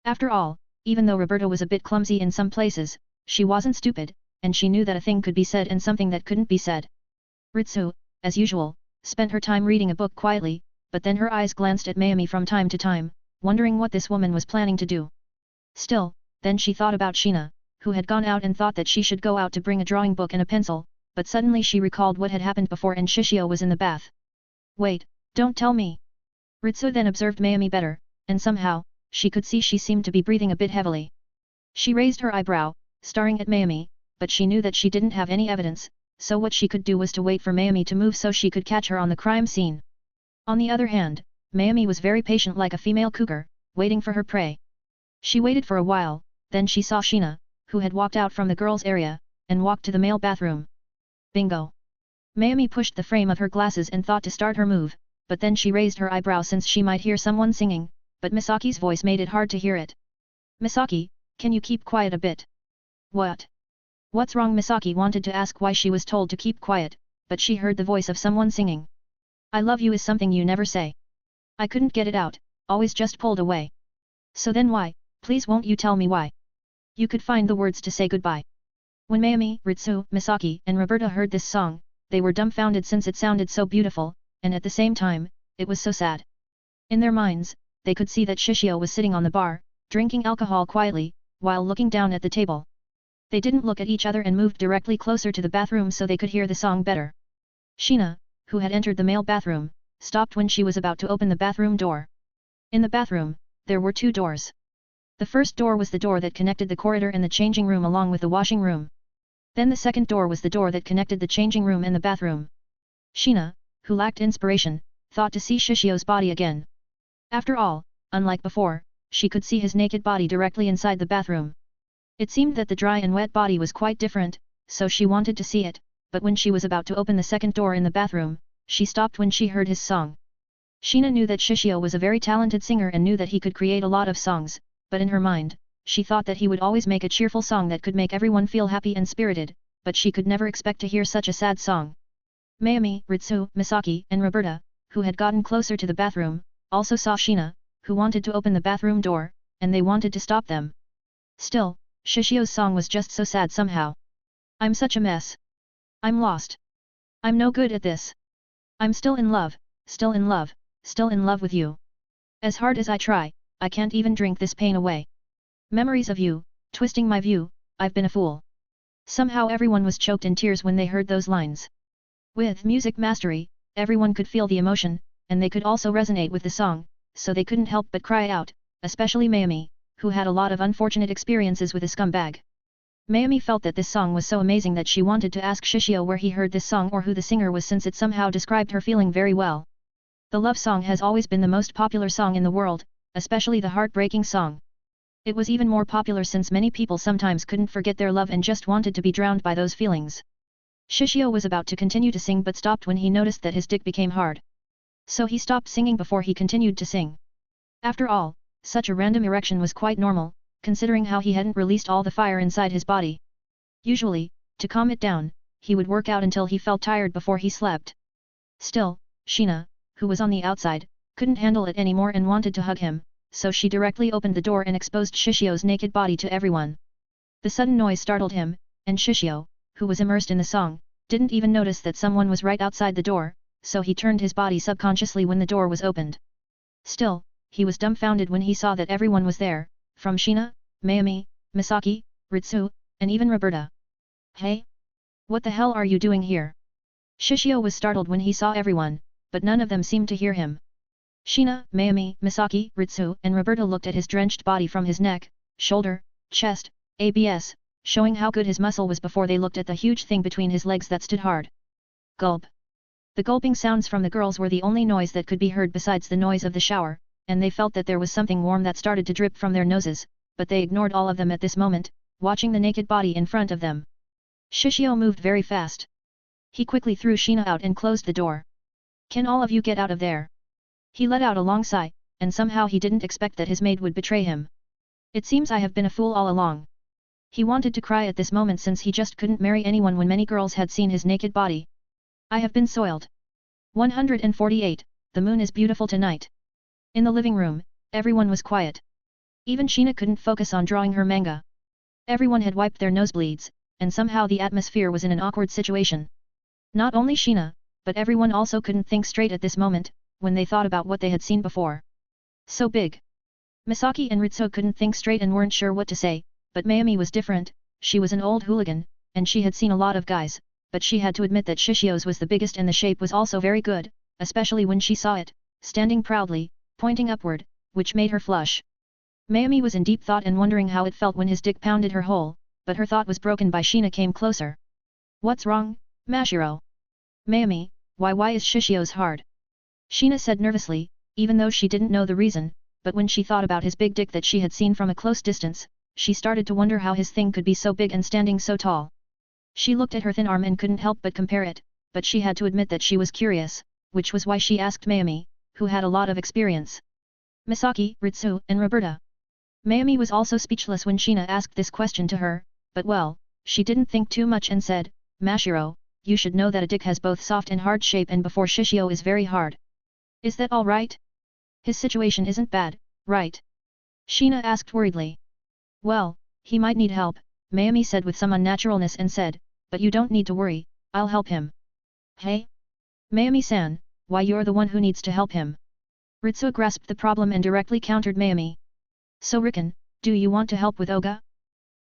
After all, even though Roberta was a bit clumsy in some places, she wasn't stupid, and she knew that a thing could be said and something that couldn't be said. Ritsu, as usual, spent her time reading a book quietly, but then her eyes glanced at Mayumi from time to time, wondering what this woman was planning to do. Still, then she thought about Sheena, who had gone out and thought that she should go out to bring a drawing book and a pencil, but suddenly she recalled what had happened before and Shishio was in the bath. Wait, don't tell me. Ritsu then observed Mayumi better, and somehow, she could see she seemed to be breathing a bit heavily. She raised her eyebrow, staring at Mayumi, but she knew that she didn't have any evidence, so what she could do was to wait for Mayumi to move so she could catch her on the crime scene. On the other hand, Mayumi was very patient like a female cougar, waiting for her prey. She waited for a while, then she saw Sheena, who had walked out from the girls' area, and walked to the male bathroom. Bingo! Mayumi pushed the frame of her glasses and thought to start her move, but then she raised her eyebrow since she might hear someone singing, but Misaki's voice made it hard to hear it. Misaki, can you keep quiet a bit? What? What's wrong? Misaki wanted to ask why she was told to keep quiet, but she heard the voice of someone singing. I love you is something you never say. I couldn't get it out, always just pulled away. So then why, please won't you tell me why? You could find the words to say goodbye. When Mayumi, Ritsu, Misaki, and Roberta heard this song, they were dumbfounded since it sounded so beautiful, and at the same time, it was so sad. In their minds, they could see that Shishio was sitting on the bar, drinking alcohol quietly, while looking down at the table. They didn't look at each other and moved directly closer to the bathroom so they could hear the song better. Shina, who had entered the male bathroom, stopped when she was about to open the bathroom door. In the bathroom, there were two doors. The first door was the door that connected the corridor and the changing room along with the washing room. Then the second door was the door that connected the changing room and the bathroom. Shina, who lacked inspiration, thought to see Shishio's body again. After all, unlike before, she could see his naked body directly inside the bathroom. It seemed that the dry and wet body was quite different, so she wanted to see it, but when she was about to open the second door in the bathroom, she stopped when she heard his song. Shina knew that Shishio was a very talented singer and knew that he could create a lot of songs, but in her mind, she thought that he would always make a cheerful song that could make everyone feel happy and spirited, but she could never expect to hear such a sad song. Mayumi, Ritsu, Misaki, and Roberta, who had gotten closer to the bathroom, also saw Shina, who wanted to open the bathroom door, and they wanted to stop them. Still, Shishio's song was just so sad somehow. I'm such a mess. I'm lost. I'm no good at this. I'm still in love, still in love, still in love with you. As hard as I try, I can't even drink this pain away. Memories of you, twisting my view, I've been a fool. Somehow everyone was choked in tears when they heard those lines. With music mastery, everyone could feel the emotion, and they could also resonate with the song, so they couldn't help but cry out, especially Mayumi, who had a lot of unfortunate experiences with a scumbag. Mayumi felt that this song was so amazing that she wanted to ask Shishio where he heard this song or who the singer was since it somehow described her feeling very well. The love song has always been the most popular song in the world, especially the heartbreaking song. It was even more popular since many people sometimes couldn't forget their love and just wanted to be drowned by those feelings. Shishio was about to continue to sing but stopped when he noticed that his dick became hard. So he stopped singing before he continued to sing. After all, such a random erection was quite normal, considering how he hadn't released all the fire inside his body. Usually, to calm it down, he would work out until he felt tired before he slept. Still, Shina, who was on the outside, couldn't handle it anymore and wanted to hug him, so she directly opened the door and exposed Shishio's naked body to everyone. The sudden noise startled him, and Shishio, who was immersed in the song, didn't even notice that someone was right outside the door, so he turned his body subconsciously when the door was opened. Still, he was dumbfounded when he saw that everyone was there, from Shina, Mayumi, Misaki, Ritsu, and even Roberta. Hey? What the hell are you doing here? Shishio was startled when he saw everyone, but none of them seemed to hear him. Shina, Mayumi, Misaki, Ritsu, and Roberta looked at his drenched body from his neck, shoulder, chest, abs, showing how good his muscle was before they looked at the huge thing between his legs that stood hard. Gulp. The gulping sounds from the girls were the only noise that could be heard besides the noise of the shower, and they felt that there was something warm that started to drip from their noses, but they ignored all of them at this moment, watching the naked body in front of them. Shishio moved very fast. He quickly threw Shina out and closed the door. Can all of you get out of there? He let out a long sigh, and somehow he didn't expect that his maid would betray him. It seems I have been a fool all along. He wanted to cry at this moment since he just couldn't marry anyone when many girls had seen his naked body. I have been soiled. 148, the moon is beautiful tonight. In the living room, everyone was quiet. Even Shina couldn't focus on drawing her manga. Everyone had wiped their nosebleeds, and somehow the atmosphere was in an awkward situation. Not only Shina, but everyone also couldn't think straight at this moment, when they thought about what they had seen before. So big. Misaki and Ritsu couldn't think straight and weren't sure what to say, but Mayumi was different. She was an old hooligan, and she had seen a lot of guys, but she had to admit that Shishio's was the biggest and the shape was also very good, especially when she saw it, standing proudly, pointing upward, which made her flush. Mayumi was in deep thought and wondering how it felt when his dick pounded her hole, but her thought was broken by Shina came closer. What's wrong, Mashiro? Mayumi, why is Shishio's hard? Shina said nervously, even though she didn't know the reason, but when she thought about his big dick that she had seen from a close distance, she started to wonder how his thing could be so big and standing so tall. She looked at her thin arm and couldn't help but compare it, but she had to admit that she was curious, which was why she asked Mayumi, who had a lot of experience. Misaki, Ritsu, and Roberta. Mayumi was also speechless when Shina asked this question to her, but well, she didn't think too much and said, Mashiro, you should know that a dick has both soft and hard shape, and before Shishio is very hard. Is that all right? His situation isn't bad, right? Shina asked worriedly. Well, he might need help, Mayumi said with some unnaturalness and said, but you don't need to worry, I'll help him. Hey? Mayumi-san, why you're the one who needs to help him? Ritsu grasped the problem and directly countered Mayumi. So Riken, do you want to help with Oga?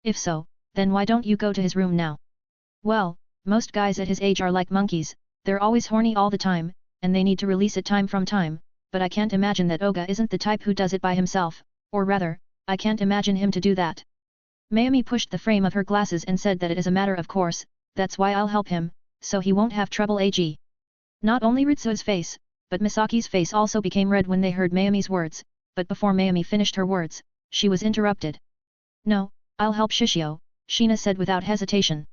If so, then why don't you go to his room now? Well, most guys at his age are like monkeys, they're always horny all the time, and they need to release it time from time, but I can't imagine that Oga isn't the type who does it by himself, or rather, I can't imagine him to do that. Mayumi pushed the frame of her glasses and said that it is a matter of course, that's why I'll help him, so he won't have trouble. Not only Ritsu's face, but Misaki's face also became red when they heard Mayumi's words, but before Mayumi finished her words, she was interrupted. No, I'll help Shishio, Shina said without hesitation.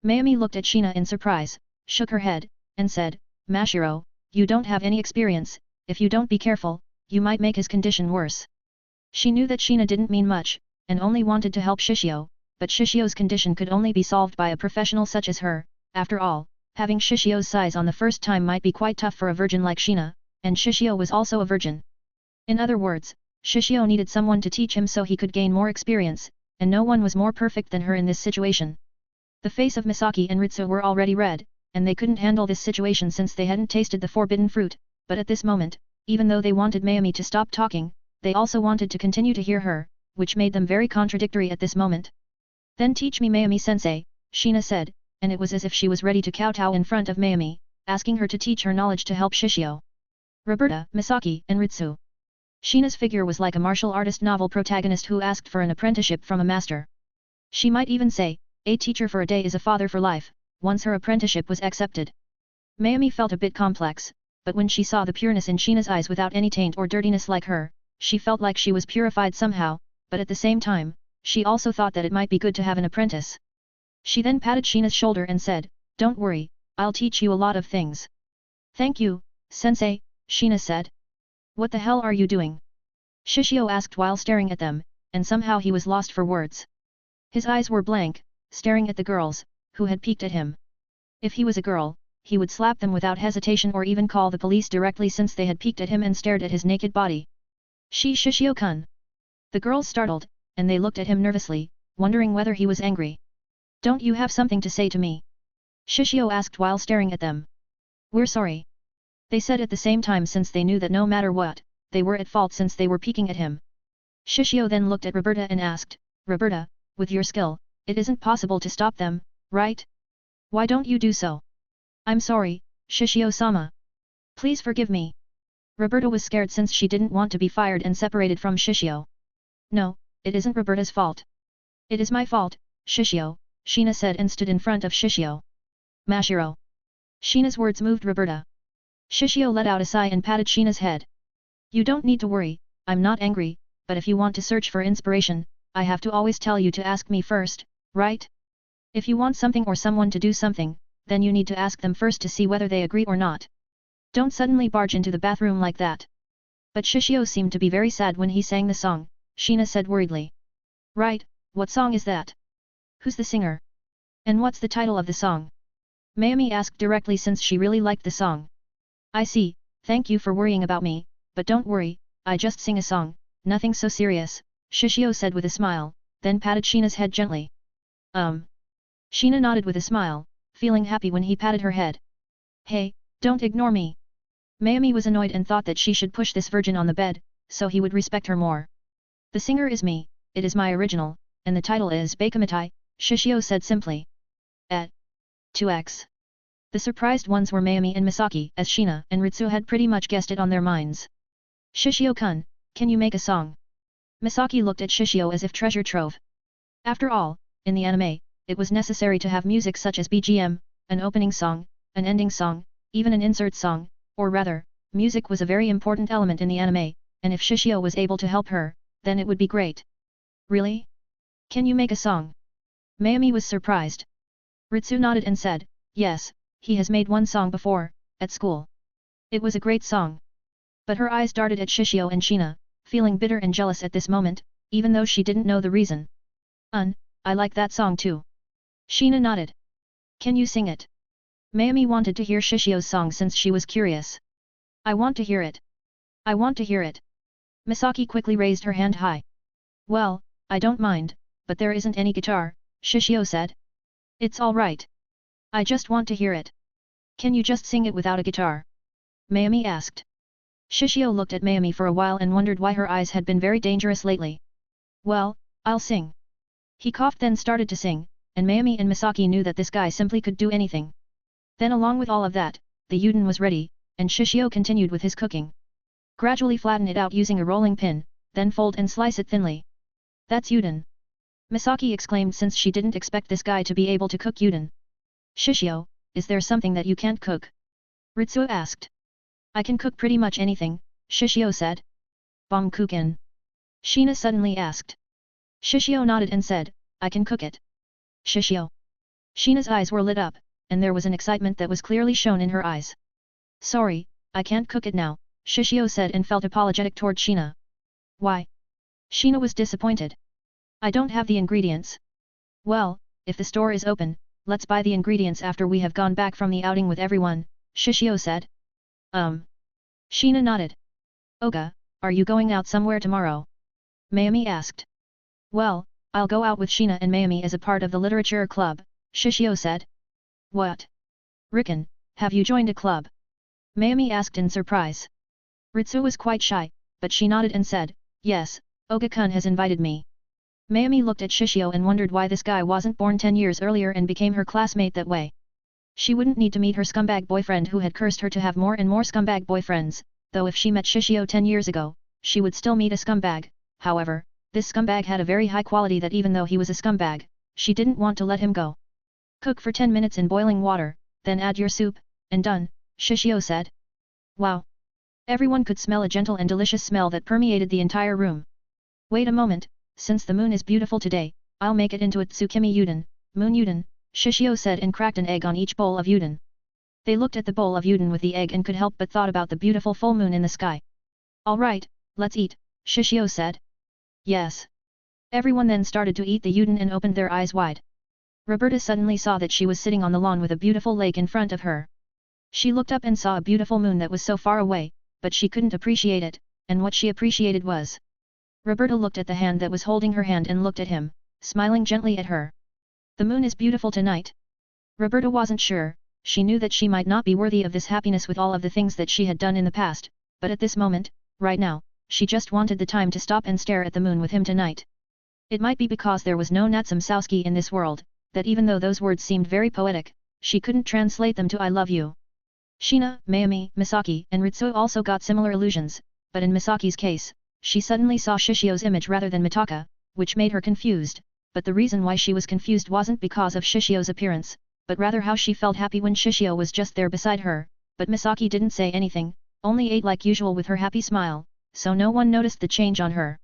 Mayumi looked at Shina in surprise, shook her head, and said, Mashiro, you don't have any experience, if you don't be careful, you might make his condition worse. She knew that Shina didn't mean much, and only wanted to help Shishio, but Shishio's condition could only be solved by a professional such as her. After all, having Shishio's size on the first time might be quite tough for a virgin like Shina, and Shishio was also a virgin. In other words, Shishio needed someone to teach him so he could gain more experience, and no one was more perfect than her in this situation. The face of Misaki and Ritsu were already red, and they couldn't handle this situation since they hadn't tasted the forbidden fruit, but at this moment, even though they wanted Mayumi to stop talking, they also wanted to continue to hear her, which made them very contradictory at this moment. Then teach me Mayumi-sensei, Shina said, and it was as if she was ready to kowtow in front of Mayumi, asking her to teach her knowledge to help Shishio. Roberta, Misaki, and Ritsu. Shina's figure was like a martial artist novel protagonist who asked for an apprenticeship from a master. She might even say, a teacher for a day is a father for life, once her apprenticeship was accepted. Mayumi felt a bit complex, but when she saw the pureness in Shina's eyes without any taint or dirtiness like her, she felt like she was purified somehow, but at the same time, she also thought that it might be good to have an apprentice. She then patted Shina's shoulder and said, Don't worry, I'll teach you a lot of things. Thank you, sensei, Shina said. What the hell are you doing? Shishio asked while staring at them, and somehow he was lost for words. His eyes were blank, staring at the girls, who had peeked at him. If he was a girl, he would slap them without hesitation or even call the police directly since they had peeked at him and stared at his naked body. Shishio-kun. The girls startled, and they looked at him nervously, wondering whether he was angry. Don't you have something to say to me? Shishio asked while staring at them. We're sorry. They said at the same time since they knew that no matter what, they were at fault since they were peeking at him. Shishio then looked at Roberta and asked, Roberta, with your skill, it isn't possible to stop them, right? Why don't you do so? I'm sorry, Shishio-sama. Please forgive me. Roberta was scared since she didn't want to be fired and separated from Shishio. No, it isn't Roberta's fault. It is my fault, Shishio, Shina said and stood in front of Shishio. Mashiro. Shina's words moved Roberta. Shishio let out a sigh and patted Shina's head. You don't need to worry, I'm not angry, but if you want to search for inspiration, I have to always tell you to ask me first, right? If you want something or someone to do something, then you need to ask them first to see whether they agree or not. Don't suddenly barge into the bathroom like that. But Shishio seemed to be very sad when he sang the song, Shina said worriedly. Right, what song is that? Who's the singer? And what's the title of the song? Mayumi asked directly since she really liked the song. I see, thank you for worrying about me, but don't worry, I just sing a song, nothing so serious, Shishio said with a smile, then patted Shina's head gently. Shina nodded with a smile, feeling happy when he patted her head. Hey, don't ignore me. Mayumi was annoyed and thought that she should push this virgin on the bed, so he would respect her more. The singer is me, it is my original, and the title is Bakamitai, Shishio said simply. 2x. The surprised ones were Mayumi and Misaki, as Shina and Ritsu had pretty much guessed it on their minds. Shishio-kun, can you make a song? Misaki looked at Shishio as if treasure trove. After all, in the anime, it was necessary to have music such as BGM, an opening song, an ending song, even an insert song, or rather, music was a very important element in the anime, and if Shishio was able to help her, then it would be great. Really? Can you make a song? Mayumi was surprised. Ritsu nodded and said, yes, he has made one song before, at school. It was a great song. But her eyes darted at Shishio and Shina, feeling bitter and jealous at this moment, even though she didn't know the reason. I like that song too. Shina nodded. Can you sing it? Mayumi wanted to hear Shishio's song since she was curious. I want to hear it. I want to hear it. Misaki quickly raised her hand high. Well, I don't mind, but there isn't any guitar, Shishio said. It's all right. I just want to hear it. Can you just sing it without a guitar? Mayumi asked. Shishio looked at Mayumi for a while and wondered why her eyes had been very dangerous lately. Well, I'll sing. He coughed then started to sing, and Mayumi and Misaki knew that this guy simply could do anything. Then along with all of that, the udon was ready, and Shishio continued with his cooking. Gradually flatten it out using a rolling pin, then fold and slice it thinly. That's udon. Misaki exclaimed since she didn't expect this guy to be able to cook udon. Shishio, is there something that you can't cook? Ritsuo asked. I can cook pretty much anything, Shishio said. Bomkuken. Shina suddenly asked. Shishio nodded and said, I can cook it. Shishio. Shina's eyes were lit up, and there was an excitement that was clearly shown in her eyes. Sorry, I can't cook it now, Shishio said and felt apologetic toward Shina. Why? Shina was disappointed. I don't have the ingredients. Well, if the store is open, let's buy the ingredients after we have gone back from the outing with everyone, Shishio said. Shina nodded. Oga, are you going out somewhere tomorrow? Mayumi asked. Well, I'll go out with Shina and Mayumi as a part of the literature club, Shishio said. What? Riken, have you joined a club? Mayumi asked in surprise. Ritsu was quite shy, but she nodded and said, yes, Oga-kun has invited me. Mayumi looked at Shishio and wondered why this guy wasn't born 10 years earlier and became her classmate that way. She wouldn't need to meet her scumbag boyfriend who had cursed her to have more and more scumbag boyfriends, though if she met Shishio 10 years ago, she would still meet a scumbag. However, this scumbag had a very high quality that even though he was a scumbag, she didn't want to let him go. Cook for 10 minutes in boiling water, then add your soup, and done, Shishio said. Wow! Everyone could smell a gentle and delicious smell that permeated the entire room. Wait a moment, since the moon is beautiful today, I'll make it into a tsukimi udon, moon udon, Shishio said and cracked an egg on each bowl of udon. They looked at the bowl of udon with the egg and could help but thought about the beautiful full moon in the sky. Alright, let's eat, Shishio said. Yes. Everyone then started to eat the udon and opened their eyes wide. Roberta suddenly saw that she was sitting on the lawn with a beautiful lake in front of her. She looked up and saw a beautiful moon that was so far away, but she couldn't appreciate it, and what she appreciated was. Roberta looked at the hand that was holding her hand and looked at him, smiling gently at her. The moon is beautiful tonight. Roberta wasn't sure, she knew that she might not be worthy of this happiness with all of the things that she had done in the past, but at this moment, right now, she just wanted the time to stop and stare at the moon with him tonight. It might be because there was no Natsum Sowski in this world, that even though those words seemed very poetic, she couldn't translate them to I love you. Shina, Mayumi, Misaki and Ritsuo also got similar illusions, but in Misaki's case, she suddenly saw Shishio's image rather than Mitaka, which made her confused, but the reason why she was confused wasn't because of Shishio's appearance, but rather how she felt happy when Shishio was just there beside her, but Misaki didn't say anything, only ate like usual with her happy smile, so no one noticed the change on her.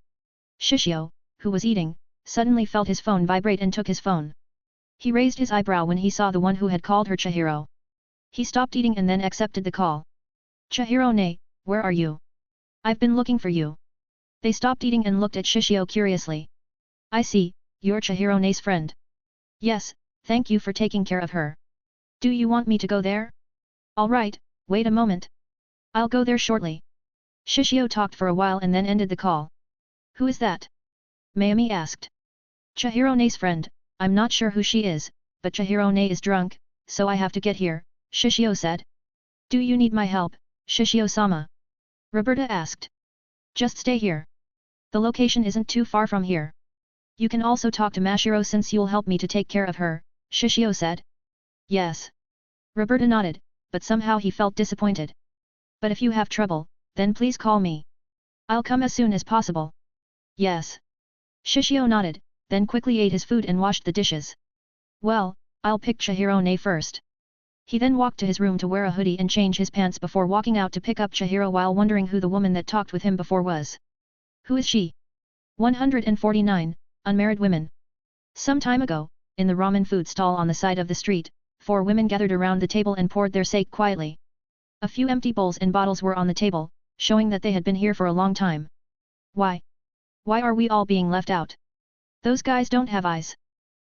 Shishio, who was eating, suddenly felt his phone vibrate and took his phone. He raised his eyebrow when he saw the one who had called her Chihiro. He stopped eating and then accepted the call. Chihiro-ne, where are you? I've been looking for you. They stopped eating and looked at Shishio curiously. I see, you're Chihiro-ne's friend. Yes, thank you for taking care of her. Do you want me to go there? Alright, wait a moment. I'll go there shortly. Shishio talked for a while and then ended the call. Who is that? Mayumi asked. Chihiro-ne's friend, I'm not sure who she is, but Chihiro-ne is drunk, so I have to get here, Shishio said. Do you need my help, Shishio-sama? Roberta asked. Just stay here. The location isn't too far from here. You can also talk to Mashiro since you'll help me to take care of her, Shishio said. Yes. Roberta nodded, but somehow he felt disappointed. But if you have trouble, then please call me. I'll come as soon as possible. Yes. Shishio nodded, then quickly ate his food and washed the dishes. Well, I'll pick Chihiro-ne first. He then walked to his room to wear a hoodie and change his pants before walking out to pick up Chihiro while wondering who the woman that talked with him before was. Who is she? 149, Unmarried Women. Some time ago, in the ramen food stall on the side of the street, 4 women gathered around the table and poured their sake quietly. A few empty bowls and bottles were on the table, showing that they had been here for a long time. Why? Why are we all being left out? Those guys don't have eyes.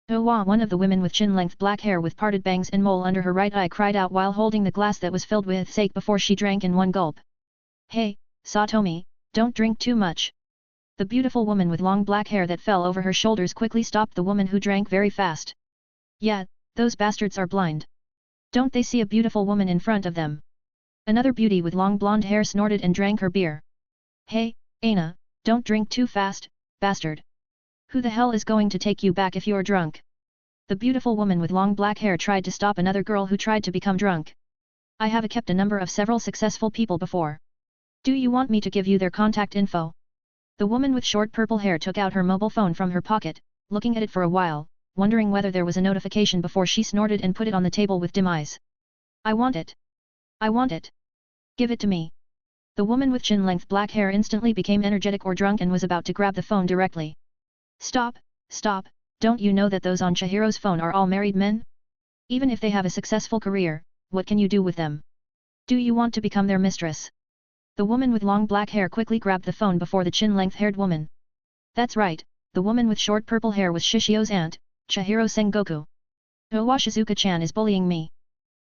Oh wah! One of the women with chin-length black hair with parted bangs and mole under her right eye cried out while holding the glass that was filled with sake before she drank in one gulp. Hey, Satomi, don't drink too much. The beautiful woman with long black hair that fell over her shoulders quickly stopped the woman who drank very fast. Yeah, those bastards are blind. Don't they see a beautiful woman in front of them? Another beauty with long blonde hair snorted and drank her beer. Hey, Aina, don't drink too fast, bastard. Who the hell is going to take you back if you're drunk? The beautiful woman with long black hair tried to stop another girl who tried to become drunk. I have kept a number of several successful people before. Do you want me to give you their contact info? The woman with short purple hair took out her mobile phone from her pocket, looking at it for a while, wondering whether there was a notification before she snorted and put it on the table with dim eyes. I want it. I want it. Give it to me. The woman with chin-length black hair instantly became energetic or drunk and was about to grab the phone directly. Stop, stop, don't you know that those on Chihiro's phone are all married men? Even if they have a successful career, what can you do with them? Do you want to become their mistress? The woman with long black hair quickly grabbed the phone before the chin-length-haired woman. That's right, the woman with short purple hair was Shishio's aunt, Chihiro Sengoku. Owa Shizuka-chan is bullying me.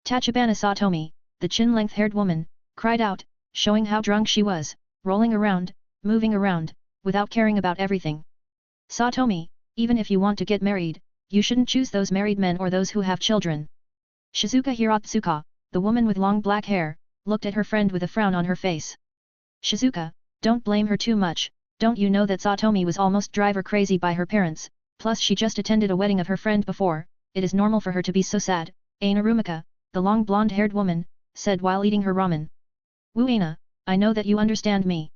Tachibana Satomi, the chin-length-haired woman, cried out, showing how drunk she was, rolling around, moving around, without caring about everything. Satomi, even if you want to get married, you shouldn't choose those married men or those who have children. Shizuka Hirotsuka, the woman with long black hair, looked at her friend with a frown on her face. Shizuka, don't blame her too much, don't you know that Satomi was almost driver crazy by her parents, plus she just attended a wedding of her friend before, it is normal for her to be so sad, Aina Rumika, the long blonde-haired woman, said while eating her ramen. Woo Aina, I know that you understand me.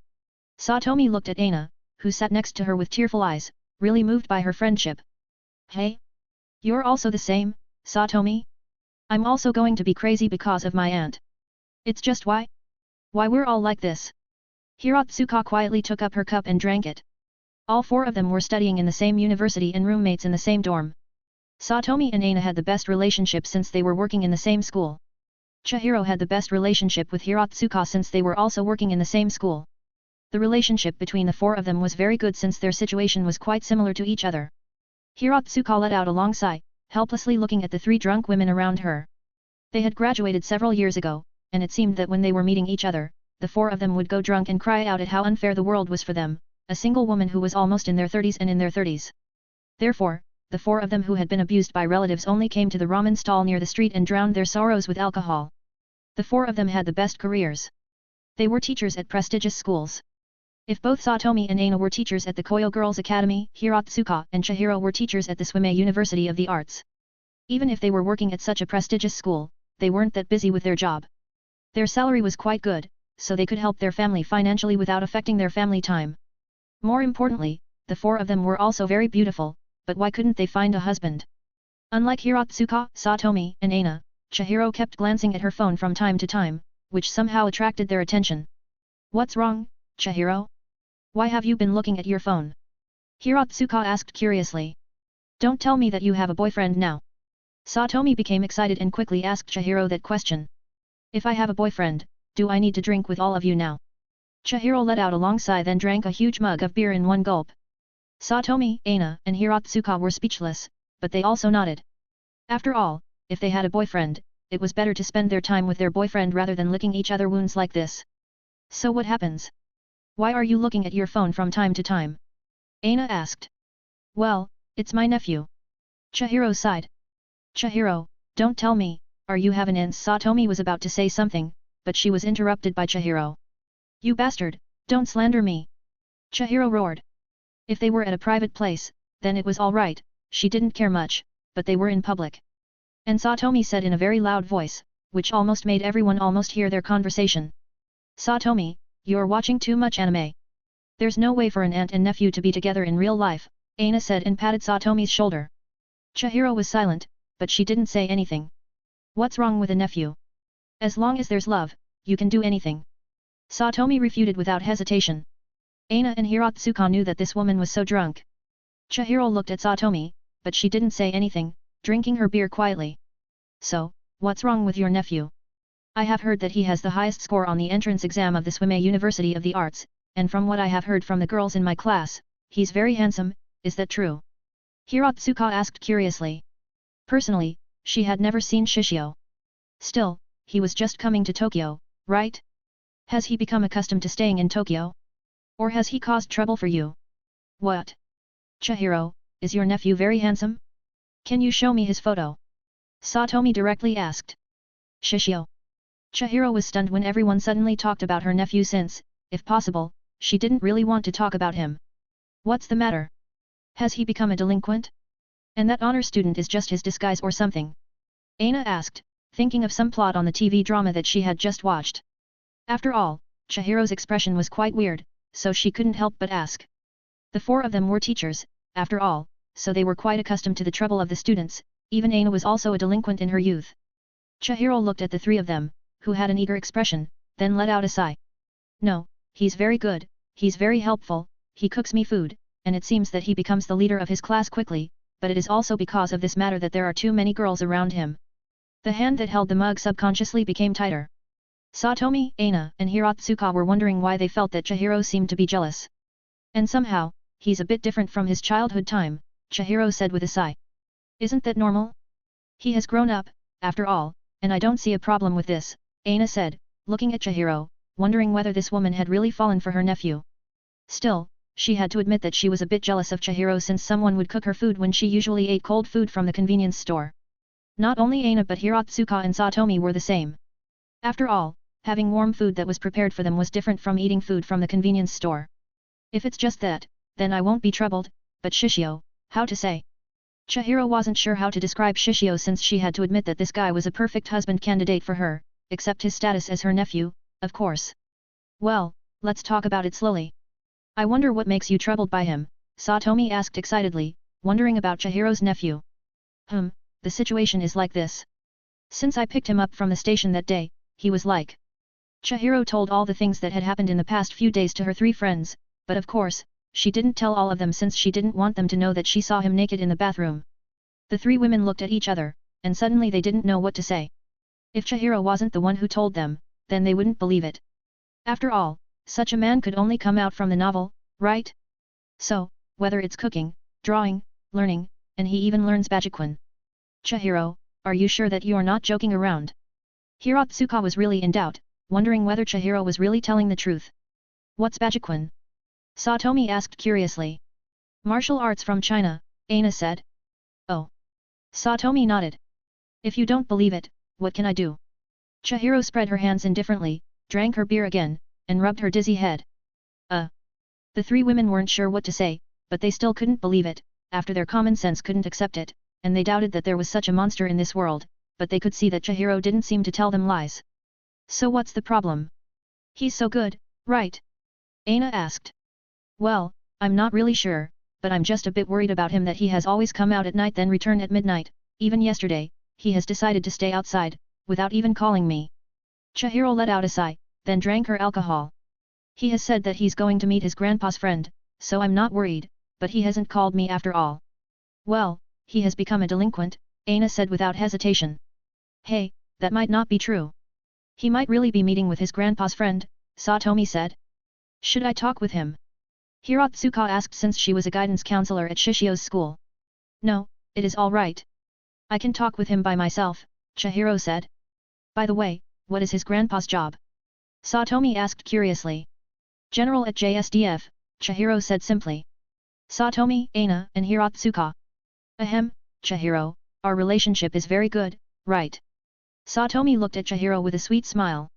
Satomi looked at Aina, who sat next to her with tearful eyes, really moved by her friendship. Hey? You're also the same, Satomi? I'm also going to be crazy because of my aunt. It's just why we're all like this. Hirotsuka quietly took up her cup and drank it. All 4 of them were studying in the same university and roommates in the same dorm. Satomi and Aina had the best relationship since they were working in the same school. Chihiro had the best relationship with Hirotsuka since they were also working in the same school. The relationship between the 4 of them was very good since their situation was quite similar to each other. Hirotsuka let out a long sigh, helplessly looking at the 3 drunk women around her. They had graduated several years ago, and it seemed that when they were meeting each other, the 4 of them would go drunk and cry out at how unfair the world was for them, a single woman who was almost in their 30s and in their 30s. Therefore, the 4 of them who had been abused by relatives only came to the ramen stall near the street and drowned their sorrows with alcohol. The 4 of them had the best careers. They were teachers at prestigious schools. If both Satomi and Aina were teachers at the Koyo Girls Academy, Hirotsuka and Chihiro were teachers at the Swime University of the Arts. Even if they were working at such a prestigious school, they weren't that busy with their job. Their salary was quite good, so they could help their family financially without affecting their family time. More importantly, the 4 of them were also very beautiful, but why couldn't they find a husband? Unlike Hirotsuka, Satomi, and Aina, Chihiro kept glancing at her phone from time to time, which somehow attracted their attention. What's wrong, Chihiro? Why have you been looking at your phone? Hirotsuka asked curiously. Don't tell me that you have a boyfriend now. Satomi became excited and quickly asked Chihiro that question. If I have a boyfriend, do I need to drink with all of you now? Chihiro let out a long sigh then drank a huge mug of beer in one gulp. Satomi, Aina, and Hirotsuka were speechless, but they also nodded. After all, if they had a boyfriend, it was better to spend their time with their boyfriend rather than licking each other wounds like this. So what happens? Why are you looking at your phone from time to time? Aina asked. Well, it's my nephew. Chihiro sighed. Chihiro, don't tell me, are you having an Satomi was about to say something, but she was interrupted by Chihiro. You bastard, don't slander me. Chihiro roared. If they were at a private place, then it was all right, she didn't care much, but they were in public. And Satomi said in a very loud voice, which almost made everyone almost hear their conversation. Satomi, you're watching too much anime. There's no way for an aunt and nephew to be together in real life, Aina said and patted Satomi's shoulder. Chihiro was silent, but she didn't say anything. What's wrong with a nephew? As long as there's love, you can do anything. Satomi refuted without hesitation. Aina and Hirotsuka knew that this woman was so drunk. Chihiro looked at Satomi, but she didn't say anything, drinking her beer quietly. So, what's wrong with your nephew? I have heard that he has the highest score on the entrance exam of the Swimei University of the Arts, and from what I have heard from the girls in my class, he's very handsome, is that true? Hiratsuka asked curiously. Personally, she had never seen Shishio. Still, he was just coming to Tokyo, right? Has he become accustomed to staying in Tokyo? Or has he caused trouble for you? What? Chihiro, is your nephew very handsome? Can you show me his photo? Satomi directly asked. Shishio. Chihiro was stunned when everyone suddenly talked about her nephew since, if possible, she didn't really want to talk about him. What's the matter? Has he become a delinquent? And that honor student is just his disguise or something? Aina asked, thinking of some plot on the TV drama that she had just watched. After all, Chihiro's expression was quite weird, so she couldn't help but ask. The four of them were teachers, after all, so they were quite accustomed to the trouble of the students, even Aina was also a delinquent in her youth. Chihiro looked at the three of them, who had an eager expression, then let out a sigh. No, he's very good, he's very helpful, he cooks me food, and it seems that he becomes the leader of his class quickly, but it is also because of this matter that there are too many girls around him. The hand that held the mug subconsciously became tighter. Satomi, Aina, and Hiratsuka were wondering why they felt that Chihiro seemed to be jealous. And somehow, he's a bit different from his childhood time, Chihiro said with a sigh. Isn't that normal? He has grown up, after all, and I don't see a problem with this, Aina said, looking at Chihiro, wondering whether this woman had really fallen for her nephew. Still, she had to admit that she was a bit jealous of Chihiro since someone would cook her food when she usually ate cold food from the convenience store. Not only Aina but Hiratsuka and Satomi were the same. After all, having warm food that was prepared for them was different from eating food from the convenience store. If it's just that, then I won't be troubled, but Shishio, how to say? Chihiro wasn't sure how to describe Shishio since she had to admit that this guy was a perfect husband candidate for her, except his status as her nephew, of course. Well, let's talk about it slowly. I wonder what makes you troubled by him, Satomi asked excitedly, wondering about Chihiro's nephew. The situation is like this. Since I picked him up from the station that day, he was like. Chihiro told all the things that had happened in the past few days to her three friends, but of course, she didn't tell all of them since she didn't want them to know that she saw him naked in the bathroom. The three women looked at each other, and suddenly they didn't know what to say. If Chihiro wasn't the one who told them, then they wouldn't believe it. After all, such a man could only come out from the novel, right? So, whether it's cooking, drawing, learning, and he even learns Bajikwan. Chihiro, are you sure that you are not joking around? Hiratsuka was really in doubt, wondering whether Chihiro was really telling the truth. What's Bajikwan? Satomi asked curiously. Martial arts from China, Aina said. Oh. Satomi nodded. If you don't believe it, what can I do? Chihiro spread her hands indifferently, drank her beer again, and rubbed her dizzy head. The three women weren't sure what to say, but they still couldn't believe it, after their common sense couldn't accept it, and they doubted that there was such a monster in this world, but they could see that Chihiro didn't seem to tell them lies. So what's the problem? He's so good, right? Aina asked. Well, I'm not really sure, but I'm just a bit worried about him that he has always come out at night then return at midnight, even yesterday, he has decided to stay outside, without even calling me. Chihiro let out a sigh, then drank her alcohol. He has said that he's going to meet his grandpa's friend, so I'm not worried, but he hasn't called me after all. Well, he has become a delinquent, Aina said without hesitation. Hey, that might not be true. He might really be meeting with his grandpa's friend, Satomi said. Should I talk with him? Hiratsuka asked since she was a guidance counselor at Shishio's school. No, it is all right. I can talk with him by myself, Chihiro said. By the way, what is his grandpa's job? Satomi asked curiously. General at JSDF, Chihiro said simply. Satomi, Aina, and Hiratsuka. Ahem, Chihiro, our relationship is very good, right? Satomi looked at Chihiro with a sweet smile.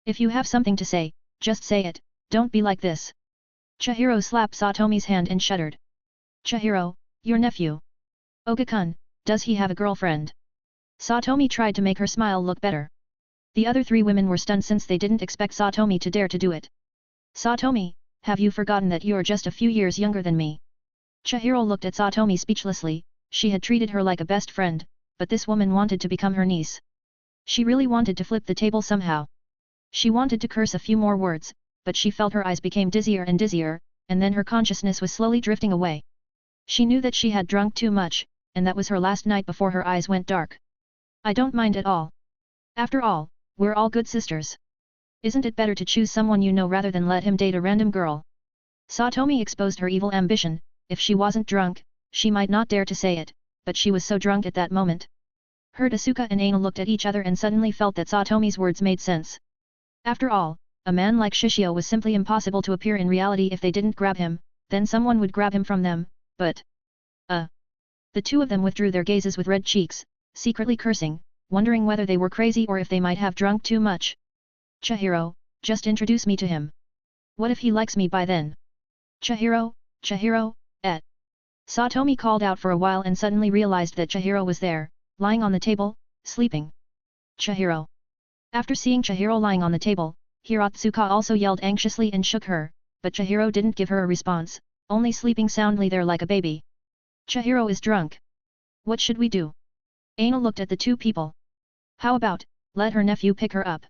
If you have something to say, just say it, don't be like this. Chihiro slapped Satomi's hand and shuddered. Chihiro, your nephew. Oga-kun, does he have a girlfriend? Satomi tried to make her smile look better. The other three women were stunned since they didn't expect Satomi to dare to do it. Satomi, have you forgotten that you're just a few years younger than me? Chihiro looked at Satomi speechlessly. She had treated her like a best friend, but this woman wanted to become her niece. She really wanted to flip the table somehow. She wanted to curse a few more words, but she felt her eyes became dizzier and dizzier, and then her consciousness was slowly drifting away. She knew that she had drunk too much, and that was her last night before her eyes went dark. I don't mind at all. After all, we're all good sisters. Isn't it better to choose someone you know rather than let him date a random girl? Satomi exposed her evil ambition. If she wasn't drunk, she might not dare to say it, but she was so drunk at that moment. Heard Asuka and Aina looked at each other and suddenly felt that Satomi's words made sense. After all, a man like Shishio was simply impossible to appear in reality if they didn't grab him, then someone would grab him from them, but... The two of them withdrew their gazes with red cheeks, secretly cursing, wondering whether they were crazy or if they might have drunk too much. Chihiro, just introduce me to him. What if he likes me by then? Chihiro, Chihiro, et. Satomi called out for a while and suddenly realized that Chihiro was there, lying on the table, sleeping. Chihiro. After seeing Chihiro lying on the table, Hiratsuka also yelled anxiously and shook her, but Chihiro didn't give her a response, only sleeping soundly there like a baby. Chihiro is drunk. What should we do? Aina looked at the two people. How about, let her nephew pick her up?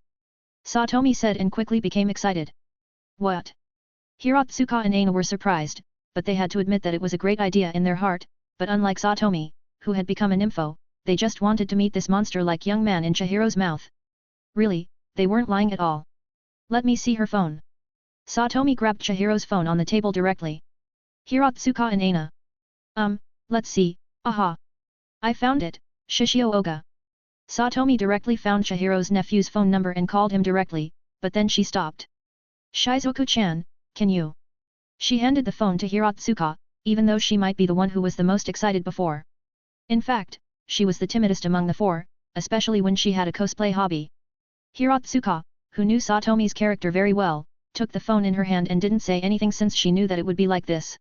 Satomi said and quickly became excited. What? Hiratsuka and Aina were surprised, but they had to admit that it was a great idea in their heart, but unlike Satomi, who had become a nympho, they just wanted to meet this monster-like young man in Chihiro's mouth. Really, they weren't lying at all. Let me see her phone. Satomi grabbed Chihiro's phone on the table directly. Hiratsuka and Aina. Let's see, aha. I found it, Shishio Oga. Satomi directly found Chihiro's nephew's phone number and called him directly, but then she stopped. Shizuku-chan, can you? She handed the phone to Hiratsuka, even though she might be the one who was the most excited before. In fact, she was the timidest among the four, especially when she had a cosplay hobby. Hiratsuka, who knew Satomi's character very well, took the phone in her hand and didn't say anything since she knew that it would be like this.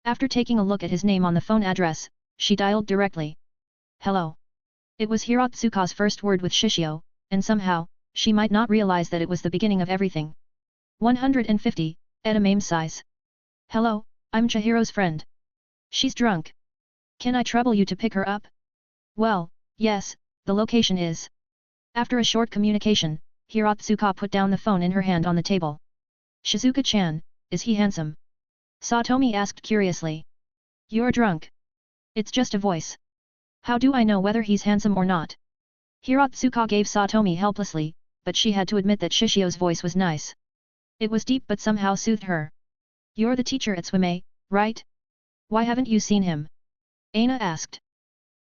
After taking a look at his name on the phone address, she dialed directly. Hello. It was Hiratsuka's first word with Shishio, and somehow, she might not realize that it was the beginning of everything. 150, edamame size. Hello, I'm Chihiro's friend. She's drunk. Can I trouble you to pick her up? Well, yes, the location is. After a short communication, Hiratsuka put down the phone in her hand on the table. Shizuka-chan, is he handsome? Satomi asked curiously. You're drunk. It's just a voice. How do I know whether he's handsome or not? Hiratsuka gave Satomi helplessly, but she had to admit that Shishio's voice was nice. It was deep but somehow soothed her. You're the teacher at Swime, right? Why haven't you seen him? Aina asked.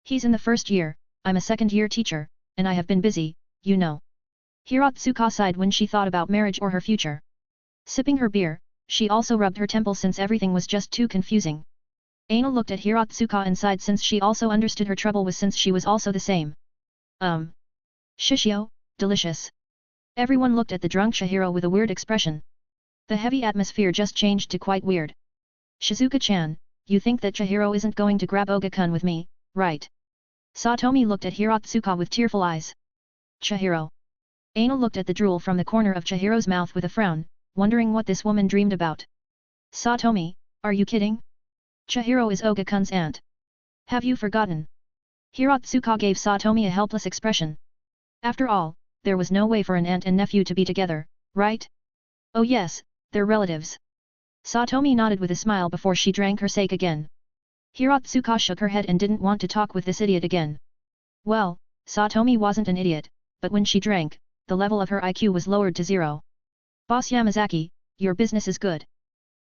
He's in the first year, I'm a second-year teacher, and I have been busy, you know. Hiratsuka sighed when she thought about marriage or her future. Sipping her beer, she also rubbed her temple since everything was just too confusing. Aina looked at Hiratsuka and sighed since she also understood her trouble was since she was also the same. Shishio, delicious. Everyone looked at the drunk Chihiro with a weird expression. The heavy atmosphere just changed to quite weird. Shizuka-chan, you think that Chihiro isn't going to grab Oga-kun with me, right? Satomi looked at Hiratsuka with tearful eyes. Chihiro. Aina looked at the drool from the corner of Chihiro's mouth with a frown, wondering what this woman dreamed about. Satomi, are you kidding? Chihiro is Oga-kun's aunt. Have you forgotten? Hiratsuka gave Satomi a helpless expression. After all, there was no way for an aunt and nephew to be together, right? Oh yes, they're relatives. Satomi nodded with a smile before she drank her sake again. Hiratsuka shook her head and didn't want to talk with this idiot again. Well, Satomi wasn't an idiot, but when she drank, the level of her IQ was lowered to 0. Boss Yamazaki, your business is good.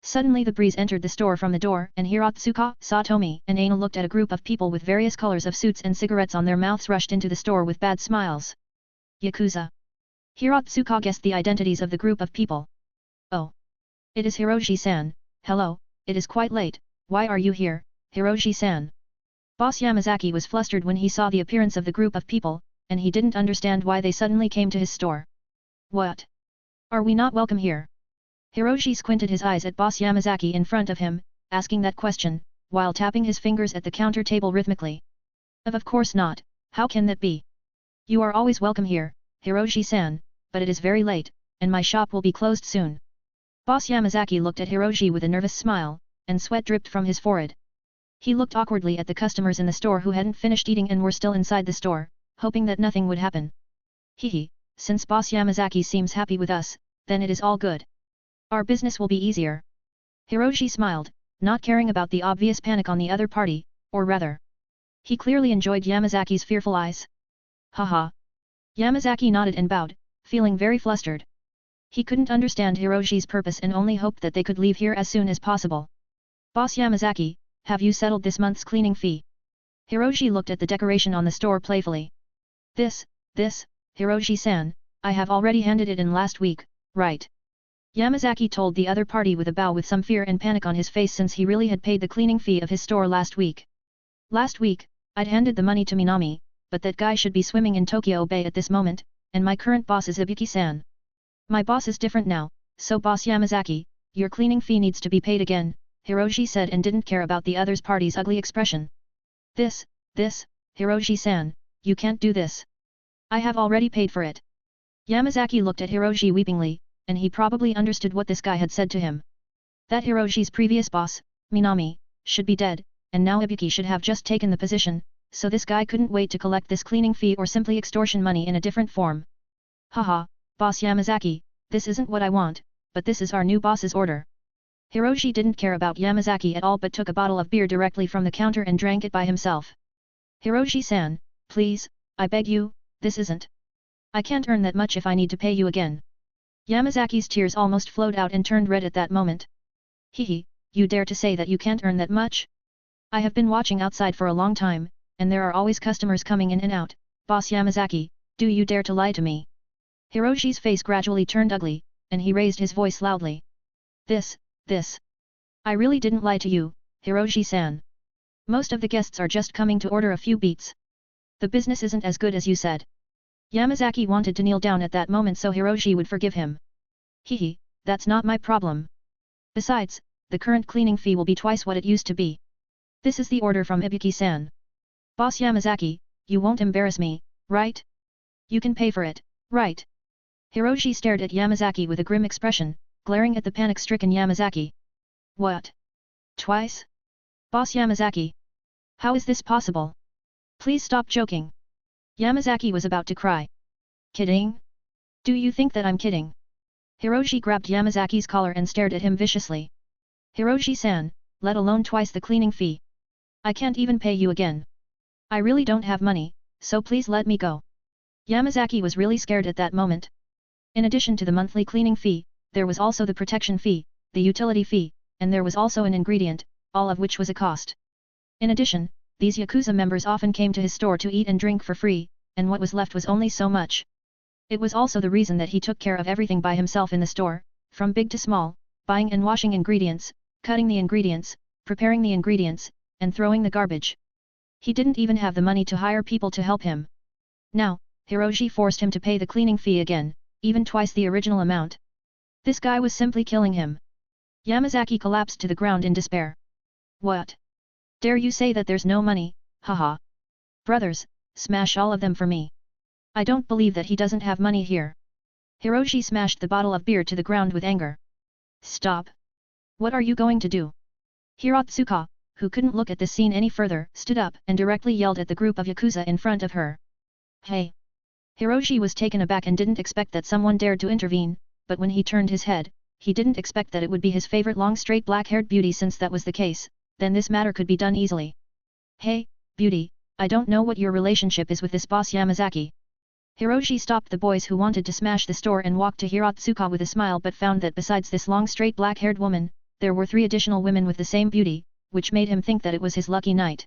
Suddenly the breeze entered the store from the door and Hiratsuka, Satomi and Aina looked at a group of people with various colors of suits and cigarettes on their mouths rushed into the store with bad smiles. Yakuza. Hiratsuka guessed the identities of the group of people. Oh. It is Hiroshi-san, hello, it is quite late, why are you here, Hiroshi-san? Boss Yamazaki was flustered when he saw the appearance of the group of people, and he didn't understand why they suddenly came to his store. What? Are we not welcome here? Hiroshi squinted his eyes at Boss Yamazaki in front of him, asking that question, while tapping his fingers at the counter table rhythmically. Of course not, how can that be? You are always welcome here, Hiroshi-san, but it is very late, and my shop will be closed soon. Boss Yamazaki looked at Hiroshi with a nervous smile, and sweat dripped from his forehead. He looked awkwardly at the customers in the store who hadn't finished eating and were still inside the store, hoping that nothing would happen. Hehe, since Boss Yamazaki seems happy with us, then it is all good. Our business will be easier. Hiroshi smiled, not caring about the obvious panic on the other party, or rather. He clearly enjoyed Yamazaki's fearful eyes. Haha. Yamazaki nodded and bowed, feeling very flustered. He couldn't understand Hiroshi's purpose and only hoped that they could leave here as soon as possible. Boss Yamazaki, have you settled this month's cleaning fee? Hiroshi looked at the decoration on the store playfully. This, Hiroshi-san, I have already handed it in last week, right? Yamazaki told the other party with a bow with some fear and panic on his face since he really had paid the cleaning fee of his store last week. Last week, I'd handed the money to Minami, but that guy should be swimming in Tokyo Bay at this moment, and my current boss is Ibuki-san. My boss is different now, so boss Yamazaki, your cleaning fee needs to be paid again, Hiroshi said and didn't care about the other's party's ugly expression. This, Hiroshi-san, you can't do this. I have already paid for it. Yamazaki looked at Hiroshi weepingly, and he probably understood what this guy had said to him. That Hiroshi's previous boss, Minami, should be dead, and now Ibuki should have just taken the position, so this guy couldn't wait to collect this cleaning fee or simply extortion money in a different form. Haha, boss Yamazaki, this isn't what I want, but this is our new boss's order. Hiroshi didn't care about Yamazaki at all but took a bottle of beer directly from the counter and drank it by himself. Hiroshi-san, please, I beg you, this isn't. I can't earn that much if I need to pay you again. Yamazaki's tears almost flowed out and turned red at that moment. Hehe, you dare to say that you can't earn that much? I have been watching outside for a long time, and there are always customers coming in and out, boss Yamazaki, do you dare to lie to me? Hiroshi's face gradually turned ugly, and he raised his voice loudly. This. I really didn't lie to you, Hiroshi-san. Most of the guests are just coming to order a few beets. The business isn't as good as you said. Yamazaki wanted to kneel down at that moment so Hiroshi would forgive him. Hehe, that's not my problem. Besides, the current cleaning fee will be twice what it used to be. This is the order from Ibuki-san. Boss Yamazaki, you won't embarrass me, right? You can pay for it, right? Hiroshi stared at Yamazaki with a grim expression, glaring at the panic-stricken Yamazaki. What? Twice? Boss Yamazaki? How is this possible? Please stop joking. Yamazaki was about to cry. Kidding? Do you think that I'm kidding? Hiroshi grabbed Yamazaki's collar and stared at him viciously. Hiroshi-san, let alone twice the cleaning fee. I can't even pay you again. I really don't have money, so please let me go. Yamazaki was really scared at that moment. In addition to the monthly cleaning fee, there was also the protection fee, the utility fee, and there was also an ingredient, all of which was a cost. In addition, these Yakuza members often came to his store to eat and drink for free, and what was left was only so much. It was also the reason that he took care of everything by himself in the store, from big to small, buying and washing ingredients, cutting the ingredients, preparing the ingredients, and throwing the garbage. He didn't even have the money to hire people to help him. Now, Hiroshi forced him to pay the cleaning fee again, even twice the original amount. This guy was simply killing him. Yamazaki collapsed to the ground in despair. What? Dare you say that there's no money, haha. Brothers, smash all of them for me. I don't believe that he doesn't have money here. Hiroshi smashed the bottle of beer to the ground with anger. Stop. What are you going to do? Hirotsuka, who couldn't look at this scene any further, stood up and directly yelled at the group of Yakuza in front of her. Hey! Hiroshi was taken aback and didn't expect that someone dared to intervene, but when he turned his head, he didn't expect that it would be his favorite long straight black-haired beauty. Since that was the case, then this matter could be done easily. Hey, beauty, I don't know what your relationship is with this boss Yamazaki. Hiroshi stopped the boys who wanted to smash the store and walked to Hirotsuka with a smile but found that besides this long straight black-haired woman, there were 3 additional women with the same beauty, which made him think that it was his lucky night.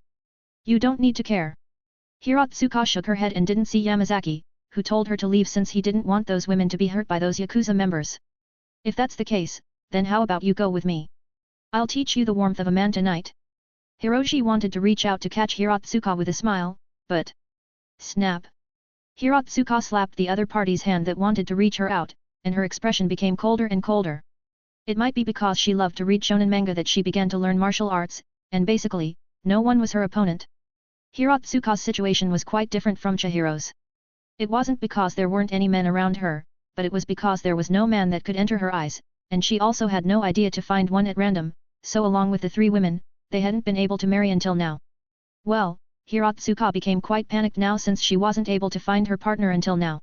You don't need to care. Hirotsuka shook her head and didn't see Yamazaki, who told her to leave since he didn't want those women to be hurt by those Yakuza members. If that's the case, then how about you go with me? I'll teach you the warmth of a man tonight. Hiroshi wanted to reach out to catch Hirotsuka with a smile, but... Snap! Hirotsuka slapped the other party's hand that wanted to reach her out, and her expression became colder and colder. It might be because she loved to read shonen manga that she began to learn martial arts, and basically, no one was her opponent. Hirotsuka's situation was quite different from Chihiro's. It wasn't because there weren't any men around her, but it was because there was no man that could enter her eyes, and she also had no idea to find one at random, so along with the 3 women, they hadn't been able to marry until now. Well, Hirotsuka became quite panicked now since she wasn't able to find her partner until now.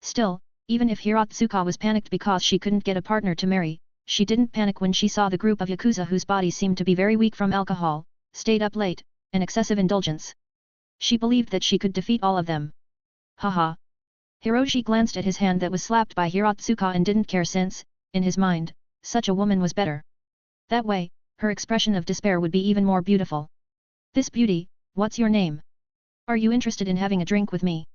Still, even if Hirotsuka was panicked because she couldn't get a partner to marry, she didn't panic when she saw the group of Yakuza whose bodies seemed to be very weak from alcohol, stayed up late, and excessive indulgence. She believed that she could defeat all of them. Haha. Hiroshi glanced at his hand that was slapped by Hiratsuka and didn't care since, in his mind, such a woman was better. That way, her expression of despair would be even more beautiful. This beauty, what's your name? Are you interested in having a drink with me?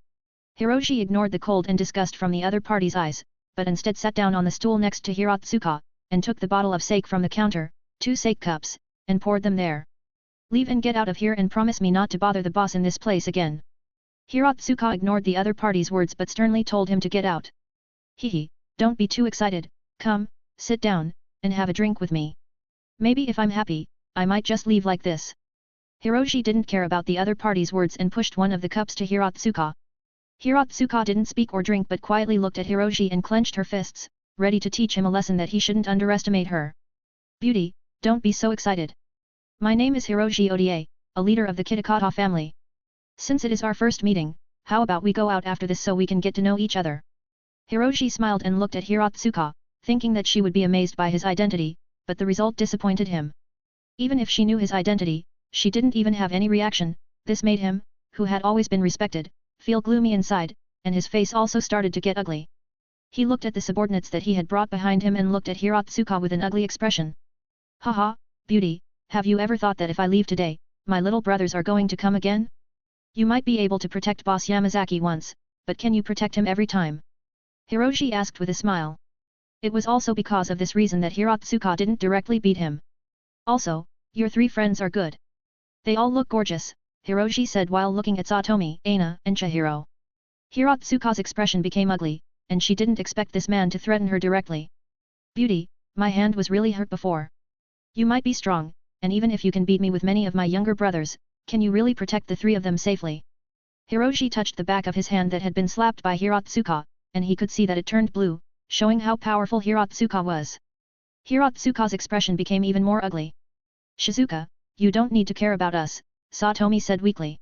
Hiroshi ignored the cold and disgust from the other party's eyes, but instead sat down on the stool next to Hiratsuka, and took the bottle of sake from the counter, 2 sake cups, and poured them there. Leave and get out of here and promise me not to bother the boss in this place again. Hiratsuka ignored the other party's words but sternly told him to get out. Hehe, don't be too excited, come, sit down, and have a drink with me. Maybe if I'm happy, I might just leave like this. Hiroshi didn't care about the other party's words and pushed one of the cups to Hiratsuka. Hiratsuka didn't speak or drink but quietly looked at Hiroshi and clenched her fists, ready to teach him a lesson that he shouldn't underestimate her. Beauty, don't be so excited. My name is Hiroshi Oda, a leader of the Kitakata family. Since it is our first meeting, how about we go out after this so we can get to know each other? Hiroshi smiled and looked at Hiratsuka, thinking that she would be amazed by his identity, but the result disappointed him. Even if she knew his identity, she didn't even have any reaction. This made him, who had always been respected, feel gloomy inside, and his face also started to get ugly. He looked at the subordinates that he had brought behind him and looked at Hiratsuka with an ugly expression. Haha, beauty, have you ever thought that if I leave today, my little brothers are going to come again? You might be able to protect Boss Yamazaki once, but can you protect him every time? Hiroshi asked with a smile. It was also because of this reason that Hiratsuka didn't directly beat him. Also, your 3 friends are good. They all look gorgeous, Hiroshi said while looking at Satomi, Aina, and Chihiro. Hiratsuka's expression became ugly, and she didn't expect this man to threaten her directly. Beauty, my hand was really hurt before. You might be strong, and even if you can beat me with many of my younger brothers, can you really protect the 3 of them safely? Hiroshi touched the back of his hand that had been slapped by Hiratsuka, and he could see that it turned blue, showing how powerful Hiratsuka was. Hiratsuka's expression became even more ugly. Shizuka, you don't need to care about us, Satomi said weakly.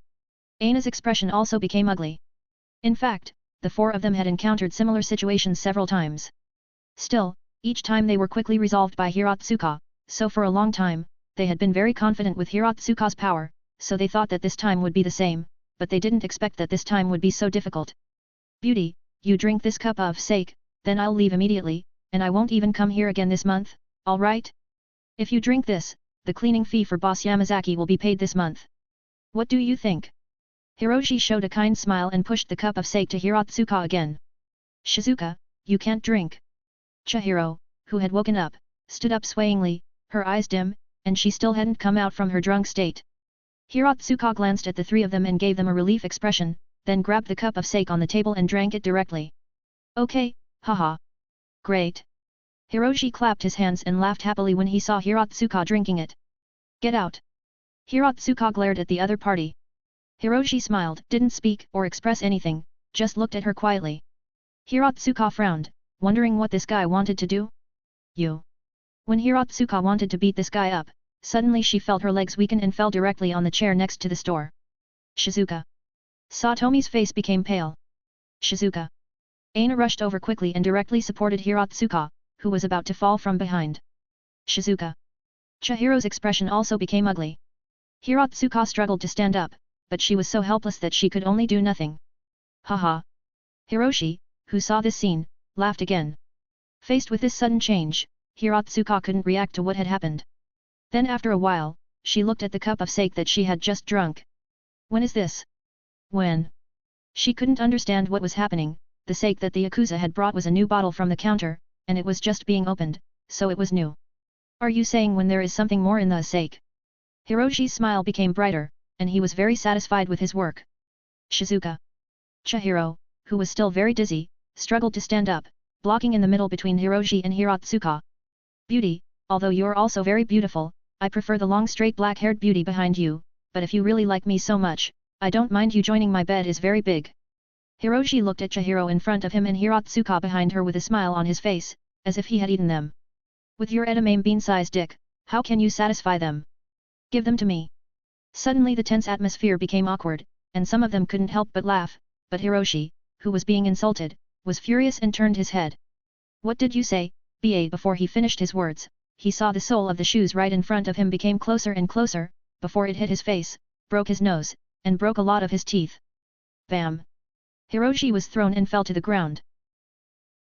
Aina's expression also became ugly. In fact, the 4 of them had encountered similar situations several times. Still, each time they were quickly resolved by Hiratsuka, so for a long time, they had been very confident with Hiratsuka's power, so they thought that this time would be the same, but they didn't expect that this time would be so difficult. Beauty, you drink this cup of sake, then I'll leave immediately, and I won't even come here again this month, alright? If you drink this, the cleaning fee for Boss Yamazaki will be paid this month. What do you think? Hiroshi showed a kind smile and pushed the cup of sake to Hiratsuka again. Shizuka, you can't drink. Chihiro, who had woken up, stood up swayingly, her eyes dim, and she still hadn't come out from her drunk state. Hiratsuka glanced at the 3 of them and gave them a relief expression, then grabbed the cup of sake on the table and drank it directly. Okay, haha. Great. Hiroshi clapped his hands and laughed happily when he saw Hiratsuka drinking it. Get out. Hiratsuka glared at the other party. Hiroshi smiled, didn't speak or express anything, just looked at her quietly. Hiratsuka frowned, wondering what this guy wanted to do. You. When Hiratsuka wanted to beat this guy up, suddenly she felt her legs weaken and fell directly on the chair next to the store. Shizuka. Satomi's face became pale. Shizuka. Aina rushed over quickly and directly supported Hiratsuka, who was about to fall from behind. Shizuka. Chihiro's expression also became ugly. Hiratsuka struggled to stand up, but she was so helpless that she could only do nothing. Haha. Hiroshi, who saw this scene, laughed again. Faced with this sudden change, Hiratsuka couldn't react to what had happened. Then after a while, she looked at the cup of sake that she had just drunk. When is this? When? She couldn't understand what was happening. The sake that the Yakuza had brought was a new bottle from the counter, and it was just being opened, so it was new. Are you saying when there is something more in the sake? Hiroshi's smile became brighter, and he was very satisfied with his work. Shizuka. Chihiro, who was still very dizzy, struggled to stand up, blocking in the middle between Hiroshi and Hiratsuka. Beauty, although you're also very beautiful, I prefer the long straight black-haired beauty behind you, but if you really like me so much, I don't mind you joining my bed is very big. Hiroshi looked at Chihiro in front of him and Hiratsuka behind her with a smile on his face, as if he had eaten them. With your edamame bean-sized dick, how can you satisfy them? Give them to me. Suddenly the tense atmosphere became awkward, and some of them couldn't help but laugh, but Hiroshi, who was being insulted, was furious and turned his head. What did you say? Before he finished his words, he saw the sole of the shoes right in front of him became closer and closer, before it hit his face, broke his nose, and broke a lot of his teeth. Bam! Hiroshi was thrown and fell to the ground.